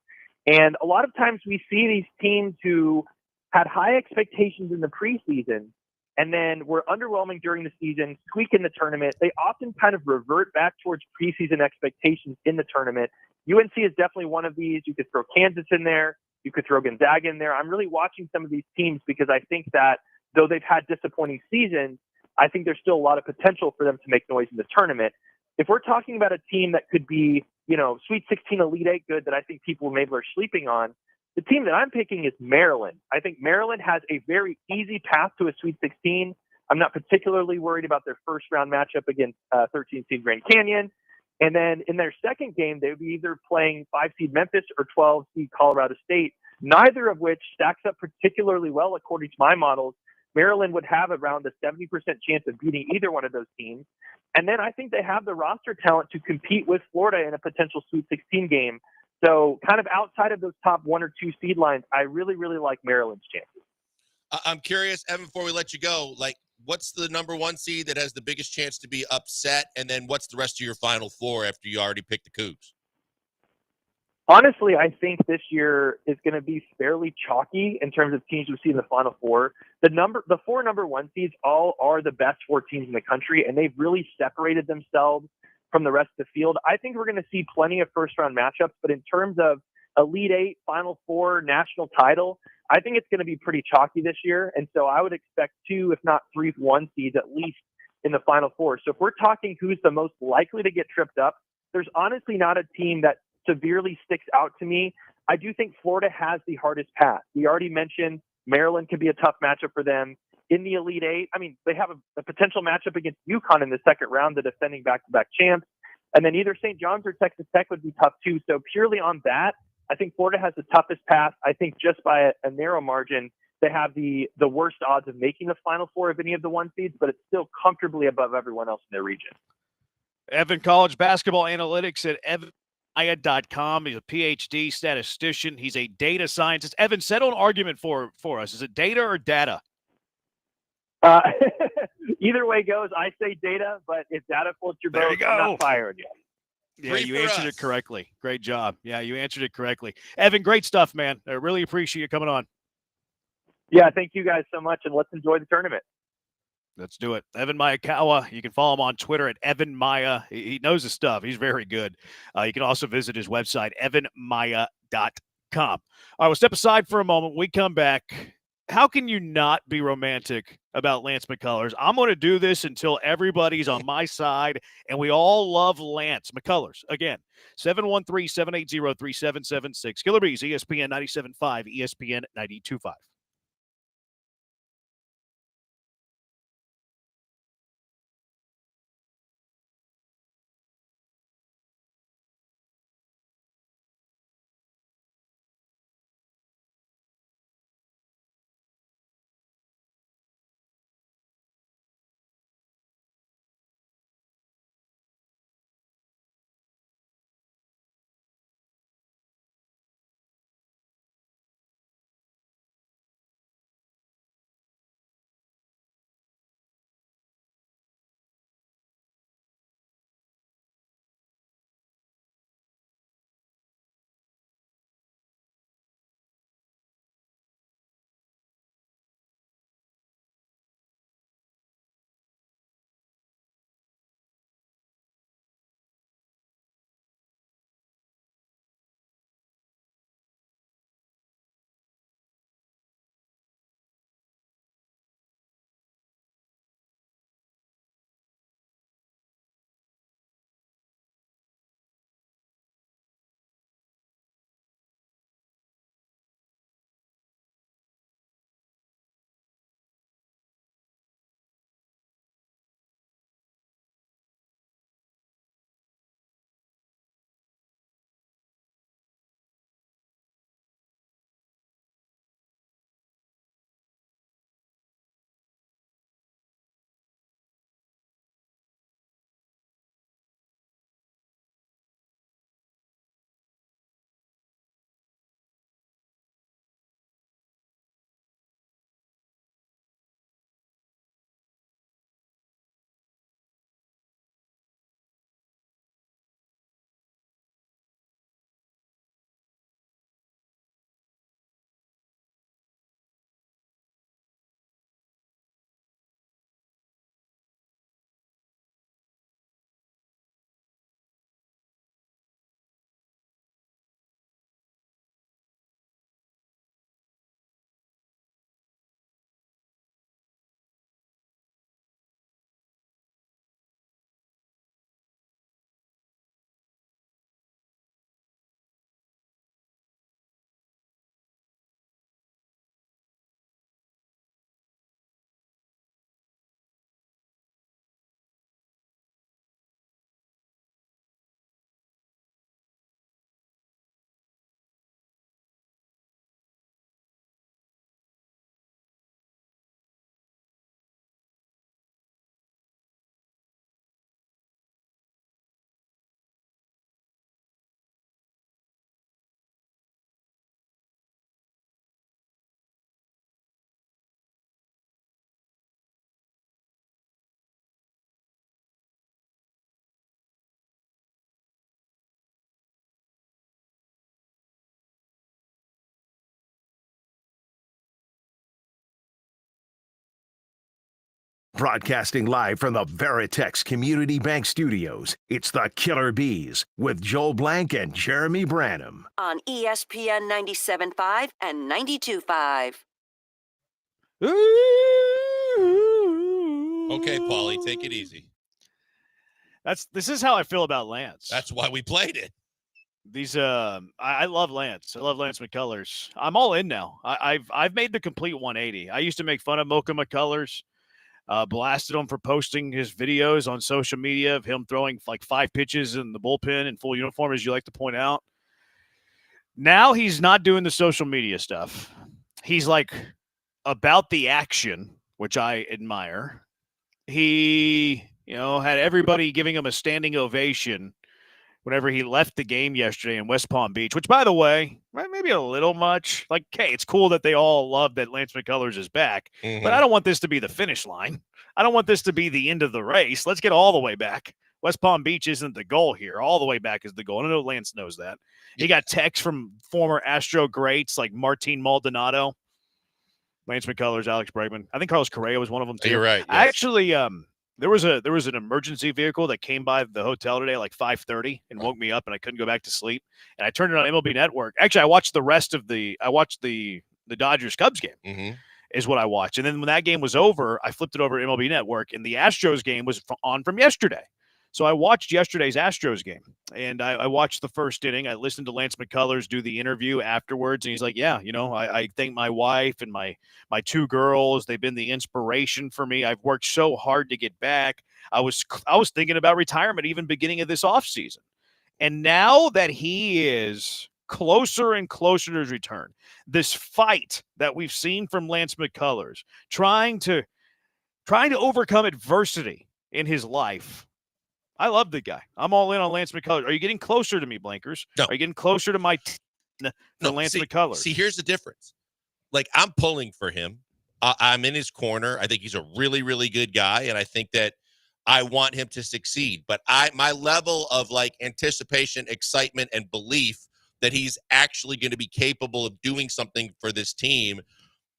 And a lot of times we see these teams who had high expectations in the preseason and then were underwhelming during the season, squeak in the tournament. They often kind of revert back towards preseason expectations in the tournament. UNC is definitely one of these. You could throw Kansas in there. You could throw Gonzaga in there. I'm really watching some of these teams because I think that though they've had disappointing seasons, I think there's still a lot of potential for them to make noise in the tournament. If we're talking about a team that could be, Sweet 16, Elite 8 good that I think people maybe are sleeping on, the team that I'm picking is Maryland. I think Maryland has a very easy path to a Sweet 16. I'm not particularly worried about their first round matchup against 13 seed Grand Canyon. And then in their second game, they would be either playing 5 seed Memphis or 12 seed Colorado State, neither of which stacks up particularly well according to my models. Maryland would have around a 70% chance of beating either one of those teams. And then I think they have the roster talent to compete with Florida in a potential Sweet 16 game. So kind of outside of those top 1 or 2 seed lines, I really, really like Maryland's chances. I'm curious, Evan, before we let you go, what's the number 1 seed that has the biggest chance to be upset? And then what's the rest of your Final Four after you already picked the Cougs? Honestly, I think this year is going to be fairly chalky in terms of teams we see in the Final Four. The 4 number 1 seeds all are the best 4 teams in the country, and they've really separated themselves from the rest of the field. I think we're going to see plenty of first-round matchups, but in terms of Elite 8, Final Four, national title, I think it's going to be pretty chalky this year. And so I would expect 2, if not 3 1 seeds at least in the Final Four. So if we're talking who's the most likely to get tripped up, there's honestly not a team that severely sticks out to me. I do think Florida has the hardest path. We already mentioned Maryland could be a tough matchup for them. In the Elite 8, they have a potential matchup against UConn in the second round, the defending back-to-back champs. And then either St. John's or Texas Tech would be tough too. So purely on that, I think Florida has the toughest path. I think just by a narrow margin, they have the worst odds of making the Final Four of any of the 1 seeds, but it's still comfortably above everyone else in their region. Evan, college basketball analytics at EvanMaya.com. He's a PhD statistician. He's a data scientist. Evan, settle an argument for us. Is it data or data? Either way goes, I say data, but if data floats your boat, I'm not firing you. Yeah, you answered it correctly. Great job. Yeah, you answered it correctly. Evan, great stuff, man. I really appreciate you coming on. Yeah, thank you guys so much, and let's enjoy the tournament. Let's do it. Evan Miyakawa. You can follow him on Twitter at Evan Maya. He knows his stuff. He's very good. You can also visit his website, evanmaya.com. All right, we'll step aside for a moment. We come back. How can you not be romantic about Lance McCullers? I'm going to do this until everybody's on my side, and we all love Lance McCullers. Again, 713-780-3776. Killer Bees, ESPN 97.5, ESPN 92.5. Broadcasting live from the Veritex Community Bank Studios, it's the Killer Bees with Joel Blank and Jeremy Branham. On ESPN 97.5 and 92.5. Okay, Paulie, take it easy. This is how I feel about Lance. That's why we played it. I love Lance. I love Lance McCullers. I'm all in now. I've made the complete 180. I used to make fun of Mocha McCullers, blasted him for posting his videos on social media of him throwing like 5 pitches in the bullpen in full uniform, as you like to point out. Now he's not doing the social media stuff. He's like about the action, which I admire. He, had everybody giving him a standing ovation whenever he left the game yesterday in West Palm Beach, which, by the way, maybe a little much. Like, hey, it's cool that they all love that Lance McCullers is back, but I don't want this to be the finish line. I don't want this to be the end of the race. Let's get all the way back. West Palm Beach isn't the goal here. All the way back is the goal. I know Lance knows that. He got texts from former Astro greats like Martin Maldonado, Lance McCullers, Alex Bregman. I think Carlos Correa was one of them too. You're right. Yes. Actually, there was an emergency vehicle that came by the hotel today like 5:30 and woke me up, and I couldn't go back to sleep. And I turned it on MLB Network. Actually, I watched the Dodgers Cubs game. Is what I watched. And then when that game was over, I flipped it over to MLB Network, and the Astros game was on from yesterday. So I watched yesterday's Astros game, and I watched the first inning. I listened to Lance McCullers do the interview afterwards, and he's like, yeah, I thank my wife and my 2 girls. They've been the inspiration for me. I've worked so hard to get back. I was thinking about retirement even beginning of this offseason. And now that he is closer and closer to his return, this fight that we've seen from Lance McCullers, trying to overcome adversity in his life, I love the guy. I'm all in on Lance McCullers. Are you getting closer to me, Blankers? No. Are you getting closer to my Lance McCullers? See, here's the difference. Like, I'm pulling for him. I'm in his corner. I think he's a really, really good guy, and I think that I want him to succeed. But my level of like anticipation, excitement, and belief that he's actually going to be capable of doing something for this team,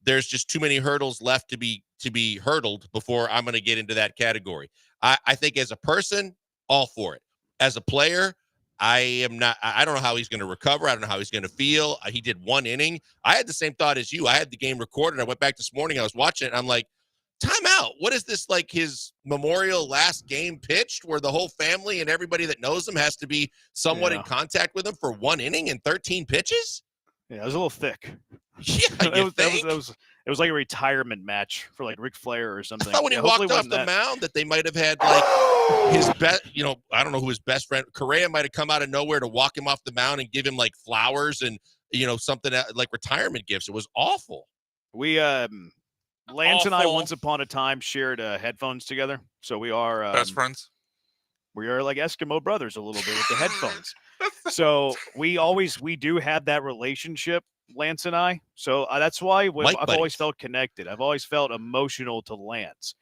there's just too many hurdles left to be hurdled before I'm going to get into that category. I think as a person, all for it. As a player, I am not. I don't know how he's going to recover. I don't know how he's going to feel. He did 1 inning. I had the same thought as you. I had the game recorded. I went back this morning. I was watching it. And I'm like, time out. What is this, like his memorial last game pitched where the whole family and everybody that knows him has to be somewhat in contact with him for 1 inning and 13 pitches? Yeah, it was a little thick. Yeah, it was like a retirement match for like Ric Flair or something. I thought when he walked off the mound that they might have had like his best, I don't know who his best friend, Correa might have come out of nowhere to walk him off the mound and give him like flowers and, something like retirement gifts. It was awful. We, Lance and I once upon a time shared headphones together. So we are best friends. We are like Eskimo brothers a little bit with the headphones. So we do have that relationship, Lance and I. So that's why I've always felt connected. I've always felt emotional to Lance.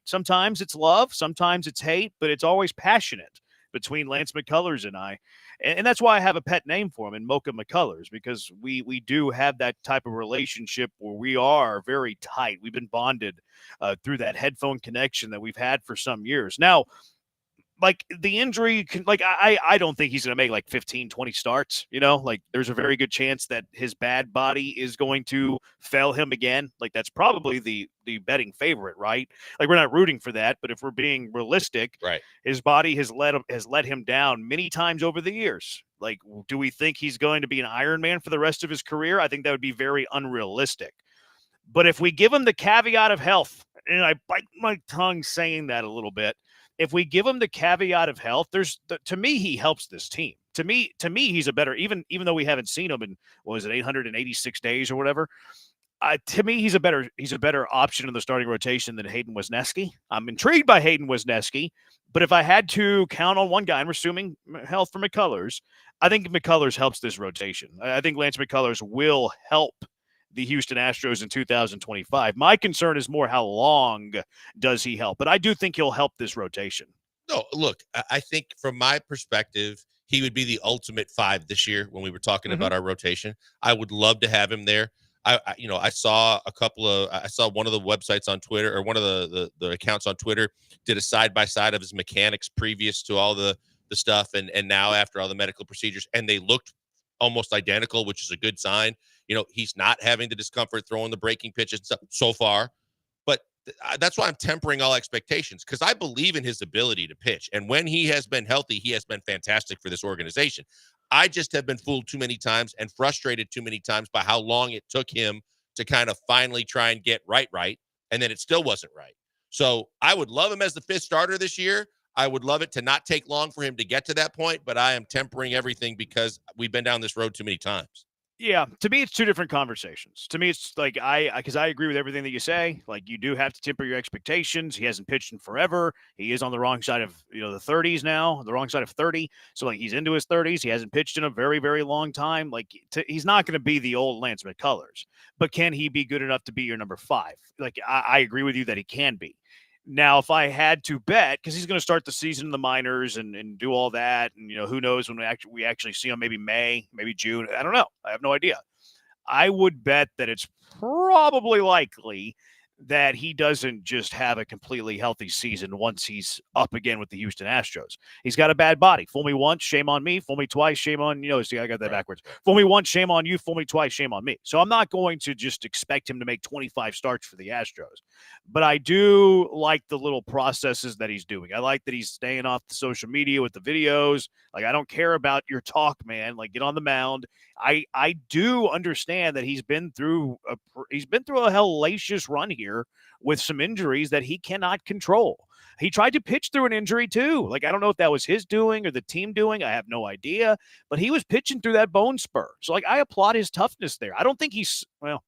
Sometimes it's love, sometimes it's hate, but it's always passionate between Lance McCullers and I. And that's why I have a pet name for him in Mocha McCullers, because we do have that type of relationship where we are very tight. We've been bonded through that headphone connection that we've had for some years. Now, like the injury, I don't think he's going to make like 15, 20 starts, like there's a very good chance that his bad body is going to fail him again. Like that's probably the betting favorite, right? Like we're not rooting for that, but if we're being realistic, right, his body has let him down many times over the years. Like, do we think he's going to be an Iron Man for the rest of his career? I think that would be very unrealistic. But if we give him the caveat of health, and I bite my tongue saying that a little bit, if we give him the caveat of health, to me, he helps this team. To me, he's a better, even though we haven't seen him in, 886 days or whatever. To me, he's a better option in the starting rotation than Hayden Wesneski. I'm intrigued by Hayden Wesneski, but if I had to count on one guy, and we're assuming health for McCullers, I think McCullers helps this rotation. I think Lance McCullers will help the Houston Astros in 2025. My concern is more how long does he help, but I do think he'll help this rotation. No, look, I think from my perspective, he would be the ultimate 5 this year when we were talking about our rotation. I would love to have him there. I saw one of the websites on Twitter, or one of the accounts on Twitter did a side by side of his mechanics previous to all the stuff and now after all the medical procedures, and they looked almost identical, which is a good sign. He's not having the discomfort throwing the breaking pitches so far, but that's why I'm tempering all expectations, because I believe in his ability to pitch, and when he has been healthy, he has been fantastic for this organization. I just have been fooled too many times and frustrated too many times by how long it took him to kind of finally try and get right, and then it still wasn't right. So I would love him as the 5th starter this year. I would love it to not take long for him to get to that point, but I am tempering everything because we've been down this road too many times. Yeah, to me, it's two different conversations. To me, it's like because I agree with everything that you say. Like, you do have to temper your expectations. He hasn't pitched in forever. He is on the wrong side of the 30s now, the wrong side of 30. So like, he's into his 30s. He hasn't pitched in a very, very long time. Like, he's not going to be the old Lance McCullers, but can he be good enough to be your number 5? Like, I agree with you that he can be. Now, if I had to bet, because he's going to start the season in the minors and do all that, and who knows when we actually see him, maybe May, maybe June. I don't know. I have no idea. I would bet that it's probably likely that he doesn't just have a completely healthy season once he's up again with the Houston Astros. He's got a bad body. Fool me once, shame on me. Fool me twice, shame on see, I got that backwards. Fool me once, shame on you. Fool me twice, shame on me. So I'm not going to just expect him to make 25 starts for the Astros. But I do like the little processes that he's doing. I like that he's staying off the social media with the videos. Like, I don't care about your talk, man. Like, get on the mound. I do understand that he's been through a hellacious run here with some injuries that he cannot control. He tried to pitch through an injury too. Like, I don't know if that was his doing or the team doing. I have no idea, but he was pitching through that bone spur. So like, I applaud his toughness there. I don't think he's, well,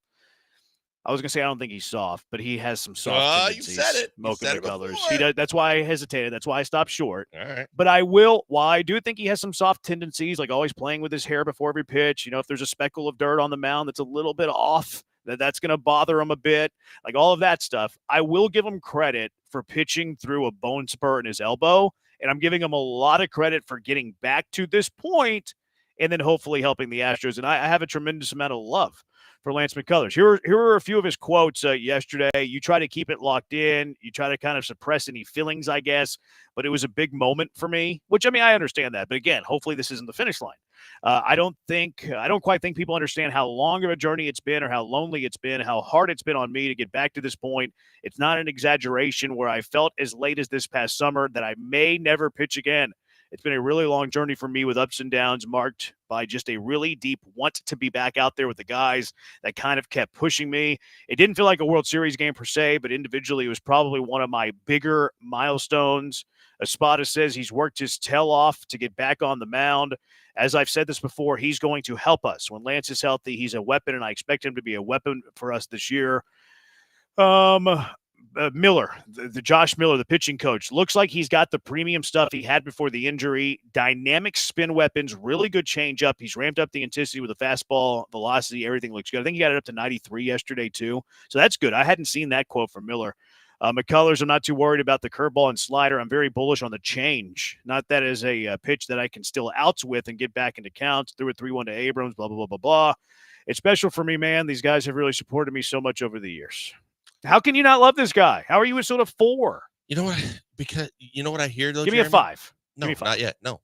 I was going to say I don't think he's soft, but he has some soft tendencies. You said it. Mocha You said it McCullers. before. He does, that's why I hesitated. That's why I stopped short. All right. But I do think he has some soft tendencies, like always playing with his hair before every pitch. If there's a speckle of dirt on the mound that's a little bit off, that's going to bother him a bit. Like, all of that stuff. I will give him credit for pitching through a bone spur in his elbow, and I'm giving him a lot of credit for getting back to this point and then hopefully helping the Astros. And I have a tremendous amount of love for Lance McCullers. Here are a few of his quotes yesterday. You try to keep it locked in. You try to kind of suppress any feelings, I guess. But it was a big moment for me, which, I mean, I understand that. But again, hopefully this isn't the finish line. I don't quite think people understand how long of a journey it's been, or how lonely it's been, how hard it's been on me to get back to this point. It's not an exaggeration where I felt as late as this past summer that I may never pitch again. It's been a really long journey for me with ups and downs marked by just a really deep want to be back out there with the guys that kind of kept pushing me. It didn't feel like a World Series game per se, but individually it was probably one of my bigger milestones. Espada says he's worked his tail off to get back on the mound. As I've said this before, he's going to help us. When Lance is healthy, he's a weapon, and I expect him to be a weapon for us this year. Miller, the Josh Miller, the pitching coach, looks like he's got the premium stuff he had before the injury. Dynamic spin weapons, really good changeup. He's ramped up the intensity with the fastball, velocity. Everything looks good. I think he got it up to 93 yesterday too. So that's good. I hadn't seen that quote from Miller. McCullers, I'm not too worried about the curveball and slider. I'm very bullish on the change. Not that as a pitch that I can still outs with and get back into counts. Threw a 3-1 to Abrams, blah, blah, blah, blah, blah. It's special for me, man. These guys have really supported me so much over the years. How can you not love this guy? How are you a sort of 4? You know what? Because you know what I hear though. Give me a 5. No, not yet. No,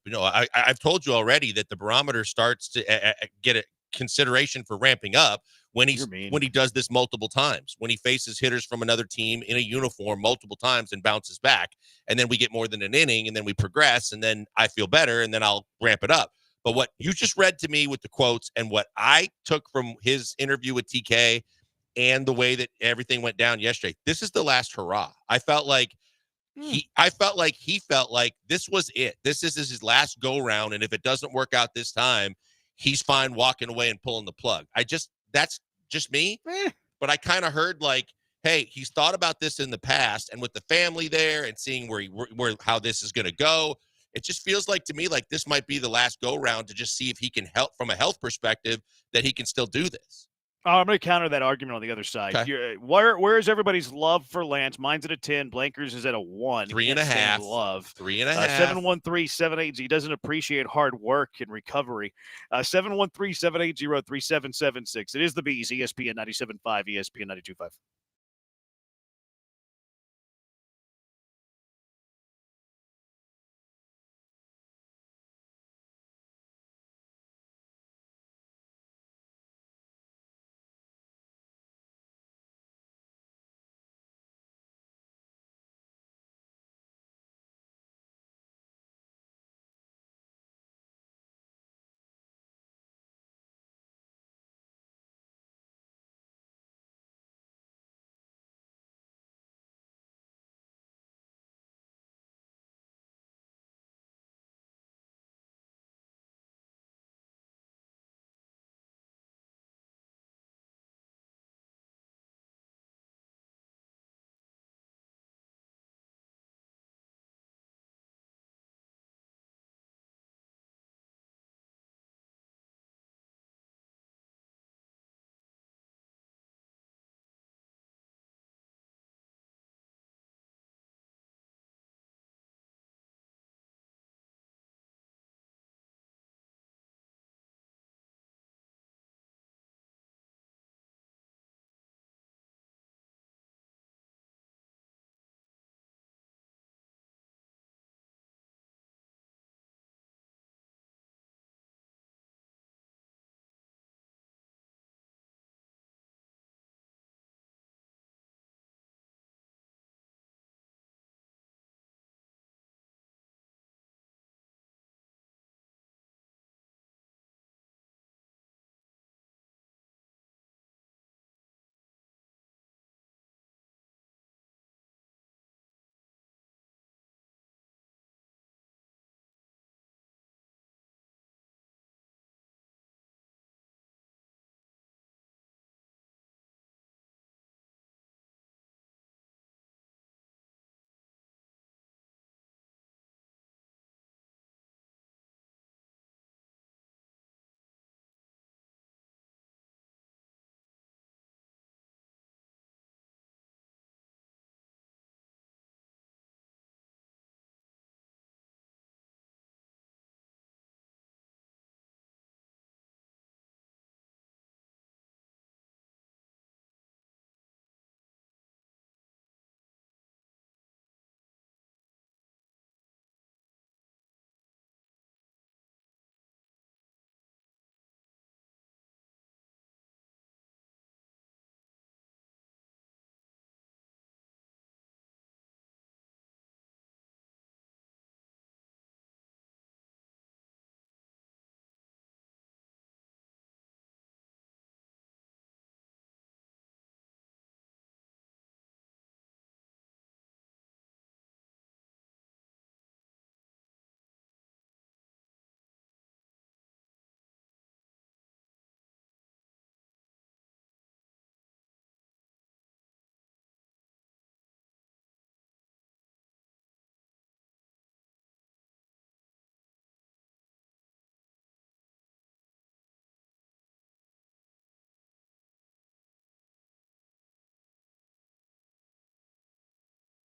I've told you already that the barometer starts to get a consideration for ramping up when he does this multiple times, when he faces hitters from another team in a uniform multiple times and bounces back, and then we get more than an inning, and then we progress, and then I feel better, and then I'll ramp it up. But what you just read to me with the quotes and what I took from his interview with TK and the way that everything went down yesterday, this is the last hurrah. I felt like he felt like this was it. This is his last go round. And if it doesn't work out this time, he's fine walking away and pulling the plug. That's just me. But I kind of heard like, hey, he's thought about this in the past, and with the family there and seeing how this is going to go, it just feels like to me like this might be the last go round to just see if he can help from a health perspective, that he can still do this. Oh, I'm going to counter that argument on the other side. Okay. Where is everybody's love for Lance? Mine's at a 10. Blankers is at a 1. 3.5. Love. 3.5. 713-780. He doesn't appreciate hard work and recovery. 713-780-3776. It is the Bees, ESPN 97.5, ESPN 92.5.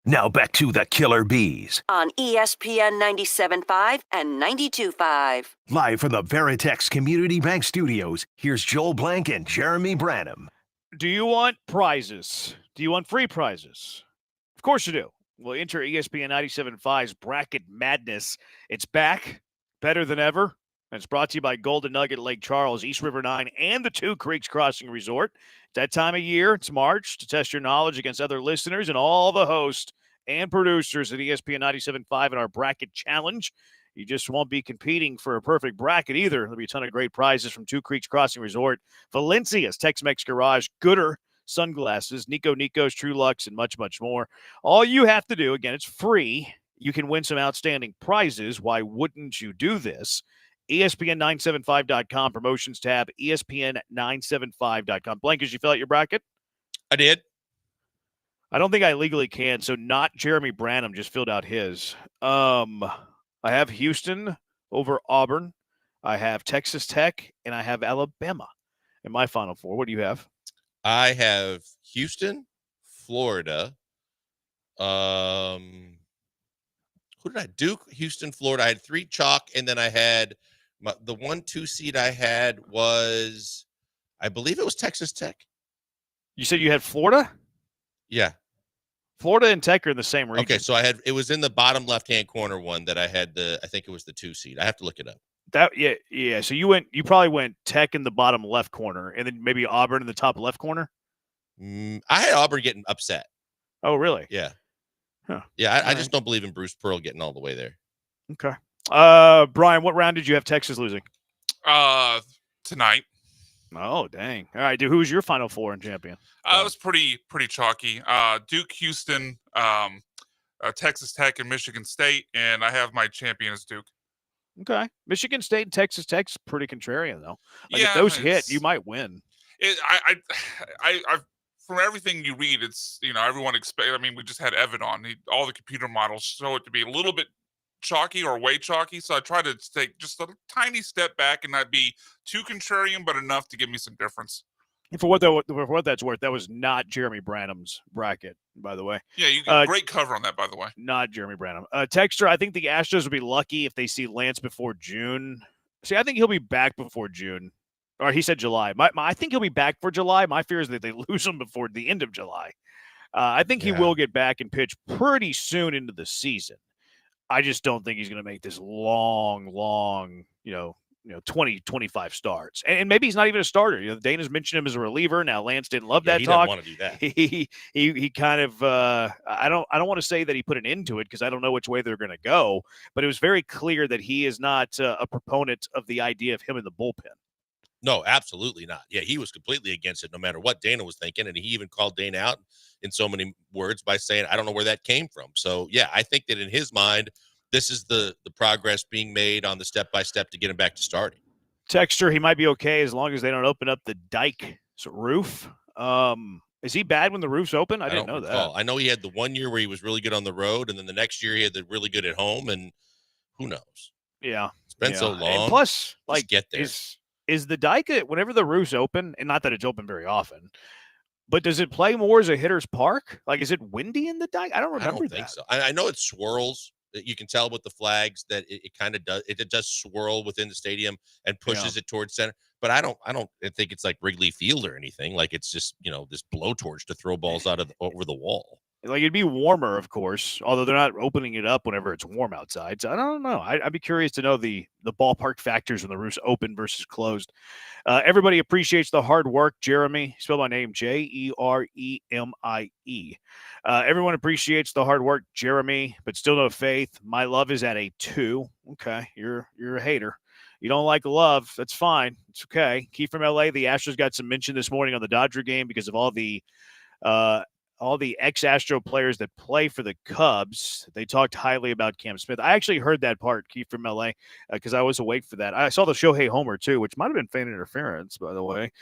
Now back to the Killer Bees, On ESPN 97.5 and 92.5. live from the Veritex Community Bank Studios. Here's Joel Blank and Jeremy Branham. Do you want prizes? Do you want free prizes? Of course you do. Well, enter ESPN 97.5's Bracket Madness. It's back, better than ever. And it's brought to you by Golden Nugget Lake Charles, East River 9, and the Two Creeks Crossing Resort. It's that time of year. It's March to test your knowledge against other listeners and all the hosts and producers at ESPN 97.5 in our Bracket Challenge. You just won't be competing for a perfect bracket either. There'll be a ton of great prizes from Two Creeks Crossing Resort, Valencia's Tex-Mex Garage, Gooder Sunglasses, Nico's True Lux, and much, much more. All you have to do, again, it's free. You can win some outstanding prizes. Why wouldn't you do this? ESPN975.com, promotions tab, ESPN975.com. Blank, as you fill out your bracket? I did. I don't think I legally can, so not Jeremy Branham just filled out his. I have Houston over Auburn. I have Texas Tech, and I have Alabama. in my Final Four. What do you have? I have Houston, Florida. Who did I? Duke, Houston, Florida. I had 3 chalk, and then I had the 1-2 seed I had was, I believe it was Texas Tech. You said you had Florida? Yeah. Florida and Tech are in the same region. Okay, so it was in the bottom left-hand corner one that I had I think it was the 2 seed. I have to look it up. Yeah. So you probably went Tech in the bottom left corner, and then maybe Auburn in the top left corner. I had Auburn getting upset. Oh, really? Yeah. Huh. Yeah, I just don't believe in Bruce Pearl getting all the way there. Okay. Brian, what round did you have Texas losing? Tonight. Oh, dang. All right, dude. Who was your Final Four and champion? It was pretty chalky. Duke, Houston, Texas Tech, and Michigan State, and I have my champion as Duke. Okay. Michigan State and Texas Tech's pretty contrarian, though. Like, Yeah, if those hit, you might win. I from everything you read, it's, everyone expect. I mean, we just had Evan on. All the computer models show it to be a little bit chalky or way chalky. So I try to take just a tiny step back and not be too contrarian, but enough to give me some difference. And for what that's worth, that was not Jeremy Branham's bracket, by the way. Yeah, you get great cover on that, by the way. Not Jeremy Branham. Texter, I think the Astros would be lucky if they see Lance before June. See, I think he'll be back before June. Or he said July. I think he'll be back for July. My fear is that they lose him before the end of July. I think he will get back and pitch pretty soon into the season. I just don't think he's going to make this long, 20, 25 starts. And maybe he's not even a starter. Dana's mentioned him as a reliever. Now, Lance didn't love that he talk. Didn't want to do that. He kind of I don't want to say that he put an end to it because I don't know which way they're going to go, but it was very clear that he is not a proponent of the idea of him in the bullpen. No, absolutely not. Yeah, he was completely against it no matter what Dana was thinking, and he even called Dana out in so many words by saying, I don't know where that came from. So, yeah, I think that in his mind, this is the progress being made on the step-by-step to get him back to starting. Texture, he might be okay as long as they don't open up the dike roof. Is he bad when the roof's open? I didn't know that. I know he had the 1 year where he was really good on the road, and then the next year he had the really good at home, and who knows? Yeah. It's been so long. And plus, just get there. Is the dike, whenever the roof's open, and not that it's open very often, but does it play more as a hitter's park? Like, is it windy in the dike? I don't remember think so. I know it swirls. You can tell with the flags that it kind of does. It does swirl within the stadium and pushes it towards center. But I don't think it's like Wrigley Field or anything. Like it's just this blowtorch to throw balls over the wall. Like it'd be warmer, of course, although they're not opening it up whenever it's warm outside. So I don't know. I'd be curious to know the ballpark factors when the roof's open versus closed. Everybody appreciates the hard work. Jeremy, spell my name, Jeremie. Everyone appreciates the hard work, Jeremy, but still no faith. My love is at a 2. Okay, you're a hater. You don't like love. That's fine. It's okay. Keith from LA. The Astros got some mention this morning on the Dodger game because of all the ex-Astro players that play for the Cubs. They talked highly about Cam Smith. I actually heard that part, Keith from LA, because I was awake for that. I saw the Shohei Homer, too, which might have been fan interference, by the way.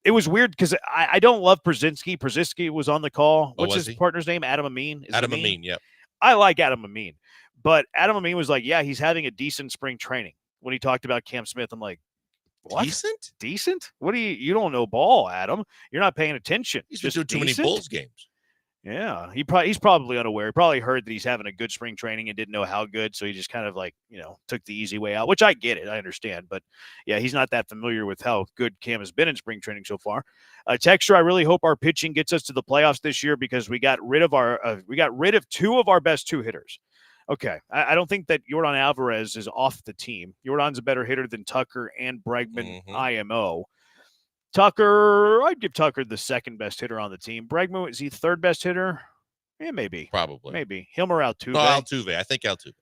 It was weird because I don't love Brzezinski. Brzezinski was on the call. What's his partner's name? Adam Amin? Adam Amin, yep. I like Adam Amin. But Adam Amin was like, yeah, he's having a decent spring training. When he talked about Cam Smith, I'm like, what? Decent? What do you don't know ball, Adam. You're not paying attention. He's just doing too many Bulls games. Yeah. He's probably unaware. He probably heard that he's having a good spring training and didn't know how good. So he just kind of took the easy way out, which I get it. I understand. But yeah, he's not that familiar with how good Cam has been in spring training so far. Texture, I really hope our pitching gets us to the playoffs this year because we got rid of 2 of our best 2 hitters. Okay, I don't think that Yordan Alvarez is off the team. Yordan's a better hitter than Tucker and Bregman, IMO. Tucker, I'd give Tucker the second best hitter on the team. Bregman, is he third best hitter? Yeah, maybe. Probably. Maybe. Him or Altuve? No, Altuve. I think Altuve.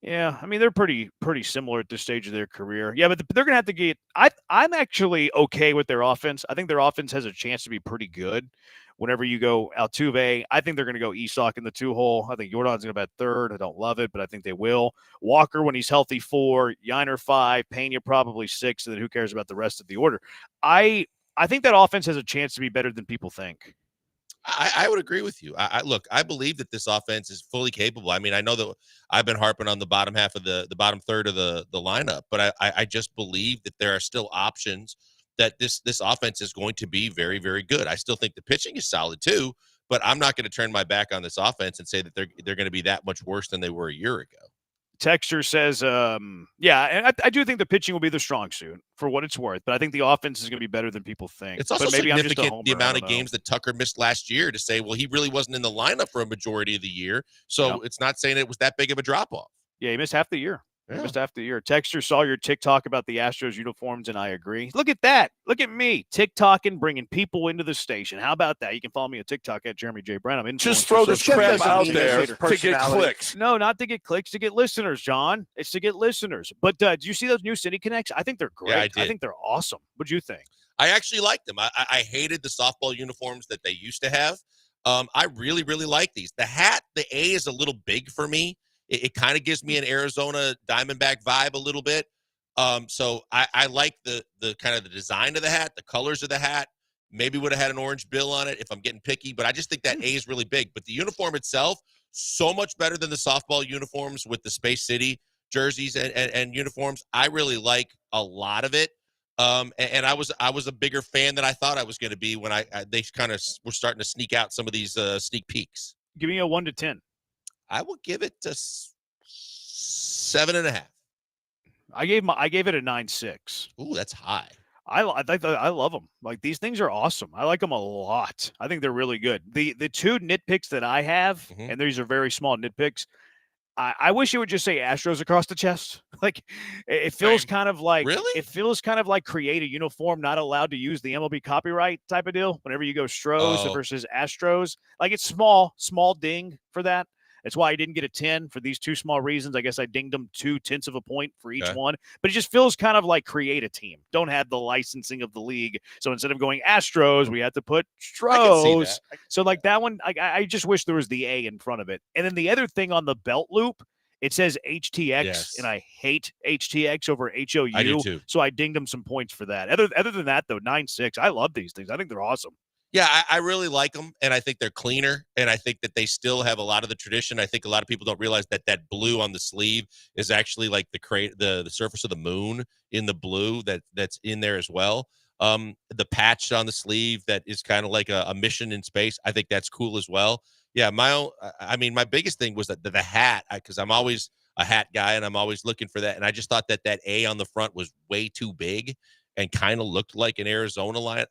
Yeah, I mean, they're pretty similar at this stage of their career. Yeah, but they're going to have to get – I'm actually okay with their offense. I think their offense has a chance to be pretty good. Whenever you go Altuve, I think they're going to go Isak in the 2-hole. I think Yordan's going to bat third. I don't love it, but I think they will. Walker, when he's healthy, 4. Yiner, 5. Pena, probably 6. And then who cares about the rest of the order? I think that offense has a chance to be better than people think. I would agree with you. Look, I believe that this offense is fully capable. I mean, I know that I've been harping on the bottom half of the bottom third of the lineup, but I just believe that there are still options that this offense is going to be very, very good. I still think the pitching is solid too, but I'm not going to turn my back on this offense and say that they're going to be that much worse than they were a year ago. Texture says, yeah, and I do think the pitching will be the strong suit for what it's worth, but I think the offense is going to be better than people think. It's also but maybe I'm just a significant homer, the amount I of don't know. games that Tucker missed last year to say, well, he really wasn't in the lineup for a majority of the year. So it's not saying it was that big of a drop off. Yeah, he missed half the year. He missed half the year. Texture saw your TikTok about the Astros uniforms, and I agree. Look at that. Look at me TikToking, bringing people into the station. How about that? You can follow me on TikTok at Jeremy J. Brown. I'm Just throw this crap out there to get clicks. No, not to get clicks, to get listeners, John. It's to get listeners. But did you see those new City Connects? I think they're great. Yeah, I did. think they're awesome. What'd you think? I actually liked them. I hated the softball uniforms that they used to have. I really, really like these. The hat, the A is a little big for me. It kind of gives me an Arizona Diamondback vibe a little bit. So I like the kind of the design of the hat, the colors of the hat. Maybe would have had an orange bill on it if I'm getting picky, but I just think that A is really big. But the uniform itself, so much better than the softball uniforms with the Space City jerseys and uniforms. I really like a lot of it. And I was a bigger fan than I thought I was going to be when they kind of were starting to sneak out some of these sneak peeks. Give me a 1 to 10. I will give it a 7.5. I gave it a 9.6. Ooh, that's high. I love them. Like, these things are awesome. I like them a lot. I think they're really good. The two nitpicks that I have, and these are very small nitpicks, I wish it would just say Astros across the chest. Like, it feels kind of like it feels kind of like create a uniform not allowed to use the MLB copyright type of deal. Whenever you go Stros versus Astros, like, it's small ding for that. That's why I didn't get a 10 for these two small reasons. I guess I dinged them 0.2 of a point for each one. But it just feels kind of like create a team. Don't have the licensing of the league. So instead of going Astros, we had to put Stros. So like that one, I just wish there was the A in front of it. And then the other thing on the belt loop, it says HTX, and I hate HTX over HOU. I do too. So I dinged them some points for that. Other than that, though, 9.6. I love these things. I think they're awesome. Yeah, I really like them, and I think they're cleaner, and I think that they still have a lot of the tradition. I think a lot of people don't realize that blue on the sleeve is actually like the surface of the moon in the blue that's in there as well. The patch on the sleeve that is kind of like a mission in space. I think that's cool as well. Yeah, my biggest thing was that the hat, because I'm always a hat guy, and I'm always looking for that, and I just thought that A on the front was way too big and kind of looked like an Arizona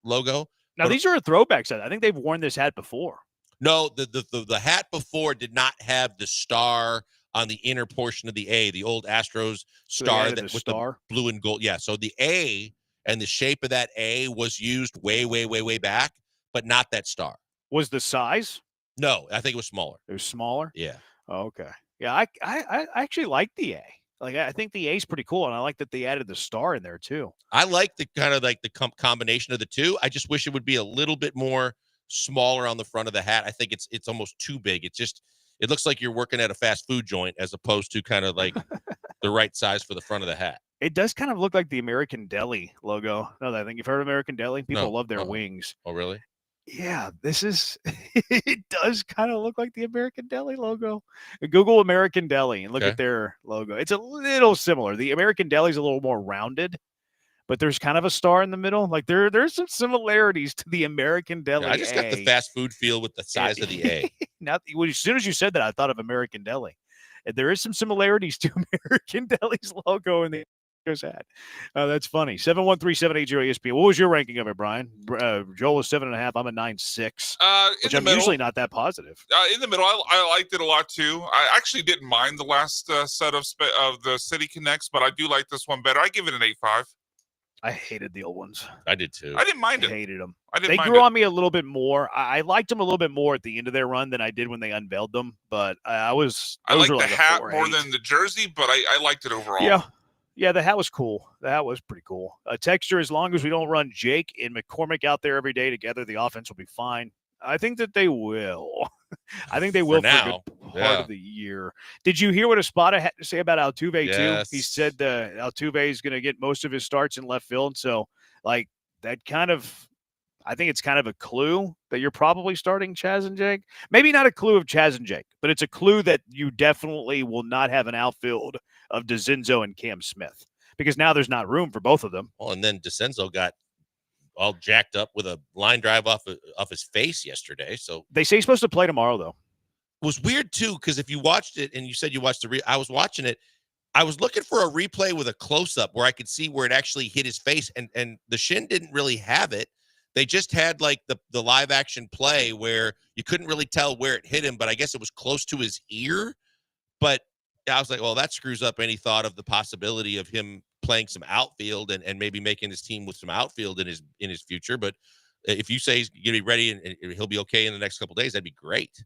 logo. Now, these are a throwback set. I think they've worn this hat before. No, the hat before did not have the star on the inner portion of the A, the old Astros star with the blue and gold. Yeah, so the A and the shape of that A was used way, way, way, way back, but not that star. Was the size? No, I think it was smaller. It was smaller? Yeah. Oh, okay. Yeah, I actually like the A. Like, I think the A is pretty cool, and I like that they added the star in there too. I like the kind of like the combination of the two. I just wish it would be a little bit more smaller on the front of the hat. I think it's almost too big. It looks like you're working at a fast food joint as opposed to kind of like the right size for the front of the hat. It does kind of look like the American Deli logo. No, I think you've heard of American Deli. People love their wings. Oh, really? Yeah, it does kind of look like the American Deli logo. Google American Deli and look at their logo. It's a little similar. The American Deli is a little more rounded, but there's kind of a star in the middle. Like there's some similarities to the American Deli. Yeah, I just got the fast food feel with the size of the A. Now, as soon as you said that, I thought of American Deli. And there is some similarities to American Deli's logo in the hat. That's funny. 713-780-ESPN. What was your ranking of it, Brian? Joel was 7.5. I'm a 9.6. Which I'm usually not that positive. In the middle, I liked it a lot too. I actually didn't mind the last set of the City Connects, but I do like this one better. I give it an 8.5. I hated the old ones. I did too. I didn't mind it. I hated them. They grew on me a little bit more. I liked them a little bit more at the end of their run than I did when they unveiled them. But I like the hat more than the jersey, but I liked it overall. Yeah, the hat was cool. The hat was pretty cool. Texture, as long as we don't run Jake and McCormick out there every day together, the offense will be fine. I think that they will. I think they will for a good part of the year. Did you hear what Espada had to say about Altuve, too? He said Altuve is going to get most of his starts in left field. So, like, that kind of – I think it's kind of a clue that you're probably starting Chaz and Jake. Maybe not a clue of Chaz and Jake, but it's a clue that you definitely will not have an outfield of DeZinzo and Cam Smith. because now there's not room for both of them. Well, and then DeCenzo got all jacked up with a line drive off his face yesterday. So They say he's supposed to play tomorrow, though. it was weird too, because if you watched it and you said you watched I was watching it. I was looking for a replay with a close-up where I could see where it actually hit his face, and the shin didn't really have it. They just had like the live action play where you couldn't really tell where it hit him, but I guess it was close to his ear. But I was like, well, that screws up any thought of the possibility of him playing some outfield and maybe making his team with some outfield in his future. But if you say he's going to be ready and he'll be okay in the next couple of days, that'd be great.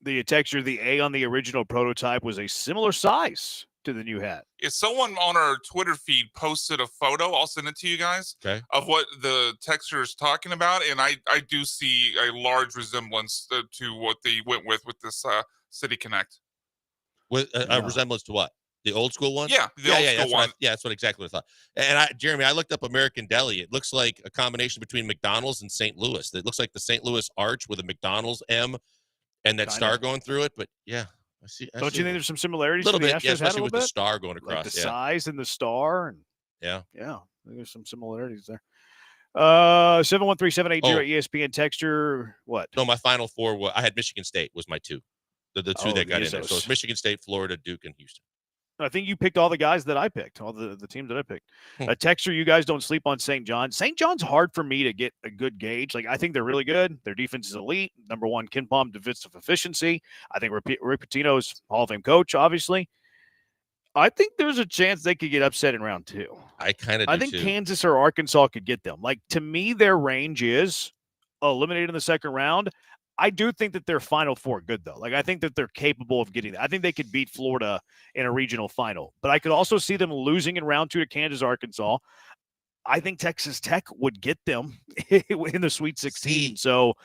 The texture, the A on the original prototype was a similar size to the new hat. If someone on our Twitter feed posted a photo, I'll send it to you guys, okay, of what the texture is talking about, and I do see a large resemblance to what they went with this City Connect. With a resemblance to what? The old school one? Yeah, the old school one. That's what exactly what I thought. And Jeremy, I looked up American Deli. It looks like a combination between McDonald's and St. Louis. It looks like the St. Louis arch with a McDonald's M and that star going through it. But yeah, I see. Don't you think there's some similarities? A little to the bit, Astros yeah, hat a especially little with bit? the star going across. Like the size and the star, and yeah, I think there's some similarities there. 713-780 ESPN texture. What? No, my final four. I had Michigan State was my two. The two that got in there. So it's Michigan State, Florida, Duke, and Houston. I think you picked all the guys that I picked, all the teams that I picked. Texture, you guys don't sleep on St. John. St. John's hard for me to get a good gauge. Like, I think they're really good. Their defense is elite. Number one, Ken Palm defensive efficiency. I think Rick Pitino's Hall of Fame coach, obviously. I think there's a chance they could get upset in round two. I think too. Kansas or Arkansas could get them. Like, to me, their range is eliminated in the second round. I do think that they're Final Four good, though. Like, I think that they're capable of getting that. I think they could beat Florida in a regional final. But I could also see them losing in round two to Kansas, Arkansas. I think Texas Tech would get them in the Sweet 16. So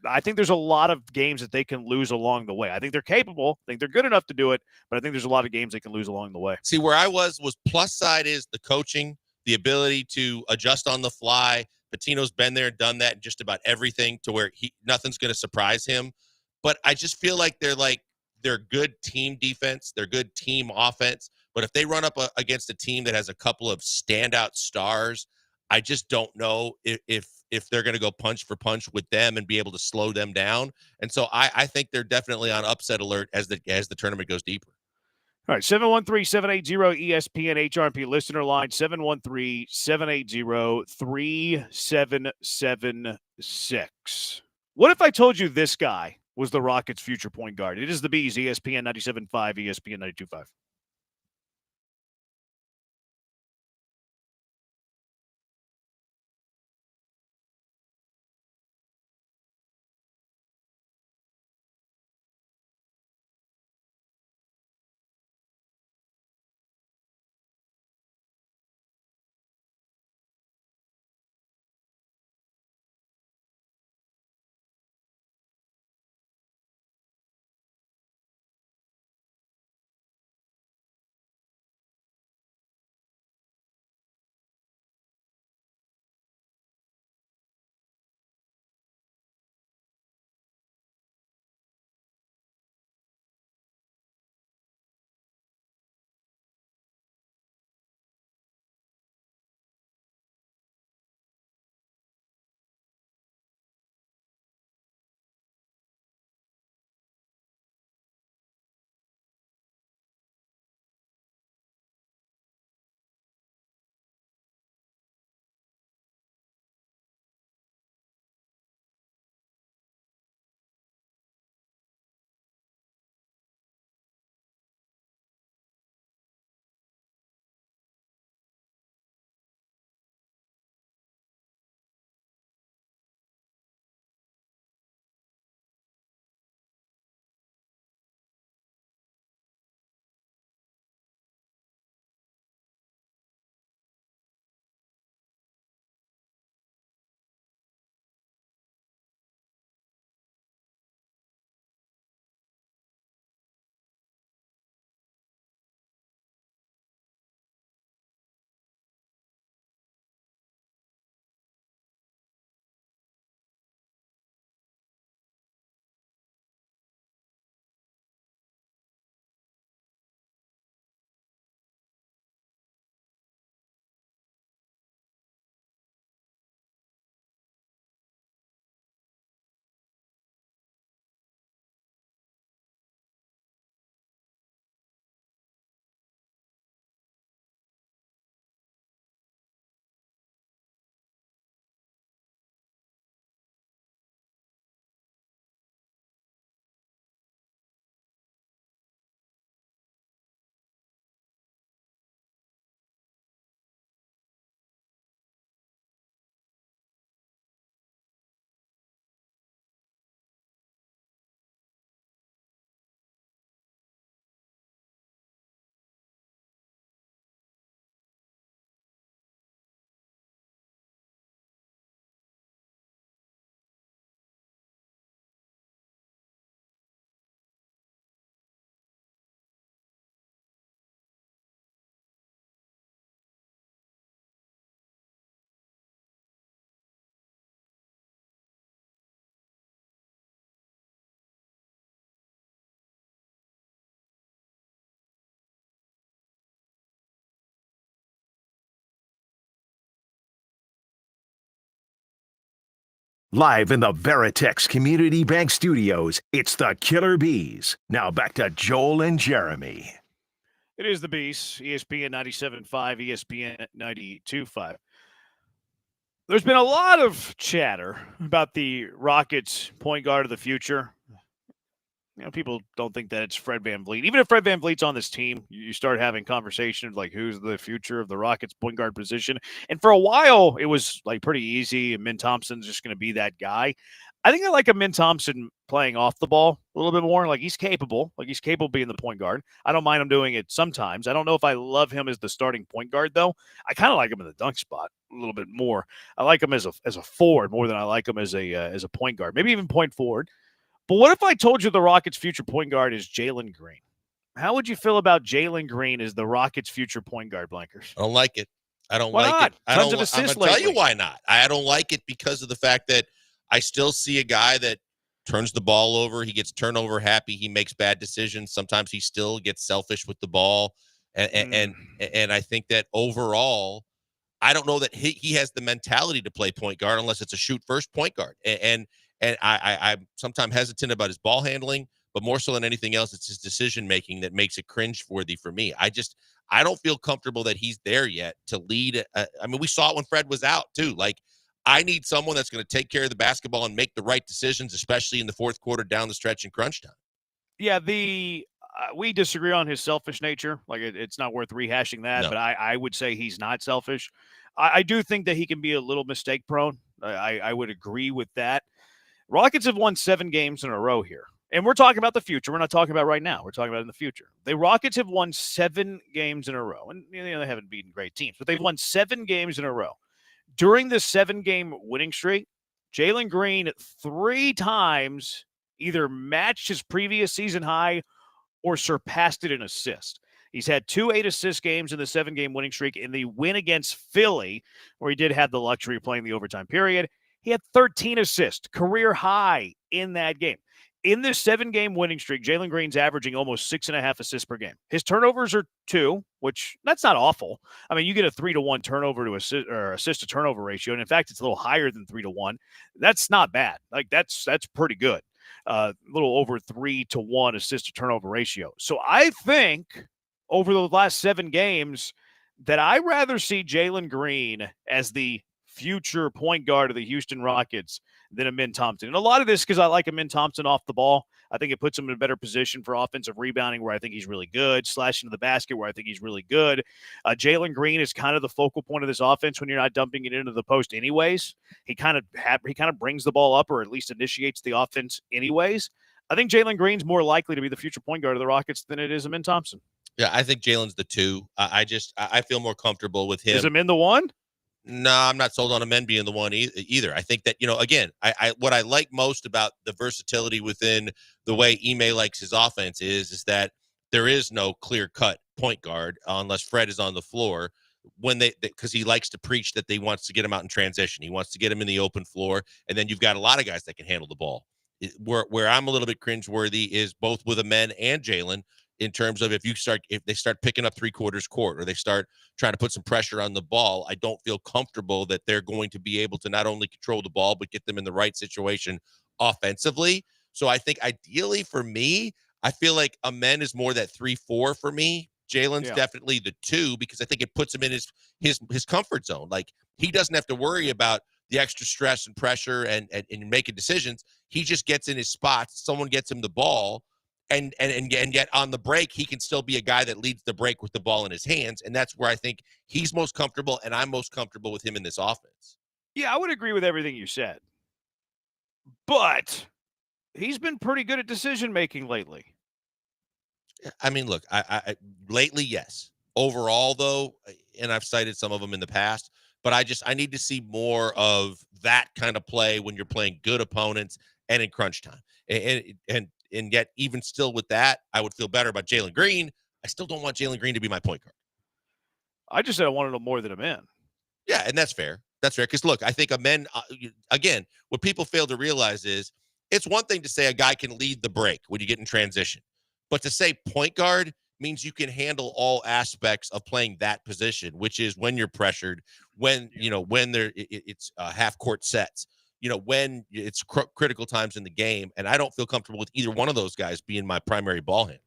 I think there's a lot of games that they can lose along the way. I think they're capable. I think they're good enough to do it. But I think there's a lot of games they can lose along the way. See, where I was plus side is the coaching, the ability to adjust on the fly. Patino's been there, done that in just about everything to where nothing's going to surprise him. But I just feel like they're good team defense. They're good team offense. But if they run up against a team that has a couple of standout stars, I just don't know if they're going to go punch for punch with them and be able to slow them down. And so I think they're definitely on upset alert as the tournament goes deeper. All right, 713-780 ESPN HRP listener line, 713-780-3776. What if I told you this guy was the Rockets' future point guard? It is the Bees, ESPN 97.5, ESPN 92.5. Live in the Veritex Community Bank Studios, it's the Killer Bees. Now back to Joel and Jeremy. It is the Beast, ESPN 97.5, ESPN 92.5. There's been a lot of chatter about the Rockets point guard of the future. You know, people don't think that it's Fred VanVleet. Even if Fred VanVleet's on this team, you start having conversations like who's the future of the Rockets point guard position. And for a while, it was like pretty easy. And Min Thompson's just going to be that guy. I think I like a Min Thompson playing off the ball a little bit more. Like he's capable of being the point guard. I don't mind him doing it sometimes. I don't know if I love him as the starting point guard though. I kind of like him in the dunk spot a little bit more. I like him as a forward more than I like him as a point guard. Maybe even point forward. But what if I told you the Rockets' future point guard is Jalen Green? How would you feel about Jalen Green as the Rockets' future point guard, Blankers? I don't like it. I don't Why like not? it. I Tons don't. of assists I'm gonna tell you lately. why not. I don't like it because of the fact that I still see a guy that turns the ball over. He gets turnover happy. He makes bad decisions. Sometimes he still gets selfish with the ball, and I think that overall, I don't know that he has the mentality to play point guard unless it's a shoot first point guard. And I'm sometimes hesitant about his ball handling, but more so than anything else, it's his decision making that makes it cringe-worthy for me. I don't feel comfortable that he's there yet to lead. I mean, we saw it when Fred was out too. Like, I need someone that's going to take care of the basketball and make the right decisions, especially in the fourth quarter down the stretch in crunch time. Yeah, we disagree on his selfish nature. Like it's not worth rehashing that, No. but I would say he's not selfish. I do think that he can be a little mistake prone. I would agree with that. Rockets have won 7 games in a row here. And we're talking about the future. We're not talking about right now. We're talking about in the future. The Rockets have won 7 games in a row. And they haven't beaten great teams, but they've won 7 games in a row. During this 7-game winning streak, Jalen Green 3 times either matched his previous season high or surpassed it in assist. He's had 2 8-assist games in the 7-game winning streak. In the win against Philly, where he did have the luxury of playing the overtime period, he had 13 assists, career high in that game. In this 7-game winning streak, Jalen Green's averaging almost 6.5 assists per game. His turnovers are 2, which that's not awful. I mean, you get a 3-to-1 turnover to assist to turnover ratio, and in fact, it's a little higher than 3-to-1. That's not bad. Like that's pretty good. A little over 3-to-1 assist to turnover ratio. So I think over the last 7 games that I'd rather see Jalen Green as the future point guard of the Houston Rockets than a Min Thompson. And a lot of this because I like a Min Thompson off the ball. I think it puts him in a better position for offensive rebounding where I think he's really good, slashing to the basket where I think he's really good. Jalen Green is kind of the focal point of this offense when you're not dumping it into the post anyways. He kind of brings the ball up or at least initiates the offense anyways. I think Jalen Green's more likely to be the future point guard of the Rockets than it is a Min Thompson. Yeah, I think Jalen's the 2. I feel more comfortable with him. Is him in the 1? No, I'm not sold on a men being the 1 either. I think that, again, I what I like most about the versatility within the way Ime likes his offense is that there is no clear-cut point guard unless Fred is on the floor because he likes to preach that he wants to get him out in transition. He wants to get him in the open floor, and then you've got a lot of guys that can handle the ball. Where I'm a little bit cringeworthy is both with a men and Jalen, in terms of if they start picking up 3/4 court or they start trying to put some pressure on the ball, I don't feel comfortable that they're going to be able to not only control the ball, but get them in the right situation offensively. So I think ideally for me, I feel like Amen is more that 3-4 for me. Jalen's definitely the 2 because I think it puts him in his comfort zone. Like he doesn't have to worry about the extra stress and pressure and making decisions. He just gets in his spots. Someone gets him the ball. And yet on the break, he can still be a guy that leads the break with the ball in his hands. And that's where I think he's most comfortable, and I'm most comfortable with him in this offense. Yeah, I would agree with everything you said. But he's been pretty good at decision-making lately. I mean, look, I lately, yes. Overall, though, and I've cited some of them in the past, but I need to see more of that kind of play when you're playing good opponents and in crunch time. And yet, even still with that, I would feel better about Jalen Green. I still don't want Jalen Green to be my point guard. I just said I wanted him more than a man. Yeah, and that's fair. That's fair. Because, look, I think a men, again, what people fail to realize is it's one thing to say a guy can lead the break when you get in transition. But to say point guard means you can handle all aspects of playing that position, which is when you're pressured, when, it's half-court sets. when it's critical times in the game. And I don't feel comfortable with either one of those guys being my primary ball handler.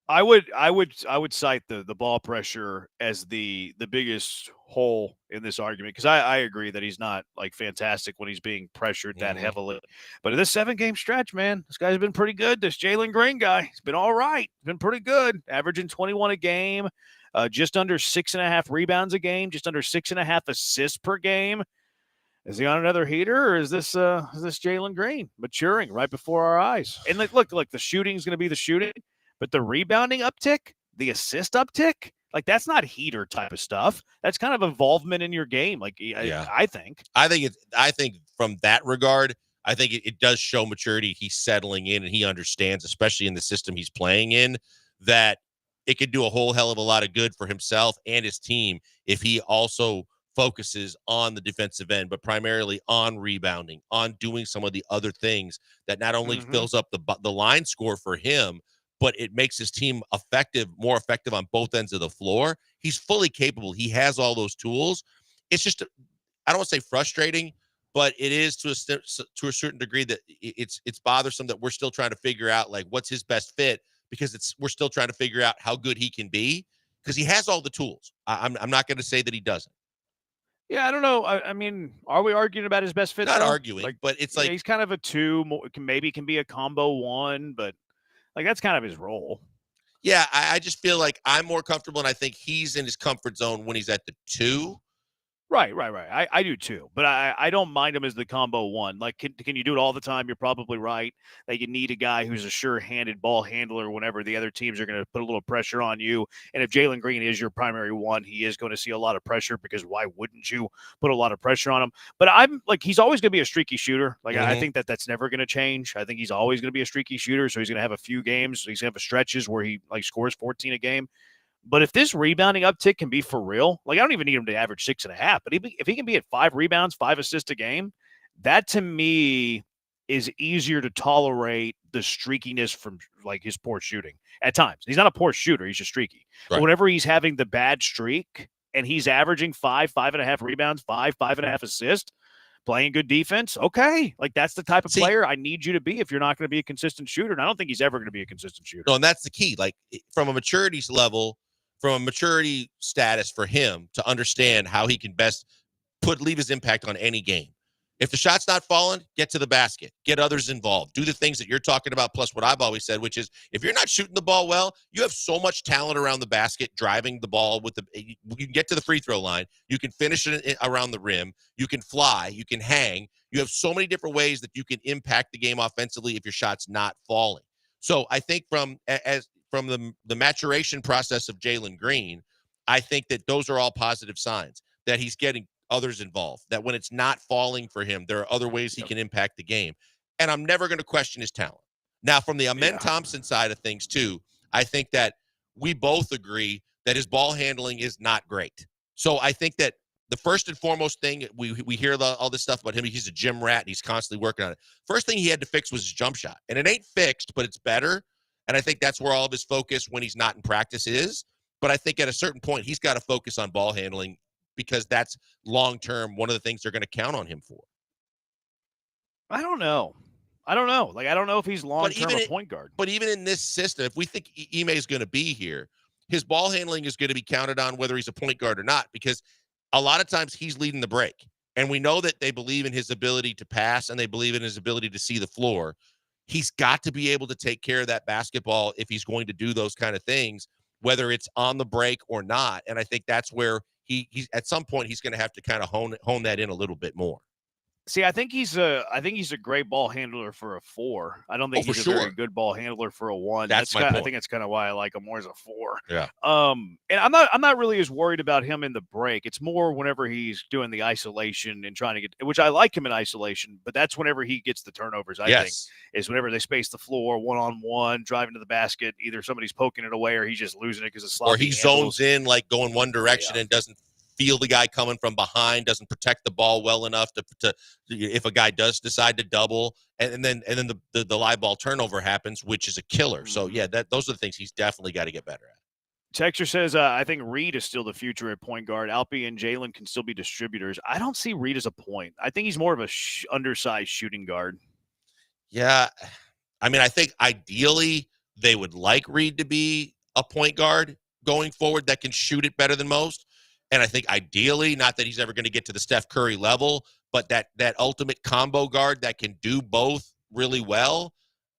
I would cite the ball pressure as the biggest hole in this argument, because I agree that he's not like fantastic when he's being pressured that heavily. But in this 7-game stretch, man, this guy's been pretty good. This Jalen Green guy, he's been all right. He's been pretty good, averaging 21 a game, just under 6.5 rebounds a game, just under 6.5 assists per game. Is he on another heater, or is this Jalen Green maturing right before our eyes? And look, the shooting is going to be the shooting. But the rebounding uptick, the assist uptick, like that's not heater type of stuff. That's kind of involvement in your game. Like, I think from that regard, I think it does show maturity. He's settling in and he understands, especially in the system he's playing in, that it could do a whole hell of a lot of good for himself and his team if he also focuses on the defensive end, but primarily on rebounding, on doing some of the other things that not only fills up the line score for him, but it makes his team more effective on both ends of the floor. He's fully capable. He has all those tools. It's just, I don't want to say frustrating, but it is to a certain degree that it's bothersome that we're still trying to figure out like what's his best fit, because we're still trying to figure out how good he can be, because he has all the tools. I'm not going to say that he doesn't. Yeah, I don't know. I mean, are we arguing about his best fit? Not arguing, but it's like he's kind of a 2, maybe can be a combo 1, but like that's kind of his role. Yeah, I just feel like I'm more comfortable, and I think he's in his comfort zone when he's at the 2. Right. I do too, but I don't mind him as the combo 1. Like, can you do it all the time? You're probably right. That you need a guy who's a sure-handed ball handler whenever the other teams are going to put a little pressure on you. And if Jalen Green is your primary 1, he is going to see a lot of pressure, because why wouldn't you put a lot of pressure on him? But I'm like, he's always going to be a streaky shooter. Like, I think that's never going to change. I think he's always going to be a streaky shooter. So he's going to have a few games. He's going to have stretches where he like scores 14 a game. But if this rebounding uptick can be for real, like I don't even need him to average 6.5, but if he can be at 5 rebounds, 5 assists a game, that to me is easier to tolerate the streakiness from like his poor shooting at times. He's not a poor shooter. He's just streaky. Right. But whenever he's having the bad streak and he's averaging 5.5 rebounds, 5.5 assists, playing good defense, okay. Like that's the type of player I need you to be if you're not going to be a consistent shooter. And I don't think he's ever going to be a consistent shooter. No, and that's the key. Like from a maturity level, from a maturity status for him to understand how he can best leave his impact on any game. If the shot's not falling, get to the basket, get others involved, do the things that you're talking about. Plus what I've always said, which is if you're not shooting the ball well, you have so much talent around the basket, driving the ball you can get to the free throw line. You can finish it around the rim. You can fly, you can hang. You have so many different ways that you can impact the game offensively if your shot's not falling. So I think from the maturation process of Jalen Green, I think that those are all positive signs that he's getting others involved, that when it's not falling for him, there are other ways he can impact the game. And I'm never going to question his talent. Now, from the Amen Thompson side of things, too, I think that we both agree that his ball handling is not great. So I think that the first and foremost thing, we hear all this stuff about him. He's a gym rat, and he's constantly working on it. First thing he had to fix was his jump shot. And it ain't fixed, but it's better. And I think that's where all of his focus when he's not in practice is. But I think at a certain point, he's got to focus on ball handling, because that's long-term one of the things they're going to count on him for. I don't know. Like, I don't know if he's long-term a point guard. But even in this system, if we think Ime is going to be here, his ball handling is going to be counted on whether he's a point guard or not, because a lot of times he's leading the break. And we know that they believe in his ability to pass and they believe in his ability to see the floor. He's got to be able to take care of that basketball if he's going to do those kind of things, whether it's on the break or not. And I think that's where he's at some point he's going to have to kind of hone that in a little bit more. See, I think he's a great ball handler for a 4. I don't think he's a very good ball handler for a 1. That's my point. I think that's kind of why I like him more as a 4. Yeah. And I'm not really as worried about him in the break. It's more whenever he's doing the isolation and trying to get, which I like him in isolation, but that's whenever he gets the turnovers. I think is whenever they space the floor 1-on-1, driving to the basket. Either somebody's poking it away or he's just losing it because it's sloppy. Or he zones in, like going one direction and doesn't feel the guy coming from behind, doesn't protect the ball well enough to if a guy does decide to double, and then the live ball turnover happens, which is a killer. So yeah, those are the things he's definitely got to get better at. Texture says, I think Reed is still the future at point guard. Alpi and Jalen can still be distributors. I don't see Reed as a point. I think he's more of a undersized shooting guard. Yeah. I mean, I think ideally they would like Reed to be a point guard going forward that can shoot it better than most. And I think ideally, not that he's ever going to get to the Steph Curry level, but that ultimate combo guard that can do both really well.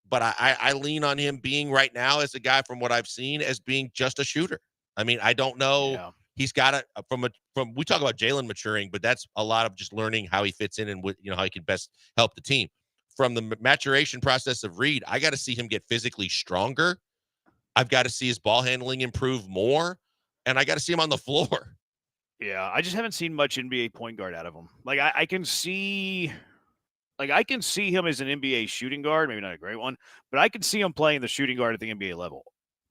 But I lean on him being right now, as a guy from what I've seen, as being just a shooter. I mean, I don't know. Yeah. He's got it from we talk about Jalen maturing, but that's a lot of just learning how he fits in and how he can best help the team. From the maturation process of Reed, I got to see him get physically stronger. I've got to see his ball handling improve more, and I got to see him on the floor. Yeah, I just haven't seen much NBA point guard out of him. Like I can see him as an NBA shooting guard, maybe not a great one, but I can see him playing the shooting guard at the NBA level.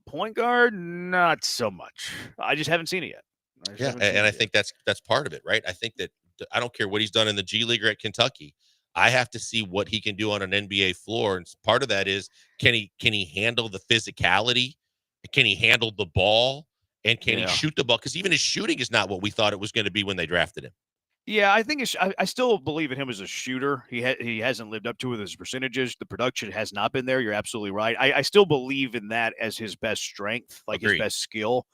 Point guard, not so much. I just haven't seen it yet. Yeah, and I think that's part of it, right? I think that I don't care what he's done in the G League or at Kentucky. I have to see what he can do on an NBA floor, and part of that is can he handle the physicality? Can he handle the ball? And can he shoot the ball? Because even his shooting is not what we thought it was going to be when they drafted him. Yeah, I think I still believe in him as a shooter. He hasn't lived up to it with his percentages. The production has not been there. You're absolutely right. I still believe in that as his best strength, like Agreed. his best skill.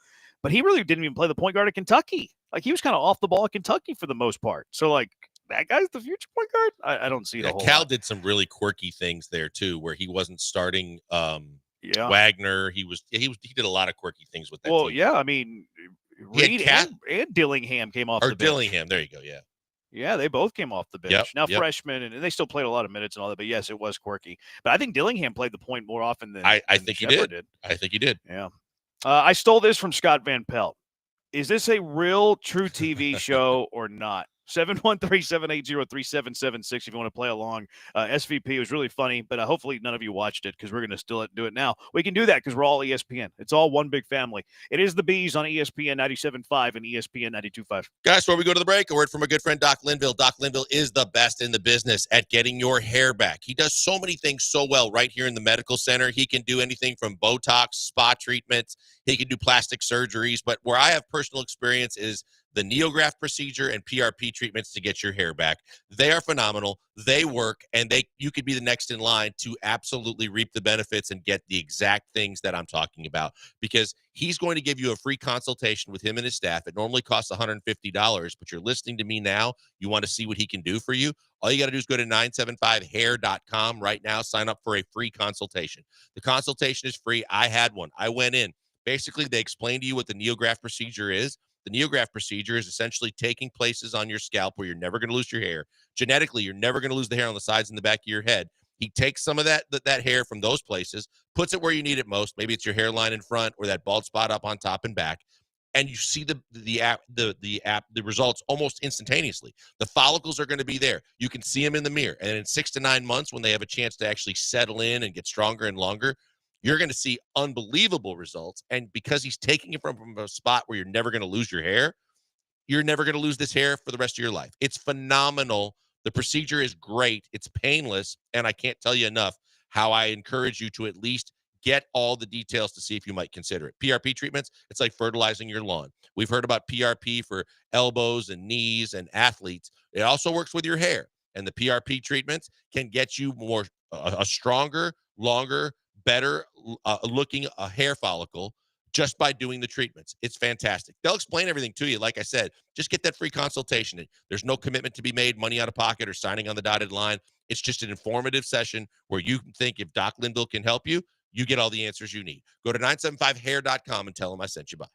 But he really didn't even play the point guard at Kentucky. Like he was kind of off the ball at Kentucky for the most part. So like that guy's the future point guard. I don't see it a whole Cal lot. did some really quirky things there too, where he wasn't starting Yeah. Wagner. He did a lot of quirky things with that Well, team. yeah, I mean, Reed and Dillingham came off the bench. Dillingham, there you go, yeah. Yeah, they both came off the bench. Yep, Now freshmen, and they still played a lot of minutes and all that. But yes, it was quirky. But I think Dillingham played the point more often than I think he Shepard did. I think he did. Yeah. I stole this from Scott Van Pelt. Is this a real true TV show or not? 713-780-3776 if you want to play along. SVP was really funny, but hopefully none of you watched it because we're going to still do it now. We can do that because we're all ESPN. It's all one big family. It is the Bees on ESPN 97.5 and ESPN 92.5. Guys, before we go to the break, a word from a good friend, Doc Linville. Doc Linville is the best in the business at getting your hair back. He does so many things so well right here in the medical center. He can do anything from Botox, spa treatments. He can do plastic surgeries. But where I have personal experience is the NeoGraft procedure and PRP treatments to get your hair back. They are phenomenal. They work, and you could be the next in line to absolutely reap the benefits and get the exact things that I'm talking about, because he's going to give you a free consultation with him and his staff. It normally costs $150, but you're listening to me now. You want to see what he can do for you. All you got to do is go to 975hair.com right now. Sign up for a free consultation. The consultation is free. I had one. I went in. Basically, they explain to you what the NeoGraft procedure is. The NeoGraft procedure is essentially taking places on your scalp where you're never going to lose your hair. Genetically, you're never going to lose the hair on the sides and the back of your head. He takes some of that hair from those places, puts it where you need it most. Maybe it's your hairline in front or that bald spot up on top and back. And you see the results almost instantaneously. The follicles are going to be there. You can see them in the mirror. And in 6 to 9 months, when they have a chance to actually settle in and get stronger and longer, you're going to see unbelievable results. And because he's taking it from a spot where you're never going to lose your hair, you're never going to lose this hair for the rest of your life. It's phenomenal. The procedure is great. It's painless. And I can't tell you enough how I encourage you to at least get all the details to see if you might consider it. PRP treatments, it's like fertilizing your lawn. We've heard about PRP for elbows and knees and athletes. It also works with your hair. And the PRP treatments can get you a stronger, longer, better looking hair follicle just by doing the treatments. It's fantastic. They'll explain everything to you. Like I said, just get that free consultation. There's no commitment to be made, money out of pocket, or signing on the dotted line. It's just an informative session where you can think if Doc Linville can help you, you get all the answers you need. Go to 975hair.com and tell him I sent you by.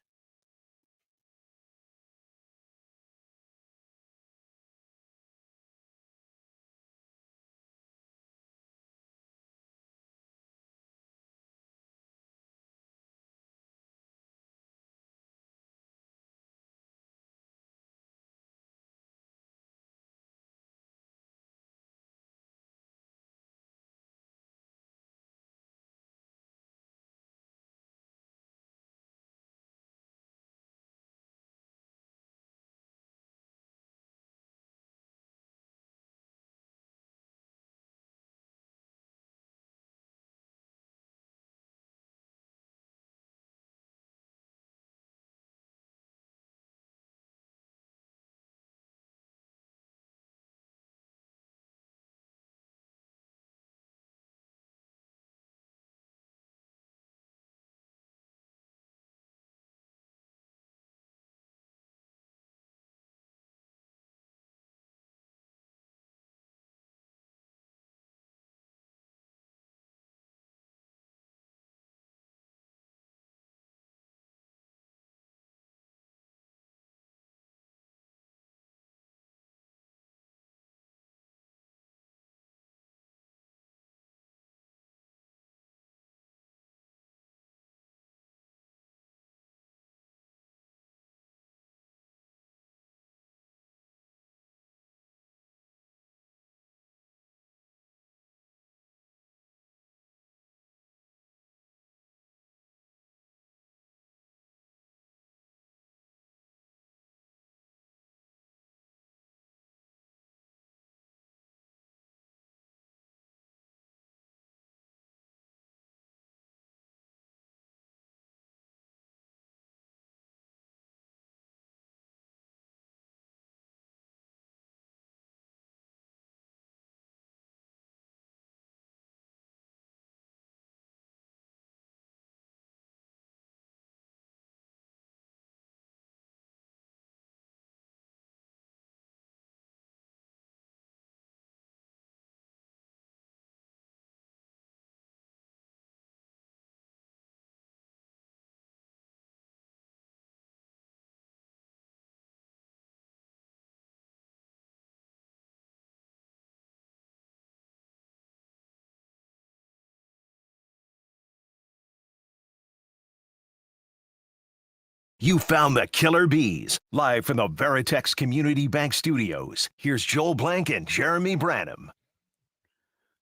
You found the Killer Bees, live from the Veritex Community Bank Studios. Here's Joel Blank and Jeremy Branham.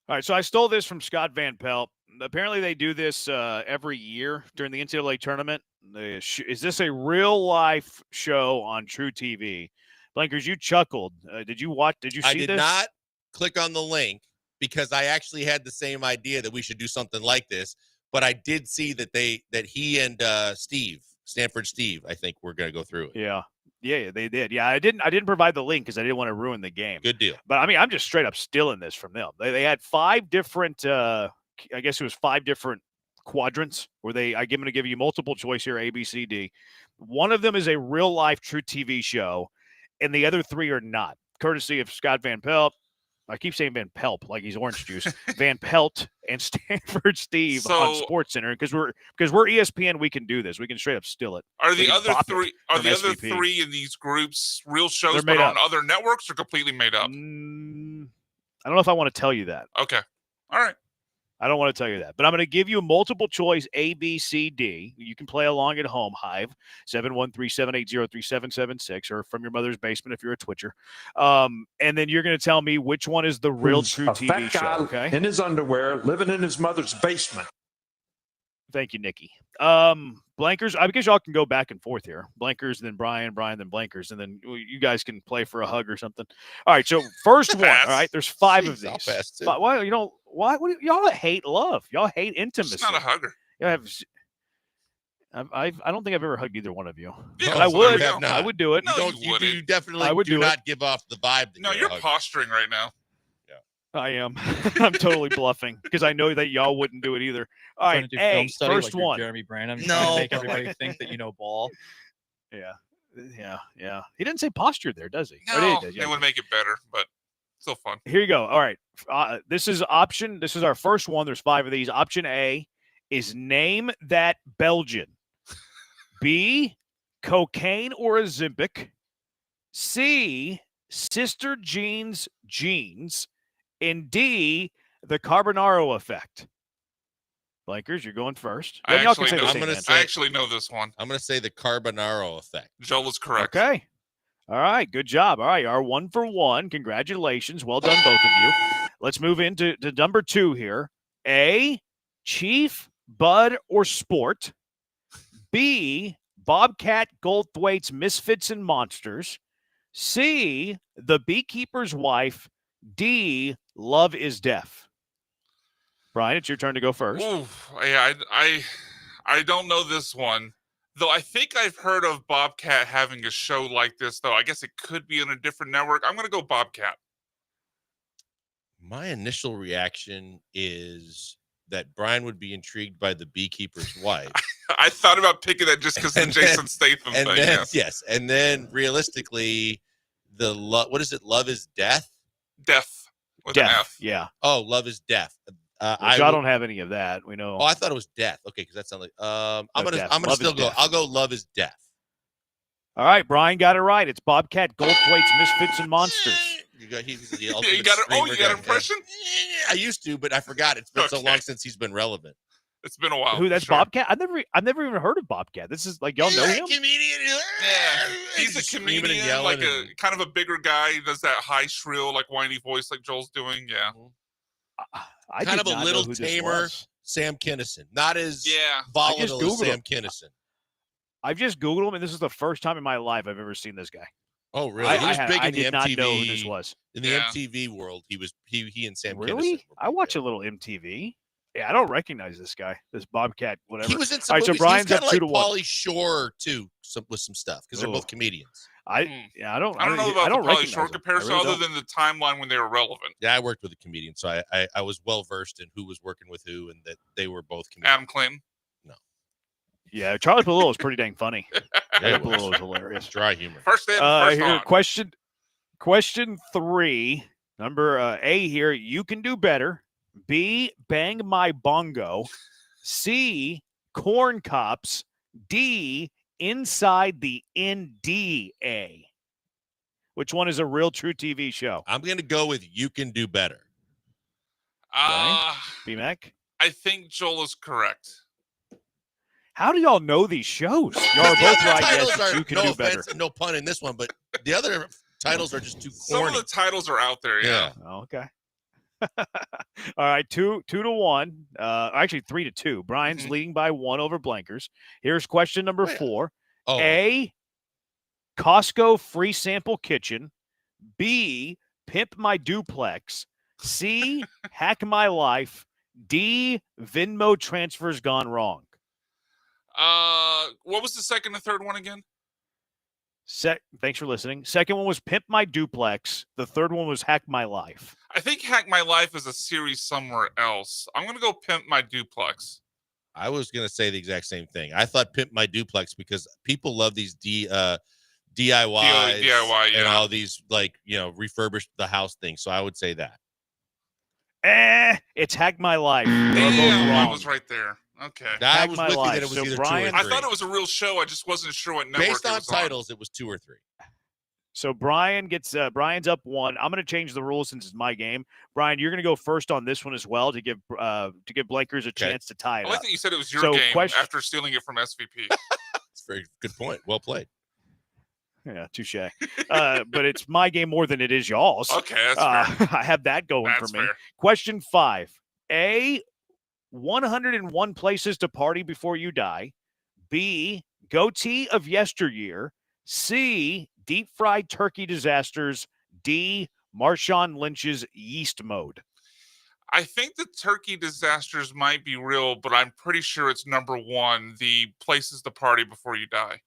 All right, so I stole this from Scott Van Pelt. Apparently, they do this every year during the NCAA tournament. Is this a real-life show on True TV? Blankers, you chuckled. Did you watch? Did you see this? I did not click on the link because I actually had the same idea that we should do something like this. But I did see that he and Stanford Steve, I think we're going to go through it. Yeah, they did. Yeah, I didn't provide the link because I didn't want to ruin the game. Good deal. But I mean, I'm just straight up stealing this from them. They had 5 different. I guess it was 5 different quadrants where I'm going to give you multiple choice here, A, B, C, D. One of them is a real life True TV show, and the other 3 are not. Courtesy of Scott Van Pelt. I keep saying Van Pelt like he's orange juice. Van Pelt and Stanford Steve on Sports Center because we're ESPN. We can do this. We can straight up steal it. Are the other bop three? it Are from the other SVP. 3 in these groups real shows, They're but made on up. other networks, or completely made up? I don't know if I want to tell you that. Okay, all right. I don't want to tell you that, but I'm going to give you a multiple choice A, B, C, D. You can play along at home, Hive, 713-780-3776, or from your mother's basement if you're a Twitcher. And then you're going to tell me which one is the real True TV show, okay? In his underwear, living in his mother's basement. Thank you, Nikki. Blankers, I guess y'all can go back and forth here. Blankers, then Brian, then Blankers, and then you guys can play for a hug or something. All right, so first one, all right, there's 5 of these. I'll pass too. Why, what do y'all hate love? Y'all hate intimacy. It's not a hugger. I don't think I've ever hugged either one of you. Yeah, but I so would. there you go. I would do it. No, You definitely I would do do not it. give off the vibe. That No, you're posturing right now. I am. I'm totally bluffing because I know that y'all wouldn't do it either. All Trying right, to do film A, study first like you're one. Jeremy Branham. No. Trying to make everybody think that you know ball. Yeah. He didn't say posture there, does he? Or No, did he? it would make it better, but still fun. Here you go. All right. This is our first one. There's 5 of these. Option A is name that Belgian. B, cocaine or Ozempic. C, Sister Jean's jeans. And D, the Carbonaro effect. Blankers, you're going first. I Y'all can actually, say the know, same answer. I actually know this one. I'm going to say the Carbonaro effect. Joel is correct. Okay. All right. Good job. All right. You are 1 for 1. Congratulations. Well done, both of you. Let's move into number 2 here. A, Chief, Bud, or Sport. B, Bobcat Goldthwait's Misfits and Monsters. C, The Beekeeper's Wife. D, Love is Deaf. Brian, it's your turn to go first. Ooh, yeah, I don't know this one. Though I think I've heard of Bobcat having a show like this, though. I guess it could be on a different network. I'm going to go Bobcat. My initial reaction is that Brian would be intrigued by the beekeeper's wife. I thought about picking that just because of the Jason Statham and thing. then, yeah. yes. And then realistically, what is it? Love is death? Death with an F. Yeah. Oh, love is death. I don't have any of that. We know. Oh, I thought it was death. Okay, because that sounds like I'm gonna death. I'm gonna Love still is go. death. I'll go love is death. All right, Brian got it right. It's Bobcat Goldthwait's Misfits and Monsters. He's the You ultimate got it. Oh, streamer you got guy. an impression? I used to, but I forgot. It's been so long since he's been relevant. It's been a while. Who? That's Bobcat. I've never even heard of Bobcat. This is like y'all know him. Comedian. Yeah, he's a Screaming and comedian, yelling like a kind of a bigger guy. He does that high, shrill, like whiny voice, like Joel's doing. Yeah, I kind did of a not know little who this tamer was. Sam Kinison. Not as yeah. volatile as Googled Sam him. Kinison. I've just Googled him, and this is the first time in my life I've ever seen this guy. Oh, really? He was big I in the did MTV. not know who this was. In the Yeah. MTV world, he and Sam Kinison. Really? I watch a little MTV. Yeah, I don't recognize this guy. This Bobcat, whatever. He was in some All right, movies. so Brian's He's up kind 2 of to like 1. Pauly Shore too, with some stuff because they're Ooh. both comedians. I don't I don't know about I don't the Pauly recognize Shore him. comparison, I really other than the timeline when they were relevant. Yeah, I worked with a comedian, so I was well versed in who was working with who, and that they were both comedians. Adam Clinton. Yeah, Charlie Palillo is pretty dang funny. Yeah, Charlie Palillo is hilarious. Dry humor. First in, first Here, on. question 3, number A here. You can do better. B, bang my bongo. C, corn cops. D, inside the NDA. Which one is a real true TV show? I'm going to go with You Can Do Better. B-Mac? I think Joel is correct. How do y'all know these shows? Y'all are The both other right. titles Yes, are, you can no do offense better. and no pun in this one, but the other titles are just too Some corny. of the titles are out there. Yeah. Oh, okay. All right, 2-1. Actually 3-2. Brian's leading by 1 over Blankers. Here's question number 4. Oh. A, Costco free sample kitchen. B, pimp my duplex. C, hack my life. D, Venmo transfers gone wrong. What was the second and third one again? Thanks for listening. Second one was pimp my duplex. The third one was hack my life. I think Hack My Life is a series somewhere else. I'm going to go Pimp My Duplex. I was going to say the exact same thing. I thought Pimp My Duplex because people love these DIYs DIY, and all these, like, refurbish the house things. So I would say that. It's hack my life. Damn, I was right there. Okay. I was with you that it was So either Brian, 2 or 3. I thought it was a real show. I just wasn't sure what network Based it on was titles, it was 2 or 3. So Brian gets Brian's up 1. I'm going to change the rules since it's my game. Brian, you're going to go first on this one as well to give Blankers a chance to tie it I like up. that you said it was your So game question- after stealing it from SVP. That's a very good point. Well played. Yeah, touche. But it's my game more than it is y'all's. Okay, that's fair. I have that going That's for me. fair. Question 5. A, 101 places to party before you die. B, goatee of yesteryear. C, deep fried turkey disasters. D, Marshawn Lynch's yeast mode. I think the turkey disasters might be real, but I'm pretty sure it's number 1, the places to party before you die.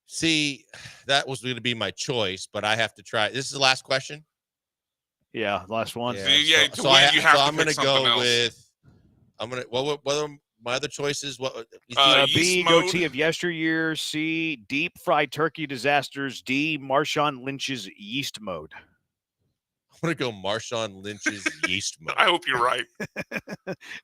See, that was going to be my choice, but I have to try. This is the last question. Yeah, last one. Yeah, to win, you have to I'm pick going to something go else. with. I'm going to. What are my other choices? What? B, goatee of yesteryear. C, deep fried turkey disasters. D, Marshawn Lynch's yeast mode. I'm going to go Marshawn Lynch's yeast mode. I hope you're right.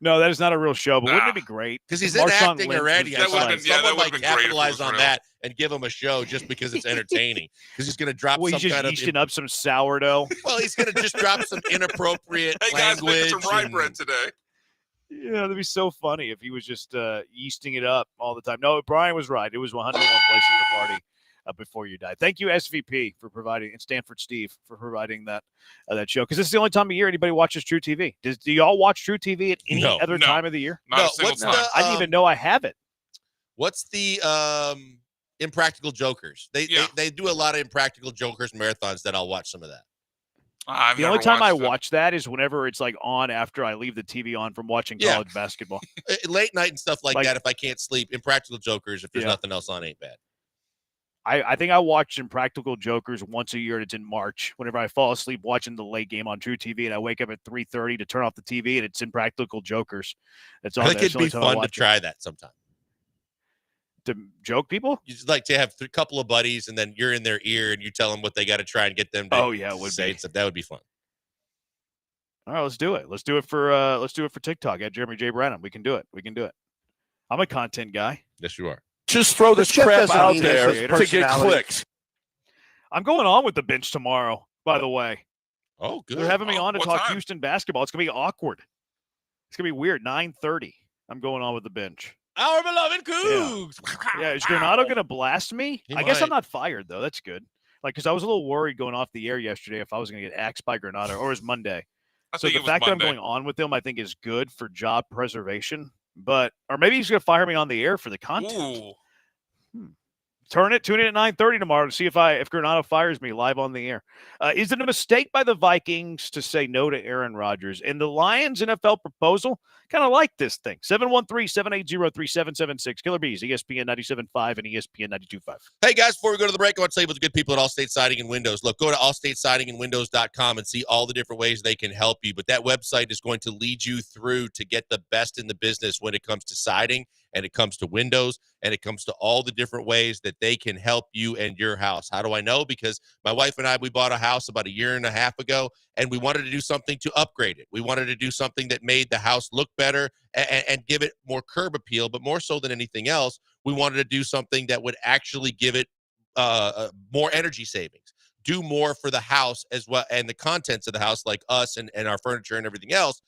No, that is not a real show, but wouldn't it be great? Because he's If in Marshawn acting Lynch already. was I just thought like- someone would've like been great if it capitalize was on real. that and give him a show just because it's entertaining. Because he's going to drop Well, some he's just kind of. yeasting up some sourdough. Well, he's going to just drop some inappropriate Hey guys, making language. some rye and- bread today. Yeah, that'd be so funny if he was just yeasting it up all the time. No, Brian was right. It was 101 places to party before you die. Thank you, SVP, for providing, and Stanford Steve for providing that show. Because this is the only time of year anybody watches True TV. Do y'all watch True TV at any No. other No. time of the year? Not a No, single what's time. the- I didn't even know I have it. What's the Impractical Jokers? They do a lot of Impractical Jokers marathons. That I'll watch some of that. I've The only never time I watched it. watch that is whenever it's like on after I leave the TV on from watching Yeah. college basketball. Late night and stuff like Like- that. If I can't sleep, Impractical Jokers. If there's Yeah. nothing else on, ain't bad. I think I watch Impractical Jokers once a year, and it's in March. Whenever I fall asleep watching the late game on True TV, and I wake up at 3:30 to turn off the TV, and it's Impractical Jokers. That's all. I think it'd be fun to try that sometime. To joke people. You just like to have a couple of buddies, and then you're in their ear, and you tell them what they got to try and get them to. Oh, yeah, it would say be. stuff. That would be fun. All right, let's do it. Let's do it for TikTok at Jeremy J. Branham. We can do it. I'm a content guy. Yes, you are. Just throw this Jeff crap doesn't out mean there this, to get personality. clicks. I'm going on with the bench tomorrow. By the way, Oh, good. they're having me on to what talk time? Houston basketball. It's gonna be awkward. It's gonna be weird. 9:30. I'm going on with the bench. Our beloved Cougs. Yeah, is Granado going to blast me? He I guess I'm might. not fired, though. That's good. Like, because I was a little worried going off the air yesterday if I was going to get axed by Granado, or it was Monday. I So think the it was fact that I'm Monday. going on with him, I think, is good for job preservation. But, or maybe he's going to fire me on the air for the content. Ooh. Tune in at 9:30 tomorrow to see if Granado fires me live on the air. Is it a mistake by the Vikings to say no to Aaron Rodgers? And the Lions NFL proposal, kind of like this thing. 713-780-3776. Killer Bees, ESPN 97.5 and ESPN 92.5. Hey, guys, before we go to the break, I want to tell you about the good people at Allstate Siding and Windows. Look, go to allstatesidingandwindows.com and see all the different ways they can help you. But that website is going to lead you through to get the best in the business when it comes to siding and it comes to windows and it comes to all the different ways that they can help you and your house. How do I know? Because my wife and I, we bought a house about 1.5 years ago, and we wanted to do something to upgrade it. We wanted to do something that made the house look better and give it more curb appeal, but more so than anything else, we wanted to do something that would actually give it more energy savings, do more for the house as well, and the contents of the house, like us and our furniture and everything else.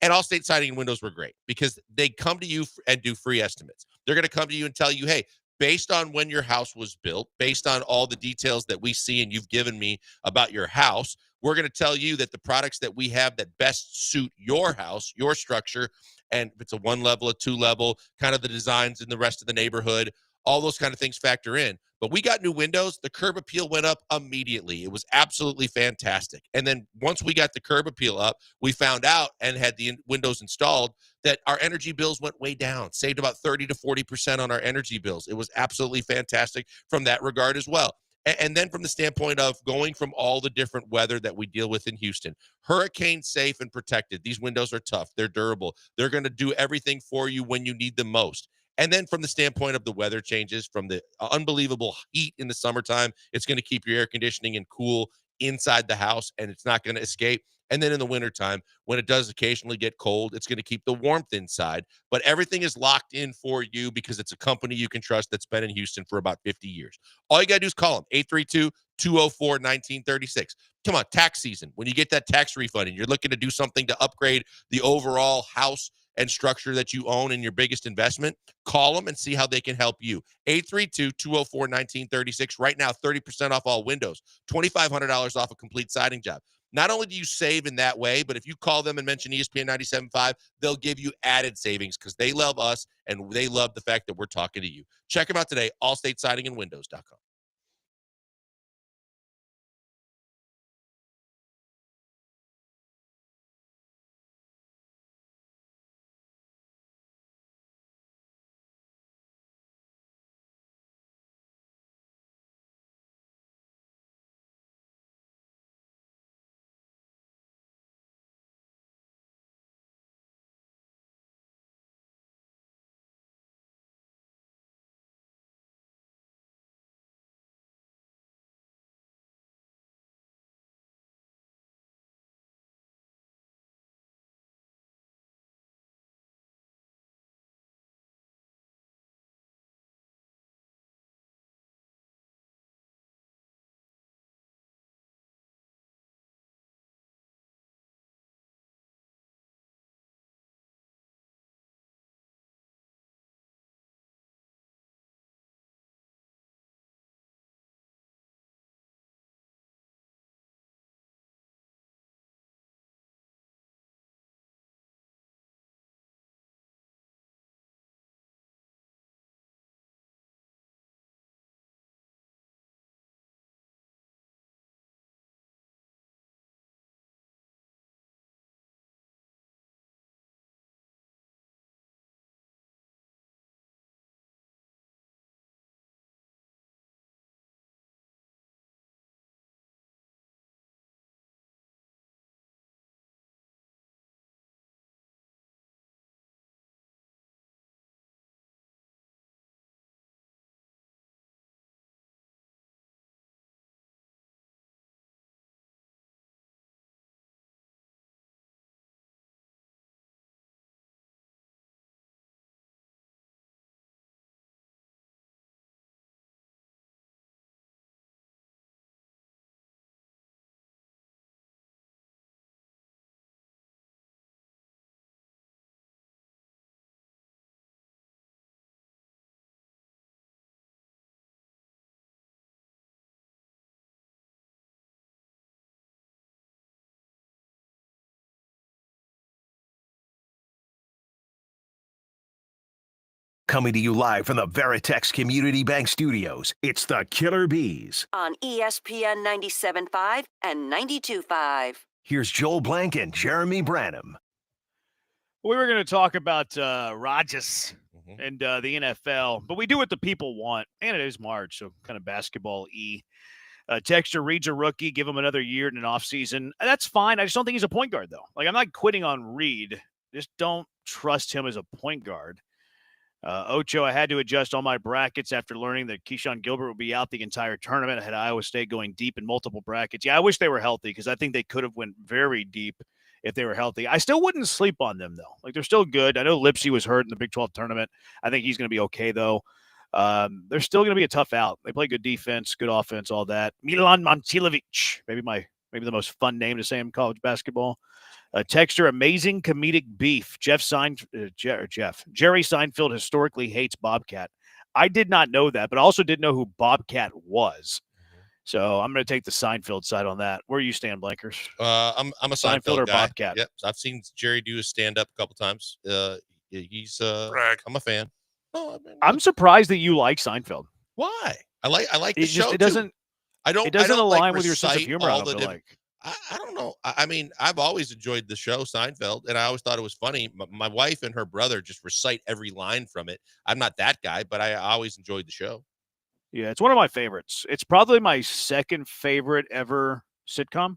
And Allstate Siding and Windows were great because they come to you and do free estimates. They're going to come to you and tell you, hey, based on when your house was built, based on all the details that we see and you've given me about your house, we're going to tell you that the products that we have that best suit your house, your structure, and if it's a 1 level, a 2 level, kind of the designs in the rest of the neighborhood, all those kind of things factor in. But we got new windows. The curb appeal went up immediately. It was absolutely fantastic. And then once we got the curb appeal up, we found out and had the windows installed that our energy bills went way down, saved about 30 to 40% on our energy bills. It was absolutely fantastic from that regard as well. And then from the standpoint of going from all the different weather that we deal with in Houston, hurricane safe and protected. These windows are tough. They're durable. They're going to do everything for you when you need them most. And then from the standpoint of the weather changes, from the unbelievable heat in the summertime, it's going to keep your air conditioning and cool inside the house, and it's not going to escape. And then in the wintertime, when it does occasionally get cold, it's going to keep the warmth inside. But everything is locked in for you because it's a company you can trust that's been in Houston for about 50 years. All you got to do is call them, 832-204-1936. Come on, tax season. When you get that tax refund and you're looking to do something to upgrade the overall house and structure that you own in your biggest investment, call them and see how they can help you. 832-204-1936. Right now, 30% off all windows, $2,500 off a complete siding job. Not only do you save in that way, but if you call them and mention ESPN 97.5, they'll give you added savings because they love us and they love the fact that we're talking to you. Check them out today, allstatesidingandwindows.com. Coming to you live from the Veritex Community Bank Studios, it's the Killer Bees. On ESPN 97.5 and 92.5. Here's Joel Blank and Jeremy Branham. We were going to talk about Rodgers and the NFL, but we do what the people want, and it is March, so kind of basketball-y. Texture reads a rookie, give him another year in an offseason. That's fine. I just don't think he's a point guard, though. Like, I'm not quitting on Reed. Just don't trust him as a point guard. Ocho, I had to adjust all my brackets after learning that Keyshawn Gilbert would be out the entire tournament. I had Iowa State going deep in multiple brackets. Yeah, I wish they were healthy because I think they could have went very deep if they were healthy. I still wouldn't sleep on them, though. Like, they're still good. I know Lipsy was hurt in the Big 12 tournament. I think he's going to be okay, though. They're still going to be a tough out. They play good defense, good offense, all that. Milan Momcilovic, maybe my Maybe the most fun name to say in college basketball. Texter, amazing comedic beef. Jerry Seinfeld historically hates Bobcat. I did not know that, but I also didn't know who Bobcat was. So I'm going to take the Seinfeld side on that. Where you stand, Blankers? I'm a Seinfeld or guy. Bobcat? Yep, I've seen Jerry do his stand up a couple times. He's I'm a fan. Oh, I mean, I'm surprised that you like Seinfeld. why? I like the It show. just it doesn't. Too. I don't. It doesn't I don't align like with your sense of recite humor. I all don't the feel different- like. I don't know. I mean, I've always enjoyed the show Seinfeld, and I always thought it was funny. My wife and her brother just recite every line from it. I'm not that guy, but I always enjoyed the show. Yeah, it's one of my favorites. It's probably my second favorite ever sitcom.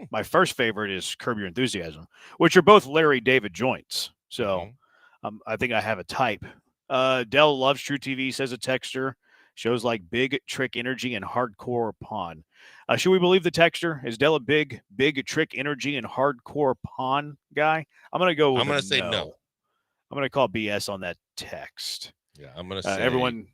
My first favorite is Curb Your Enthusiasm, which are both Larry David joints. So I think I have a type. Dell loves True TV, says a texter. Shows like Big Trick Energy and Hardcore Pawn. Should we believe the texter? Is Dell a big Trick Energy and Hardcore Pawn guy? I'm going to go with I'm going to say no. I'm going to call BS on that text. Yeah, I'm going to say everyone.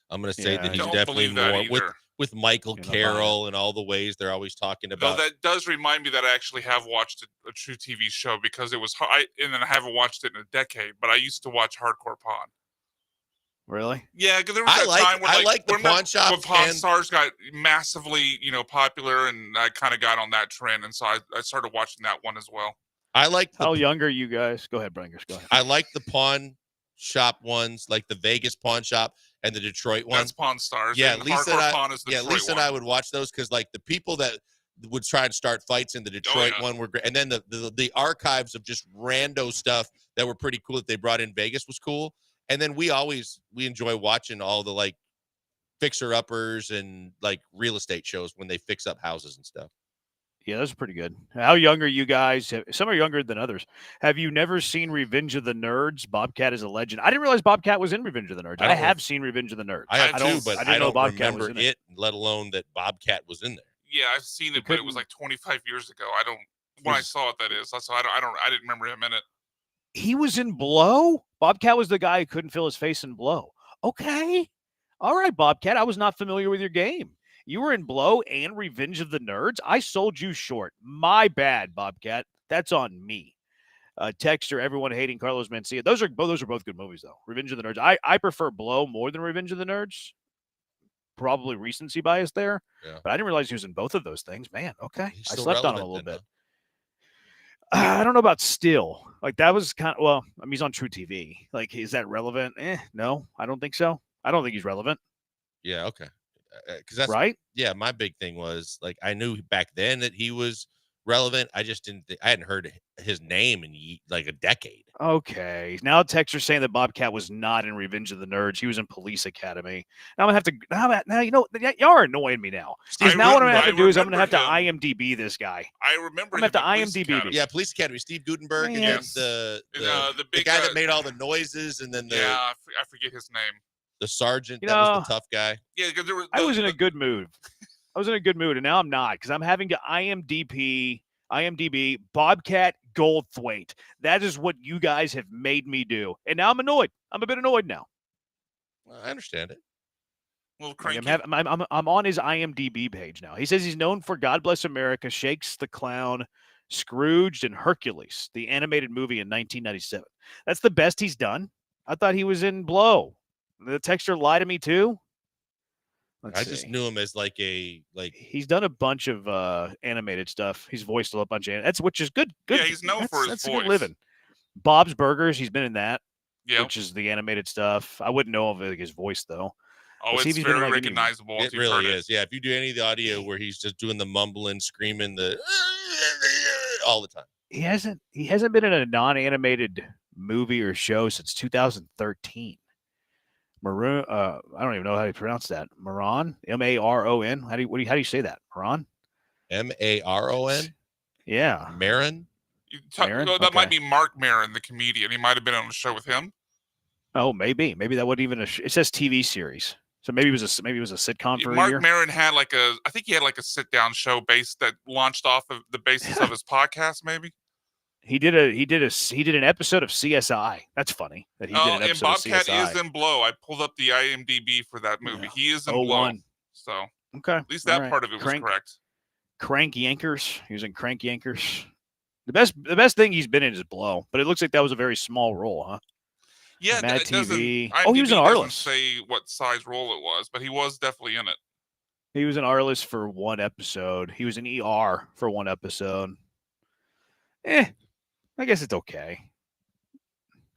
I'm going to say that he's Don't definitely believe that more either. with Michael You're not buying Carroll and all the ways they're always talking Though about. that does remind me that I actually have watched a True TV show because it was and then I haven't watched it in a decade. But I used to watch Hardcore Pawn. Really? Yeah, because there was that time where I like the remember pawn shops when Pawn and- Stars got massively, popular, and I kind of got on that trend, and so I started watching that one as well. I like How young are you guys? Go ahead, Brangers. Go ahead. I like the pawn shop ones, like the Vegas pawn shop and the Detroit one. That's Pawn Stars. Yeah, and Lisa Hardcore and Pawn is the Detroit Lisa and one. I would watch those because like the people that would try to start fights in the Detroit one were great, and then the archives of just rando stuff that were pretty cool that they brought in Vegas was cool. And then we enjoy watching all the like fixer uppers and like real estate shows when they fix up houses and stuff. Yeah, those are pretty good. How young are you guys? Some are younger than others. Have you never seen Revenge of the Nerds? Bobcat is a legend. I didn't realize Bobcat was in Revenge of the Nerds. I have seen Revenge of the Nerds. I have too, but I don't Bobcat remember was in it, let alone that Bobcat was in there. Yeah, I've seen it, but it was like 25 years ago. When I saw it, that is. So I didn't remember him in it. He was in Blow? Bobcat was the guy who couldn't feel his face in Blow. Okay. All right, Bobcat. I was not familiar with your game. You were in Blow and Revenge of the Nerds. I sold you short. My bad, Bobcat. That's on me. Texter, everyone hating Carlos Mencia. Those are both good movies, though. Revenge of the Nerds. I prefer Blow more than Revenge of the Nerds. Probably recency bias there. Yeah. But I didn't realize he was in both of those things. Man, okay. He's I still slept on him a relevant little then, bit. I don't know about still. Like that was kind of I mean, he's on True TV. Like, is that relevant? No, I don't think so. I don't think he's relevant. Yeah, okay. Because that's right. Yeah, my big thing was like I knew back then that he was relevant. I just didn't. I hadn't heard his name in like a decade. Okay. Now Texter's saying that Bobcat was not in Revenge of the Nerds. He was in Police Academy. Now I'm gonna have to. Now you know y'all are annoying me now. Because now what I'm gonna have to do is I'm gonna have to IMDb this guy. I remember. I'm gonna have to IMDb. Yeah, Police Academy. Steve Gutenberg and Yes. then the the guy that made all the noises, and then I forget his name. the sergeant You that was know, the tough guy. Yeah, because there was. I was in a good mood. I was in a good mood, and now I'm not because I'm having to IMDb Bobcat Goldthwait. That is what you guys have made me do, and now I'm annoyed. I'm a bit annoyed now. I understand it. Well, Like, I'm on his IMDb page now. He says he's known for God Bless America, Shakes the Clown, Scrooged, and Hercules, the animated movie in 1997. That's the best he's done. I thought he was in Blow. The texter lied to me too. I just knew him as like he's done a bunch of animated stuff. He's voiced a bunch of which is good. Good. Yeah, he's known for his that's voice. Good living. Bob's Burgers. He's been in that. Yeah. Which is the animated stuff. I wouldn't know of his voice though. Oh, Let's see it's if he's been in, very like, any- recognizable. It if you've really heard is. Yeah, if you do any of the audio where he's just doing the mumbling, screaming, the all the time. He hasn't been in a non-animated movie or show since 2013. Maroon. I don't even know how to pronounce that. Maron. Maron. How do you say that? Maron. Maron. Yeah. Marin. Maron? That Okay. might be Mark Maron, the comedian. He might have been on a show with him. Oh, maybe that wasn't even it says TV series. So maybe it was a sitcom for a Mark year. Maron had I think he had like a sit-down show that launched off of the basis of his podcast. Maybe He did an episode of CSI. That's funny that he did an and episode Bobcat of CSI. is in Blow. I pulled up the IMDb for that movie. He is in Oh, Blow. one. So Okay. at least that All right. part of it was correct. Crank Yankers. He was in Crank Yankers. The best thing he's been in is Blow, but it looks like that was a very small role, huh? Yeah, Mad it doesn't. TV. IMDb Oh, he was in doesn't Arliss. say what size role it was, but he was definitely in it. He was in Arliss for one episode. He was in ER for one episode. I guess it's okay.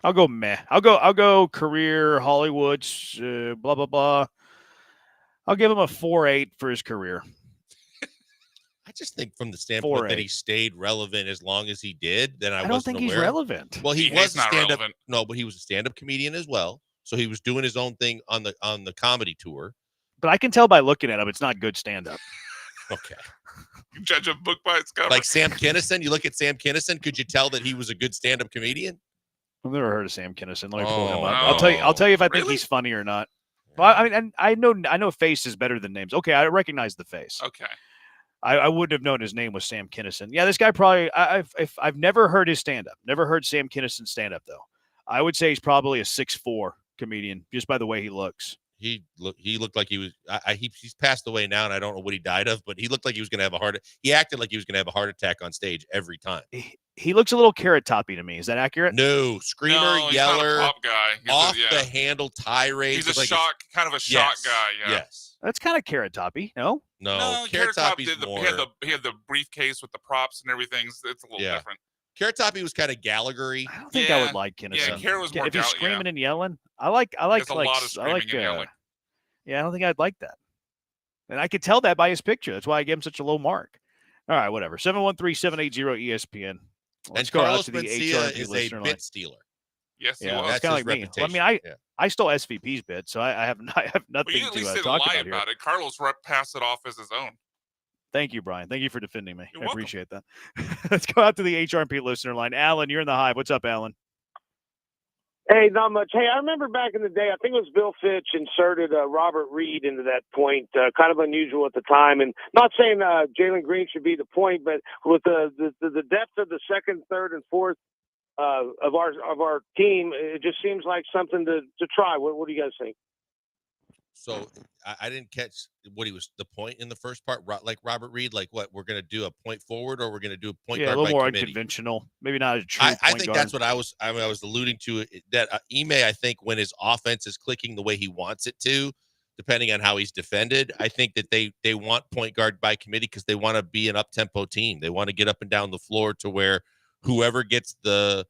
I'll go meh. I'll go career Hollywood. Blah blah blah. I'll give him a 4.8 for his career. I just think from the standpoint that 4.8. he stayed relevant as long as he did, then I don't wasn't think he's aware. relevant. Well, he He's was a not stand-up. relevant. No, but he was a stand-up comedian as well. So he was doing his own thing on the comedy tour. But I can tell by looking at him, it's not good stand-up. Okay. You judge a book by its cover. Like Sam Kinison, you look at Sam Kinison, could you tell that he was a good stand-up comedian? I've never heard of Sam Kinison. Let me pull him Oh, up. I'll tell you if I think really? he's funny or not. Well, I mean, and I know face is better than names. Okay, I recognize the face. Okay. I wouldn't have known his name was Sam Kinison. Yeah, this guy probably. I've never heard his stand up. Never heard Sam Kinison stand up though. I would say he's probably a 6'4" comedian just by the way he looks. He looked like he was. He's passed away now, and I don't know what he died of, but he looked like he was going to have a heart. He acted like he was going to have a heart attack on stage every time. He looks a little Carrot Toppy to me. Is that accurate? No, screamer, No, he's yeller, not a pop guy. He's off yeah. the handle tirade. He's a like shock, kind of a shock yes, guy. Yeah. Yes. That's kind of Carrot Toppy. No. No, Carrot Top Toppy's did the, more. he had the briefcase with the props and everything. So it's a little Yeah. different. Carrot Toppy was kind of Gallagher-y. I don't think I would like Kinison. Yeah, Carrot was more. If he's Gal- screaming yeah. and yelling, I like There's a like lot of I like screaming and yelling. Yeah, I don't think I'd like that. And I could tell that by his picture. That's why I gave him such a low mark. All right, whatever. 713-780-ESPN. Let's And go out Carlos to the Mencia HRP is a listener line. bit stealer. Yes, he Yeah, was. that's That's kind his of like me. Well, I mean, reputation. I stole SVP's bit, so I have But nothing you at least to didn't talk lie about here. about it. Carlos passed it off as his own. Thank you, Brian. Thank you for defending me. You're I welcome. appreciate that. Let's go out to the HRP listener line. Alan, you're in the Hive. What's up, Alan? Hey, not much. Hey, I remember back in the day, I think it was Bill Fitch inserted Robert Reed into that point. Kind of unusual at the time. And not saying Jalen Green should be the point, but with the depth of the second, third, and fourth of our team, it just seems like something to try. What do you guys think? So I didn't catch what he was the point in the first part. Like Robert Reed, like what we're going to do a point forward, or we're going to do a point Yeah, guard a little by more committee? unconventional. Maybe not a true I point think guard. that's what I was alluding to. That Ime, I think when his offense is clicking the way he wants it to, depending on how he's defended, I think that they want point guard by committee because they want to be an up tempo team. They want to get up and down the floor to where whoever gets the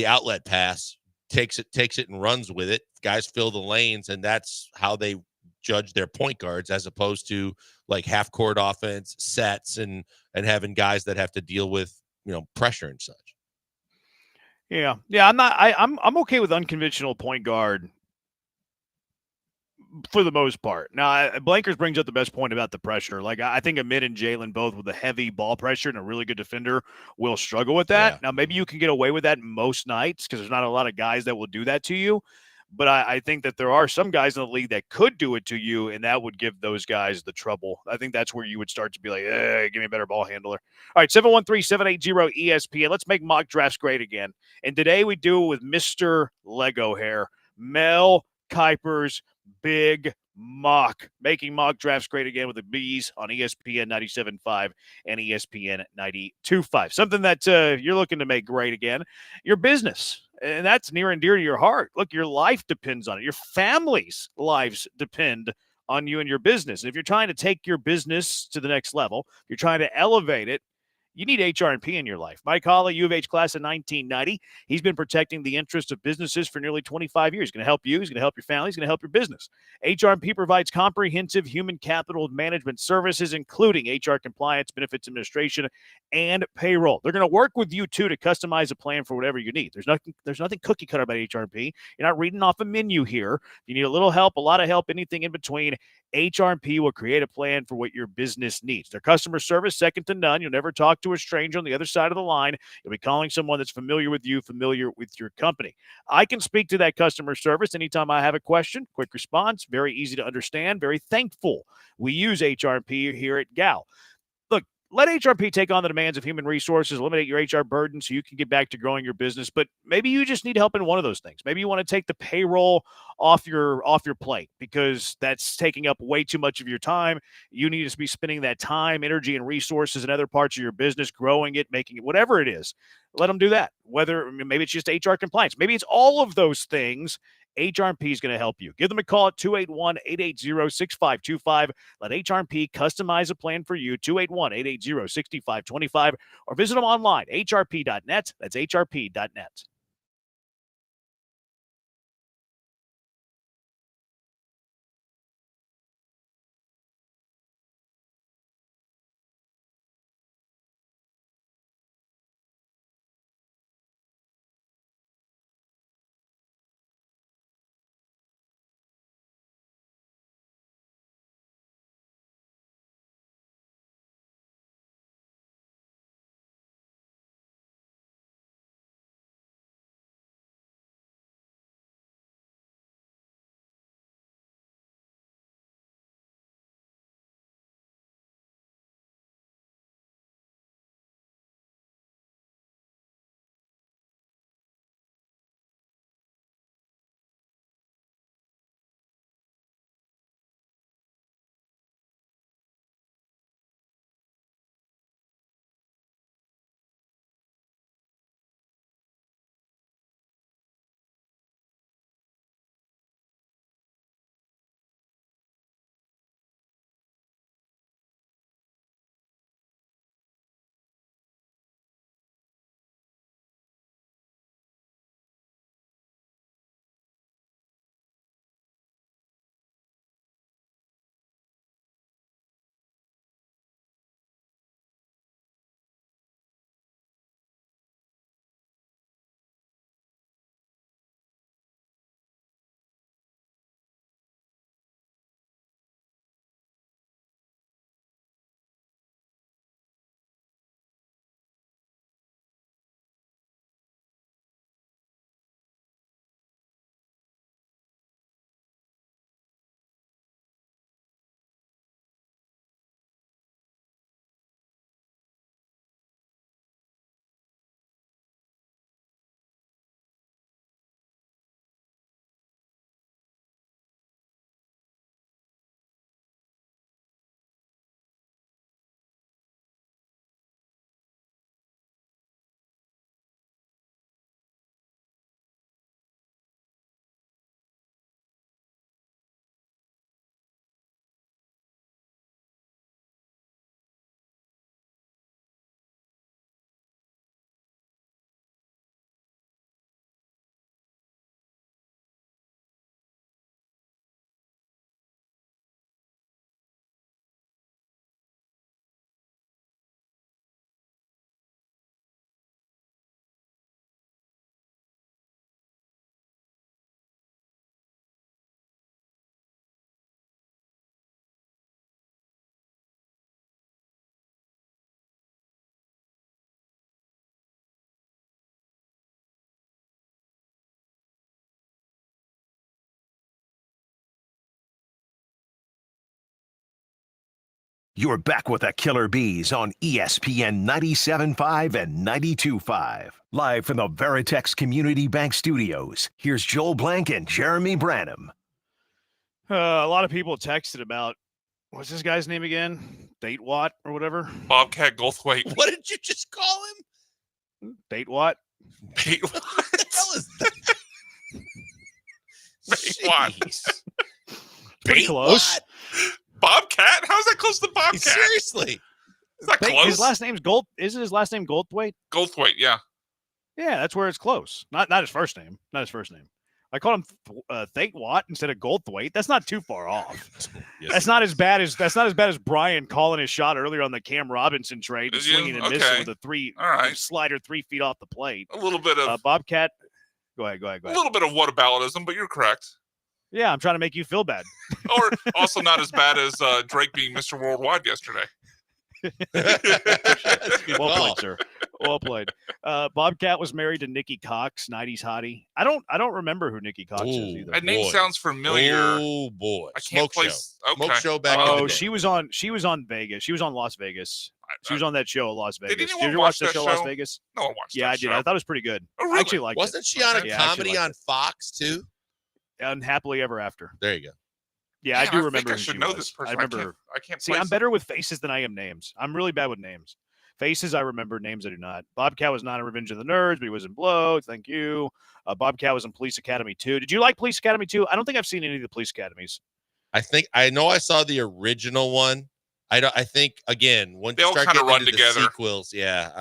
outlet pass takes it and runs with it. Guys fill the lanes, and that's how they judge their point guards, as opposed to like half court offense sets and having guys that have to deal with pressure and such. Yeah. I'm okay with unconventional point guard for the most part. Now, Blankers brings up the best point about the pressure. Like, I think Amit and Jalen, both with a heavy ball pressure and a really good defender, will struggle with that. Yeah. Now, maybe you can get away with that most nights because there's not a lot of guys that will do that to you. But I think that there are some guys in the league that could do it to you, and that would give those guys the trouble. I think that's where you would start to be like, hey, give me a better ball handler. All right, 713-780-ESPN. Let's make mock drafts great again. And today we do it with Mr. Lego Hair, Mel Kiper's Big Mock, making mock drafts great again with the Bees on ESPN 97.5 and ESPN 92.5. Something that you're looking to make great again, your business. And that's near and dear to your heart. Look, your life depends on it. Your family's lives depend on you and your business. And if you're trying to take your business to the next level, if you're trying to elevate it, you need HR&P in your life. Mike Hawley, U of H class of 1990. He's been protecting the interests of businesses for nearly 25 years. He's going to help you. He's going to help your family. He's going to help your business. HR&P provides comprehensive human capital management services, including HR compliance, benefits administration, and payroll. They're going to work with you, too, to customize a plan for whatever you need. There's nothing cookie cutter about HR&P. You're not reading off a menu here. If you need a little help, a lot of help, anything in between, HR&P will create a plan for what your business needs. Their customer service, second to none. You'll never talk to a stranger on the other side of the line. You'll be calling someone that's familiar with you, familiar with your company. I can speak to that customer service anytime I have a question. Quick response, very easy to understand, very thankful. We use HR&P here at Gal. Look, let HRP take on the demands of human resources, eliminate your HR burden so you can get back to growing your business. But maybe you just need help in one of those things. Maybe you want to take the payroll off your plate because that's taking up way too much of your time. You need to be spending that time, energy, and resources in other parts of your business, growing it, making it, whatever it is. Let them do that. Whether maybe it's just HR compliance, maybe it's all of those things. HRP is going to help you. Give them a call at 281-880-6525. Let HRP customize a plan for you, 281-880-6525, or visit them online, hrp.net. That's hrp.net. You're back with the Killer Bees on ESPN 97.5 and 92.5. Live from the Veritex Community Bank Studios, here's Joel Blank and Jeremy Branham. A lot of people texted about, what's this guy's name again? Date Watt or whatever? Bobcat Goldthwait. What did you just call him? Date Watt? Bait What the hell is that? Jeez. Pretty Bait close. Watt? Bobcat? How's that close to Bobcat? Seriously. Is that His close? last name's Gold. Isn't his last name Goldthwait? Goldthwait, yeah. Yeah, that's where it's close. Not his first name. Not his first name. I called him Thate Watt instead of Goldthwait. That's not too far off. Yes, that's not as bad as Brian calling his shot earlier on the Cam Robinson trade, and Did you? swinging and missing Okay. with a All right. slider 3 feet off the plate. A little bit of Bobcat. Go ahead. a little bit of whataboutism, but you're correct. Yeah, I'm trying to make you feel bad. Or also not as bad as Drake being Mr. Worldwide yesterday. Well played, sir. Well played. Bobcat was married to Nikki Cox, 90s hottie. I don't remember who Nikki Cox is either. That name sounds familiar. Oh boy. I can't Smoke place. show. Okay. Smoke show back in the day. She was on Vegas. She was on Las Vegas. She was on that show at Las Vegas. Did Did anyone you watch watch that show, that Las show? Vegas? No one watched Yeah, that I did. show. I thought it was pretty good. Oh, I really? actually liked Wasn't it. she on a Yeah, I actually comedy liked on Fox too? it. Unhappily Ever After. There you go. Yeah, Man, I do I remember think I who should she know was. this person. I remember. I can't See, place I'm it. better with faces than I am names. I'm really bad with names. Faces, I remember. Names, I do not. Bobcat was not in Revenge of the Nerds, but he was in Blow. Thank you. Bobcat was in Police Academy 2. Did you like Police Academy 2? I don't think I've seen any of the Police Academies. I know I saw the original one. I think again once They you all start kinda getting run into together. the sequels, yeah,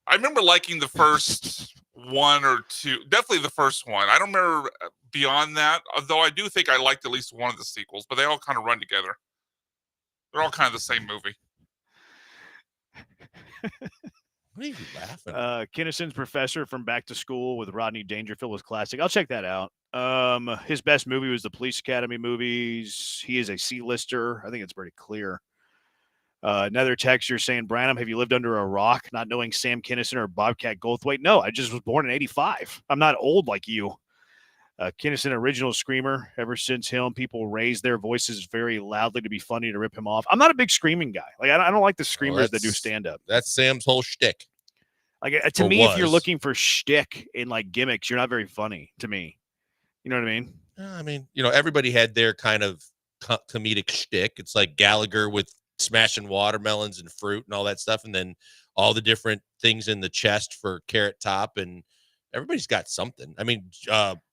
I remember liking the first one or two. Definitely the first one. I don't remember beyond that, although I do think I liked at least one of the sequels, but they all kind of run together. They're all kind of the same movie. What are you laughing? Kinnison's Professor from Back to School with Rodney Dangerfield was classic. I'll check that out. His best movie was the Police Academy movies. He is a C-lister. I think it's pretty clear. Another texter saying, Branham, have you lived under a rock not knowing Sam Kinison or Bobcat Goldthwait? No, I just was born in 85. I'm not old like you. Kinison, original screamer. Ever since him, people raise their voices very loudly to be funny to rip him off. I'm not a big screaming guy. Like I don't like the screamers that do stand-up. That's Sam's whole shtick. Like to Or me, if you're was. looking for shtick in like gimmicks, you're not very funny to me. You know what I mean? I mean, everybody had their kind of comedic shtick. It's like Gallagher with smashing watermelons and fruit and all that stuff, and then all the different things in the chest for Carrot Top, and everybody's got something. I mean,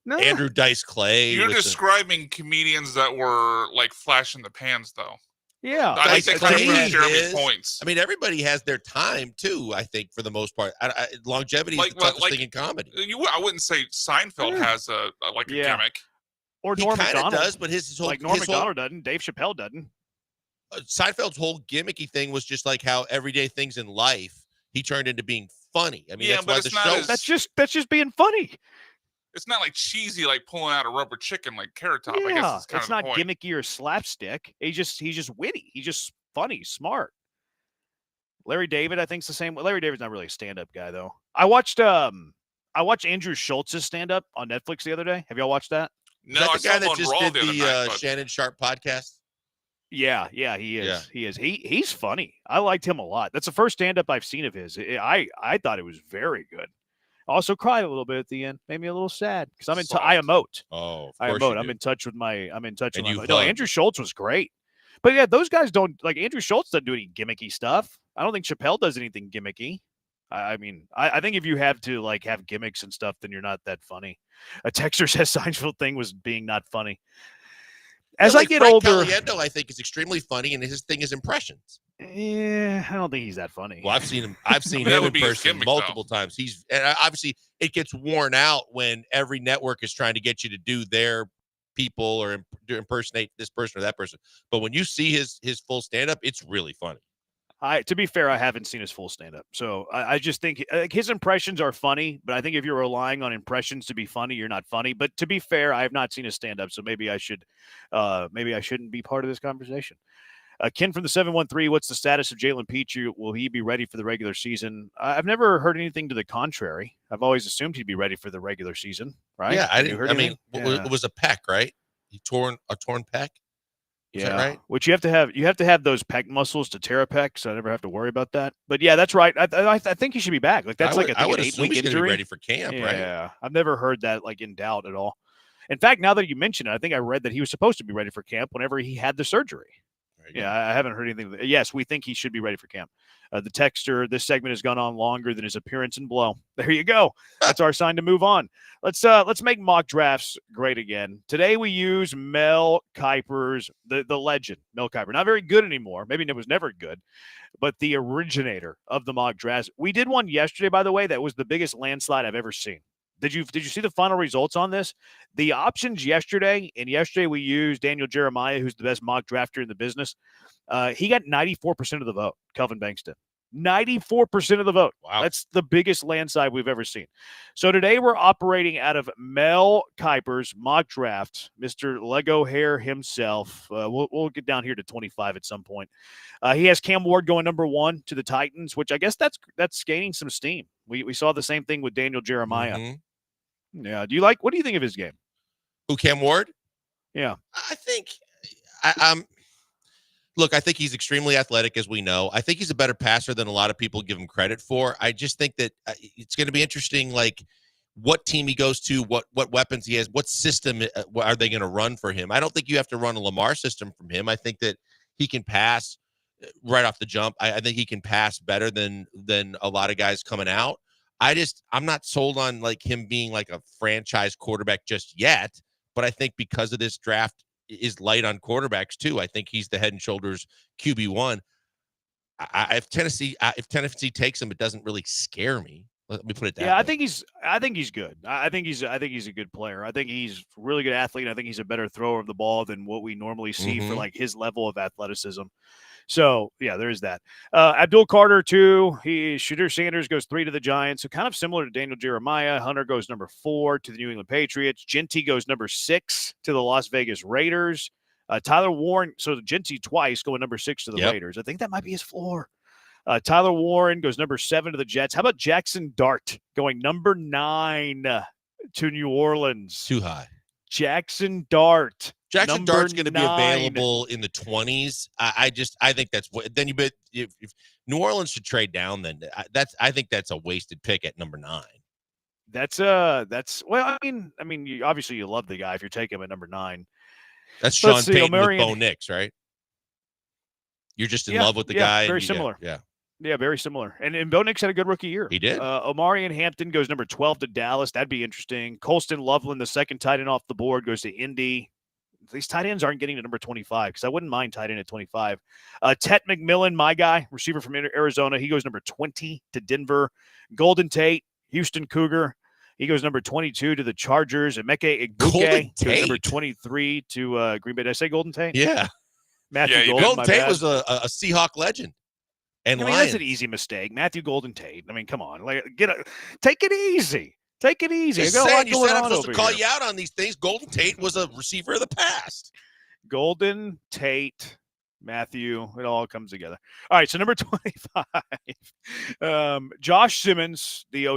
Andrew Dice Clay. You're with the- describing comedians that were like flash in the pans, though. Yeah, I think kind of Clay proves Jeremy's is- points. I mean, everybody has their time too. I think for the most part, longevity is the toughest thing in comedy. I wouldn't say Seinfeld has a gimmick. Or He Norm kinda Macdonald does, but his whole like Norm his whole- Macdonald doesn't. Dave Chappelle doesn't. Seinfeld's whole gimmicky thing was just like how everyday things in life he turned into being funny. I mean, Yeah, that's but why it's the not show. as- That's just being funny. It's not like cheesy, like pulling out a rubber chicken, like Carrot Top. I Yeah, guess it's kind it's of not the point. gimmicky or slapstick. He's just witty. He's just funny, smart. Larry David, I think, is the same. Larry David's not really a stand-up guy though. I watched Andrew Schultz's stand-up on Netflix the other day. Have y'all watched that? No, Is that I the saw guy him that on just Raw did the other the night, but- Shannon Sharp podcast? Yeah, he is. Yeah. He is. He's funny. I liked him a lot. That's the first stand-up I've seen of his. I thought it was very good. Also cried a little bit at the end. Made me a little sad because I emote. Oh, I of course emote. you I'm do. in touch with my. And you No, hug. Andrew Schultz was great. But yeah, those guys don't like Andrew Schultz doesn't do any gimmicky stuff. I don't think Chappelle does anything gimmicky. I mean, I think if you have to like have gimmicks and stuff, then you're not that funny. A texter says Seinfeld thing was being not funny. As Yeah, I like get Frank older, Caliendo, I think is extremely funny, and his thing is impressions. yeah, I don't think he's that funny. Well, I've seen him. I've seen that him would in be his person gimmick, multiple times. Obviously it gets worn out when every network is trying to get you to do their people or impersonate this person or that person. But when you see his full stand up, it's really funny. To be fair, I haven't seen his full stand-up, so I just think like, his impressions are funny. But I think if you're relying on impressions to be funny, you're not funny. But to be fair, I have not seen his stand-up, so maybe I shouldn't be part of this conversation. Ken from the 713, what's the status of Jalen Peach? Will he be ready for the regular season? I've never heard anything to the contrary. I've always assumed he'd be ready for the regular season, right? Yeah, Have you heard anything? it was a pec, right? He tore a torn pec. Is that right? Which you have to have those pec muscles to tear a pec, so I never have to worry about that. But yeah, that's right. I think he should be back. Like that's I like I would think an assume 8-week he's gonna be injury. ready for camp, right? Yeah, I've never heard that like in doubt at all. In fact, now that you mention it, I think I read that he was supposed to be ready for camp whenever he had the surgery. Yeah, I haven't heard anything. Yes, we think he should be ready for camp. The texter, this segment has gone on longer than his appearance in Blow. There you go. That's our sign to move on. Let's make mock drafts great again. Today we use Mel Kiper's, the legend, Mel Kiper. Not very good anymore. Maybe it was never good, but the originator of the mock drafts. We did one yesterday, by the way, that was the biggest landslide I've ever seen. Did you see the final results on this? The options yesterday, and yesterday we used Daniel Jeremiah, who's the best mock drafter in the business. He got 94% of the vote, Kelvin Bankston. 94% of the vote. Wow. That's the biggest landslide we've ever seen. So today we're operating out of Mel Kiper's mock draft, Mr. Lego Hair himself. We'll get down here to 25 at some point. He has Cam Ward going number 1 to the Titans, which I guess that's gaining some steam. We saw the same thing with Daniel Jeremiah. Mm-hmm. Yeah. What do you think of his game? Who, Cam Ward? Yeah. I think Look, I think he's extremely athletic, as we know. I think he's a better passer than a lot of people give him credit for. I just think that it's going to be interesting, like what team he goes to, what weapons he has, what system are they going to run for him. I don't think you have to run a Lamar system from him. I think that he can pass right off the jump. I think he can pass better than a lot of guys coming out. I'm not sold on like him being like a franchise quarterback just yet, but I think because of this draft is light on quarterbacks too. I think he's the head and shoulders QB1. If Tennessee takes him, it doesn't really scare me. Let me put it that way. I think he's good. I think he's a good player. I think he's a really good athlete. I think he's a better thrower of the ball than what we normally see for like his level of athleticism. So yeah, there is that. Abdul Carter 2. Shooter Sanders goes 3 to the Giants. So kind of similar to Daniel Jeremiah. Hunter goes number 4 to the New England Patriots. Genty goes number 6 to the Las Vegas Raiders. Tyler Warren. So Genty twice going number 6 to the Raiders. I think that might be his floor. Tyler Warren goes number 7 to the Jets. How about Jackson Dart going number 9 to New Orleans? Too high. Jackson Dart. Jackson Dart's going to be available in the 20s. I think that's what. Then if New Orleans should trade down, then I think that's a wasted pick at number 9. That's well. I mean, you love the guy if you're taking him at number 9. That's Sean Payton with Bo Nix, right? You're just in love with the guy. Very similar. Yeah, very similar. And Bo Nix had a good rookie year. He did. Omarion Hampton goes number 12 to Dallas. That'd be interesting. Colston Loveland, the second tight end off the board, goes to Indy. These tight ends aren't getting to number 25 because I wouldn't mind tight end at 25. Tet McMillan, my guy, receiver from Arizona. He goes number 20 to Denver. Golden Tate, Houston Cougar. He goes number 22 to the Chargers. Emeka Egbuka goes number 23 to Green Bay. Did I say Golden Tate? Yeah. Matthew Golden Tate was a Seahawk legend. And that's an easy mistake. Matthew Golden Tate. I mean, come on. Take it easy. Take it easy. You said I'm supposed to call you out on these things. Golden Tate was a receiver of the past. Golden Tate, Matthew, it all comes together. All right, so number 25, Josh Simmons, the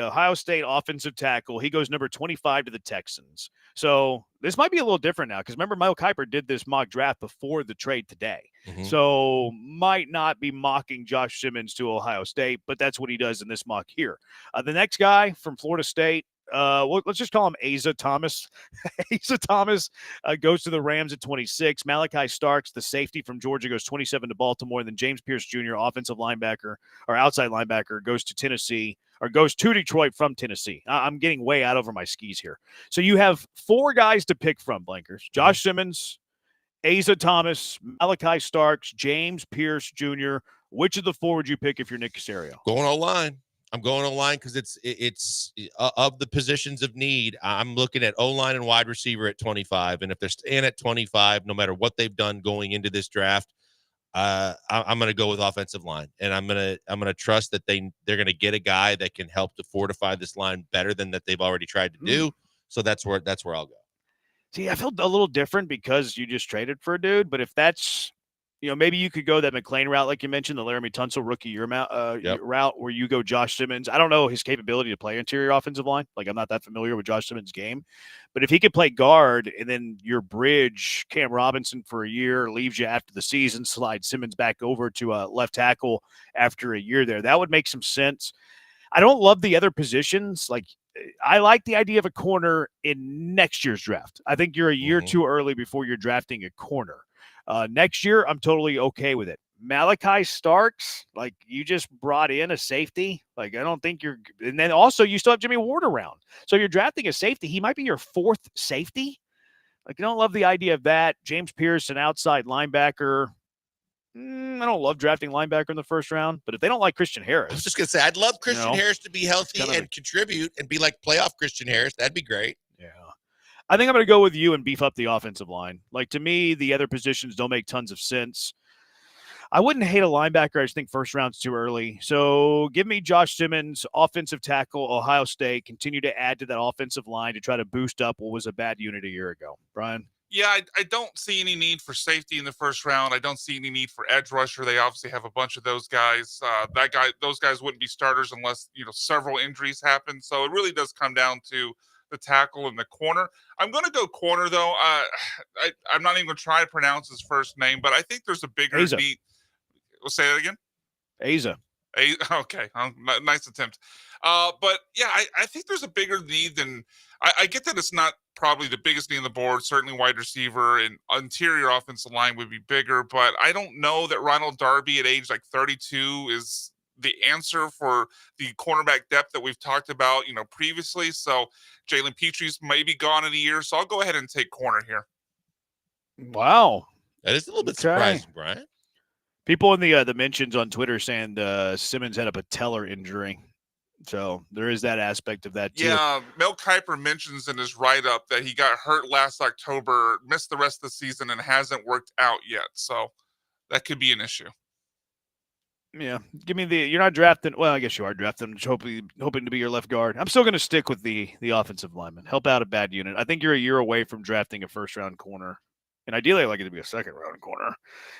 Ohio State offensive tackle. He goes number 25 to the Texans. So this might be a little different now because remember, Mike Kuiper did this mock draft before the trade today. So might not be mocking Josh Simmons to Ohio State, but that's what he does in this mock here. The next guy from Florida State, let's just call him Asa Thomas. Asa Thomas goes to the Rams at 26. Malachi Starks, the safety from Georgia, goes 27 to Baltimore. And then James Pierce Jr., offensive linebacker or outside linebacker, goes to Tennessee or goes to Detroit from Tennessee. I'm getting way out over my skis here. So you have 4 guys to pick from, Blankers. Josh Simmons, Asa Thomas, Malachi Starks, James Pierce Jr. Which of the 4 would you pick if you're Nick Caserio? Going O-line. I'm going O-line because it's of the positions of need. I'm looking at O-line and wide receiver at 25. And if they're staying at 25, no matter what they've done going into this draft, I'm going to go with offensive line. And I'm going to trust that they're going to get a guy that can help to fortify this line better than that they've already tried to do. So that's where I'll go. See, I felt a little different because you just traded for a dude, but if that's, maybe you could go that McLean route, like you mentioned, the Laramie Tunsil rookie year route where you go Josh Simmons. I don't know his capability to play interior offensive line. Like, I'm not that familiar with Josh Simmons' game. But if he could play guard and then your bridge Cam Robinson for a year, leaves you after the season, slide Simmons back over to left tackle after a year there, that would make some sense. I don't love the other positions. Like, I like the idea of a corner in next year's draft. I think you're a year too early before you're drafting a corner. Next year, I'm totally okay with it. Malachi Starks, like, you just brought in a safety. Like, I don't think you're – and then also you still have Jimmy Ward around. So you're drafting a safety. He might be your 4th safety. Like, I don't love the idea of that. James Pierce, an outside linebacker. I don't love drafting linebacker in the first round, but if they don't like Christian Harris. I was just going to say, I'd love Christian Harris to be healthy and contribute and be like playoff Christian Harris. That'd be great. Yeah. I think I'm going to go with you and beef up the offensive line. Like, to me, the other positions don't make tons of sense. I wouldn't hate a linebacker. I just think first round's too early. So give me Josh Simmons, offensive tackle, Ohio State. Continue to add to that offensive line to try to boost up what was a bad unit a year ago. Brian? Yeah, I don't see any need for safety in the first round. I don't see any need for edge rusher. They obviously have a bunch of those guys. Those guys wouldn't be starters unless several injuries happen. So it really does come down to the tackle in the corner. I'm going to go corner, though. I'm not even going to try to pronounce his first name, but I think there's a bigger Asa. need. We'll say that again. Asa. Okay, nice attempt. But yeah, I think there's a bigger need than I get that it's not probably the biggest need on the board. Certainly, wide receiver and interior offensive line would be bigger, but I don't know that Ronald Darby at age like 32 is the answer for the cornerback depth that we've talked about, previously. So Jalen Petrie's maybe gone in a year, so I'll go ahead and take corner here. Wow. That is a little bit Okay. surprising, Brian. People in the mentions on Twitter saying Simmons had a patellar injury. So there is that aspect of that too. Yeah, Mel Kiper mentions in his write-up that he got hurt last October, missed the rest of the season, and hasn't worked out yet. So that could be an issue. Yeah, give me you're not drafting. Well, I guess you are drafting. Just hoping to be your left guard. I'm still going to stick with the offensive lineman. Help out a bad unit. I think you're a year away from drafting a first-round corner. And ideally, I'd like it to be a second-round corner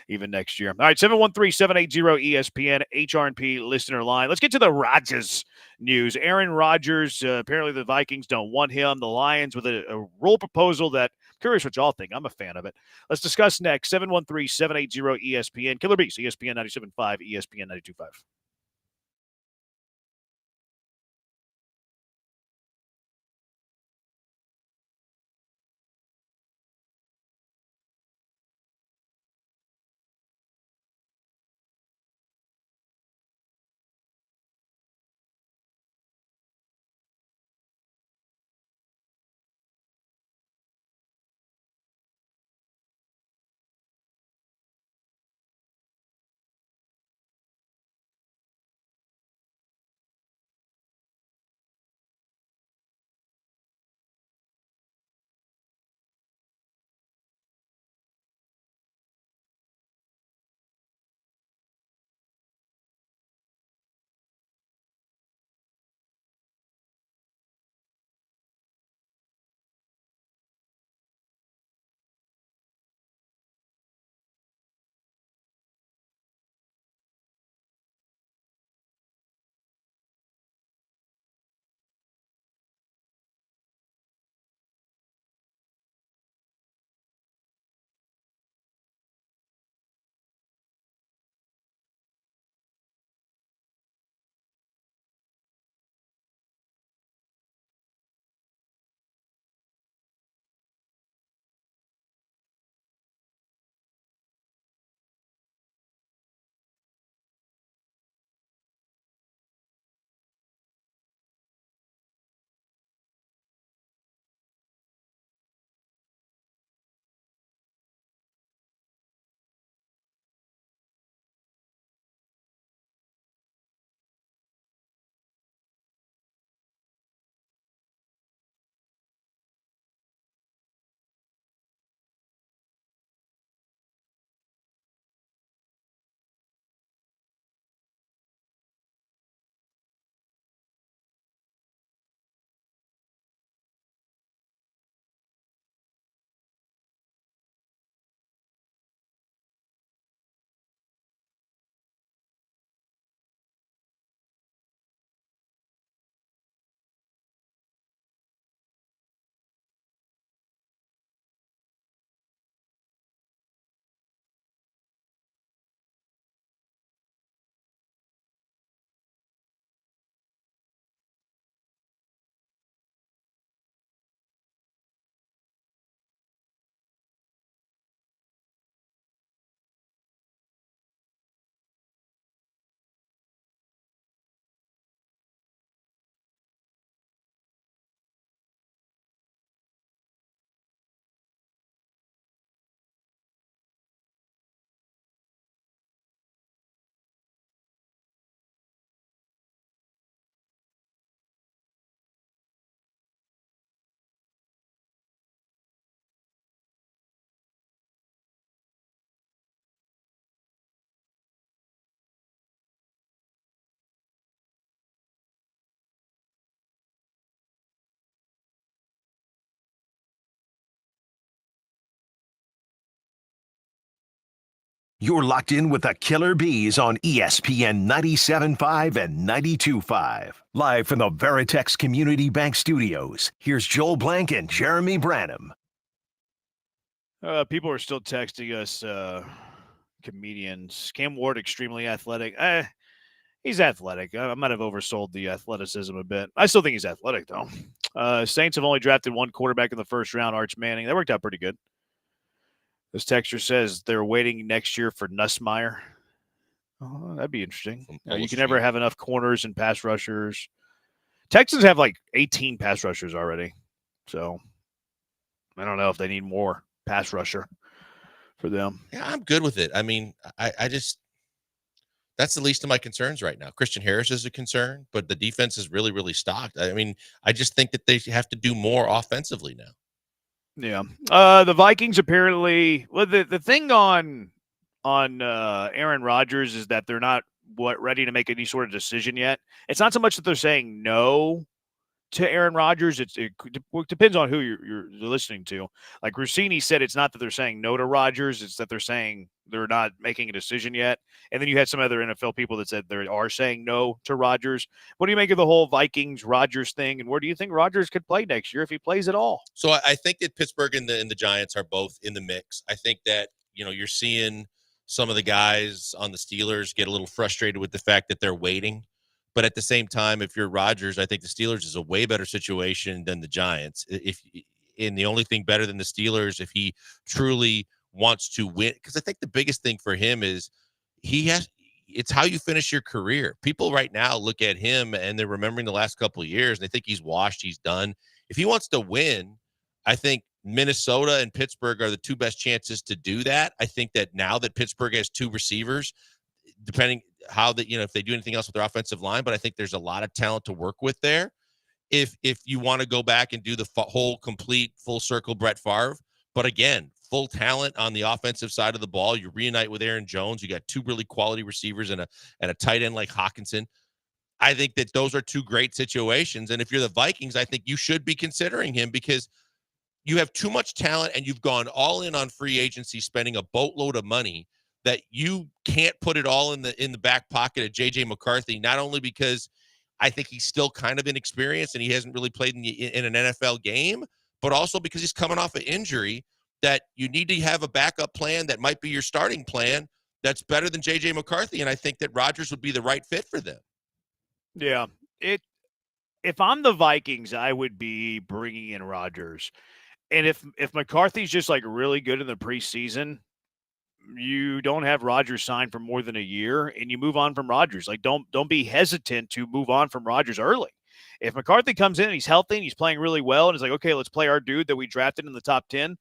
even next year. All right, 713-780-ESPN, HR&P listener line. Let's get to the Rodgers news. Aaron Rodgers, apparently the Vikings don't want him. The Lions with a rule proposal that I'm curious what y'all think. I'm a fan of it. Let's discuss next. 713-780-ESPN. Killer Bees, ESPN 97.5, ESPN 92.5. You're locked in with the Killer Bees on ESPN 97.5 and 92.5. Live from the Veritex Community Bank Studios, here's Joel Blank and Jeremy Branham. People are still texting us, comedians. Cam Ward, extremely athletic. He's athletic. I might have oversold the athleticism a bit. I still think he's athletic, though. Saints have only drafted one quarterback in the first round, Arch Manning. That worked out pretty good. This texter says they're waiting next year for Nussmeier. Oh, that'd be interesting. You can never have enough corners and pass rushers. Texans have like 18 pass rushers already. So I don't know if they need more pass rusher for them. Yeah, I'm good with it. I mean, I just that's the least of my concerns right now. Christian Harris is a concern, but the defense is really, really stocked. I mean, I just think that they have to do more offensively now. Yeah. The Vikings apparently, well, the thing on Aaron Rodgers is that they're not ready to make any sort of decision yet. It's not so much that they're saying no to Aaron Rodgers. It depends on who you're listening to. Like Rossini said, it's not that they're saying no to Rodgers. It's that they're saying they're not making a decision yet. And then you had some other NFL people that said they are saying no to Rodgers. What do you make of the whole Vikings Rodgers thing? And where do you think Rodgers could play next year if he plays at all? So I think that Pittsburgh and the Giants are both in the mix. I think that, you're seeing some of the guys on the Steelers get a little frustrated with the fact that they're waiting. But at the same time, if you're Rodgers, I think the Steelers is a way better situation than the Giants. And the only thing better than the Steelers, if he truly wants to win, because I think the biggest thing for him is it's how you finish your career. People right now look at him and they're remembering the last couple of years and they think he's washed, he's done. If he wants to win, I think Minnesota and Pittsburgh are the two best chances to do that. I think that now that Pittsburgh has two receivers, depending how that, if they do anything else with their offensive line, but I think there's a lot of talent to work with there. If you want to go back and do the whole complete full circle Brett Favre, but again, full talent on the offensive side of the ball, you reunite with Aaron Jones, you got two really quality receivers and a tight end like Hawkinson. I think that those are two great situations. And if you're the Vikings, I think you should be considering him because you have too much talent and you've gone all in on free agency, spending a boatload of money that you can't put it all in the back pocket of JJ McCarthy, not only because I think he's still kind of inexperienced and he hasn't really played in an NFL game, but also because he's coming off an injury that you need to have a backup plan that might be your starting plan that's better than JJ McCarthy. And I think that Rodgers would be the right fit for them. Yeah. If I'm the Vikings, I would be bringing in Rodgers. And if McCarthy's just like really good in the preseason, you don't have Rodgers signed for more than a year and you move on from Rodgers. Like don't be hesitant to move on from Rodgers early. If McCarthy comes in and he's healthy and he's playing really well and it's like, okay, let's play our dude that we drafted in the top 10,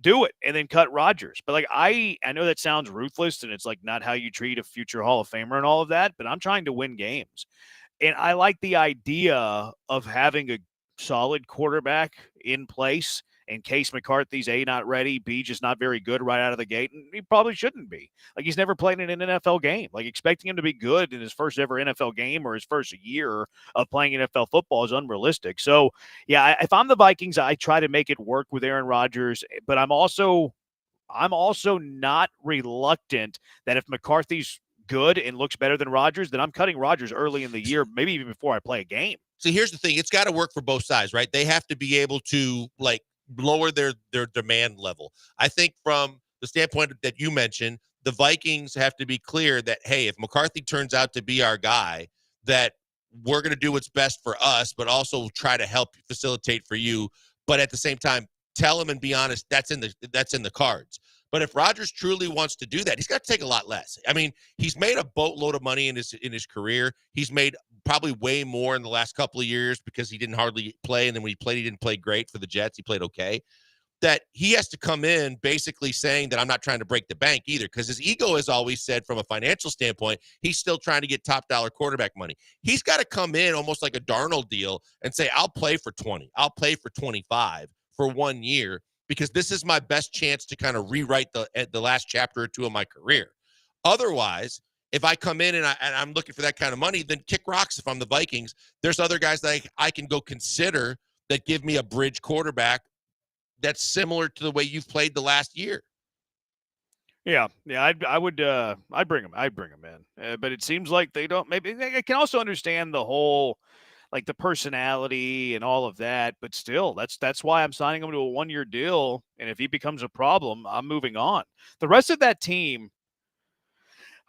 do it and then cut Rodgers. But like I know that sounds ruthless and it's like not how you treat a future Hall of Famer and all of that, but I'm trying to win games. And I like the idea of having a solid quarterback in place in case McCarthy's A, not ready, B, just not very good right out of the gate. And he probably shouldn't be. Like, he's never played in an NFL game. Like, expecting him to be good in his first ever NFL game or his first year of playing NFL football is unrealistic. So, yeah, if I'm the Vikings, I try to make it work with Aaron Rodgers. But I'm also not reluctant that if McCarthy's good and looks better than Rodgers, then I'm cutting Rodgers early in the year, maybe even before I play a game. See, here's the thing. It's got to work for both sides, right? They have to be able to, like, lower their demand level. I think from the standpoint that you mentioned, the Vikings have to be clear that, hey, if McCarthy turns out to be our guy, that we're going to do what's best for us, but also try to help facilitate for you. But at the same time, tell him and be honest, that's in the cards. But if Rodgers truly wants to do that, he's got to take a lot less. I mean, he's made a boatload of money in his career. He's made probably way more in the last couple of years because he didn't hardly play. And then when he played, he didn't play great for the Jets. He played okay. That he has to come in basically saying that I'm not trying to break the bank either, because his ego has always said from a financial standpoint, he's still trying to get top dollar quarterback money. He's got to come in almost like a Darnold deal and say, I'll play for 20. I'll play for 25 for 1 year, because this is my best chance to kind of rewrite the last chapter or two of my career. Otherwise, if I come in and I'm looking for that kind of money, then kick rocks. If I'm the Vikings, there's other guys that I can go consider that give me a bridge quarterback that's similar to the way you've played the last year. Yeah, I'd bring him. I'd bring him in. But it seems like they don't. Maybe I can also understand the whole, like the personality and all of that. But still, that's why I'm signing him to a 1-year deal. And if he becomes a problem, I'm moving on. The rest of that team,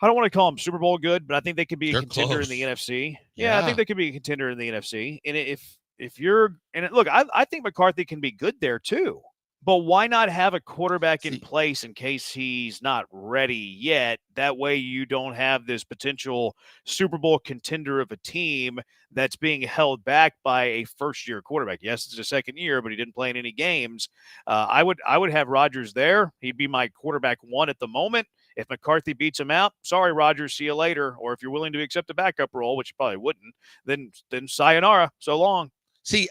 I don't want to call them Super Bowl good, but I think they could be a They're contender in the close. NFC. Yeah, I Yeah. think they could be a contender in the NFC. And if you're look, I think McCarthy can be good there too. But why not have a quarterback in place in case he's not ready yet? That way you don't have this potential Super Bowl contender of a team that's being held back by a first-year quarterback. Yes, it's a second year, but he didn't play in any games. I would have Rodgers there. He'd be my quarterback 1 at the moment. If McCarthy beats him out, sorry, Rodgers, see you later. Or if you're willing to accept a backup role, which you probably wouldn't, then sayonara, so long. See,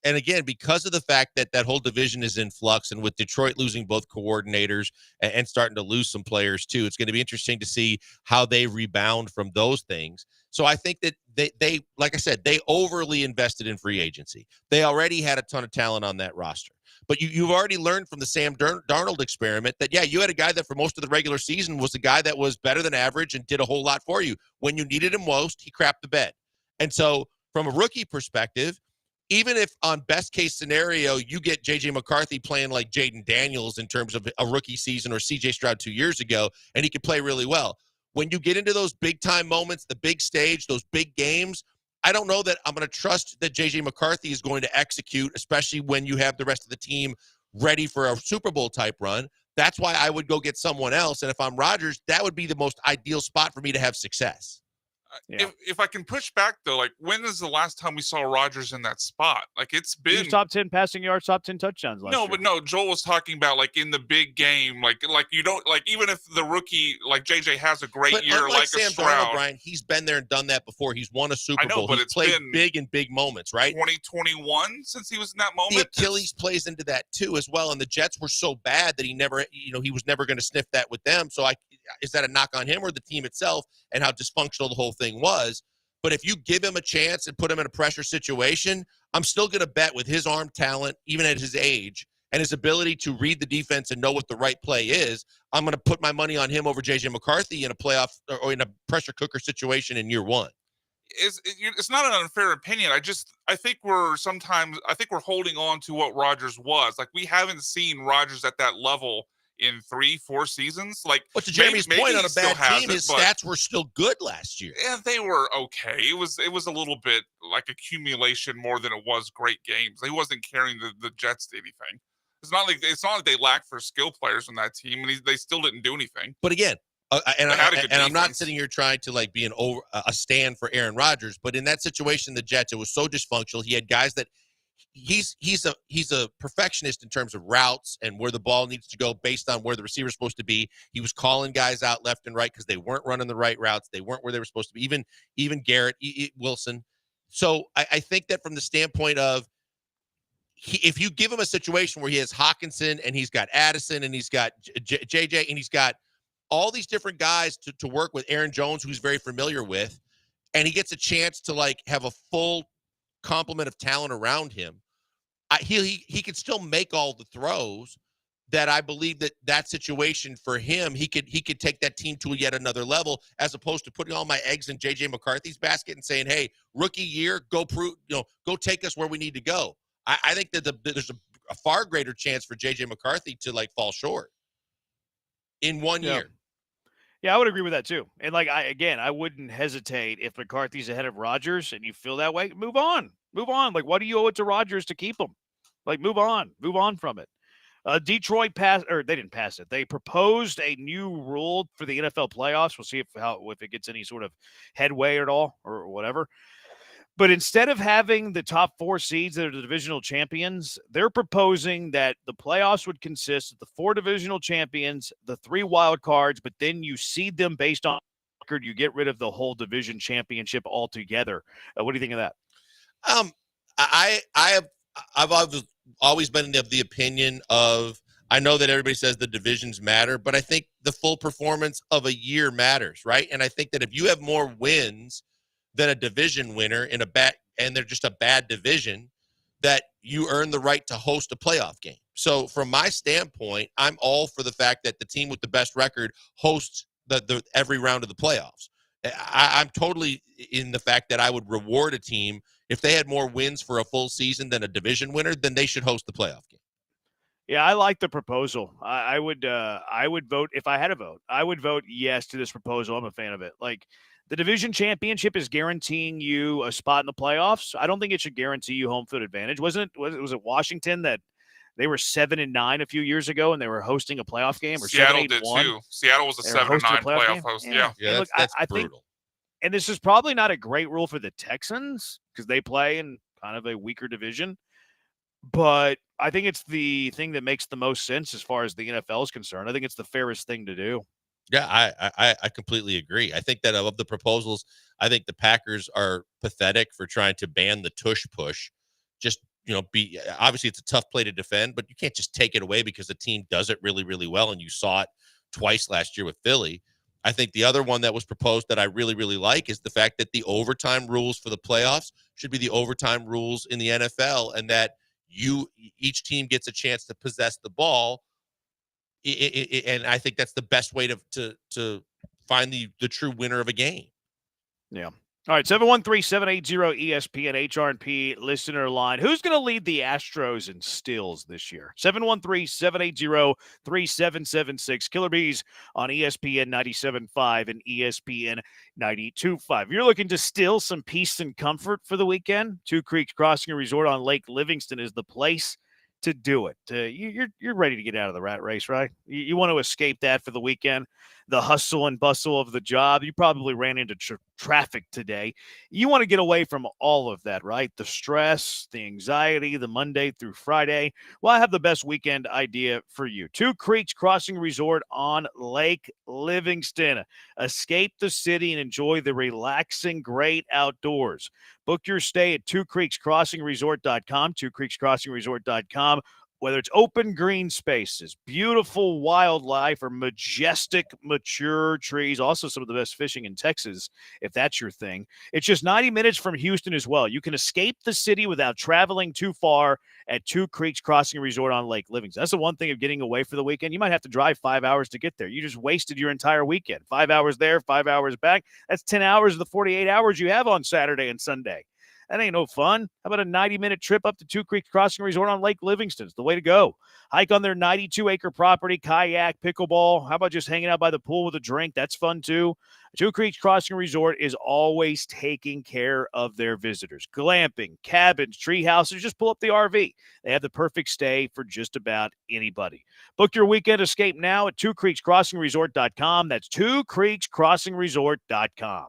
and again, because of the fact that that whole division is in flux, and with Detroit losing both coordinators and starting to lose some players too, it's going to be interesting to see how they rebound from those things. So I think that they like I said, they overly invested in free agency. They already had a ton of talent on that roster. But you've already learned from the Sam Darnold experiment that, yeah, you had a guy that for most of the regular season was a guy that was better than average and did a whole lot for you. When you needed him most, he crapped the bed. And so from a rookie perspective, even if on best case scenario, you get J.J. McCarthy playing like Jaden Daniels in terms of a rookie season or C.J. Stroud 2 years ago, and he could play really well. When you get into those big time moments, the big stage, those big games, I don't know that I'm going to trust that J.J. McCarthy is going to execute, especially when you have the rest of the team ready for a Super Bowl type run. That's why I would go get someone else. And if I'm Rodgers, that would be the most ideal spot for me to have success. If I can push back though, like when is the last time we saw Rodgers in that spot? Like it's He been was top 10 passing yards, top 10 touchdowns last year. but no, Joel was talking about like in the big game, like you don't like even if the rookie like JJ has a great year, unlike like Sam a Stroud. Darnold, Brian, he's been there and done that before. He's won a Super I know, Bowl. but He's it's played been big in big moments, right? 2021 since he was in that moment. The Achilles plays into that too, as well. And the Jets were so bad that he was never going to sniff that with them. So is that a knock on him or the team itself and how dysfunctional the whole thing was? But if you give him a chance and put him in a pressure situation, I'm still going to bet with his arm talent, even at his age, and his ability to read the defense and know what the right play is, I'm going to put my money on him over J.J. McCarthy in a playoff or in a pressure cooker situation in year 1. It's not an unfair opinion. I think we're holding on to what Rodgers was. Like we haven't seen Rodgers at that level in 3-4 seasons. Like, but to Jeremy's point, on a bad team, his stats were still good last year. Yeah, they were okay. It was a little bit like accumulation more than it was great games. He wasn't carrying the Jets to anything. It's not like they lacked for skill players on that team, and they still didn't do anything. But again, I'm not sitting here trying to like be a stand for Aaron Rodgers, but in that situation, the Jets, it was so dysfunctional. He had guys that he's a perfectionist in terms of routes and where the ball needs to go based on where the receiver's supposed to be. He was calling guys out left and right because they weren't running the right routes. They weren't where they were supposed to be. Even Garrett Wilson. So I think that from the standpoint of if you give him a situation where he has Hawkinson and he's got Addison and he's got JJ and he's got all these different guys to work with, Aaron Jones, who's very familiar with, and he gets a chance to like have a full complement of talent around him, he could still make all the throws. That I believe that situation for him, he could take that team to yet another level, as opposed to putting all my eggs in J.J. McCarthy's basket and saying, "Hey, rookie year, go take us where we need to go." I think that there's a far greater chance for J.J. McCarthy to like fall short in 1 year. Yeah, I would agree with that too. And like I wouldn't hesitate if McCarthy's ahead of Rodgers and you feel that way. Move on. Like, what do you owe it to Rodgers to keep him? Like, move on from it. Detroit they didn't pass it. They proposed a new rule for the NFL playoffs. We'll see if it gets any sort of headway at all or whatever. But instead of having the top 4 seeds that are the divisional champions, they're proposing that the playoffs would consist of the 4 divisional champions, the 3 wild cards, but then you seed them based on record. You get rid of the whole division championship altogether. What do you think of that? I've always been of the opinion of, I know that everybody says the divisions matter, but I think the full performance of a year matters, right? And I think that if you have more wins than a division winner and they're just a bad division, that you earn the right to host a playoff game. So from my standpoint, I'm all for the fact that the team with the best record hosts the every round of the playoffs. I'm totally in the fact that I would reward a team if they had more wins for a full season than a division winner, then they should host the playoff game. Yeah, I like the proposal. I would vote if I had a vote. I would vote yes to this proposal. I'm a fan of it. Like the division championship is guaranteeing you a spot in the playoffs. I don't think it should guarantee you home field advantage. Was it Washington that they were 7-9 a few years ago and they were hosting a playoff game, or Seattle did 7-8-1? too. Seattle was a They were hosting 7-9 playoff game? host. Yeah. And look, that's I think, brutal. and this is probably not a great rule for the Texans because they play in kind of a weaker division. But I think it's the thing that makes the most sense as far as the NFL is concerned. I think it's the fairest thing to do. Yeah, I completely agree. I think that of the proposals, I think the Packers are pathetic for trying to ban the tush push. Just, obviously it's a tough play to defend, but you can't just take it away because the team does it really, really well. And you saw it twice last year with Philly. I think the other one that was proposed that I really, really like is the fact that the overtime rules for the playoffs should be the overtime rules in the NFL, and that each team gets a chance to possess the ball. And I think that's the best way to find the true winner of a game. Yeah. All right, 713-780-ESPN HRP listener line. Who's going to lead the Astros in steals this year? 713-780-3776. Killer Bees on ESPN 97.5 and ESPN 92.5. You're looking to still some peace and comfort for the weekend? Two Creeks Crossing Resort on Lake Livingston is the place to do it. You're ready to get out of the rat race, right? You want to escape that for the weekend, the hustle and bustle of the job. You probably ran into traffic today. You want to get away from all of that, right? The stress, the anxiety, the Monday through Friday. Well, I have the best weekend idea for you. Two Creeks Crossing Resort on Lake Livingston. Escape the city and enjoy the relaxing, great outdoors. Book your stay at twocreekscrossingresort.com, twocreekscrossingresort.com. Whether it's open green spaces, beautiful wildlife, or majestic, mature trees, also some of the best fishing in Texas, if that's your thing. It's just 90 minutes from Houston as well. You can escape the city without traveling too far at Two Creeks Crossing Resort on Lake Livingston. That's the one thing of getting away for the weekend. You might have to drive 5 hours to get there. You just wasted your entire weekend. 5 hours there, 5 hours back. That's 10 hours of the 48 hours you have on Saturday and Sunday. That ain't no fun. How about a 90-minute trip up to Two Creeks Crossing Resort on Lake Livingston? It's the way to go. Hike on their 92-acre property, kayak, pickleball. How about just hanging out by the pool with a drink? That's fun, too. Two Creeks Crossing Resort is always taking care of their visitors. Glamping, cabins, tree houses. Just pull up the RV. They have the perfect stay for just about anybody. Book your weekend escape now at twocreekscrossingresort.com. That's twocreekscrossingresort.com.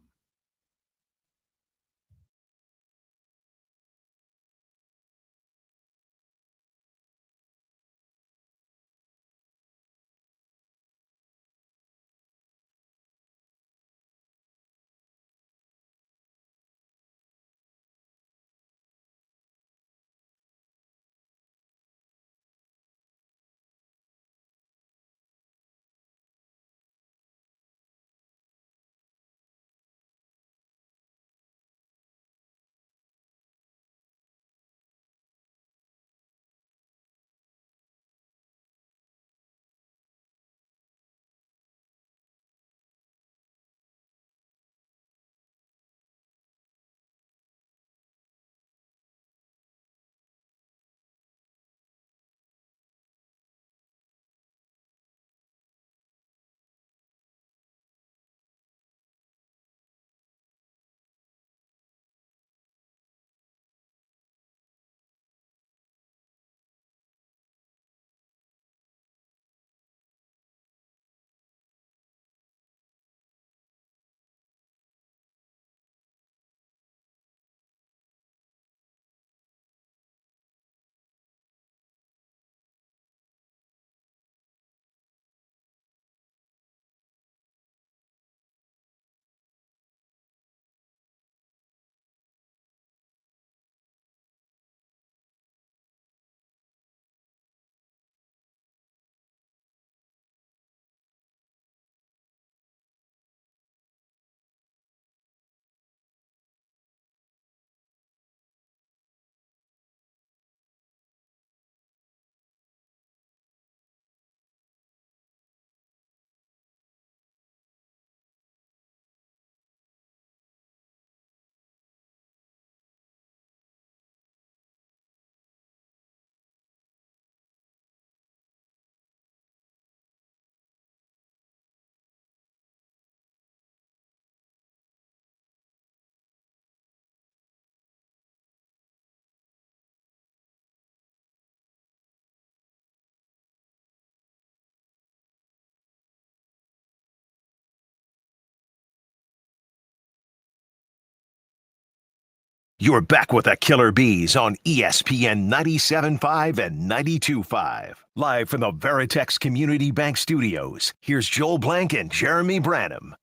You're back with the Killer Bees on ESPN 97.5 and 92.5. Live from the Veritex Community Bank Studios, here's Joel Blank and Jeremy Branham.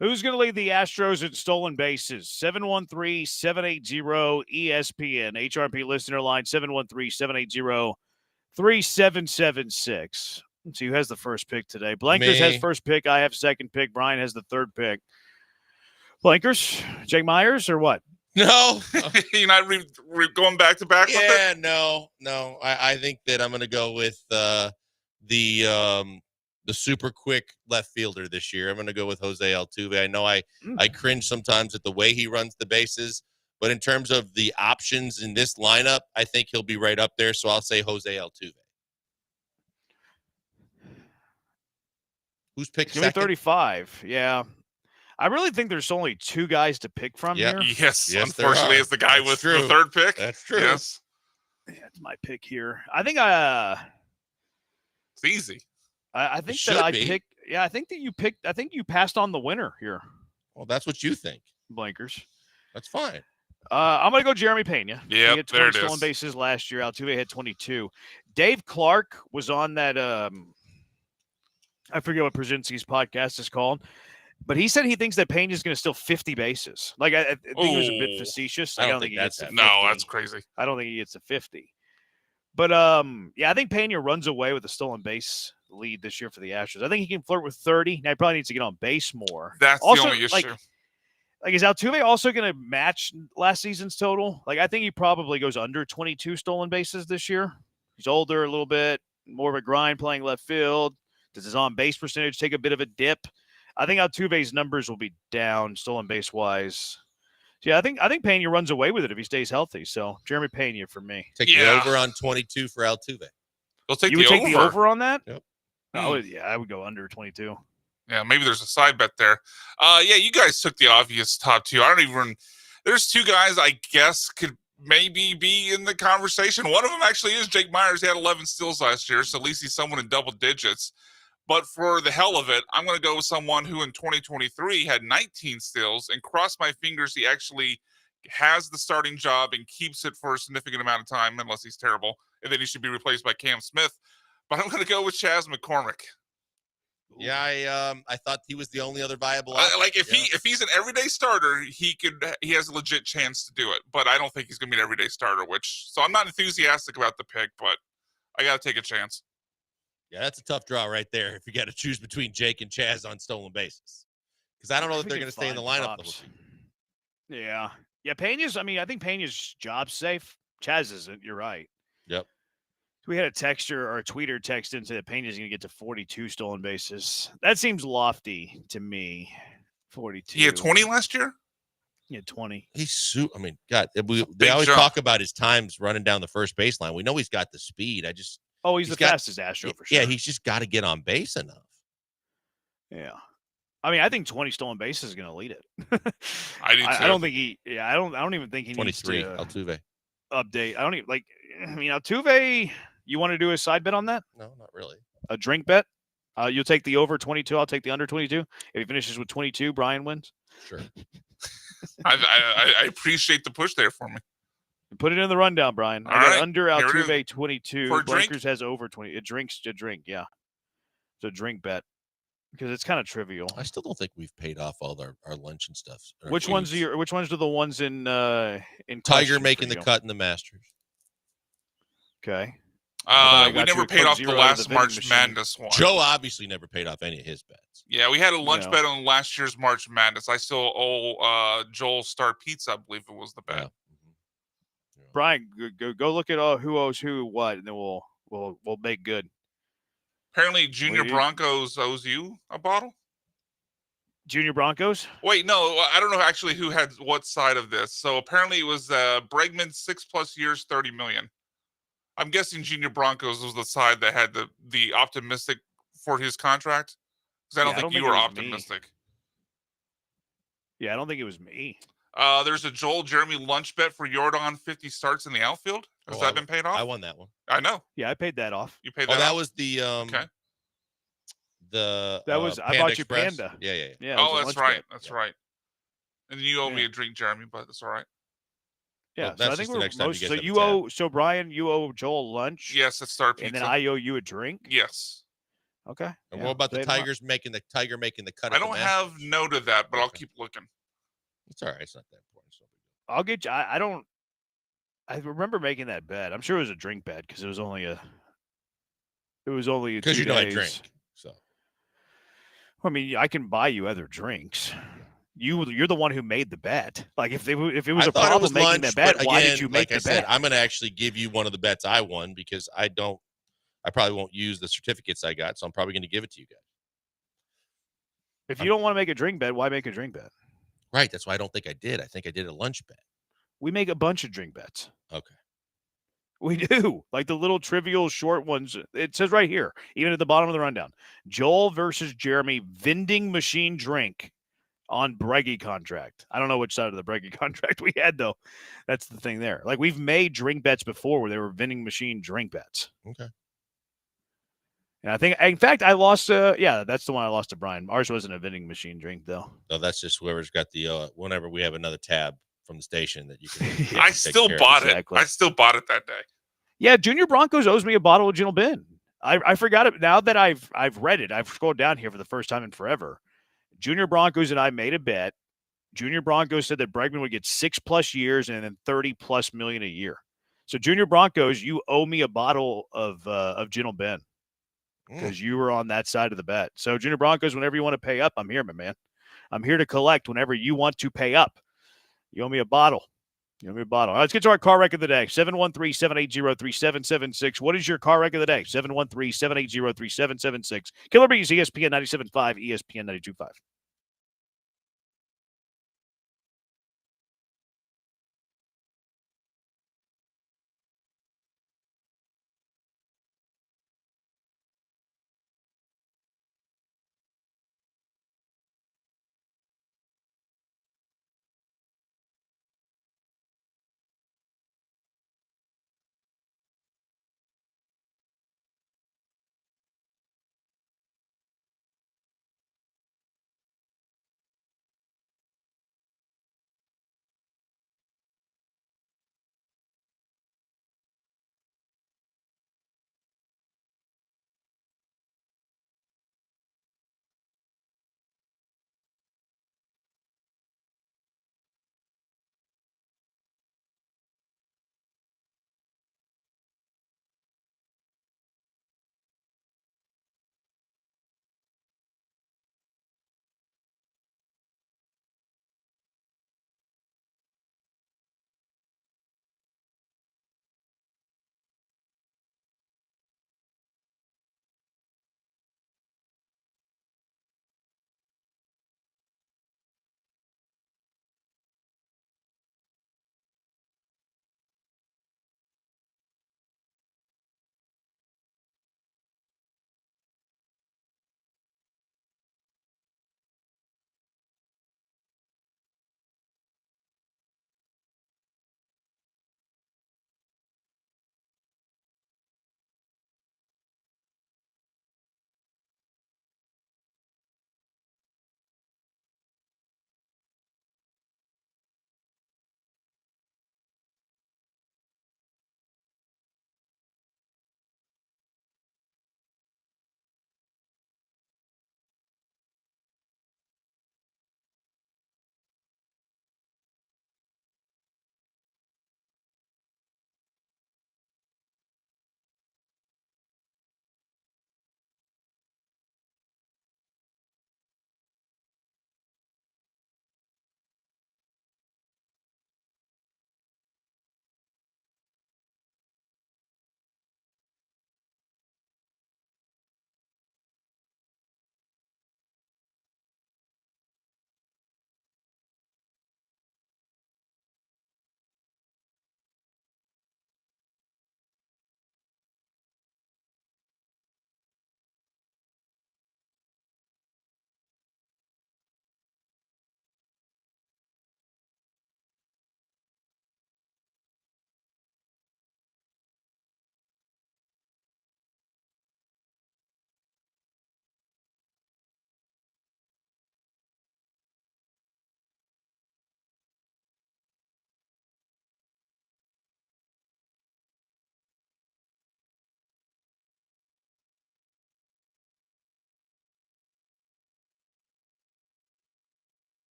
Who's going to lead the Astros in stolen bases? 713-780-ESPN. HRP listener line 713-780-3776. Let's see who has the first pick today. Blankers has first pick. I have second pick. Brian has the third pick. Blankers, Jake Myers or what? No. You're not going back to back with it? Yeah, no. I think that I'm going to go with the super quick left fielder this year. I'm going to go with Jose Altuve. I know I cringe sometimes at the way he runs the bases, but in terms of the options in this lineup, I think he'll be right up there. So I'll say Jose Altuve. Who's picked second? 35. Yeah. I really think there's only two guys to pick from here. Yes, unfortunately, it's the guy with the third pick. That's true. Yes. Yeah, it's my pick here. I think it's easy. I think that I picked. Yeah, I think that you picked. I think you passed on the winner here. Well, that's what you think. Blankers. That's fine. I'm going to go Jeremy Pena. Yeah, he had 20 stolen bases last year. Altuve had 22. Dave Clark was on that. I forget what Brzezinski's podcast is called. But he said he thinks that Pena is going to steal 50 bases. Like, I think it was a bit facetious. I don't think he that's gets to 50. No, that's crazy. I don't think he gets to 50. But, yeah, I think Pena runs away with the stolen base lead this year for the Astros. I think he can flirt with 30. Now, he probably needs to get on base more. That's also, the only issue. Like, is Altuve also going to match last season's total? Like, I think he probably goes under 22 stolen bases this year. He's older a little bit, more of a grind playing left field. Does his on-base percentage take a bit of a dip? I think Altuve's numbers will be down stolen base wise. Yeah, I think Pena runs away with it if he stays healthy. So Jeremy Pena for me. Take the over on 22 for Altuve. You would take the over on that? Yep. I would go under 22. Yeah, maybe there's a side bet there. Yeah, you guys took the obvious top two. There's two guys I guess could maybe be in the conversation. One of them actually is Jake Myers. He had 11 steals last year, so at least he's someone in double digits. But for the hell of it, I'm going to go with someone who in 2023 had 19 steals, and cross my fingers he actually has the starting job and keeps it for a significant amount of time, unless he's terrible, and then he should be replaced by Cam Smith. But I'm going to go with Chas McCormick. Yeah, I thought he was the only other viable option. If he's an everyday starter, he has a legit chance to do it. But I don't think he's going to be an everyday starter. So I'm not enthusiastic about the pick, but I got to take a chance. Yeah, that's a tough draw right there if you got to choose between Jake and Chas on stolen bases. Because I don't know if they're going to stay in the lineup the whole season. Yeah. Yeah, I think Pena's job's safe. Chas isn't. You're right. Yep. We had a texter or a tweeter text in say that Pena's going to get to 42 stolen bases. That seems lofty to me. 42. He had 20 last year? He had 20. God, they always talk about his times running down the first baseline. We know he's got the speed. He's the fastest Astro for sure. Yeah, he's just got to get on base enough. Yeah. I think 20 stolen bases is going to lead it. I do too. I don't think I don't even think he 23, needs to Altuve. Update. Altuve, you want to do a side bet on that? No, not really. A drink bet? You'll take the over 22. I'll take the under 22. If he finishes with 22, Brian wins. Sure. I appreciate the push there for me. Put it in the rundown, Brian. I got under Altuve 22. For a Blankers drink? has over 20. It drinks to drink, yeah. It's a drink bet because it's kind of trivial. I still don't think we've paid off all our lunch and stuff. Which ones are the ones in Tiger making the cut in the Masters? Okay. We never paid off the last March Madness one. Joe obviously never paid off any of his bets. Yeah, we had a lunch bet on last year's March Madness. I still owe Joel Star Pizza, I believe it was the bet. Yeah. Brian, go look at who owes who what, and then we'll make good. Apparently, Junior Broncos owes you a bottle. Junior Broncos? Wait, no, I don't know actually who had what side of this. So apparently, it was Bregman 6+ years, $30 million. I'm guessing Junior Broncos was the side that had the optimistic for his contract, because I don't think you were optimistic. Yeah, I don't think it was me. There's a Joel Jeremy lunch bet for Jordan 50 starts in the outfield. Has that been paid off? I won that one. I know. Yeah, I paid that off. You paid that off? That was the okay. That was I bought you Panda. Yeah. Oh, that's right. That's right. And then you owe me a drink, Jeremy, but that's all right. Yeah, Well, so I that's think just the we're next time you most. guys So have a you tab. owe. So Brian, you owe Joel lunch. Yes, it's Star And then Pizza. I owe you a drink. Yes. Okay. And yeah, what about the say it tomorrow. Tigers making the cut? I at the don't have Masters? note of that, but I'll keep looking. It's all right. It's not that important. So. I'll get you. I don't. I remember making that bet. I'm sure it was a drink bet because it was only a. It was only 2 Because days. you know I drink. So. I mean, I can buy you other drinks. You're the one who made the bet. Like if it was I a thought it problem was making lunch, the bet, but why again, did you make like I the said, bet? I'm going to actually give you one of the bets I won because I probably won't use the certificates I got, so I'm probably going to give it to you guys. If you don't want to make a drink bet, why make a drink bet? Right. That's why I don't think I did. I think I did a lunch bet. We make a bunch of drink bets. Okay. We do. Like the little trivial short ones. It says right here, even at the bottom of the rundown, Joel versus Jeremy vending machine drink on Breggy contract. I don't know which side of the Breggy contract we had, though. That's the thing there. Like we've made drink bets before where they were vending machine drink bets. Okay. And I think, in fact, I lost. Yeah, that's the one I lost to Brian. Ours wasn't a vending machine drink, though. No, that's just whoever's got the, whenever we have another tab from the station that you can. I still bought it. Exactly. I still bought it that day. Yeah, Junior Broncos owes me a bottle of Gin Bin. I forgot it. Now that I've read it, I've scrolled down here for the first time in forever. Junior Broncos and I made a bet. Junior Broncos said that Bregman would get 6+ years and then 30+ million a year. So Junior Broncos, you owe me a bottle of Gin Bin because you were on that side of the bet. So Junior Broncos, whenever you want to pay up, I'm here, my man. I'm here to collect whenever you want to pay up. You owe me a bottle. You owe me a bottle. All right, let's get to our car wreck of the day. 713-780-3776. What is your car wreck of the day? 713-780-3776. Killer Bees, ESPN 97.5, ESPN 92.5.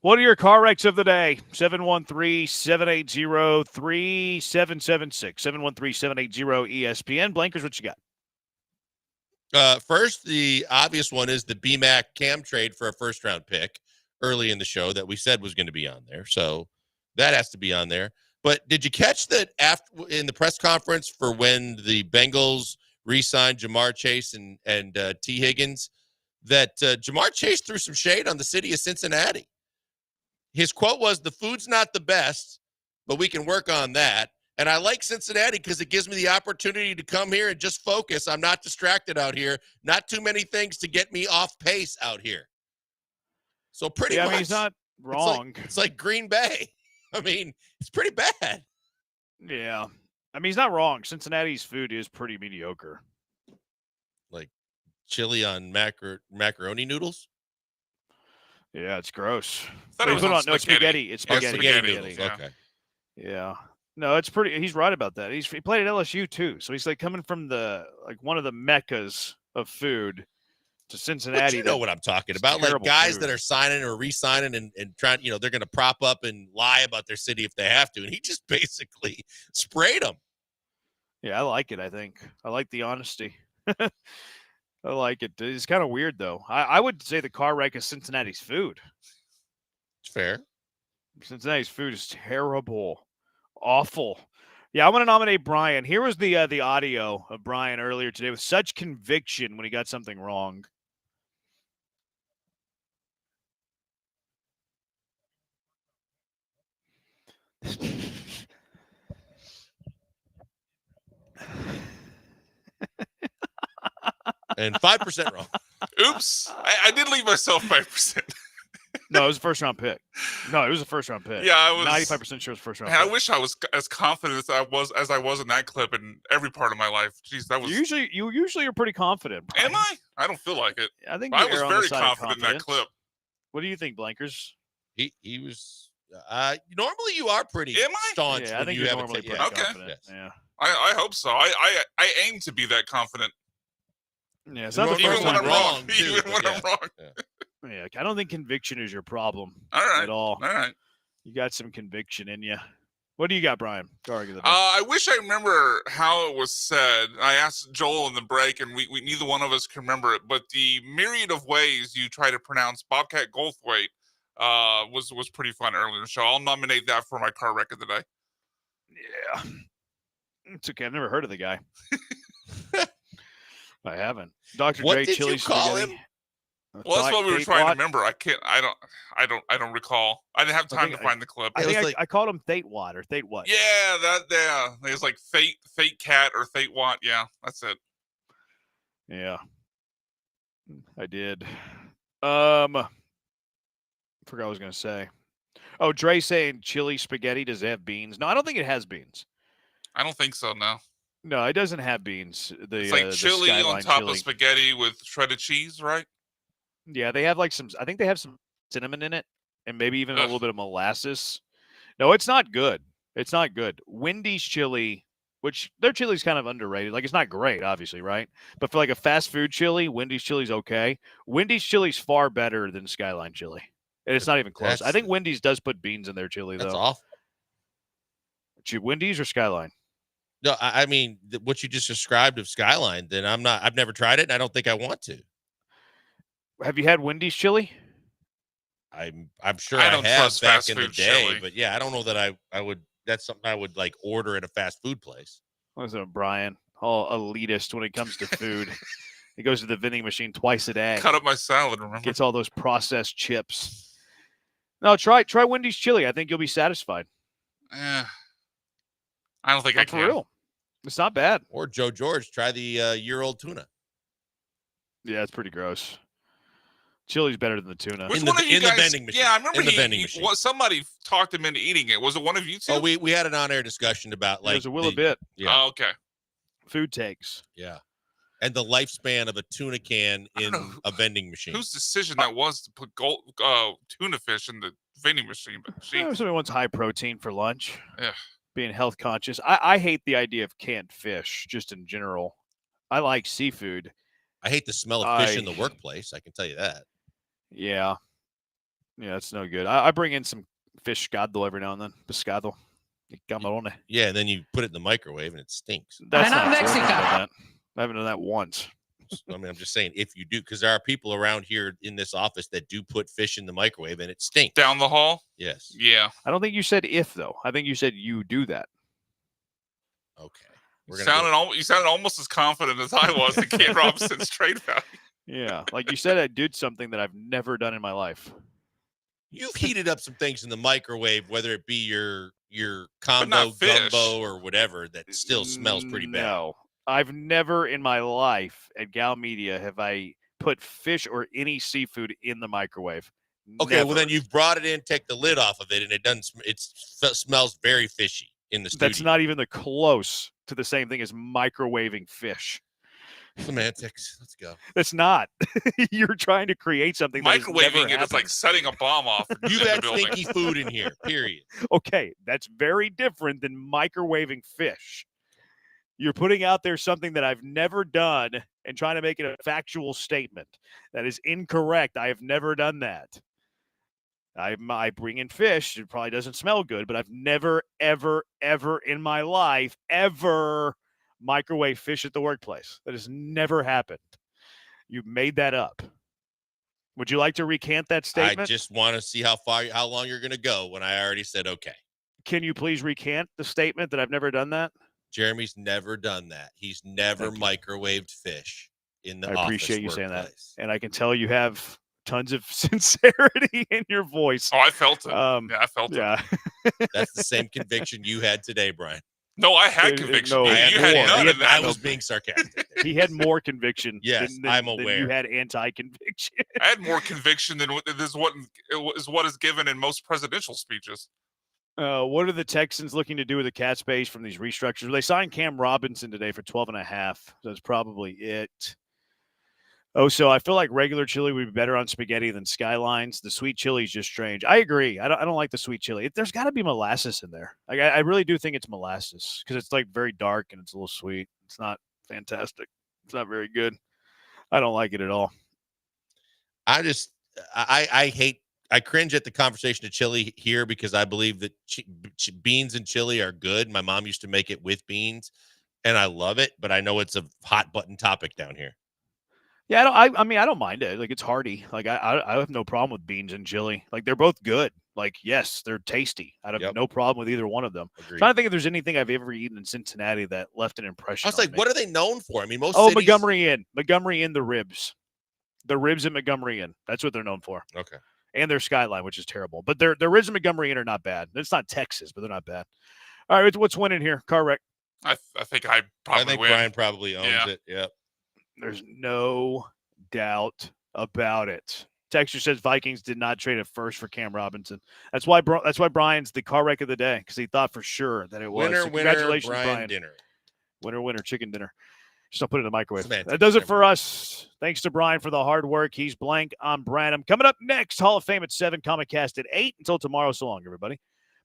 What are your car wrecks of the day? 713-780-3776. 713-780-ESPN. Blankers, what you got? First, the obvious one is the BMAC Cam trade for a first-round pick early in the show that we said was going to be on there. So that has to be on there. But did you catch that after in the press conference for when the Bengals re-signed Jamar Chase and T. Higgins, that Jamar Chase threw some shade on the city of Cincinnati? His quote was, "The food's not the best, but we can work on that. And I like Cincinnati because it gives me the opportunity to come here and just focus. I'm not distracted out here. Not too many things to get me off pace out here." So pretty much. I mean, he's not wrong. It's like Green Bay. I mean, it's pretty bad. Yeah. I mean, he's not wrong. Cincinnati's food is pretty mediocre. Like chili on macaroni noodles? Yeah, it's gross. I thought it was on no, it's spaghetti. spaghetti. It's spaghetti. Spaghetti noodles. Yeah. Okay. Yeah. No, it's pretty. He's right about that. He played at LSU too, so he's like coming from one of the meccas of food to Cincinnati. But you know what I'm talking about, like guys food. that are signing or re-signing and trying. They're going to prop up and lie about their city if they have to, and he just basically sprayed them. Yeah, I like it. I think I like the honesty. I like it. It's kind of weird though. I would say the car wreck is Cincinnati's food. It's fair. Cincinnati's food is terrible. Awful. Yeah, I want to nominate Brian. Here was the audio of Brian earlier today with such conviction when he got something wrong. And 5% wrong. Oops. I did leave myself 5%. No, it was a first-round pick. No, it was a first-round pick. Yeah, I was 95% sure it was first-round Man, pick. I wish I was as confident as I was in that clip in every part of my life. Jeez, that was You usually are pretty confident, Brian. Am I? I don't feel like it. I think I you was err on the very side of confident in that confidence. clip. What do you think, Blankers? He was. Normally you are pretty Am I? staunch Yeah, I when think you you're have normally a pretty tip. Okay. confident. Yes. Yeah. I hope so. I aim to be that confident. Yeah, it's not the Even first when time I'm wrong. wrong. Even when I'm wrong. Yeah, I don't think conviction is your problem All right. at all. All right. You got some conviction in you. What do you got, Brian? Go argue the I wish I remember how it was said. I asked Joel in the break, and we neither one of us can remember it. But the myriad of ways you try to pronounce Bobcat Goldthwait was pretty fun earlier in the show. I'll nominate that for my car wreck of the day. Yeah. It's okay. I've never heard of the guy. I haven't. Dr. What Dre, did chili you call spaghetti. him? Well, that's what we were Tate trying Watt. to remember. I don't recall. I didn't have time to find the clip. I think I called him Tate Watt or Tate What. Yeah, There's like Fate Cat or Fate Watt. Yeah, that's it. Yeah. I did. Forgot what I was gonna say. Oh, Dre saying chili spaghetti, does it have beans? No, I don't think it has beans. I don't think so. No. No, it doesn't have beans. It's like the chili on Skyline top chili. of spaghetti with shredded cheese, right? Yeah, they have I think they have some cinnamon in it and maybe even a little bit of molasses. No, it's not good. It's not good. Wendy's chili, which their chili's kind of underrated. Like, it's not great, obviously, right? But for like a fast food chili, Wendy's chili's okay. Wendy's chili's far better than Skyline chili. And it's not even close. I think Wendy's does put beans in their chili, though. That's awful. Wendy's or Skyline? No, I mean what you just described of Skyline. Then I've never tried it, and I don't think I want to. Have you had Wendy's chili? I'm sure I I don't have trust back fast in the food day, chili. but yeah, I don't know that I would. That's something I would like order at a fast food place. Listen to Brian, all elitist when it comes to food. He goes to the vending machine twice a day. Cut up my salad, remember? Gets all those processed chips. No, try Wendy's chili. I think you'll be satisfied. I don't think I For can. real. It's not bad. Or Joe George, try the year-old tuna. Yeah, it's pretty gross. Chili's better than the tuna. Which one of you in the guys? vending machine. Yeah, I remember In the vending machine. somebody talked him into eating it. Was it one of you two? Oh, we had an on-air discussion about like There's a will a bit. Yeah, Oh, okay. Food takes. yeah, and the lifespan of a tuna can in a vending machine. Whose decision that was to put tuna fish in the vending machine? But Somebody wants high protein for lunch. Yeah. Being health conscious. I hate the idea of canned fish just in general. I like seafood. I hate the smell of fish in the workplace. I can tell you that. Yeah. Yeah, that's no good. I bring in some fish scado every now and then. Pescado. Camarone. Yeah, and then you put it in the microwave and it stinks. That's not true. I haven't done that once. I mean, I'm just saying if you do, because there are people around here in this office that do put fish in the microwave and it stinks. Down the hall? Yes. Yeah. I don't think you said if, though. I think you said you do that. Okay. You sounded almost as confident as I was in Cam Robinson's trade value. Yeah, like you said, I did something that I've never done in my life. You've heated up some things in the microwave, whether it be your combo gumbo or whatever, that still smells pretty bad. No, I've never in my life at Gal Media have I put fish or any seafood in the microwave. Okay, Never. well then you've brought it in, take the lid off of it, and it doesn't. It smells very fishy in the studio. That's not even the close to the same thing as microwaving fish. Semantics. Let's go. That's not. You're trying to create something. Microwaving it is like setting a bomb off. You've had stinky food in here. Period. Okay, that's very different than microwaving fish. You're putting out there something that I've never done and trying to make it a factual statement. That is incorrect. I have never done that. I bring in fish. It probably doesn't smell good, but I've never, ever, ever in my life ever microwave fish at the workplace. That has never happened. You made that up. Would you like to recant that statement? I just want to see how long you're going to go when I already said okay. Can you please recant the statement that I've never done that? Jeremy's never done that. He's never microwaved fish in the office. I appreciate you saying that. workplace. And I can tell you have tons of sincerity in your voice. Oh, I felt it. Yeah, I felt it. That's the same conviction you had today, Brian. No, I had conviction. No, you had none of that. I was being sarcastic. He had more conviction. Yes, than I'm than aware. you had anti-conviction. I had more conviction than what is given in most presidential speeches. What are the Texans looking to do with the cap space from these restructures? They signed Cam Robinson today for $12.5. That's probably it. Oh, so I feel like regular chili would be better on spaghetti than Skylines. The sweet chili is just strange. I agree. I don't like the sweet chili. There's got to be molasses in there. Like I really do think it's molasses because it's like very dark and it's a little sweet. It's not fantastic. It's not very good. I don't like it at all. I cringe at the conversation of chili here because I believe that beans and chili are good. My mom used to make it with beans, and I love it. But I know it's a hot button topic down here. Yeah, I mean, I don't mind it. Like, it's hearty. Like, I have no problem with beans and chili. Like, they're both good. Like, yes, they're tasty. I have no problem with either one of them. Agreed. Trying to think if there's anything I've ever eaten in Cincinnati that left an impression. I was like, what are they known for? I mean, most cities... Montgomery Inn, the ribs. The ribs at Montgomery Inn. That's what they're known for. Okay. And their Skyline, which is terrible. But their ribs at Montgomery Inn are not bad. It's not Texas, but they're not bad. All right, what's winning here? Car wreck. I think I probably win. Brian probably owns it. Yep. There's no doubt about it. Texture says Vikings did not trade a first for Cam Robinson. That's why Brian's the car wreck of the day, because he thought for sure that it was. Winner, So congratulations, Brian dinner. Winner, chicken dinner. Just don't put it in the microwave. Semantics, That does it for us. Thanks to Brian for the hard work. He's blank. I'm Branham. Coming up next, Hall of Fame at 7, Comic Cast at 8. Until tomorrow, so long, everybody.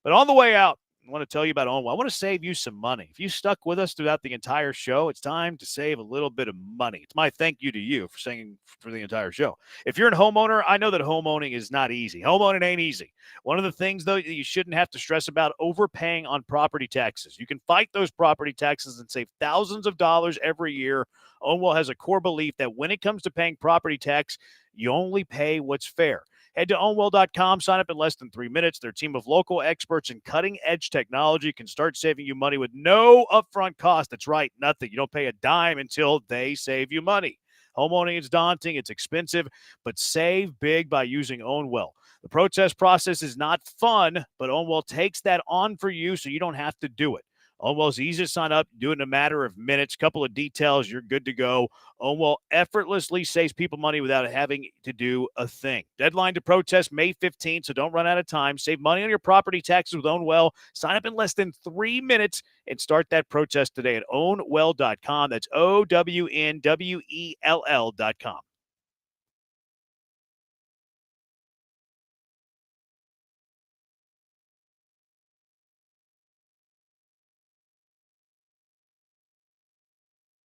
But on the way out, I want to tell you about Ownwell. I want to save you some money. If you stuck with us throughout the entire show, it's time to save a little bit of money. It's my thank you to you for saying for the entire show. If you're a homeowner, I know that homeowning is not easy. Homeowning ain't easy. One of the things, though, that you shouldn't have to stress about overpaying on property taxes. You can fight those property taxes and save thousands of dollars every year. Ownwell has a core belief that when it comes to paying property tax, you only pay what's fair. Head to ownwell.com, sign up in less than 3 minutes. Their team of local experts in cutting-edge technology can start saving you money with no upfront cost. That's right, nothing. You don't pay a dime until they save you money. Homeowning is daunting, it's expensive, but save big by using Ownwell. The protest process is not fun, but Ownwell takes that on for you so you don't have to do it. Ownwell's easy to sign up. Do it in a matter of minutes. Couple of details, you're good to go. Ownwell effortlessly saves people money without having to do a thing. Deadline to protest May 15th, so don't run out of time. Save money on your property taxes with Ownwell. Sign up in less than 3 minutes and start that protest today at ownwell.com. That's OWNWELL.com.